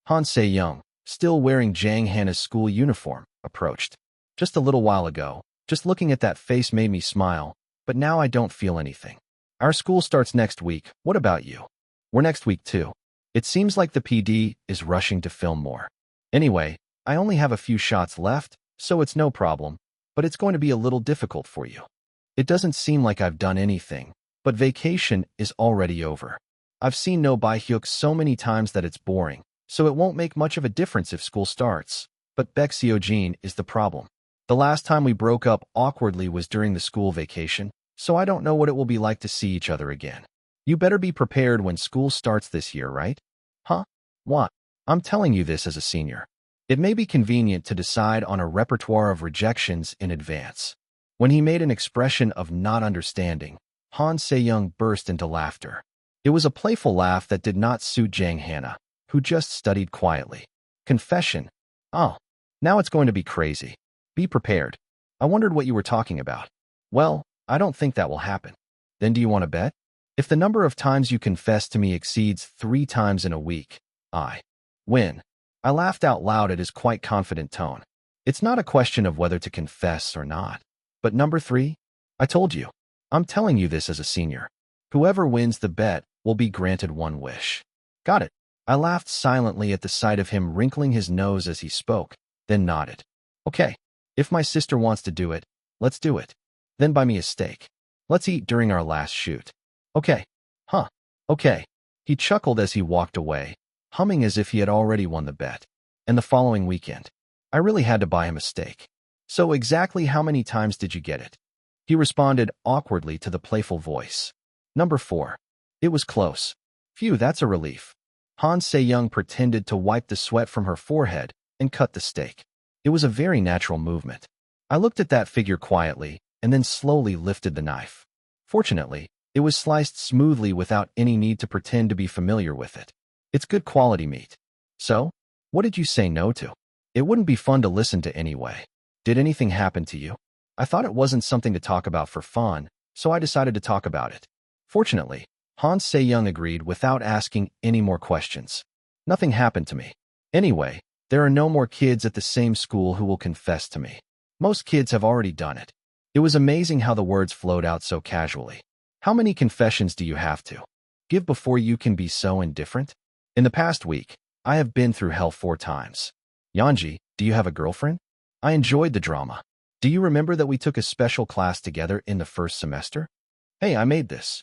Han Se-young, still wearing Jang Hannah's school uniform, approached. Just a little while ago, just looking at that face made me smile, but now I don't feel anything. Our school starts next week. What about you? We're next week too. It seems like the PD is rushing to film more. Anyway, I only have a few shots left, so it's no problem, but it's going to be a little difficult for you. It doesn't seem like I've done anything, but vacation is already over. I've seen No Bae-hyuk so many times that it's boring, so it won't make much of a difference if school starts. But Baek Seo-jin is the problem. The last time we broke up awkwardly was during the school vacation, so I don't know what it will be like to see each other again. You better be prepared when school starts this year, right? What? I'm telling you this as a senior. It may be convenient to decide on a repertoire of rejections in advance. When he made an expression of not understanding, Han Se-young burst into laughter. It was a playful laugh that did not suit Jang Hannah, who just studied quietly. Confession. Oh, now it's going to be crazy. Be prepared. I wondered what you were talking about. Well, I don't think that will happen. Then do you want to bet? If the number of times you confess to me exceeds 3 times in a week, I win. I laughed out loud at his quite confident tone. It's not a question of whether to confess or not. But number 3? I told you. I'm telling you this as a senior. Whoever wins the bet will be granted one wish. Got it. I laughed silently at the sight of him wrinkling his nose as he spoke, then nodded. Okay, if my sister wants to do it, let's do it. Then buy me a steak. Let's eat during our last shoot. Okay. Huh. Okay. He chuckled as he walked away, humming as if he had already won the bet. And the following weekend, I really had to buy him a steak. So exactly how many times did you get it? He responded awkwardly to the playful voice. Number 4. It was close. Phew, that's a relief. Han Se-young pretended to wipe the sweat from her forehead and cut the steak. It was a very natural movement. I looked at that figure quietly and then slowly lifted the knife. Fortunately, it was sliced smoothly without any need to pretend to be familiar with it. It's good quality meat. So, what did you say no to? It wouldn't be fun to listen to anyway. Did anything happen to you? I thought it wasn't something to talk about for fun, so I decided to talk about it. Fortunately, Han Se-young agreed without asking any more questions. Nothing happened to me. Anyway, there are no more kids at the same school who will confess to me. Most kids have already done it. It was amazing how the words flowed out so casually. How many confessions do you have to give before you can be so indifferent? In the past week, I have been through hell 4 times. Yanji, do you have a girlfriend? I enjoyed the drama. Do you remember that we took a special class together in the first semester? Hey, I made this.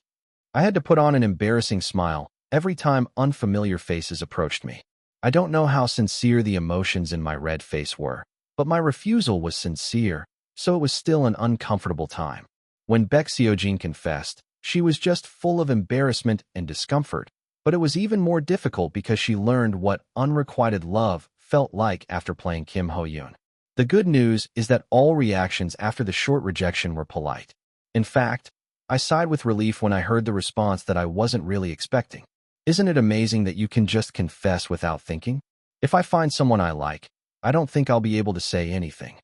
I had to put on an embarrassing smile every time unfamiliar faces approached me. I don't know how sincere the emotions in my red face were, but my refusal was sincere, so it was still an uncomfortable time. When Baek Seojin confessed, she was just full of embarrassment and discomfort, but it was even more difficult because she learned what unrequited love felt like after playing Kim Ho-yoon. The good news is that all reactions after the short rejection were polite. In fact, I sighed with relief when I heard the response that I wasn't really expecting. Isn't it amazing that you can just confess without thinking? If I find someone I like, I don't think I'll be able to say anything.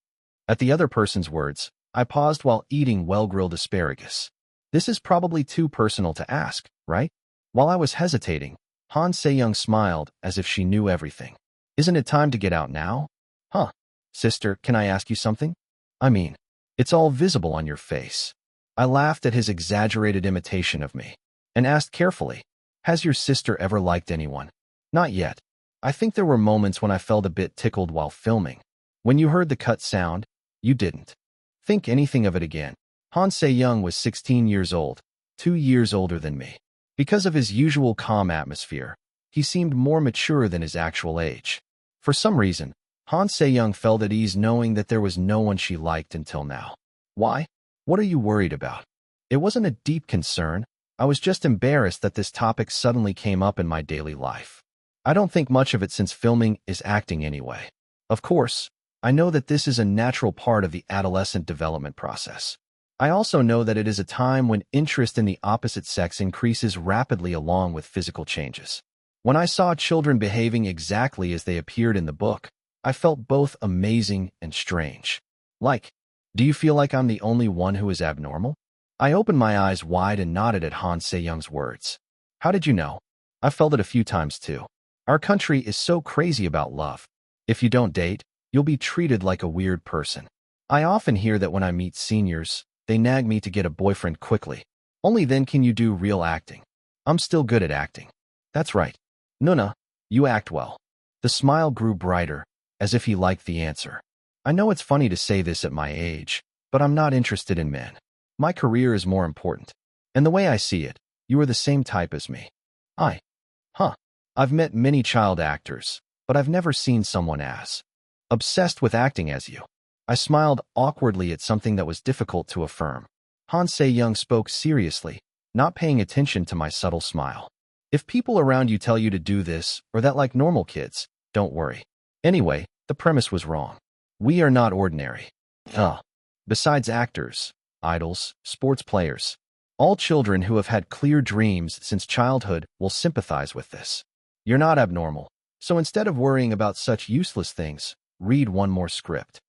At the other person's words, I paused while eating well-grilled asparagus. This is probably too personal to ask, right? While I was hesitating, Han Se-young smiled as if she knew everything. Isn't it time to get out now? Huh. Sister, can I ask you something? I mean, it's all visible on your face. I laughed at his exaggerated imitation of me and asked carefully, has your sister ever liked anyone? Not yet. I think there were moments when I felt a bit tickled while filming. When you heard the cut sound, you didn't think anything of it again. Han Se-young was 16 years old, 2 years older than me. Because of his usual calm atmosphere, he seemed more mature than his actual age. For some reason, Han Se-young felt at ease knowing that there was no one she liked until now. Why? What are you worried about? It wasn't a deep concern. I was just embarrassed that this topic suddenly came up in my daily life. I don't think much of it since filming is acting anyway. Of course, I know that this is a natural part of the adolescent development process. I also know that it is a time when interest in the opposite sex increases rapidly along with physical changes. When I saw children behaving exactly as they appeared in the book, I felt both amazing and strange. Like, do you feel like I'm the only one who is abnormal? I opened my eyes wide and nodded at Han Se-young's words. How did you know? I felt it a few times too. Our country is so crazy about love. If you don't date, you'll be treated like a weird person. I often hear that when I meet seniors, they nag me to get a boyfriend quickly. Only then can you do real acting. I'm still good at acting. That's right. Nuna, you act well. The smile grew brighter, as if he liked the answer. I know it's funny to say this at my age, but I'm not interested in men. My career is more important. And the way I see it, you are the same type as me. I've met many child actors, but I've never seen someone as obsessed with acting as you. I smiled awkwardly at something that was difficult to affirm. Han Se-young spoke seriously, not paying attention to my subtle smile. If people around you tell you to do this or that like normal kids, don't worry. Anyway, the premise was wrong. We are not ordinary. Besides actors, idols, sports players, all children who have had clear dreams since childhood will sympathize with this. You're not abnormal, so instead of worrying about such useless things, read one more script.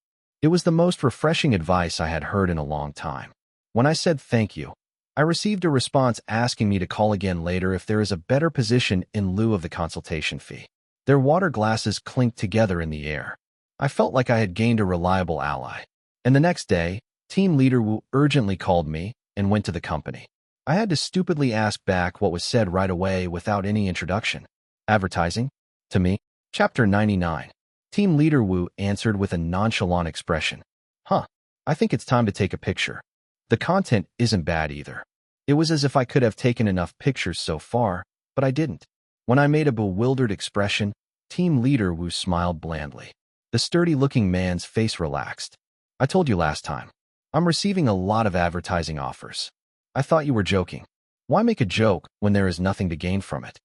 It was the most refreshing advice I had heard in a long time. When I said thank you, I received a response asking me to call again later if there is a better position in lieu of the consultation fee. Their water glasses clinked together in the air. I felt like I had gained a reliable ally. And the next day, team leader Wu urgently called me and went to the company. I had to stupidly ask back what was said right away without any introduction. Advertising? To me? Chapter 99. Team Leader Wu answered with a nonchalant expression. Huh. I think it's time to take a picture. The content isn't bad either. It was as if I could have taken enough pictures so far, but I didn't. When I made a bewildered expression, Team Leader Wu smiled blandly. The sturdy-looking man's face relaxed. I told you last time. I'm receiving a lot of advertising offers. I thought you were joking. Why make a joke when there is nothing to gain from it?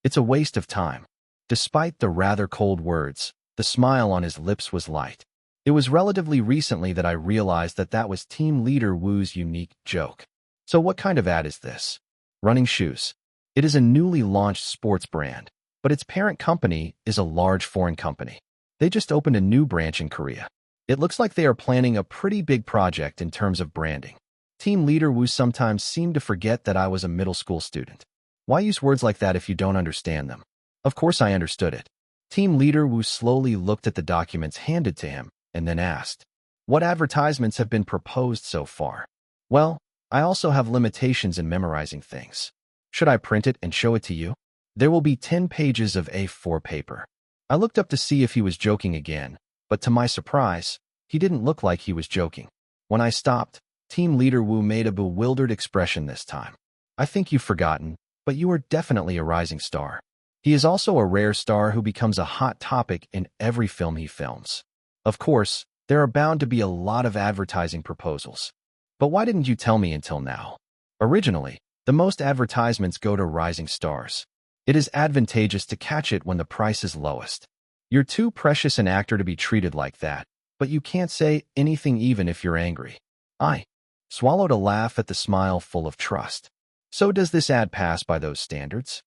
It's a waste of time. Despite the rather cold words, the smile on his lips was light. It was relatively recently that I realized that that was Team Leader Wu's unique joke. So what kind of ad is this? Running shoes. It is a newly launched sports brand, but its parent company is a large foreign company. They just opened a new branch in Korea. It looks like they are planning a pretty big project in terms of branding. Team Leader Wu sometimes seemed to forget that I was a middle school student. Why use words like that if you don't understand them? Of course I understood it. Team Leader Wu slowly looked at the documents handed to him and then asked, "What advertisements have been proposed so far?" Well, I also have limitations in memorizing things. Should I print it and show it to you? There will be 10 pages of A4 paper. I looked up to see if he was joking again, but to my surprise, he didn't look like he was joking. When I stopped, Team Leader Wu made a bewildered expression this time. I think you've forgotten, but you are definitely a rising star. He is also a rare star who becomes a hot topic in every film he films. Of course, there are bound to be a lot of advertising proposals. But why didn't you tell me until now? Originally, the most advertisements go to rising stars. It is advantageous to catch it when the price is lowest. You're too precious an actor to be treated like that, but you can't say anything even if you're angry. I swallowed a laugh at the smile full of trust. So does this ad pass by those standards?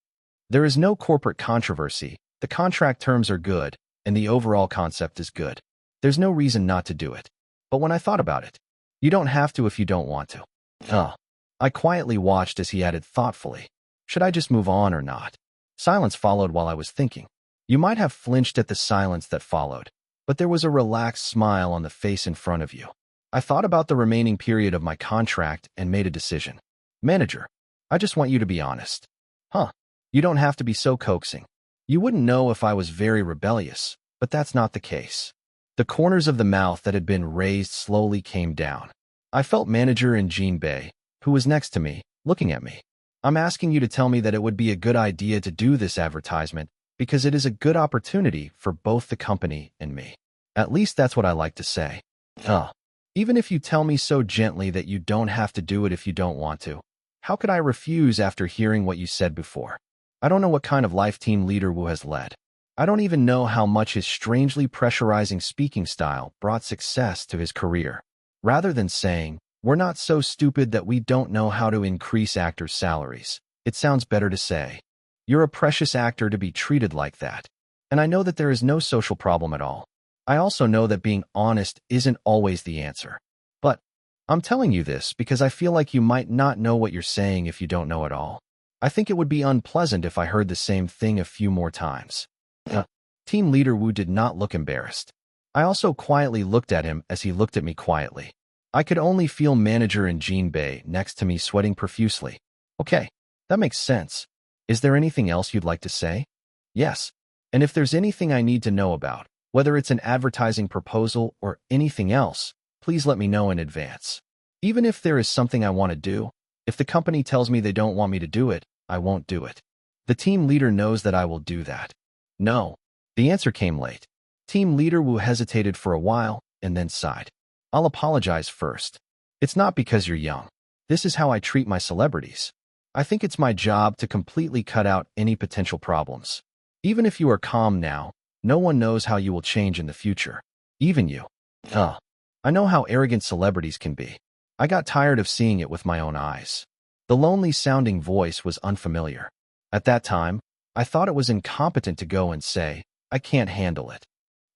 There is no corporate controversy, the contract terms are good, and the overall concept is good. There's no reason not to do it. But when I thought about it, you don't have to if you don't want to. I quietly watched as he added thoughtfully, should I just move on or not? Silence followed while I was thinking. You might have flinched at the silence that followed, but there was a relaxed smile on the face in front of you. I thought about the remaining period of my contract and made a decision. Manager, I just want you to be honest. You don't have to be so coaxing. You wouldn't know if I was very rebellious, but that's not the case. The corners of the mouth that had been raised slowly came down. I felt Manager and Jean Bei, who was next to me, looking at me. I'm asking you to tell me that it would be a good idea to do this advertisement because it is a good opportunity for both the company and me. At least that's what I like to say. Even if you tell me so gently that you don't have to do it if you don't want to, how could I refuse after hearing what you said before? I don't know what kind of life Team Leader Wu has led. I don't even know how much his strangely pressurizing speaking style brought success to his career. Rather than saying, we're not so stupid that we don't know how to increase actors' salaries, it sounds better to say, you're a precious actor to be treated like that. And I know that there is no social problem at all. I also know that being honest isn't always the answer. But I'm telling you this because I feel like you might not know what you're saying if you don't know it all. I think it would be unpleasant if I heard the same thing a few more times. Team Leader Wu did not look embarrassed. I also quietly looked at him as he looked at me quietly. I could only feel Manager and Jean Bei next to me sweating profusely. Okay, that makes sense. Is there anything else you'd like to say? Yes. And if there's anything I need to know about, whether it's an advertising proposal or anything else, please let me know in advance. Even if there is something I want to do, if the company tells me they don't want me to do it, I won't do it. The team leader knows that I will do that. No. The answer came late. Team Leader Wu hesitated for a while and then sighed. I'll apologize first. It's not because you're young. This is how I treat my celebrities. I think it's my job to completely cut out any potential problems. Even if you are calm now, no one knows how you will change in the future. Even you. I know how arrogant celebrities can be. I got tired of seeing it with my own eyes. The lonely-sounding voice was unfamiliar. At that time, I thought it was incompetent to go and say, I can't handle it.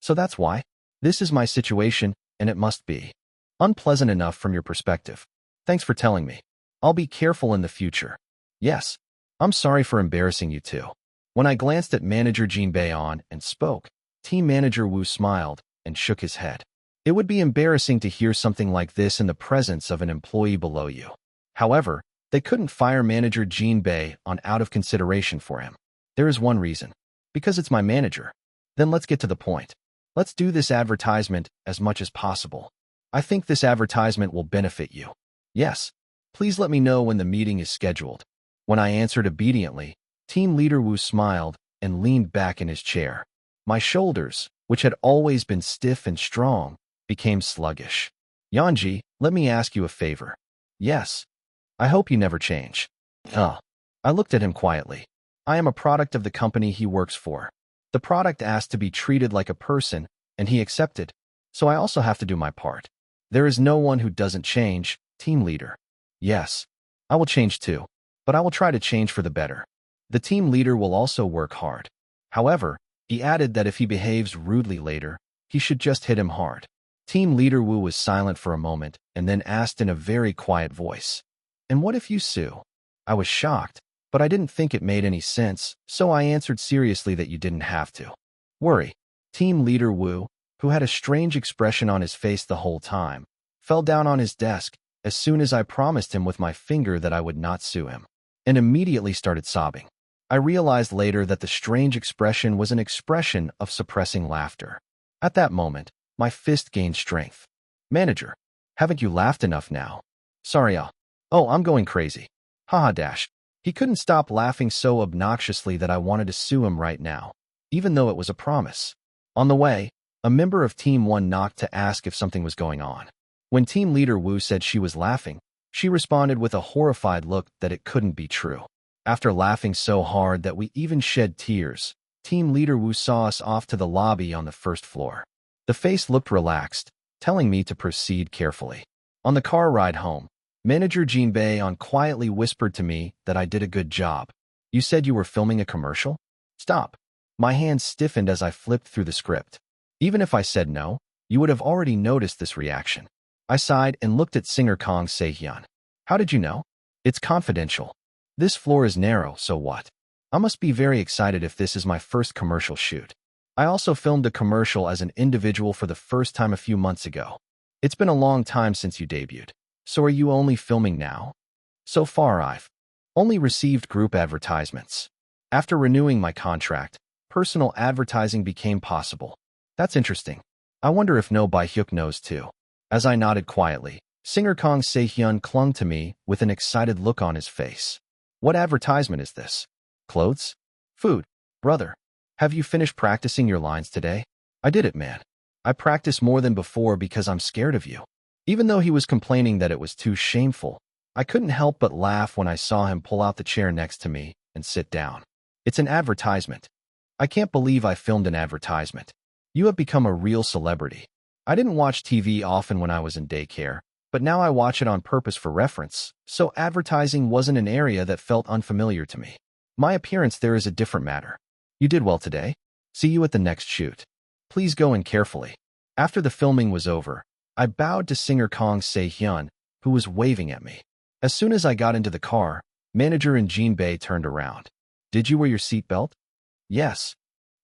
So that's why. This is my situation, and it must be unpleasant enough from your perspective. Thanks for telling me. I'll be careful in the future. Yes, I'm sorry for embarrassing you too. When I glanced at Manager Jean Bei and spoke, Team Manager Wu smiled and shook his head. It would be embarrassing to hear something like this in the presence of an employee below you. However, They couldn't fire manager Jean Bay on out of consideration for him. There is one reason. Because it's my manager. Then let's get to the point. Let's do this advertisement as much as possible. I think this advertisement will benefit you. Yes. Please let me know when the meeting is scheduled. When I answered obediently, Team Leader Wu smiled and leaned back in his chair. My shoulders, which had always been stiff and strong, became sluggish. Yanji, let me ask you a favor. Yes. I hope you never change. I looked at him quietly. I am a product of the company he works for. The product asked to be treated like a person, and he accepted, so I also have to do my part. There is no one who doesn't change, team leader. Yes, I will change too, but I will try to change for the better. The team leader will also work hard. However, he added that if he behaves rudely later, he should just hit him hard. Team leader Wu was silent for a moment and then asked in a very quiet voice, "And what if you sue?" I was shocked, but I didn't think it made any sense, so I answered seriously that you didn't have to worry. Team leader Wu, who had a strange expression on his face the whole time, fell down on his desk as soon as I promised him with my finger that I would not sue him, and immediately started sobbing. I realized later that the strange expression was an expression of suppressing laughter. At that moment, my fist gained strength. Manager, haven't you laughed enough now? Sorry, I'm going crazy. Haha dash. He couldn't stop laughing so obnoxiously that I wanted to sue him right now, even though it was a promise. On the way, a member of Team 1 knocked to ask if something was going on. When Team Leader Wu said she was laughing, she responded with a horrified look that it couldn't be true. After laughing so hard that we even shed tears, Team Leader Wu saw us off to the lobby on the first floor. The face looked relaxed, telling me to proceed carefully. On the car ride home, Manager Jean Bei quietly whispered to me that I did a good job. You said you were filming a commercial? Stop. My hands stiffened as I flipped through the script. Even if I said no, you would have already noticed this reaction. I sighed and looked at singer Kang Se-hyun. How did you know? It's confidential. This floor is narrow, so what? I must be very excited if this is my first commercial shoot. I also filmed a commercial as an individual for the first time a few months ago. It's been a long time since you debuted. So are you only filming now? So far I've only received group advertisements. After renewing my contract, personal advertising became possible. That's interesting. I wonder if No Bai-hyuk knows too. As I nodded quietly, singer Kang Se-hyun clung to me with an excited look on his face. What advertisement is this? Clothes? Food? Brother, have you finished practicing your lines today? I did it, man. I practiced more than before because I'm scared of you. Even though he was complaining that it was too shameful, I couldn't help but laugh when I saw him pull out the chair next to me and sit down. It's an advertisement. I can't believe I filmed an advertisement. You have become a real celebrity. I didn't watch TV often when I was in daycare, but now I watch it on purpose for reference, so advertising wasn't an area that felt unfamiliar to me. My appearance there is a different matter. You did well today. See you at the next shoot. Please go in carefully. After the filming was over, I bowed to singer Kang Se-hyun, who was waving at me. As soon as I got into the car, manager and Jean Bei turned around. Did you wear your seatbelt? Yes.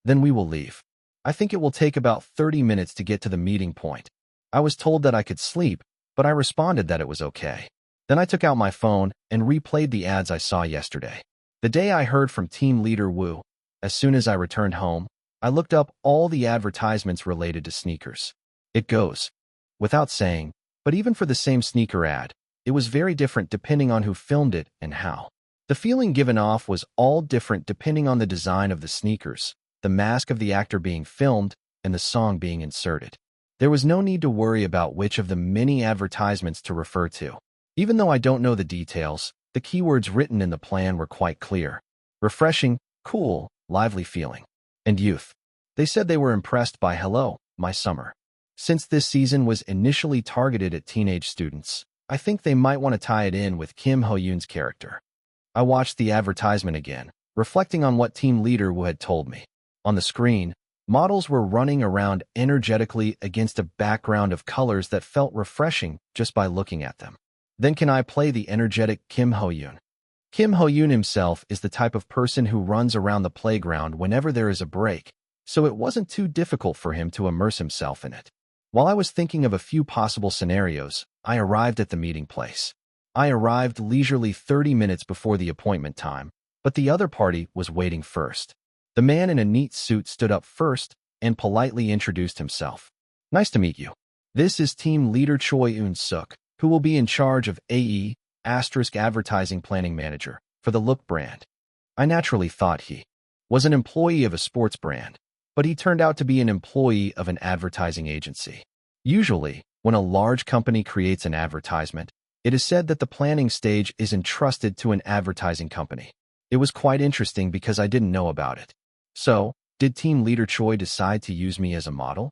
Then we will leave. I think it will take about 30 minutes to get to the meeting point. I was told that I could sleep, but I responded that it was okay. Then I took out my phone and replayed the ads I saw yesterday. The day I heard from team leader Wu, as soon as I returned home, I looked up all the advertisements related to sneakers. It goes without saying, but even for the same sneaker ad, it was very different depending on who filmed it and how. The feeling given off was all different depending on the design of the sneakers, the mask of the actor being filmed, and the song being inserted. There was no need to worry about which of the many advertisements to refer to. Even though I don't know the details, the keywords written in the plan were quite clear. Refreshing, cool, lively feeling, and youth. They said they were impressed by Hello, My Summer. Since this season was initially targeted at teenage students, I think they might want to tie it in with Kim Ho-yoon's character. I watched the advertisement again, reflecting on what team leader Wu had told me. On the screen, models were running around energetically against a background of colors that felt refreshing just by looking at them. Then can I play the energetic Kim Ho-yoon? Kim Ho-yoon himself is the type of person who runs around the playground whenever there is a break, so it wasn't too difficult for him to immerse himself in it. While I was thinking of a few possible scenarios, I arrived at the meeting place. I arrived leisurely 30 minutes before the appointment time, but the other party was waiting first. The man in a neat suit stood up first and politely introduced himself. Nice to meet you. This is team leader Choi Eun-suk, who will be in charge of AE advertising planning manager for the Look brand. I naturally thought he was an employee of a sports brand, but he turned out to be an employee of an advertising agency. Usually, when a large company creates an advertisement, it is said that the planning stage is entrusted to an advertising company. It was quite interesting because I didn't know about it. So, did team leader Choi decide to use me as a model?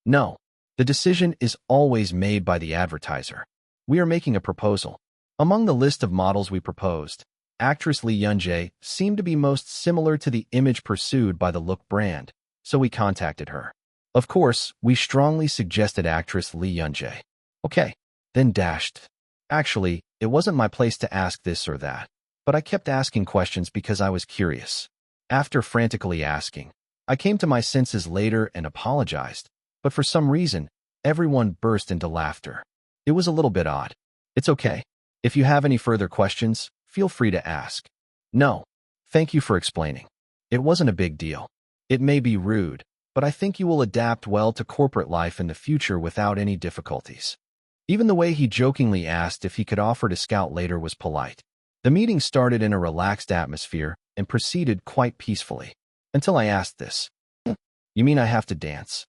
No. The decision is always made by the advertiser. We are making a proposal. Among the list of models we proposed, actress Lee Yoon-jae seemed to be most similar to the image pursued by the Look brand, so we contacted her. Of course, we strongly suggested actress Lee Yoon-jae. Okay, then dashed. Actually, it wasn't my place to ask this or that, but I kept asking questions because I was curious. After frantically asking, I came to my senses later and apologized, but for some reason, everyone burst into laughter. It was a little bit odd. It's okay. If you have any further questions, feel free to ask. No, thank you for explaining. It wasn't a big deal. It may be rude, but I think you will adapt well to corporate life in the future without any difficulties. Even the way he jokingly asked if he could offer to scout later was polite. The meeting started in a relaxed atmosphere and proceeded quite peacefully. Until I asked this. You mean I have to dance?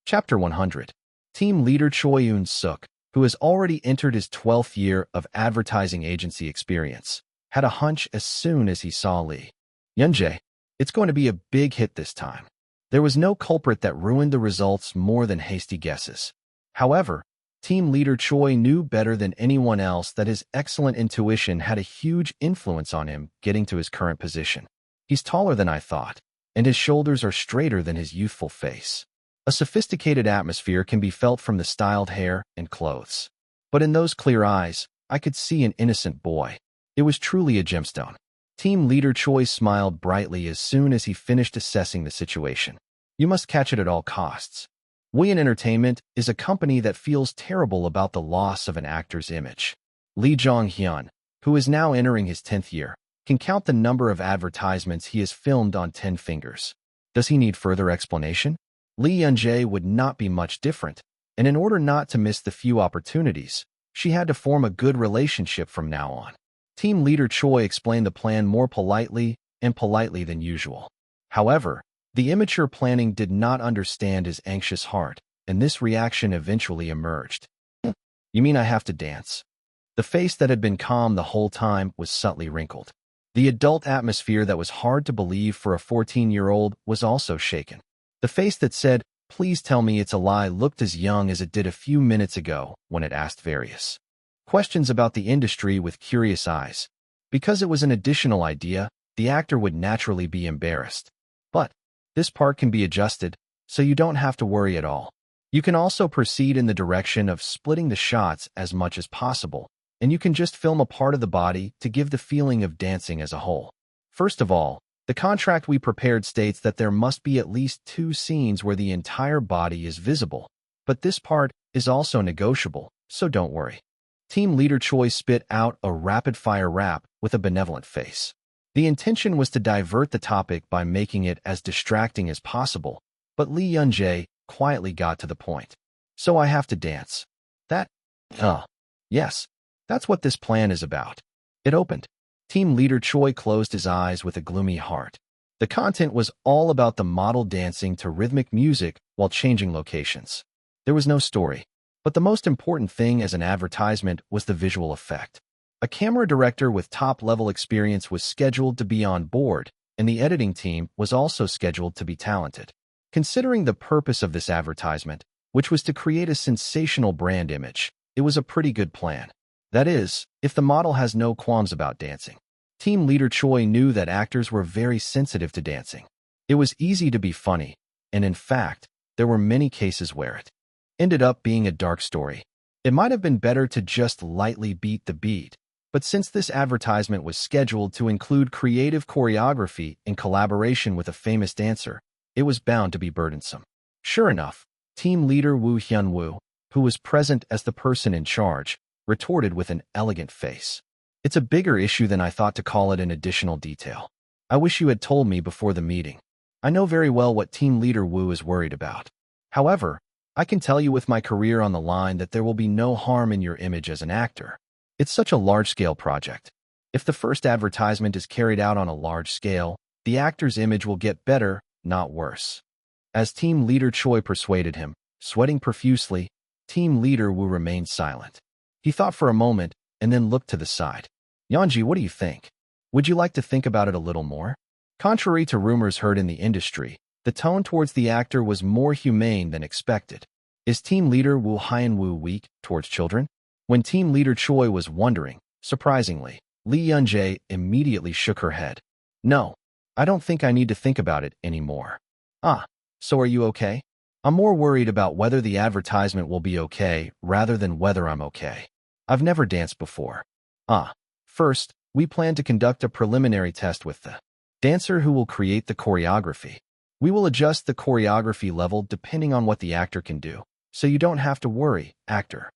Chapter 100. Team leader Choi Eun-suk, who has already entered his 12th year of advertising agency experience, had a hunch as soon as he saw Lee Yoon-jae. It's going to be a big hit this time. There was no culprit that ruined the results more than hasty guesses. However, team leader Choi knew better than anyone else that his excellent intuition had a huge influence on him getting to his current position. He's taller than I thought, and his shoulders are straighter than his youthful face. A sophisticated atmosphere can be felt from the styled hair and clothes. But in those clear eyes, I could see an innocent boy. It was truly a gemstone. Team leader Choi smiled brightly as soon as he finished assessing the situation. You must catch it at all costs. Won Entertainment is a company that feels terrible about the loss of an actor's image. Lee Jong-hyun, who is now entering his 10th year, can count the number of advertisements he has filmed on 10 fingers. Does he need further explanation? Lee Yoon-jae would not be much different, and in order not to miss the few opportunities, she had to form a good relationship from now on. Team leader Choi explained the plan more politely than usual. However, the immature planning did not understand his anxious heart, and this reaction eventually emerged. You mean I have to dance? The face that had been calm the whole time was subtly wrinkled. The adult atmosphere that was hard to believe for a 14-year-old was also shaken. The face that said, "Please tell me it's a lie," looked as young as it did a few minutes ago when it asked various questions about the industry with curious eyes. Because it was an additional idea, the actor would naturally be embarrassed. But this part can be adjusted, so you don't have to worry at all. You can also proceed in the direction of splitting the shots as much as possible, and you can just film a part of the body to give the feeling of dancing as a whole. First of all, the contract we prepared states that there must be at least 2 scenes where the entire body is visible, but this part is also negotiable, so don't worry. Team leader Choi spit out a rapid-fire rap with a benevolent face. The intention was to divert the topic by making it as distracting as possible, but Lee Yoon-jae quietly got to the point. So I have to dance. That? Yes, that's what this plan is about. It opened. Team leader Choi closed his eyes with a gloomy heart. The content was all about the model dancing to rhythmic music while changing locations. There was no story, but the most important thing as an advertisement was the visual effect. A camera director with top-level experience was scheduled to be on board, and the editing team was also scheduled to be talented. Considering the purpose of this advertisement, which was to create a sensational brand image, it was a pretty good plan. That is, if the model has no qualms about dancing. Team leader Choi knew that actors were very sensitive to dancing. It was easy to be funny, and in fact, there were many cases where it ended up being a dark story. It might have been better to just lightly beat the beat, but since this advertisement was scheduled to include creative choreography in collaboration with a famous dancer, it was bound to be burdensome. Sure enough, team leader Woo Hyun-woo, who was present as the person in charge, retorted with an elegant face. It's a bigger issue than I thought to call it an additional detail. I wish you had told me before the meeting. I know very well what Team Leader Wu is worried about. However, I can tell you with my career on the line that there will be no harm in your image as an actor. It's such a large-scale project. If the first advertisement is carried out on a large scale, the actor's image will get better, not worse. As Team Leader Choi persuaded him, sweating profusely, Team Leader Wu remained silent. He thought for a moment and then looked to the side. Yanji, what do you think? Would you like to think about it a little more? Contrary to rumors heard in the industry, the tone towards the actor was more humane than expected. Is Team Leader Wu Haiyan-Wu weak towards children? When Team Leader Choi was wondering, surprisingly, Li Yunjae immediately shook her head. No, I don't think I need to think about it anymore. Ah, so are you okay? I'm more worried about whether the advertisement will be okay rather than whether I'm okay. I've never danced before. First, we plan to conduct a preliminary test with the dancer who will create the choreography. We will adjust the choreography level depending on what the actor can do, so you don't have to worry, actor.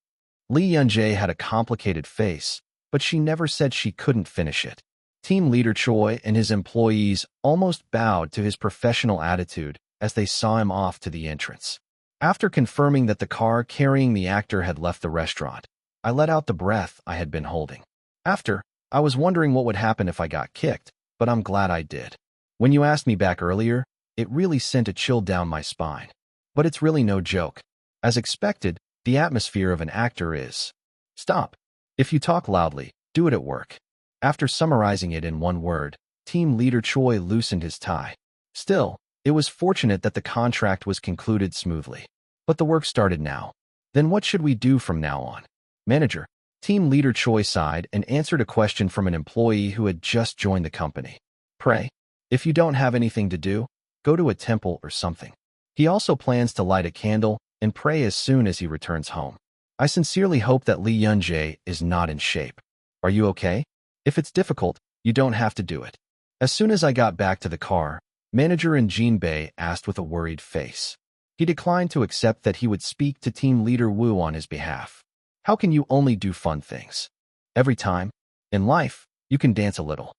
Li Yunjae had a complicated face, but she never said she couldn't finish it. Team Leader Choi and his employees almost bowed to his professional attitude as they saw him off to the entrance. After confirming that the car carrying the actor had left the restaurant, I let out the breath I had been holding. I was wondering what would happen if I got kicked, but I'm glad I did. When you asked me back earlier, it really sent a chill down my spine. But it's really no joke. As expected, the atmosphere of an actor is. Stop. If you talk loudly, do it at work. After summarizing it in one word, Team Leader Choi loosened his tie. Still, it was fortunate that the contract was concluded smoothly. But the work started now. Then what should we do from now on? Manager. Team Leader Choi sighed and answered a question from an employee who had just joined the company. Pray. If you don't have anything to do, go to a temple or something. He also plans to light a candle and pray as soon as he returns home. I sincerely hope that Li Yunjae is not in shape. Are you okay? If it's difficult, you don't have to do it. As soon as I got back to the car, Manager and Jinbei asked with a worried face. He declined to accept that he would speak to Team Leader Wu on his behalf. How can you only do fun things? Every time, in life, you can dance a little.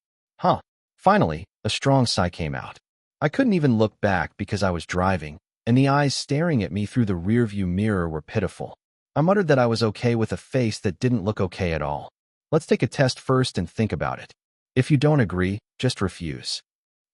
Finally, a strong sigh came out. I couldn't even look back because I was driving, and the eyes staring at me through the rearview mirror were pitiful. I muttered that I was okay with a face that didn't look okay at all. Let's take a test first and think about it. If you don't agree, just refuse.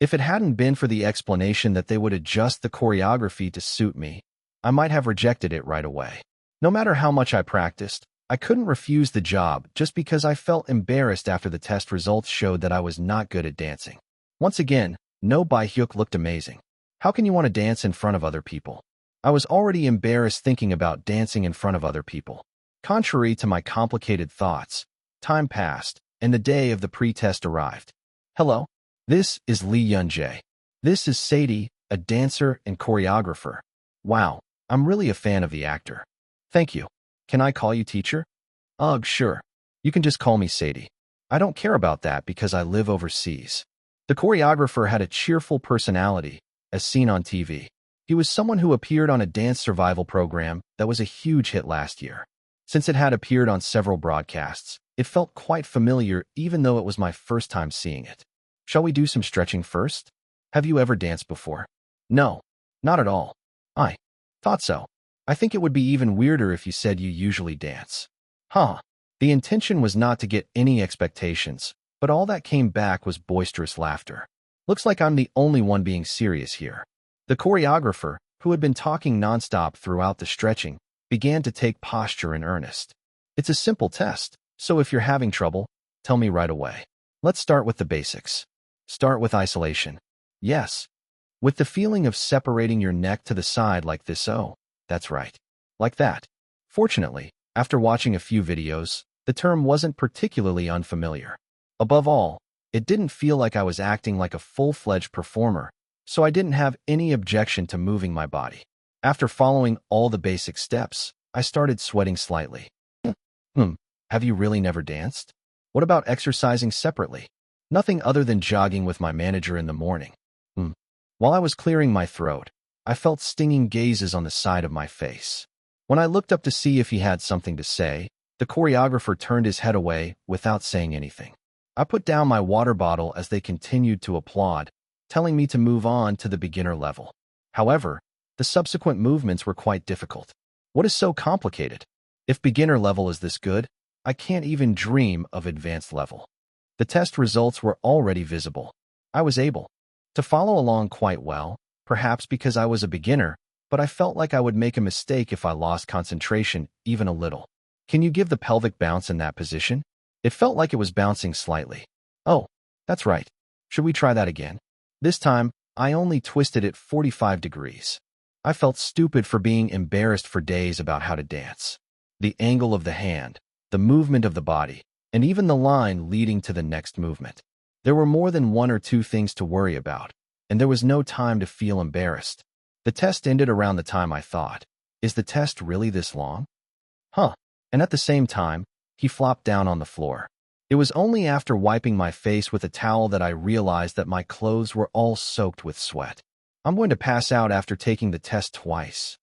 If it hadn't been for the explanation that they would adjust the choreography to suit me, I might have rejected it right away. No matter how much I practiced, I couldn't refuse the job just because I felt embarrassed after the test results showed that I was not good at dancing. Once again, No Bai-hyuk looked amazing. How can you want to dance in front of other people? I was already embarrassed thinking about dancing in front of other people. Contrary to my complicated thoughts, time passed, and the day of the pre-test arrived. Hello, this is Li Yunjae. This is Sadie, a dancer and choreographer. Wow, I'm really a fan of the actor. Thank you. Can I call you teacher? Ugh, sure. You can just call me Sadie. I don't care about that because I live overseas. The choreographer had a cheerful personality, as seen on TV. He was someone who appeared on a dance survival program that was a huge hit last year. Since it had appeared on several broadcasts, it felt quite familiar even though it was my first time seeing it. Shall we do some stretching first? Have you ever danced before? No, not at all. I thought so. I think it would be even weirder if you said you usually dance. The intention was not to get any expectations, but all that came back was boisterous laughter. Looks like I'm the only one being serious here. The choreographer, who had been talking nonstop throughout the stretching, began to take posture in earnest. It's a simple test, so if you're having trouble, tell me right away. Let's start with the basics. Start with isolation. Yes. With the feeling of separating your neck to the side like this. Oh, that's right. Like that. Fortunately, after watching a few videos, the term wasn't particularly unfamiliar. Above all, it didn't feel like I was acting like a full-fledged performer, so I didn't have any objection to moving my body. After following all the basic steps, I started sweating slightly. Have you really never danced? What about exercising separately? Nothing other than jogging with my manager in the morning. While I was clearing my throat, I felt stinging gazes on the side of my face. When I looked up to see if he had something to say, The choreographer turned his head away without saying anything. I put down my water bottle as they continued to applaud, telling me to move on to the beginner level. However, the subsequent movements were quite difficult. What is so complicated? If beginner level is this good, I can't even dream of advanced level. The test results were already visible. I was able to follow along quite well, perhaps because I was a beginner, but I felt like I would make a mistake if I lost concentration even a little. Can you give the pelvic bounce in that position? It felt like it was bouncing slightly. Oh, that's right. Should we try that again? This time, I only twisted it 45 degrees. I felt stupid for being embarrassed for days about how to dance. The angle of the hand, the movement of the body, and even the line leading to the next movement. There were more than one or two things to worry about, and there was no time to feel embarrassed. The test ended around the time I thought, is the test really this long? Huh. And at the same time, he flopped down on the floor. It was only after wiping my face with a towel that I realized that my clothes were all soaked with sweat. I'm going to pass out after taking the test twice.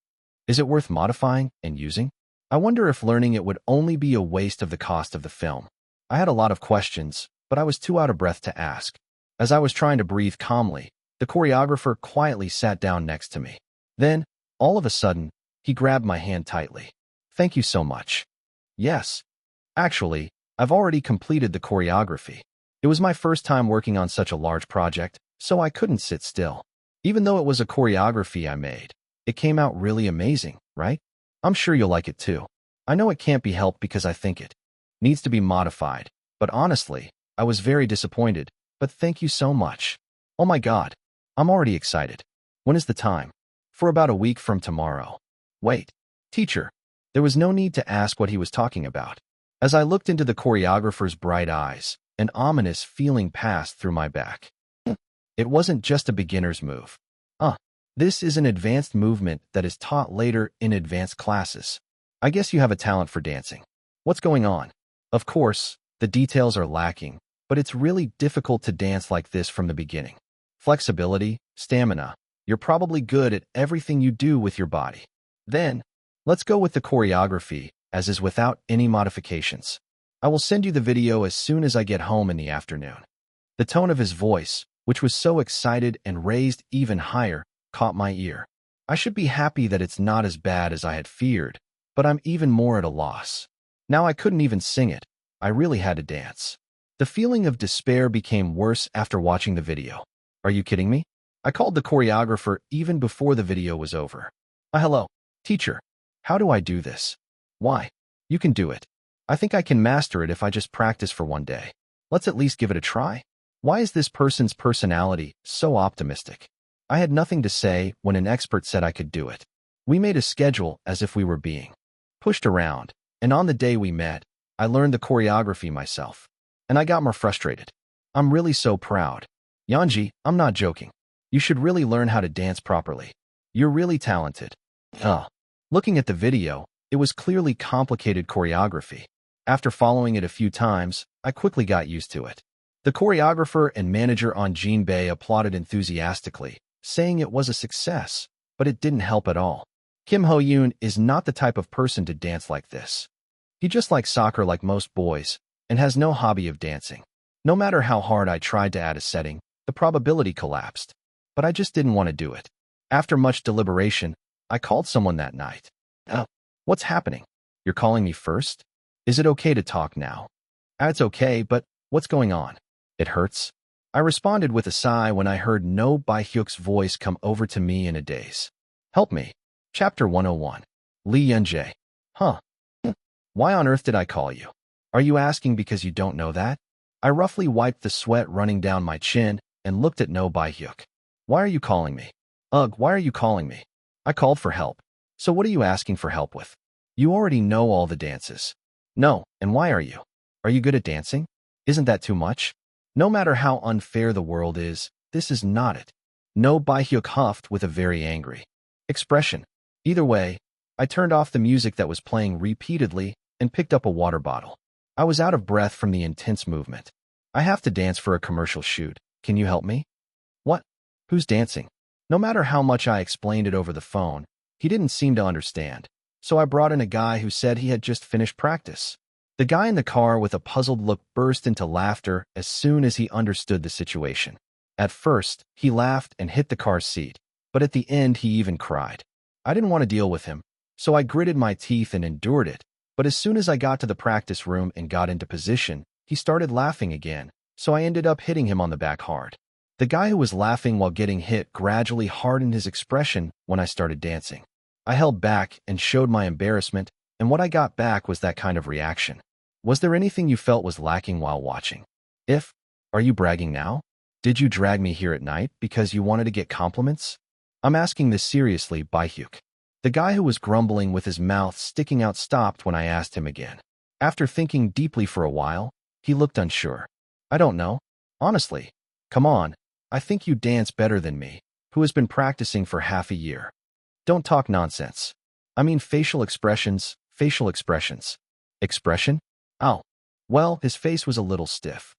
Is it worth modifying and using? I wonder if learning it would only be a waste of the cost of the film. I had a lot of questions, but I was too out of breath to ask. As I was trying to breathe calmly, the choreographer quietly sat down next to me. Then, all of a sudden, he grabbed my hand tightly. Thank you so much. Yes. Actually, I've already completed the choreography. It was my first time working on such a large project, so I couldn't sit still. Even though it was a choreography I made, it came out really amazing, right? I'm sure you'll like it too. I know it can't be helped because I think it needs to be modified, but honestly, I was very disappointed, but thank you so much. Oh my God, I'm already excited. When is the time? For about a week from tomorrow. Wait, teacher. There was no need to ask what he was talking about. As I looked into the choreographer's bright eyes, an ominous feeling passed through my back. It wasn't just a beginner's move. This is an advanced movement that is taught later in advanced classes. I guess you have a talent for dancing. What's going on? Of course, the details are lacking, but it's really difficult to dance like this from the beginning. Flexibility, stamina. You're probably good at everything you do with your body. Then, let's go with the choreography, as is without any modifications. I will send you the video as soon as I get home in the afternoon. The tone of his voice, which was so excited and raised even higher, caught my ear. I should be happy that it's not as bad as I had feared, but I'm even more at a loss. Now I couldn't even sing it. I really had to dance. The feeling of despair became worse after watching the video. Are you kidding me? I called the choreographer even before the video was over. Hello, teacher. How do I do this? Why? You can do it. I think I can master it if I just practice for one day. Let's at least give it a try. Why is this person's personality so optimistic? I had nothing to say when an expert said I could do it. We made a schedule as if we were being pushed around, and on the day we met, I learned the choreography myself. And I got more frustrated. I'm really so proud. Yanji, I'm not joking. You should really learn how to dance properly. You're really talented. Looking at the video, it was clearly complicated choreography. After following it a few times, I quickly got used to it. The choreographer and manager on Jinbei applauded enthusiastically, saying it was a success, but it didn't help at all. Kim Ho-yoon is not the type of person to dance like this. He just likes soccer like most boys, and has no hobby of dancing. No matter how hard I tried to add a setting, the probability collapsed. But I just didn't want to do it. After much deliberation, I called someone that night. What's happening? You're calling me first? Is it okay to talk now? It's okay, but what's going on? It hurts. I responded with a sigh when I heard No Bae-hyuk's voice come over to me in a daze. Help me. Chapter 101. Lee Yun-jae. Why on earth did I call you? Are you asking because you don't know that? I roughly wiped the sweat running down my chin and looked at No Bae-hyuk. Why are you calling me? Why are you calling me? I called for help. So what are you asking for help with? You already know all the dances. No, and why are you? Are you good at dancing? Isn't that too much? No matter how unfair the world is, this is not it. No Bae-hyuk huffed with a very angry expression. Either way, I turned off the music that was playing repeatedly and picked up a water bottle. I was out of breath from the intense movement. I have to dance for a commercial shoot. Can you help me? What? Who's dancing? No matter how much I explained it over the phone, he didn't seem to understand. So I brought in a guy who said he had just finished practice. The guy in the car with a puzzled look burst into laughter as soon as he understood the situation. At first, he laughed and hit the car's seat, but at the end he even cried. I didn't want to deal with him, so I gritted my teeth and endured it, but as soon as I got to the practice room and got into position, he started laughing again, so I ended up hitting him on the back hard. The guy who was laughing while getting hit gradually hardened his expression when I started dancing. I held back and showed my embarrassment, and what I got back was that kind of reaction. Was there anything you felt was lacking while watching? Are you bragging now? Did you drag me here at night because you wanted to get compliments? I'm asking this seriously, Baihyuk. The guy who was grumbling with his mouth sticking out stopped when I asked him again. After thinking deeply for a while, he looked unsure. I don't know. Honestly. Come on. I think you dance better than me, who has been practicing for half a year. Don't talk nonsense. I mean facial expressions. Expression? Oh. Well, his face was a little stiff.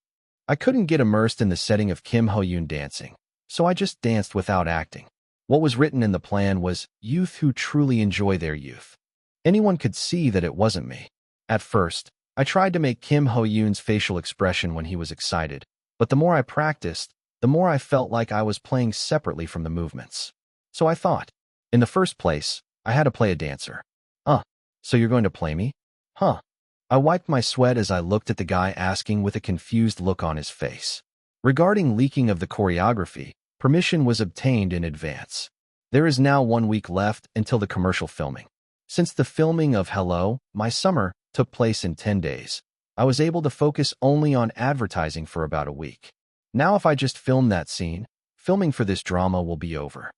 I couldn't get immersed in the setting of Kim Ho-yoon dancing, so I just danced without acting. What was written in the plan was, youth who truly enjoy their youth. Anyone could see that it wasn't me. At first, I tried to make Kim Ho-yoon's facial expression when he was excited, but the more I practiced, the more I felt like I was playing separately from the movements. So I thought, in the first place, I had to play a dancer. So you're going to play me? Huh. I wiped my sweat as I looked at the guy asking with a confused look on his face. Regarding leaking of the choreography, permission was obtained in advance. There is now 1 week left until the commercial filming. Since the filming of Hello, My Summer took place in 10 days, I was able to focus only on advertising for about a week. Now if I just film that scene, filming for this drama will be over.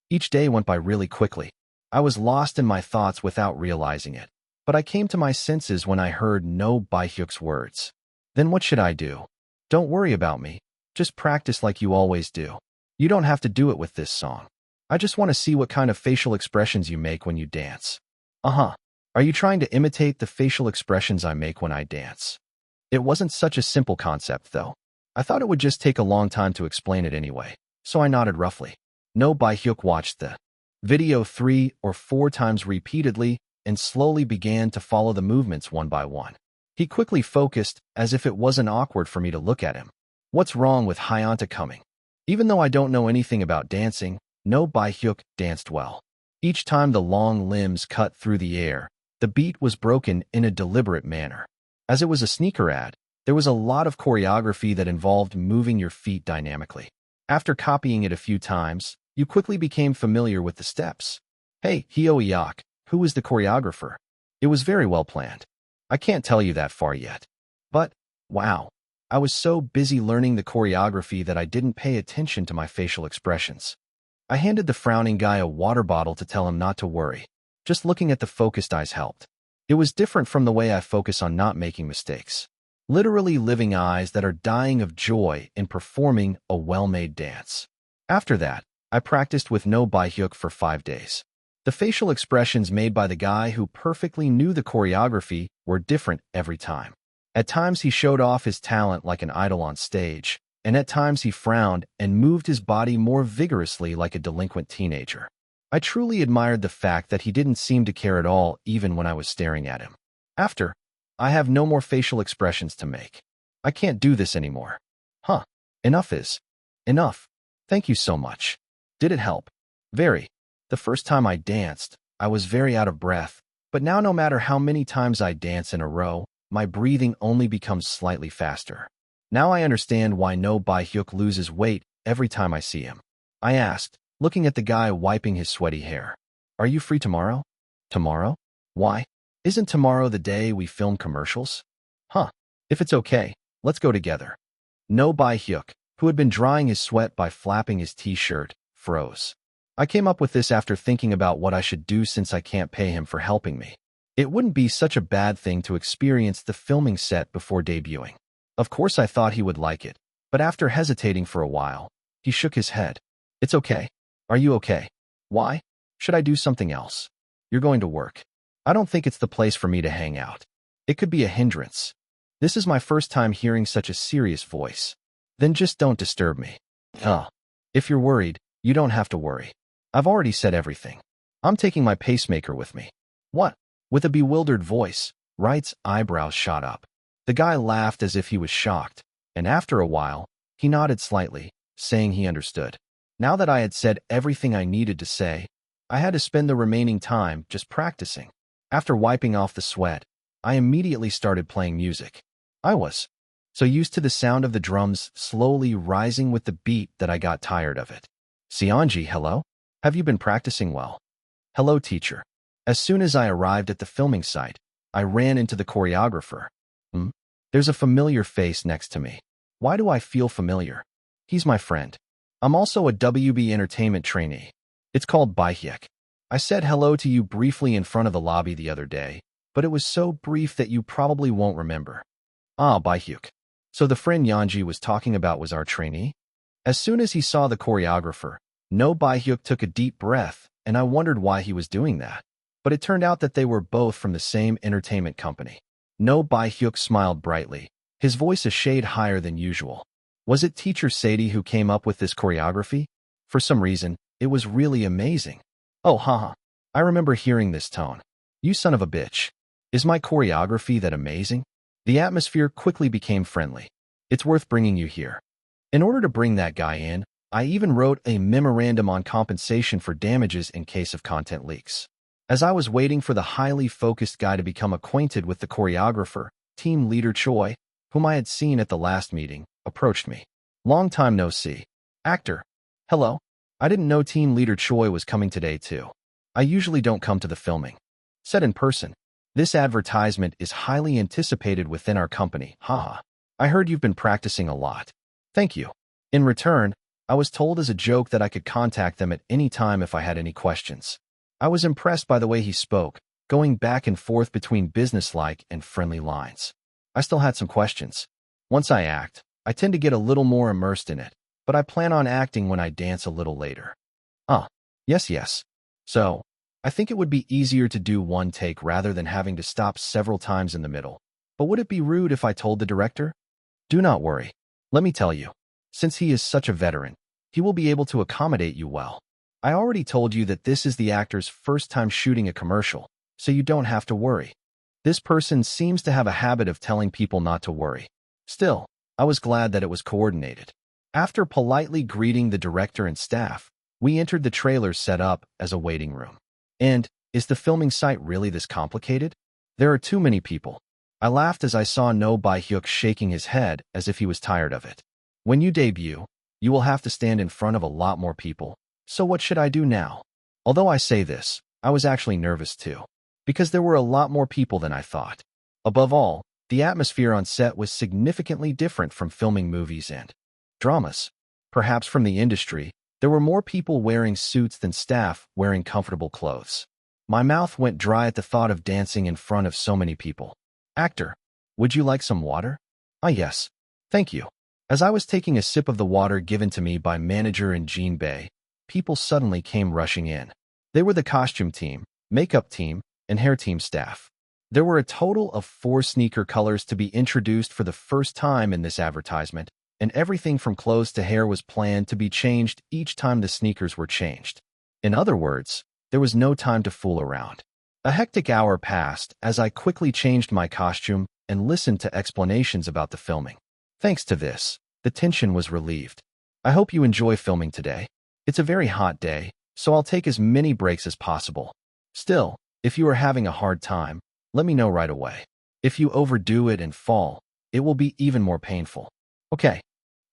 Each day went by really quickly. I was lost in my thoughts without realizing it, but I came to my senses when I heard No Baihyuk's words. Then what should I do? Don't worry about me. Just practice like you always do. You don't have to do it with this song. I just want to see what kind of facial expressions you make when you dance. Are you trying to imitate the facial expressions I make when I dance? It wasn't such a simple concept, though. I thought it would just take a long time to explain it anyway, so I nodded roughly. No Baihyuk watched the video 3 or 4 times repeatedly and slowly began to follow the movements one by one. He quickly focused as if it wasn't awkward for me to look at him. What's wrong with Hyunta coming? Even though I don't know anything about dancing, No Baihyuk danced well. Each time the long limbs cut through the air, the beat was broken in a deliberate manner. As it was a sneaker ad, there was a lot of choreography that involved moving your feet dynamically. After copying it a few times, you quickly became familiar with the steps. Hey, Hyo-iyak, who was the choreographer? It was very well planned. I can't tell you that far yet. But, wow, I was so busy learning the choreography that I didn't pay attention to my facial expressions. I handed the frowning guy a water bottle to tell him not to worry. Just looking at the focused eyes helped. It was different from the way I focus on not making mistakes. Literally living eyes that are dying of joy in performing a well-made dance. After that, I practiced with No Baihyuk for 5 days. The facial expressions made by the guy who perfectly knew the choreography were different every time. At times he showed off his talent like an idol on stage, and at times he frowned and moved his body more vigorously like a delinquent teenager. I truly admired the fact that he didn't seem to care at all even when I was staring at him. After, I have no more facial expressions to make. I can't do this anymore. Enough is enough. Thank you so much. Did it help? Very. The first time I danced, I was very out of breath, but now no matter how many times I dance in a row, my breathing only becomes slightly faster. Now I understand why No Baihyuk loses weight every time I see him. I asked, looking at the guy wiping his sweaty hair. Are you free tomorrow? Tomorrow? Why? Isn't tomorrow the day we film commercials? If it's okay, let's go together. No Baihyuk, who had been drying his sweat by flapping his t-shirt, froze. I came up with this after thinking about what I should do since I can't pay him for helping me. It wouldn't be such a bad thing to experience the filming set before debuting. Of course I thought he would like it, but after hesitating for a while, he shook his head. It's okay. Are you okay? Why? Should I do something else? You're going to work. I don't think it's the place for me to hang out. It could be a hindrance. This is my first time hearing such a serious voice. Then just don't disturb me. If you're worried, you don't have to worry. I've already said everything. I'm taking my pacemaker with me. What? With a bewildered voice, Wright's eyebrows shot up. The guy laughed as if he was shocked, and after a while, he nodded slightly, saying he understood. Now that I had said everything I needed to say, I had to spend the remaining time just practicing. After wiping off the sweat, I immediately started playing music. I was so used to the sound of the drums slowly rising with the beat that I got tired of it. Sionji, hello? Have you been practicing well? Hello, teacher. As soon as I arrived at the filming site, I ran into the choreographer. There's a familiar face next to me. Why do I feel familiar? He's my friend. I'm also a WB Entertainment trainee. It's called Baihyek. I said hello to you briefly in front of the lobby the other day, but it was so brief that you probably won't remember. Ah, Baihyuk. So the friend Yanji was talking about was our trainee? As soon as he saw the choreographer, No Baihyuk took a deep breath, and I wondered why he was doing that. But it turned out that they were both from the same entertainment company. No Baihyuk smiled brightly, his voice a shade higher than usual. Was it teacher Sadie who came up with this choreography? For some reason, it was really amazing. Oh, haha. I remember hearing this tone. You son of a bitch. Is my choreography that amazing? The atmosphere quickly became friendly. It's worth bringing you here. In order to bring that guy in, I even wrote a memorandum on compensation for damages in case of content leaks. As I was waiting for the highly focused guy to become acquainted with the choreographer, team leader Choi, whom I had seen at the last meeting, approached me. Long time no see. Actor. Hello. I didn't know team leader Choi was coming today too. I usually don't come to the filming. Said in person. This advertisement is highly anticipated within our company, haha. I heard you've been practicing a lot. Thank you. In return, I was told as a joke that I could contact them at any time if I had any questions. I was impressed by the way he spoke, going back and forth between businesslike and friendly lines. I still had some questions. Once I act, I tend to get a little more immersed in it, but I plan on acting when I dance a little later. Yes. So, I think it would be easier to do one take rather than having to stop several times in the middle. But would it be rude if I told the director? Do not worry. Let me tell you. Since he is such a veteran, he will be able to accommodate you well. I already told you that this is the actor's first time shooting a commercial, so you don't have to worry. This person seems to have a habit of telling people not to worry. Still, I was glad that it was coordinated. After politely greeting the director and staff, we entered the trailer set up as a waiting room. And, is the filming site really this complicated? There are too many people. I laughed as I saw No Baihyuk shaking his head as if he was tired of it. When you debut, you will have to stand in front of a lot more people. So what should I do now? Although I say this, I was actually nervous too, because there were a lot more people than I thought. Above all, the atmosphere on set was significantly different from filming movies and dramas. Perhaps from the industry, there were more people wearing suits than staff wearing comfortable clothes. My mouth went dry at the thought of dancing in front of so many people. Actor, would you like some water? Ah, yes. Thank you. As I was taking a sip of the water given to me by manager and Jean Bay, people suddenly came rushing in. They were the costume team, makeup team, and hair team staff. There were a total of 4 sneaker colors to be introduced for the first time in this advertisement, and everything from clothes to hair was planned to be changed each time the sneakers were changed. In other words, there was no time to fool around. A hectic hour passed as I quickly changed my costume and listened to explanations about the filming. Thanks to this, the tension was relieved. I hope you enjoy filming today. It's a very hot day, so I'll take as many breaks as possible. Still, if you are having a hard time, let me know right away. If you overdo it and fall, it will be even more painful. Okay.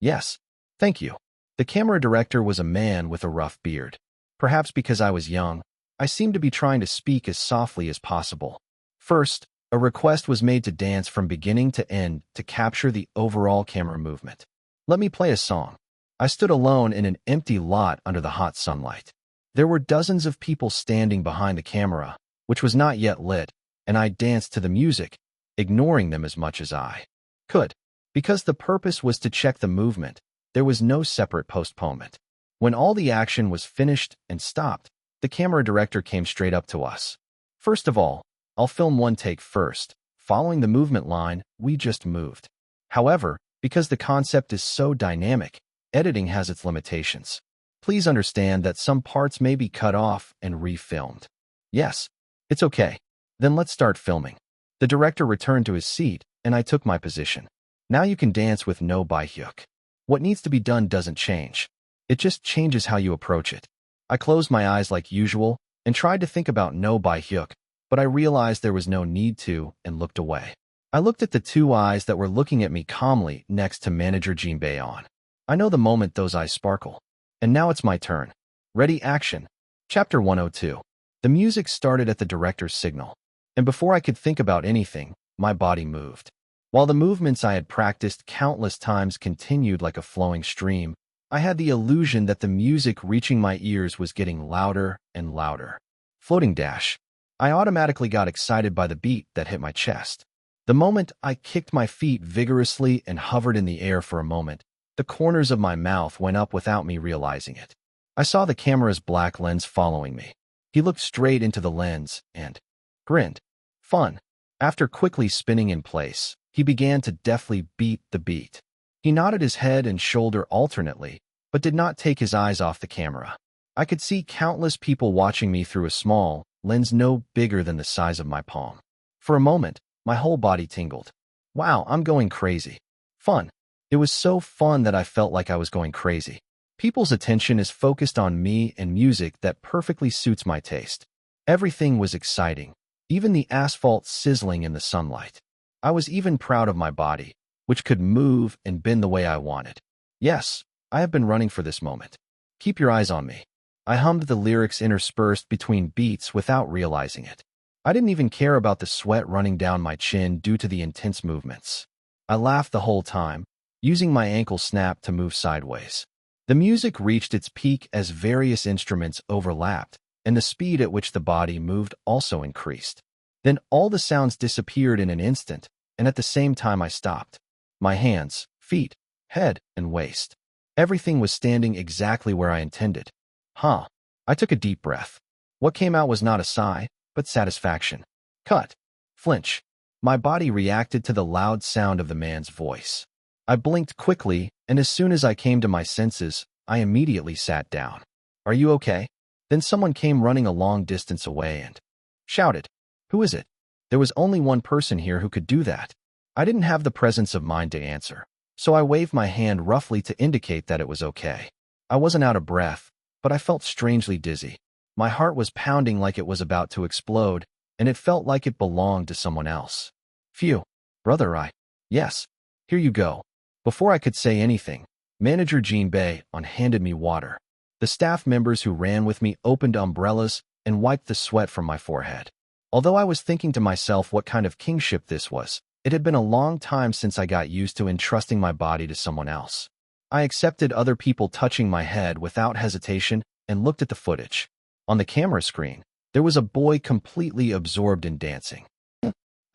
Yes. Thank you. The camera director was a man with a rough beard. Perhaps because I was young, I seemed to be trying to speak as softly as possible. First, a request was made to dance from beginning to end to capture the overall camera movement. Let me play a song. I stood alone in an empty lot under the hot sunlight. There were dozens of people standing behind the camera, which was not yet lit, and I danced to the music, ignoring them as much as I could. Because the purpose was to check the movement, there was no separate postponement. When all the action was finished and stopped, the camera director came straight up to us. First of all, I'll film one take first. Following the movement line, we just moved. However, because the concept is so dynamic, editing has its limitations. Please understand that some parts may be cut off and refilmed. Yes, it's okay. Then let's start filming. The director returned to his seat, and I took my position. Now you can dance with no baihyuk. What needs to be done doesn't change. It just changes how you approach it. I closed my eyes like usual and tried to think about no baihyuk, but I realized there was no need to and looked away. I looked at the two eyes that were looking at me calmly next to manager Jinbei-on. I know the moment those eyes sparkle. And now it's my turn. Ready, action. Chapter 102. The music started at the director's signal. And before I could think about anything, my body moved. While the movements I had practiced countless times continued like a flowing stream, I had the illusion that the music reaching my ears was getting louder and louder. Floating dash. I automatically got excited by the beat that hit my chest. The moment I kicked my feet vigorously and hovered in the air for a moment, the corners of my mouth went up without me realizing it. I saw the camera's black lens following me. He looked straight into the lens and grinned. Fun. After quickly spinning in place, he began to deftly beat the beat. He nodded his head and shoulder alternately, but did not take his eyes off the camera. I could see countless people watching me through a small lens no bigger than the size of my palm. For a moment, my whole body tingled. Wow, I'm going crazy. Fun. It was so fun that I felt like I was going crazy. People's attention is focused on me and music that perfectly suits my taste. Everything was exciting, even the asphalt sizzling in the sunlight. I was even proud of my body, which could move and bend the way I wanted. Yes, I have been running for this moment. Keep your eyes on me. I hummed the lyrics interspersed between beats without realizing it. I didn't even care about the sweat running down my chin due to the intense movements. I laughed the whole time, using my ankle snap to move sideways. The music reached its peak as various instruments overlapped, and the speed at which the body moved also increased. Then all the sounds disappeared in an instant, and at the same time I stopped. My hands, feet, head, and waist. Everything was standing exactly where I intended. Huh. I took a deep breath. What came out was not a sigh, but satisfaction. Cut. Flinch. My body reacted to the loud sound of the man's voice. I blinked quickly, and as soon as I came to my senses, I immediately sat down. Are you okay? Then someone came running a long distance away and shouted. Who is it? There was only one person here who could do that. I didn't have the presence of mind to answer, so I waved my hand roughly to indicate that it was okay. I wasn't out of breath, but I felt strangely dizzy. My heart was pounding like it was about to explode, and it felt like it belonged to someone else. Phew. Brother, Yes. Here you go. Before I could say anything, Manager Jinbei-on handed me water. The staff members who ran with me opened umbrellas and wiped the sweat from my forehead. Although I was thinking to myself what kind of kingship this was, it had been a long time since I got used to entrusting my body to someone else. I accepted other people touching my head without hesitation and looked at the footage. On the camera screen, there was a boy completely absorbed in dancing.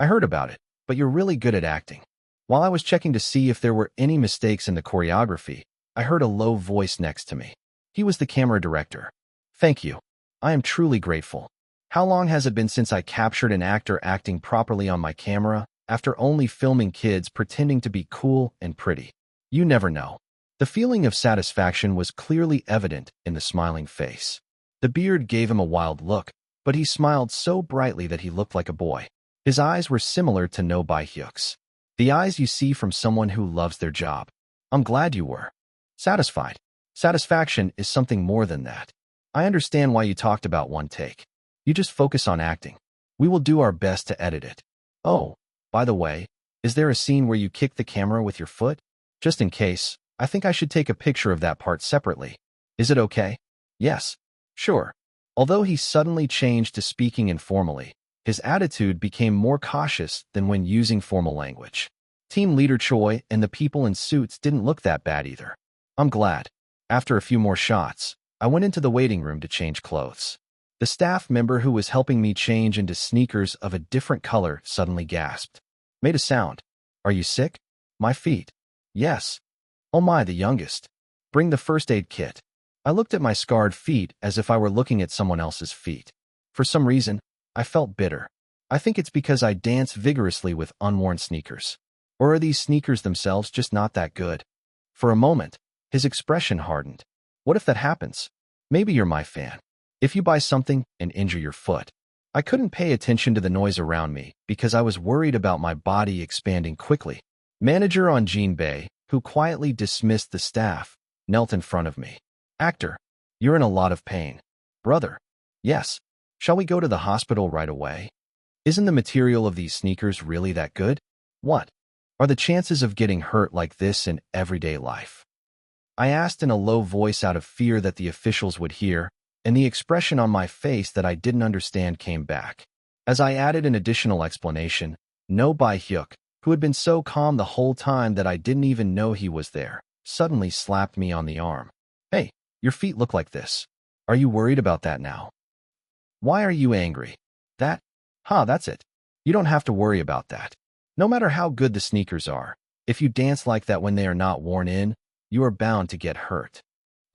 I heard about it, but you're really good at acting. While I was checking to see if there were any mistakes in the choreography, I heard a low voice next to me. He was the camera director. Thank you. I am truly grateful. How long has it been since I captured an actor acting properly on my camera after only filming kids pretending to be cool and pretty? You never know. The feeling of satisfaction was clearly evident in the smiling face. The beard gave him a wild look, but he smiled so brightly that he looked like a boy. His eyes were similar to no baihyuks. The eyes you see from someone who loves their job. I'm glad you were satisfied. Satisfaction is something more than that. I understand why you talked about one take. You just focus on acting. We will do our best to edit it. Oh, by the way, is there a scene where you kick the camera with your foot? Just in case, I think I should take a picture of that part separately. Is it okay? Yes. Sure. Although he suddenly changed to speaking informally, his attitude became more cautious than when using formal language. Team leader Choi and the people in suits didn't look that bad either. I'm glad. After a few more shots, I went into the waiting room to change clothes. The staff member who was helping me change into sneakers of a different color suddenly gasped. Made a sound. Are you sick? My feet. Yes. Oh my, the youngest. Bring the first aid kit. I looked at my scarred feet as if I were looking at someone else's feet. For some reason, I felt bitter. I think it's because I dance vigorously with unworn sneakers. Or are these sneakers themselves just not that good? For a moment, his expression hardened. What if that happens? Maybe you're my fan. If you buy something and injure your foot, I couldn't pay attention to the noise around me because I was worried about my body expanding quickly. Manager on Jinbei, who quietly dismissed the staff, knelt in front of me. Actor, you're in a lot of pain. Brother, yes. Shall we go to the hospital right away? Isn't the material of these sneakers really that good? What are the chances of getting hurt like this in everyday life? I asked in a low voice out of fear that the officials would hear, and the expression on my face that I didn't understand came back. As I added an additional explanation, No Bai-hyuk, who had been so calm the whole time that I didn't even know he was there, suddenly slapped me on the arm. Hey, your feet look like this. Are you worried about that now? Why are you angry? That's it. You don't have to worry about that. No matter how good the sneakers are, if you dance like that when they are not worn in, you are bound to get hurt.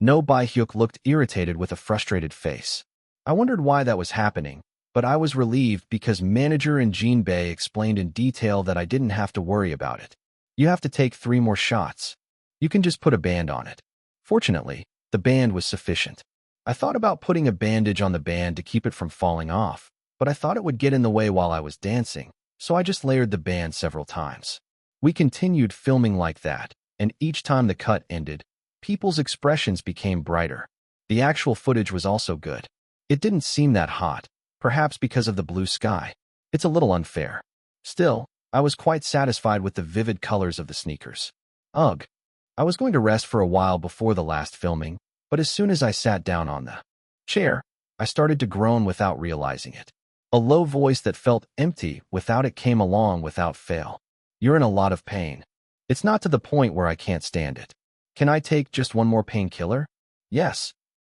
No Bai-hyuk looked irritated with a frustrated face. I wondered why that was happening, but I was relieved because manager and Jinbei explained in detail that I didn't have to worry about it. You have to take 3 more shots. You can just put a band on it. Fortunately, the band was sufficient. I thought about putting a bandage on the band to keep it from falling off, but I thought it would get in the way while I was dancing, so I just layered the band several times. We continued filming like that, and each time the cut ended, people's expressions became brighter. The actual footage was also good. It didn't seem that hot, perhaps because of the blue sky. It's a little unfair. Still, I was quite satisfied with the vivid colors of the sneakers. Ugh. I was going to rest for a while before the last filming, but as soon as I sat down on the chair, I started to groan without realizing it. A low voice that felt empty without it came along without fail. You're in a lot of pain. It's not to the point where I can't stand it. Can I take just one more painkiller? Yes.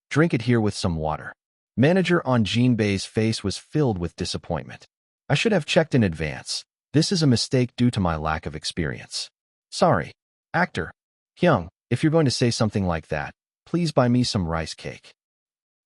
Drink it here with some water. Manager on Jinbei's face was filled with disappointment. I should have checked in advance. This is a mistake due to my lack of experience. Sorry. Actor. Hyung, if you're going to say something like that, please buy me some rice cake.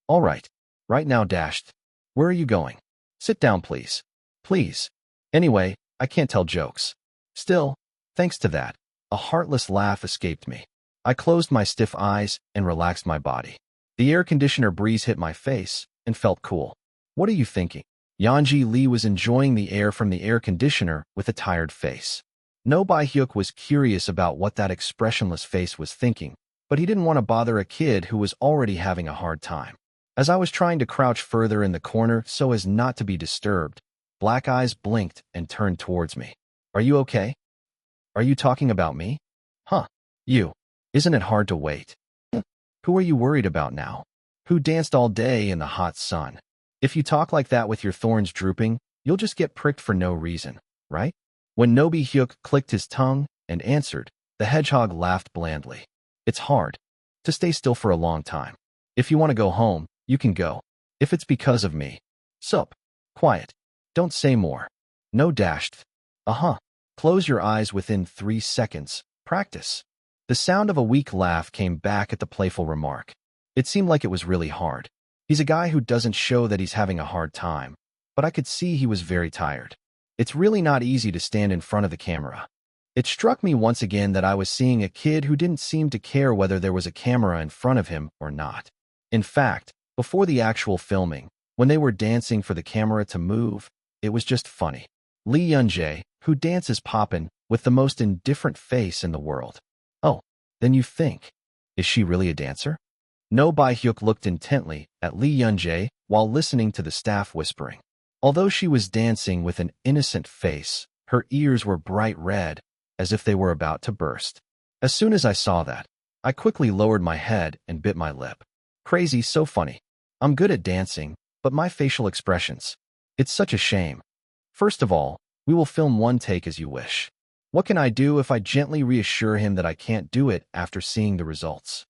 All right. Right now, dashed. Where are you going? Sit down, please. Please. Anyway, I can't tell jokes. Still, thanks to that, a heartless laugh escaped me. I closed my stiff eyes and relaxed my body. The air conditioner breeze hit my face and felt cool. What are you thinking? Yanji Lee was enjoying the air from the air conditioner with a tired face. No Bai-hyuk was curious about what that expressionless face was thinking, but he didn't want to bother a kid who was already having a hard time. As I was trying to crouch further in the corner so as not to be disturbed, black eyes blinked and turned towards me. Are you okay? Are you talking about me? Huh. You. Isn't it hard to wait? Who are you worried about now? Who danced all day in the hot sun? If you talk like that with your thorns drooping, you'll just get pricked for no reason, right? When Nobi-hyuk clicked his tongue and answered, the hedgehog laughed blandly. It's hard to stay still for a long time. If you want to go home, you can go. If it's because of me. Sup. Quiet. Don't say more. No dashed. Uh-huh. Close your eyes within 3 seconds. Practice. The sound of a weak laugh came back at the playful remark. It seemed like it was really hard. He's a guy who doesn't show that he's having a hard time, but I could see he was very tired. It's really not easy to stand in front of the camera. It struck me once again that I was seeing a kid who didn't seem to care whether there was a camera in front of him or not. In fact, before the actual filming, when they were dancing for the camera to move, it was just funny. Lee Yun-jae, who dances poppin', with the most indifferent face in the world. Oh, then you think, is she really a dancer? No Bai-hyuk looked intently at Lee Yun-jae while listening to the staff whispering. Although she was dancing with an innocent face, her ears were bright red, as if they were about to burst. As soon as I saw that, I quickly lowered my head and bit my lip. Crazy, so funny. I'm good at dancing, but my facial expressions. It's such a shame. First of all, we will film one take as you wish. What can I do if I gently reassure him that I can't do it after seeing the results?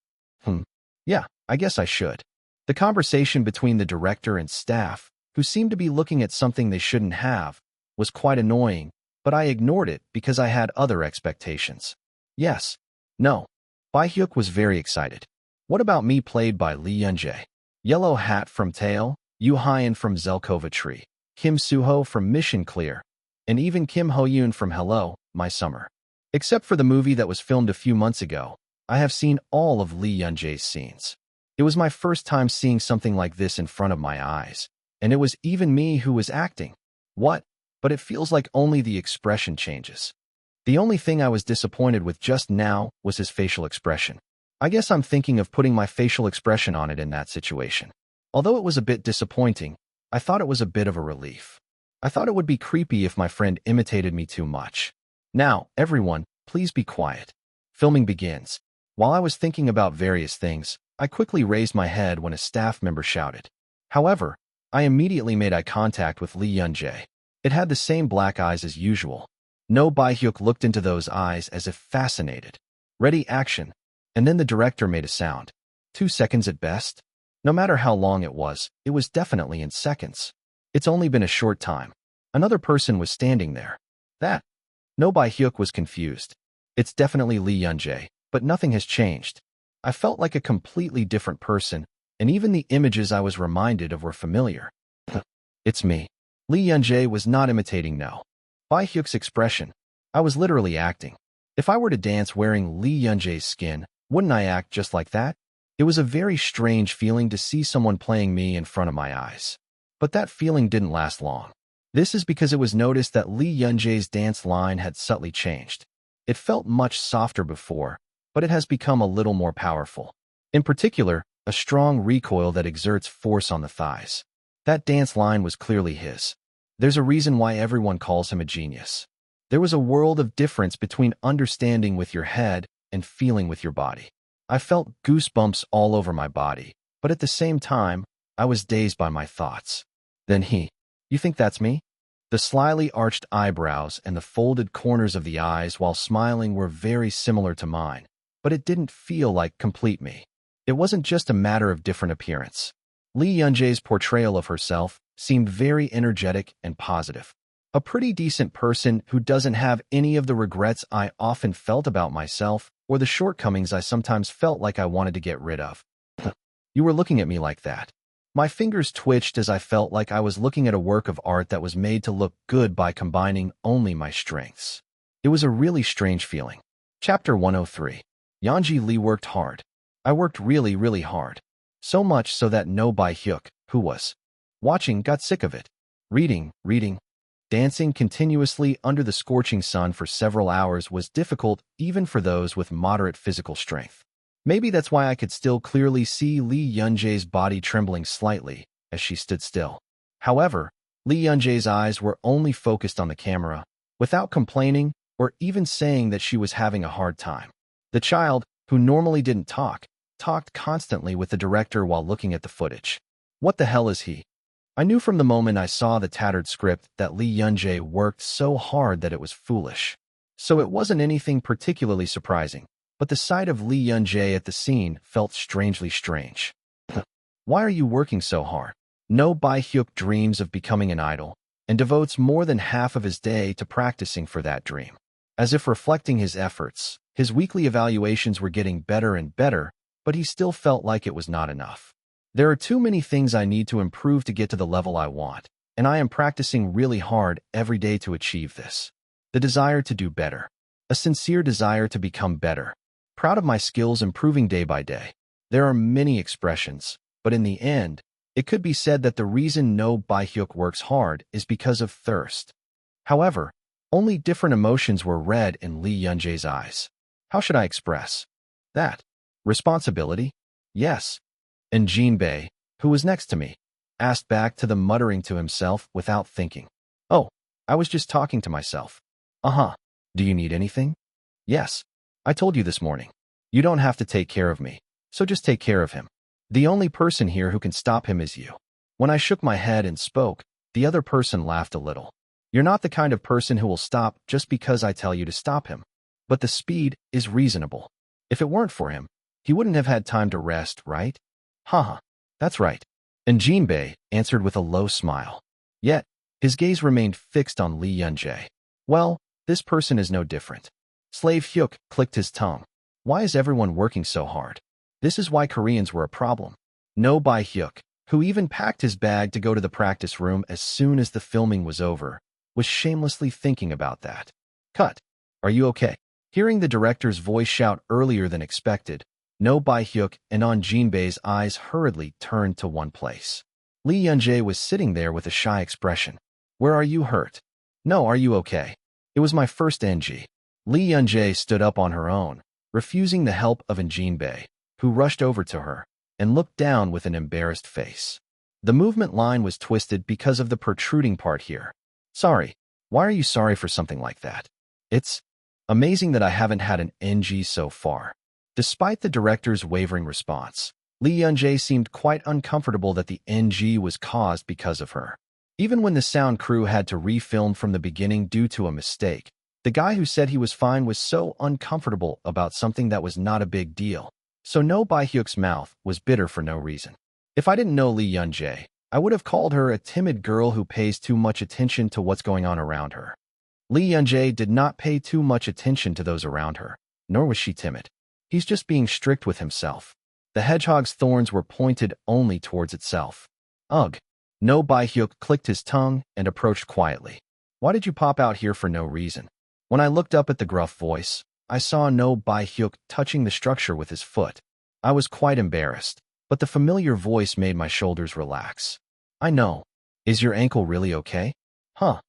Yeah, I guess I should. The conversation between the director and staff, who seemed to be looking at something they shouldn't have, was quite annoying, but I ignored it because I had other expectations. Yes. No. Bai-hyuk was very excited. What about me played by Lee Yun-jae? Yellow Hat from Tail, Yoo Hyun from Zelkova Tree, Kim Soo-ho from Mission Clear, and even Kim Ho-yoon from Hello, My Summer. Except for the movie that was filmed a few months ago, I have seen all of Lee Yun-jae's scenes. It was my first time seeing something like this in front of my eyes, And it was even me who was acting. What? But it feels like only the expression changes. The only thing I was disappointed with just now was his facial expression. I guess I'm thinking of putting my facial expression on it in that situation. Although it was a bit disappointing, I thought it was a bit of a relief. I thought it would be creepy if my friend imitated me too much. Now, everyone, please be quiet. Filming begins. While I was thinking about various things, I quickly raised my head when a staff member shouted. However, I immediately made eye contact with Lee Yun-jae. It had the same black eyes as usual. No Bae-hyuk looked into those eyes as if fascinated. Ready, action. And then the director made a sound. 2 seconds at best? No matter how long it was definitely in seconds. It's only been a short time. Another person was standing there. That. No Bae-hyuk was confused. It's definitely Lee Yun-jae, but nothing has changed. I felt like a completely different person, and even the images I was reminded of were familiar. It's me. Lee Yun-jae was not imitating No Bae-hyuk's expression. I was literally acting. If I were to dance wearing Lee Yun-jae's skin, wouldn't I act just like that? It was a very strange feeling to see someone playing me in front of my eyes. But that feeling didn't last long. This is because it was noticed that Lee Yun-jae's dance line had subtly changed. It felt much softer before, but it has become a little more powerful. In particular, a strong recoil that exerts force on the thighs. That dance line was clearly his. There's a reason why everyone calls him a genius. There was a world of difference between understanding with your head and feeling with your body. I felt goosebumps all over my body, but at the same time, I was dazed by my thoughts. Then you think that's me? The slyly arched eyebrows and the folded corners of the eyes while smiling were very similar to mine, but it didn't feel like complete me. It wasn't just a matter of different appearance. Lee Yun-jae's portrayal of herself seemed very energetic and positive. A pretty decent person who doesn't have any of the regrets I often felt about myself or the shortcomings I sometimes felt like I wanted to get rid of. You were looking at me like that. My fingers twitched as I felt like I was looking at a work of art that was made to look good by combining only my strengths. It was a really strange feeling. Chapter 103. Yeonji Lee worked hard. I worked really, really hard. So much so that No Bae-hyuk, who was watching, got sick of it. Reading, dancing continuously under the scorching sun for several hours was difficult even for those with moderate physical strength. Maybe that's why I could still clearly see Lee Yun-jae's body trembling slightly as she stood still. However, Lee Yun-jae's eyes were only focused on the camera, without complaining or even saying that she was having a hard time. The child, who normally didn't talked constantly with the director while looking at the footage. What the hell is he? I knew from the moment I saw the tattered script that Lee Yun-jae worked so hard that it was foolish. So it wasn't anything particularly surprising, but the sight of Lee Yun-jae at the scene felt strangely strange. Why are you working so hard? No Bae-hyuk dreams of becoming an idol and devotes more than half of his day to practicing for that dream. As if reflecting his efforts, his weekly evaluations were getting better and better, but he still felt like it was not enough. There are too many things I need to improve to get to the level I want, and I am practicing really hard every day to achieve this. The desire to do better. A sincere desire to become better. Proud of my skills improving day by day. There are many expressions, but in the end, it could be said that the reason No Bae-hyuk works hard is because of thirst. However, only different emotions were read in Lee Yun-jae's eyes. How should I express that? Responsibility? Yes. And Jinbei, who was next to me, asked back to the muttering to himself without thinking. Oh, I was just talking to myself. Uh-huh. Do you need anything? Yes. I told you this morning. You don't have to take care of me, so just take care of him. The only person here who can stop him is you. When I shook my head and spoke, the other person laughed a little. You're not the kind of person who will stop just because I tell you to stop him. But the speed is reasonable. If it weren't for him, he wouldn't have had time to rest, right? Haha, that's right. And Jinbei answered with a low smile. Yet, his gaze remained fixed on Lee Yun-jae. Well, this person is no different. Slave Hyuk clicked his tongue. Why is everyone working so hard? This is why Koreans were a problem. No Bae-hyuk, who even packed his bag to go to the practice room as soon as the filming was over, was shamelessly thinking about that. Cut. Are you okay? Hearing the director's voice shout earlier than expected, No Bae-hyuk and On Jinbei's eyes hurriedly turned to one place. Lee Yunjae was sitting there with a shy expression. Where are you hurt? No, are you okay? It was my first NG. Lee Yunjae stood up on her own, refusing the help of Njinbei, who rushed over to her and looked down with an embarrassed face. The movement line was twisted because of the protruding part here. Sorry. Why are you sorry for something like that? It's amazing that I haven't had an NG so far. Despite the director's wavering response, Lee Yunjae seemed quite uncomfortable that the NG was caused because of her. Even when the sound crew had to refilm from the beginning due to a mistake, the guy who said he was fine was so uncomfortable about something that was not a big deal. So No Bai-hyuk's mouth was bitter for no reason. If I didn't know Lee Yunjae, I would have called her a timid girl who pays too much attention to what's going on around her. Lee Yunjae did not pay too much attention to those around her, nor was she timid. He's just being strict with himself. The hedgehog's thorns were pointed only towards itself. Ugh. No Bai-hyuk clicked his tongue and approached quietly. Why did you pop out here for no reason? When I looked up at the gruff voice, I saw No Bai-hyuk touching the structure with his foot. I was quite embarrassed, but the familiar voice made my shoulders relax. I know. Is your ankle really okay? Huh.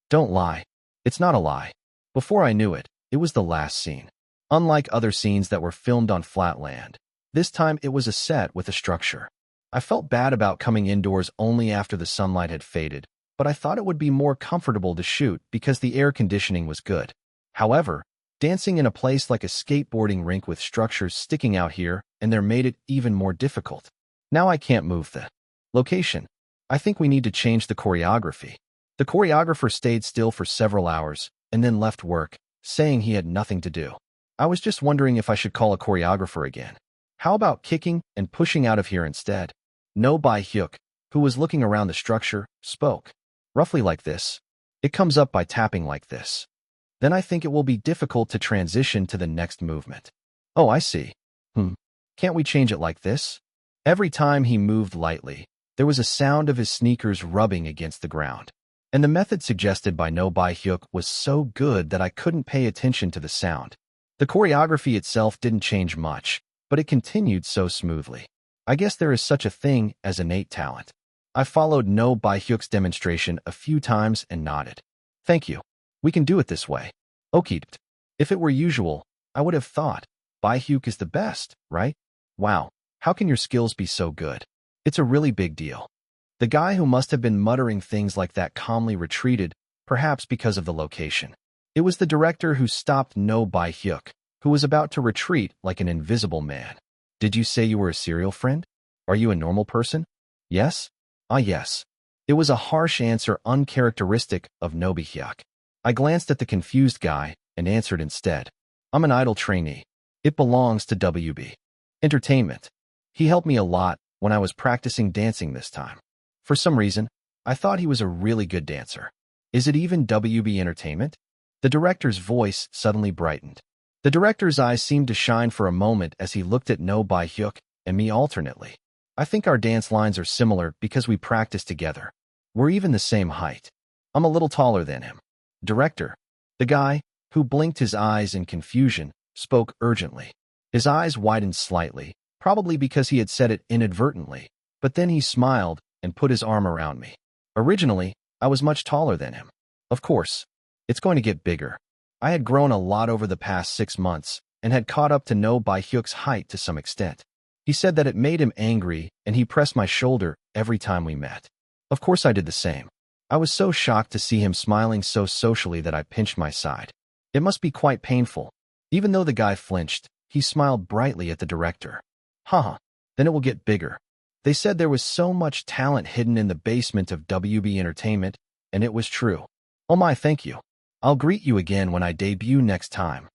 Don't lie. It's not a lie. Before I knew it, it was the last scene. Unlike other scenes that were filmed on flat land, this time it was a set with a structure. I felt bad about coming indoors only after the sunlight had faded, but I thought it would be more comfortable to shoot because the air conditioning was good. However, dancing in a place like a skateboarding rink with structures sticking out here and there made it even more difficult. Now I can't move the location. I think we need to change the choreography. The choreographer stayed still for several hours and then left work, saying he had nothing to do. I was just wondering if I should call a choreographer again. How about kicking and pushing out of here instead? No Bai-hyuk, who was looking around the structure, spoke. Roughly like this. It comes up by tapping like this. Then I think it will be difficult to transition to the next movement. Oh, I see. Can't we change it like this? Every time he moved lightly, there was a sound of his sneakers rubbing against the ground. And the method suggested by No Bai-hyuk was so good that I couldn't pay attention to the sound. The choreography itself didn't change much, but it continued so smoothly. I guess there is such a thing as innate talent. I followed No Bai-hyuk's demonstration a few times and nodded. Thank you. We can do it this way. Okay. If it were usual, I would have thought, Bai-hyuk is the best, right? Wow, how can your skills be so good? It's a really big deal. The guy who must have been muttering things like that calmly retreated, perhaps because of the location. It was the director who stopped No Bai-hyuk, who was about to retreat like an invisible man. Did you say you were a serial friend? Are you a normal person? Yes? Ah, yes. It was a harsh answer uncharacteristic of No Bai-hyuk. I glanced at the confused guy and answered instead. I'm an idol trainee. It belongs to WB Entertainment. He helped me a lot when I was practicing dancing this time. For some reason, I thought he was a really good dancer. Is it even WB Entertainment? The director's voice suddenly brightened. The director's eyes seemed to shine for a moment as he looked at No Bai-hyuk and me alternately. I think our dance lines are similar because we practice together. We're even the same height. I'm a little taller than him. Director. The guy, who blinked his eyes in confusion, spoke urgently. His eyes widened slightly, probably because he had said it inadvertently, but then he smiled and put his arm around me. Originally, I was much taller than him. Of course, it's going to get bigger. I had grown a lot over the past 6 months and had caught up to No Bai-hyuk's height to some extent. He said that it made him angry and he pressed my shoulder every time we met. Of course I did the same. I was so shocked to see him smiling so socially that I pinched my side. It must be quite painful. Even though the guy flinched, he smiled brightly at the director. Haha, then it will get bigger. They said there was so much talent hidden in the basement of WB Entertainment, and it was true. Oh my, thank you. I'll greet you again when I debut next time.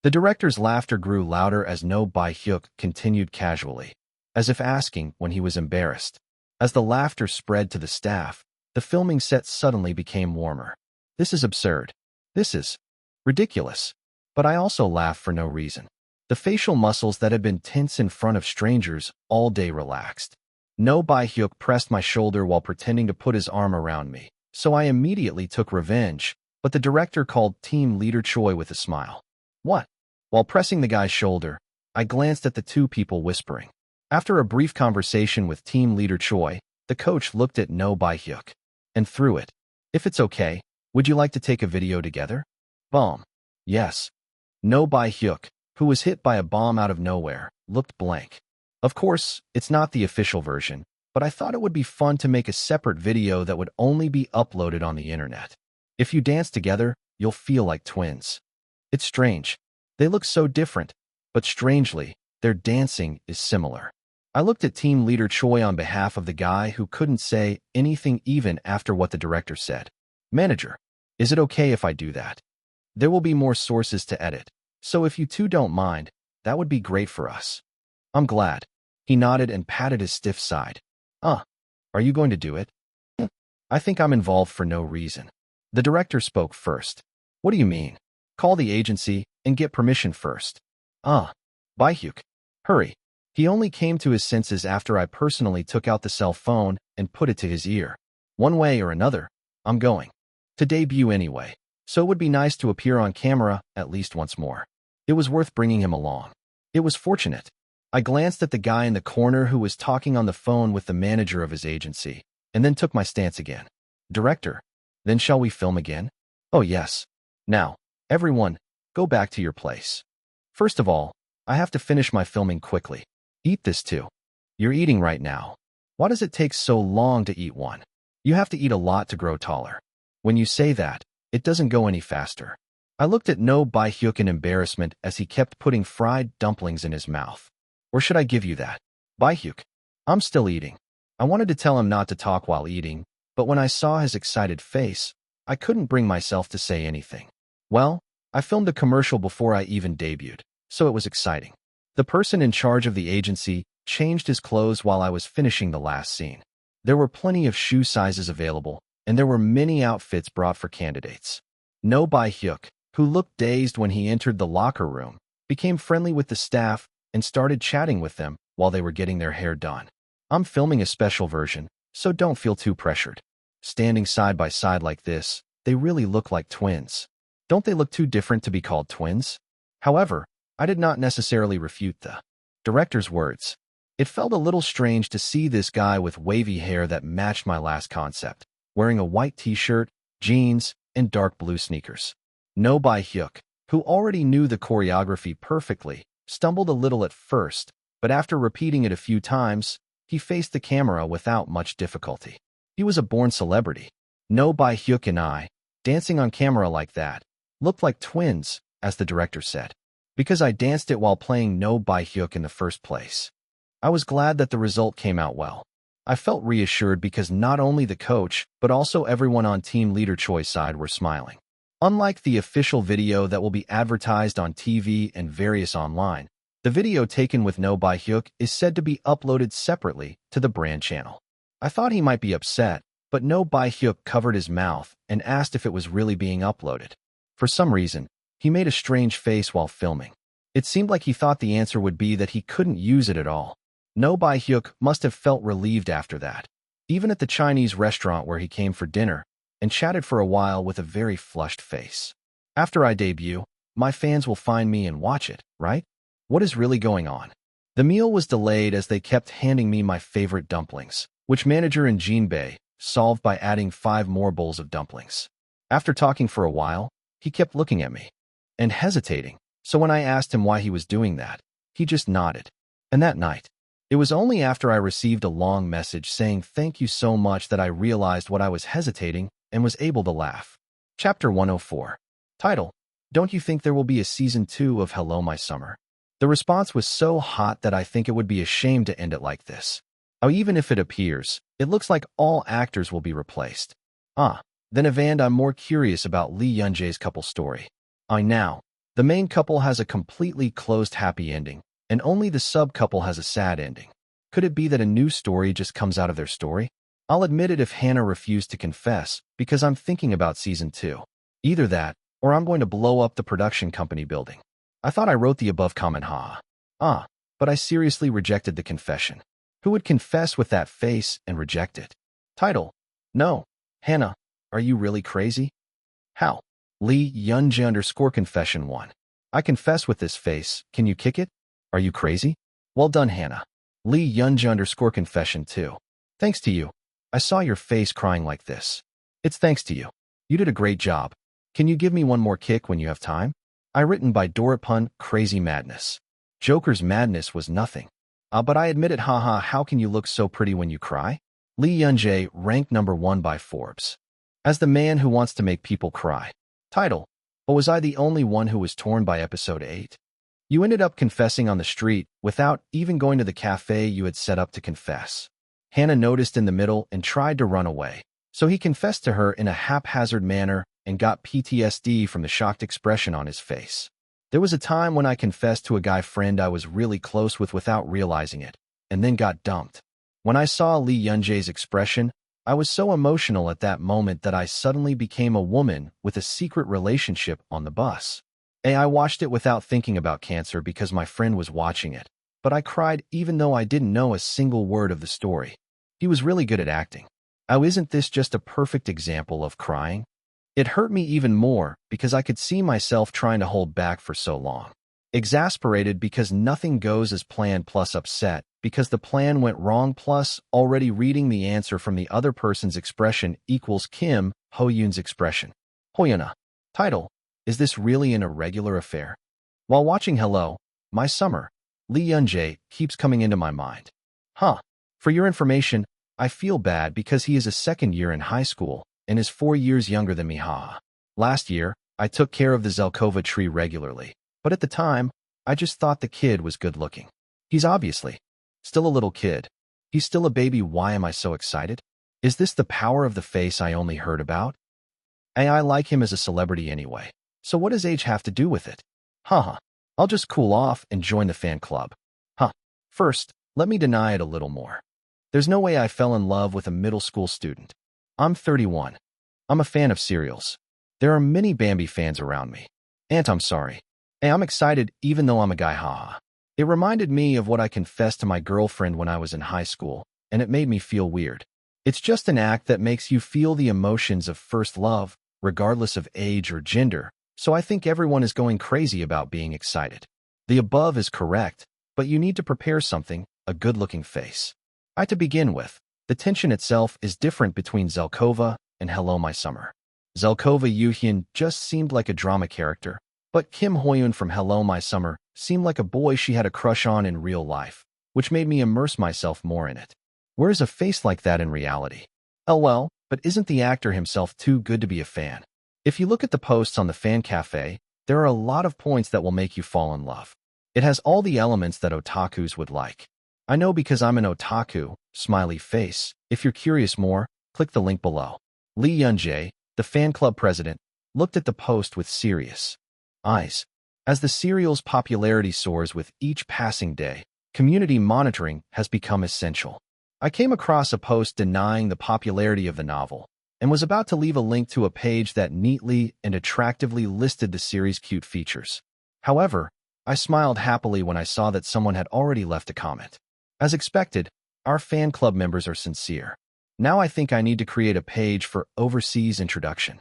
The director's laughter grew louder as No Bai-hyuk continued casually, as if asking when he was embarrassed. As the laughter spread to the staff, the filming set suddenly became warmer. This is absurd. This is ridiculous. But I also laughed for no reason. The facial muscles that had been tense in front of strangers all day relaxed. No Bai-hyuk pressed my shoulder while pretending to put his arm around me, so I immediately took revenge, but the director called Team Leader Choi with a smile. What? While pressing the guy's shoulder, I glanced at the two people whispering. After a brief conversation with Team Leader Choi, the coach looked at No By-hyuk and threw it. If it's okay, would you like to take a video together? Bomb. Yes. No By-hyuk, who was hit by a bomb out of nowhere, looked blank. Of course, it's not the official version, but I thought it would be fun to make a separate video that would only be uploaded on the internet. If you dance together, you'll feel like twins. It's strange. They look so different, but strangely, their dancing is similar. I looked at team leader Choi on behalf of the guy who couldn't say anything even after what the director said. Manager, is it okay if I do that? There will be more sources to edit, so if you two don't mind, that would be great for us. I'm glad. He nodded and patted his stiff side. Are you going to do it? I think I'm involved for no reason. The director spoke first. What do you mean? Call the agency and get permission first. By-hyuk. Hurry. He only came to his senses after I personally took out the cell phone and put it to his ear. One way or another, I'm going to debut anyway, so it would be nice to appear on camera at least once more. It was worth bringing him along. It was fortunate. I glanced at the guy in the corner who was talking on the phone with the manager of his agency, and then took my stance again. Director, then shall we film again? Oh yes. Now, everyone, go back to your place. First of all, I have to finish my filming quickly. Eat this too. You're eating right now. Why does it take so long to eat one? You have to eat a lot to grow taller. When you say that, it doesn't go any faster. I looked at No By-hyuk in embarrassment as he kept putting fried dumplings in his mouth. Or should I give you that? By-hyuk, I'm still eating. I wanted to tell him not to talk while eating, but when I saw his excited face, I couldn't bring myself to say anything. Well, I filmed a commercial before I even debuted, so it was exciting. The person in charge of the agency changed his clothes while I was finishing the last scene. There were plenty of shoe sizes available, and there were many outfits brought for candidates. No By-hyuk, who looked dazed when he entered the locker room, became friendly with the staff and started chatting with them while they were getting their hair done. I'm filming a special version, so don't feel too pressured. Standing side by side like this, they really look like twins. Don't they look too different to be called twins? However, I did not necessarily refute the director's words. It felt a little strange to see this guy with wavy hair that matched my last concept, wearing a white t-shirt, jeans, and dark blue sneakers. No By-hyuk, who already knew the choreography perfectly, stumbled a little at first, but after repeating it a few times, he faced the camera without much difficulty. He was a born celebrity. No By-hyuk and I, dancing on camera like that, looked like twins, as the director said, because I danced it while playing No By-hyuk in the first place. I was glad that the result came out well. I felt reassured because not only the coach, but also everyone on Team Leader Choi's side were smiling. Unlike the official video that will be advertised on TV and various online, the video taken with No By-hyuk is said to be uploaded separately to the brand channel. I thought he might be upset, but No By-hyuk covered his mouth and asked if it was really being uploaded. For some reason, he made a strange face while filming. It seemed like he thought the answer would be that he couldn't use it at all. No By-hyuk must have felt relieved after that. Even at the Chinese restaurant where he came for dinner, and chatted for a while with a very flushed face. After I debut, my fans will find me and watch it, right? What is really going on? The meal was delayed as they kept handing me my favorite dumplings, which manager in Jinbei solved by adding 5 more bowls of dumplings. After talking for a while, he kept looking at me and hesitating, so when I asked him why he was doing that, he just nodded. And that night, it was only after I received a long message saying thank you so much that I realized what I was hesitating and was able to laugh. Chapter 104. Title: Don't you think there will be a season 2 of Hello My Summer? The response was so hot that I think it would be a shame to end it like this. Even if it appears, it looks like all actors will be replaced. Then Evan, I'm more curious about Lee Young-jae's couple story. Now, the main couple has a completely closed happy ending, and only the sub-couple has a sad ending. Could it be that a new story just comes out of their story? I'll admit it if Hannah refused to confess, because I'm thinking about season 2. Either that, or I'm going to blow up the production company building. I thought I wrote the above comment, but I seriously rejected the confession. Who would confess with that face and reject it? Title: No. Hannah, are you really crazy? How? Lee Young-jae _ confession 1. I confess with this face, can you kick it? Are you crazy? Well done, Hannah. Lee Young-jae _ confession 2. Thanks to you, I saw your face crying like this. It's thanks to you. You did a great job. Can you give me one more kick when you have time? I written by Doripun, Crazy Madness. Joker's madness was nothing. But I admit it, haha, how can you look so pretty when you cry? Lee Yun-jae, ranked #1 by Forbes. As the man who wants to make people cry. Title: But was I the only one who was torn by episode 8? You ended up confessing on the street without even going to the cafe you had set up to confess. Hannah noticed in the middle and tried to run away, so he confessed to her in a haphazard manner and got PTSD from the shocked expression on his face. There was a time when I confessed to a guy friend I was really close with without realizing it, and then got dumped. When I saw Lee Yun-jae's expression, I was so emotional at that moment that I suddenly became a woman with a secret relationship on the bus. I watched it without thinking about cancer because my friend was watching it, but I cried even though I didn't know a single word of the story. He was really good at acting. Oh, isn't this just a perfect example of crying? It hurt me even more because I could see myself trying to hold back for so long. Exasperated because nothing goes as planned, plus upset because the plan went wrong, plus already reading the answer from the other person's expression equals Kim Ho-yoon's expression. Hoyuna. Title: Is this really an irregular affair? While watching Hello, My Summer, Lee Yun-jae keeps coming into my mind. For your information, I feel bad because he is a second year in high school and is 4 years younger than me, Last year, I took care of the Zelkova tree regularly, but at the time, I just thought the kid was good looking. He's obviously still a little kid. He's still a baby. Why am I so excited? Is this the power of the face I only heard about? I like him as a celebrity anyway, so what does age have to do with it? I'll just cool off and join the fan club. First, let me deny it a little more. There's no way I fell in love with a middle school student. I'm 31. I'm a fan of cereals. There are many Bambi fans around me. And I'm sorry. I'm excited even though I'm a guy, It reminded me of what I confessed to my girlfriend when I was in high school, and it made me feel weird. It's just an act that makes you feel the emotions of first love, regardless of age or gender, so I think everyone is going crazy about being excited. The above is correct, but you need to prepare something, a good-looking face. To begin with, the tension itself is different between Zelkova and Hello My Summer. Zelkova Yoo-hyun just seemed like a drama character, but Kim Ho-yoon from Hello My Summer seemed like a boy she had a crush on in real life, which made me immerse myself more in it. Where is a face like that in reality? Well, but isn't the actor himself too good to be a fan? If you look at the posts on the fan cafe, there are a lot of points that will make you fall in love. It has all the elements that otakus would like. I know because I'm an otaku, smiley face. If you're curious more, click the link below. Lee Yun-jae, the fan club president, looked at the post with serious eyes. As the serial's popularity soars with each passing day, community monitoring has become essential. I came across a post denying the popularity of the novel, and was about to leave a link to a page that neatly and attractively listed the series' cute features. However, I smiled happily when I saw that someone had already left a comment. As expected, our fan club members are sincere. Now I think I need to create a page for overseas introduction.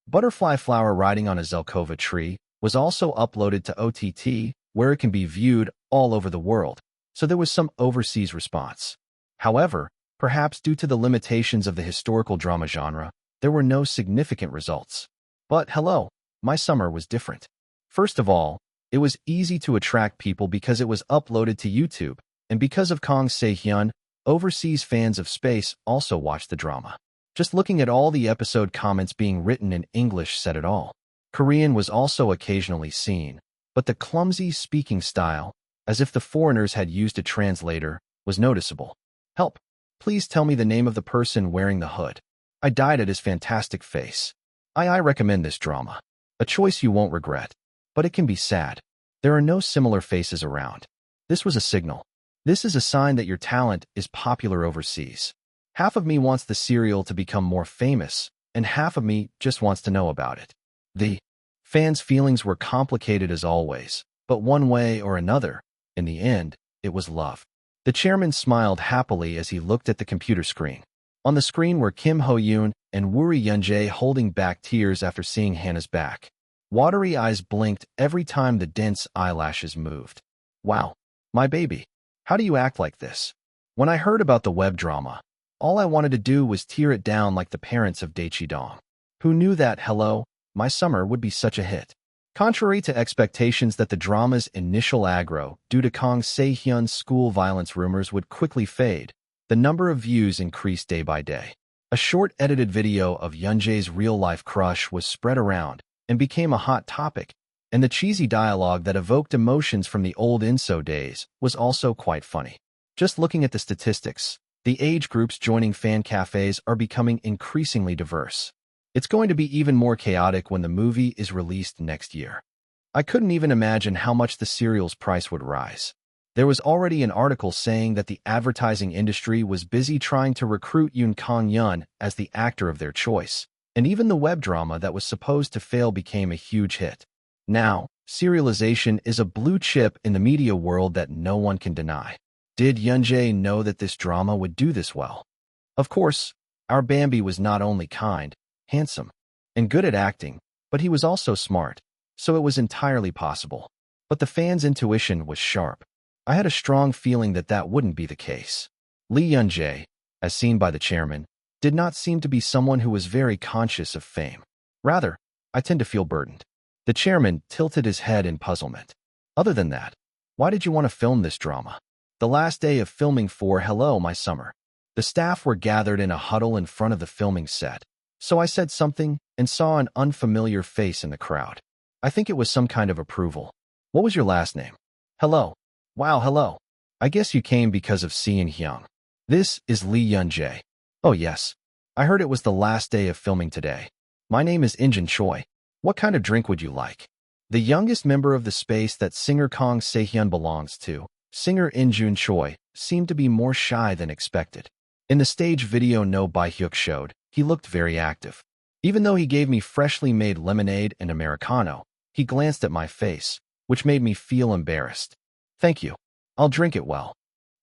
Butterfly flower riding on a Zelkova tree was also uploaded to OTT, where it can be viewed all over the world, so there was some overseas response. However, perhaps due to the limitations of the historical drama genre, there were no significant results. But Hello, My Summer was different. First of all, it was easy to attract people because it was uploaded to YouTube, and because of Kang Se-hyun, overseas fans of Space also watched the drama. Just looking at all the episode comments being written in English said it all. Korean was also occasionally seen, but the clumsy speaking style, as if the foreigners had used a translator, was noticeable. Help! Please tell me the name of the person wearing the hood. I died at his fantastic face. I recommend this drama. A choice you won't regret. But it can be sad. There are no similar faces around. This was a signal. This is a sign that your talent is popular overseas. Half of me wants the serial to become more famous, and half of me just wants to know about it. The fans' feelings were complicated as always, but one way or another, in the end, it was love. The chairman smiled happily as he looked at the computer screen. On the screen were Kim Ho-yoon and Woo Yun-jae holding back tears after seeing Hannah's back. Watery eyes blinked every time the dense eyelashes moved. Wow, my baby. How do you act like this? When I heard about the web drama, All I wanted to do was tear it down like the parents of Daichi Dong. Who knew that, hello, my summer would be such a hit? Contrary to expectations that the drama's initial aggro due to Kang Se-hyun's school violence rumors would quickly fade, the number of views increased day by day. A short edited video of Yoonjae's real-life crush was spread around and became a hot topic, and the cheesy dialogue that evoked emotions from the old INSO days was also quite funny. Just looking at the statistics, the age groups joining fan cafes are becoming increasingly diverse. It's going to be even more chaotic when the movie is released next year. I couldn't even imagine how much the serial's price would rise. There was already an article saying that the advertising industry was busy trying to recruit Yoon Kang-yeon as the actor of their choice, and even the web drama that was supposed to fail became a huge hit. Now, serialization is a blue chip in the media world that no one can deny. Did Yoonjae know that this drama would do this well? Of course, our Bambi was not only kind, handsome, and good at acting, but he was also smart, so it was entirely possible. But the fans' intuition was sharp. I had a strong feeling that that wouldn't be the case. Lee Yoonjae, as seen by the chairman, did not seem to be someone who was very conscious of fame. Rather, I tend to feel burdened. The chairman tilted his head in puzzlement. Other than that, why did you want to film this drama? The last day of filming for Hello, My Summer. The staff were gathered in a huddle in front of the filming set. So I said something and saw an unfamiliar face in the crowd. I think it was some kind of approval. What was your last name? Hello. Wow, hello. I guess you came because of Se-hyun. This is Lee Yoonjae. Oh yes. I heard it was the last day of filming today. My name is Injun Choi. What kind of drink would you like? The youngest member of the space that singer Kang Se-hyun belongs to, singer Injun Choi, seemed to be more shy than expected. In the stage video No Bae-hyuk showed, he looked very active. Even though he gave me freshly made lemonade and Americano, he glanced at my face, which made me feel embarrassed. Thank you. I'll drink it well.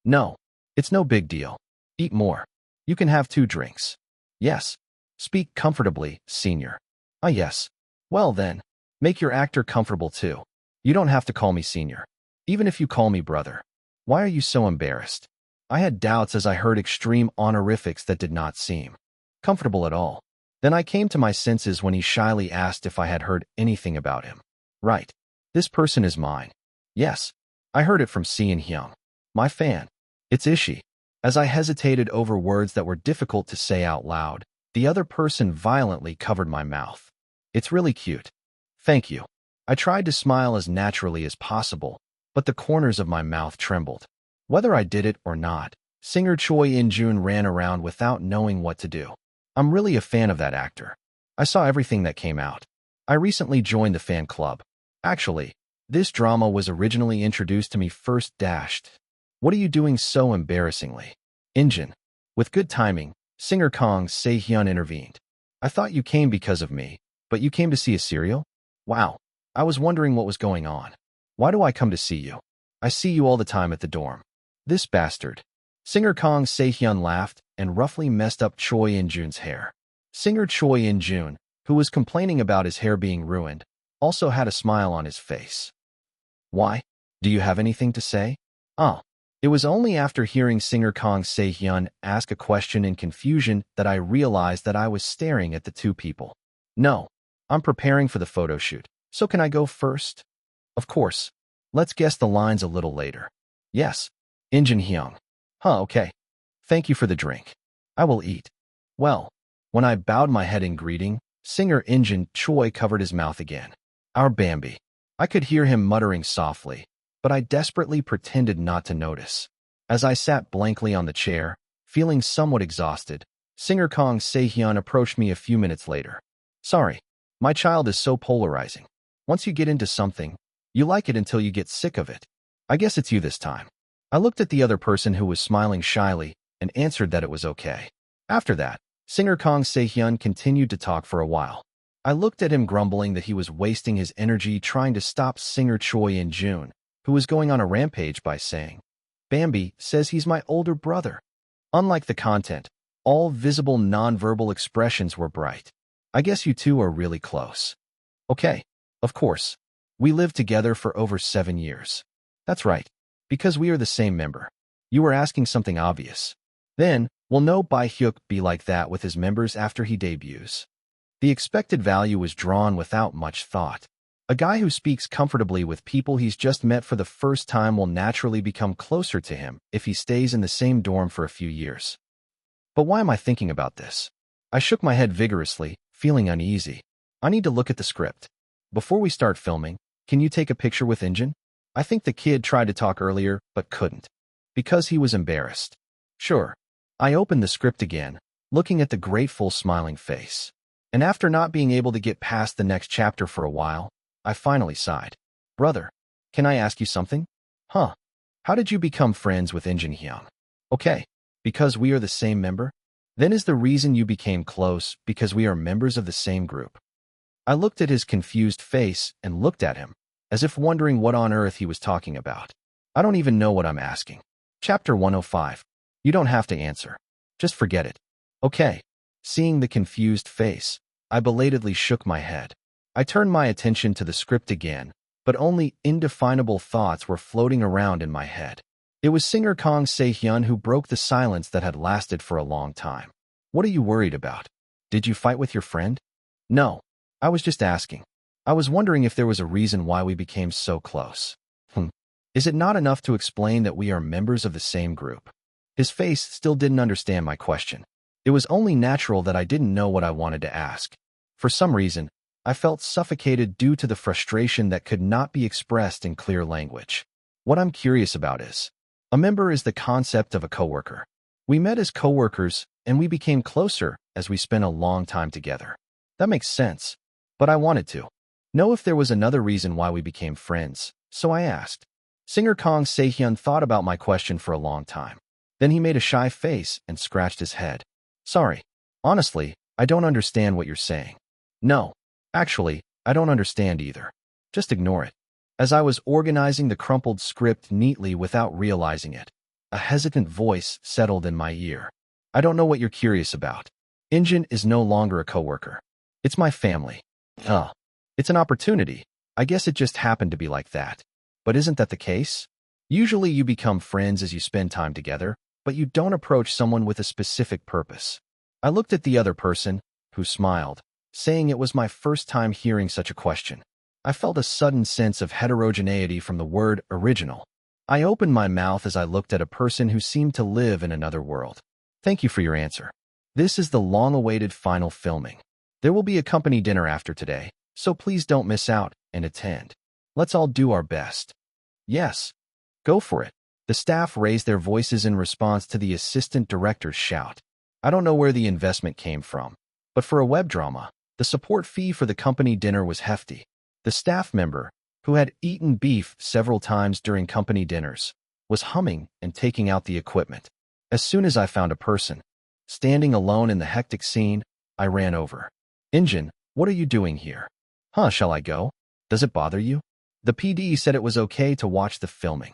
No, it's no big deal. Eat more. You can have 2 drinks. Yes. Speak comfortably, senior. Ah yes. Well then, make your actor comfortable too. You don't have to call me senior. Even if you call me brother. Why are you so embarrassed? I had doubts as I heard extreme honorifics that did not seem comfortable at all. Then I came to my senses when he shyly asked if I had heard anything about him. Right. This person is mine. Yes. I heard it from Se-hyun. My fan. It's Ishi. As I hesitated over words that were difficult to say out loud, the other person violently covered my mouth. It's really cute. Thank you. I tried to smile as naturally as possible, but the corners of my mouth trembled. Whether I did it or not, singer Choi In-jun ran around without knowing what to do. I'm really a fan of that actor. I saw everything that came out. I recently joined the fan club. Actually, this drama was originally introduced to me first. What are you doing so embarrassingly? Injun. With good timing, singer Kang Se-hyun intervened. I thought you came because of me, but you came to see a serial? Wow. I was wondering what was going on. Why do I come to see you? I see you all the time at the dorm. This bastard. Singer Kang Se-hyun laughed and roughly messed up Choi In-jun's hair. Singer Choi In-jun, who was complaining about his hair being ruined, also had a smile on his face. Why? Do you have anything to say? Oh. It was only after hearing singer Kang Se-hyun ask a question in confusion that I realized that I was staring at the 2 people. No. I'm preparing for the photo shoot, so can I go first? Of course. Let's guess the lines a little later. Yes. Injun Hyung. Huh, okay. Thank you for the drink. I will eat. Well, when I bowed my head in greeting, singer Injun Choi covered his mouth again. Our Bambi. I could hear him muttering softly, but I desperately pretended not to notice. As I sat blankly on the chair, feeling somewhat exhausted, singer Kang Se-hyun approached me a few minutes later. Sorry, my child is so polarizing. Once you get into something, you like it until you get sick of it. I guess it's you this time. I looked at the other person who was smiling shyly and answered that it was okay. After that, singer Kang Se-hyun continued to talk for a while. I looked at him grumbling that he was wasting his energy trying to stop singer Choi In-jun, who was going on a rampage by saying, Bambi says he's my older brother. Unlike the content, all visible nonverbal expressions were bright. I guess you 2 are really close. Okay, of course. We lived together for over 7 years. That's right, because we are the same member. You were asking something obvious. Then, Will no Bai Hyuk be like that with his members after he debuts? The expected value was drawn without much thought. A guy who speaks comfortably with people he's just met for the first time will naturally become closer to him if he stays in the same dorm for a few years. But why am I thinking about this? I shook my head vigorously, feeling uneasy. I need to look at the script. Before we start filming, can you take a picture with Injin? I think the kid tried to talk earlier, but couldn't. Because he was embarrassed. Sure. I opened the script again, looking at the grateful, smiling face. And after not being able to get past the next chapter for a while, I finally sighed. Brother, can I ask you something? Huh? How did you become friends with Injin Hyung? Okay, because we are the same member? Then is the reason you became close because we are members of the same group? I looked at his confused face and looked at him, as if wondering what on earth he was talking about. I don't even know what I'm asking. Chapter 105. You don't have to answer. Just forget it. Okay. Seeing the confused face, I belatedly shook my head. I turned my attention to the script again, but only indefinable thoughts were floating around in my head. It was singer Kang Se-hyun who broke the silence that had lasted for a long time. What are you worried about? Did you fight with your friend? No. I was just asking. I was wondering if there was a reason why we became so close. Is it not enough to explain that we are members of the same group? His face still didn't understand my question. It was only natural that I didn't know what I wanted to ask. For some reason, I felt suffocated due to the frustration that could not be expressed in clear language. What I'm curious about is, a member is the concept of a coworker. We met as coworkers, and we became closer as we spent a long time together. That makes sense. But I wanted to know if there was another reason why we became friends, so I asked. Singer Kang Se-hyun thought about my question for a long time. Then he made a shy face and scratched his head. Sorry. Honestly, I don't understand what you're saying. No. Actually, I don't understand either. Just ignore it. As I was organizing the crumpled script neatly without realizing it, a hesitant voice settled in my ear. I don't know what you're curious about. Injin is no longer a coworker. It's my family. It's an opportunity. I guess it just happened to be like that. But isn't that the case? Usually you become friends as you spend time together, but you don't approach someone with a specific purpose. I looked at the other person, who smiled, saying it was my first time hearing such a question. I felt a sudden sense of heterogeneity from the word original. I opened my mouth as I looked at a person who seemed to live in another world. Thank you for your answer. This is the long-awaited final filming. There will be a company dinner after today, so please don't miss out and attend. Let's all do our best. Yes. Go for it. The staff raised their voices in response to the assistant director's shout. I don't know where the investment came from, but for a web drama, the support fee for the company dinner was hefty. The staff member, who had eaten beef several times during company dinners, was humming and taking out the equipment. As soon as I found a person standing alone in the hectic scene, I ran over. Injin, what are you doing here? Shall I go? Does it bother you? The PD said it was okay to watch the filming.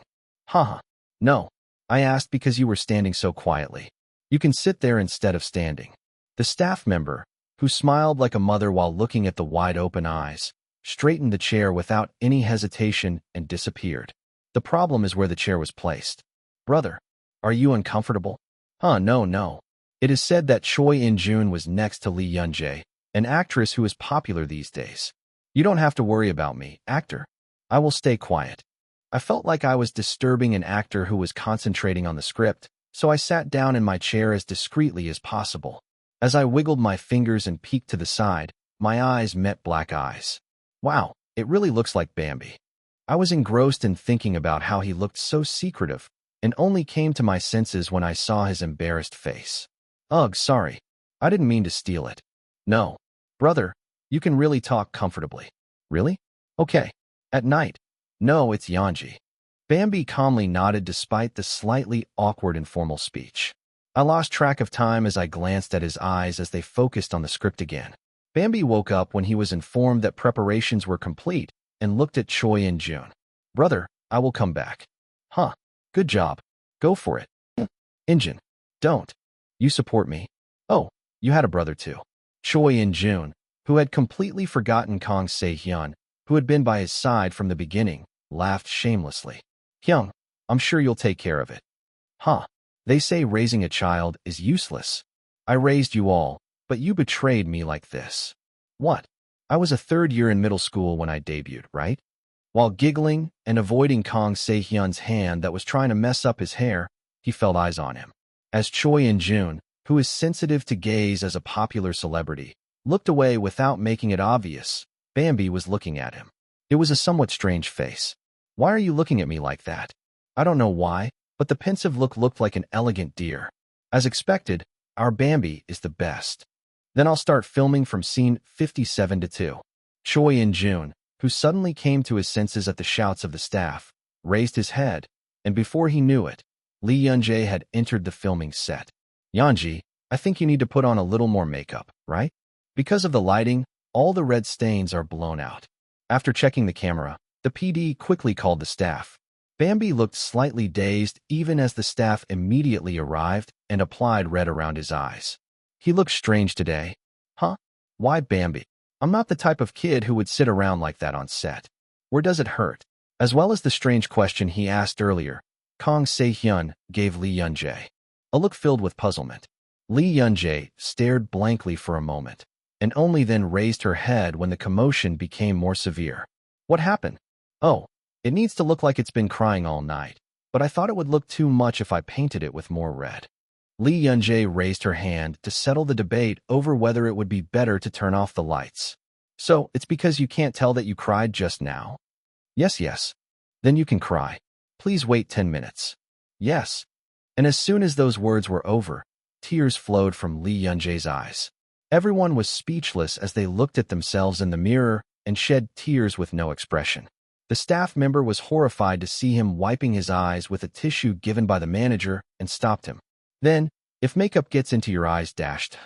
No. I asked because you were standing so quietly. You can sit there instead of standing. The staff member, who smiled like a mother while looking at the wide-open eyes, straightened the chair without any hesitation and disappeared. The problem is where the chair was placed. Brother, are you uncomfortable? No. It is said that Choi In-jun was next to Lee Yun-jae, an actress who is popular these days. You don't have to worry about me, actor. I will stay quiet. I felt like I was disturbing an actor who was concentrating on the script, so I sat down in my chair as discreetly as possible. As I wiggled my fingers and peeked to the side, my eyes met black eyes. Wow, it really looks like Bambi. I was engrossed in thinking about how he looked so secretive, and only came to my senses when I saw his embarrassed face. Ugh, sorry. I didn't mean to steal it. No. Brother, you can really talk comfortably. Really? Okay. At night. No, it's Yanji. Bambi calmly nodded despite the slightly awkward informal speech. I lost track of time as I glanced at his eyes as they focused on the script again. Bambi woke up when he was informed that preparations were complete and looked at Choi In-jun. Brother, I will come back. Good job. Go for it. Injin. Don't. You support me. Oh, you had a brother too. Choi In-jun, who had completely forgotten Kang Se-hyun, who had been by his side from the beginning, laughed shamelessly. Hyung, I'm sure you'll take care of it. They say raising a child is useless. I raised you all, but you betrayed me like this. What? I was a third year in middle school when I debuted, right? While giggling and avoiding Kang Se-hyun's hand that was trying to mess up his hair, he felt eyes on him. As Choi In-jun, who is sensitive to gaze as a popular celebrity, looked away without making it obvious, Bambi was looking at him. It was a somewhat strange face. Why are you looking at me like that? I don't know why, but the pensive look looked like an elegant deer. As expected, our Bambi is the best. Then I'll start filming from scene 57 to 2. Choi In-jun, who suddenly came to his senses at the shouts of the staff, raised his head, and before he knew it, Lee Yun-jae had entered the filming set. Yeonji, I think you need to put on a little more makeup, right? Because of the lighting, all the red stains are blown out. After checking the camera, the PD quickly called the staff. Bambi looked slightly dazed even as the staff immediately arrived and applied red around his eyes. He looks strange today. Huh? Why Bambi? I'm not the type of kid who would sit around like that on set. Where does it hurt? As well as the strange question he asked earlier, Kang Se-hyun gave Lee Yun-jae a look filled with puzzlement. Lee Yun-jae stared blankly for a moment, and only then raised her head when the commotion became more severe. What happened? Oh, it needs to look like it's been crying all night, but I thought it would look too much if I painted it with more red. Lee Yun-jae raised her hand to settle the debate over whether it would be better to turn off the lights. So, it's because you can't tell that you cried just now? Yes. Then you can cry. Please wait 10 minutes. Yes. And as soon as those words were over, tears flowed from Lee Yun-jae's eyes. Everyone was speechless as they looked at themselves in the mirror and shed tears with no expression. The staff member was horrified to see him wiping his eyes with a tissue given by the manager and stopped him. Then, if makeup gets into your eyes, dashed.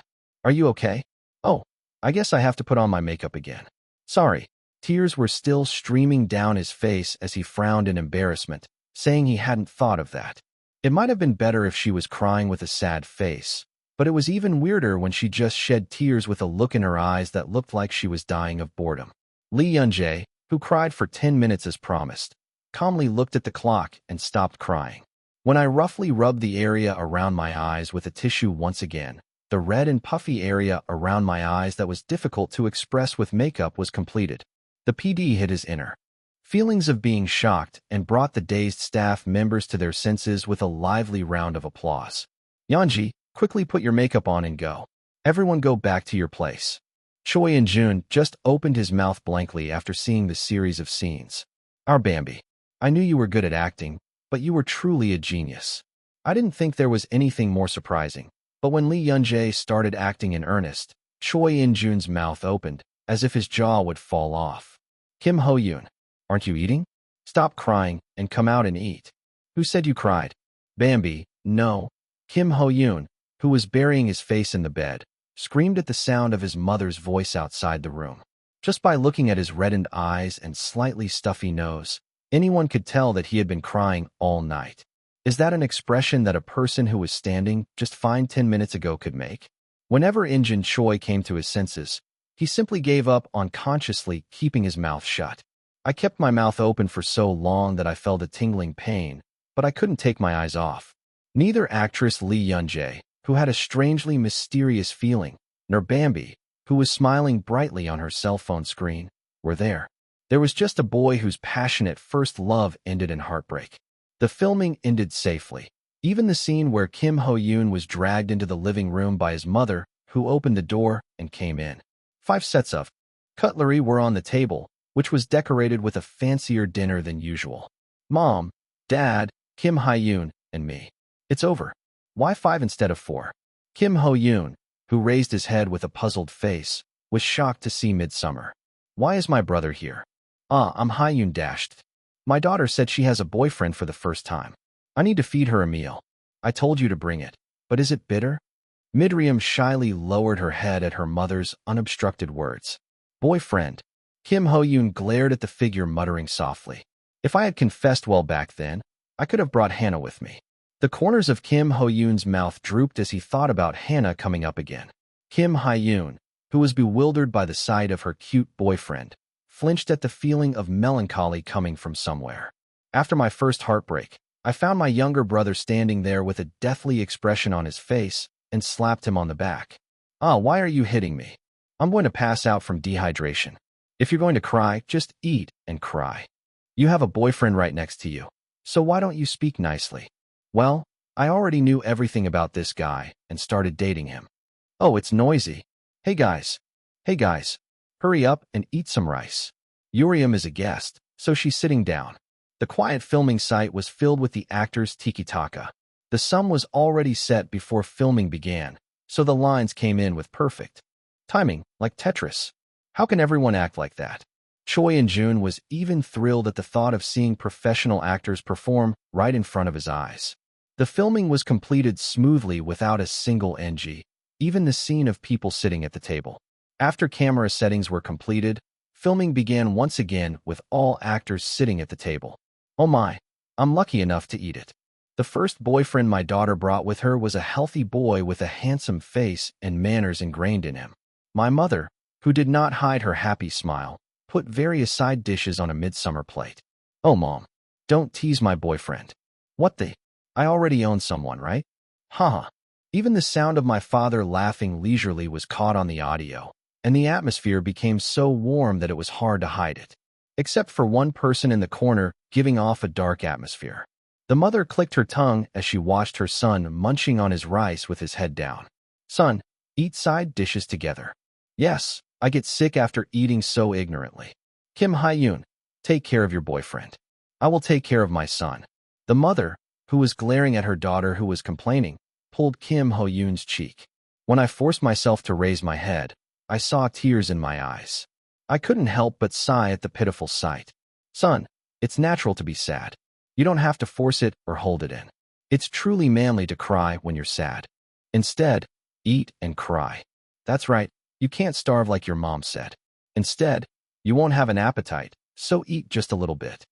Are you okay? Oh, I guess I have to put on my makeup again. Sorry. Tears were still streaming down his face as he frowned in embarrassment, saying he hadn't thought of that. It might have been better if she was crying with a sad face, but it was even weirder when she just shed tears with a look in her eyes that looked like she was dying of boredom. Lee Yun-jae, who cried for 10 minutes as promised, calmly looked at the clock and stopped crying. When I roughly rubbed the area around my eyes with a tissue once again, the red and puffy area around my eyes that was difficult to express with makeup was completed. The PD hid his inner feelings of being shocked and brought the dazed staff members to their senses with a lively round of applause. Yeonji, quickly put your makeup on and go. Everyone go back to your place. Choi In-jun just opened his mouth blankly after seeing the series of scenes. Our Bambi, I knew you were good at acting, but you were truly a genius. I didn't think there was anything more surprising, but when Lee Yun-jae started acting in earnest, Choi In-jun's mouth opened, as if his jaw would fall off. Kim Ho-yoon, aren't you eating? Stop crying and come out and eat. Who said you cried? Bambi, no. Kim Ho-yoon, who was burying his face in the bed, screamed at the sound of his mother's voice outside the room. Just by looking at his reddened eyes and slightly stuffy nose, anyone could tell that he had been crying all night. Is that an expression that a person who was standing just fine 10 minutes ago could make? Whenever In-jun Choi came to his senses, he simply gave up on consciously keeping his mouth shut. I kept my mouth open for so long that I felt a tingling pain, but I couldn't take my eyes off. Neither actress Lee Yun-jae, who had a strangely mysterious feeling, nor Bambi, who was smiling brightly on her cell phone screen, were there. There was just a boy whose passionate first love ended in heartbreak. The filming ended safely. Even the scene where Kim Ho-yoon was dragged into the living room by his mother, who opened the door and came in. 5 sets of cutlery were on the table, which was decorated with a fancier dinner than usual. Mom, Dad, Kim Hye-yoon, and me. It's over. Why 5 instead of 4? Kim Ho-yoon, who raised his head with a puzzled face, was shocked to see Midsummer. Why is my brother here? I'm Hye-yoon dashed. My daughter said she has a boyfriend for the first time. I need to feed her a meal. I told you to bring it. But is it bitter? Miriam shyly lowered her head at her mother's unobstructed words. Boyfriend. Kim Ho-yoon glared at the figure, muttering softly. If I had confessed well back then, I could have brought Hannah with me. The corners of Kim Ho-yoon's mouth drooped as he thought about Hannah coming up again. Kim Hye-yoon, who was bewildered by the sight of her cute boyfriend, flinched at the feeling of melancholy coming from somewhere. After my first heartbreak, I found my younger brother standing there with a deathly expression on his face and slapped him on the back. "Ah, why are you hitting me? I'm going to pass out from dehydration. If you're going to cry, just eat and cry. You have a boyfriend right next to you, so why don't you speak nicely?" Well, I already knew everything about this guy and started dating him. "Oh, it's noisy. Hey guys. Hey guys. Hurry up and eat some rice." Uriam is a guest, so she's sitting down. The quiet filming site was filled with the actors' tiki-taka. The sum was already set before filming began, so the lines came in with perfect timing, like Tetris. How can everyone act like that? Choi In-jun was even thrilled at the thought of seeing professional actors perform right in front of his eyes. The filming was completed smoothly without a single NG, even the scene of people sitting at the table. After camera settings were completed, filming began once again with all actors sitting at the table. Oh my, I'm lucky enough to eat it. The first boyfriend my daughter brought with her was a healthy boy with a handsome face and manners ingrained in him. My mother, who did not hide her happy smile, put various side dishes on a midsummer plate. "Oh mom, don't tease my boyfriend." "What the? I already own someone, right?" Haha. Even the sound of my father laughing leisurely was caught on the audio, and the atmosphere became so warm that it was hard to hide it. Except for one person in the corner giving off a dark atmosphere. The mother clicked her tongue as she watched her son munching on his rice with his head down. "Son, eat side dishes together." "Yes, I get sick after eating so ignorantly." "Kim Hyun, take care of your boyfriend. I will take care of my son." The mother, who was glaring at her daughter who was complaining, pulled Kim Ho-yoon's cheek. When I forced myself to raise my head, I saw tears in my eyes. I couldn't help but sigh at the pitiful sight. "Son, it's natural to be sad. You don't have to force it or hold it in. It's truly manly to cry when you're sad. Instead, eat and cry. That's right, you can't starve like your mom said. Instead, you won't have an appetite, so eat just a little bit."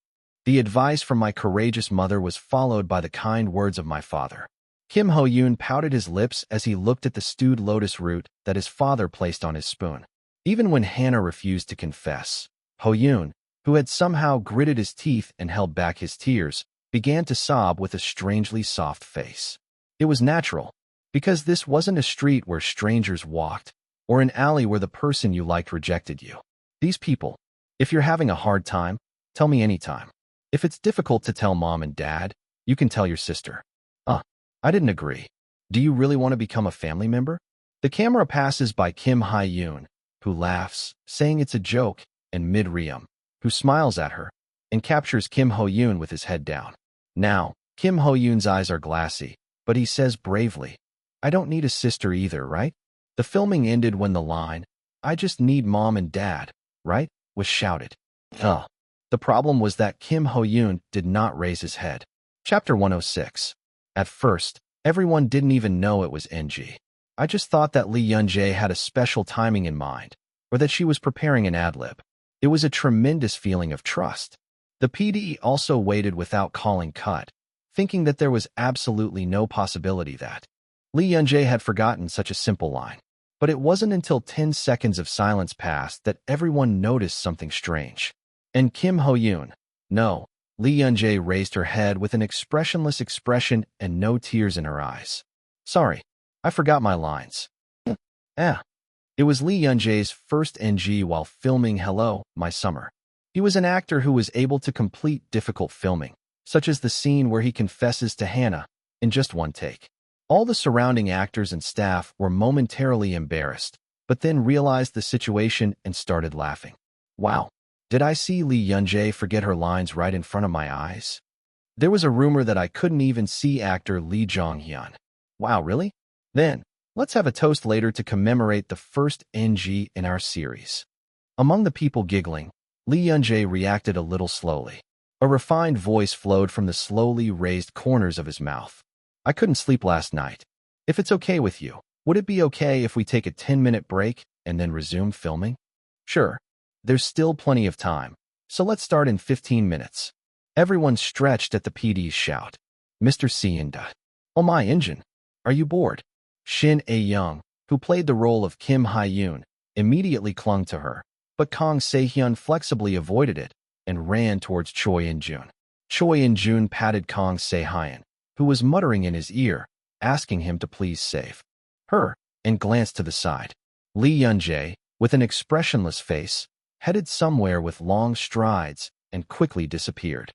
The advice from my courageous mother was followed by the kind words of my father. Kim Ho-yoon pouted his lips as he looked at the stewed lotus root that his father placed on his spoon. Even when Hannah refused to confess, Ho-yoon, who had somehow gritted his teeth and held back his tears, began to sob with a strangely soft face. It was natural, because this wasn't a street where strangers walked, or an alley where the person you liked rejected you. These people, if you're having a hard time, tell me anytime. If it's difficult to tell mom and dad, you can tell your sister. I didn't agree. Do you really want to become a family member? The camera passes by Kim Hyun, who laughs, saying it's a joke, and Mid-Ryum, who smiles at her, and captures Kim Ho-yoon with his head down. Now, Kim Ho-yoon's eyes are glassy, but he says bravely, "I don't need a sister either, right?" The filming ended when the line, "I just need mom and dad, right?" was shouted. The problem was that Kim Ho-yoon did not raise his head. Chapter 106. At first, everyone didn't even know it was NG. I just thought that Lee Yun-jae had a special timing in mind, or that she was preparing an ad-lib. It was a tremendous feeling of trust. The PD also waited without calling cut, thinking that there was absolutely no possibility that Lee Yun-jae had forgotten such a simple line. But it wasn't until 10 seconds of silence passed that everyone noticed something strange. And Kim Ho-yoon, no, Lee Yun-jae raised her head with an expressionless expression and no tears in her eyes. "Sorry, I forgot my lines." It was Lee Yun-jae's first NG while filming Hello, My Summer. He was an actor who was able to complete difficult filming, such as the scene where he confesses to Hannah, in just one take. All the surrounding actors and staff were momentarily embarrassed, but then realized the situation and started laughing. Wow. Did I see Lee Yun-jae forget her lines right in front of my eyes? There was a rumor that I couldn't even see actor Lee Jong-hyun. Wow, really? Then, let's have a toast later to commemorate the first NG in our series. Among the people giggling, Lee Yun-jae reacted a little slowly. A refined voice flowed from the slowly raised corners of his mouth. "I couldn't sleep last night. If it's okay with you, would it be okay if we take a 10-minute break and then resume filming?" "Sure. There's still plenty of time, so let's start in 15 minutes. Everyone stretched at the PD's shout. Mr. Seenda. "Oh my engine. Are you bored?" Shin A-young, who played the role of Kim Hyun, immediately clung to her, but Kang Se-hyun flexibly avoided it and ran towards Choi In-jun. Choi In-jun patted Kang Se-hyun, who was muttering in his ear, asking him to please save her, and glanced to the side. Lee Yun-jae, with an expressionless face, headed somewhere with long strides and quickly disappeared.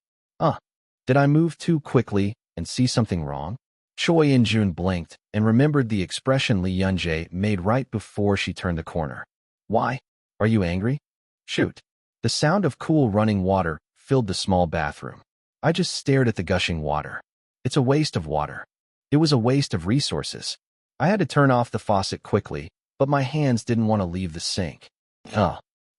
Did I move too quickly and see something wrong? Choi In-jun blinked and remembered the expression Lee Yun-jae made right before she turned the corner. Why? Are you angry? Shoot. The sound of cool running water filled the small bathroom. I just stared at the gushing water. It's a waste of water. It was a waste of resources. I had to turn off the faucet quickly, but my hands didn't want to leave the sink.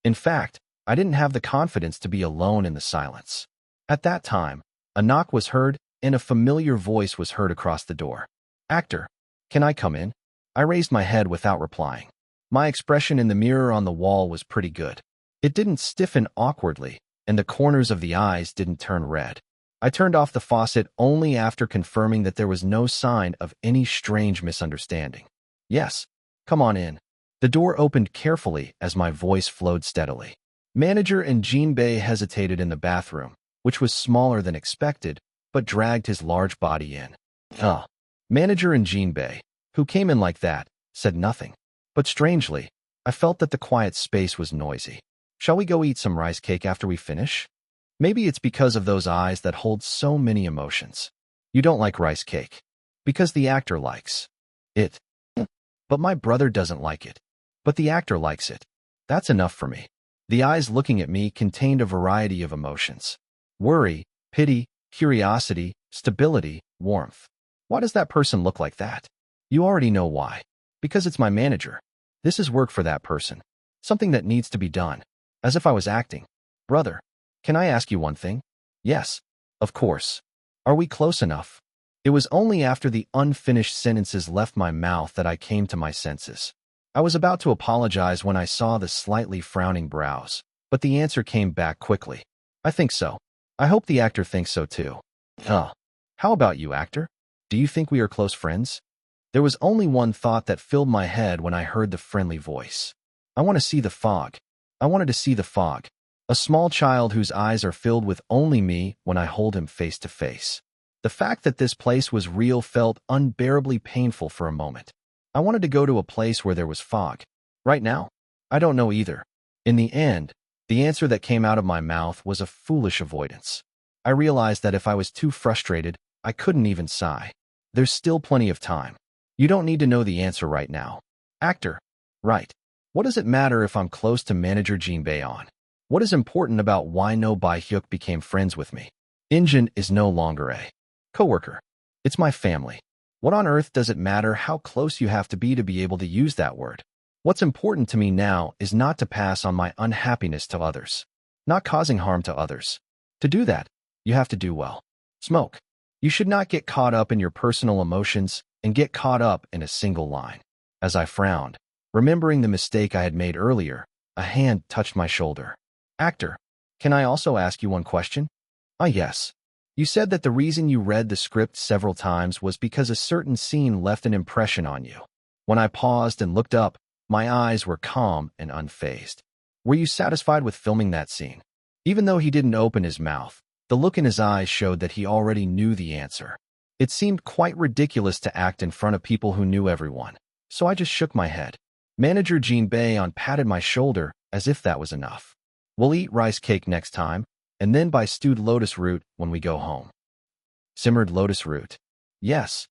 In fact, I didn't have the confidence to be alone in the silence. At that time, a knock was heard, and a familiar voice was heard across the door. Actor, can I come in? I raised my head without replying. My expression in the mirror on the wall was pretty good. It didn't stiffen awkwardly, and the corners of the eyes didn't turn red. I turned off the faucet only after confirming that there was no sign of any strange misunderstanding. Yes, come on in. The door opened carefully as my voice flowed steadily. Manager and Jinbei hesitated in the bathroom, which was smaller than expected, but dragged his large body in. Manager and Jinbei, who came in like that, said nothing. But strangely, I felt that the quiet space was noisy. Shall we go eat some rice cake after we finish? Maybe it's because of those eyes that hold so many emotions. You don't like rice cake. Because the actor likes it. But my brother doesn't like it. But the actor likes it. That's enough for me. The eyes looking at me contained a variety of emotions. Worry, pity, curiosity, stability, warmth. Why does that person look like that? You already know why. Because it's my manager. This is work for that person. Something that needs to be done. As if I was acting. Brother, can I ask you one thing? Yes, of course. Are we close enough? It was only after the unfinished sentences left my mouth that I came to my senses. I was about to apologize when I saw the slightly frowning brows, but the answer came back quickly. I think so. I hope the actor thinks so too. How about you, actor? Do you think we are close friends? There was only one thought that filled my head when I heard the friendly voice. I want to see the fog. I wanted to see the fog. A small child whose eyes are filled with only me when I hold him face to face. The fact that this place was real felt unbearably painful for a moment. I wanted to go to a place where there was fog. Right now? I don't know either. In the end, the answer that came out of my mouth was a foolish avoidance. I realized that if I was too frustrated, I couldn't even sigh. There's still plenty of time. You don't need to know the answer right now. Actor. Right. What does it matter if I'm close to manager Jinbei on? What is important about why no Bai-hyuk became friends with me? Injun is no longer a coworker. It's my family. What on earth does it matter how close you have to be able to use that word? What's important to me now is not to pass on my unhappiness to others, not causing harm to others. To do that, you have to do well. Smoke. You should not get caught up in your personal emotions and get caught up in a single line. As I frowned, remembering the mistake I had made earlier, a hand touched my shoulder. Actor, can I also ask you one question? Yes. You said that the reason you read the script several times was because a certain scene left an impression on you. When I paused and looked up, my eyes were calm and unfazed. Were you satisfied with filming that scene? Even though he didn't open his mouth, the look in his eyes showed that he already knew the answer. It seemed quite ridiculous to act in front of people who knew everyone, so I just shook my head. Manager Jinbei patted my shoulder as if that was enough. We'll eat rice cake next time, and then buy stewed lotus root when we go home. Simmered lotus root. Yes.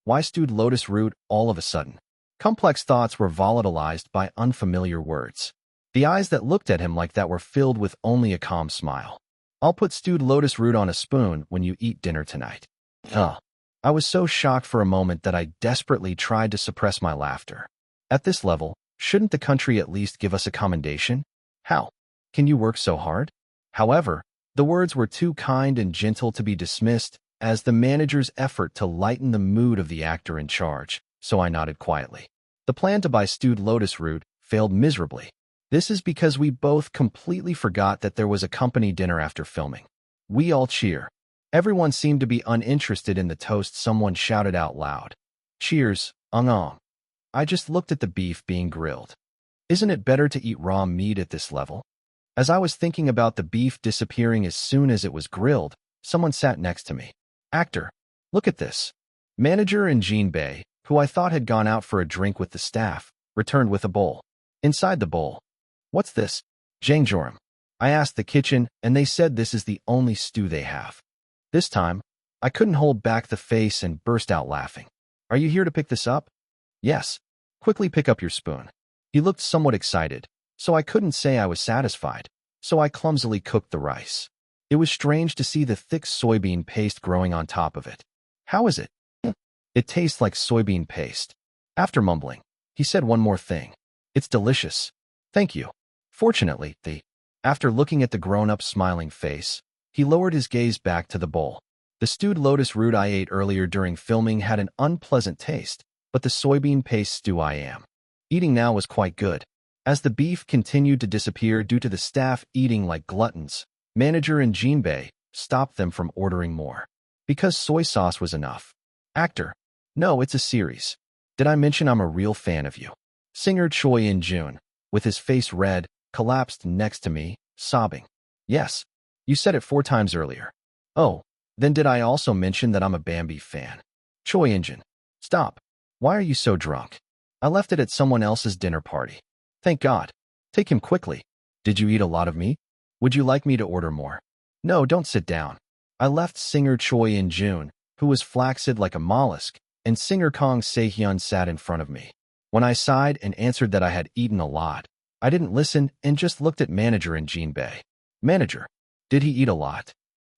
Why stewed lotus root all of a sudden? Complex thoughts were volatilized by unfamiliar words. The eyes that looked at him like that were filled with only a calm smile. I'll put stewed lotus root on a spoon when you eat dinner tonight. I was so shocked for a moment that I desperately tried to suppress my laughter. At this level, shouldn't the country at least give us a commendation? How? Can you work so hard? However, the words were too kind and gentle to be dismissed as the manager's effort to lighten the mood of the actor in charge, so I nodded quietly. The plan to buy stewed lotus root failed miserably. This is because we both completely forgot that there was a company dinner after filming. We all cheer. Everyone seemed to be uninterested in the toast someone shouted out loud. Cheers, ung. I just looked at the beef being grilled. Isn't it better to eat raw meat at this level? As I was thinking about the beef disappearing as soon as it was grilled, someone sat next to me. Actor. Look at this. Manager and Jinbei, who I thought had gone out for a drink with the staff, returned with a bowl. Inside the bowl. What's this? Jangjoram. I asked the kitchen, and they said this is the only stew they have. This time, I couldn't hold back the face and burst out laughing. Are you here to pick this up? Yes. Quickly pick up your spoon. He looked somewhat excited, so I couldn't say I was satisfied, so I clumsily cooked the rice. It was strange to see the thick soybean paste growing on top of it. How is it? It tastes like soybean paste. After mumbling, he said one more thing. It's delicious. Thank you. Fortunately, after looking at the grown-up smiling face, he lowered his gaze back to the bowl. The stewed lotus root I ate earlier during filming had an unpleasant taste, but the soybean paste stew I am eating now was quite good. As the beef continued to disappear due to the staff eating like gluttons, manager and Jinbei stopped them from ordering more. Because soy sauce was enough. Actor. No, it's a series. Did I mention I'm a real fan of you? Singer Choi In-jun, with his face red, collapsed next to me, sobbing. Yes. You said it 4 times earlier. Oh, then did I also mention that I'm a Bambi fan? Choi In-jun. Stop. Why are you so drunk? I left it at someone else's dinner party. Thank God. Take him quickly. Did you eat a lot of meat? Would you like me to order more? No, don't sit down. I left singer Choi In-jun, who was flaccid like a mollusk, and singer Kang Se-hyun sat in front of me. When I sighed and answered that I had eaten a lot, I didn't listen and just looked at manager and Jinbei. Manager. Did he eat a lot?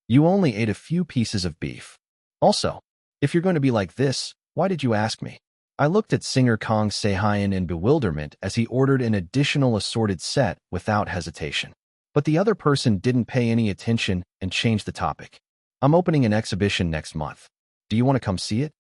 You only ate a few pieces of beef. Also, if you're going to be like this, why did you ask me? I looked at singer Kang Se-hyun in bewilderment as he ordered an additional assorted set without hesitation. But the other person didn't pay any attention and changed the topic. I'm opening an exhibition next month. Do you want to come see it?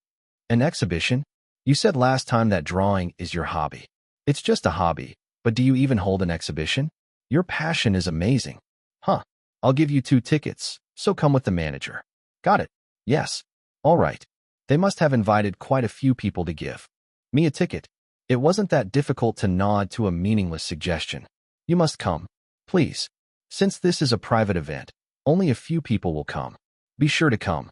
An exhibition? You said last time that drawing is your hobby. It's just a hobby, but do you even hold an exhibition? Your passion is amazing. Huh. I'll give you 2 tickets, so come with the manager. Got it. Yes. All right. They must have invited quite a few people to give me a ticket. It wasn't that difficult to nod to a meaningless suggestion. You must come. Please. Since this is a private event, only a few people will come. Be sure to come.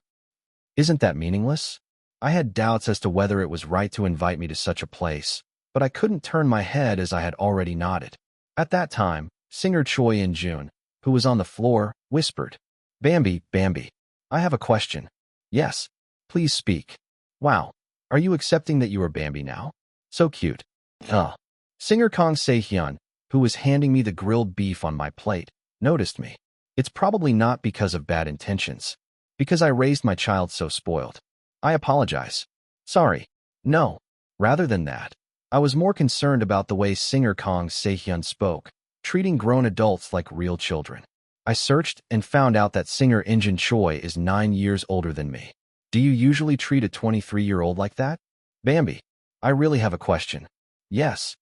Isn't that meaningless? I had doubts as to whether it was right to invite me to such a place, but I couldn't turn my head as I had already nodded. At that time, singer Choi In-jun, who was on the floor, whispered, Bambi, Bambi. I have a question. Yes. Please speak. Wow. Are you accepting that you are Bambi now? So cute. Singer Kang Se-hyun, who was handing me the grilled beef on my plate, noticed me. It's probably not because of bad intentions. Because I raised my child so spoiled. I apologize. Sorry. No. Rather than that, I was more concerned about the way singer Kang Se-hyun spoke, treating grown adults like real children. I searched and found out that singer In-jun Choi is 9 years older than me. Do you usually treat a 23-year-old like that? Bambi, I really have a question. Yes.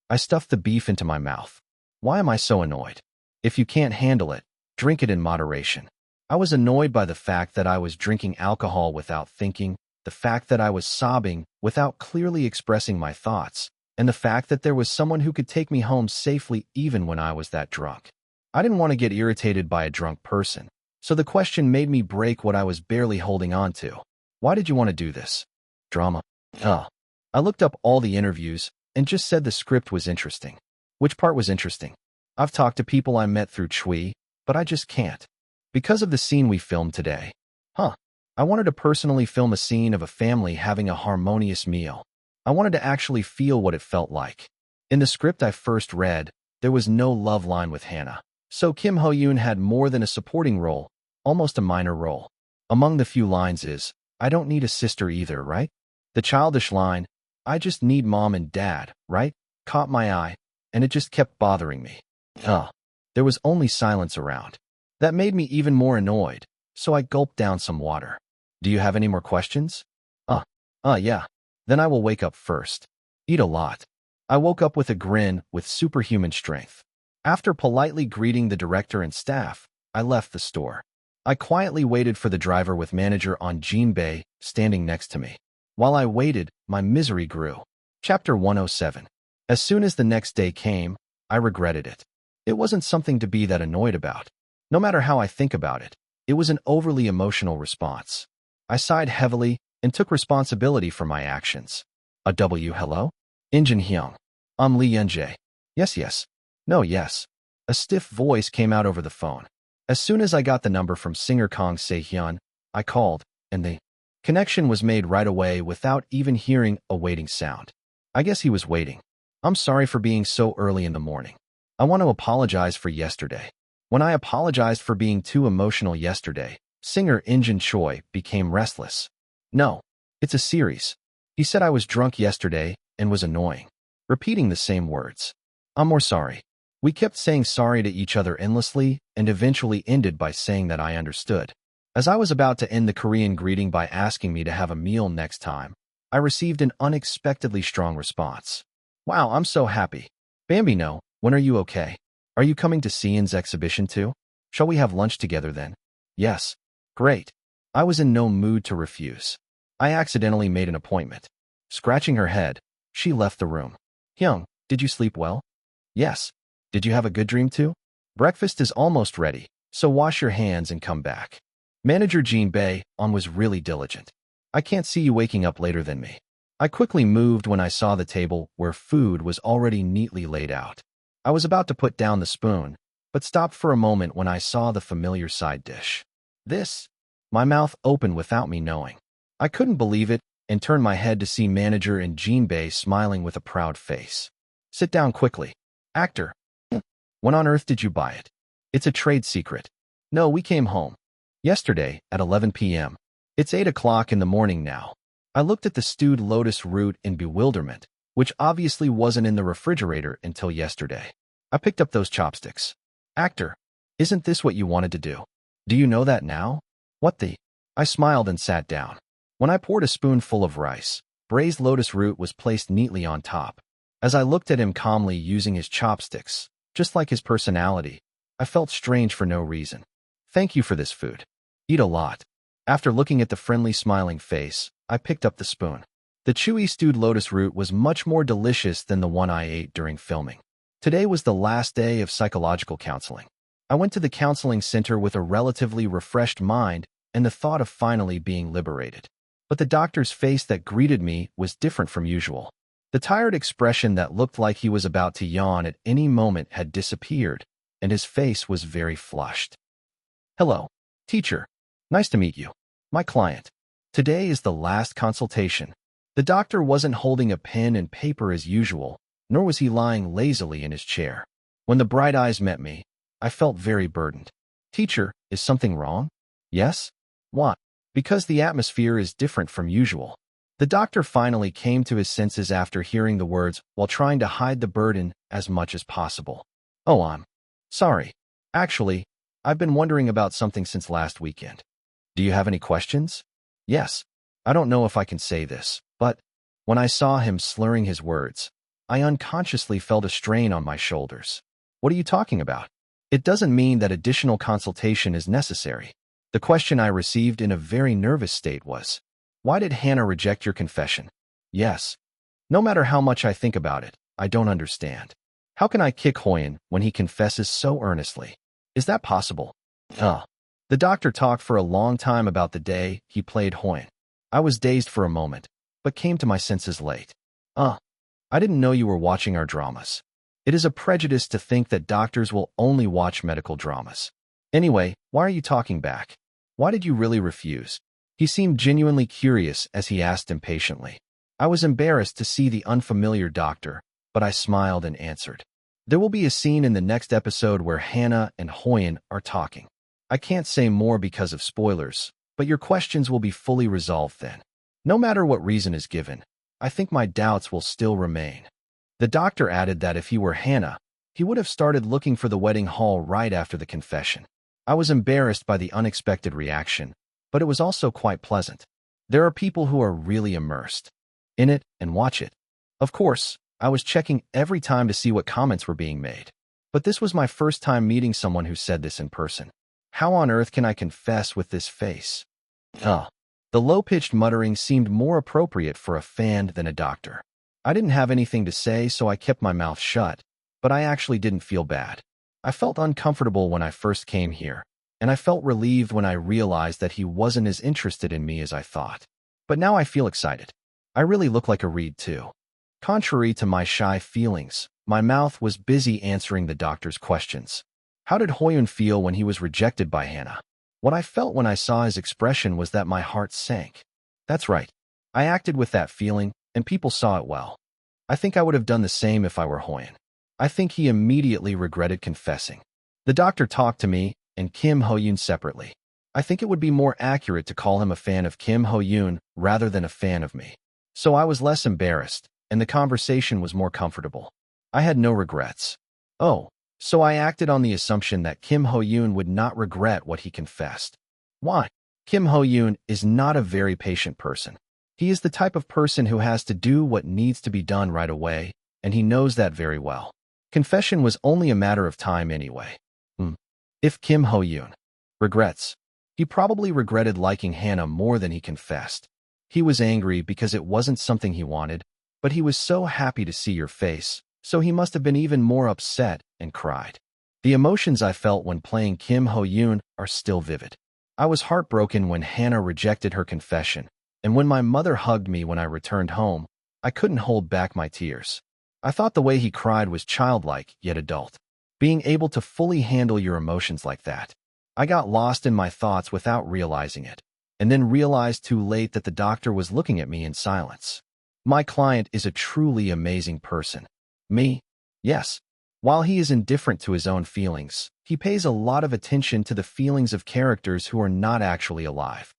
I stuffed the beef into my mouth. Why am I so annoyed? If you can't handle it, drink it in moderation. I was annoyed by the fact that I was drinking alcohol without thinking, the fact that I was sobbing without clearly expressing my thoughts, and the fact that there was someone who could take me home safely even when I was that drunk. I didn't want to get irritated by a drunk person, so the question made me break what I was barely holding on to. Why did you want to do this? Drama. I looked up all the interviews and just said the script was interesting. Which part was interesting? I've talked to people I met through Chui, but I just can't. Because of the scene we filmed today. I wanted to personally film a scene of a family having a harmonious meal. I wanted to actually feel what it felt like. In the script I first read, there was no love line with Hannah. So Kim Ho-yoon had more than a supporting role, almost a minor role. Among the few lines is, I don't need a sister either, right? The childish line, I just need mom and dad, right? Caught my eye, and it just kept bothering me. There was only silence around. That made me even more annoyed, so I gulped down some water. Do you have any more questions? Yeah. Then I will wake up first. Eat a lot. I woke up with a grin with superhuman strength. After politely greeting the director and staff, I left the store. I quietly waited for the driver with manager on Jinbei standing next to me. While I waited, my misery grew. Chapter 107. As soon as the next day came, I regretted it. It wasn't something to be that annoyed about. No matter how I think about it, It was an overly emotional response. I sighed heavily and took responsibility for my actions. A W hello? Injin Hyung. I'm Lee Yunjae. Yes, yes. No, yes. A stiff voice came out over the phone. As soon as I got the number from singer Kang Se-hyun, I called, and the connection was made right away without even hearing a waiting sound. I guess he was waiting. I'm sorry for being so early in the morning. I want to apologize for yesterday. When I apologized for being too emotional yesterday, singer Injin Choi became restless. No, it's a series. He said I was drunk yesterday and was annoying, repeating the same words. I'm more sorry. We kept saying sorry to each other endlessly and eventually ended by saying that I understood. As I was about to end the Korean greeting by asking me to have a meal next time, I received an unexpectedly strong response. Wow, I'm so happy. Bambino, when are you okay? Are you coming to Sian's exhibition too? Shall we have lunch together then? Yes. Great. I was in no mood to refuse. I accidentally made an appointment. Scratching her head, she left the room. Hyung, did you sleep well? Yes. Did you have a good dream too? Breakfast is almost ready, so wash your hands and come back. Manager Jean Bae-on was really diligent. I can't see you waking up later than me. I quickly moved when I saw the table where food was already neatly laid out. I was about to put down the spoon, but stopped for a moment when I saw the familiar side dish. This? My mouth opened without me knowing. I couldn't believe it and turned my head to see manager and Jean Bae smiling with a proud face. Sit down quickly. Actor. When on earth did you buy it? It's a trade secret. No, we came home. Yesterday, at 11 p.m. It's 8 o'clock in the morning now. I looked at the stewed lotus root in bewilderment, which obviously wasn't in the refrigerator until yesterday. I picked up those chopsticks. Actor, isn't this what you wanted to do? Do you know that now? What the? I smiled and sat down. When I poured a spoonful of rice, braised lotus root was placed neatly on top. As I looked at him calmly using his chopsticks, just like his personality, I felt strange for no reason. Thank you for this food. Eat a lot. After looking at the friendly smiling face, I picked up the spoon. The chewy stewed lotus root was much more delicious than the one I ate during filming. Today was the last day of psychological counseling. I went to the counseling center with a relatively refreshed mind and the thought of finally being liberated. But the doctor's face that greeted me was different from usual. The tired expression that looked like he was about to yawn at any moment had disappeared, and his face was very flushed. Hello, teacher. Nice to meet you. My client. Today is the last consultation. The doctor wasn't holding a pen and paper as usual, nor was he lying lazily in his chair. When the bright eyes met me, I felt very burdened. Teacher, is something wrong? Yes? What? Because the atmosphere is different from usual. The doctor finally came to his senses after hearing the words while trying to hide the burden as much as possible. Oh, I'm sorry. Actually, I've been wondering about something since last weekend. Do you have any questions? Yes. I don't know if I can say this, but when I saw him slurring his words, I unconsciously felt a strain on my shoulders. What are you talking about? It doesn't mean that additional consultation is necessary. The question I received in a very nervous state was, why did Hannah reject your confession? Yes. No matter how much I think about it, I don't understand. How can I kick Hoyen when he confesses so earnestly? Is that possible? The doctor talked for a long time about the day he played Hoyen. I was dazed for a moment, but came to my senses late. I didn't know you were watching our dramas. It is a prejudice to think that doctors will only watch medical dramas. Anyway, why are you talking back? Why did you really refuse? He seemed genuinely curious as he asked impatiently. I was embarrassed to see the unfamiliar doctor, but I smiled and answered. There will be a scene in the next episode where Hannah and Hoyen are talking. I can't say more because of spoilers, but your questions will be fully resolved then. No matter what reason is given, I think my doubts will still remain. The doctor added that if he were Hannah, he would have started looking for the wedding hall right after the confession. I was embarrassed by the unexpected reaction, but it was also quite pleasant. There are people who are really immersed in it and watch it. Of course, I was checking every time to see what comments were being made. But this was my first time meeting someone who said this in person. How on earth can I confess with this face? The low-pitched muttering seemed more appropriate for a fan than a doctor. I didn't have anything to say, so I kept my mouth shut, but I actually didn't feel bad. I felt uncomfortable when I first came here, and I felt relieved when I realized that he wasn't as interested in me as I thought. But now I feel excited. I really look like a read too. Contrary to my shy feelings, my mouth was busy answering the doctor's questions. How did Hoyun feel when he was rejected by Hannah? What I felt when I saw his expression was that my heart sank. That's right. I acted with that feeling, and people saw it well. I think I would have done the same if I were Hoyun. I think he immediately regretted confessing. The doctor talked to me and Kim Ho-yoon separately. I think it would be more accurate to call him a fan of Kim Ho-yoon rather than a fan of me. So I was less embarrassed, and the conversation was more comfortable. I had no regrets. Oh, so I acted on the assumption that Kim Ho-yoon would not regret what he confessed. Why? Kim Ho-yoon is not a very patient person. He is the type of person who has to do what needs to be done right away, and he knows that very well. Confession was only a matter of time anyway. If Kim Ho-yoon regrets, he probably regretted liking Hannah more than he confessed. He was angry because it wasn't something he wanted, but he was so happy to see your face, so he must have been even more upset and cried. The emotions I felt when playing Kim Ho-yoon are still vivid. I was heartbroken when Hannah rejected her confession, and when my mother hugged me when I returned home, I couldn't hold back my tears. I thought the way he cried was childlike, yet adult. Being able to fully handle your emotions like that. I got lost in my thoughts without realizing it, and then realized too late that the doctor was looking at me in silence. My client is a truly amazing person. Me? Yes. While he is indifferent to his own feelings, he pays a lot of attention to the feelings of characters who are not actually alive.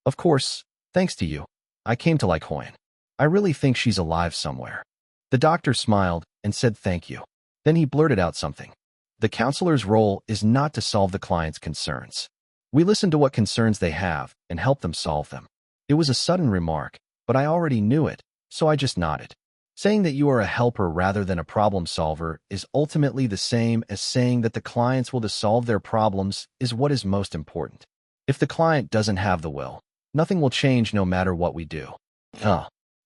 Of course, thanks to you, I came to like Hoyun. I really think she's alive somewhere. The doctor smiled and said thank you. Then he blurted out something. The counselor's role is not to solve the client's concerns. We listen to what concerns they have and help them solve them. It was a sudden remark, but I already knew it, so I just nodded. Saying that you are a helper rather than a problem solver is ultimately the same as saying that the clients will to solve their problems is what is most important. If the client doesn't have the will, nothing will change no matter what we do.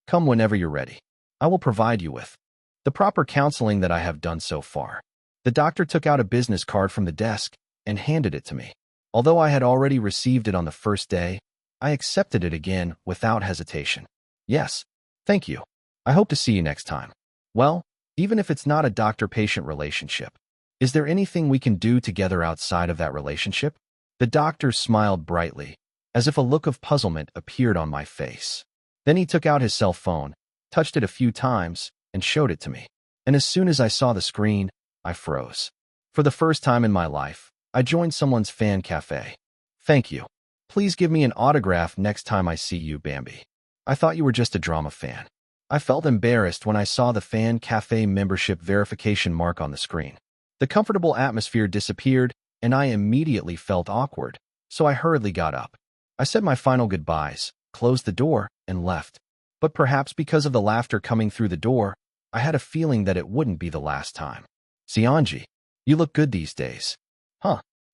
Come whenever you're ready. I will provide you with the proper counseling that I have done so far. The doctor took out a business card from the desk and handed it to me. Although I had already received it on the first day, I accepted it again without hesitation. Yes, thank you. I hope to see you next time. Well, even if it's not a doctor-patient relationship, is there anything we can do together outside of that relationship? The doctor smiled brightly, as if a look of puzzlement appeared on my face. Then he took out his cell phone, touched it a few times, and showed it to me. And as soon as I saw the screen, I froze. For the first time in my life, I joined someone's fan cafe. Thank you. Please give me an autograph next time I see you, Bambi. I thought you were just a drama fan. I felt embarrassed when I saw the fan cafe membership verification mark on the screen. The comfortable atmosphere disappeared, and I immediately felt awkward, so I hurriedly got up. I said my final goodbyes, closed the door, and left. But perhaps because of the laughter coming through the door, I had a feeling that it wouldn't be the last time. Seonji, you look good these days.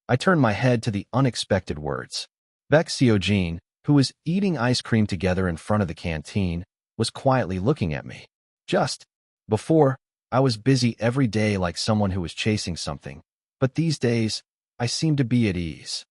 I turned my head to the unexpected words. Baek Seojin, who was eating ice cream together in front of the canteen, was quietly looking at me. Just before, I was busy every day like someone who was chasing something, but these days, I seem to be at ease.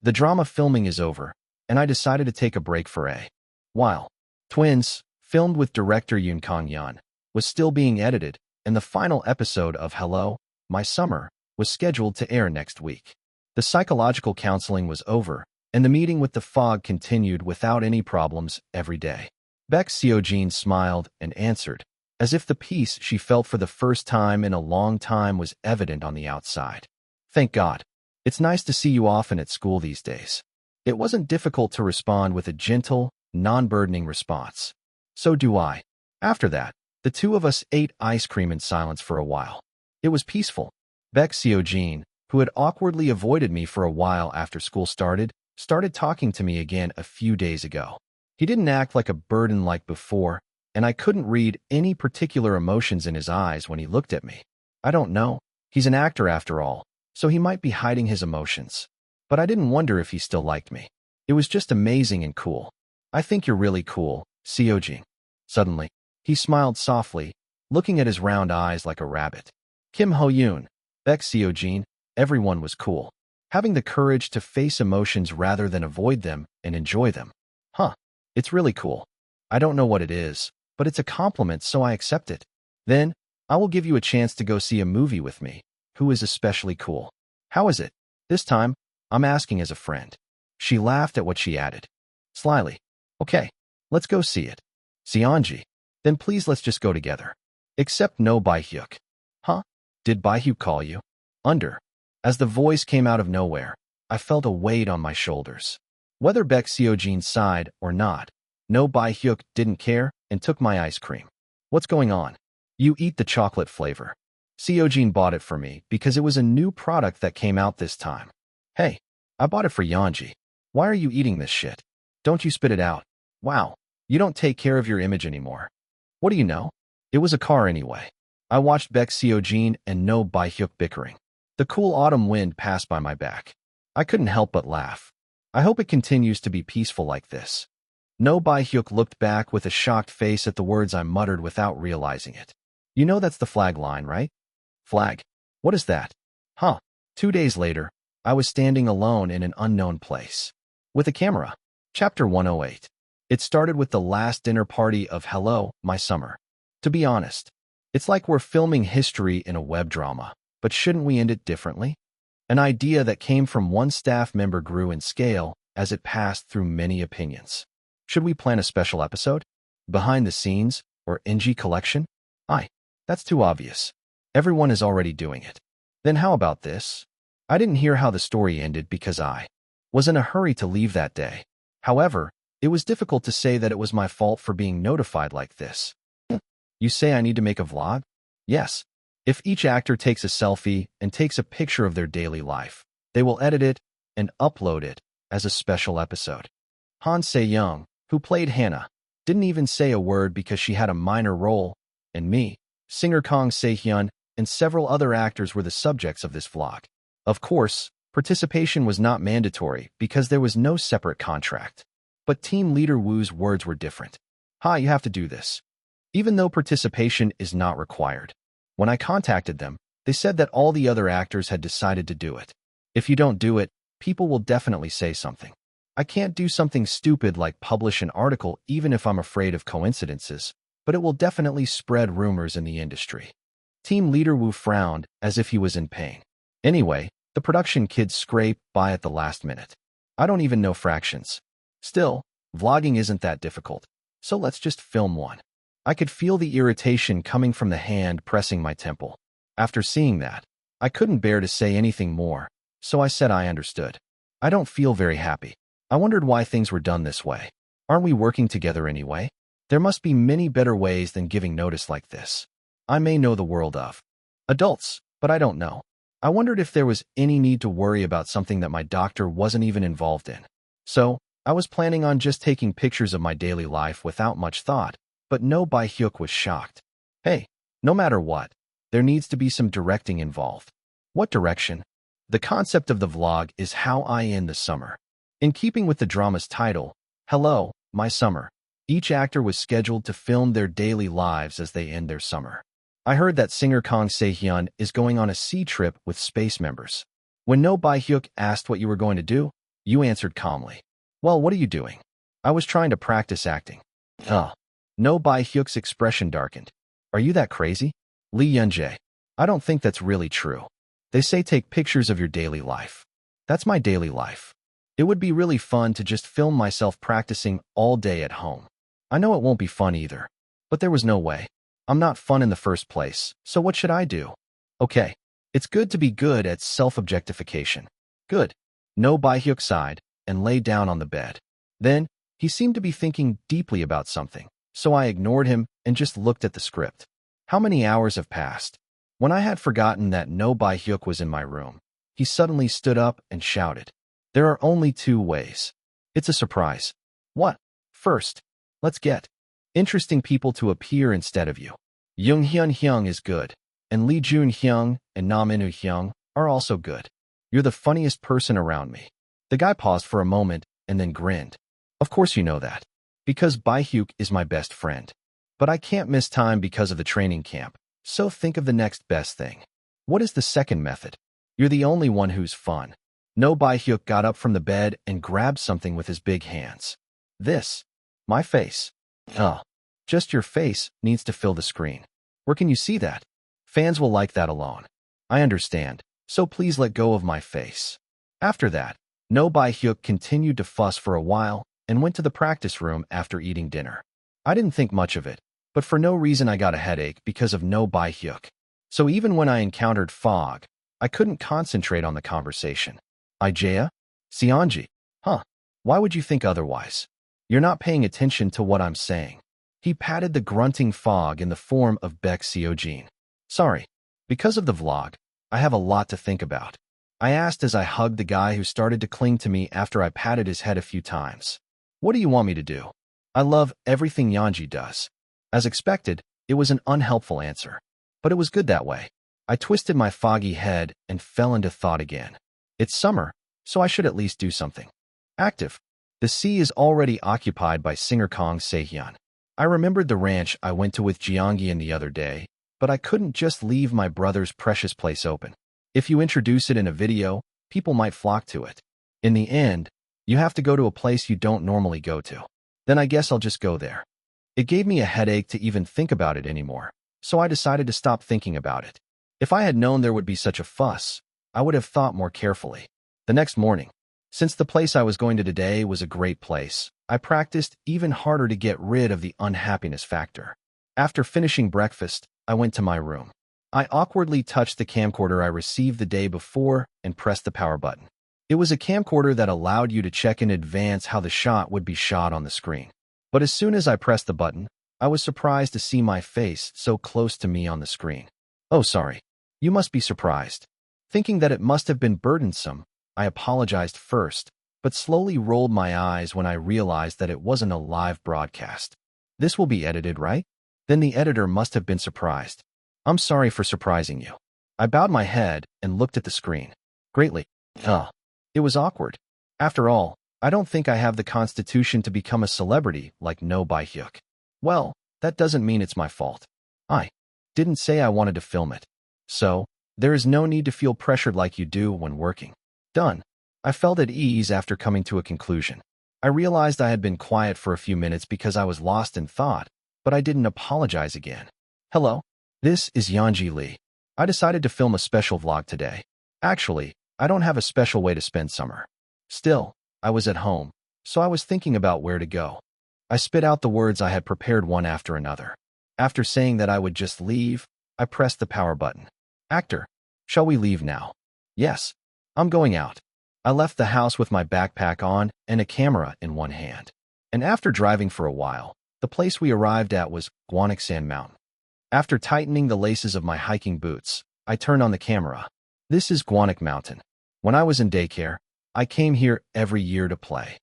The drama filming is over, and I decided to take a break for a while. Twins, filmed with director Yoon Kang-yeon, was still being edited, and the final episode of Hello, My Summer was scheduled to air next week. The psychological counseling was over, and the meeting with the fog continued without any problems every day. Baek Seojin smiled and answered, as if the peace she felt for the first time in a long time was evident on the outside. Thank God. It's nice to see you often at school these days. It wasn't difficult to respond with a gentle, non-burdening response. So do I. After that, the two of us ate ice cream in silence for a while. It was peaceful. Baek Seojin, who had awkwardly avoided me for a while after school started talking to me again a few days ago. He didn't act like a burden like before, and I couldn't read any particular emotions in his eyes when he looked at me. I don't know. He's an actor after all, so he might be hiding his emotions. But I didn't wonder if he still liked me. It was just amazing and cool. I think you're really cool, Seojin. Suddenly, he smiled softly, looking at his round eyes like a rabbit. Kim Ho-yoon, Baek Seojin, everyone was cool. Having the courage to face emotions rather than avoid them and enjoy them. Huh, it's really cool. I don't know what it is, but it's a compliment, so I accept it. Then, I will give you a chance to go see a movie with me, who is especially cool. How is it? This time, I'm asking as a friend. She laughed at what she added. Slyly. Okay, let's go see it. Seonji. Then please let's just go together. Except no Baehyuk. Huh? Did Baehyuk call you? Under. As the voice came out of nowhere, I felt a weight on my shoulders. Whether Baek Seojin sighed or not, no Baehyuk didn't care and took my ice cream. What's going on? You eat the chocolate flavor. Seojin bought it for me because it was a new product that came out this time. Hey, I bought it for Yeonji. Why are you eating this shit? Don't you spit it out. Wow, you don't take care of your image anymore. What do you know? It was a car anyway. I watched Baek Seojin and no Baehyuk bickering. The cool autumn wind passed by my back. I couldn't help but laugh. I hope it continues to be peaceful like this. No Baehyuk looked back with a shocked face at the words I muttered without realizing it. You know that's the flag line, right? Flag. What is that? Huh. 2 days later, I was standing alone in an unknown place. With a camera. Chapter 108. It started with the last dinner party of Hello, My Summer. To be honest, it's like we're filming history in a web drama, but shouldn't we end it differently? An idea that came from one staff member grew in scale as it passed through many opinions. Should we plan a special episode? Behind the scenes or NG collection? That's too obvious. Everyone is already doing it. Then how about this? I didn't hear how the story ended because I was in a hurry to leave that day. However, it was difficult to say that it was my fault for being notified like this. You say I need to make a vlog? Yes. If each actor takes a selfie and takes a picture of their daily life, they will edit it and upload it as a special episode. Han Se-young, who played Hannah, didn't even say a word because she had a minor role, and me, singer Kang Se-hyun, and several other actors were the subjects of this vlog. Of course, participation was not mandatory because there was no separate contract. But team leader Woo's words were different. You have to do this. Even though participation is not required. When I contacted them, they said that all the other actors had decided to do it. If you don't do it, people will definitely say something. I can't do something stupid like publish an article even if I'm afraid of coincidences, but it will definitely spread rumors in the industry. Team leader Wu frowned as if he was in pain. Anyway, the production kids scraped by at the last minute. I don't even know fractions. Still, vlogging isn't that difficult, so let's just film one. I could feel the irritation coming from the hand pressing my temple. After seeing that, I couldn't bear to say anything more, so I said I understood. I don't feel very happy. I wondered why things were done this way. Aren't we working together anyway? There must be many better ways than giving notice like this. I may know the world of adults, but I don't know. I wondered if there was any need to worry about something that my doctor wasn't even involved in. So, I was planning on just taking pictures of my daily life without much thought, but no Baehyuk was shocked. Hey, no matter what, there needs to be some directing involved. What direction? The concept of the vlog is how I end the summer. In keeping with the drama's title, Hello, My Summer, each actor was scheduled to film their daily lives as they end their summer. I heard that singer Kang Se-hyun is going on a sea trip with space members. When No Baehyuk asked what you were going to do, you answered calmly. Well, what are you doing? I was trying to practice acting. No Baehyuk's expression darkened. Are you that crazy? Lee Yunjae. I don't think that's really true. They say take pictures of your daily life. That's my daily life. It would be really fun to just film myself practicing all day at home. I know it won't be fun either. But there was no way. I'm not fun in the first place, so what should I do? Okay, it's good to be good at self-objectification. Good. No Baehyuk sighed and lay down on the bed. Then, he seemed to be thinking deeply about something, so I ignored him and just looked at the script. How many hours have passed? When I had forgotten that No Baehyuk was in my room, he suddenly stood up and shouted. There are only 2 ways. It's a surprise. What? First, let's get interesting people to appear instead of you. Jung Hyun Hyung is good, and Lee Jun Hyung and Nam Inu Hyung are also good. You're the funniest person around me. The guy paused for a moment and then grinned. Of course you know that. Because Baehyuk is my best friend. But I can't miss time because of the training camp, so think of the next best thing. What is the second method? You're the only one who's fun. No Bai-hyuk got up from the bed and grabbed something with his big hands. This. My face. Oh. Just your face needs to fill the screen. Where can you see that? Fans will like that alone. I understand, so please let go of my face. After that, No Bai-hyuk continued to fuss for a while and went to the practice room after eating dinner. I didn't think much of it, but for no reason I got a headache because of No Bai-hyuk. So even when I encountered fog, I couldn't concentrate on the conversation. Ijaya? Seonji? Huh. Why would you think otherwise? You're not paying attention to what I'm saying. He patted the grunting fog in the form of Baek Seojin. Sorry. Because of the vlog, I have a lot to think about. I asked as I hugged the guy who started to cling to me after I patted his head a few times. What do you want me to do? I love everything Yeonji does. As expected, it was an unhelpful answer. But it was good that way. I twisted my foggy head and fell into thought again. It's summer, so I should at least do something. Active. The sea is already occupied by singer Kang Se-hyun. I remembered the ranch I went to with Jeongyeon the other day, but I couldn't just leave my brother's precious place open. If you introduce it in a video, people might flock to it. In the end, you have to go to a place you don't normally go to. Then I guess I'll just go there. It gave me a headache to even think about it anymore, so I decided to stop thinking about it. If I had known there would be such a fuss, I would have thought more carefully. The next morning, since the place I was going to today was a great place, I practiced even harder to get rid of the unhappiness factor. After finishing breakfast, I went to my room. I awkwardly touched the camcorder I received the day before and pressed the power button. It was a camcorder that allowed you to check in advance how the shot would be shot on the screen. But as soon as I pressed the button, I was surprised to see my face so close to me on the screen. Oh, sorry. You must be surprised. Thinking that it must have been burdensome, I apologized first, but slowly rolled my eyes when I realized that it wasn't a live broadcast. This will be edited, right? Then the editor must have been surprised. I'm sorry for surprising you. I bowed my head and looked at the screen. Greatly. It was awkward. After all, I don't think I have the constitution to become a celebrity like No Bai-hyuk. Well, that doesn't mean it's my fault. I didn't say I wanted to film it. So, there is no need to feel pressured like you do when working. Done. I felt at ease after coming to a conclusion. I realized I had been quiet for a few minutes because I was lost in thought, but I didn't apologize again. Hello. This is Yeonji Lee. I decided to film a special vlog today. Actually, I don't have a special way to spend summer. Still, I was at home, so I was thinking about where to go. I spit out the words I had prepared one after another. After saying that I would just leave, I pressed the power button. Actor, shall we leave now? Yes. I'm going out. I left the house with my backpack on and a camera in one hand. And after driving for a while, the place we arrived at was Gwaneksan Mountain. After tightening the laces of my hiking boots, I turned on the camera. This is Gwanek Mountain. When I was in daycare, I came here every year to play.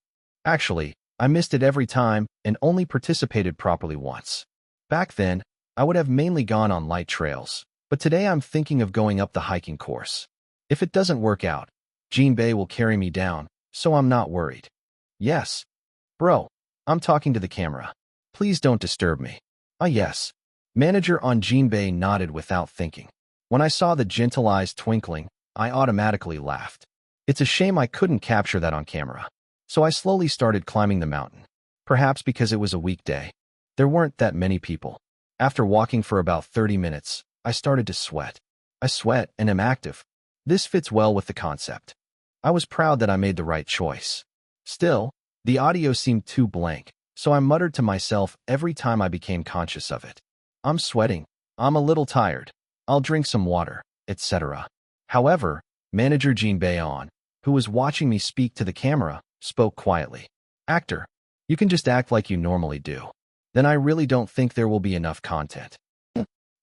Actually, I missed it every time and only participated properly once. Back then, I would have mainly gone on light trails, but today I'm thinking of going up the hiking course. If it doesn't work out, Jinbei will carry me down, so I'm not worried. Yes. Bro, I'm talking to the camera. Please don't disturb me. Yes. Manager on Jinbei nodded without thinking. When I saw the gentle eyes twinkling, I automatically laughed. It's a shame I couldn't capture that on camera. So I slowly started climbing the mountain. Perhaps because it was a weekday. There weren't that many people. After walking for about 30 minutes, I started to sweat. I sweat and am active. This fits well with the concept. I was proud that I made the right choice. Still, the audio seemed too blank, so I muttered to myself every time I became conscious of it. I'm sweating. I'm a little tired. I'll drink some water, etc. However, Manager Jinbei, who was watching me speak to the camera, spoke quietly. Actor, you can just act like you normally do. Then I really don't think there will be enough content.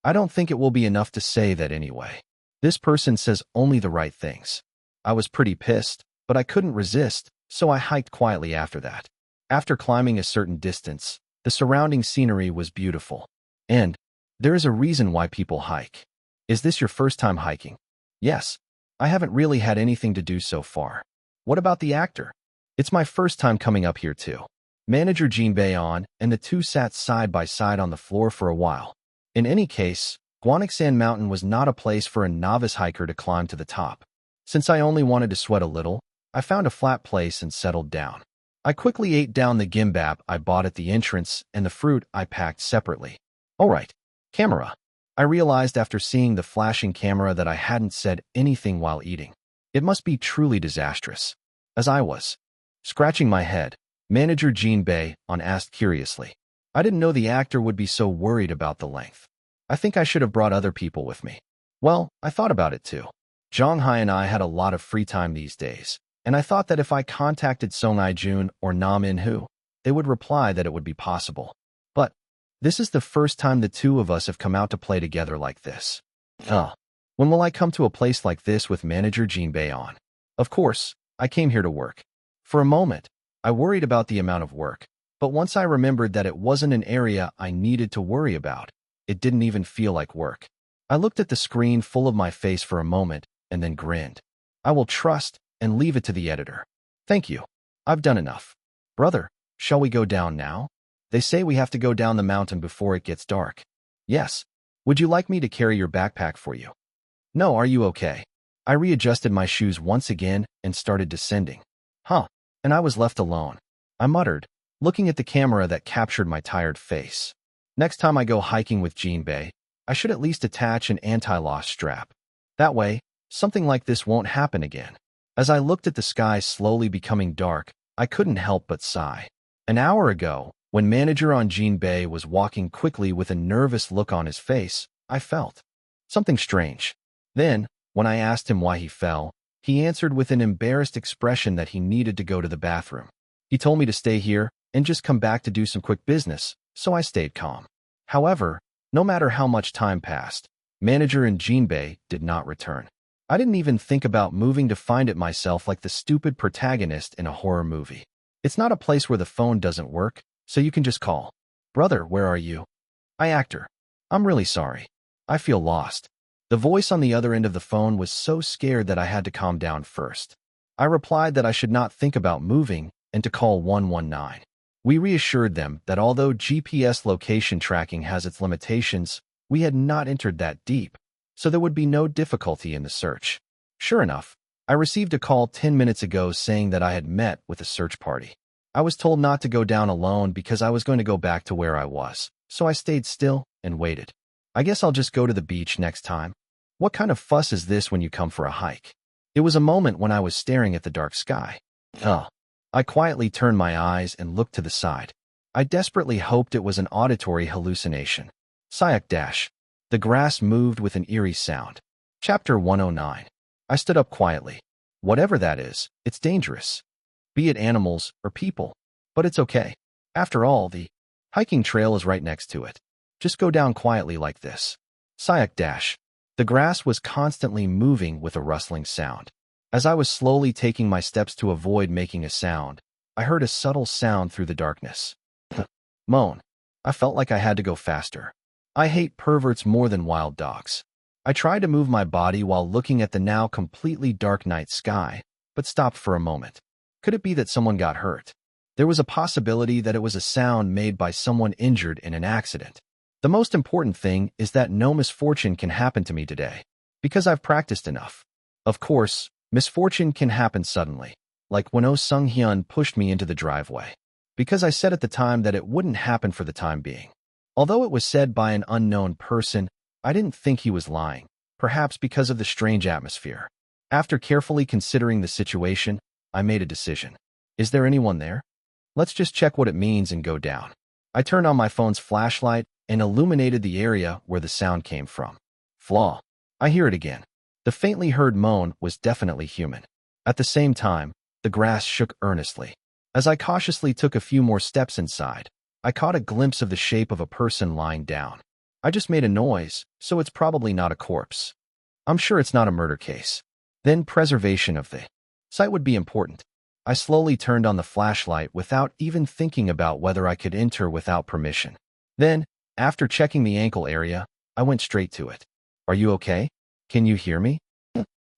I don't think it will be enough to say that anyway. This person says only the right things. I was pretty pissed, but I couldn't resist, so I hiked quietly after that. After climbing a certain distance, the surrounding scenery was beautiful. And there is a reason why people hike. Is this your first time hiking? Yes. I haven't really had anything to do so far. What about the actor? It's my first time coming up here too. Manager Jinbei and the two sat side by side on the floor for a while. In any case, Gwaneksan Mountain was not a place for a novice hiker to climb to the top. Since I only wanted to sweat a little, I found a flat place and settled down. I quickly ate down the gimbap I bought at the entrance and the fruit I packed separately. All right, camera. I realized after seeing the flashing camera that I hadn't said anything while eating. It must be truly disastrous. As I was scratching my head, manager Jean Bay asked curiously. I didn't know the actor would be so worried about the length. I think I should have brought other people with me. Well, I thought about it too. Zhang Hai and I had a lot of free time these days, and I thought that if I contacted Song Ai-jun or Nam In-hu, they would reply that it would be possible. But this is the first time the two of us have come out to play together like this. When will I come to a place like this with manager Jean Bay on? Of course, I came here to work. For a moment, I worried about the amount of work, but once I remembered that it wasn't an area I needed to worry about, it didn't even feel like work. I looked at the screen full of my face for a moment and then grinned. I will trust and leave it to the editor. Thank you. I've done enough. Brother, shall we go down now? They say we have to go down the mountain before it gets dark. Yes. Would you like me to carry your backpack for you? No, are you okay? I readjusted my shoes once again and started descending. And I was left alone. I muttered, looking at the camera that captured my tired face. Next time I go hiking with Jean Bay, I should at least attach an anti-loss strap. That way, something like this won't happen again. As I looked at the sky slowly becoming dark, I couldn't help but sigh. An hour ago, when manager on Jean Bay was walking quickly with a nervous look on his face, I felt something strange. Then, when I asked him why he fell, he answered with an embarrassed expression that he needed to go to the bathroom. He told me to stay here and just come back to do some quick business, so I stayed calm. However, no matter how much time passed, manager and Jean Bay did not return. I didn't even think about moving to find it myself like the stupid protagonist in a horror movie. It's not a place where the phone doesn't work, so you can just call. Brother, where are you? Actor. I'm really sorry. I feel lost. The voice on the other end of the phone was so scared that I had to calm down first. I replied that I should not think about moving and to call 119. We reassured them that although GPS location tracking has its limitations, we had not entered that deep, so there would be no difficulty in the search. Sure enough, I received a call 10 minutes ago saying that I had met with a search party. I was told not to go down alone because I was going to go back to where I was, so I stayed still and waited. I guess I'll just go to the beach next time. What kind of fuss is this when you come for a hike? It was a moment when I was staring at the dark sky. I quietly turned my eyes and looked to the side. I desperately hoped it was an auditory hallucination. Sayak. The grass moved with an eerie sound. Chapter 109. I stood up quietly. Whatever that is, it's dangerous. Be it animals or people. But it's okay. After all, the hiking trail is right next to it. Just go down quietly like this. Sayak. The grass was constantly moving with a rustling sound. As I was slowly taking my steps to avoid making a sound, I heard a subtle sound through the darkness. Moan. I felt like I had to go faster. I hate perverts more than wild dogs. I tried to move my body while looking at the now completely dark night sky, but stopped for a moment. Could it be that someone got hurt? There was a possibility that it was a sound made by someone injured in an accident. The most important thing is that no misfortune can happen to me today, because I've practiced enough. Of course, misfortune can happen suddenly, like when Oh Sung-hyun pushed me into the driveway, because I said at the time that it wouldn't happen for the time being. Although it was said by an unknown person, I didn't think he was lying, perhaps because of the strange atmosphere. After carefully considering the situation, I made a decision. Is there anyone there? Let's just check what it means and go down. I turned on my phone's flashlight and illuminated the area where the sound came from. Flaw. I hear it again. The faintly heard moan was definitely human. At the same time, the grass shook earnestly. As I cautiously took a few more steps inside, I caught a glimpse of the shape of a person lying down. I just made a noise, so it's probably not a corpse. I'm sure it's not a murder case. Then preservation of the site would be important. I slowly turned on the flashlight without even thinking about whether I could enter without permission. Then, after checking the ankle area, I went straight to it. Are you okay? Can you hear me?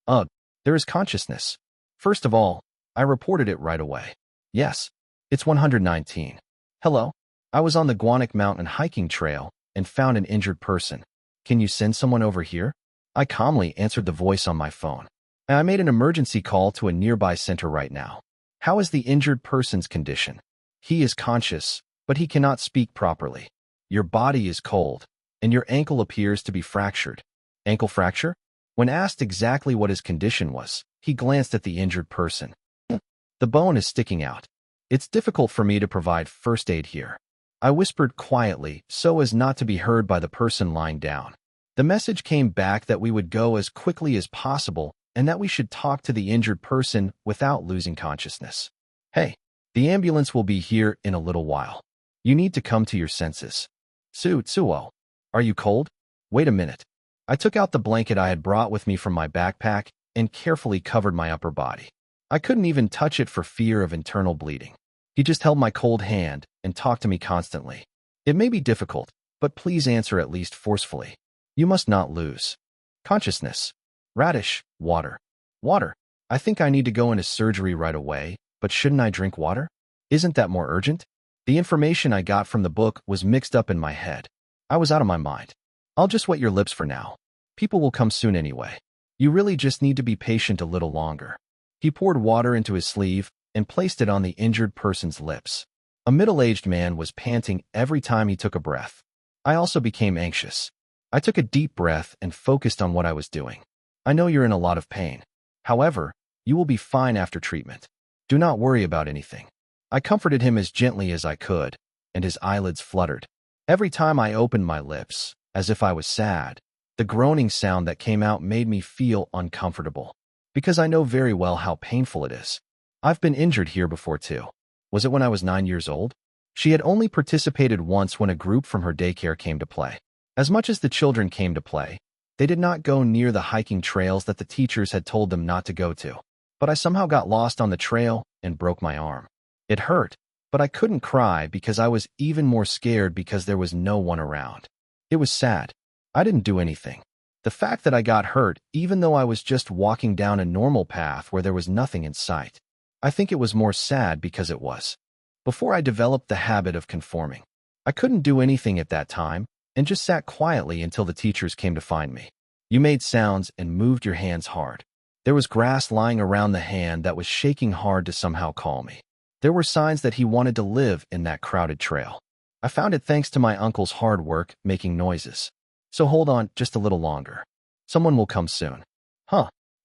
There is consciousness. First of all, I reported it right away. Yes, it's 119. Hello? I was on the Guanak Mountain hiking trail and found an injured person. Can you send someone over here? I calmly answered the voice on my phone. and I made an emergency call to a nearby center right now. How is the injured person's condition? He is conscious, but he cannot speak properly. Your body is cold, and your ankle appears to be fractured. Ankle fracture? When asked exactly what his condition was, he glanced at the injured person. The bone is sticking out. It's difficult for me to provide first aid here. I whispered quietly so as not to be heard by the person lying down. The message came back that we would go as quickly as possible and that we should talk to the injured person without losing consciousness. Hey, the ambulance will be here in a little while. You need to come to your senses. Tsuo, are you cold? Wait a minute. I took out the blanket I had brought with me from my backpack and carefully covered my upper body. I couldn't even touch it for fear of internal bleeding. He just held my cold hand and talked to me constantly. It may be difficult, but please answer at least forcefully. You must not lose consciousness. Radish, water. Water. I think I need to go into surgery right away, but shouldn't I drink water? Isn't that more urgent? The information I got from the book was mixed up in my head. I was out of my mind. I'll just wet your lips for now. People will come soon anyway. You really just need to be patient a little longer. He poured water into his sleeve and placed it on the injured person's lips. A middle-aged man was panting every time he took a breath. I also became anxious. I took a deep breath and focused on what I was doing. I know you're in a lot of pain. However, you will be fine after treatment. Do not worry about anything. I comforted him as gently as I could, and his eyelids fluttered. Every time I opened my lips, as if I was sad, the groaning sound that came out made me feel uncomfortable, because I know very well how painful it is. I've been injured here before too. Was it when I was 9 years old? She had only participated once when a group from her daycare came to play. As much as the children came to play, they did not go near the hiking trails that the teachers had told them not to go to. But I somehow got lost on the trail and broke my arm. It hurt, but I couldn't cry because I was even more scared because there was no one around. It was sad. I didn't do anything. The fact that I got hurt, even though I was just walking down a normal path where there was nothing in sight, I think it was more sad because it was. Before I developed the habit of conforming, I couldn't do anything at that time and just sat quietly until the teachers came to find me. You made sounds and moved your hands hard. There was grass lying around the hand that was shaking hard to somehow call me. There were signs that he wanted to live in that crowded trail. I found it thanks to my uncle's hard work making noises. So hold on just a little longer. Someone will come soon.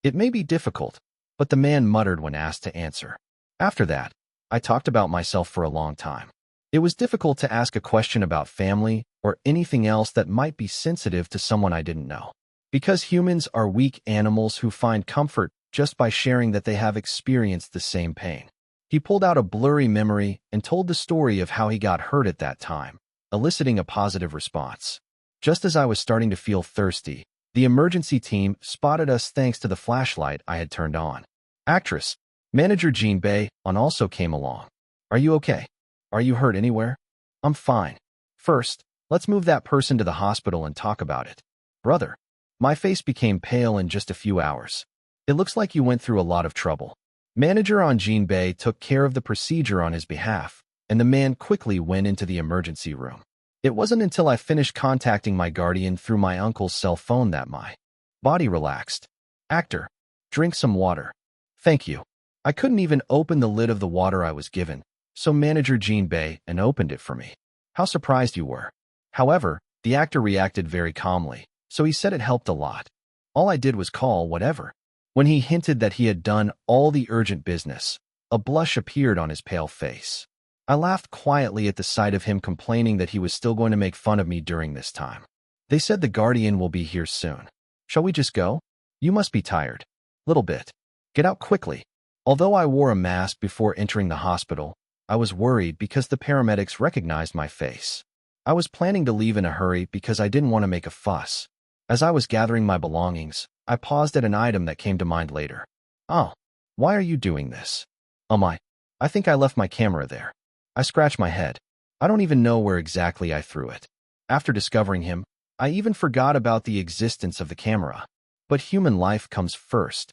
It may be difficult, but the man muttered when asked to answer. After that, I talked about myself for a long time. It was difficult to ask a question about family or anything else that might be sensitive to someone I didn't know. Because humans are weak animals who find comfort just by sharing that they have experienced the same pain. He pulled out a blurry memory and told the story of how he got hurt at that time, eliciting a positive response. Just as I was starting to feel thirsty, the emergency team spotted us thanks to the flashlight I had turned on. Actress, manager Jean Bay, also came along. Are you okay? Are you hurt anywhere? I'm fine. First, let's move that person to the hospital and talk about it. Brother, my face became pale in just a few hours. It looks like you went through a lot of trouble. Manager on Jean Bay took care of the procedure on his behalf, and the man quickly went into the emergency room. It wasn't until I finished contacting my guardian through my uncle's cell phone that my body relaxed. Actor, drink some water. Thank you. I couldn't even open the lid of the water I was given, so manager Jean Bay opened it for me. How surprised you were. However, the actor reacted very calmly, so he said it helped a lot. All I did was call whatever. When he hinted that he had done all the urgent business, a blush appeared on his pale face. I laughed quietly at the sight of him complaining that he was still going to make fun of me during this time. They said the guardian will be here soon. Shall we just go? You must be tired. Little bit. Get out quickly. Although I wore a mask before entering the hospital, I was worried because the paramedics recognized my face. I was planning to leave in a hurry because I didn't want to make a fuss. As I was gathering my belongings, I paused at an item that came to mind later. Oh, why are you doing this? I think I left my camera there. I scratched my head. I don't even know where exactly I threw it. After discovering him, I even forgot about the existence of the camera. But human life comes first.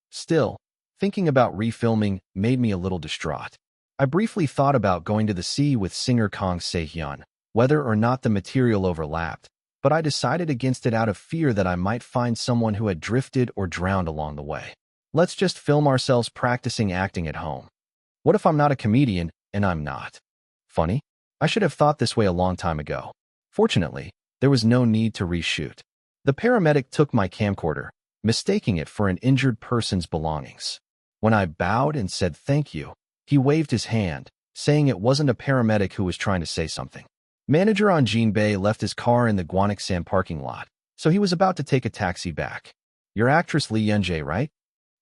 Still, thinking about refilming made me a little distraught. I briefly thought about going to the sea with singer Kang Se-hyun, whether or not the material overlapped, but I decided against it out of fear that I might find someone who had drifted or drowned along the way. Let's just film ourselves practicing acting at home. What if I'm not a comedian and I'm not funny? I should have thought this way a long time ago. Fortunately, there was no need to reshoot. The paramedic took my camcorder, mistaking it for an injured person's belongings. When I bowed and said thank you, he waved his hand, saying it wasn't a paramedic who was trying to say something. Manager on Jean Bay left his car in the Guanxan parking lot, so he was about to take a taxi back. You're actress Lee Yun-jae, right?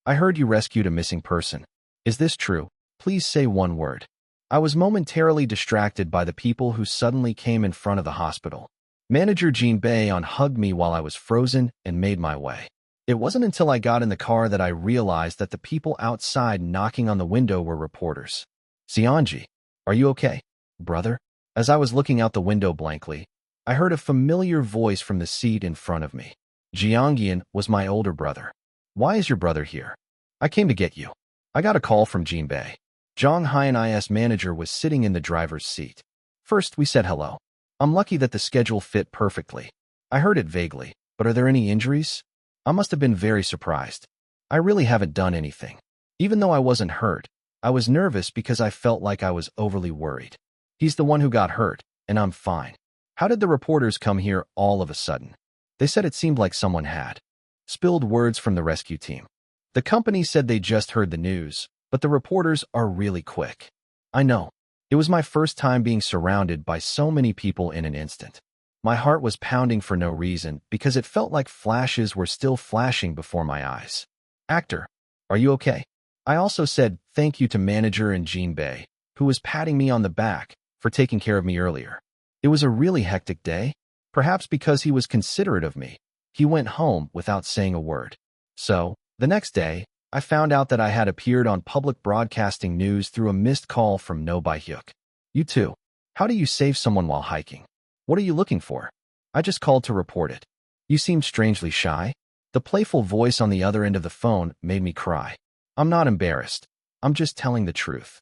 I heard you rescued a missing person. Is this true? Please say one word. I was momentarily distracted by the people who suddenly came in front of the hospital. Manager Jean Bay hugged me while I was frozen and made my way. It wasn't until I got in the car that I realized that the people outside knocking on the window were reporters. Seonji, are you okay, brother? As I was looking out the window blankly, I heard a familiar voice from the seat in front of me. Jeongyeon was my older brother. Why is your brother here? I came to get you. I got a call from Jean Bay. Jong Hyun-is manager was sitting in the driver's seat. First, we said hello. I'm lucky that the schedule fit perfectly. I heard it vaguely, but are there any injuries? I must have been very surprised. I really haven't done anything. Even though I wasn't hurt, I was nervous because I felt like I was overly worried. He's the one who got hurt, and I'm fine. How did the reporters come here all of a sudden? They said it seemed like someone had spilled words from the rescue team. The company said they just heard the news, but the reporters are really quick. I know. It was my first time being surrounded by so many people in an instant. My heart was pounding for no reason because it felt like flashes were still flashing before my eyes. Actor, are you okay? I also said thank you to manager and Jean Bay, who was patting me on the back for taking care of me earlier. It was a really hectic day. Perhaps because he was considerate of me, he went home without saying a word. So, the next day, I found out that I had appeared on public broadcasting news through a missed call from No By-hyuk. You too. How do you save someone while hiking? What are you looking for? I just called to report it. You seemed strangely shy. The playful voice on the other end of the phone made me cry. I'm not embarrassed. I'm just telling the truth.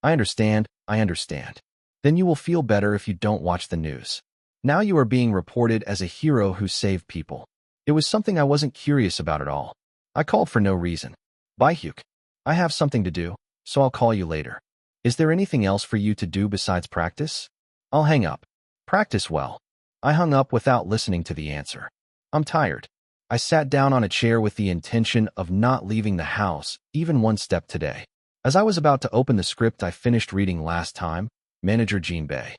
I understand. Then you will feel better if you don't watch the news. Now you are being reported as a hero who saved people. It was something I wasn't curious about at all. I called for no reason. By-hyuk, I have something to do, so I'll call you later. Is there anything else for you to do besides practice? I'll hang up. Practice well. I hung up without listening to the answer. I'm tired. I sat down on a chair with the intention of not leaving the house even one step today. As I was about to open the script I finished reading last time, manager Jean Bay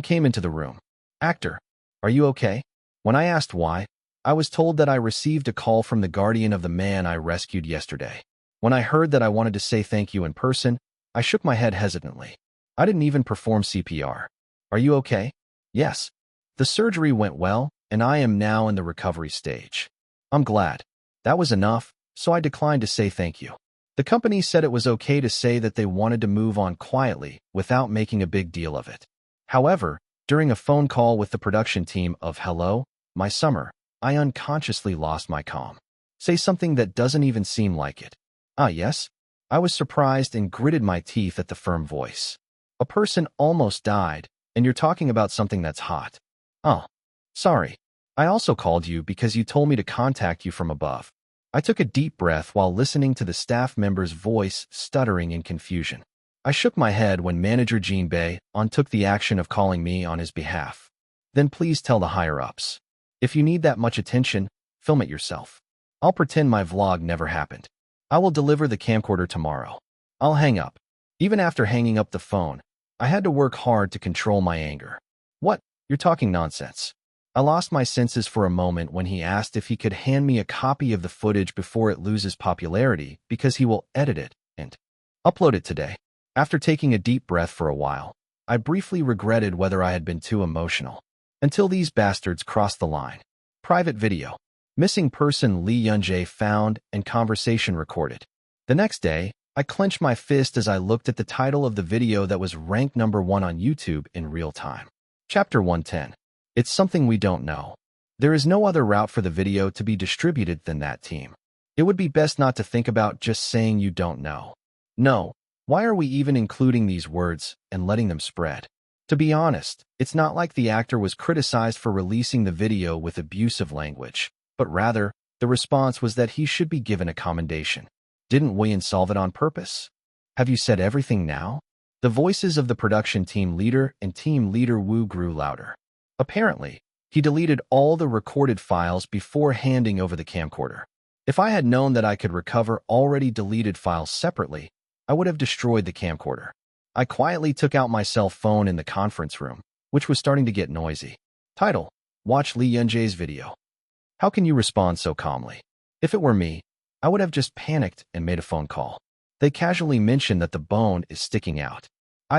came into the room. Actor, are you okay? When I asked why, I was told that I received a call from the guardian of the man I rescued yesterday. When I heard that I wanted to say thank you in person, I shook my head hesitantly. I didn't even perform CPR. Are you okay? Yes. The surgery went well, and I am now in the recovery stage. I'm glad. That was enough, so I declined to say thank you. The company said it was okay to say that they wanted to move on quietly without making a big deal of it. However, during a phone call with the production team of Hello, My Summer, I unconsciously lost my calm. Say something that doesn't even seem like it. Ah, yes? I was surprised and gritted my teeth at the firm voice. A person almost died, and you're talking about something that's hot. Oh, sorry. I also called you because you told me to contact you from above. I took a deep breath while listening to the staff member's voice stuttering in confusion. I shook my head when manager Jean Bay took the action of calling me on his behalf. Then please tell the higher-ups. If you need that much attention, film it yourself. I'll pretend my vlog never happened. I will deliver the camcorder tomorrow. I'll hang up. Even after hanging up the phone, I had to work hard to control my anger. What? You're talking nonsense. I lost my senses for a moment when he asked if he could hand me a copy of the footage before it loses popularity because he will edit it and upload it today. After taking a deep breath for a while, I briefly regretted whether I had been too emotional. Until these bastards crossed the line. Private video. Missing person Lee Yun-jae found and conversation recorded. The next day, I clenched my fist as I looked at the title of the video that was ranked #1 on YouTube in real time. Chapter 110. It's something we don't know. There is no other route for the video to be distributed than that team. It would be best not to think about just saying you don't know. No, why are we even including these words and letting them spread? To be honest, it's not like the actor was criticized for releasing the video with abusive language, but rather, the response was that he should be given a commendation. Didn't Wayne solve it on purpose? Have you said everything now? The voices of the production team leader and team leader Wu grew louder. Apparently, he deleted all the recorded files before handing over the camcorder. If I had known that I could recover already deleted files separately, I would have destroyed the camcorder. I quietly took out my cell phone in the conference room, which was starting to get noisy. Title: Watch Lee Yun-jae's video. How can you respond so calmly? If it were me, I would have just panicked and made a phone call. They casually mentioned that the bone is sticking out.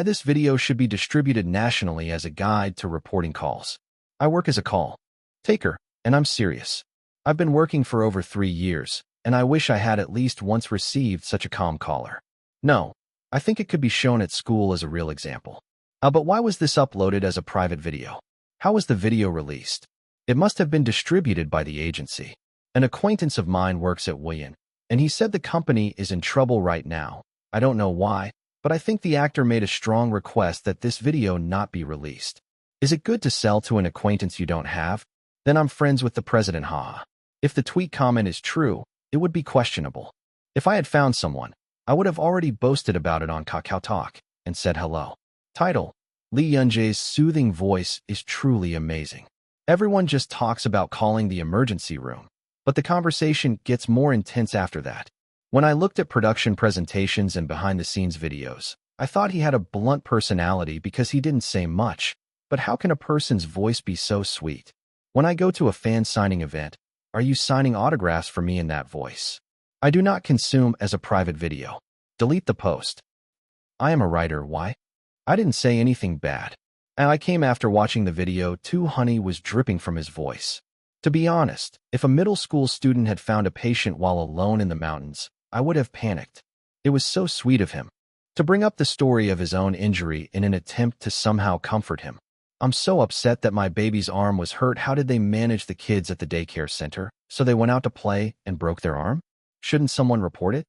This video should be distributed nationally as a guide to reporting calls. I work as a call taker, and I'm serious. I've been working for over 3 years, and I wish I had at least once received such a calm caller. No, I think it could be shown at school as a real example. But why was this uploaded as a private video? How was the video released? It must have been distributed by the agency. An acquaintance of mine works at William, and he said the company is in trouble right now. I don't know why, but I think the actor made a strong request that this video not be released. Is it good to sell to an acquaintance you don't have? Then I'm friends with the president, haha. If the tweet comment is true, it would be questionable. If I had found someone, I would have already boasted about it on Kakao Talk and said hello. Title: Lee Yun-jae's soothing voice is truly amazing. Everyone just talks about calling the emergency room, but the conversation gets more intense after that. When I looked at production presentations and behind-the-scenes videos, I thought he had a blunt personality because he didn't say much. But how can a person's voice be so sweet? When I go to a fan signing event, are you signing autographs for me in that voice? I do not consume as a private video. Delete the post. I am a writer, why? I didn't say anything bad. And I came after watching the video too. Honey was dripping from his voice. To be honest, if a middle school student had found a patient while alone in the mountains, I would have panicked. It was so sweet of him to bring up the story of his own injury in an attempt to somehow comfort him. I'm so upset that my baby's arm was hurt. How did they manage the kids at the daycare center? So they went out to play and broke their arm? Shouldn't someone report it?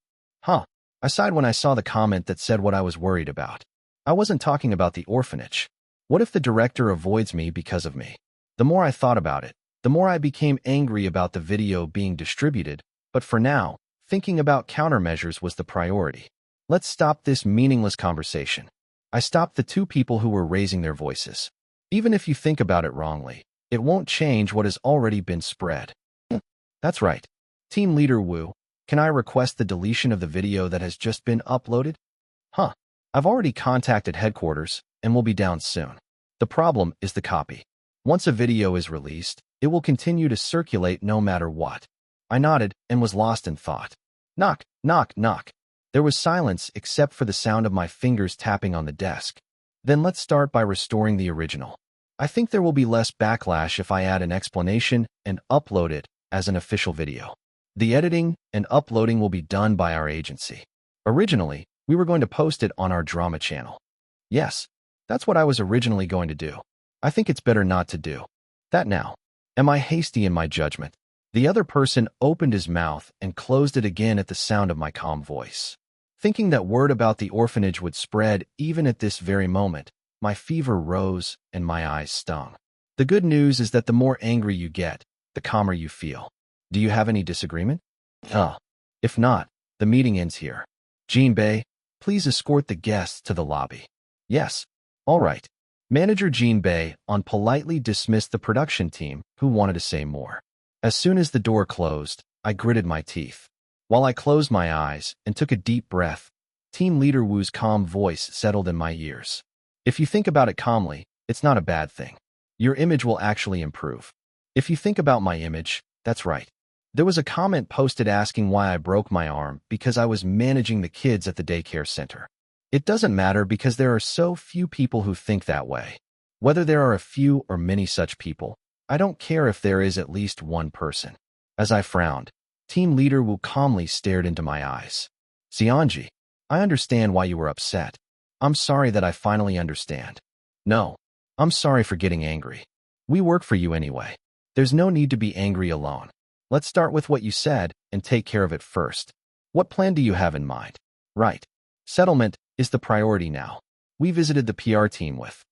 I sighed when I saw the comment that said what I was worried about. I wasn't talking about the orphanage. What if the director avoids me because of me? The more I thought about it, the more I became angry about the video being distributed, but for now, thinking about countermeasures was the priority. Let's stop this meaningless conversation. I stopped the 2 people who were raising their voices. Even if you think about it wrongly, it won't change what has already been spread. That's right. Team leader Wu, can I request the deletion of the video that has just been uploaded? I've already contacted headquarters and will be down soon. The problem is the copy. Once a video is released, it will continue to circulate no matter what. I nodded and was lost in thought. Knock, knock, knock. There was silence except for the sound of my fingers tapping on the desk. Then let's start by restoring the original. I think there will be less backlash if I add an explanation and upload it as an official video. The editing and uploading will be done by our agency. Originally, we were going to post it on our drama channel. Yes, that's what I was originally going to do. I think it's better not to do that now. Am I hasty in my judgment? The other person opened his mouth and closed it again at the sound of my calm voice. Thinking that word about the orphanage would spread even at this very moment, my fever rose and my eyes stung. The good news is that the more angry you get, the calmer you feel. Do you have any disagreement? If not, the meeting ends here. Jean Bei, please escort the guests to the lobby. Yes. All right. Manager Jean Bei politely dismissed the production team who wanted to say more. As soon as the door closed, I gritted my teeth. While I closed my eyes and took a deep breath, Team Leader Wu's calm voice settled in my ears. If you think about it calmly, it's not a bad thing. Your image will actually improve. If you think about my image, that's right. There was a comment posted asking why I broke my arm because I was managing the kids at the daycare center. It doesn't matter because there are so few people who think that way. Whether there are a few or many such people, I don't care if there is at least one person. As I frowned, Team Leader Wu calmly stared into my eyes. Xianji, I understand why you were upset. I'm sorry that I finally understand. No, I'm sorry for getting angry. We work for you anyway. There's no need to be angry alone. Let's start with what you said and take care of it first. What plan do you have in mind? Right. Settlement is the priority now. We visited the PR team with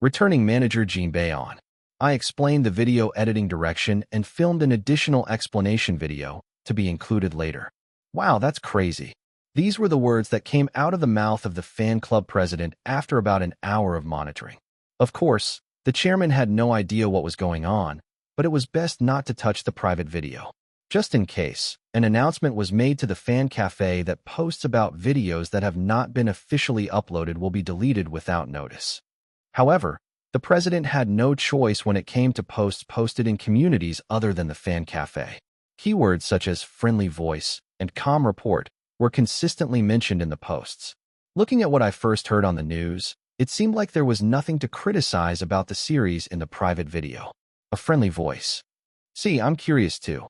Returning manager Jean Bayon. I explained the video editing direction and filmed an additional explanation video to be included later. Wow, that's crazy. These were the words that came out of the mouth of the fan club president after about an hour of monitoring. Of course, the chairman had no idea what was going on, but it was best not to touch the private video. Just in case, an announcement was made to the fan cafe that posts about videos that have not been officially uploaded will be deleted without notice. However, the president had no choice when it came to posts posted in communities other than the fan cafe. Keywords such as friendly voice and calm report were consistently mentioned in the posts. Looking at what I first heard on the news, it seemed like there was nothing to criticize about the series in the private video. A friendly voice. See, I'm curious too.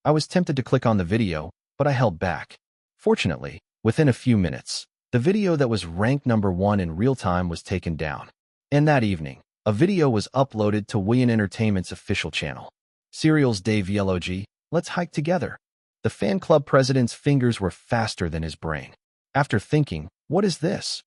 I was tempted to click on the video, but I held back. Fortunately, within a few minutes, the video that was ranked number 1 in real time was taken down. And that evening, a video was uploaded to Willian Entertainment's official channel. Serial's Dave Vlog, let's hike together. The fan club president's fingers were faster than his brain. After thinking, what is this?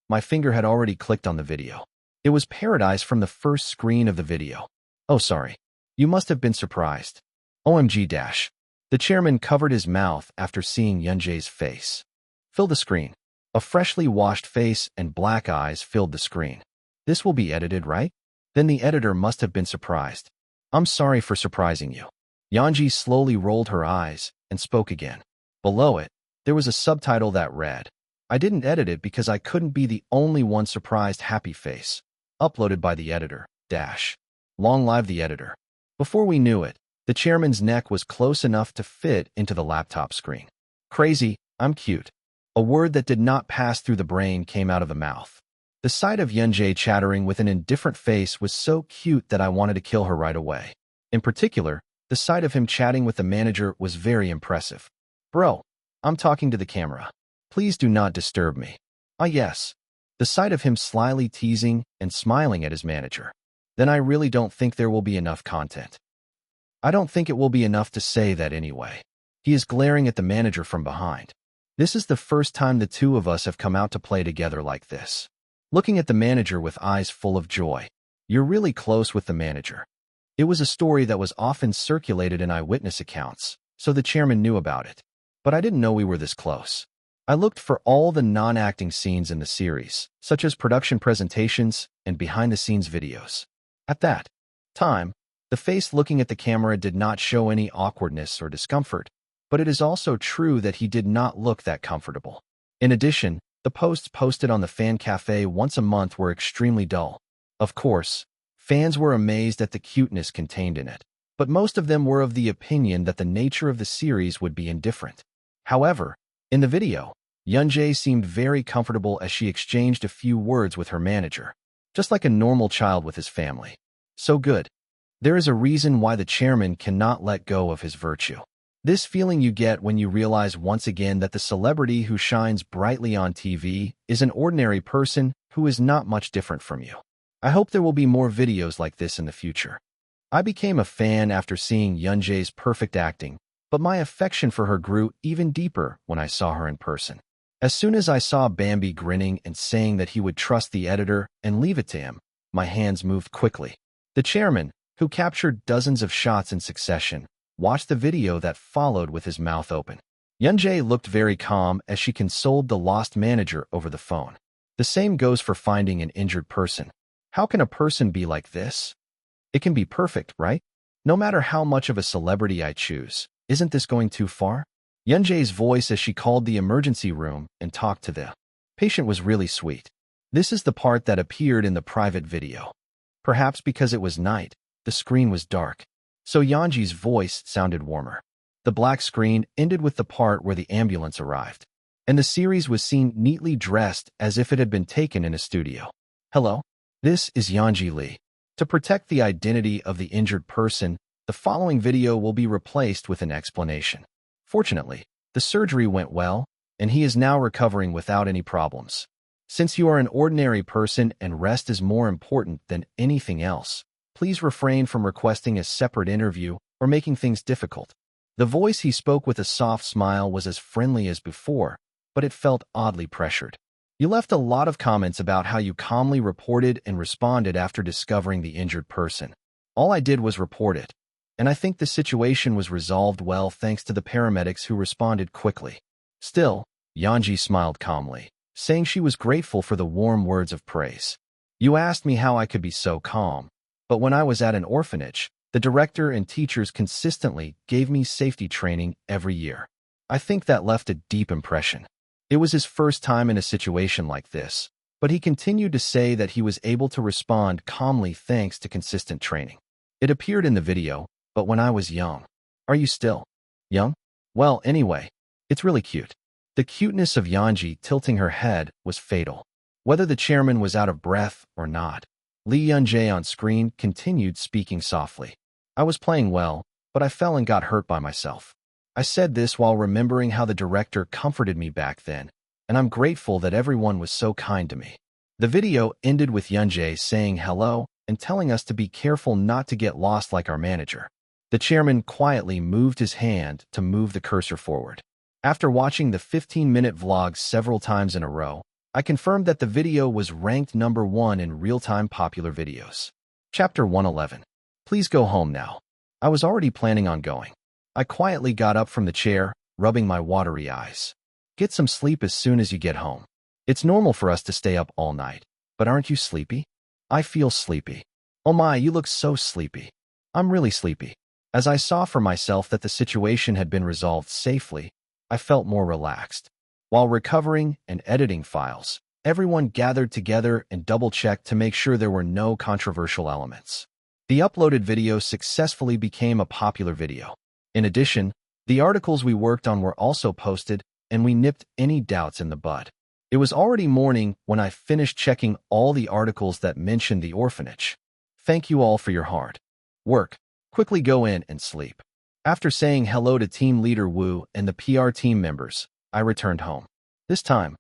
My finger had already clicked on the video. It was Paradise from the first screen of the video. Oh, sorry. You must have been surprised. OMG dash. The chairman covered his mouth after seeing Yunjae's face. Fill the screen. A freshly washed face and black eyes filled the screen. This will be edited, right? Then the editor must have been surprised. I'm sorry for surprising you. Yanji slowly rolled her eyes and spoke again. Below it, there was a subtitle that read, I didn't edit it because I couldn't be the only one surprised happy face. Uploaded by the editor, dash. Long live the editor. Before we knew it, the chairman's neck was close enough to fit into the laptop screen. Crazy, I'm cute. A word that did not pass through the brain came out of the mouth. The sight of Yunjae chattering with an indifferent face was so cute that I wanted to kill her right away. In particular, the sight of him chatting with the manager was very impressive. Bro, I'm talking to the camera. Please do not disturb me. Ah yes. The sight of him slyly teasing and smiling at his manager. Then I really don't think there will be enough content. I don't think it will be enough to say that anyway. He is glaring at the manager from behind. This is the first time the two of us have come out to play together like this. Looking at the manager with eyes full of joy. You're really close with the manager. It was a story that was often circulated in eyewitness accounts, so the chairman knew about it. But I didn't know we were this close. I looked for all the non-acting scenes in the series, such as production presentations and behind-the-scenes videos. At that time, the face looking at the camera did not show any awkwardness or discomfort, but it is also true that he did not look that comfortable. In addition, the posts posted on the fan cafe once a month were extremely dull. Of course, fans were amazed at the cuteness contained in it, but most of them were of the opinion that the nature of the series would be indifferent. However, in the video, Yunjae seemed very comfortable as she exchanged a few words with her manager, just like a normal child with his family. So good. There is a reason why the chairman cannot let go of his virtue. This feeling you get when you realize once again that the celebrity who shines brightly on TV is an ordinary person who is not much different from you. I hope there will be more videos like this in the future. I became a fan after seeing Yunjae's perfect acting, but my affection for her grew even deeper when I saw her in person. As soon as I saw Bambi grinning and saying that he would trust the editor and leave it to him, my hands moved quickly. The chairman, who captured dozens of shots in succession, watched the video that followed with his mouth open. Yunjae looked very calm as she consoled the lost manager over the phone. The same goes for finding an injured person. How can a person be like this? It can be perfect, right? No matter how much of a celebrity I choose, isn't this going too far? Yunjae's voice as she called the emergency room and talked to the patient was really sweet. This is the part that appeared in the private video. Perhaps because it was night, the screen was dark, so Yanji's voice sounded warmer. The black screen ended with the part where the ambulance arrived, and the series was seen neatly dressed as if it had been taken in a studio. Hello? This is Yanji Lee. To protect the identity of the injured person, the following video will be replaced with an explanation. Fortunately, the surgery went well, and he is now recovering without any problems. Since you are an ordinary person and rest is more important than anything else, please refrain from requesting a separate interview or making things difficult. The voice he spoke with a soft smile was as friendly as before, but it felt oddly pressured. You left a lot of comments about how you calmly reported and responded after discovering the injured person. All I did was report it, and I think the situation was resolved well thanks to the paramedics who responded quickly. Still, Yanji smiled calmly, saying she was grateful for the warm words of praise. You asked me how I could be so calm, but when I was at an orphanage, the director and teachers consistently gave me safety training every year. I think that left a deep impression. It was his first time in a situation like this, but he continued to say that he was able to respond calmly thanks to consistent training. It appeared in the video, but when I was young. Are you still young? Well, anyway, it's really cute. The cuteness of Yanji tilting her head was fatal. Whether the chairman was out of breath or not, Lee Yun-jae on screen continued speaking softly. I was playing well, but I fell and got hurt by myself. I said this while remembering how the director comforted me back then, and I'm grateful that everyone was so kind to me. The video ended with Yun-jae saying hello and telling us to be careful not to get lost like our manager. The chairman quietly moved his hand to move the cursor forward. After watching the 15-minute vlog several times in a row, I confirmed that the video was ranked #1 in real-time popular videos. Chapter 111. Please go home now. I was already planning on going. I quietly got up from the chair, rubbing my watery eyes. Get some sleep as soon as you get home. It's normal for us to stay up all night, but aren't you sleepy? I feel sleepy. Oh my, you look so sleepy. I'm really sleepy. As I saw for myself that the situation had been resolved safely, I felt more relaxed. While recovering and editing files, everyone gathered together and double-checked to make sure there were no controversial elements. The uploaded video successfully became a popular video. In addition, the articles we worked on were also posted, and we nipped any doubts in the bud. It was already morning when I finished checking all the articles that mentioned the orphanage. Thank you all for your hard work. Quickly go in and sleep. After saying hello to team leader Wu and the PR team members, I returned home. This time,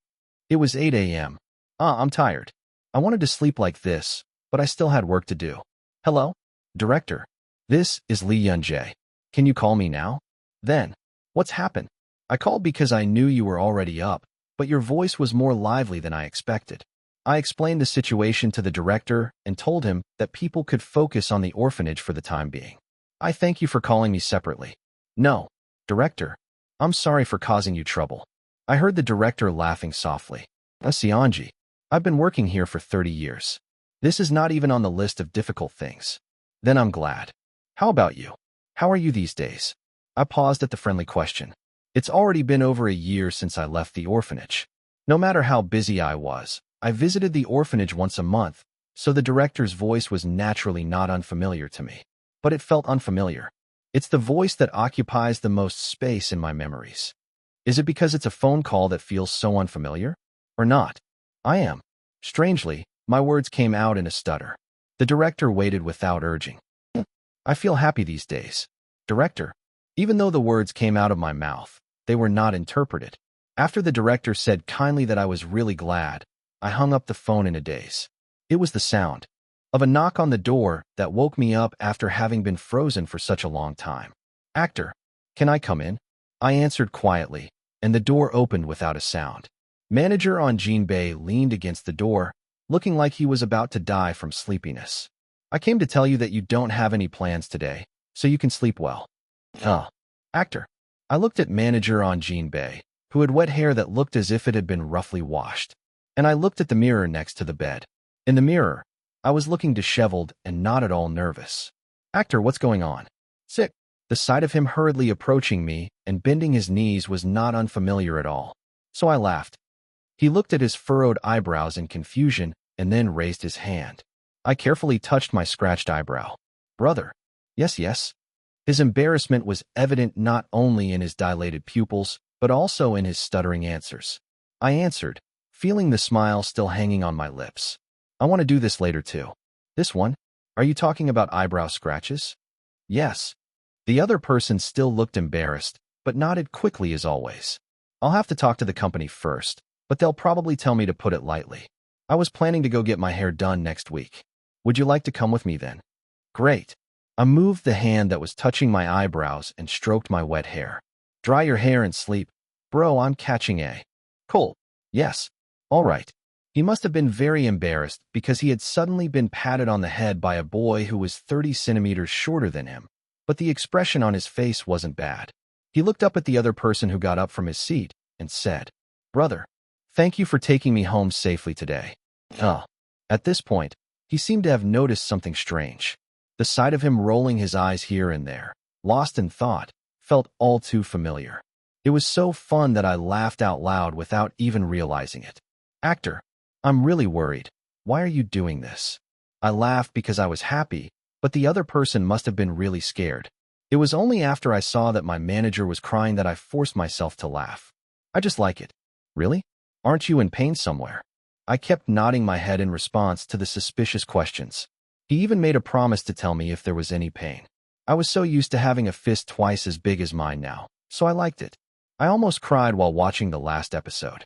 it was 8 a.m. I'm tired. I wanted to sleep like this, but I still had work to do. Hello? Director. This is Lee Yun-jae. Can you call me now? Then, what's happened? I called because I knew you were already up, but your voice was more lively than I expected. I explained the situation to the director and told him that people could focus on the orphanage for the time being. I thank you for calling me separately. No, director. I'm sorry for causing you trouble. I heard the director laughing softly. Sionji. I've been working here for 30 years. This is not even on the list of difficult things. Then I'm glad. How about you? How are you these days? I paused at the friendly question. It's already been over a year since I left the orphanage. No matter how busy I was, I visited the orphanage once a month, so the director's voice was naturally not unfamiliar to me. But it felt unfamiliar. It's the voice that occupies the most space in my memories. Is it because it's a phone call that feels so unfamiliar? Or not? I am. Strangely, my words came out in a stutter. The director waited without urging. I feel happy these days. Director. Even though the words came out of my mouth, they were not interpreted. After the director said kindly that I was really glad, I hung up the phone in a daze. It was the sound of a knock on the door that woke me up after having been frozen for such a long time. Actor, can I come in? I answered quietly, and the door opened without a sound. Manager on Jinbei leaned against the door, looking like he was about to die from sleepiness. I came to tell you that you don't have any plans today, so you can sleep well. Actor. I looked at manager on Jinbei, who had wet hair that looked as if it had been roughly washed, and I looked at the mirror next to the bed. In the mirror, I was looking disheveled and not at all nervous. Actor, what's going on? Sick. The sight of him hurriedly approaching me and bending his knees was not unfamiliar at all, so I laughed. He looked at his furrowed eyebrows in confusion and then raised his hand. I carefully touched my scratched eyebrow. Brother. Yes. His embarrassment was evident not only in his dilated pupils, but also in his stuttering answers. I answered, feeling the smile still hanging on my lips. I want to do this later too. This one? Are you talking about eyebrow scratches? Yes. The other person still looked embarrassed, but nodded quickly as always. I'll have to talk to the company first, but they'll probably tell me to put it lightly. I was planning to go get my hair done next week. Would you like to come with me then? Great. I moved the hand that was touching my eyebrows and stroked my wet hair. Dry your hair and sleep. Bro, I'm catching a cold. Yes. All right. He must have been very embarrassed because he had suddenly been patted on the head by a boy who was 30 centimeters shorter than him. But the expression on his face wasn't bad. He looked up at the other person who got up from his seat and said, "Brother, thank you for taking me home safely today." Oh. At this point, he seemed to have noticed something strange. The sight of him rolling his eyes here and there, lost in thought, felt all too familiar. It was so fun that I laughed out loud without even realizing it. "Actor, I'm really worried. Why are you doing this?" I laughed because I was happy, but the other person must have been really scared. It was only after I saw that my manager was crying that I forced myself to laugh. "I just like it." "Really? Aren't you in pain somewhere?" I kept nodding my head in response to the suspicious questions. He even made a promise to tell me if there was any pain. I was so used to having a fist twice as big as mine now, so I liked it. I almost cried while watching the last episode.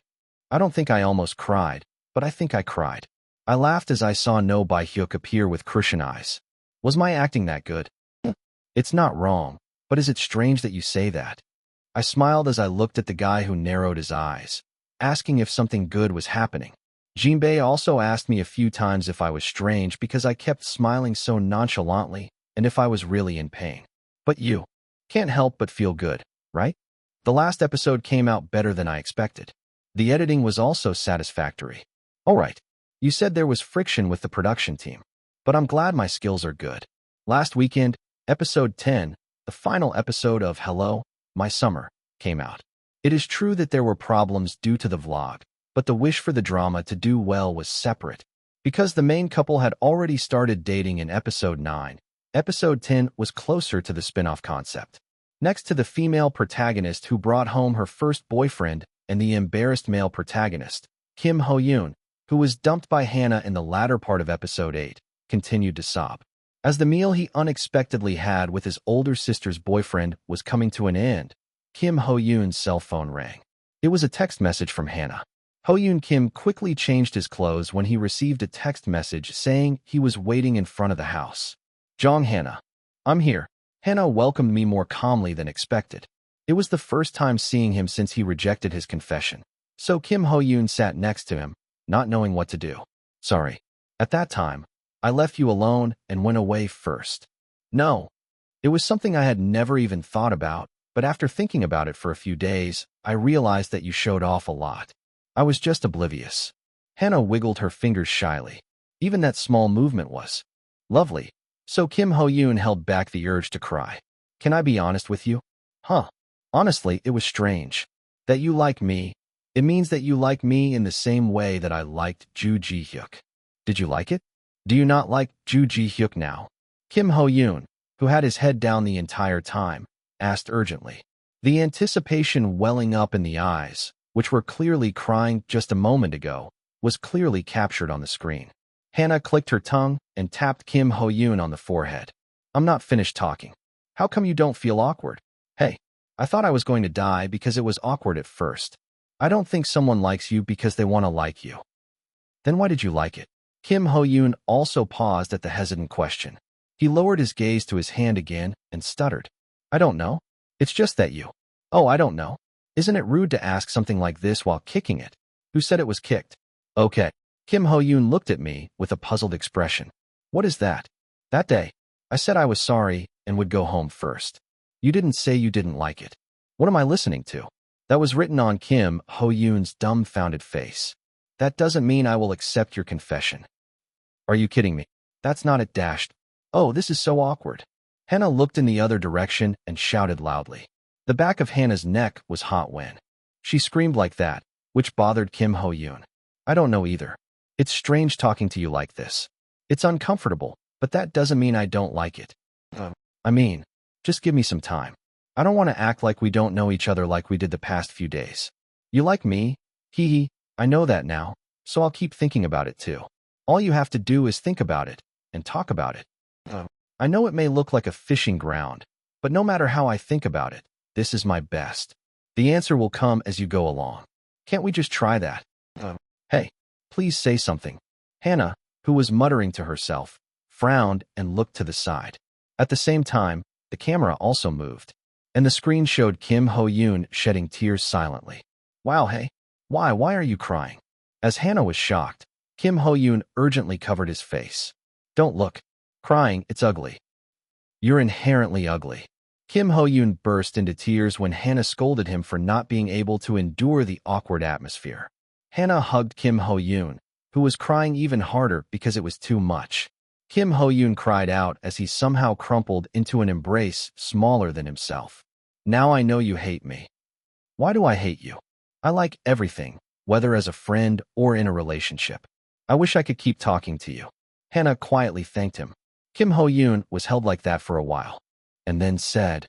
I don't think I almost cried, but I think I cried. I laughed as I saw No Bi-hyuk appear with crushing eyes. Was my acting that good? It's not wrong, but is it strange that you say that? I smiled as I looked at the guy who narrowed his eyes, asking if something good was happening. Jinbei also asked me a few times if I was strange because I kept smiling so nonchalantly and if I was really in pain. But you can't help but feel good, right? The last episode came out better than I expected. The editing was also satisfactory. All right, you said there was friction with the production team, but I'm glad my skills are good. Last weekend, episode 10, the final episode of Hello, My Summer, came out. It is true that there were problems due to the vlog, but the wish for the drama to do well was separate. Because the main couple had already started dating in episode 9, episode 10 was closer to the spin-off concept. Next to the female protagonist who brought home her first boyfriend and the embarrassed male protagonist, Kim Ho-yoon, who was dumped by Hannah in the latter part of episode 8, continued to sob. As the meal he unexpectedly had with his older sister's boyfriend was coming to an end, Kim Ho-yoon's cell phone rang. It was a text message from Hannah. Ho-yoon Kim quickly changed his clothes when he received a text message saying he was waiting in front of the house. "Jong Hannah. I'm here." Hannah welcomed me more calmly than expected. It was the first time seeing him since he rejected his confession. So Kim Ho-yoon sat next to him, not knowing what to do. "Sorry. At that time, I left you alone and went away first." "No." It was something I had never even thought about, but after thinking about it for a few days, I realized that you showed off a lot. I was just oblivious. Hannah wiggled her fingers shyly. Even that small movement was lovely. So Kim Ho-yoon held back the urge to cry. "Can I be honest with you?" "Huh. Honestly, it was strange. That you like me, it means that you like me in the same way that I liked Ju Ji-hyuk." "Did you like it? Do you not like Ju Ji-hyuk now?" Kim Ho-yoon, who had his head down the entire time, asked urgently. The anticipation welling up in the eyes, which were clearly crying just a moment ago, was clearly captured on the screen. Hannah clicked her tongue and tapped Kim Ho-yoon on the forehead. "I'm not finished talking. How come you don't feel awkward?" "Hey, I thought I was going to die because it was awkward at first. I don't think someone likes you because they want to like you." "Then why did you like it?" Kim Ho-yoon also paused at the hesitant question. He lowered his gaze to his hand again and stuttered. "I don't know. It's just that you." "Oh, I don't know. Isn't it rude to ask something like this while kicking it?" "Who said it was kicked?" "Okay." Kim Ho-yoon looked at me with a puzzled expression. "What is that?" "That day, I said I was sorry and would go home first. You didn't say you didn't like it." "What am I listening to?" That was written on Kim Ho-yoon's dumbfounded face. "That doesn't mean I will accept your confession." "Are you kidding me?" "That's not it dashed." "Oh, this is so awkward." Hannah looked in the other direction and shouted loudly. The back of Hannah's neck was hot when she screamed like that, which bothered Kim Ho-yoon. "I don't know either. It's strange talking to you like this. It's uncomfortable, but that doesn't mean I don't like it. I mean, just give me some time. I don't want to act like we don't know each other like we did the past few days. You like me? Hee hee, I know that now, so I'll keep thinking about it too. All you have to do is think about it and talk about it. I know it may look like a fishing ground, but no matter how I think about it, this is my best. The answer will come as you go along. Can't we just try that?" "Hey, please say something." Hannah, who was muttering to herself, frowned and looked to the side. At the same time, the camera also moved, and the screen showed Kim Ho-yoon shedding tears silently. "Wow, hey, why are you crying?" As Hannah was shocked, Kim Ho-yoon urgently covered his face. Don't look. Crying, it's ugly. You're inherently ugly. Kim Ho-yoon burst into tears when Hannah scolded him for not being able to endure the awkward atmosphere. Hannah hugged Kim Ho-yoon, who was crying even harder because it was too much. Kim Ho-yoon cried out as he somehow crumpled into an embrace smaller than himself. Now I know you hate me. Why do I hate you? I like everything, whether as a friend or in a relationship. I wish I could keep talking to you. Hannah quietly thanked him. Kim Ho-yoon was held like that for a while, and then said,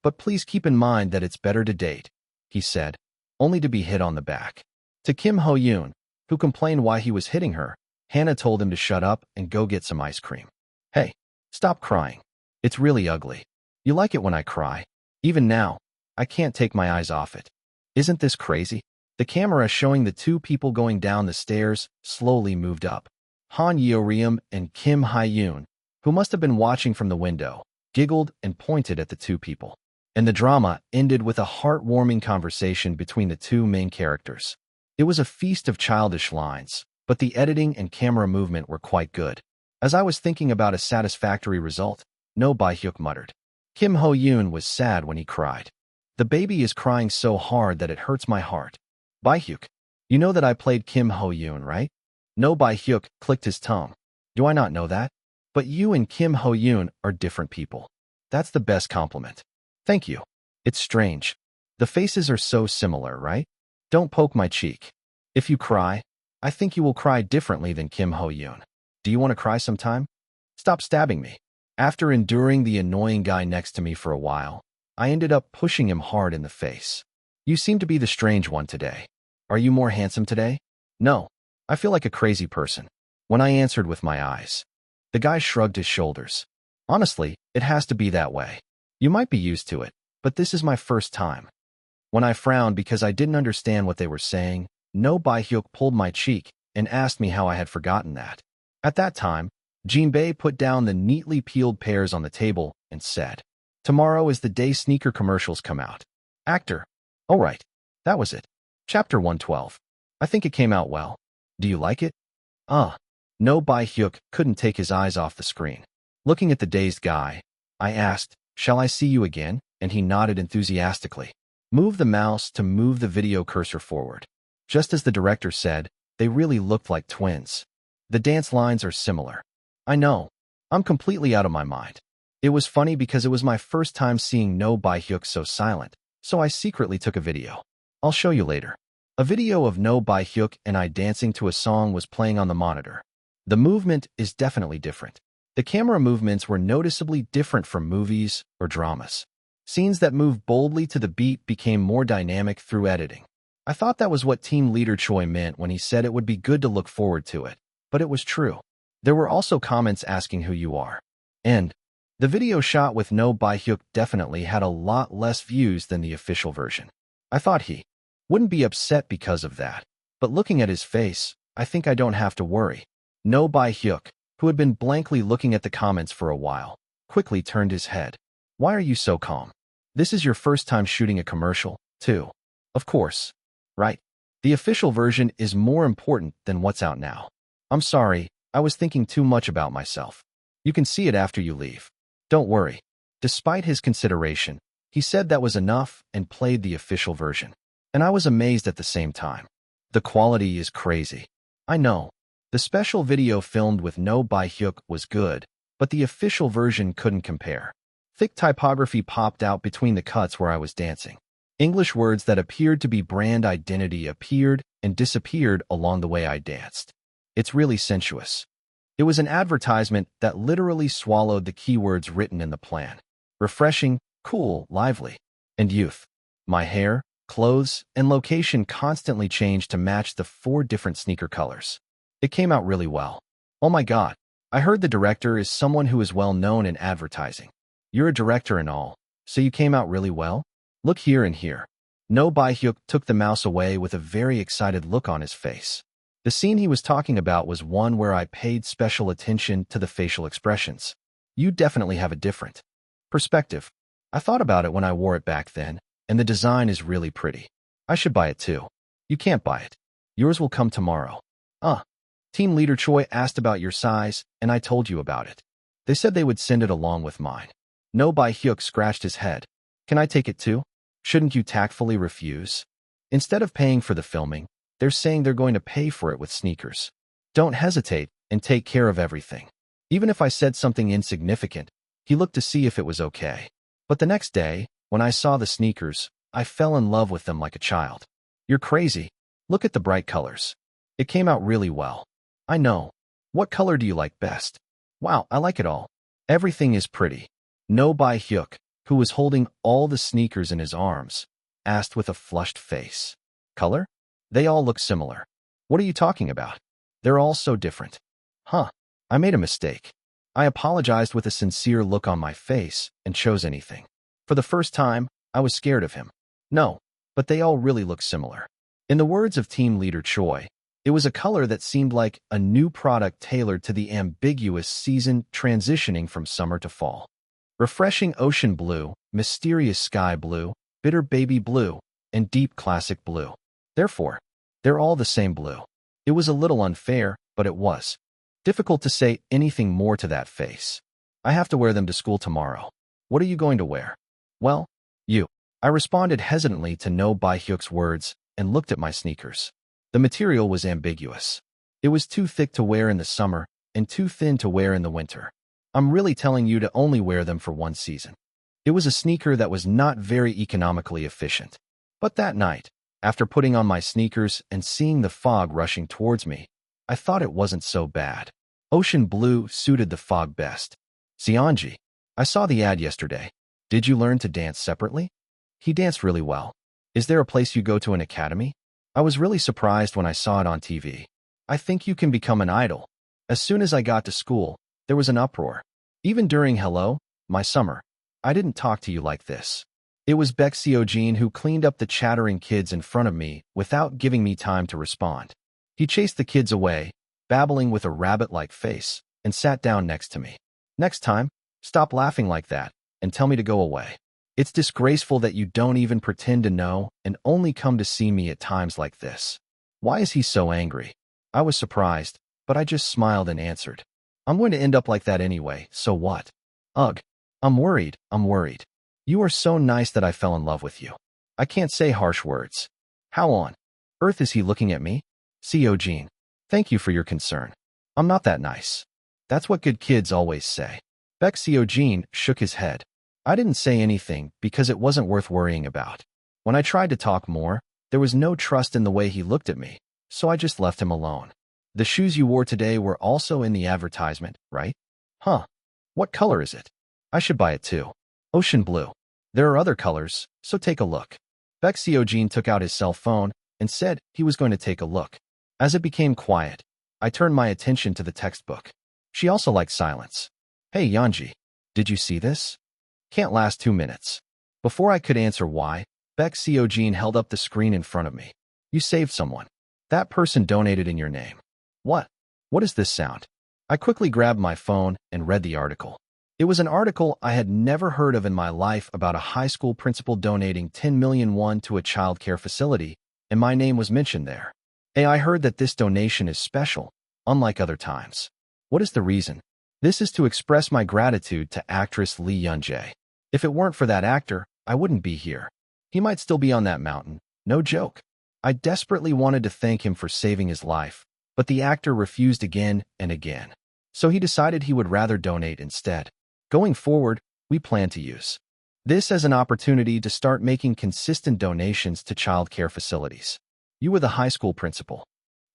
"But please keep in mind that it's better to date," he said, only to be hit on the back. To Kim Ho-yoon, who complained why he was hitting her, Hannah told him to shut up and go get some ice cream. Hey, stop crying. It's really ugly. You like it when I cry. Even now, I can't take my eyes off it. Isn't this crazy? The camera showing the two people going down the stairs slowly moved up. Han Yeo-ryum and Kim Hae-yoon, who must have been watching from the window, giggled and pointed at the two people. And the drama ended with a heartwarming conversation between the two main characters. It was a feast of childish lines, but the editing and camera movement were quite good. As I was thinking about a satisfactory result, No Bae-hyuk muttered. Kim Ho-yoon was sad when he cried. The baby is crying so hard that it hurts my heart. Bae-hyuk, you know that I played Kim Ho-yoon, right? No Bae-hyuk clicked his tongue. Do I not know that? But you and Kim Ho-yoon are different people. That's the best compliment. Thank you. It's strange. The faces are so similar, right? Don't poke my cheek. If you cry, I think you will cry differently than Kim Ho-yoon. Do you want to cry sometime? Stop stabbing me. After enduring the annoying guy next to me for a while, I ended up pushing him hard in the face. You seem to be the strange one today. Are you more handsome today? No. I feel like a crazy person. When I answered with my eyes. The guy shrugged his shoulders. Honestly, it has to be that way. You might be used to it, but this is my first time. When I frowned because I didn't understand what they were saying, No Bae-hyuk pulled my cheek and asked me how I had forgotten that. At that time, Jinbae put down the neatly peeled pears on the table and said, "Tomorrow is the day sneaker commercials come out." Actor. Oh right, that was it. Chapter 112. I think it came out well. Do you like it? No Bae-hyuk couldn't take his eyes off the screen. Looking at the dazed guy, I asked, "Shall I see you again?" And he nodded enthusiastically. Move the mouse to move the video cursor forward. Just as the director said, they really looked like twins. The dance lines are similar. I know. I'm completely out of my mind. It was funny because it was my first time seeing No Bae-hyuk so silent, so I secretly took a video. I'll show you later. A video of No Bae-hyuk and I dancing to a song was playing on the monitor. The movement is definitely different. The camera movements were noticeably different from movies or dramas. Scenes that moved boldly to the beat became more dynamic through editing. I thought that was what team leader Choi meant when he said it would be good to look forward to it, but it was true. There were also comments asking who you are. And the video shot with No Bae-hyuk definitely had a lot less views than the official version. I thought he wouldn't be upset because of that, but looking at his face, I think I don't have to worry. No Bae-hyuk, who had been blankly looking at the comments for a while, quickly turned his head. Why are you so calm? This is your first time shooting a commercial, too. Of course. Right. The official version is more important than what's out now. I'm sorry, I was thinking too much about myself. You can see it after you leave. Don't worry. Despite his consideration, he said that was enough and played the official version. And I was amazed at the same time. The quality is crazy. I know. The special video filmed with No Bae-hyuk was good, but the official version couldn't compare. Thick typography popped out between the cuts where I was dancing. English words that appeared to be brand identity appeared and disappeared along the way I danced. It's really sensuous. It was an advertisement that literally swallowed the keywords written in the plan. Refreshing, cool, lively, and youth. My hair, clothes, and location constantly changed to match the 4 different sneaker colors. It came out really well. Oh my god, I heard the director is someone who is well known in advertising. You're a director and all, so you came out really well? Look here and here. No Bae-hyuk took the mouse away with a very excited look on his face. The scene he was talking about was one where I paid special attention to the facial expressions. You definitely have a different perspective. I thought about it when I wore it back then, and the design is really pretty. I should buy it too. You can't buy it. Yours will come tomorrow. Uh. Team leader Choi asked about your size, and I told you about it. They said they would send it along with mine. No Bai Hyuk scratched his head. Can I take it too? Shouldn't you tactfully refuse? Instead of paying for the filming, they're saying they're going to pay for it with sneakers. Don't hesitate and take care of everything. Even if I said something insignificant, he looked to see if it was okay. But the next day, when I saw the sneakers, I fell in love with them like a child. You're crazy. Look at the bright colors. It came out really well. I know. What color do you like best? Wow, I like it all. Everything is pretty. No Bai Hyuk, who was holding all the sneakers in his arms, asked with a flushed face. Color? They all look similar. What are you talking about? They're all so different. Huh. I made a mistake. I apologized with a sincere look on my face and chose anything. For the first time, I was scared of him. No, but they all really look similar. In the words of team leader Choi, it was a color that seemed like a new product tailored to the ambiguous season transitioning from summer to fall. Refreshing ocean blue, mysterious sky blue, bitter baby blue, and deep classic blue. Therefore, they're all the same blue. It was a little unfair, but it was. Difficult to say anything more to that face. I have to wear them to school tomorrow. What are you going to wear? Well, you. I responded hesitantly to No Bai Hyuk's words and looked at my sneakers. The material was ambiguous. It was too thick to wear in the summer and too thin to wear in the winter. I'm really telling you to only wear them for one season. It was a sneaker that was not very economically efficient. But that night, after putting on my sneakers and seeing the fog rushing towards me, I thought it wasn't so bad. Ocean blue suited the fog best. Seonji, I saw the ad yesterday. Did you learn to dance separately? He danced really well. Is there a place you go to an academy? I was really surprised when I saw it on TV. I think you can become an idol. As soon as I got to school, there was an uproar. Even during Hello, My Summer, I didn't talk to you like this. It was Baek Seo-jin who cleaned up the chattering kids in front of me without giving me time to respond. He chased the kids away, babbling with a rabbit-like face, and sat down next to me. Next time, stop laughing like that and tell me to go away. It's disgraceful that you don't even pretend to know and only come to see me at times like this. Why is he so angry? I was surprised, but I just smiled and answered. I'm going to end up like that anyway, so what? Ugh. I'm worried. You are so nice that I fell in love with you. I can't say harsh words. How on earth is he looking at me? Seo-jin, thank you for your concern. I'm not that nice. That's what good kids always say. Baek Seo-jin shook his head. I didn't say anything because it wasn't worth worrying about. When I tried to talk more, there was no trust in the way he looked at me, so I just left him alone. The shoes you wore today were also in the advertisement, right? Huh. What color is it? I should buy it too. Ocean blue. There are other colors, so take a look. Baek Seo-jin took out his cell phone and said he was going to take a look. As it became quiet, I turned my attention to the textbook. She also liked silence. Hey Yeonji, did you see this? Can't last 2 minutes. Before I could answer why, Baek Seo-jin held up the screen in front of me. You saved someone. That person donated in your name. What? What is this sound? I quickly grabbed my phone and read the article. It was an article I had never heard of in my life about a high school principal donating 10 million won to a child care facility, and my name was mentioned there. I heard that this donation is special, unlike other times. What is the reason? This is to express my gratitude to actress Lee Yoon-jae. If it weren't for that actor, I wouldn't be here. He might still be on that mountain, no joke. I desperately wanted to thank him for saving his life, but the actor refused again and again. So he decided he would rather donate instead. Going forward, we plan to use this as an opportunity to start making consistent donations to child care facilities. You were the high school principal.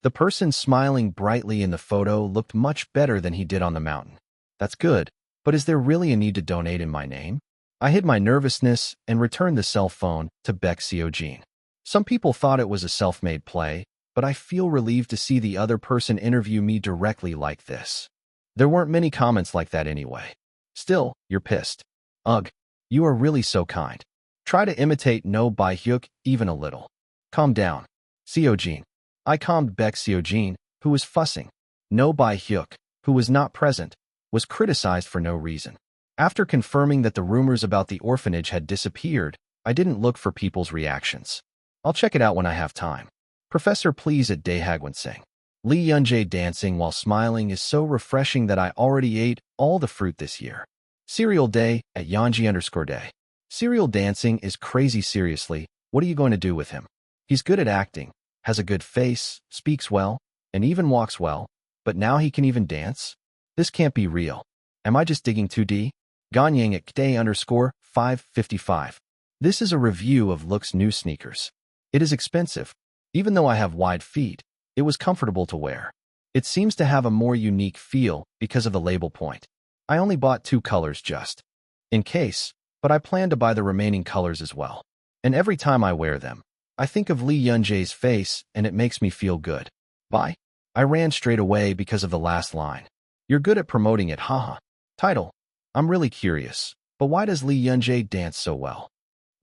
The person smiling brightly in the photo looked much better than he did on the mountain. That's good, but is there really a need to donate in my name? I hid my nervousness and returned the cell phone to Baek Seo-jin. Some people thought it was a self-made play, but I feel relieved to see the other person interview me directly like this. There weren't many comments like that anyway. Still, you're pissed. Ugh, you are really so kind. Try to imitate No Bai Hyuk even a little. Calm down. Seo-jin. I calmed Baek Seo-jin, who was fussing. No Bai Hyuk, who was not present, was criticized for no reason. After confirming that the rumors about the orphanage had disappeared, I didn't look for people's reactions. I'll check it out when I have time. Professor, please at Daehagwan Singh. Lee Yunjae dancing while smiling is so refreshing that I already ate all the fruit this year. Serial Day at Yanji_Day. Serial dancing is crazy. Seriously, what are you going to do with him? He's good at acting, has a good face, speaks well, and even walks well, but now he can even dance? This can't be real. Am I just digging too deep? Ganyang at Kday_555. This is a review of Look's new sneakers. It is expensive. Even though I have wide feet, it was comfortable to wear. It seems to have a more unique feel because of the label point. I only bought 2 colors just in case, but I plan to buy the remaining colors as well. And every time I wear them, I think of Lee Yunjae's face and it makes me feel good. Bye. I ran straight away because of the last line. You're good at promoting it, haha. Title. I'm really curious, but why does Lee Yunjae dance so well?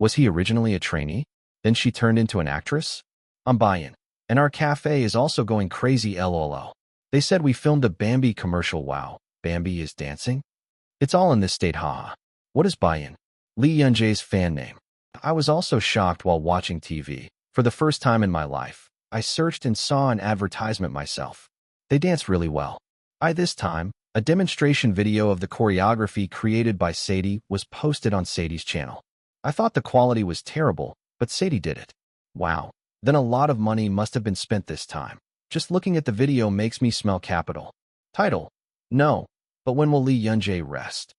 Was he originally a trainee? Then she turned into an actress? I'm buying. And our cafe is also going crazy, lol. They said we filmed a Bambi commercial. Wow, Bambi is dancing? It's all in this state, haha. What is buy-in? Lee Yunjae's fan name. I was also shocked while watching TV. For the first time in my life, I searched and saw an advertisement myself. They dance really well. This time, a demonstration video of the choreography created by Sadie was posted on Sadie's channel. I thought the quality was terrible, but Sadie did it. Wow. Then a lot of money must have been spent this time. Just looking at the video makes me smell capital. Title. No, but when will Lee Yunjae rest?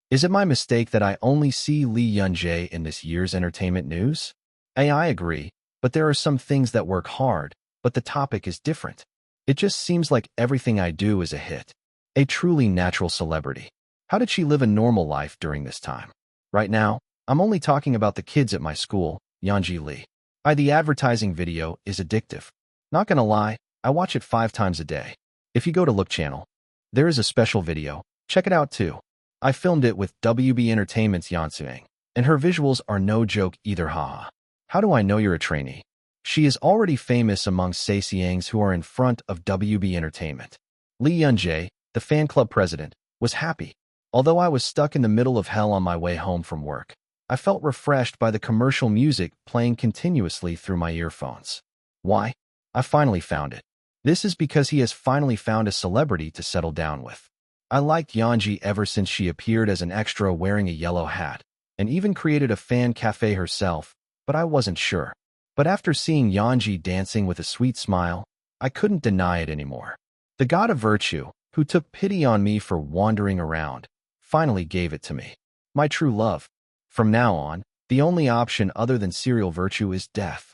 Is it my mistake that I only see Lee Yunjae in this year's entertainment news? I agree, but there are some things that work hard, but the topic is different. It just seems like everything I do is a hit. A truly natural celebrity. How did she live a normal life during this time? Right now, I'm only talking about the kids at my school, Yanji Lee. The advertising video is addictive. Not gonna lie, I watch it 5 times a day. If you go to Look channel, there is a special video. Check it out too. I filmed it with WB Entertainment's Yansuang, and her visuals are no joke either, haha. How do I know you're a trainee? She is already famous among Saesiangs who are in front of WB Entertainment. Lee Yunjae, the fan club president, was happy. Although I was stuck in the middle of hell on my way home from work, I felt refreshed by the commercial music playing continuously through my earphones. Why? I finally found it. This is because he has finally found a celebrity to settle down with. I liked Yanji ever since she appeared as an extra wearing a yellow hat, and even created a fan cafe herself, but I wasn't sure. But after seeing Yanji dancing with a sweet smile, I couldn't deny it anymore. The god of virtue, who took pity on me for wandering around, finally gave it to me. My true love. From now on, the only option other than serial virtue is death.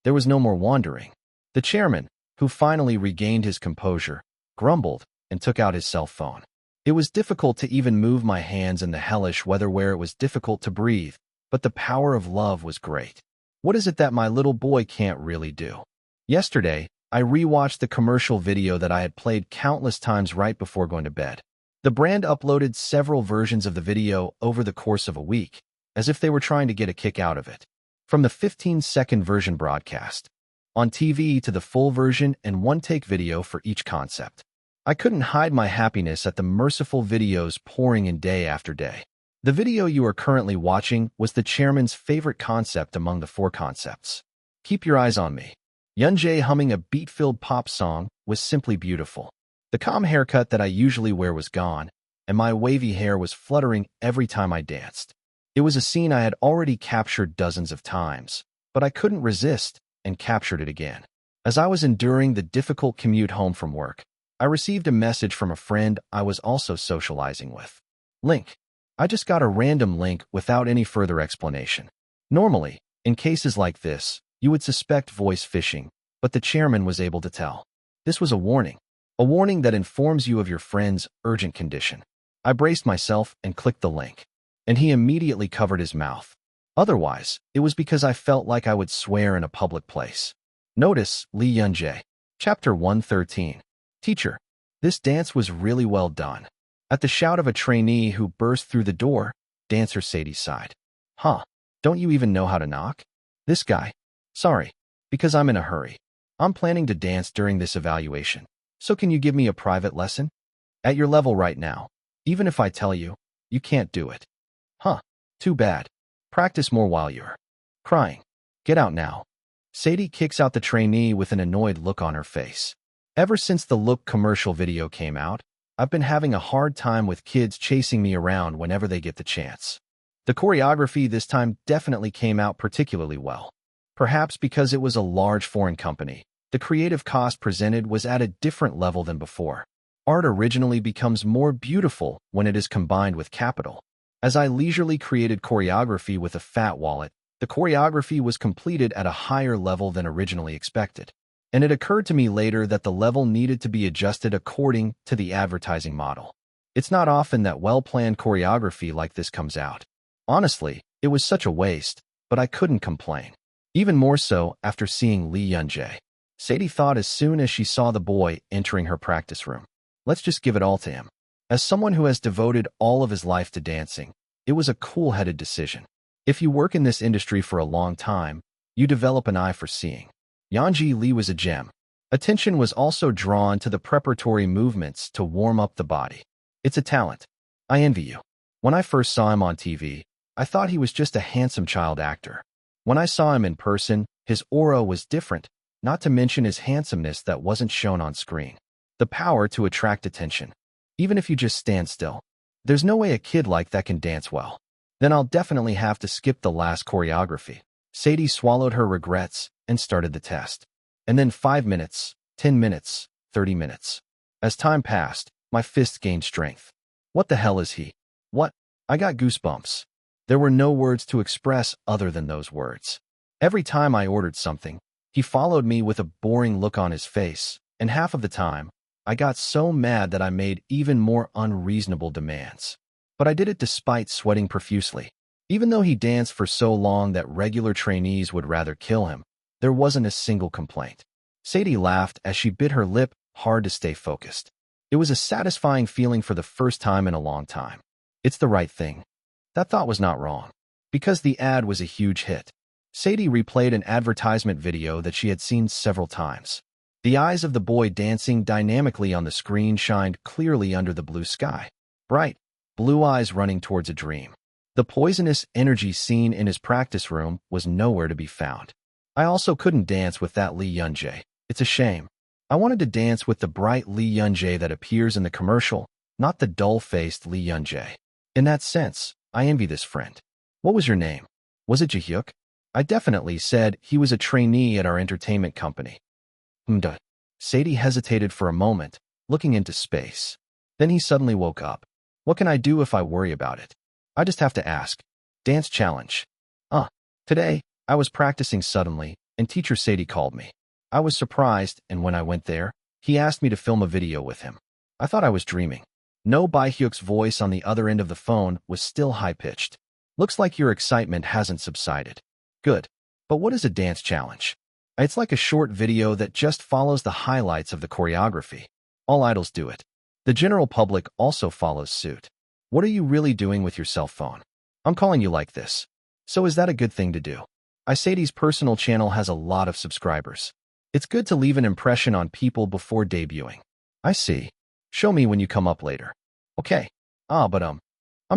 There was no more wandering. The chairman, who finally regained his composure, grumbled and took out his cell phone. It was difficult to even move my hands in the hellish weather where it was difficult to breathe, but the power of love was great. What is it that my little boy can't really do? Yesterday, I rewatched the commercial video that I had played countless times right before going to bed. The brand uploaded several versions of the video over the course of a week, as if they were trying to get a kick out of it. From the 15-second version broadcast on TV to the full version and one-take video for each concept. I couldn't hide my happiness at the merciful videos pouring in day after day. The video you are currently watching was the chairman's favorite concept among the 4 concepts. Keep your eyes on me. Yunjae humming a beat-filled pop song was simply beautiful. The calm haircut that I usually wear was gone, and my wavy hair was fluttering every time I danced. It was a scene I had already captured dozens of times, but I couldn't resist and captured it again. As I was enduring the difficult commute home from work, I received a message from a friend I was also socializing with. Link. I just got a random link without any further explanation. Normally, in cases like this, you would suspect voice phishing, but the chairman was able to tell. This was a warning that informs you of your friend's urgent condition. I braced myself and clicked the link, and he immediately covered his mouth. Otherwise, it was because I felt like I would swear in a public place. Notice Lee Yunjae. Chapter 113. Teacher. This dance was really well done. At the shout of a trainee who burst through the door, dancer Sadie sighed. Huh, don't you even know how to knock? This guy. Sorry, because I'm in a hurry. I'm planning to dance during this evaluation, so can you give me a private lesson? At your level right now, even if I tell you, you can't do it. Huh, too bad. Practice more while you're crying. Get out now. Sadie kicks out the trainee with an annoyed look on her face. Ever since the Look commercial video came out, I've been having a hard time with kids chasing me around whenever they get the chance. The choreography this time definitely came out particularly well. Perhaps because it was a large foreign company, the creative cost presented was at a different level than before. Art originally becomes more beautiful when it is combined with capital. As I leisurely created choreography with a fat wallet, the choreography was completed at a higher level than originally expected. And it occurred to me later that the level needed to be adjusted according to the advertising model. It's not often that well-planned choreography like this comes out. Honestly, it was such a waste, but I couldn't complain. Even more so after seeing Lee Yun-jae. Sadie thought as soon as she saw the boy entering her practice room, let's just give it all to him. As someone who has devoted all of his life to dancing, it was a cool-headed decision. If you work in this industry for a long time, you develop an eye for seeing. Yeonji Lee was a gem. Attention was also drawn to the preparatory movements to warm up the body. It's a talent. I envy you. When I first saw him on TV, I thought he was just a handsome child actor. When I saw him in person, his aura was different, not to mention his handsomeness that wasn't shown on screen. The power to attract attention. Even if you just stand still. There's no way a kid like that can dance well. Then I'll definitely have to skip the last choreography. Sadie swallowed her regrets and started the test. And then 5 minutes, 10 minutes, 30 minutes. As time passed, my fist gained strength. What the hell is he? What? I got goosebumps. There were no words to express other than those words. Every time I ordered something, he followed me with a boring look on his face, and half of the time, I got so mad that I made even more unreasonable demands. But I did it despite sweating profusely. Even though he danced for so long that regular trainees would rather kill him, there wasn't a single complaint. Sadie laughed as she bit her lip, hard to stay focused. It was a satisfying feeling for the first time in a long time. It's the right thing. That thought was not wrong. Because the ad was a huge hit. Sadie replayed an advertisement video that she had seen several times. The eyes of the boy dancing dynamically on the screen shined clearly under the blue sky. Bright, blue eyes running towards a dream. The poisonous energy seen in his practice room was nowhere to be found. I also couldn't dance with that Lee Yun-jae. It's a shame. I wanted to dance with the bright Lee Yun-jae that appears in the commercial, not the dull-faced Lee Yun-jae. In that sense, I envy this friend. What was your name? Was it Jahyuk? I definitely said he was a trainee at our entertainment company. Duh. Sadie hesitated for a moment, looking into space. Then he suddenly woke up. What can I do if I worry about it? I just have to ask. Dance challenge. Today, I was practicing suddenly, and teacher Sadie called me. I was surprised, and when I went there, he asked me to film a video with him. I thought I was dreaming. No Bae-hyuk's voice on the other end of the phone was still high-pitched. Looks like your excitement hasn't subsided. Good. But what is a dance challenge? It's like a short video that just follows the highlights of the choreography. All idols do it. The general public also follows suit. What are you really doing with your cell phone? I'm calling you like this. So is that a good thing to do? Sadie's personal channel has a lot of subscribers. It's good to leave an impression on people before debuting. I see. Show me when you come up later. Okay. But I'm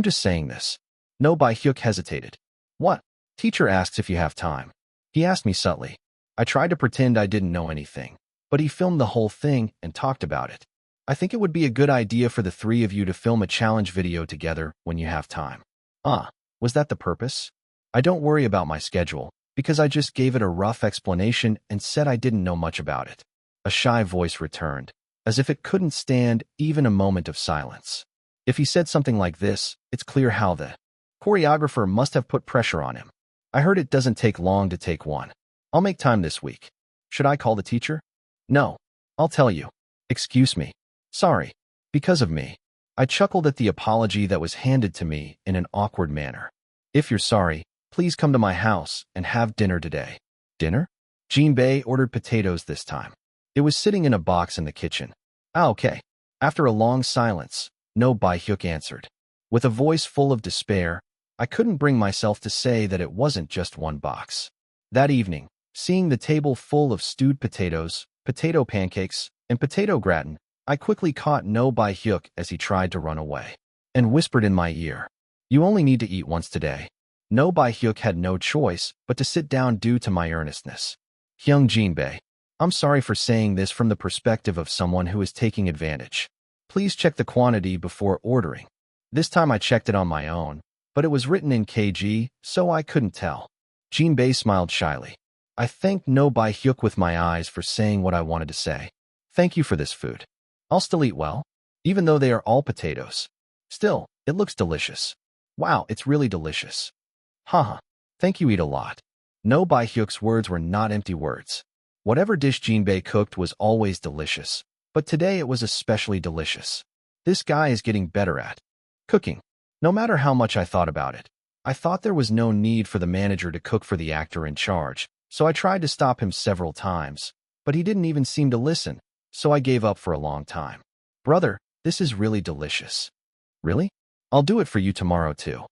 just saying this. No Bae-hyuk hesitated. What? Teacher asks if you have time. He asked me subtly. I tried to pretend I didn't know anything, but he filmed the whole thing and talked about it. I think it would be a good idea for the three of you to film a challenge video together when you have time. Was that the purpose? I don't worry about my schedule, because I just gave it a rough explanation and said I didn't know much about it. A shy voice returned, as if it couldn't stand even a moment of silence. If he said something like this, it's clear how the choreographer must have put pressure on him. I heard it doesn't take long to take one. I'll make time this week. Should I call the teacher? No. I'll tell you. Excuse me. Sorry. Because of me. I chuckled at the apology that was handed to me in an awkward manner. If you're sorry, please come to my house and have dinner today. Dinner? Jinbei ordered potatoes this time. It was sitting in a box in the kitchen. Okay. After a long silence, no Bae-hyuk answered. With a voice full of despair, I couldn't bring myself to say that it wasn't just one box. That evening, seeing the table full of stewed potatoes, potato pancakes, and potato gratin, I quickly caught No Bae-hyuk as he tried to run away, and whispered in my ear, "You only need to eat once today." No Bae-hyuk had no choice but to sit down due to my earnestness. Hyung Jinbei. I'm sorry for saying this from the perspective of someone who is taking advantage. Please check the quantity before ordering. This time I checked it on my own, but it was written in kg, so I couldn't tell. Jinbei smiled shyly. I thanked No Bai Hyuk with my eyes for saying what I wanted to say. Thank you for this food. I'll still eat well, even though they are all potatoes. Still, it looks delicious. Wow, it's really delicious. Haha. Thank you, eat a lot. No Bai Hyuk's words were not empty words. Whatever dish Jinbei cooked was always delicious, but today it was especially delicious. This guy is getting better at cooking. No matter how much I thought about it, I thought there was no need for the manager to cook for the actor in charge, so I tried to stop him several times, but he didn't even seem to listen, so I gave up for a long time. Brother, this is really delicious. Really? I'll do it for you tomorrow too.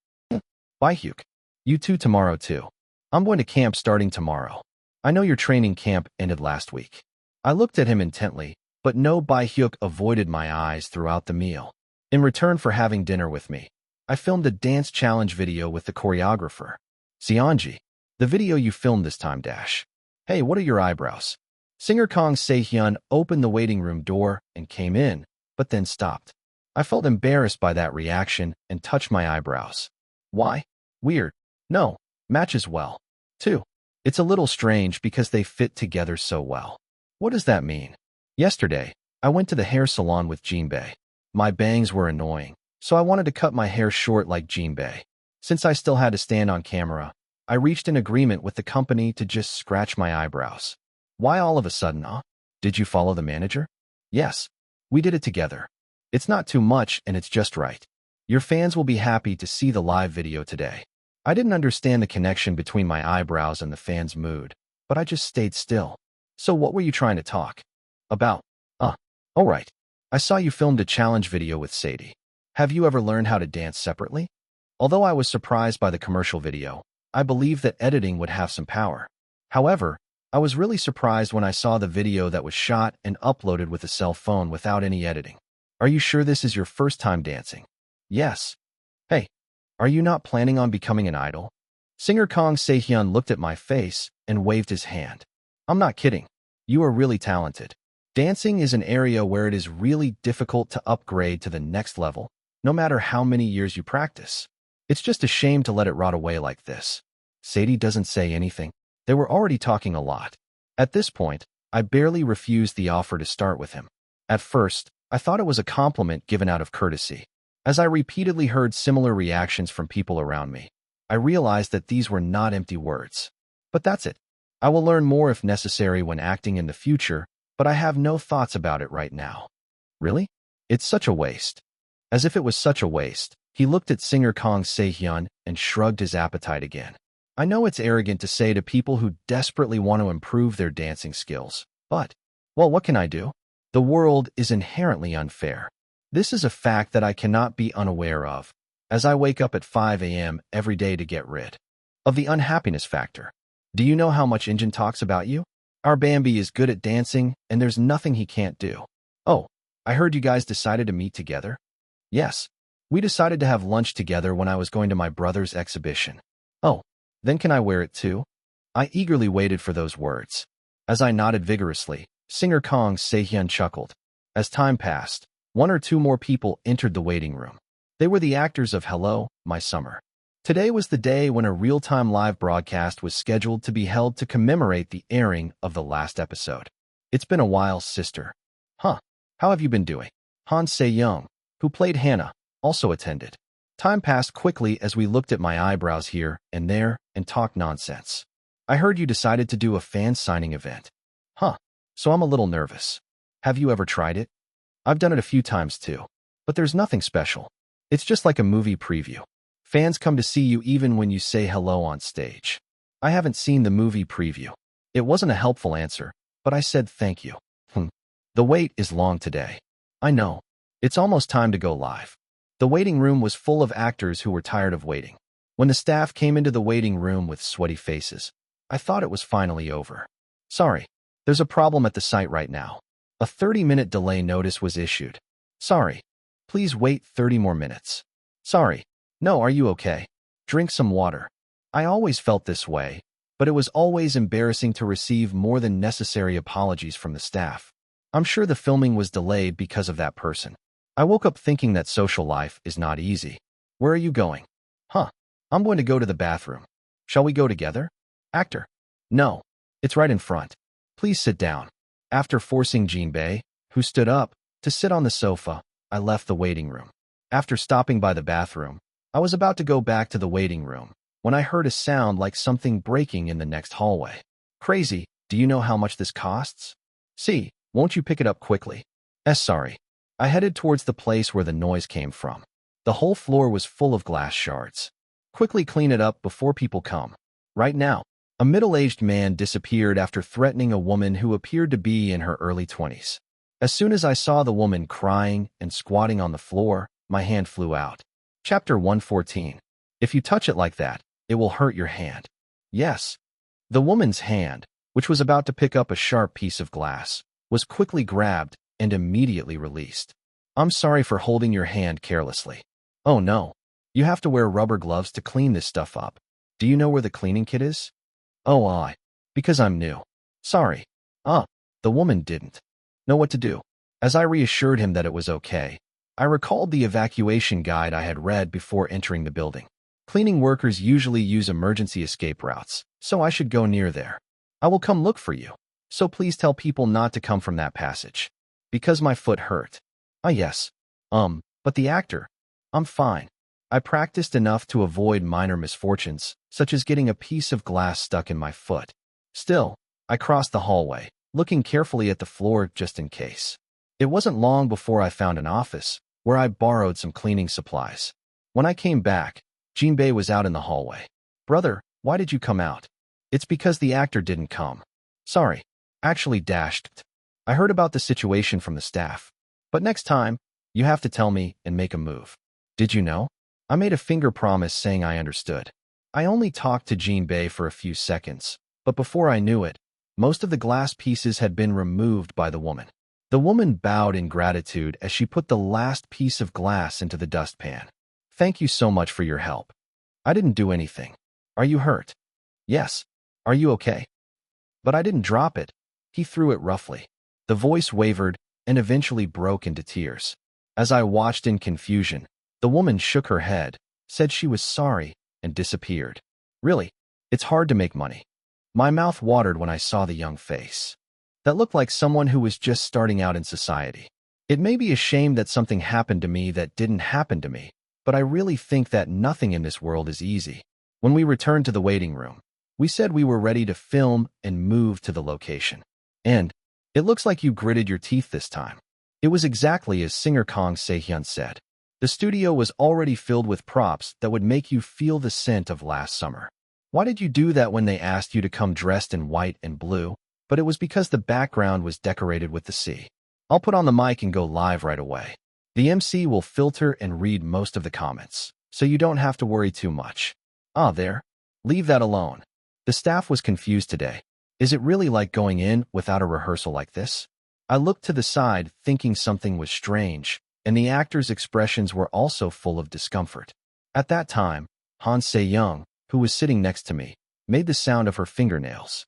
Bye, Hyuk. You too tomorrow too. I'm going to camp starting tomorrow. I know your training camp ended last week. I looked at him intently, but No Bai Hyuk avoided my eyes throughout the meal. In return for having dinner with me, I filmed a dance challenge video with the choreographer. Seonji, the video you filmed this time dash. Hey, what are your eyebrows? Singer Kang Se-hyun opened the waiting room door and came in, but then stopped. I felt embarrassed by that reaction and touched my eyebrows. Why? Weird. No, matches well. Too. It's a little strange because they fit together so well. What does that mean? Yesterday, I went to the hair salon with Jinbei. My bangs were annoying, so I wanted to cut my hair short like Jinbei. Since I still had to stand on camera, I reached an agreement with the company to just scratch my eyebrows. Why all of a sudden, huh? Did you follow the manager? Yes. We did it together. It's not too much and it's just right. Your fans will be happy to see the live video today. I didn't understand the connection between my eyebrows and the fans' mood, but I just stayed still. So what were you trying to talk about? All right. I saw you filmed a challenge video with Sadie. Have you ever learned how to dance separately? Although I was surprised by the commercial video, I believed that editing would have some power. However, I was really surprised when I saw the video that was shot and uploaded with a cell phone without any editing. Are you sure this is your first time dancing? Yes. Hey, are you not planning on becoming an idol? Singer Kang Se-hyun looked at my face and waved his hand. I'm not kidding. You are really talented. Dancing is an area where it is really difficult to upgrade to the next level, no matter how many years you practice. It's just a shame to let it rot away like this. Sadie doesn't say anything. They were already talking a lot. At this point, I barely refused the offer to start with him. At first, I thought it was a compliment given out of courtesy. As I repeatedly heard similar reactions from people around me, I realized that these were not empty words. But that's it. I will learn more if necessary when acting in the future, but I have no thoughts about it right now. Really? It's such a waste. As if it was such a waste, he looked at singer Kang Se-hyun and shrugged his appetite again. I know it's arrogant to say to people who desperately want to improve their dancing skills, but, well, what can I do? The world is inherently unfair. This is a fact that I cannot be unaware of, as I wake up at 5 a.m. every day to get rid of the unhappiness factor. Do you know how much Injin talks about you? Our Bambi is good at dancing, and there's nothing he can't do. Oh, I heard you guys decided to meet together? Yes. We decided to have lunch together when I was going to my brother's exhibition. Oh, then can I wear it too? I eagerly waited for those words. As I nodded vigorously, singer Kang Se-hyun chuckled. As time passed, one or two more people entered the waiting room. They were the actors of Hello, My Summer. Today was the day when a real-time live broadcast was scheduled to be held to commemorate the airing of the last episode. It's been a while, sister. Huh, how have you been doing? Han Se-young, who played Hannah, also attended. Time passed quickly as we looked at my eyebrows here and there and talked nonsense. I heard you decided to do a fan signing event. Huh, so I'm a little nervous. Have you ever tried it? I've done it a few times too, but there's nothing special. It's just like a movie preview. Fans come to see you even when you say hello on stage. I haven't seen the movie preview. It wasn't a helpful answer, but I said thank you. The wait is long today. I know. It's almost time to go live. The waiting room was full of actors who were tired of waiting. When the staff came into the waiting room with sweaty faces, I thought it was finally over. Sorry, there's a problem at the site right now. A 30-minute delay notice was issued. Sorry. Please wait 30 more minutes. Sorry. No, are you okay? Drink some water. I always felt this way, but it was always embarrassing to receive more than necessary apologies from the staff. I'm sure the filming was delayed because of that person. I woke up thinking that social life is not easy. Where are you going? Huh. I'm going to go to the bathroom. Shall we go together? Actor. No. It's right in front. Please sit down. After forcing Jinbei, who stood up, to sit on the sofa, I left the waiting room. After stopping by the bathroom, I was about to go back to the waiting room when I heard a sound like something breaking in the next hallway. Crazy, do you know how much this costs? See, won't you pick it up quickly? Sorry. I headed towards the place where the noise came from. The whole floor was full of glass shards. Quickly clean it up before people come. Right now. A middle-aged man disappeared after threatening a woman who appeared to be in her early 20s. As soon as I saw the woman crying and squatting on the floor, my hand flew out. Chapter 114. If you touch it like that, it will hurt your hand. Yes. The woman's hand, which was about to pick up a sharp piece of glass, was quickly grabbed and immediately released. I'm sorry for holding your hand carelessly. Oh no. You have to wear rubber gloves to clean this stuff up. Do you know where the cleaning kit is? Oh, because I'm new. Sorry. The woman didn't know what to do. As I reassured him that it was okay, I recalled the evacuation guide I had read before entering the building. Cleaning workers usually use emergency escape routes, so I should go near there. I will come look for you, so please tell people not to come from that passage. Because my foot hurt. Yes. But the actor. I'm fine. I practiced enough to avoid minor misfortunes, such as getting a piece of glass stuck in my foot. Still, I crossed the hallway, looking carefully at the floor just in case. It wasn't long before I found an office, where I borrowed some cleaning supplies. When I came back, Jinbei was out in the hallway. Brother, why did you come out? It's because the actor didn't come. Sorry. Actually dashed. I heard about the situation from the staff. But next time, you have to tell me and make a move. Did you know? I made a finger promise saying I understood. I only talked to Jinbei for a few seconds, but before I knew it, most of the glass pieces had been removed by the woman. The woman bowed in gratitude as she put the last piece of glass into the dustpan. Thank you so much for your help. I didn't do anything. Are you hurt? Yes. Are you okay? But I didn't drop it. He threw it roughly. The voice wavered and eventually broke into tears. As I watched in confusion, the woman shook her head, said she was sorry, and disappeared. Really, it's hard to make money. My mouth watered when I saw the young face. That looked like someone who was just starting out in society. It may be a shame that something happened to me that didn't happen to me, but I really think that nothing in this world is easy. When we returned to the waiting room, we said we were ready to film and move to the location. And it looks like you gritted your teeth this time. It was exactly as singer Kang Se-hyun said. The studio was already filled with props that would make you feel the scent of last summer. Why did you do that when they asked you to come dressed in white and blue? But it was because the background was decorated with the sea. I'll put on the mic and go live right away. The MC will filter and read most of the comments, so you don't have to worry too much. There. Leave that alone. The staff was confused today. Is it really like going in without a rehearsal like this? I looked to the side, thinking something was strange, and the actors' expressions were also full of discomfort. At that time, Han Se-young, who was sitting next to me, made the sound of her fingernails.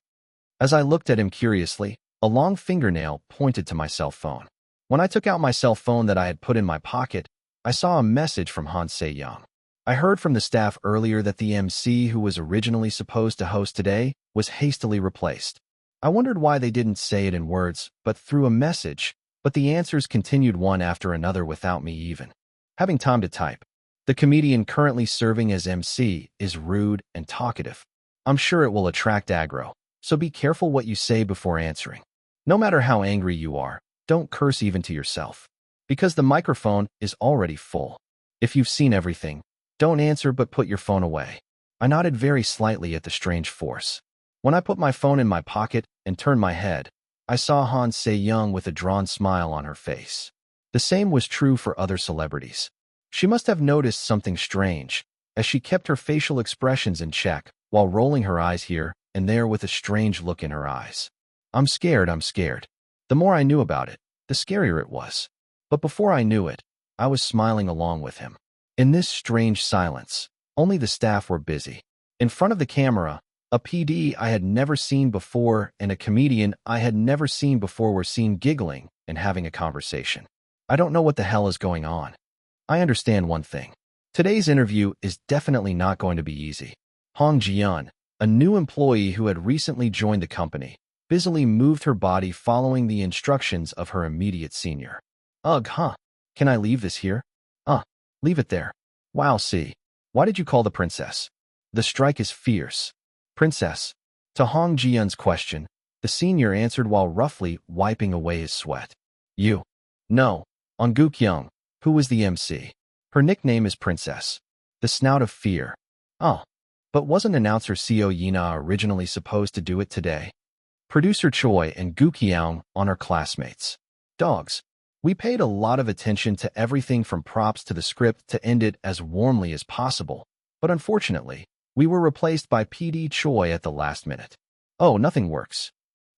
As I looked at him curiously, a long fingernail pointed to my cell phone. When I took out my cell phone that I had put in my pocket, I saw a message from Han Se-young. I heard from the staff earlier that the MC who was originally supposed to host today was hastily replaced. I wondered why they didn't say it in words, but through a message, but the answers continued one after another without me even having time to type. The comedian currently serving as MC is rude and talkative. I'm sure it will attract aggro, so be careful what you say before answering. No matter how angry you are, don't curse even to yourself, because the microphone is already full. If you've seen everything, don't answer but put your phone away. I nodded very slightly at the strange force. When I put my phone in my pocket and turned my head, I saw Han Se-young with a drawn smile on her face. The same was true for other celebrities. She must have noticed something strange, as she kept her facial expressions in check while rolling her eyes here and there with a strange look in her eyes. I'm scared. The more I knew about it, the scarier it was. But before I knew it, I was smiling along with him. In this strange silence, only the staff were busy. In front of the camera, A PD I had never seen before and a comedian I had never seen before were seen giggling and having a conversation. I don't know what the hell is going on. I understand one thing. Today's interview is definitely not going to be easy. Hong Ji-yun, a new employee who had recently joined the company, busily moved her body following the instructions of her immediate senior. Ugh, huh? Can I leave this here? Leave it there. Wow, see. Why did you call the princess? The strike is fierce. Princess. To Hong Ji-yun's question, the senior answered while roughly wiping away his sweat. You. No. On Guk-young, who was the MC. Her nickname is Princess. The snout of fear. Oh. But wasn't announcer Seo Yina originally supposed to do it today? Producer Choi and Guk-young on our classmates. Dogs. We paid a lot of attention to everything from props to the script to end it as warmly as possible, but unfortunately, we were replaced by PD Choi at the last minute. Oh, nothing works.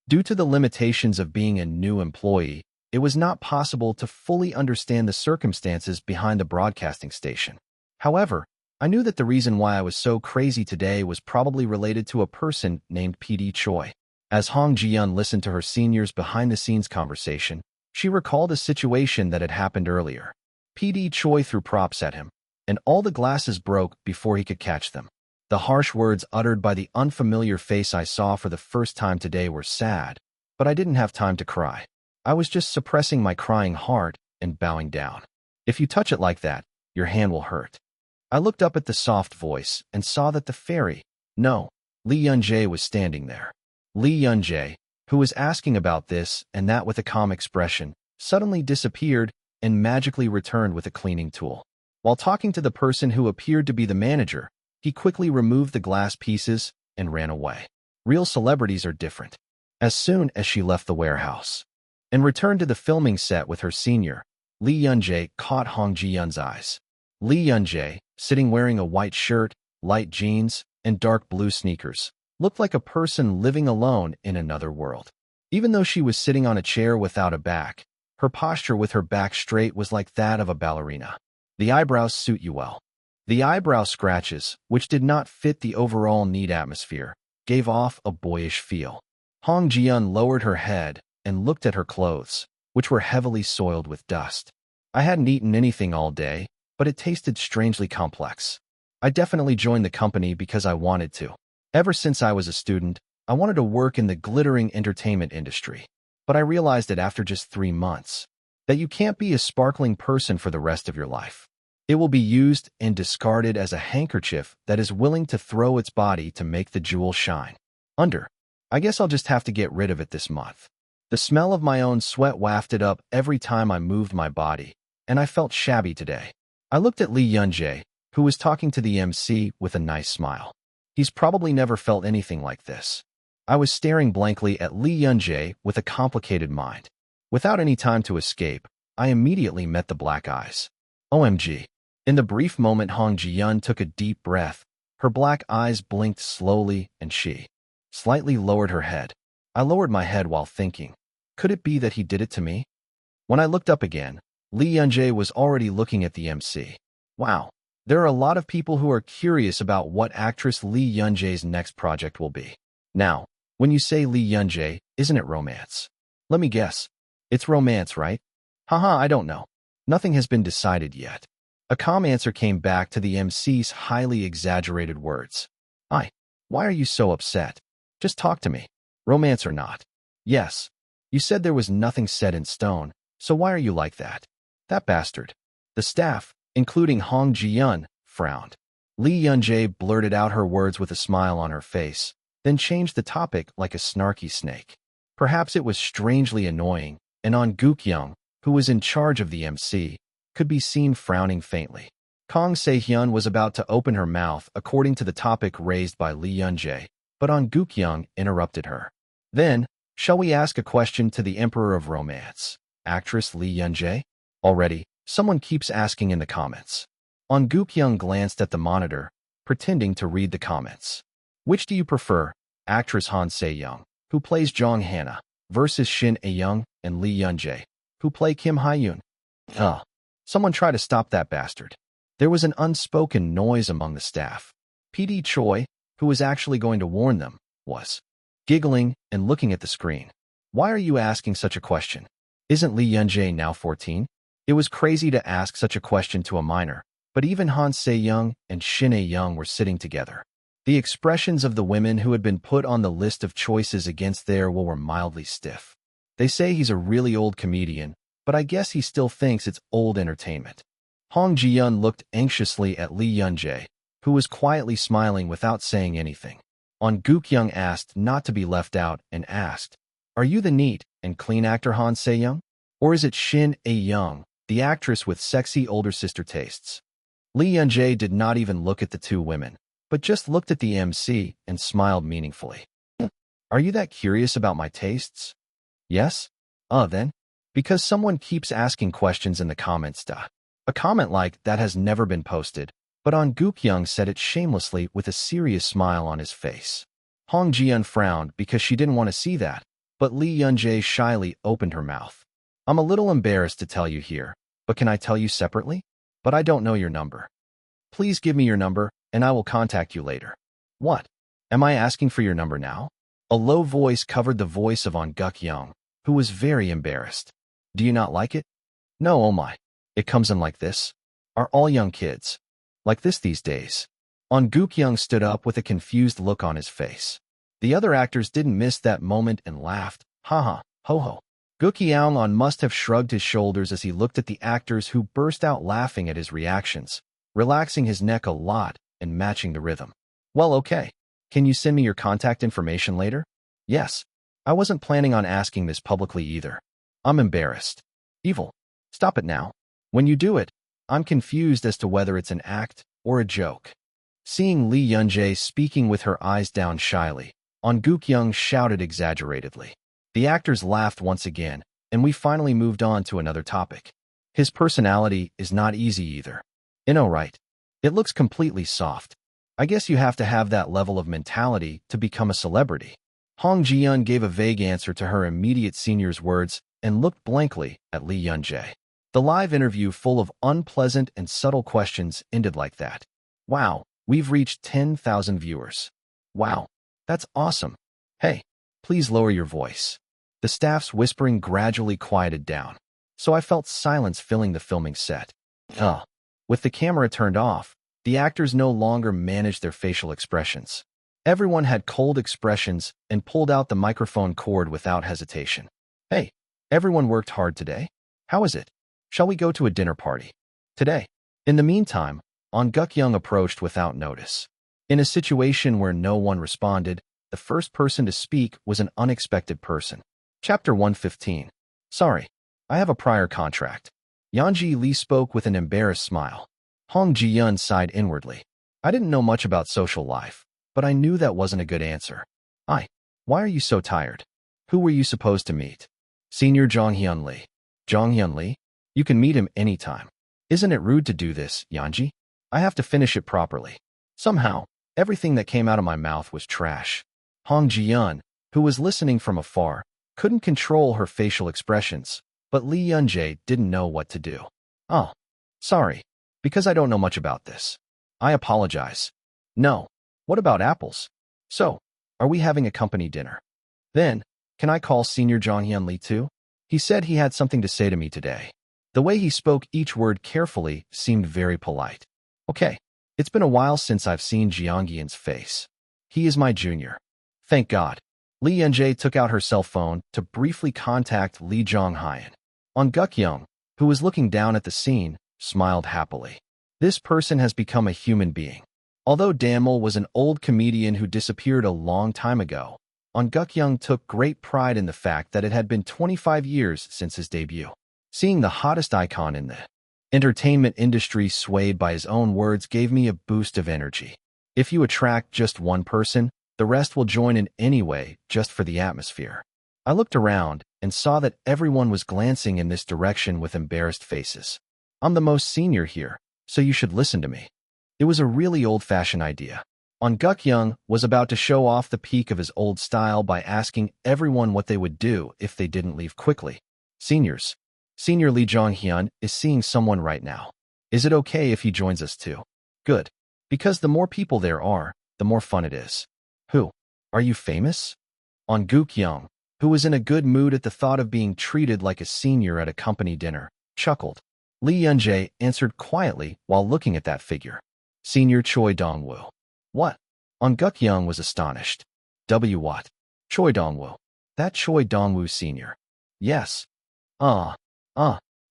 Due to the limitations of being a new employee, it was not possible to fully understand the circumstances behind the broadcasting station. However, I knew that the reason why I was so crazy today was probably related to a person named PD Choi. As Hong Ji-yun listened to her senior's behind-the-scenes conversation, she recalled a situation that had happened earlier. PD Choi threw props at him, and all the glasses broke before he could catch them. The harsh words uttered by the unfamiliar face I saw for the first time today were sad, but I didn't have time to cry. I was just suppressing my crying heart and bowing down. If you touch it like that, your hand will hurt. I looked up at the soft voice and saw that the fairy, no, Lee Yun-jae was standing there. Lee Yun-jae, who was asking about this and that with a calm expression, suddenly disappeared and magically returned with a cleaning tool. While talking to the person who appeared to be the manager, he quickly removed the glass pieces and ran away. Real celebrities are different. As soon as she left the warehouse and returned to the filming set with her senior, Lee Yun-jae caught Hong Ji-yun's eyes. Lee Yun-jae, sitting wearing a white shirt, light jeans, and dark blue sneakers, looked like a person living alone in another world. Even though she was sitting on a chair without a back, her posture with her back straight was like that of a ballerina. The eyebrows suit you well. The eyebrow scratches, which did not fit the overall neat atmosphere, gave off a boyish feel. Hong Ji-yun lowered her head and looked at her clothes, which were heavily soiled with dust. I hadn't eaten anything all day, but it tasted strangely complex. I definitely joined the company because I wanted to. Ever since I was a student, I wanted to work in the glittering entertainment industry. But I realized that after just 3 months, that you can't be a sparkling person for the rest of your life. It will be used and discarded as a handkerchief that is willing to throw its body to make the jewel shine. I guess I'll just have to get rid of it this month. The smell of my own sweat wafted up every time I moved my body, and I felt shabby today. I looked at Lee Yun-jae, who was talking to the MC with a nice smile. He's probably never felt anything like this. I was staring blankly at Lee Yun-jae with a complicated mind. Without any time to escape, I immediately met the black eyes. OMG. In the brief moment Hong Ji-yun took a deep breath, her black eyes blinked slowly and she slightly lowered her head. I lowered my head while thinking, could it be that he did it to me? When I looked up again, Lee Yun-jae was already looking at the MC. Wow. There are a lot of people who are curious about what actress Lee Yun-jae's next project will be. Now, when you say Lee Yun-jae, isn't it romance? Let me guess. It's romance, right? Haha, I don't know. Nothing has been decided yet. A calm answer came back to the MC's highly exaggerated words. Why are you so upset? Just talk to me. Romance or not. Yes. You said there was nothing set in stone, so why are you like that? That bastard. The staff, including Hong Ji-yun, frowned. Lee Yun-jae blurted out her words with a smile on her face, then changed the topic like a snarky snake. Perhaps it was strangely annoying, and On Guk-young, who was in charge of the MC, could be seen frowning faintly. Kang Se-hyun was about to open her mouth according to the topic raised by Lee Yun-jae, but On Guk-young interrupted her. Then, shall we ask a question to the Emperor of Romance, actress Lee Yun-jae? Already, someone keeps asking in the comments. On Guk-young glanced at the monitor, pretending to read the comments. Which do you prefer, actress Han Se-young, who plays Jong Hana, versus Shin A-young and Lee Yun-jae, who play Kim Hae-yoon? Someone try to stop that bastard. There was an unspoken noise among the staff. PD Choi, who was actually going to warn them, was giggling and looking at the screen. Why are you asking such a question? Isn't Lee Yunjae now 14? It was crazy to ask such a question to a minor, but even Han Se-young and Shin A-young were sitting together. The expressions of the women who had been put on the list of choices against their will were mildly stiff. They say he's a really old comedian, but I guess he still thinks it's old entertainment. Hong Ji-yun looked anxiously at Lee Yunjae, who was quietly smiling without saying anything. On Guk-young asked not to be left out and asked, "Are you the neat and clean actor Han Se-young? Or is it Shin A-young, the actress with sexy older sister tastes?" Lee Yunjae did not even look at the two women, but just looked at the MC and smiled meaningfully. "Are you that curious about my tastes?" "Yes? Then. Because someone keeps asking questions in the comments. A comment like that has never been posted, but On Guk-young said it shamelessly with a serious smile on his face. Hong Ji-yun frowned because she didn't want to see that, but Lee Yunjae shyly opened her mouth. "I'm a little embarrassed to tell you here, but can I tell you separately? But I don't know your number. Please give me your number, and I will contact you later." "What? Am I asking for your number now?" A low voice covered the voice of On Guk-young, who was very embarrassed. "Do you not like it?" "No, oh my. It comes in like this. Are all young kids like this these days?" On Guk-young stood up with a confused look on his face. The other actors didn't miss that moment and laughed. "Ha, ho ho." Guk-young must have shrugged his shoulders as he looked at the actors, who burst out laughing at his reactions, relaxing his neck a lot and matching the rhythm. "Well, okay. Can you send me your contact information later?" "Yes. I wasn't planning on asking this publicly either. I'm embarrassed." "Evil. Stop it now. When you do it, I'm confused as to whether it's an act or a joke." Seeing Lee Yunjae speaking with her eyes down shyly, On Guk-young shouted exaggeratedly. The actors laughed once again, and we finally moved on to another topic. "His personality is not easy either. Right? It looks completely soft. I guess you have to have that level of mentality to become a celebrity." Hong Ji-yun gave a vague answer to her immediate senior's words and looked blankly at Lee Yunjae. The live interview, full of unpleasant and subtle questions, ended like that. "Wow, we've reached 10,000 viewers. Wow, that's awesome. Hey, please lower your voice." The staff's whispering gradually quieted down, so I felt silence filling the filming set. With the camera turned off, the actors no longer managed their facial expressions. Everyone had cold expressions and pulled out the microphone cord without hesitation. "Hey, everyone worked hard today. How is it? Shall we go to a dinner party today?" In the meantime, On Guk-young approached without notice. In a situation where no one responded, the first person to speak was an unexpected person. Chapter 115. "Sorry, I have a prior contract." Yanji Lee spoke with an embarrassed smile. Hong Ji-yun sighed inwardly. "I didn't know much about social life, but I knew that wasn't a good answer." Why are you so tired? Who were you supposed to meet?" "Senior Jonghyun Lee." "Jonghyun Lee? You can meet him anytime." "Isn't it rude to do this, Yanji? I have to finish it properly." Somehow, everything that came out of my mouth was trash. Hong Ji-yun, who was listening from afar, couldn't control her facial expressions, but Lee Yunjae didn't know what to do. "Oh, sorry, because I don't know much about this. I apologize." "No. What about apples? So, are we having a company dinner? Then, can I call Senior Jonghyun Lee too? He said he had something to say to me today." The way he spoke each word carefully seemed very polite. "Okay, it's been a while since I've seen Jeonghyun's face. He is my junior." Thank God. Lee Yunjae took out her cell phone to briefly contact Lee Jonghyun. On Guk-young, who was looking down at the scene, smiled happily. This person has become a human being. Although Damel was an old comedian who disappeared a long time ago, On Guk-young took great pride in the fact that it had been 25 years since his debut. Seeing the hottest icon in the entertainment industry swayed by his own words gave me a boost of energy. If you attract just one person, the rest will join in anyway, just for the atmosphere. I looked around and saw that everyone was glancing in this direction with embarrassed faces. "I'm the most senior here, so you should listen to me." It was a really old-fashioned idea. On Guk-young was about to show off the peak of his old style by asking everyone what they would do if they didn't leave quickly. "Seniors, Senior Lee Jonghyun is seeing someone right now. Is it okay if he joins us too?" "Good. Because the more people there are, the more fun it is. Who? Are you famous? On Guk-young, who was in a good mood at the thought of being treated like a senior at a company dinner, chuckled. Lee Yunjae answered quietly while looking at that figure. Senior Choi Dongwoo. What? On Guk-young was astonished. What? Choi Dongwoo. That Choi Dongwoo Sr. Yes. On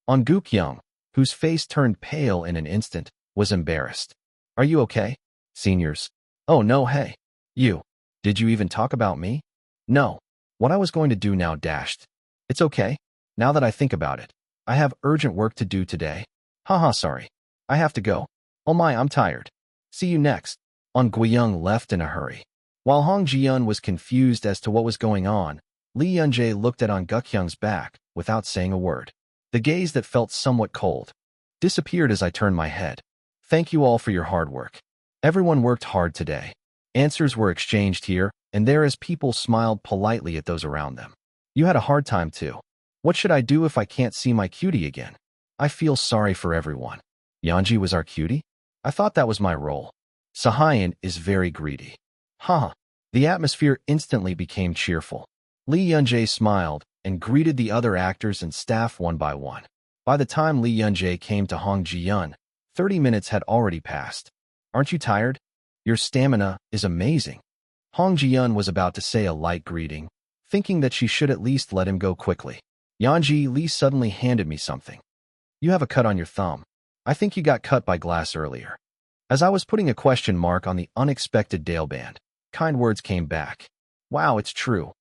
Guk-young, whose face turned pale in an instant, was embarrassed. Are you okay? Seniors. Oh no, hey. You. Did you even talk about me? No. What I was going to do now dashed. It's okay. Now that I think about it. I have urgent work to do today. Haha, sorry. I have to go. Oh my, I'm tired. See you next. On Guiyang left in a hurry. While Hong Ji-yun was confused as to what was going on, Lee Yunjae looked at On Guk-young's back without saying a word. The gaze that felt somewhat cold disappeared as I turned my head. Thank you all for your hard work. Everyone worked hard today. Answers were exchanged here and there as people smiled politely at those around them. You had a hard time too. What should I do if I can't see my cutie again? I feel sorry for everyone. Yanji was our cutie? I thought that was my role. Sahayan is very greedy. Haha. The atmosphere instantly became cheerful. Lee Yunjae smiled and greeted the other actors and staff one by one. By the time Lee Yunjae came to Hong Ji-yun, 30 minutes had already passed. Aren't you tired? Your stamina is amazing. Hong Ji-yun was about to say a light greeting, thinking that she should at least let him go quickly. Yanji Lee suddenly handed me something. You have a cut on your thumb. I think you got cut by glass earlier. As I was putting a question mark on the unexpected Dale band, kind words came back. Wow, it's true.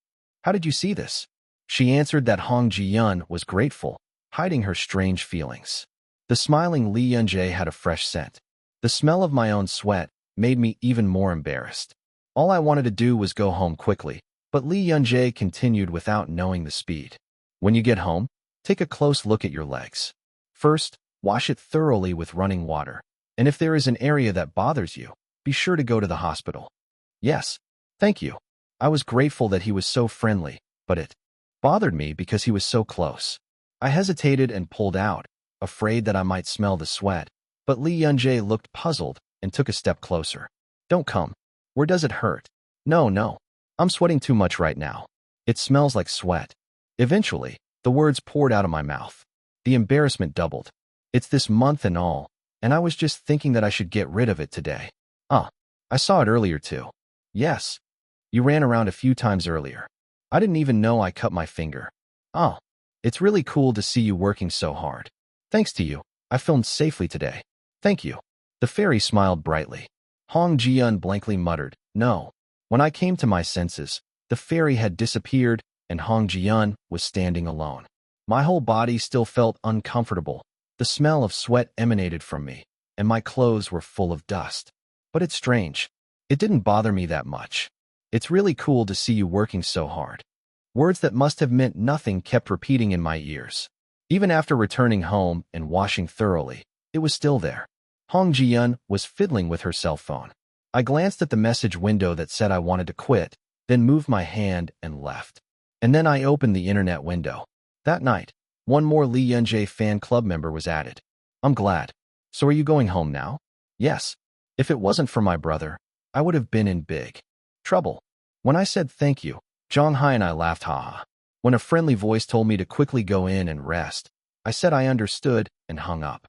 How did you see this? She answered that Hong Ji-yun was grateful, hiding her strange feelings. The smiling Lee Yunjae had a fresh scent. The smell of my own sweat made me even more embarrassed. All I wanted to do was go home quickly, but Lee Yunjae continued without knowing the speed. When you get home, take a close look at your legs. First, wash it thoroughly with running water, and if there is an area that bothers you, be sure to go to the hospital. Yes, thank you. I was grateful that he was so friendly, but it bothered me because he was so close. I hesitated and pulled out, afraid that I might smell the sweat, but Lee Yunjae looked puzzled and took a step closer. Don't come. Where does it hurt? No. I'm sweating too much right now. It smells like sweat. Eventually, the words poured out of my mouth. The embarrassment doubled. It's this month and all, and I was just thinking that I should get rid of it today. I saw it earlier too. Yes. You ran around a few times earlier. I didn't even know I cut my finger. It's really cool to see you working so hard. Thanks to you, I filmed safely today. Thank you. The fairy smiled brightly. Hong Ji-yun blankly muttered, no. When I came to my senses, the fairy had disappeared and Hong Ji-yun was standing alone. My whole body still felt uncomfortable. The smell of sweat emanated from me, and my clothes were full of dust. But it's strange. It didn't bother me that much. It's really cool to see you working so hard. Words that must have meant nothing kept repeating in my ears. Even after returning home and washing thoroughly, it was still there. Hong Ji-yun was fiddling with her cell phone. I glanced at the message window that said I wanted to quit, then moved my hand and left. And then I opened the internet window. That night, one more Lee Yunjae fan club member was added. I'm glad. So are you going home now? Yes. If it wasn't for my brother, I would have been in big trouble. When I said thank you, Zhang Hai and I laughed haha. When a friendly voice told me to quickly go in and rest, I said I understood and hung up.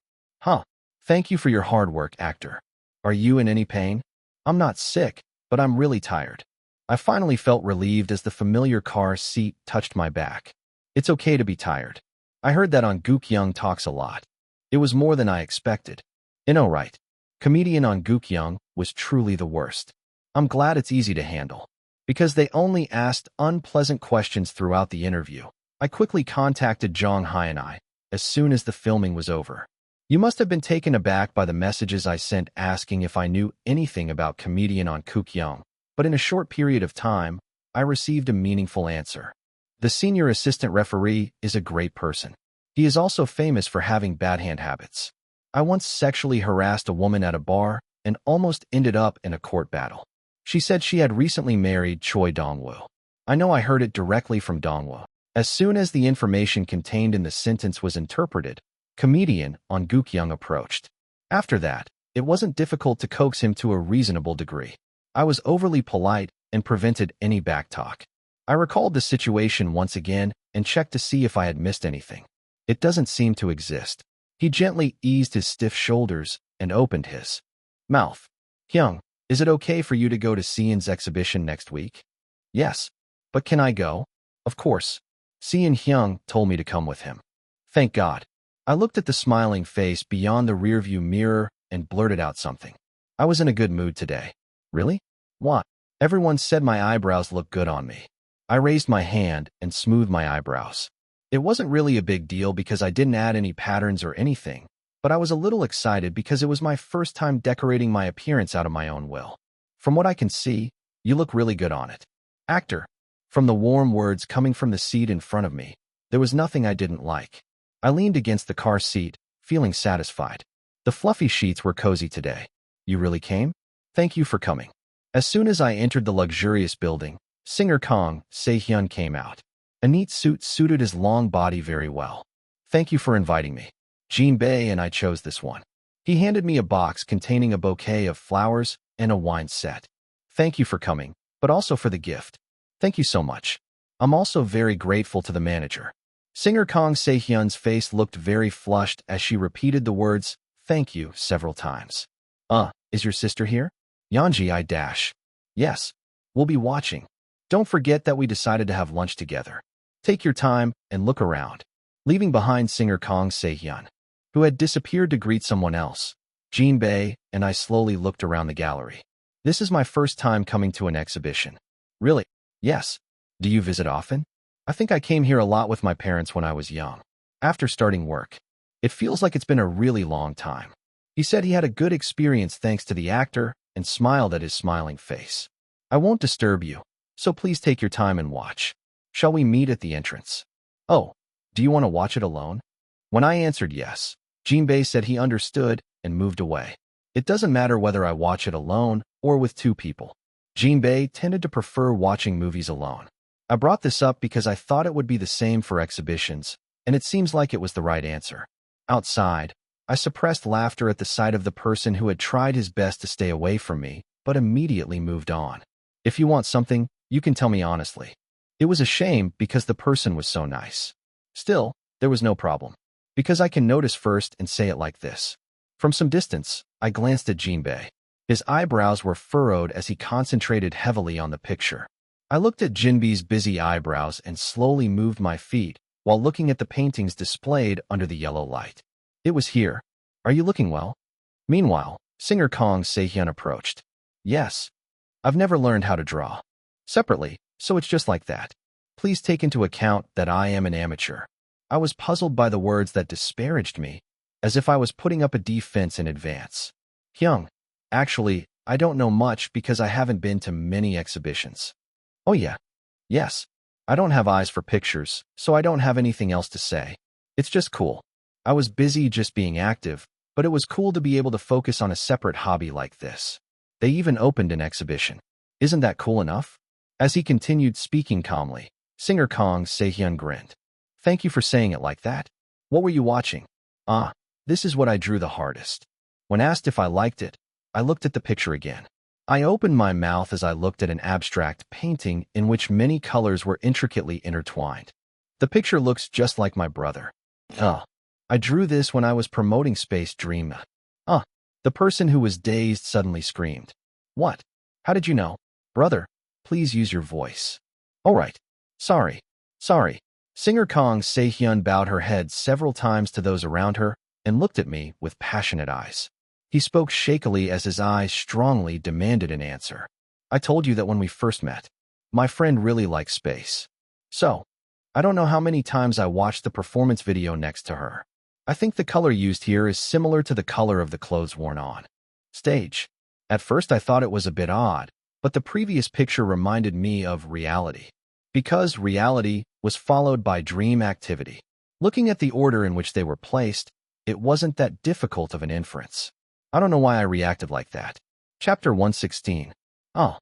Thank you for your hard work, actor. Are you in any pain? I'm not sick, but I'm really tired. I finally felt relieved as the familiar car seat touched my back. It's okay to be tired. I heard that On Guk-young talks a lot. It was more than I expected. Right. Comedian On Guk-young was truly the worst. I'm glad it's easy to handle. Because they only asked unpleasant questions throughout the interview, I quickly contacted Zhang Hai and I, as soon as the filming was over. You must have been taken aback by the messages I sent asking if I knew anything about comedian On Guk-young, but in a short period of time, I received a meaningful answer. The senior assistant referee is a great person. He is also famous for having bad hand habits. I once sexually harassed a woman at a bar and almost ended up in a court battle. She said she had recently married Choi Dongwoo. I know I heard it directly from Dongwoo. As soon as the information contained in the sentence was interpreted, comedian On Guk-young approached. After that, it wasn't difficult to coax him to a reasonable degree. I was overly polite and prevented any backtalk. I recalled the situation once again and checked to see if I had missed anything. It doesn't seem to exist. He gently eased his stiff shoulders and opened his mouth. Hyung, is it okay for you to go to Seon's exhibition next week? Yes. But can I go? Of course. Seon Hyung told me to come with him. Thank God. I looked at the smiling face beyond the rearview mirror and blurted out something. I was in a good mood today. Really? What? Everyone said my eyebrows looked good on me. I raised my hand and smoothed my eyebrows. It wasn't really a big deal because I didn't add any patterns or anything, but I was a little excited because it was my first time decorating my appearance out of my own will. From what I can see, you look really good on it. Actor. From the warm words coming from the seat in front of me, there was nothing I didn't like. I leaned against the car seat, feeling satisfied. The fluffy sheets were cozy today. You really came? Thank you for coming. As soon as I entered the luxurious building, singer Kang Se-hyun came out. A neat suit suited his long body very well. Thank you for inviting me. Jin Bae and I chose this one. He handed me a box containing a bouquet of flowers and a wine set. Thank you for coming, but also for the gift. Thank you so much. I'm also very grateful to the manager. Singer Kang Se-hyun's face looked very flushed as she repeated the words, thank you, several times. Is your sister here? Yeonji I dash. Yes. We'll be watching. Don't forget that we decided to have lunch together. Take your time and look around. Leaving behind singer Kang Se-hyun, who had disappeared to greet someone else, Jin Bae and I slowly looked around the gallery. This is my first time coming to an exhibition. Really? Yes. Do you visit often? I think I came here a lot with my parents when I was young. After starting work, it feels like it's been a really long time. He said he had a good experience thanks to the actor and smiled at his smiling face. I won't disturb you, so please take your time and watch. Shall we meet at the entrance? Oh, do you want to watch it alone? When I answered yes, Jin Bae said he understood and moved away. It doesn't matter whether I watch it alone or with two people. Jin Bae tended to prefer watching movies alone. I brought this up because I thought it would be the same for exhibitions, and it seems like it was the right answer. Outside, I suppressed laughter at the sight of the person who had tried his best to stay away from me, but immediately moved on. If you want something, you can tell me honestly. It was a shame because the person was so nice. Still, there was no problem, because I can notice first and say it like this. From some distance, I glanced at Jin Bae. His eyebrows were furrowed as he concentrated heavily on the picture. I looked at Jinbe's busy eyebrows and slowly moved my feet while looking at the paintings displayed under the yellow light. It was here. Are you looking well? Meanwhile, singer Kang Se-hyun approached. Yes. I've never learned how to draw separately, so it's just like that. Please take into account that I am an amateur. I was puzzled by the words that disparaged me, as if I was putting up a defense in advance. Hyung, actually, I don't know much because I haven't been to many exhibitions. Oh yeah. Yes. I don't have eyes for pictures, so I don't have anything else to say. It's just cool. I was busy just being active, but it was cool to be able to focus on a separate hobby like this. They even opened an exhibition. Isn't that cool enough? As he continued speaking calmly, singer Kang Se-hyun grinned. Thank you for saying it like that. What were you watching? This is what I drew the hardest. When asked if I liked it, I looked at the picture again. I opened my mouth as I looked at an abstract painting in which many colors were intricately intertwined. The picture looks just like my brother. I drew this when I was promoting Space Dream. The person who was dazed suddenly screamed. What? How did you know? Brother, please use your voice. All right. Sorry. Singer Kang Se-hyun bowed her head several times to those around her and looked at me with passionate eyes. He spoke shakily as his eyes strongly demanded an answer. I told you that when we first met. My friend really likes space. So, I don't know how many times I watched the performance video next to her. I think the color used here is similar to the color of the clothes worn on stage. At first I thought it was a bit odd, but the previous picture reminded me of reality. Because reality was followed by dream activity. Looking at the order in which they were placed, it wasn't that difficult of an inference. I don't know why I reacted like that. Chapter 116. Oh,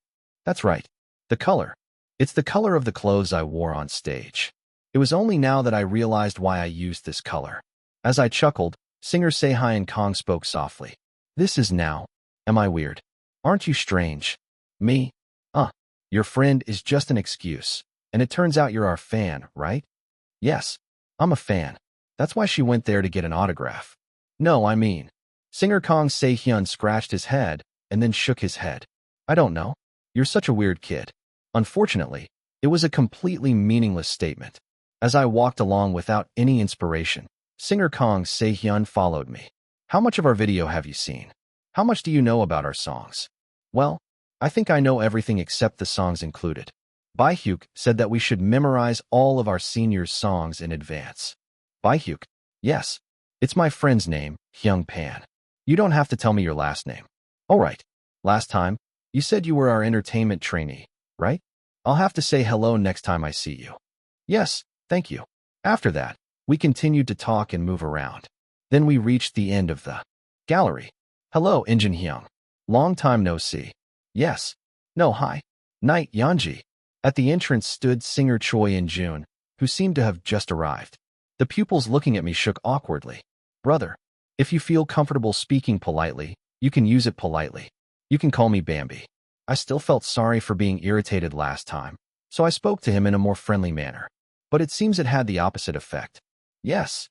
that's right. The color. It's the color of the clothes I wore on stage. It was only now that I realized why I used this color. As I chuckled, singer Se-hyun Kang spoke softly. This is now. Am I weird? Aren't you strange? Me? Uh, your friend is just an excuse. And it turns out you're our fan, right? Yes, I'm a fan. That's why she went there to get an autograph. No, I mean. Singer Kong Se-hyun scratched his head and then shook his head. I don't know. You're such a weird kid. Unfortunately, it was a completely meaningless statement. As I walked along without any inspiration, Singer Kong Se-hyun followed me. How much of our video have you seen? How much do you know about our songs? Well, I think I know everything except the songs included. Baehyuk said that we should memorize all of our seniors' songs in advance. Baehyuk? Yes. It's my friend's name, Hyung Pan. You don't have to tell me your last name. All right. Last time, you said you were our entertainment trainee, right? I'll have to say hello next time I see you. Yes, thank you. After that, we continued to talk and move around. Then we reached the end of the gallery. Hello, Injin Hyung. Long time no see. Yes. No, hi. Night, Yeonji. At the entrance stood singer Choi In-jun, who seemed to have just arrived. The pupils looking at me shook awkwardly. Brother, if you feel comfortable speaking politely, you can use it politely. You can call me Bambi. I still felt sorry for being irritated last time, so I spoke to him in a more friendly manner. But it seems it had the opposite effect. Yes.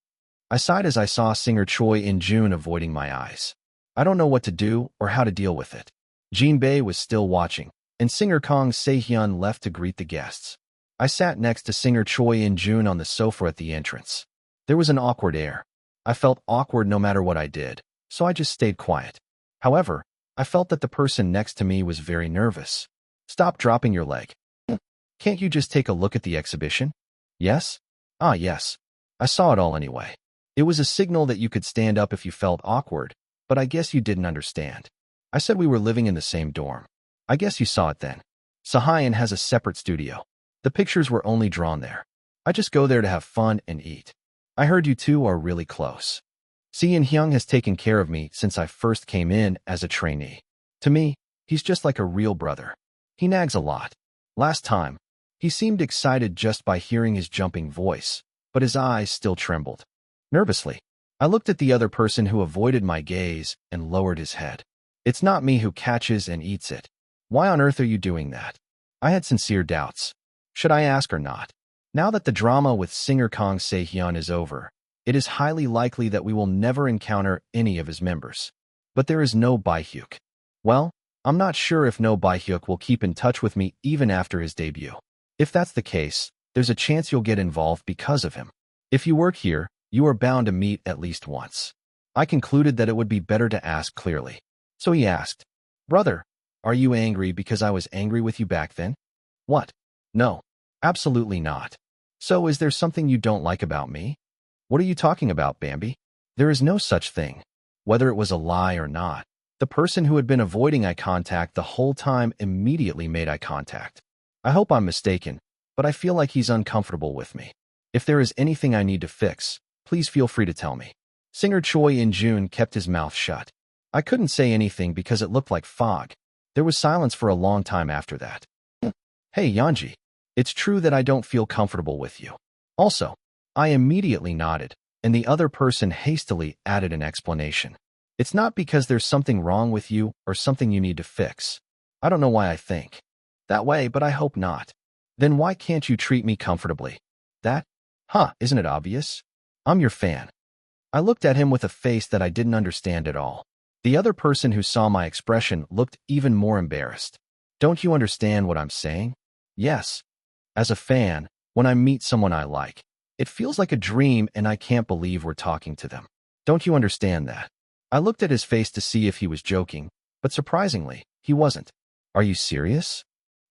I sighed as I saw singer Choi In-jun avoiding my eyes. I don't know what to do or how to deal with it. Jinbei was still watching, and singer Kong Se-hyun left to greet the guests. I sat next to singer Choi In-jun on the sofa at the entrance. There was an awkward air. I felt awkward no matter what I did, so I just stayed quiet. However, I felt that the person next to me was very nervous. Stop dropping your leg. Can't you just take a look at the exhibition? Yes? Ah, yes. I saw it all anyway. It was a signal that you could stand up if you felt awkward, but I guess you didn't understand. I said we were living in the same dorm. I guess you saw it then. Sahayan has a separate studio. The pictures were only drawn there. I just go there to have fun and eat. I heard you two are really close. Si In-hyung has taken care of me since I first came in as a trainee. To me, he's just like a real brother. He nags a lot. Last time, he seemed excited just by hearing his jumping voice, but his eyes still trembled. Nervously, I looked at the other person who avoided my gaze and lowered his head. It's not me who catches and eats it. Why on earth are you doing that? I had sincere doubts. Should I ask or not? Now that the drama with singer Kong Se-hyun is over, it is highly likely that we will never encounter any of his members. But there is no Baehyuk. Well, I'm not sure if no Baehyuk will keep in touch with me even after his debut. If that's the case, there's a chance you'll get involved because of him. If you work here, you are bound to meet at least once. I concluded that it would be better to ask clearly. So he asked, Brother, are you angry because I was angry with you back then? What? No, absolutely not. So is there something you don't like about me? What are you talking about, Bambi? There is no such thing. Whether it was a lie or not, the person who had been avoiding eye contact the whole time immediately made eye contact. I hope I'm mistaken, but I feel like he's uncomfortable with me. If there is anything I need to fix, please feel free to tell me. Singer Choi In-jun kept his mouth shut. I couldn't say anything because it looked like fog. There was silence for a long time after that. Hey, Yeonji. It's true that I don't feel comfortable with you. Also, I immediately nodded, and the other person hastily added an explanation. It's not because there's something wrong with you or something you need to fix. I don't know why I think that way, but I hope not. Then why can't you treat me comfortably? That? Isn't it obvious? I'm your fan. I looked at him with a face that I didn't understand at all. The other person who saw my expression looked even more embarrassed. Don't you understand what I'm saying? Yes. As a fan, when I meet someone I like, it feels like a dream and I can't believe we're talking to them. Don't you understand that? I looked at his face to see if he was joking, but surprisingly, he wasn't. Are you serious?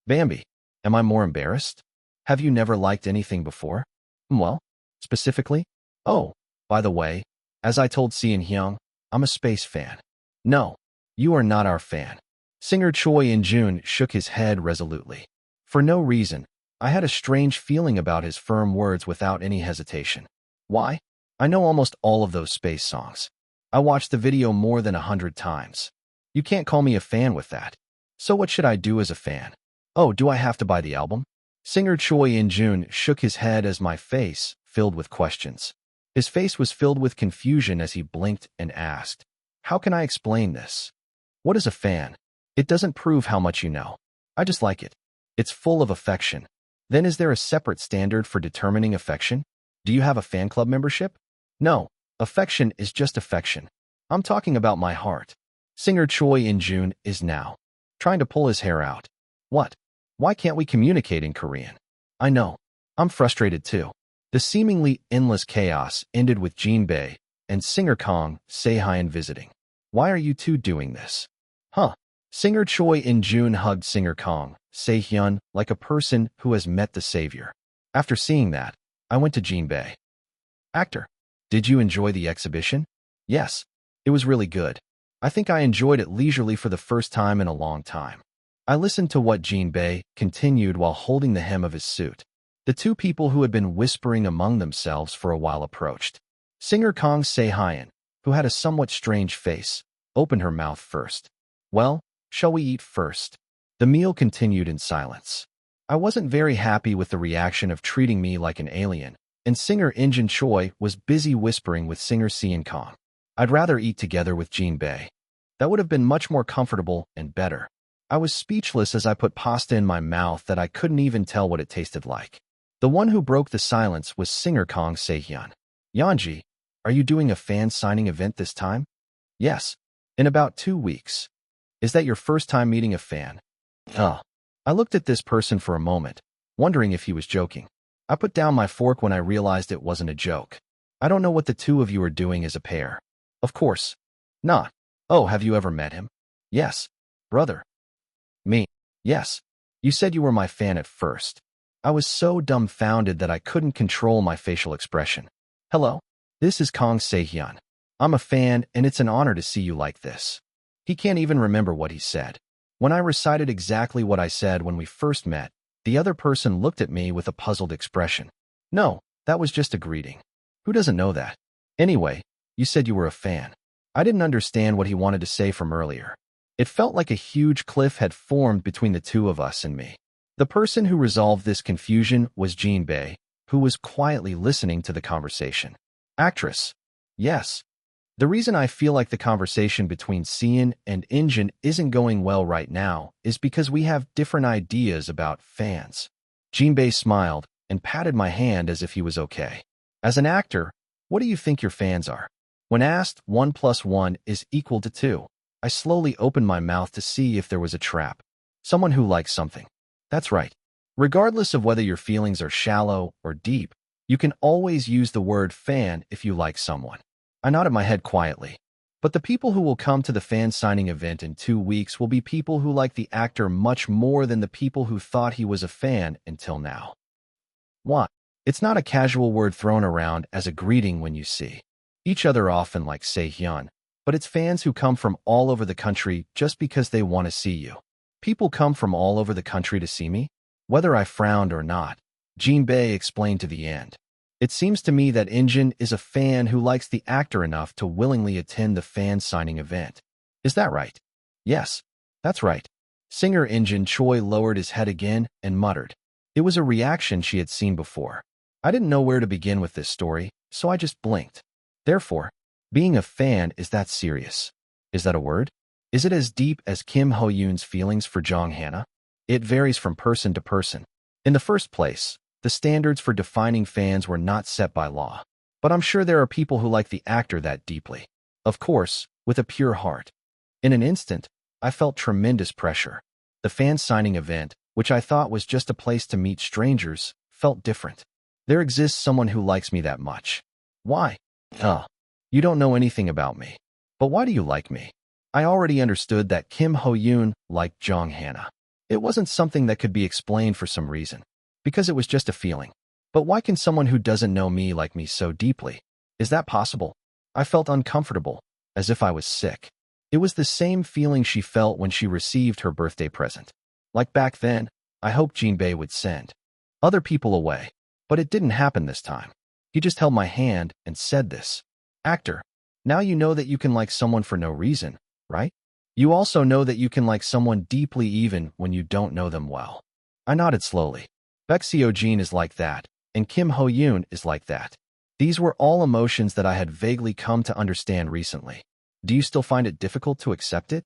Bambi, am I more embarrassed? Have you never liked anything before? Well, specifically? Oh, by the way, as I told Si In-hyung, I'm a space fan. No, you are not our fan. Singer Choi In-jun shook his head resolutely. For no reason, I had a strange feeling about his firm words without any hesitation. Why? I know almost all of those space songs. I watched the video more than 100 times. You can't call me a fan with that. So what should I do as a fan? Oh, do I have to buy the album? Singer Choi In-jun shook his head as my face filled with questions. His face was filled with confusion as he blinked and asked, How can I explain this? What is a fan? It doesn't prove how much you know. I just like it. It's full of affection. Then is there a separate standard for determining affection? Do you have a fan club membership? No, affection is just affection. I'm talking about my heart. Singer Choi In-jun is now trying to pull his hair out. What? Why can't we communicate in Korean? I know. I'm frustrated too. The seemingly endless chaos ended with Jinbei and Singer Kang Se-hyun visiting. Why are you two doing this? Huh? Singer Choi In-jun hugged Singer Kang Se-hyun like a person who has met the savior. After seeing that, I went to Jinbei. Actor, did you enjoy the exhibition? Yes, it was really good. I think I enjoyed it leisurely for the first time in a long time. I listened to what Jinbei continued while holding the hem of his suit. The two people who had been whispering among themselves for a while approached. Singer Kang Se-hyun, who had a somewhat strange face, opened her mouth first. Well, shall we eat first? The meal continued in silence. I wasn't very happy with the reaction of treating me like an alien, and Singer In-jun Choi was busy whispering with Singer Seon Kang. I'd rather eat together with Jinbei. That would have been much more comfortable and better. I was speechless as I put pasta in my mouth that I couldn't even tell what it tasted like. The one who broke the silence was Singer Kang Se-hyun. Yeonji, are you doing a fan signing event this time? Yes, in about 2 weeks. Is that your first time meeting a fan? I looked at this person for a moment, wondering if he was joking. I put down my fork when I realized it wasn't a joke. I don't know what the two of you are doing as a pair. Of course. Not. Oh, have you ever met him? Yes. Brother. Me. Yes. You said you were my fan at first. I was so dumbfounded that I couldn't control my facial expression. Hello. This is Kang Se-hyun. I'm a fan, and it's an honor to see you like this. He can't even remember what he said. When I recited exactly what I said when we first met, the other person looked at me with a puzzled expression. No, that was just a greeting. Who doesn't know that? Anyway, you said you were a fan. I didn't understand what he wanted to say from earlier. It felt like a huge cliff had formed between the two of us and me. The person who resolved this confusion was Jinbei, who was quietly listening to the conversation. Actress. Yes. The reason I feel like the conversation between Seon and In-jun isn't going well right now is because we have different ideas about fans. Jinbei smiled and patted my hand as if he was okay. As an actor, what do you think your fans are? When asked 1 + 1 is equal to 2, I slowly opened my mouth to see if there was a trap. Someone who likes something. That's right. Regardless of whether your feelings are shallow or deep, you can always use the word fan if you like someone. I nodded my head quietly. But the people who will come to the fan signing event in 2 weeks will be people who like the actor much more than the people who thought he was a fan until now. Why? It's not a casual word thrown around as a greeting when you see each other often like Se-hyun, but it's fans who come from all over the country just because they want to see you. People come from all over the country to see me, whether I frowned or not, Jinbei explained to the end. It seems to me that In-jun is a fan who likes the actor enough to willingly attend the fan signing event. Is that right? Yes, that's right. Singer In-jun Choi lowered his head again and muttered. It was a reaction she had seen before. I didn't know where to begin with this story, so I just blinked. Therefore, being a fan is that serious. Is that a word? Is it as deep as Kim Ho-yoon's feelings for Jong Hana? It varies from person to person. In the first place, the standards for defining fans were not set by law. But I'm sure there are people who like the actor that deeply. Of course, with a pure heart. In an instant, I felt tremendous pressure. The fan signing event, which I thought was just a place to meet strangers, felt different. There exists someone who likes me that much. Why? You don't know anything about me. But why do you like me? I already understood that Kim Ho-yoon liked Jong Hana. It wasn't something that could be explained for some reason, because it was just a feeling. But why can someone who doesn't know me like me so deeply? Is that possible? I felt uncomfortable, as if I was sick. It was the same feeling she felt when she received her birthday present. Like back then, I hoped Jinbei would send other people away. But it didn't happen this time. He just held my hand and said this. Actor, now you know that you can like someone for no reason, right? You also know that you can like someone deeply even when you don't know them well. I nodded slowly. Baek Seo-jin is like that, and Kim Ho-yoon is like that. These were all emotions that I had vaguely come to understand recently. Do you still find it difficult to accept it?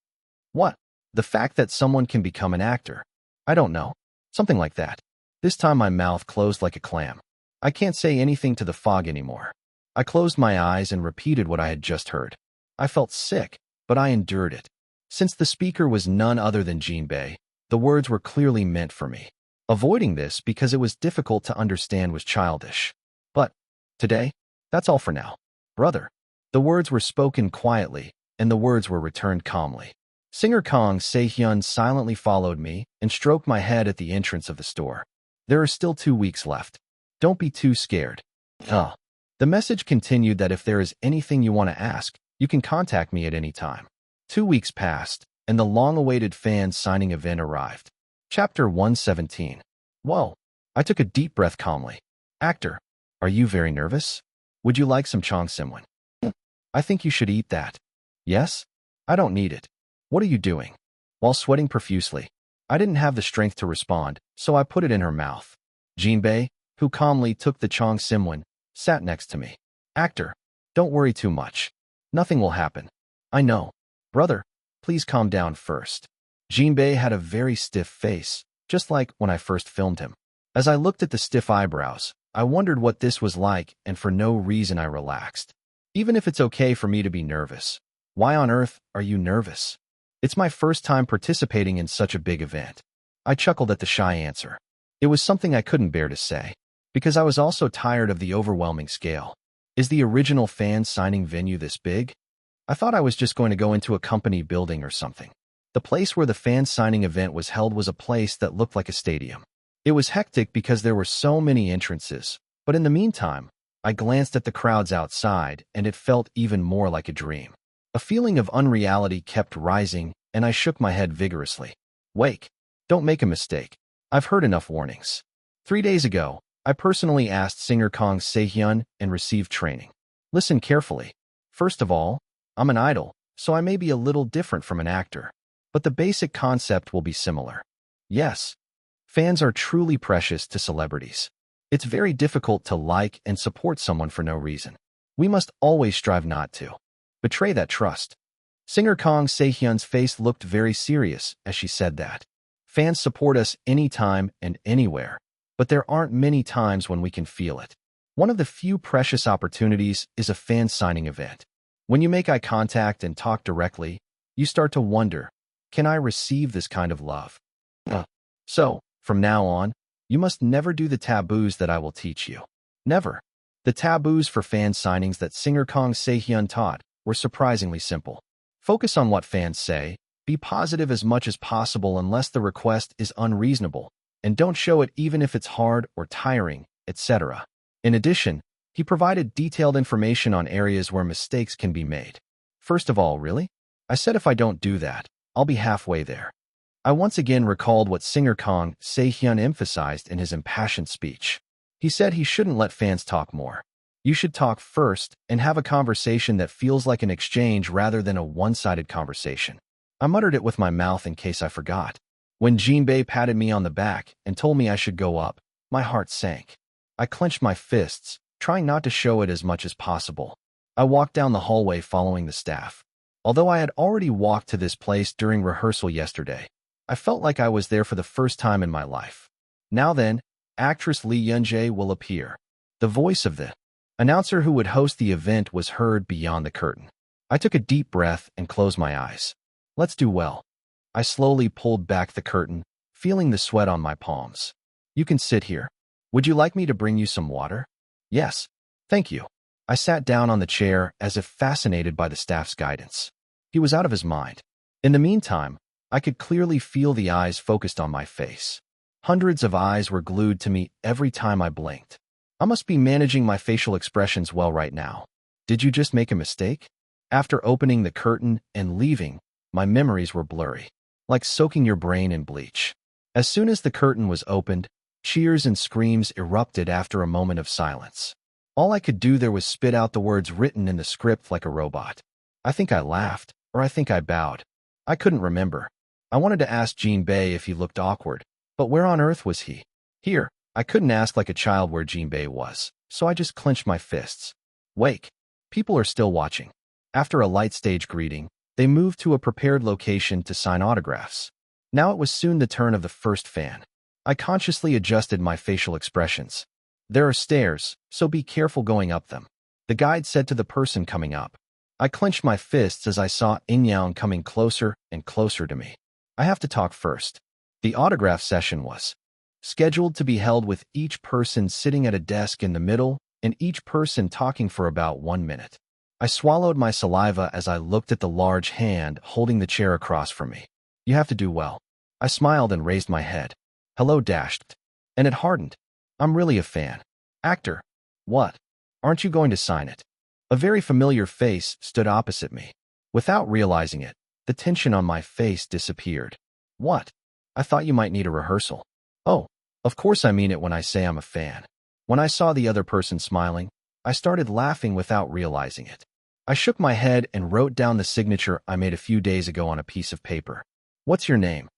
What? The fact that someone can become an actor. I don't know. Something like that. This time my mouth closed like a clam. I can't say anything to the fog anymore. I closed my eyes and repeated what I had just heard. I felt sick, but I endured it. Since the speaker was none other than Jinbei, the words were clearly meant for me. Avoiding this because it was difficult to understand was childish. But today, that's all for now. Brother. The words were spoken quietly, and the words were returned calmly. Singer Kong Se-hyun silently followed me and stroked my head at the entrance of the store. There are still 2 weeks left. Don't be too scared. The message continued that if there is anything you want to ask, you can contact me at any time. 2 weeks passed, and the long-awaited fan signing event arrived. Chapter 117. Whoa. I took a deep breath calmly. Actor, are you very nervous? Would you like some chongsimwen? I think you should eat that. Yes? I don't need it. What are you doing? While sweating profusely, I didn't have the strength to respond, so I put it in her mouth. Jinbei, who calmly took the chongsimwen, sat next to me. Actor, don't worry too much. Nothing will happen. I know. Brother, please calm down first. Jinbei had a very stiff face, just like when I first filmed him. As I looked at the stiff eyebrows, I wondered what this was like, and for no reason I relaxed. Even if it's okay for me to be nervous, why on earth are you nervous? It's my first time participating in such a big event. I chuckled at the shy answer. It was something I couldn't bear to say, because I was also tired of the overwhelming scale. Is the original fan signing venue this big? I thought I was just going to go into a company building or something. The place where the fan signing event was held was a place that looked like a stadium. It was hectic because there were so many entrances, but in the meantime, I glanced at the crowds outside, and it felt even more like a dream. A feeling of unreality kept rising, and I shook my head vigorously. Wake. Don't make a mistake. I've heard enough warnings. 3 days ago, I personally asked singer Kong Se-hyun and received training. Listen carefully. First of all, I'm an idol, so I may be a little different from an actor, but the basic concept will be similar. Yes, fans are truly precious to celebrities. It's very difficult to like and support someone for no reason. We must always strive not to betray that trust. Singer Kong Se-hyun's face looked very serious as she said that. Fans support us anytime and anywhere, but there aren't many times when we can feel it. One of the few precious opportunities is a fan signing event. When you make eye contact and talk directly, you start to wonder, can I receive this kind of love? So, from now on, you must never do the taboos that I will teach you. Never. The taboos for fan signings that singer Kong Se-hyun taught were surprisingly simple. Focus on what fans say, be positive as much as possible unless the request is unreasonable, and don't show it even if it's hard or tiring, etc. In addition, he provided detailed information on areas where mistakes can be made. First of all, really? I said if I don't do that, I'll be halfway there. I once again recalled what singer Kong Se-hyun emphasized in his impassioned speech. He said he shouldn't let fans talk more. You should talk first and have a conversation that feels like an exchange rather than a one-sided conversation. I muttered it with my mouth in case I forgot. When Jinbei patted me on the back and told me I should go up, my heart sank. I clenched my fists, trying not to show it as much as possible. I walked down the hallway following the staff. Although I had already walked to this place during rehearsal yesterday, I felt like I was there for the first time in my life. Now then, actress Lee Yoon-jae will appear. The voice of the announcer who would host the event was heard beyond the curtain. I took a deep breath and closed my eyes. Let's do well. I slowly pulled back the curtain, feeling the sweat on my palms. You can sit here. Would you like me to bring you some water? Yes, thank you. I sat down on the chair as if fascinated by the staff's guidance. He was out of his mind. In the meantime, I could clearly feel the eyes focused on my face. Hundreds of eyes were glued to me every time I blinked. I must be managing my facial expressions well right now. Did you just make a mistake? After opening the curtain and leaving, my memories were blurry, like soaking your brain in bleach. As soon as the curtain was opened, cheers and screams erupted after a moment of silence. All I could do there was spit out the words written in the script like a robot. I think I laughed, or I think I bowed. I couldn't remember. I wanted to ask Jinbei if he looked awkward, but where on earth was he? Here, I couldn't ask like a child where Jinbei was, so I just clenched my fists. Wake. People are still watching. After a light stage greeting, they moved to a prepared location to sign autographs. Now it was soon the turn of the first fan. I consciously adjusted my facial expressions. There are stairs, so be careful going up them, the guide said to the person coming up. I clenched my fists as I saw Inyaon coming closer and closer to me. I have to talk first. The autograph session was scheduled to be held with each person sitting at a desk in the middle and each person talking for about 1 minute. I swallowed my saliva as I looked at the large hand holding the chair across from me. You have to do well. I smiled and raised my head. Hello dashed. And it hardened. I'm really a fan. Actor. What? Aren't you going to sign it? A very familiar face stood opposite me. Without realizing it, the tension on my face disappeared. What? I thought you might need a rehearsal. Oh, of course I mean it when I say I'm a fan. When I saw the other person smiling, I started laughing without realizing it. I shook my head and wrote down the signature I made a few days ago on a piece of paper. What's your name?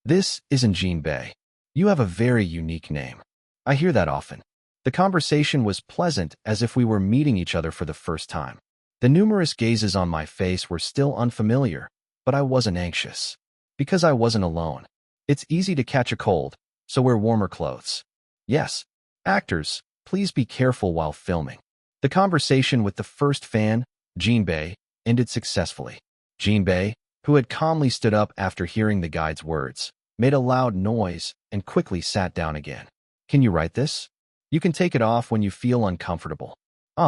This isn't Jean Bay. You have a very unique name. I hear that often. The conversation was pleasant as if we were meeting each other for the first time. The numerous gazes on my face were still unfamiliar, but I wasn't anxious. Because I wasn't alone. It's easy to catch a cold, so wear warmer clothes. Yes. Actors, please be careful while filming. The conversation with the first fan, Jean Bay, ended successfully. Jean Bay, who had calmly stood up after hearing the guide's words, made a loud noise and quickly sat down again. Can you write this? You can take it off when you feel uncomfortable.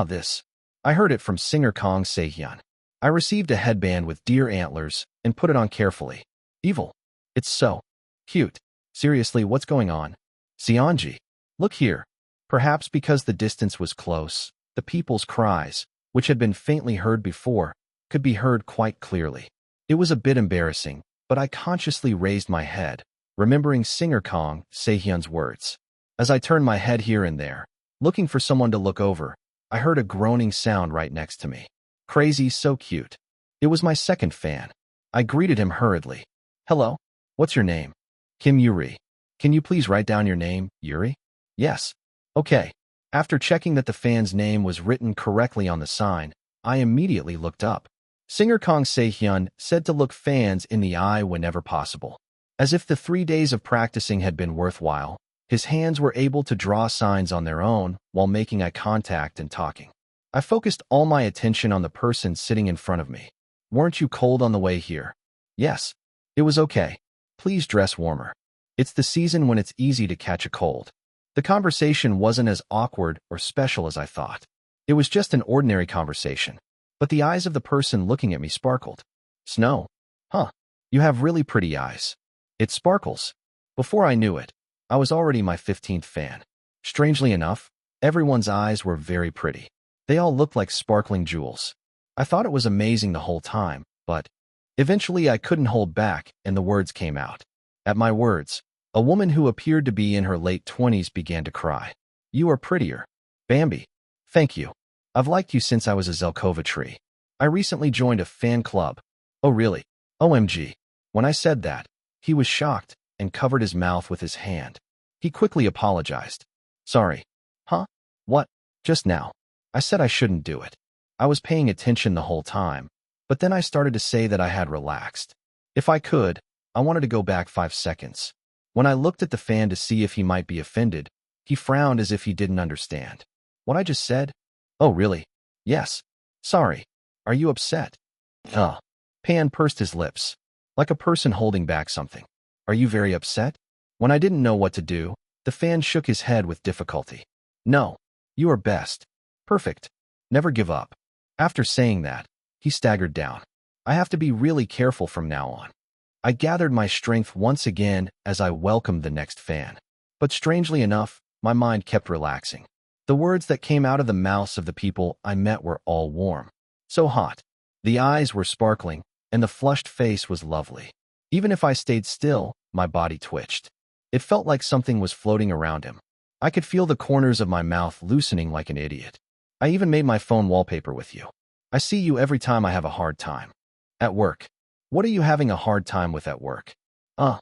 This. I heard it from singer Kang Se-hyun. I received a headband with deer antlers and put it on carefully. Evil. It's so cute. Seriously, what's going on? Seonji. Look here. Perhaps because the distance was close, the people's cries, which had been faintly heard before, could be heard quite clearly. It was a bit embarrassing, but I consciously raised my head, remembering singer Kang Se-hyun's words. As I turned my head here and there, looking for someone to look over, I heard a groaning sound right next to me. Crazy, so cute. It was my second fan. I greeted him hurriedly. Hello? What's your name? Kim Yuri. Can you please write down your name, Yuri? Yes. Okay. After checking that the fan's name was written correctly on the sign, I immediately looked up. Singer Kang Se-hyun said to look fans in the eye whenever possible. As if the 3 days of practicing had been worthwhile, his hands were able to draw signs on their own while making eye contact and talking. I focused all my attention on the person sitting in front of me. Weren't you cold on the way here? Yes. It was okay. Please dress warmer. It's the season when it's easy to catch a cold. The conversation wasn't as awkward or special as I thought. It was just an ordinary conversation. But the eyes of the person looking at me sparkled. Snow. Huh. You have really pretty eyes. It sparkles. Before I knew it, I was already my 15th fan. Strangely enough, everyone's eyes were very pretty. They all looked like sparkling jewels. I thought it was amazing the whole time, but eventually I couldn't hold back and the words came out. At my words, a woman who appeared to be in her late 20s began to cry. You are prettier. Bambi. Thank you. I've liked you since I was a Zelkova tree. I recently joined a fan club. Oh really? OMG. When I said that, he was shocked and covered his mouth with his hand. He quickly apologized. Sorry. Huh? What? Just now. I said I shouldn't do it. I was paying attention the whole time, but then I started to say that I had relaxed. If I could, I wanted to go back 5 seconds. When I looked at the fan to see if he might be offended, he frowned as if he didn't understand. What I just said? Oh really? Yes. Sorry. Are you upset? Pan pursed his lips, like a person holding back something. Are you very upset? When I didn't know what to do, the fan shook his head with difficulty. No. You are best. Perfect. Never give up. After saying that, he staggered down. I have to be really careful from now on. I gathered my strength once again as I welcomed the next fan. But strangely enough, my mind kept relaxing. The words that came out of the mouths of the people I met were all warm. So hot. The eyes were sparkling, and the flushed face was lovely. Even if I stayed still, my body twitched. It felt like something was floating around him. I could feel the corners of my mouth loosening like an idiot. I even made my phone wallpaper with you. I see you every time I have a hard time. At work. What are you having a hard time with at work? Oh.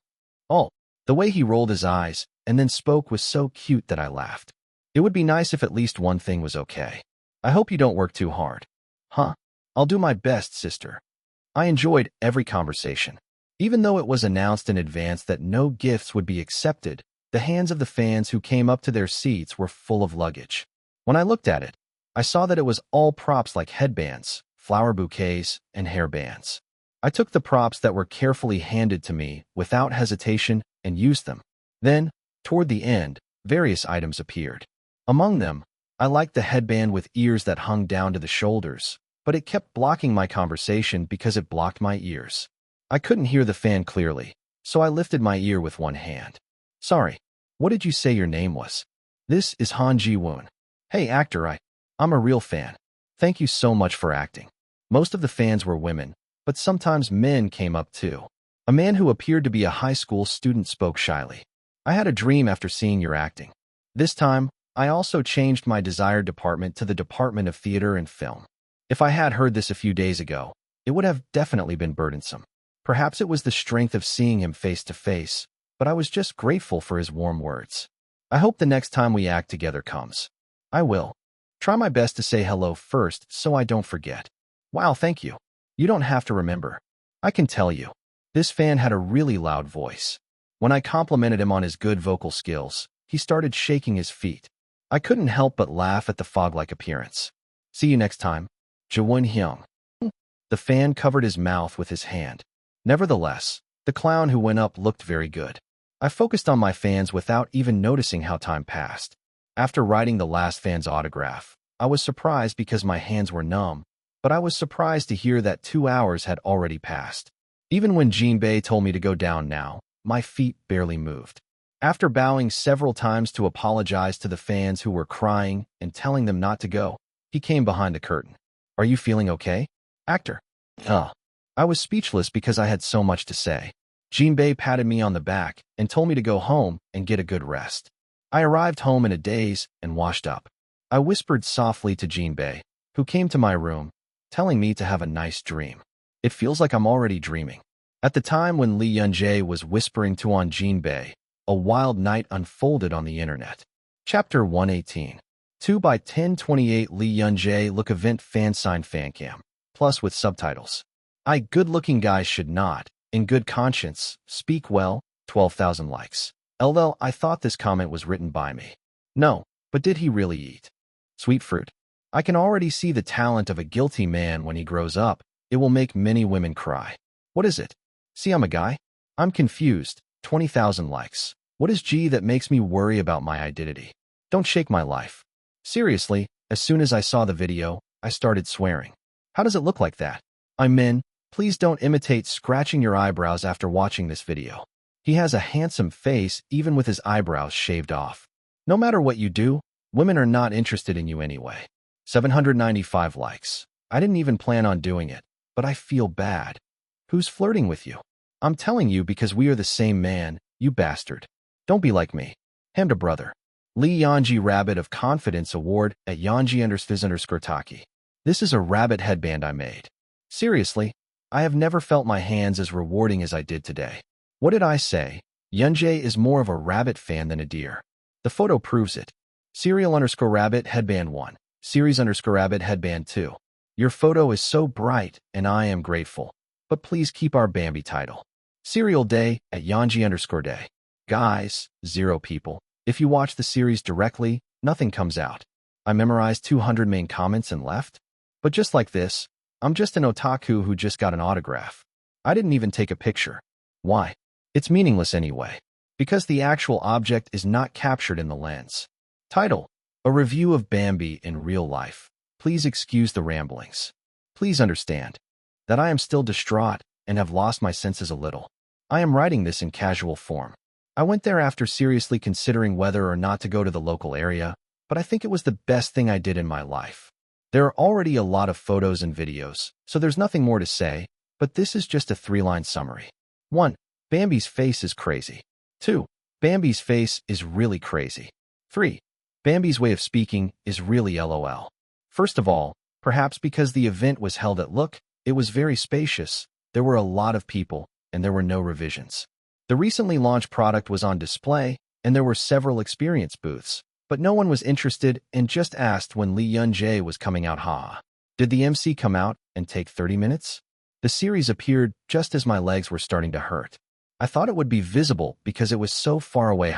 The way he rolled his eyes and then spoke was so cute that I laughed. It would be nice if at least one thing was okay. I hope you don't work too hard. Huh? I'll do my best, sister. I enjoyed every conversation. Even though it was announced in advance that no gifts would be accepted, the hands of the fans who came up to their seats were full of luggage. When I looked at it, I saw that it was all props like headbands, flower bouquets, and hairbands. I took the props that were carefully handed to me without hesitation and used them. Then, toward the end, various items appeared. Among them, I liked the headband with ears that hung down to the shoulders, but it kept blocking my conversation because it blocked my ears. I couldn't hear the fan clearly, so I lifted my ear with one hand. Sorry, what did you say your name was? This is Han Ji-woon. Hey actor, I'm a real fan. Thank you so much for acting. Most of the fans were women, but sometimes men came up too. A man who appeared to be a high school student spoke shyly. I had a dream after seeing your acting. This time, I also changed my desired department to the Department of Theater and Film. If I had heard this a few days ago, it would have definitely been burdensome. Perhaps it was the strength of seeing him face to face, but I was just grateful for his warm words. I hope the next time we act together comes. I will. Try my best to say hello first so I don't forget. Wow, thank you. You don't have to remember. I can tell you. This fan had a really loud voice. When I complimented him on his good vocal skills, he started shaking his feet. I couldn't help but laugh at the fog-like appearance. See you next time. Jaewon Hyung. The fan covered his mouth with his hand. Nevertheless, the clown who went up looked very good. I focused on my fans without even noticing how time passed. After writing the last fan's autograph, I was surprised because my hands were numb, but I was surprised to hear that 2 hours had already passed. Even when Jinbei told me to go down now, my feet barely moved. After bowing several times to apologize to the fans who were crying and telling them not to go, he came behind the curtain. Are you feeling okay, actor? I was speechless because I had so much to say. Jinbei patted me on the back and told me to go home and get a good rest. I arrived home in a daze and washed up. I whispered softly to Jinbei, who came to my room, telling me to have a nice dream. It feels like I'm already dreaming. At the time when Lee Yun-jae was whispering to Jinbei, a wild night unfolded on the internet. Chapter 118. 2x1028 Lee Yun-jae look event fan sign fancam, plus with subtitles. Good-looking guys should not, in good conscience, speak well, 12,000 likes. LL, I thought this comment was written by me. No, but did he really eat sweet fruit? I can already see the talent of a guilty man when he grows up. It will make many women cry. What is it? See, I'm a guy? I'm confused. 20,000 likes. What is G that makes me worry about my identity? Don't shake my life. Seriously, as soon as I saw the video, I started swearing. How does it look like that? I'm in. Please don't imitate scratching your eyebrows after watching this video. He has a handsome face even with his eyebrows shaved off. No matter what you do, women are not interested in you anyway. 795 likes. I didn't even plan on doing it, but I feel bad. Who's flirting with you? I'm telling you because we are the same man, you bastard. Don't be like me. Hamda brother. Lee Yanji Rabbit of Confidence Award at Yanji_Taki. This is a rabbit headband I made. Seriously, I have never felt my hands as rewarding as I did today. What did I say? Yunjae is more of a rabbit fan than a deer. The photo proves it. Serial_rabbit headband 1. Series_rabbit headband 2. Your photo is so bright and I am grateful. But please keep our Bambi title. Serial Day at Yanji_Day. Guys, 0 people. If you watch the series directly, nothing comes out. I memorized 200 main comments and left. But just like this, I'm just an otaku who just got an autograph. I didn't even take a picture. Why? It's meaningless anyway. Because the actual object is not captured in the lens. Title: A Review of Bambi in Real Life. Please excuse the ramblings. Please understand that I am still distraught and have lost my senses a little. I am writing this in casual form. I went there after seriously considering whether or not to go to the local area, but I think it was the best thing I did in my life. There are already a lot of photos and videos, so there's nothing more to say, but this is just a 3-line summary. 1. Bambi's face is crazy. 2. Bambi's face is really crazy. 3. Bambi's way of speaking is really LOL. First of all, perhaps because the event was held at Look, it was very spacious, there were a lot of people, and there were no revisions. The recently launched product was on display, and there were several experience booths, but no one was interested and just asked when Lee Yun-jae was coming out. Did the MC come out and take 30 minutes? The series appeared just as my legs were starting to hurt. I thought it would be visible because it was so far away.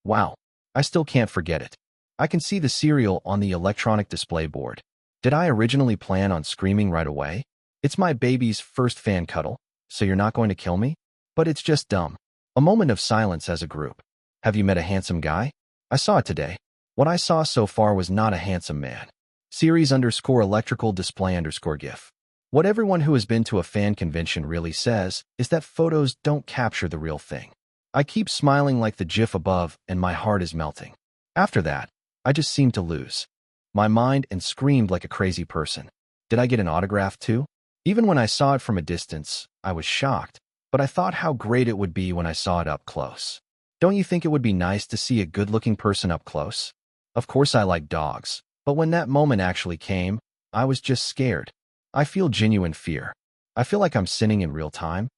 Wow, I still can't forget it. I can see the cereal on the electronic display board. Did I originally plan on screaming right away? It's my baby's first fan cuddle, so you're not going to kill me? But it's just dumb. A moment of silence as a group. Have you met a handsome guy? I saw it today. What I saw so far was not a handsome man. Series_electrical display_GIF. What everyone who has been to a fan convention really says is that photos don't capture the real thing. I keep smiling like the GIF above and my heart is melting. After that, I just seemed to lose my mind and screamed like a crazy person. Did I get an autograph too? Even when I saw it from a distance, I was shocked, but I thought how great it would be when I saw it up close. Don't you think it would be nice to see a good-looking person up close? Of course I like dogs, but when that moment actually came, I was just scared. I feel genuine fear. I feel like I'm sinning in real time.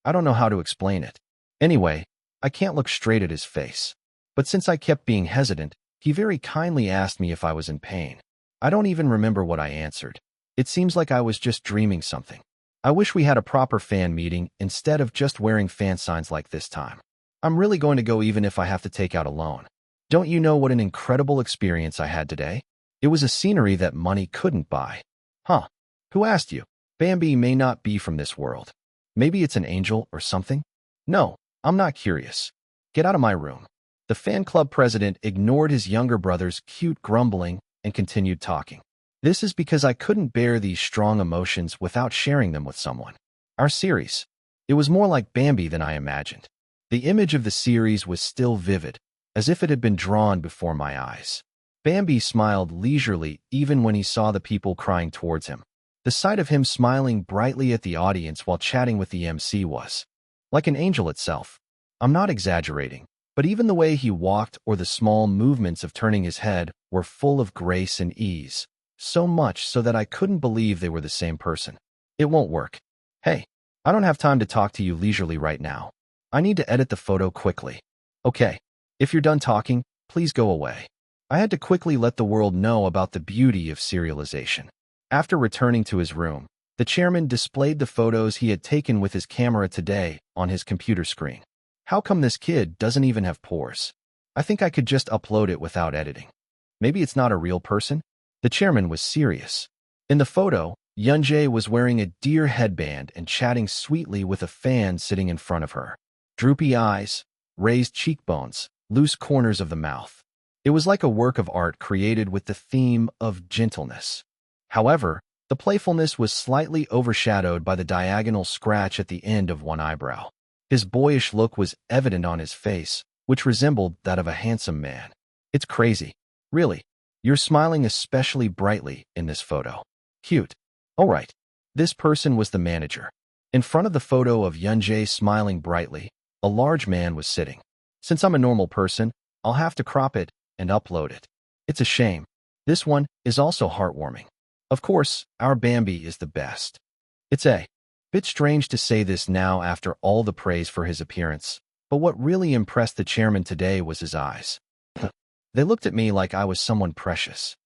I don't know how to explain it. Anyway, I can't look straight at his face. But since I kept being hesitant, he very kindly asked me if I was in pain. I don't even remember what I answered. It seems like I was just dreaming something. I wish we had a proper fan meeting instead of just wearing fan signs like this time. I'm really going to go even if I have to take out a loan. Don't you know what an incredible experience I had today? It was a scenery that money couldn't buy. Huh. Who asked you? Bambi may not be from this world. Maybe it's an angel or something? No, I'm not curious. Get out of my room. The fan club president ignored his younger brother's cute grumbling and continued talking. This is because I couldn't bear these strong emotions without sharing them with someone. Our series. It was more like Bambi than I imagined. The image of the series was still vivid, as if it had been drawn before my eyes. Bambi smiled leisurely even when he saw the people crying towards him. The sight of him smiling brightly at the audience while chatting with the MC was like an angel itself. I'm not exaggerating, but even the way he walked or the small movements of turning his head were full of grace and ease, so much so that I couldn't believe they were the same person. It won't work. Hey, I don't have time to talk to you leisurely right now. I need to edit the photo quickly. Okay, if you're done talking, please go away. I had to quickly let the world know about the beauty of serialization. After returning to his room, the chairman displayed the photos he had taken with his camera today on his computer screen. How come this kid doesn't even have pores? I think I could just upload it without editing. Maybe it's not a real person? The chairman was serious. In the photo, Yunjae was wearing a deer headband and chatting sweetly with a fan sitting in front of her. Droopy eyes, raised cheekbones, loose corners of the mouth. It was like a work of art created with the theme of gentleness. However, the playfulness was slightly overshadowed by the diagonal scratch at the end of one eyebrow. His boyish look was evident on his face, which resembled that of a handsome man. It's crazy. Really. You're smiling especially brightly in this photo. Cute. All right. This person was the manager. In front of the photo of Yunjae smiling brightly, a large man was sitting. Since I'm a normal person, I'll have to crop it and upload it. It's a shame. This one is also heartwarming. Of course, our Bambi is the best. It's a bit strange to say this now after all the praise for his appearance, but what really impressed the chairman today was his eyes. They looked at me like I was someone precious.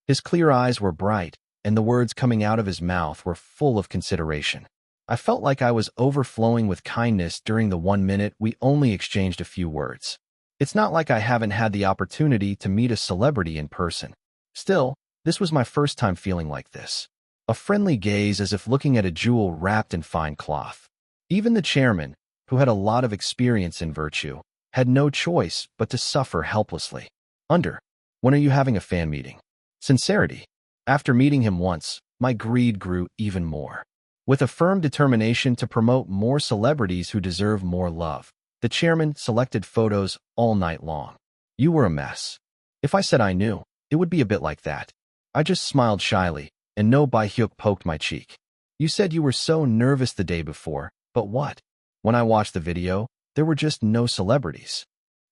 His clear eyes were bright, and the words coming out of his mouth were full of consideration. I felt like I was overflowing with kindness during the 1 minute we only exchanged a few words. It's not like I haven't had the opportunity to meet a celebrity in person. Still, this was my first time feeling like this. A friendly gaze as if looking at a jewel wrapped in fine cloth. Even the chairman, who had a lot of experience in virtue, had no choice but to suffer helplessly. When are you having a fan meeting? Sincerity. After meeting him once, my greed grew even more. With a firm determination to promote more celebrities who deserve more love, the chairman selected photos all night long. You were a mess. If I said I knew, it would be a bit like that. I just smiled shyly, and No Bai-hyuk poked my cheek. You said you were so nervous the day before, but what? When I watched the video, there were just no celebrities.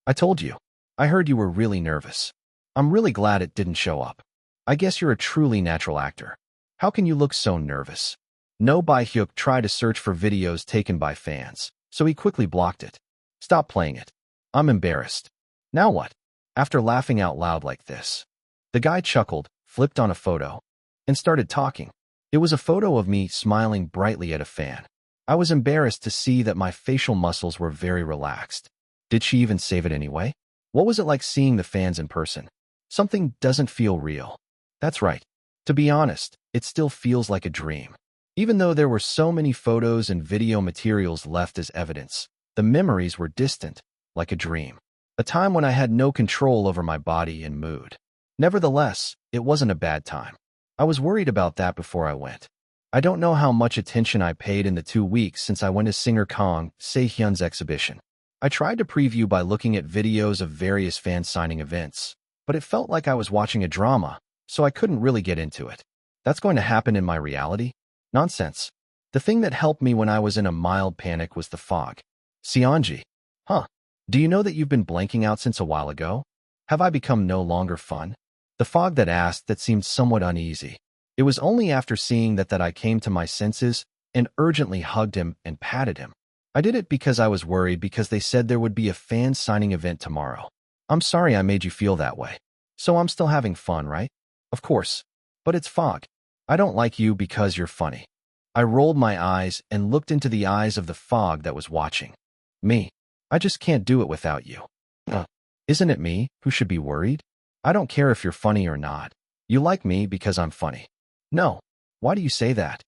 I told you. I heard you were really nervous. I'm really glad it didn't show up. I guess you're a truly natural actor. How can you look so nervous? No Bai-hyuk tried to search for videos taken by fans, so he quickly blocked it. Stop playing it. I'm embarrassed. Now what? After laughing out loud like this, the guy chuckled, flipped on a photo, and started talking. It was a photo of me smiling brightly at a fan. I was embarrassed to see that my facial muscles were very relaxed. Did she even save it anyway? What was it like seeing the fans in person? Something doesn't feel real. That's right. To be honest, it still feels like a dream. Even though there were so many photos and video materials left as evidence, the memories were distant, like a dream. A time when I had no control over my body and mood. Nevertheless, it wasn't a bad time. I was worried about that before I went. I don't know how much attention I paid in the 2 weeks since I went to singer Kang Se-hyun's exhibition. I tried to preview by looking at videos of various fan signing events, but it felt like I was watching a drama, so I couldn't really get into it. That's going to happen in my reality? Nonsense. The thing that helped me when I was in a mild panic was the fog. Seonji. Huh. Do you know that you've been blanking out since a while ago? Have I become no longer fun? The fog that asked that seemed somewhat uneasy. It was only after seeing that I came to my senses and urgently hugged him and patted him. I did it because I was worried because they said there would be a fan signing event tomorrow. I'm sorry I made you feel that way. So I'm still having fun, right? Of course. But it's fog. I don't like you because you're funny. I rolled my eyes and looked into the eyes of the fog that was watching. Me. I just can't do it without you. Isn't it me who should be worried? I don't care if you're funny or not. You like me because I'm funny. No. Why do you say that?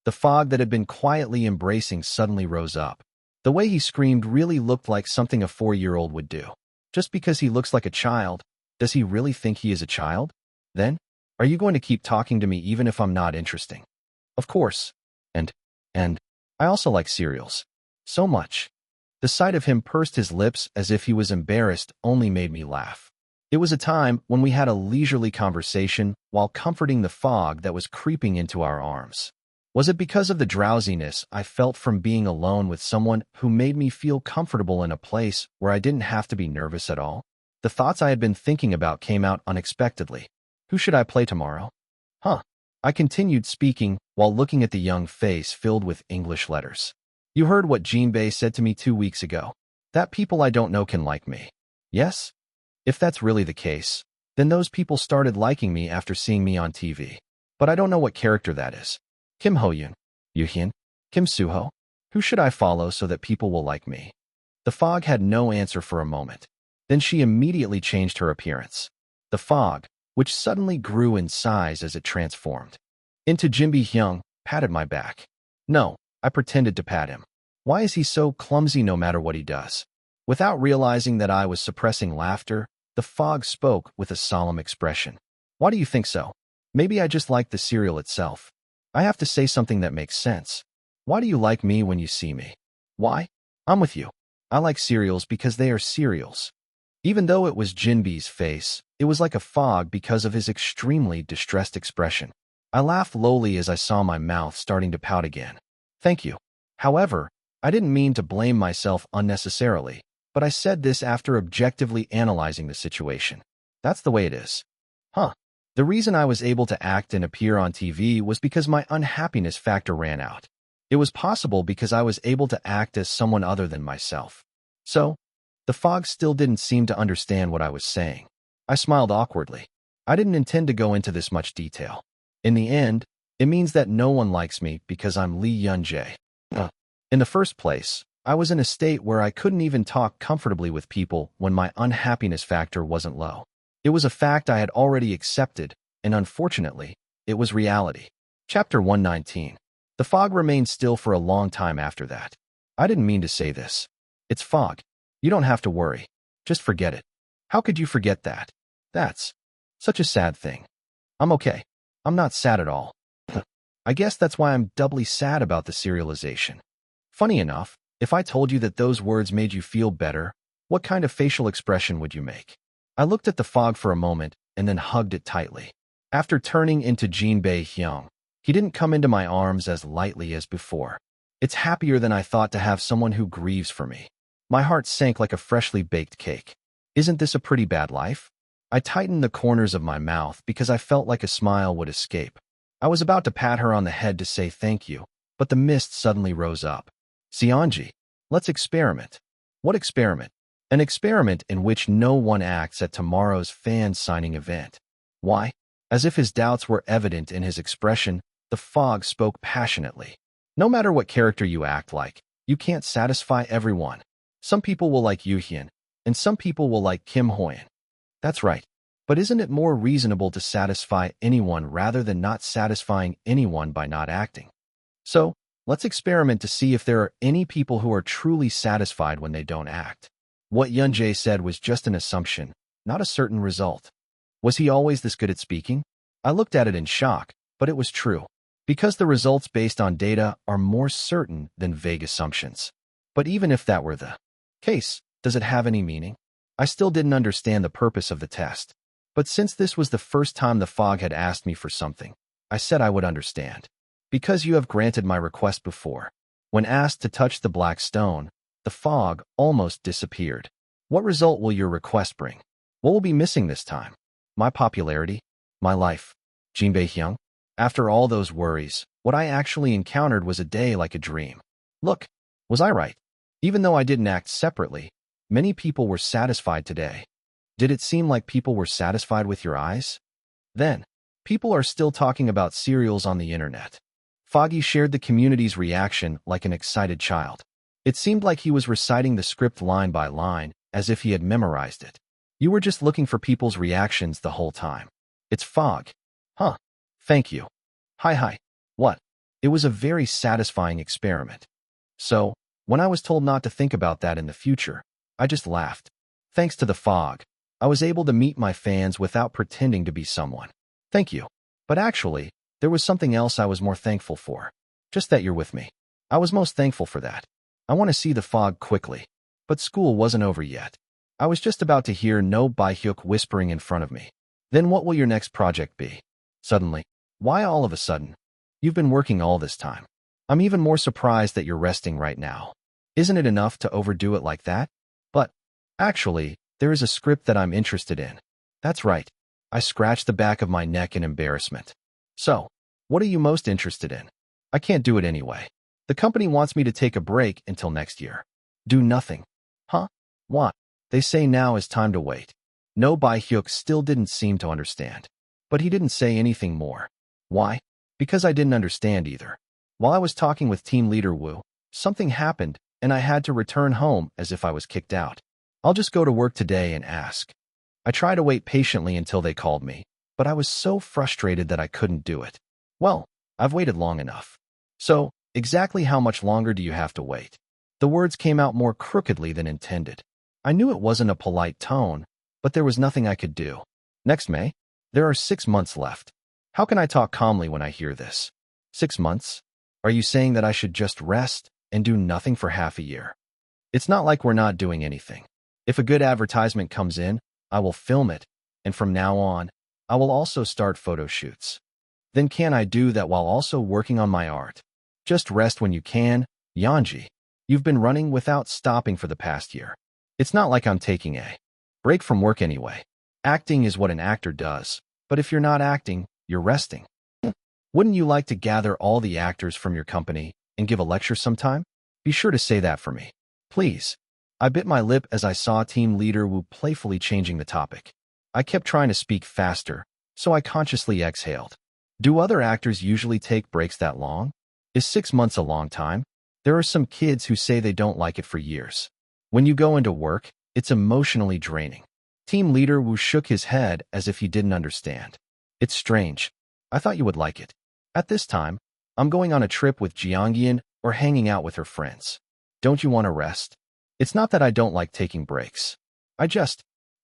The fog that had been quietly embracing suddenly rose up. The way he screamed really looked like something a 4-year-old would do. Just because he looks like a child, does he really think he is a child? Then, are you going to keep talking to me even if I'm not interesting? Of course. And, I also like cereals. So much. The sight of him pursed his lips as if he was embarrassed only made me laugh. It was a time when we had a leisurely conversation while comforting the fog that was creeping into our arms. Was it because of the drowsiness I felt from being alone with someone who made me feel comfortable in a place where I didn't have to be nervous at all? The thoughts I had been thinking about came out unexpectedly. Who should I play tomorrow? I continued speaking while looking at the young face filled with English letters. You heard what Jinbei said to me 2 weeks ago. That people I don't know can like me. Yes? If that's really the case, then those people started liking me after seeing me on TV. But I don't know what character that is. Kim Ho-yoon, Yoo-hyun, Kim Soo-ho. Who should I follow so that people will like me? The fog had no answer for a moment. Then she immediately changed her appearance. The fog, which suddenly grew in size as it transformed into Jinbi Hyung, patted my back. No, I pretended to pat him. Why is he so clumsy no matter what he does? Without realizing that I was suppressing laughter, the fog spoke with a solemn expression. Why do you think so? Maybe I just like the cereal itself. I have to say something that makes sense. Why do you like me when you see me? Why? I'm with you. I like cereals because they are cereals. Even though it was Jinbi's face, it was like a fog because of his extremely distressed expression. I laughed lowly as I saw my mouth starting to pout again. Thank you. However, I didn't mean to blame myself unnecessarily, but I said this after objectively analyzing the situation. That's the way it is. The reason I was able to act and appear on TV was because my unhappiness factor ran out. It was possible because I was able to act as someone other than myself. So, the fog still didn't seem to understand what I was saying. I smiled awkwardly. I didn't intend to go into this much detail. In the end, it means that no one likes me because I'm Lee Yun-jae. In the first place, I was in a state where I couldn't even talk comfortably with people when my unhappiness factor wasn't low. It was a fact I had already accepted, and unfortunately, it was reality. Chapter 119. The fog remained still for a long time after that. I didn't mean to say this. It's fog. You don't have to worry. Just forget it. How could you forget that? That's such a sad thing. I'm okay. I'm not sad at all. I guess that's why I'm doubly sad about the serialization. Funny enough, if I told you that those words made you feel better, what kind of facial expression would you make? I looked at the fog for a moment and then hugged it tightly. After turning into Jinbei Hyung, he didn't come into my arms as lightly as before. It's happier than I thought to have someone who grieves for me. My heart sank like a freshly baked cake. Isn't this a pretty bad life? I tightened the corners of my mouth because I felt like a smile would escape. I was about to pat her on the head to say thank you, but the mist suddenly rose up. Seonji, let's experiment. What experiment? An experiment in which no one acts at tomorrow's fan signing event. Why? As if his doubts were evident in his expression, The fog spoke passionately. No matter what character you act like, you can't satisfy everyone. Some people will like Yu Hyun, and some people will like Kim Hoyen. That's right. But isn't it more reasonable to satisfy anyone rather than not satisfying anyone by not acting? So, let's experiment to see if there are any people who are truly satisfied when they don't act. What Yunjae said was just an assumption, not a certain result. Was he always this good at speaking? I looked at it in shock, but it was true. Because the results based on data are more certain than vague assumptions. But even if that were the case, does it have any meaning? I still didn't understand the purpose of the test. But since this was the first time the fog had asked me for something, I said I would understand. Because you have granted my request before. When asked to touch the black stone, the fog almost disappeared. What result will your request bring? What will be missing this time? My popularity? My life? Jin Bae-hyung? After all those worries, what I actually encountered was a day like a dream. Look, was I right? Even though I didn't act separately, many people were satisfied today. Did it seem like people were satisfied with your eyes? Then, people are still talking about cereals on the internet. Foggy shared the community's reaction like an excited child. It seemed like he was reciting the script line by line, as if he had memorized it. You were just looking for people's reactions the whole time. It's fog. Huh. Thank you. Hi. What? It was a very satisfying experiment. So, when I was told not to think about that in the future, I just laughed. Thanks to the fog, I was able to meet my fans without pretending to be someone. Thank you. But actually, there was something else I was more thankful for. Just that you're with me. I was most thankful for that. I want to see the fog quickly. But school wasn't over yet. I was just about to hear No Bae-hyuk whispering in front of me. Then what will your next project be? Suddenly. Why all of a sudden? You've been working all this time. I'm even more surprised that you're resting right now. Isn't it enough to overdo it like that? But, actually, there is a script that I'm interested in. That's right. I scratched the back of my neck in embarrassment. So, what are you most interested in? I can't do it anyway. The company wants me to take a break until next year. Do nothing. Huh? What? They say now is time to wait. No Bae-hyuk still didn't seem to understand. But he didn't say anything more. Why? Because I didn't understand either. While I was talking with team leader Woo, something happened, and I had to return home as if I was kicked out. I'll just go to work today and ask. I tried to wait patiently until they called me, but I was so frustrated that I couldn't do it. Well, I've waited long enough. So, exactly how much longer do you have to wait? The words came out more crookedly than intended. I knew it wasn't a polite tone, but there was nothing I could do. Next May? There are 6 months left. How can I talk calmly when I hear this? 6 months? Are you saying that I should just rest and do nothing for half a year? It's not like we're not doing anything. If a good advertisement comes in, I will film it, and from now on, I will also start photo shoots. Then can I do that while also working on my art? Just rest when you can, Yeonji. You've been running without stopping for the past year. It's not like I'm taking a break from work anyway. Acting is what an actor does, but if you're not acting, you're resting. Wouldn't you like to gather all the actors from your company and give a lecture sometime? Be sure to say that for me. Please. I bit my lip as I saw team leader Woo playfully changing the topic. I kept trying to speak faster, so I consciously exhaled. Do other actors usually take breaks that long? Is 6 months a long time? There are some kids who say they don't like it for years. When you go into work, it's emotionally draining. Team leader Woo shook his head as if he didn't understand. It's strange. I thought you would like it. At this time, I'm going on a trip with Jeongyeon or hanging out with her friends. Don't you want to rest? It's not that I don't like taking breaks.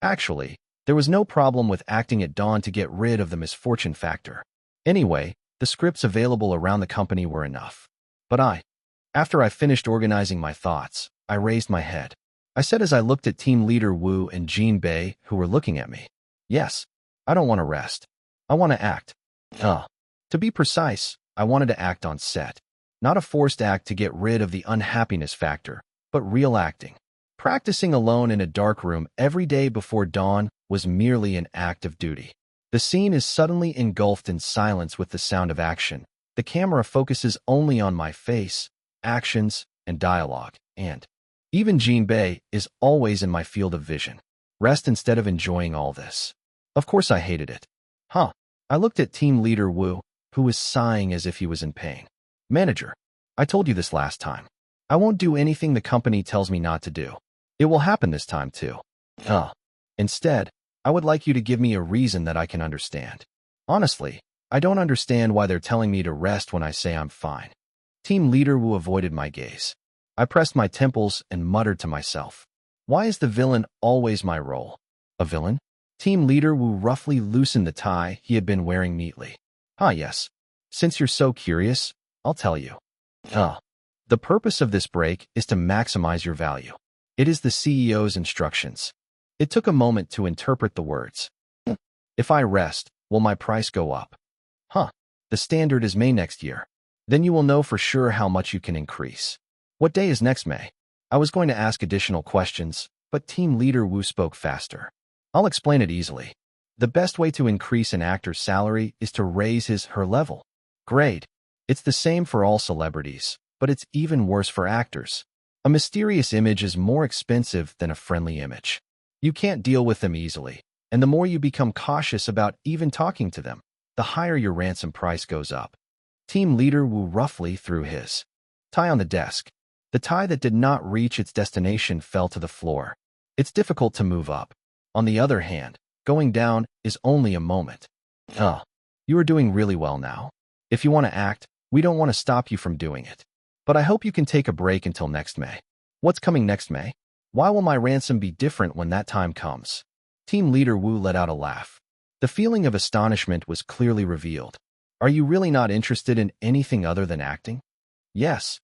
Actually, there was no problem with acting at dawn to get rid of the misfortune factor. Anyway, the scripts available around the company were enough. But after I finished organizing my thoughts, I raised my head. I said as I looked at team leader Woo and Jin Bae, who were looking at me. Yes, I don't want to rest. I want to act. To be precise, I wanted to act on set. Not a forced act to get rid of the unhappiness factor, but real acting. Practicing alone in a dark room every day before dawn was merely an act of duty. The scene is suddenly engulfed in silence with the sound of action. The camera focuses only on my face, actions, and dialogue, and even Jin Bae is always in my field of vision. Rest instead of enjoying all this. Of course I hated it. I looked at team leader Woo, who was sighing as if he was in pain. Manager, I told you this last time. I won't do anything the company tells me not to do. It will happen this time too. Instead, I would like you to give me a reason that I can understand. Honestly, I don't understand why they're telling me to rest when I say I'm fine. Team leader Wu avoided my gaze. I pressed my temples and muttered to myself. Why is the villain always my role? A villain? Team leader Wu roughly loosened the tie he had been wearing neatly. Yes. Since you're so curious, I'll tell you. The purpose of this break is to maximize your value. It is the CEO's instructions. It took a moment to interpret the words. If I rest, will my price go up? The standard is May next year. Then you will know for sure how much you can increase. What day is next May? I was going to ask additional questions, but team leader Wu spoke faster. I'll explain it easily. The best way to increase an actor's salary is to raise her level. Grade. It's the same for all celebrities, but it's even worse for actors. A mysterious image is more expensive than a friendly image. You can't deal with them easily, and the more you become cautious about even talking to them, the higher your ransom price goes up. Team leader Wu roughly threw his tie on the desk. The tie that did not reach its destination fell to the floor. It's difficult to move up. On the other hand, going down is only a moment. You are doing really well now. If you want to act, we don't want to stop you from doing it. But I hope you can take a break until next May. What's coming next May? Why will my ransom be different when that time comes? Team leader Wu let out a laugh. The feeling of astonishment was clearly revealed. Are you really not interested in anything other than acting? Yes.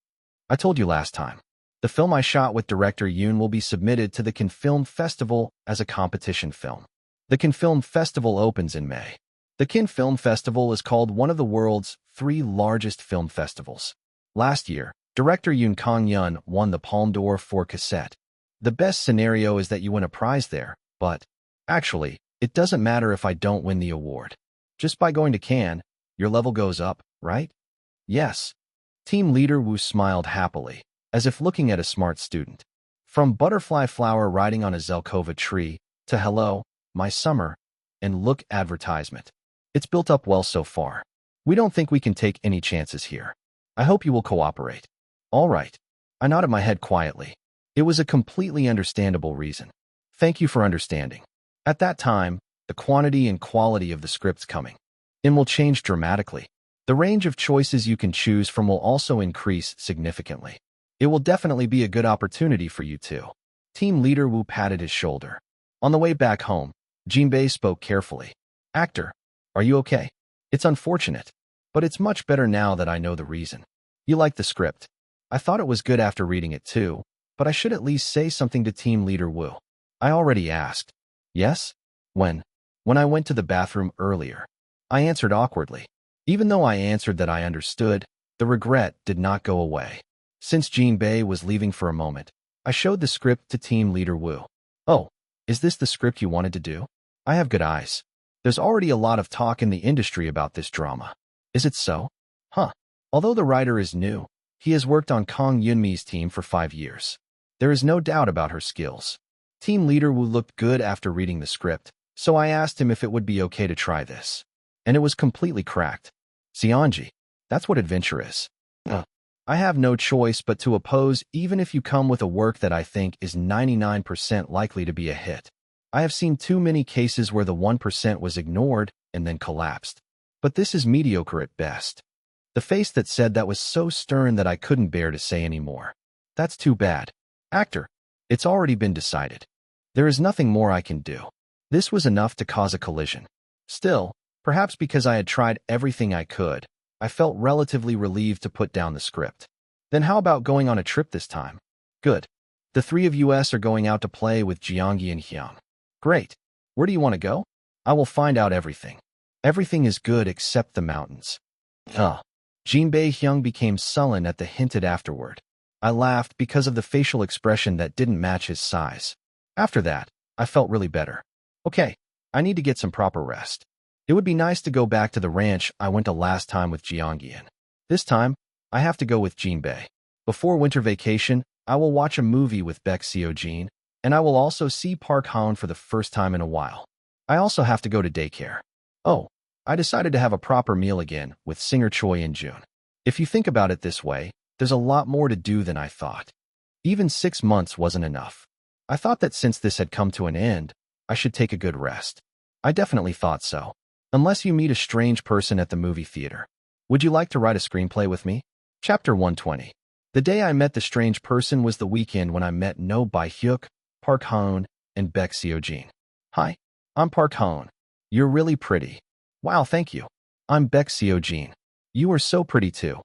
I told you last time. The film I shot with director Yoon will be submitted to the Cannes Film Festival as a competition film. The Cannes Film Festival opens in May. The Cannes Film Festival is called one of the world's 3 largest film festivals. Last year, director Yoon Kang-yeon won the Palme d'Or for Cassette. The best scenario is that you win a prize there, but actually, it doesn't matter if I don't win the award. Just by going to Cannes, your level goes up, right? Yes. Team leader Wu smiled happily, as if looking at a smart student. From butterfly flower riding on a Zelkova tree, to hello, my summer, and look advertisement. It's built up well so far. We don't think we can take any chances here. I hope you will cooperate. All right. I nodded my head quietly. It was a completely understandable reason. Thank you for understanding. At that time, the quantity and quality of the scripts coming in will change dramatically. The range of choices you can choose from will also increase significantly. It will definitely be a good opportunity for you too. Team leader Wu patted his shoulder. On the way back home, Jinbei spoke carefully. Actor, are you okay? It's unfortunate, but it's much better now that I know the reason. You like the script. I thought it was good after reading it too, but I should at least say something to team leader Wu. I already asked. Yes? When I went to the bathroom earlier. I answered awkwardly. Even though I answered that I understood, the regret did not go away. Since Jinbei was leaving for a moment, I showed the script to team leader Wu. Oh, is this the script you wanted to do? I have good eyes. There's already a lot of talk in the industry about this drama. Is it so? Although the writer is new, he has worked on Kang Yunmi's team for 5 years. There is no doubt about her skills. Team leader Wu looked good after reading the script, so I asked him if it would be okay to try this. And it was completely cracked. Xianji, that's what adventure is. I have no choice but to oppose even if you come with a work that I think is 99% likely to be a hit. I have seen too many cases where the 1% was ignored and then collapsed. But this is mediocre at best. The face that said that was so stern that I couldn't bear to say any more. That's too bad. Actor, it's already been decided. There is nothing more I can do. This was enough to cause a collision. Still, perhaps because I had tried everything I could, I felt relatively relieved to put down the script. Then how about going on a trip this time? Good. The 3 of us are going out to play with Jiangyi and Hyung. Great. Where do you want to go? I will find out everything. Everything is good except the mountains. Jinbei Hyung became sullen at the hinted afterward. I laughed because of the facial expression that didn't match his size. After that, I felt really better. Okay, I need to get some proper rest. It would be nice to go back to the ranch I went to last time with Jiangyi. This time, I have to go with Jinbei. Before winter vacation, I will watch a movie with Baek Seo-jin, and I will also see Park Han for the first time in a while. I also have to go to daycare. Oh, I decided to have a proper meal again with Singer Choi in June. If you think about it this way, there's a lot more to do than I thought. Even 6 months wasn't enough. I thought that since this had come to an end, I should take a good rest. I definitely thought so. Unless you meet a strange person at the movie theater. Would you like to write a screenplay with me? Chapter 120. The day I met the strange person was the weekend when I met No Bae-hyuk, Park Hoon, and Baek Seo-jin. Hi, I'm Park Hoon. You're really pretty. Wow, thank you. I'm Baek Seo-jin. You are so pretty too.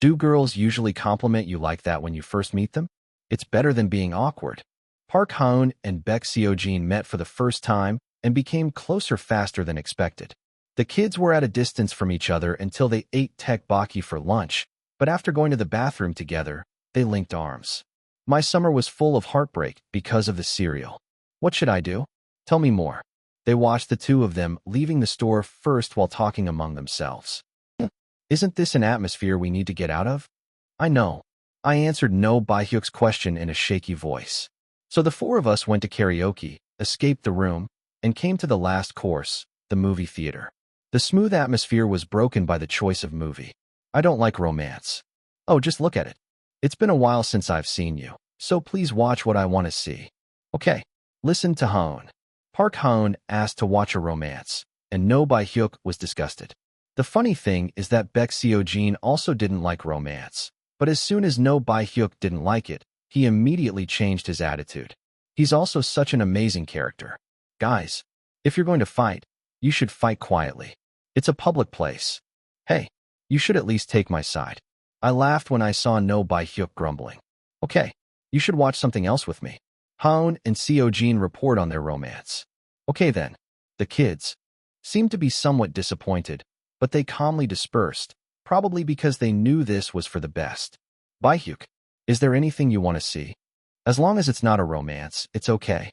Do girls usually compliment you like that when you first meet them? It's better than being awkward. Park Hoon and Baek Seo-jin met for the first time and became closer faster than expected. The kids were at a distance from each other until they ate tteokbokki for lunch, but after going to the bathroom together, they linked arms. My summer was full of heartbreak because of the cereal. What should I do? Tell me more. They watched the two of them leaving the store first while talking among themselves. Isn't this an atmosphere we need to get out of? I know. I answered No Bae-hyuk's question in a shaky voice. So the four of us went to karaoke, escaped the room, and came to the last course, the movie theater. The smooth atmosphere was broken by the choice of movie. I don't like romance. Oh, just look at it. It's been a while since I've seen you, so please watch what I want to see. Okay, listen to Hoon. Park Hoon asked to watch a romance, and No Bae-hyuk was disgusted. The funny thing is that Baek Seo-jin also didn't like romance, but as soon as No Bae-hyuk didn't like it, he immediately changed his attitude. He's also such an amazing character. Guys, if you're going to fight, you should fight quietly. It's a public place. Hey, you should at least take my side. I laughed when I saw No Bae-hyuk grumbling. Okay, you should watch something else with me. Hoon and Seo-jin report on their romance. Okay then. The kids seemed to be somewhat disappointed, but they calmly dispersed, probably because they knew this was for the best. Bae-hyuk, is there anything you want to see? As long as it's not a romance, it's okay.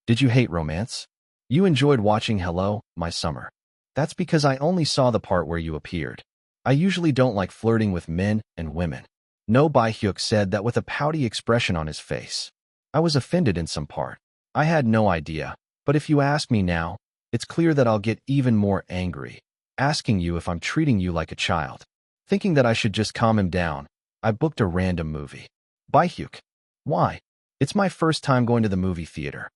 Did you hate romance? You enjoyed watching Hello, My Summer. That's because I only saw the part where you appeared. I usually don't like flirting with men and women. No Bae-hyuk said that with a pouty expression on his face. I was offended in some part. I had no idea, but if you ask me now, it's clear that I'll get even more angry, asking you if I'm treating you like a child. Thinking that I should just calm him down, I booked a random movie. Bae-hyuk. Why? It's my first time going to the movie theater.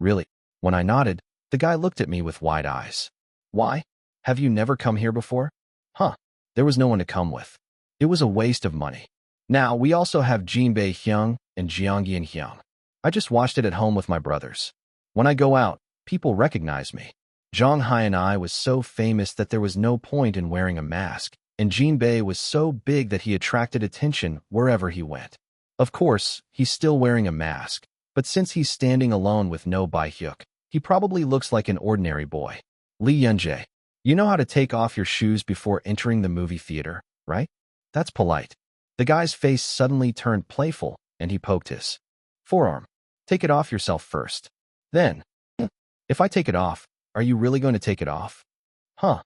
Really? When I nodded, the guy looked at me with wide eyes. Why? Have you never come here before? Huh. There was no one to come with. It was a waste of money. Now, we also have Jinbae Hyung and Jeongyeon Hyung. I just watched it at home with my brothers. When I go out, people recognize me. Jong Hae and I was so famous that there was no point in wearing a mask, and Jinbae was so big that he attracted attention wherever he went. Of course, he's still wearing a mask, but since he's standing alone with No Bae-hyuk, he probably looks like an ordinary boy. Lee Yunjae, you know how to take off your shoes before entering the movie theater, right? That's polite. The guy's face suddenly turned playful, and he poked his forearm. Take it off yourself first. Then, if I take it off, are you really going to take it off? Huh.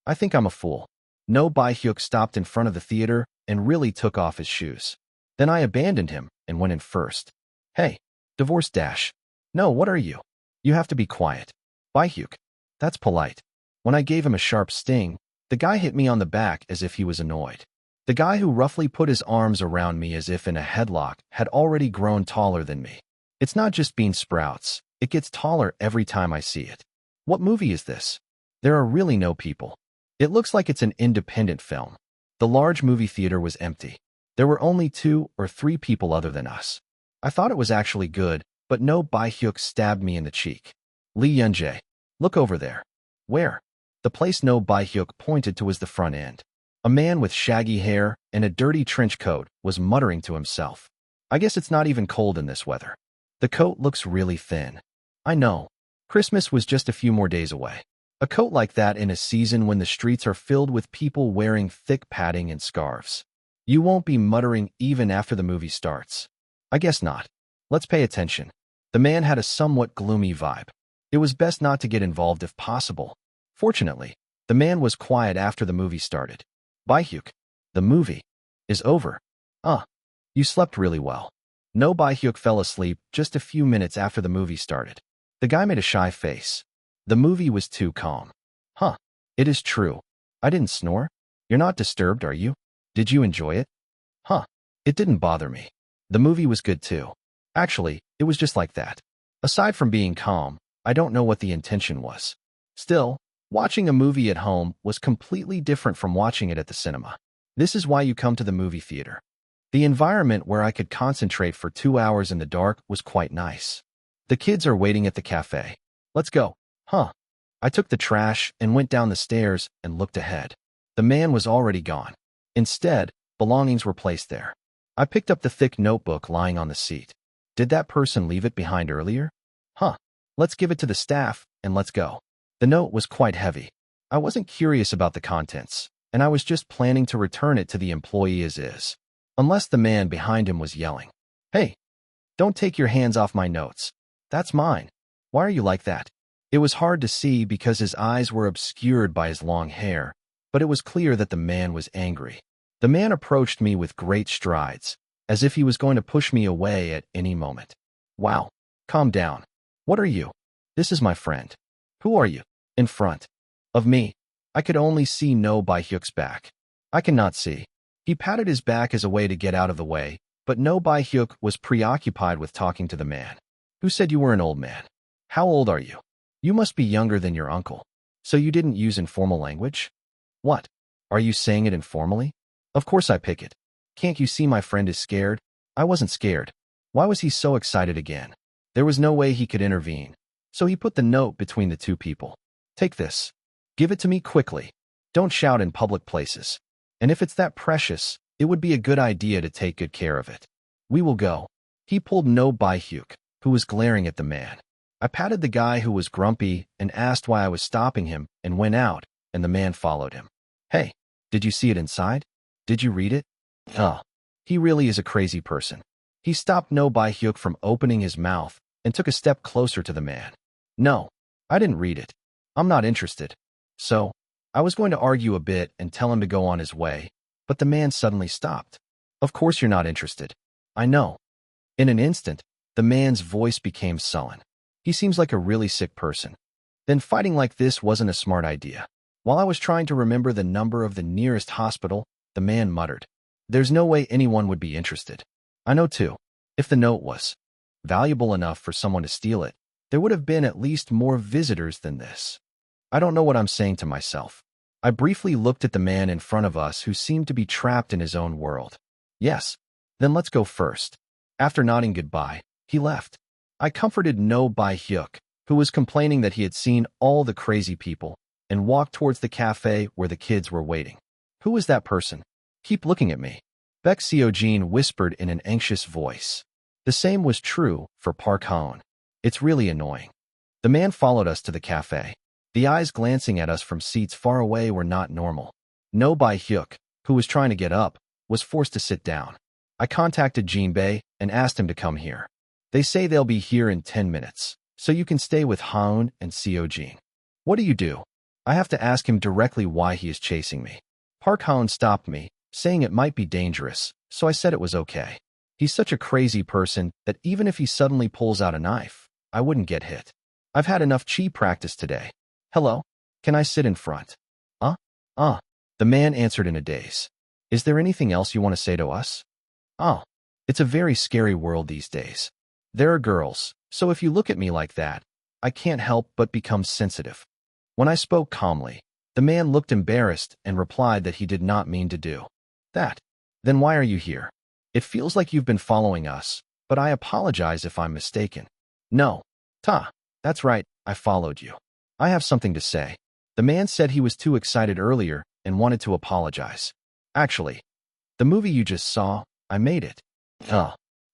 I think I'm a fool. No Bae-hyuk stopped in front of the theater and really took off his shoes. Then I abandoned him and went in first. Hey, divorce dash. No, what are you? You have to be quiet. Bae-hyuk. That's polite. When I gave him a sharp sting, the guy hit me on the back as if he was annoyed. The guy who roughly put his arms around me as if in a headlock had already grown taller than me. It's not just bean sprouts. It gets taller every time I see it. What movie is this? There are really no people. It looks like it's an independent film. The large movie theater was empty. There were only 2 or 3 people other than us. I thought it was actually good, but No Bae-hyuk stabbed me in the cheek. Lee Yunjae, look over there. Where? The place No Bae-hyuk pointed to was the front end. A man with shaggy hair and a dirty trench coat was muttering to himself. I guess it's not even cold in this weather. The coat looks really thin. I know. Christmas was just a few more days away. A coat like that in a season when the streets are filled with people wearing thick padding and scarves. You won't be muttering even after the movie starts. I guess not. Let's pay attention. The man had a somewhat gloomy vibe. It was best not to get involved if possible. Fortunately, the man was quiet after the movie started. Bae-hyuk, the movie is over. You slept really well. No Bae-hyuk fell asleep just a few minutes after the movie started. The guy made a shy face. The movie was too calm. It is true. I didn't snore. You're not disturbed, are you? Did you enjoy it? Huh. It didn't bother me. The movie was good too. Actually, it was just like that. Aside from being calm, I don't know what the intention was. Still, watching a movie at home was completely different from watching it at the cinema. This is why you come to the movie theater. The environment where I could concentrate for 2 hours in the dark was quite nice. The kids are waiting at the cafe. Let's go. Huh. I took the trash and went down the stairs and looked ahead. The man was already gone. Instead, belongings were placed there. I picked up the thick notebook lying on the seat. Did that person leave it behind earlier? Huh. Let's give it to the staff and let's go. The note was quite heavy. I wasn't curious about the contents, and I was just planning to return it to the employee as is. Unless the man behind him was yelling, "Hey, don't take your hands off my notes. That's mine. Why are you like that?" It was hard to see because his eyes were obscured by his long hair, but it was clear that the man was angry. The man approached me with great strides, as if he was going to push me away at any moment. Wow. Calm down. What are you? This is my friend. Who are you? In front of me, I could only see No Bai-hyuk's back. I cannot see. He patted his back as a way to get out of the way, but No Bai-hyuk was preoccupied with talking to the man. Who said you were an old man? How old are you? You must be younger than your uncle. So you didn't use informal language? What? Are you saying it informally? Of course I pick it. Can't you see my friend is scared? I wasn't scared. Why was he so excited again? There was no way he could intervene. So he put the note between the two people. Take this. Give it to me quickly. Don't shout in public places. And if it's that precious, it would be a good idea to take good care of it. We will go. He pulled No Bai-hyuk, who was glaring at the man. I patted the guy who was grumpy and asked why I was stopping him and went out, and the man followed him. Hey, did you see it inside? Did you read it? Oh, he really is a crazy person. He stopped No Bai-hyuk from opening his mouth and took a step closer to the man. No, I didn't read it. I'm not interested. So, I was going to argue a bit and tell him to go on his way, but the man suddenly stopped. Of course you're not interested. I know. In an instant, the man's voice became sullen. He seems like a really sick person. Then fighting like this wasn't a smart idea. While I was trying to remember the number of the nearest hospital, the man muttered, "There's no way anyone would be interested." I know too. If the note was valuable enough for someone to steal it, there would have been at least more visitors than this. I don't know what I'm saying to myself. I briefly looked at the man in front of us who seemed to be trapped in his own world. Yes, then let's go first. After nodding goodbye, he left. I comforted No Bai-hyuk, who was complaining that he had seen all the crazy people, and walked towards the cafe where the kids were waiting. Who was that person? Keep looking at me. Baek Seo-jin whispered in an anxious voice. The same was true for Park Hoon. It's really annoying. The man followed us to the cafe. The eyes glancing at us from seats far away were not normal. No Bai-hyuk, who was trying to get up, was forced to sit down. I contacted Jinbei and asked him to come here. They say they'll be here in 10 minutes, so you can stay with Hoon and Seo-jin. What do you do? I have to ask him directly why he is chasing me. Park Hoon stopped me, saying it might be dangerous, so I said it was okay. He's such a crazy person that even if he suddenly pulls out a knife, I wouldn't get hit. I've had enough chi practice today. Hello? Can I sit in front? The man answered in a daze. Is there anything else you want to say to us? Oh, it's a very scary world these days. There are girls, so if you look at me like that, I can't help but become sensitive. When I spoke calmly, the man looked embarrassed and replied that he did not mean to do that. Then why are you here? It feels like you've been following us, but I apologize if I'm mistaken. No. That's right, I followed you. I have something to say. The man said he was too excited earlier and wanted to apologize. Actually, the movie you just saw, I made it.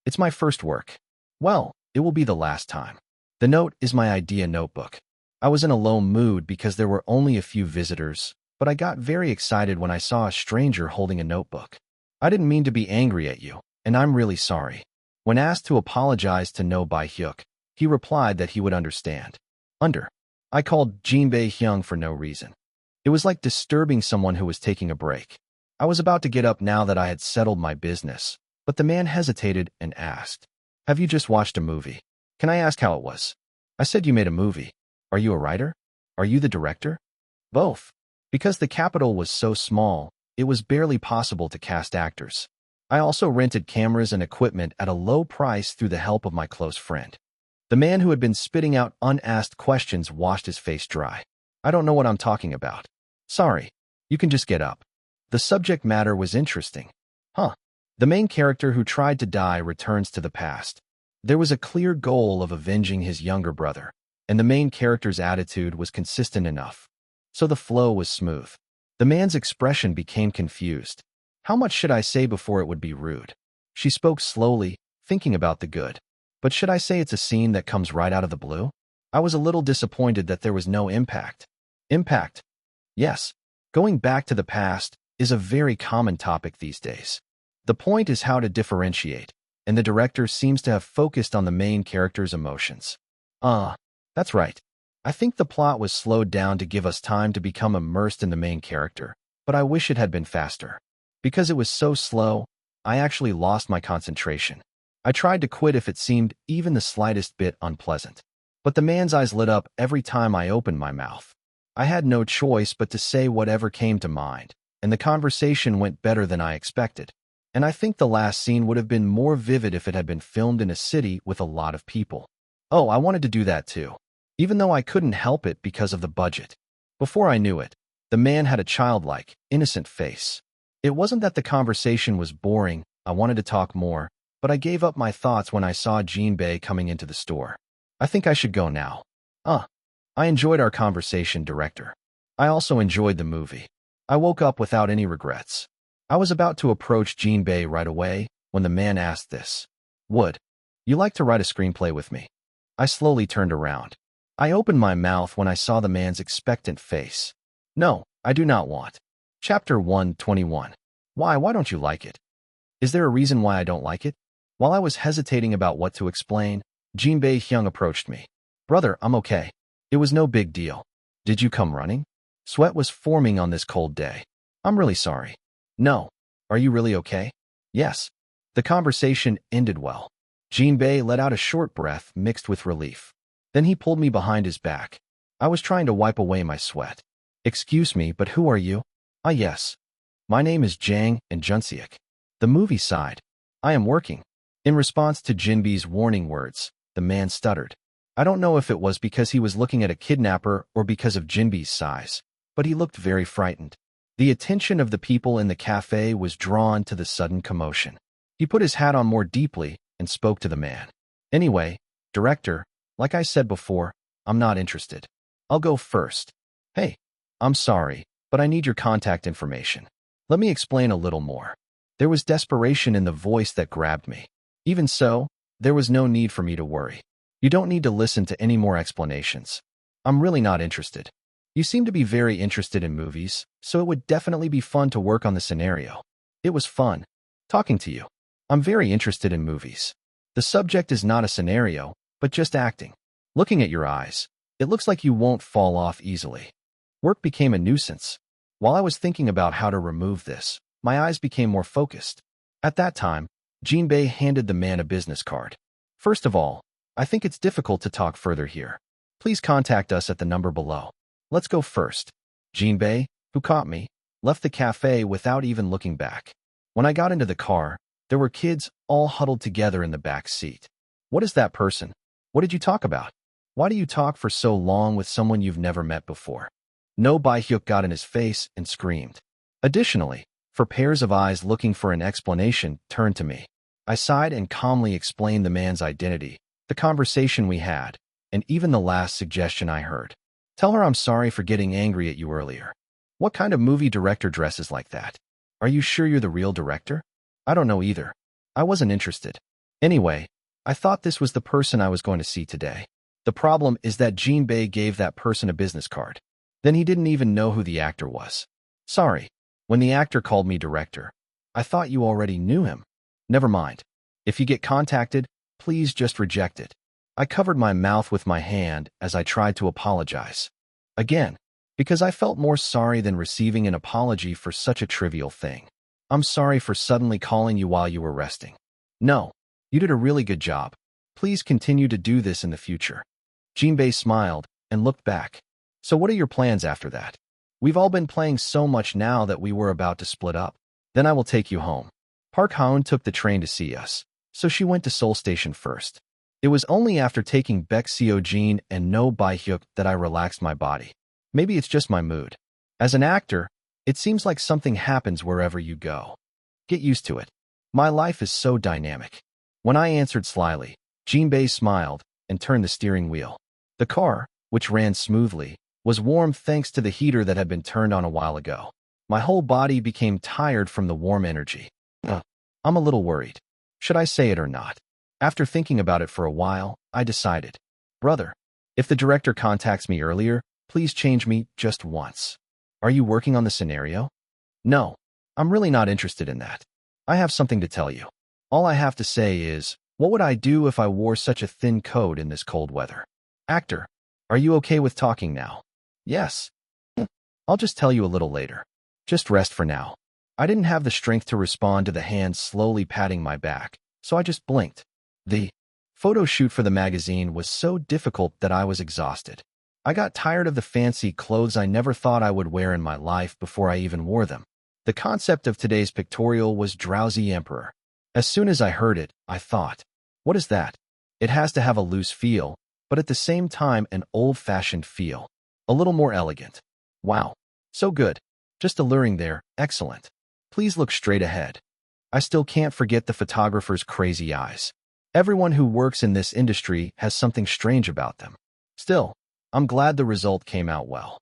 It's my first work. Well, it will be the last time. The note is my idea notebook. I was in a low mood because there were only a few visitors, but I got very excited when I saw a stranger holding a notebook. I didn't mean to be angry at you, and I'm really sorry. When asked to apologize to No Bai-hyuk, he replied that he would understand. I called Jinbei Hyung for no reason. It was like disturbing someone who was taking a break. I was about to get up now that I had settled my business, but the man hesitated and asked, "Have you just watched a movie? Can I ask how it was?" I said, "You made a movie. Are you a writer? Are you the director?" "Both. Because the capital was so small, it was barely possible to cast actors. I also rented cameras and equipment at a low price through the help of my close friend. The man who had been spitting out unasked questions washed his face dry. I don't know what I'm talking about. Sorry. You can just get up. The subject matter was interesting. Huh. The main character who tried to die returns to the past. There was a clear goal of avenging his younger brother, and the main character's attitude was consistent enough. So the flow was smooth. The man's expression became confused. How much should I say before it would be rude? She spoke slowly, thinking about the good. But should I say it's a scene that comes right out of the blue? I was a little disappointed that there was no impact. Impact? Yes. Going back to the past is a very common topic these days. The point is how to differentiate, and the director seems to have focused on the main character's emotions. That's right. I think the plot was slowed down to give us time to become immersed in the main character, but I wish it had been faster. Because it was so slow, I actually lost my concentration. I tried to quit if it seemed even the slightest bit unpleasant. But the man's eyes lit up every time I opened my mouth. I had no choice but to say whatever came to mind, and the conversation went better than I expected. And I think the last scene would have been more vivid if it had been filmed in a city with a lot of people. Oh, I wanted to do that too, even though I couldn't help it because of the budget. Before I knew it, the man had a childlike, innocent face. It wasn't that the conversation was boring, I wanted to talk more, but I gave up my thoughts when I saw Jinbei coming into the store. I think I should go now. I enjoyed our conversation, director. I also enjoyed the movie. I woke up without any regrets. I was about to approach Jinbei right away when the man asked this. Would you like to write a screenplay with me? I slowly turned around. I opened my mouth when I saw the man's expectant face. No, I do not want. Chapter 121. Why don't you like it? Is there a reason why I don't like it? While I was hesitating about what to explain, Jinbei Hyung approached me. Brother, I'm okay. It was no big deal. Did you come running? Sweat was forming on this cold day. I'm really sorry. No. Are you really okay? Yes. The conversation ended well. Jinbei let out a short breath mixed with relief. Then he pulled me behind his back. I was trying to wipe away my sweat. Excuse me, but who are you? Yes. My name is Jang and Junsiak. The movie sighed. I am working. In response to Jinbei's warning words, the man stuttered. I don't know if it was because he was looking at a kidnapper or because of Jinbei's size, but he looked very frightened. The attention of the people in the cafe was drawn to the sudden commotion. He put his hat on more deeply and spoke to the man. Anyway, director, like I said before, I'm not interested. I'll go first. Hey, I'm sorry, but I need your contact information. Let me explain a little more. There was desperation in the voice that grabbed me. Even so, there was no need for me to worry. You don't need to listen to any more explanations. I'm really not interested. You seem to be very interested in movies, so it would definitely be fun to work on the scenario. It was fun talking to you. I'm very interested in movies. The subject is not a scenario, but just acting. Looking at your eyes, it looks like you won't fall off easily. Work became a nuisance. While I was thinking about how to remove this, my eyes became more focused. At that time, Jinbei handed the man a business card. First of all, I think it's difficult to talk further here. Please contact us at the number below. Let's go first. Jinbei, who caught me, left the cafe without even looking back. When I got into the car, there were kids all huddled together in the back seat. What is that person? What did you talk about? Why do you talk for so long with someone you've never met before? No Bai-hyuk got in his face and screamed. Additionally, for pairs of eyes looking for an explanation turned to me. I sighed and calmly explained the man's identity, the conversation we had, and even the last suggestion I heard. Tell her I'm sorry for getting angry at you earlier. What kind of movie director dresses like that? Are you sure you're the real director? I don't know either. I wasn't interested. Anyway, I thought this was the person I was going to see today. The problem is that Jinbei gave that person a business card. Then he didn't even know who the actor was. Sorry. When the actor called me director, I thought you already knew him. Never mind. If you get contacted, please just reject it. I covered my mouth with my hand as I tried to apologize. Again, because I felt more sorry than receiving an apology for such a trivial thing. I'm sorry for suddenly calling you while you were resting. No, you did a really good job. Please continue to do this in the future. Jinbei smiled and looked back. So what are your plans after that? We've all been playing so much now that we were about to split up. Then I will take you home. Park Haun took the train to see us, so she went to Seoul Station first. It was only after taking Baek Seo-jin and No Bae-hyuk that I relaxed my body. Maybe it's just my mood. As an actor, it seems like something happens wherever you go. Get used to it. My life is so dynamic. When I answered slyly, Jinbei smiled and turned the steering wheel. The car, which ran smoothly, was warm thanks to the heater that had been turned on a while ago. My whole body became tired from the warm energy. I'm a little worried. Should I say it or not? After thinking about it for a while, I decided. Brother, if the director contacts me earlier, please change me just once. Are you working on the scenario? No, I'm really not interested in that. I have something to tell you. All I have to say is, what would I do if I wore such a thin coat in this cold weather? Actor, are you okay with talking now? Yes. I'll just tell you a little later. Just rest for now. I didn't have the strength to respond to the hands slowly patting my back, so I just blinked. The photo shoot for the magazine was so difficult that I was exhausted. I got tired of the fancy clothes I never thought I would wear in my life before I even wore them. The concept of today's pictorial was Drowsy Emperor. As soon as I heard it, I thought, what is that? It has to have a loose feel, but at the same time an old-fashioned feel. A little more elegant. Wow. So good. Just alluring there. Excellent. Please look straight ahead. I still can't forget the photographer's crazy eyes. Everyone who works in this industry has something strange about them. Still, I'm glad the result came out well.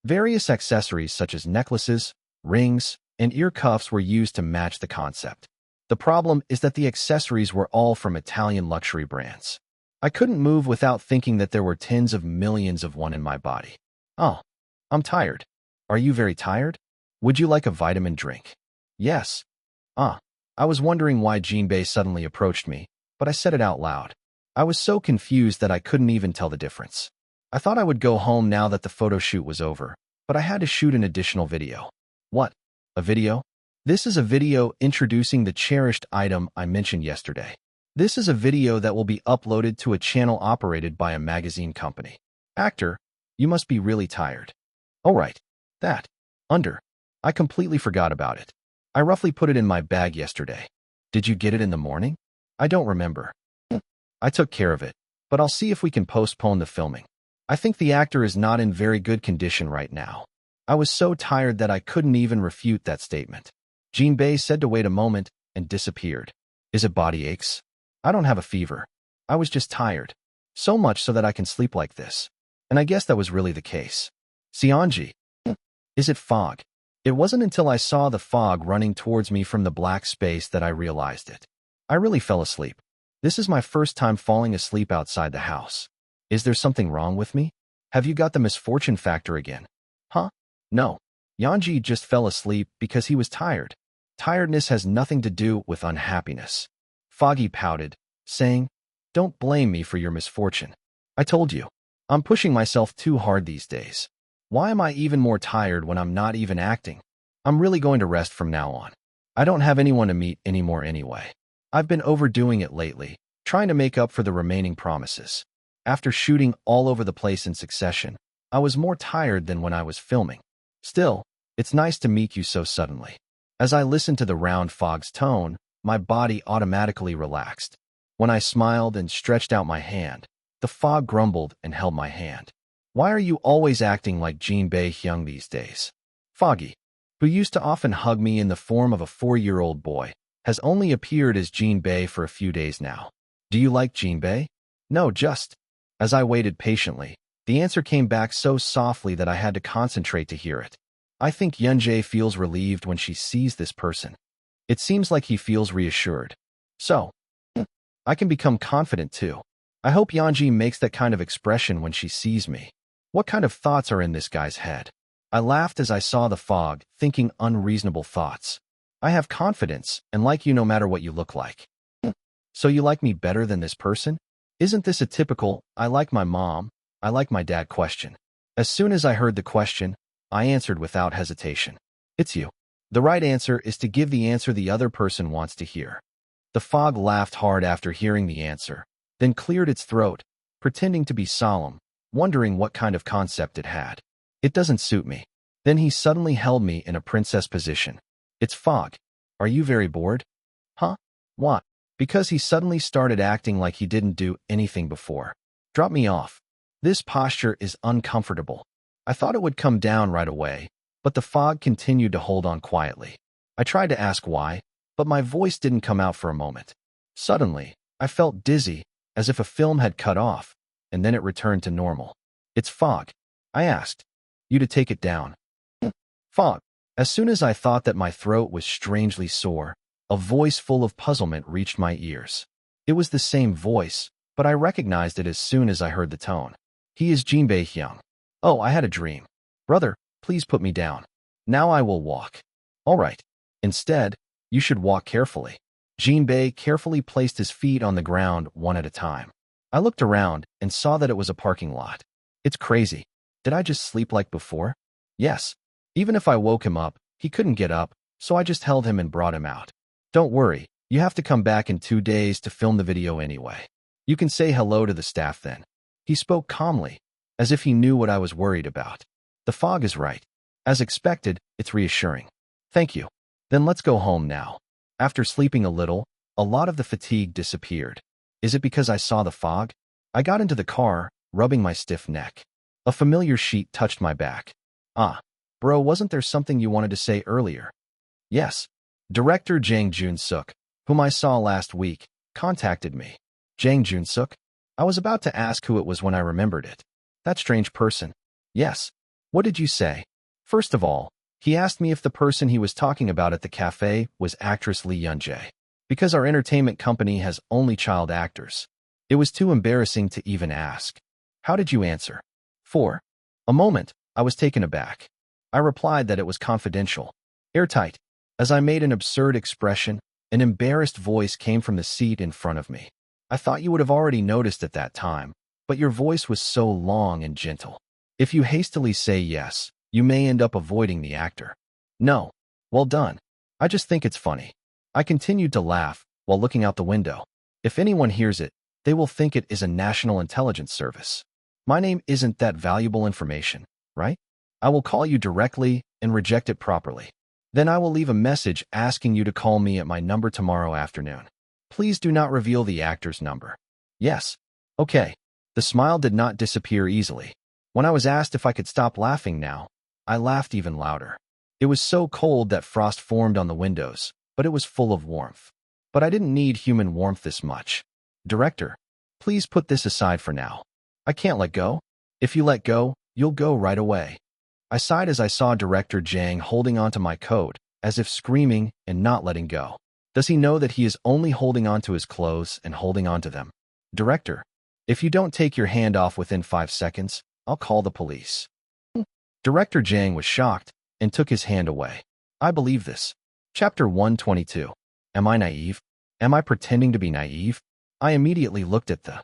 Various accessories such as necklaces, rings, and ear cuffs were used to match the concept. The problem is that the accessories were all from Italian luxury brands. I couldn't move without thinking that there were tens of millions of one in my body. Oh, I'm tired. Are you very tired? Would you like a vitamin drink? Yes. I was wondering why Jinbei suddenly approached me, but I said it out loud. I was so confused that I couldn't even tell the difference. I thought I would go home now that the photo shoot was over, but I had to shoot an additional video. What? A video? This is a video introducing the cherished item I mentioned yesterday. This is a video that will be uploaded to a channel operated by a magazine company. Actor, you must be really tired. Oh right. That. I completely forgot about it. I roughly put it in my bag yesterday. Did you get it in the morning? I don't remember. I took care of it, but I'll see if we can postpone the filming. I think the actor is not in very good condition right now. I was so tired that I couldn't even refute that statement. Jinbei said to wait a moment and disappeared. Is it body aches? I don't have a fever. I was just tired. So much so that I can sleep like this. And I guess that was really the case. Seonji. Is it fog? It wasn't until I saw the fog running towards me from the black space that I realized it. I really fell asleep. This is my first time falling asleep outside the house. Is there something wrong with me? Have you got the misfortune factor again? Huh? No. Yeonji just fell asleep because he was tired. Tiredness has nothing to do with unhappiness. Foggy pouted, saying, Don't blame me for your misfortune. I told you. I'm pushing myself too hard these days. Why am I even more tired when I'm not even acting? I'm really going to rest from now on. I don't have anyone to meet anymore anyway. I've been overdoing it lately, trying to make up for the remaining promises. After shooting all over the place in succession, I was more tired than when I was filming. Still, it's nice to meet you so suddenly. As I listened to the round fog's tone, my body automatically relaxed. When I smiled and stretched out my hand, the fog grumbled and held my hand. Why are you always acting like Jinbei Hyung these days? Foggy, who used to often hug me in the form of a 4-year-old boy, has only appeared as Jinbei for a few days now. Do you like Jinbei? No, just. As I waited patiently, the answer came back so softly that I had to concentrate to hear it. I think Yeonjae feels relieved when she sees this person. It seems like he feels reassured. So, I can become confident too. I hope Yeonji makes that kind of expression when she sees me. What kind of thoughts are in this guy's head? I laughed as I saw the fog, thinking unreasonable thoughts. I have confidence and like you no matter what you look like. So you like me better than this person? Isn't this a typical, I like my mom, I like my dad question? As soon as I heard the question, I answered without hesitation. It's you. The right answer is to give the answer the other person wants to hear. The fog laughed hard after hearing the answer, then cleared its throat, pretending to be solemn, wondering what kind of concept it had. It doesn't suit me. Then he suddenly held me in a princess position. It's fog. Are you very bored? Huh? What? Because he suddenly started acting like he didn't do anything before. Drop me off. This posture is uncomfortable. I thought it would come down right away, but the fog continued to hold on quietly. I tried to ask why, but my voice didn't come out for a moment. Suddenly, I felt dizzy, as if a film had cut off, and then it returned to normal. It's fog. I asked. You to take it down. Fog. As soon as I thought that my throat was strangely sore, a voice full of puzzlement reached my ears. It was the same voice, but I recognized it as soon as I heard the tone. He is Jinbei Hyung. Oh, I had a dream. Brother, please put me down. Now I will walk. All right. Instead, you should walk carefully. Jinbei carefully placed his feet on the ground one at a time. I looked around and saw that it was a parking lot. It's crazy. Did I just sleep like before? Yes. Even if I woke him up, he couldn't get up, so I just held him and brought him out. Don't worry, you have to come back in 2 days to film the video anyway. You can say hello to the staff then. He spoke calmly, as if he knew what I was worried about. The fog is right. As expected, it's reassuring. Thank you. Then let's go home now. After sleeping a little, a lot of the fatigue disappeared. Is it because I saw the fog? I got into the car, rubbing my stiff neck. A familiar sheet touched my back. Ah, bro, wasn't there something you wanted to say earlier? Yes. Director Jang Jun-suk, whom I saw last week, contacted me. Jang Jun-suk? I was about to ask who it was when I remembered it. That strange person. Yes. What did you say? First of all, he asked me if the person he was talking about at the cafe was actress Lee Yun-jae. Because our entertainment company has only child actors. It was too embarrassing to even ask. How did you answer? For a moment, I was taken aback. I replied that it was confidential. Airtight. As I made an absurd expression, an embarrassed voice came from the seat in front of me. I thought you would have already noticed at that time, but your voice was so long and gentle. If you hastily say yes, you may end up avoiding the actor. No. Well done. I just think it's funny. I continued to laugh while looking out the window. If anyone hears it, they will think it is a national intelligence service. My name isn't that valuable information, right? I will call you directly and reject it properly. Then I will leave a message asking you to call me at my number tomorrow afternoon. Please do not reveal the actor's number. Yes. Okay. The smile did not disappear easily. When I was asked if I could stop laughing now, I laughed even louder. It was so cold that frost formed on the windows, but it was full of warmth. But I didn't need human warmth this much. Director, please put this aside for now. I can't let go. If you let go, you'll go right away. I sighed as I saw Director Jang holding onto my coat, as if screaming and not letting go. Does he know that he is only holding onto his clothes and holding onto them? Director, if you don't take your hand off within 5 seconds, I'll call the police. Director Jang was shocked and took his hand away. I believe this. Chapter 122. Am I naive? Am I pretending to be naive? I immediately looked at the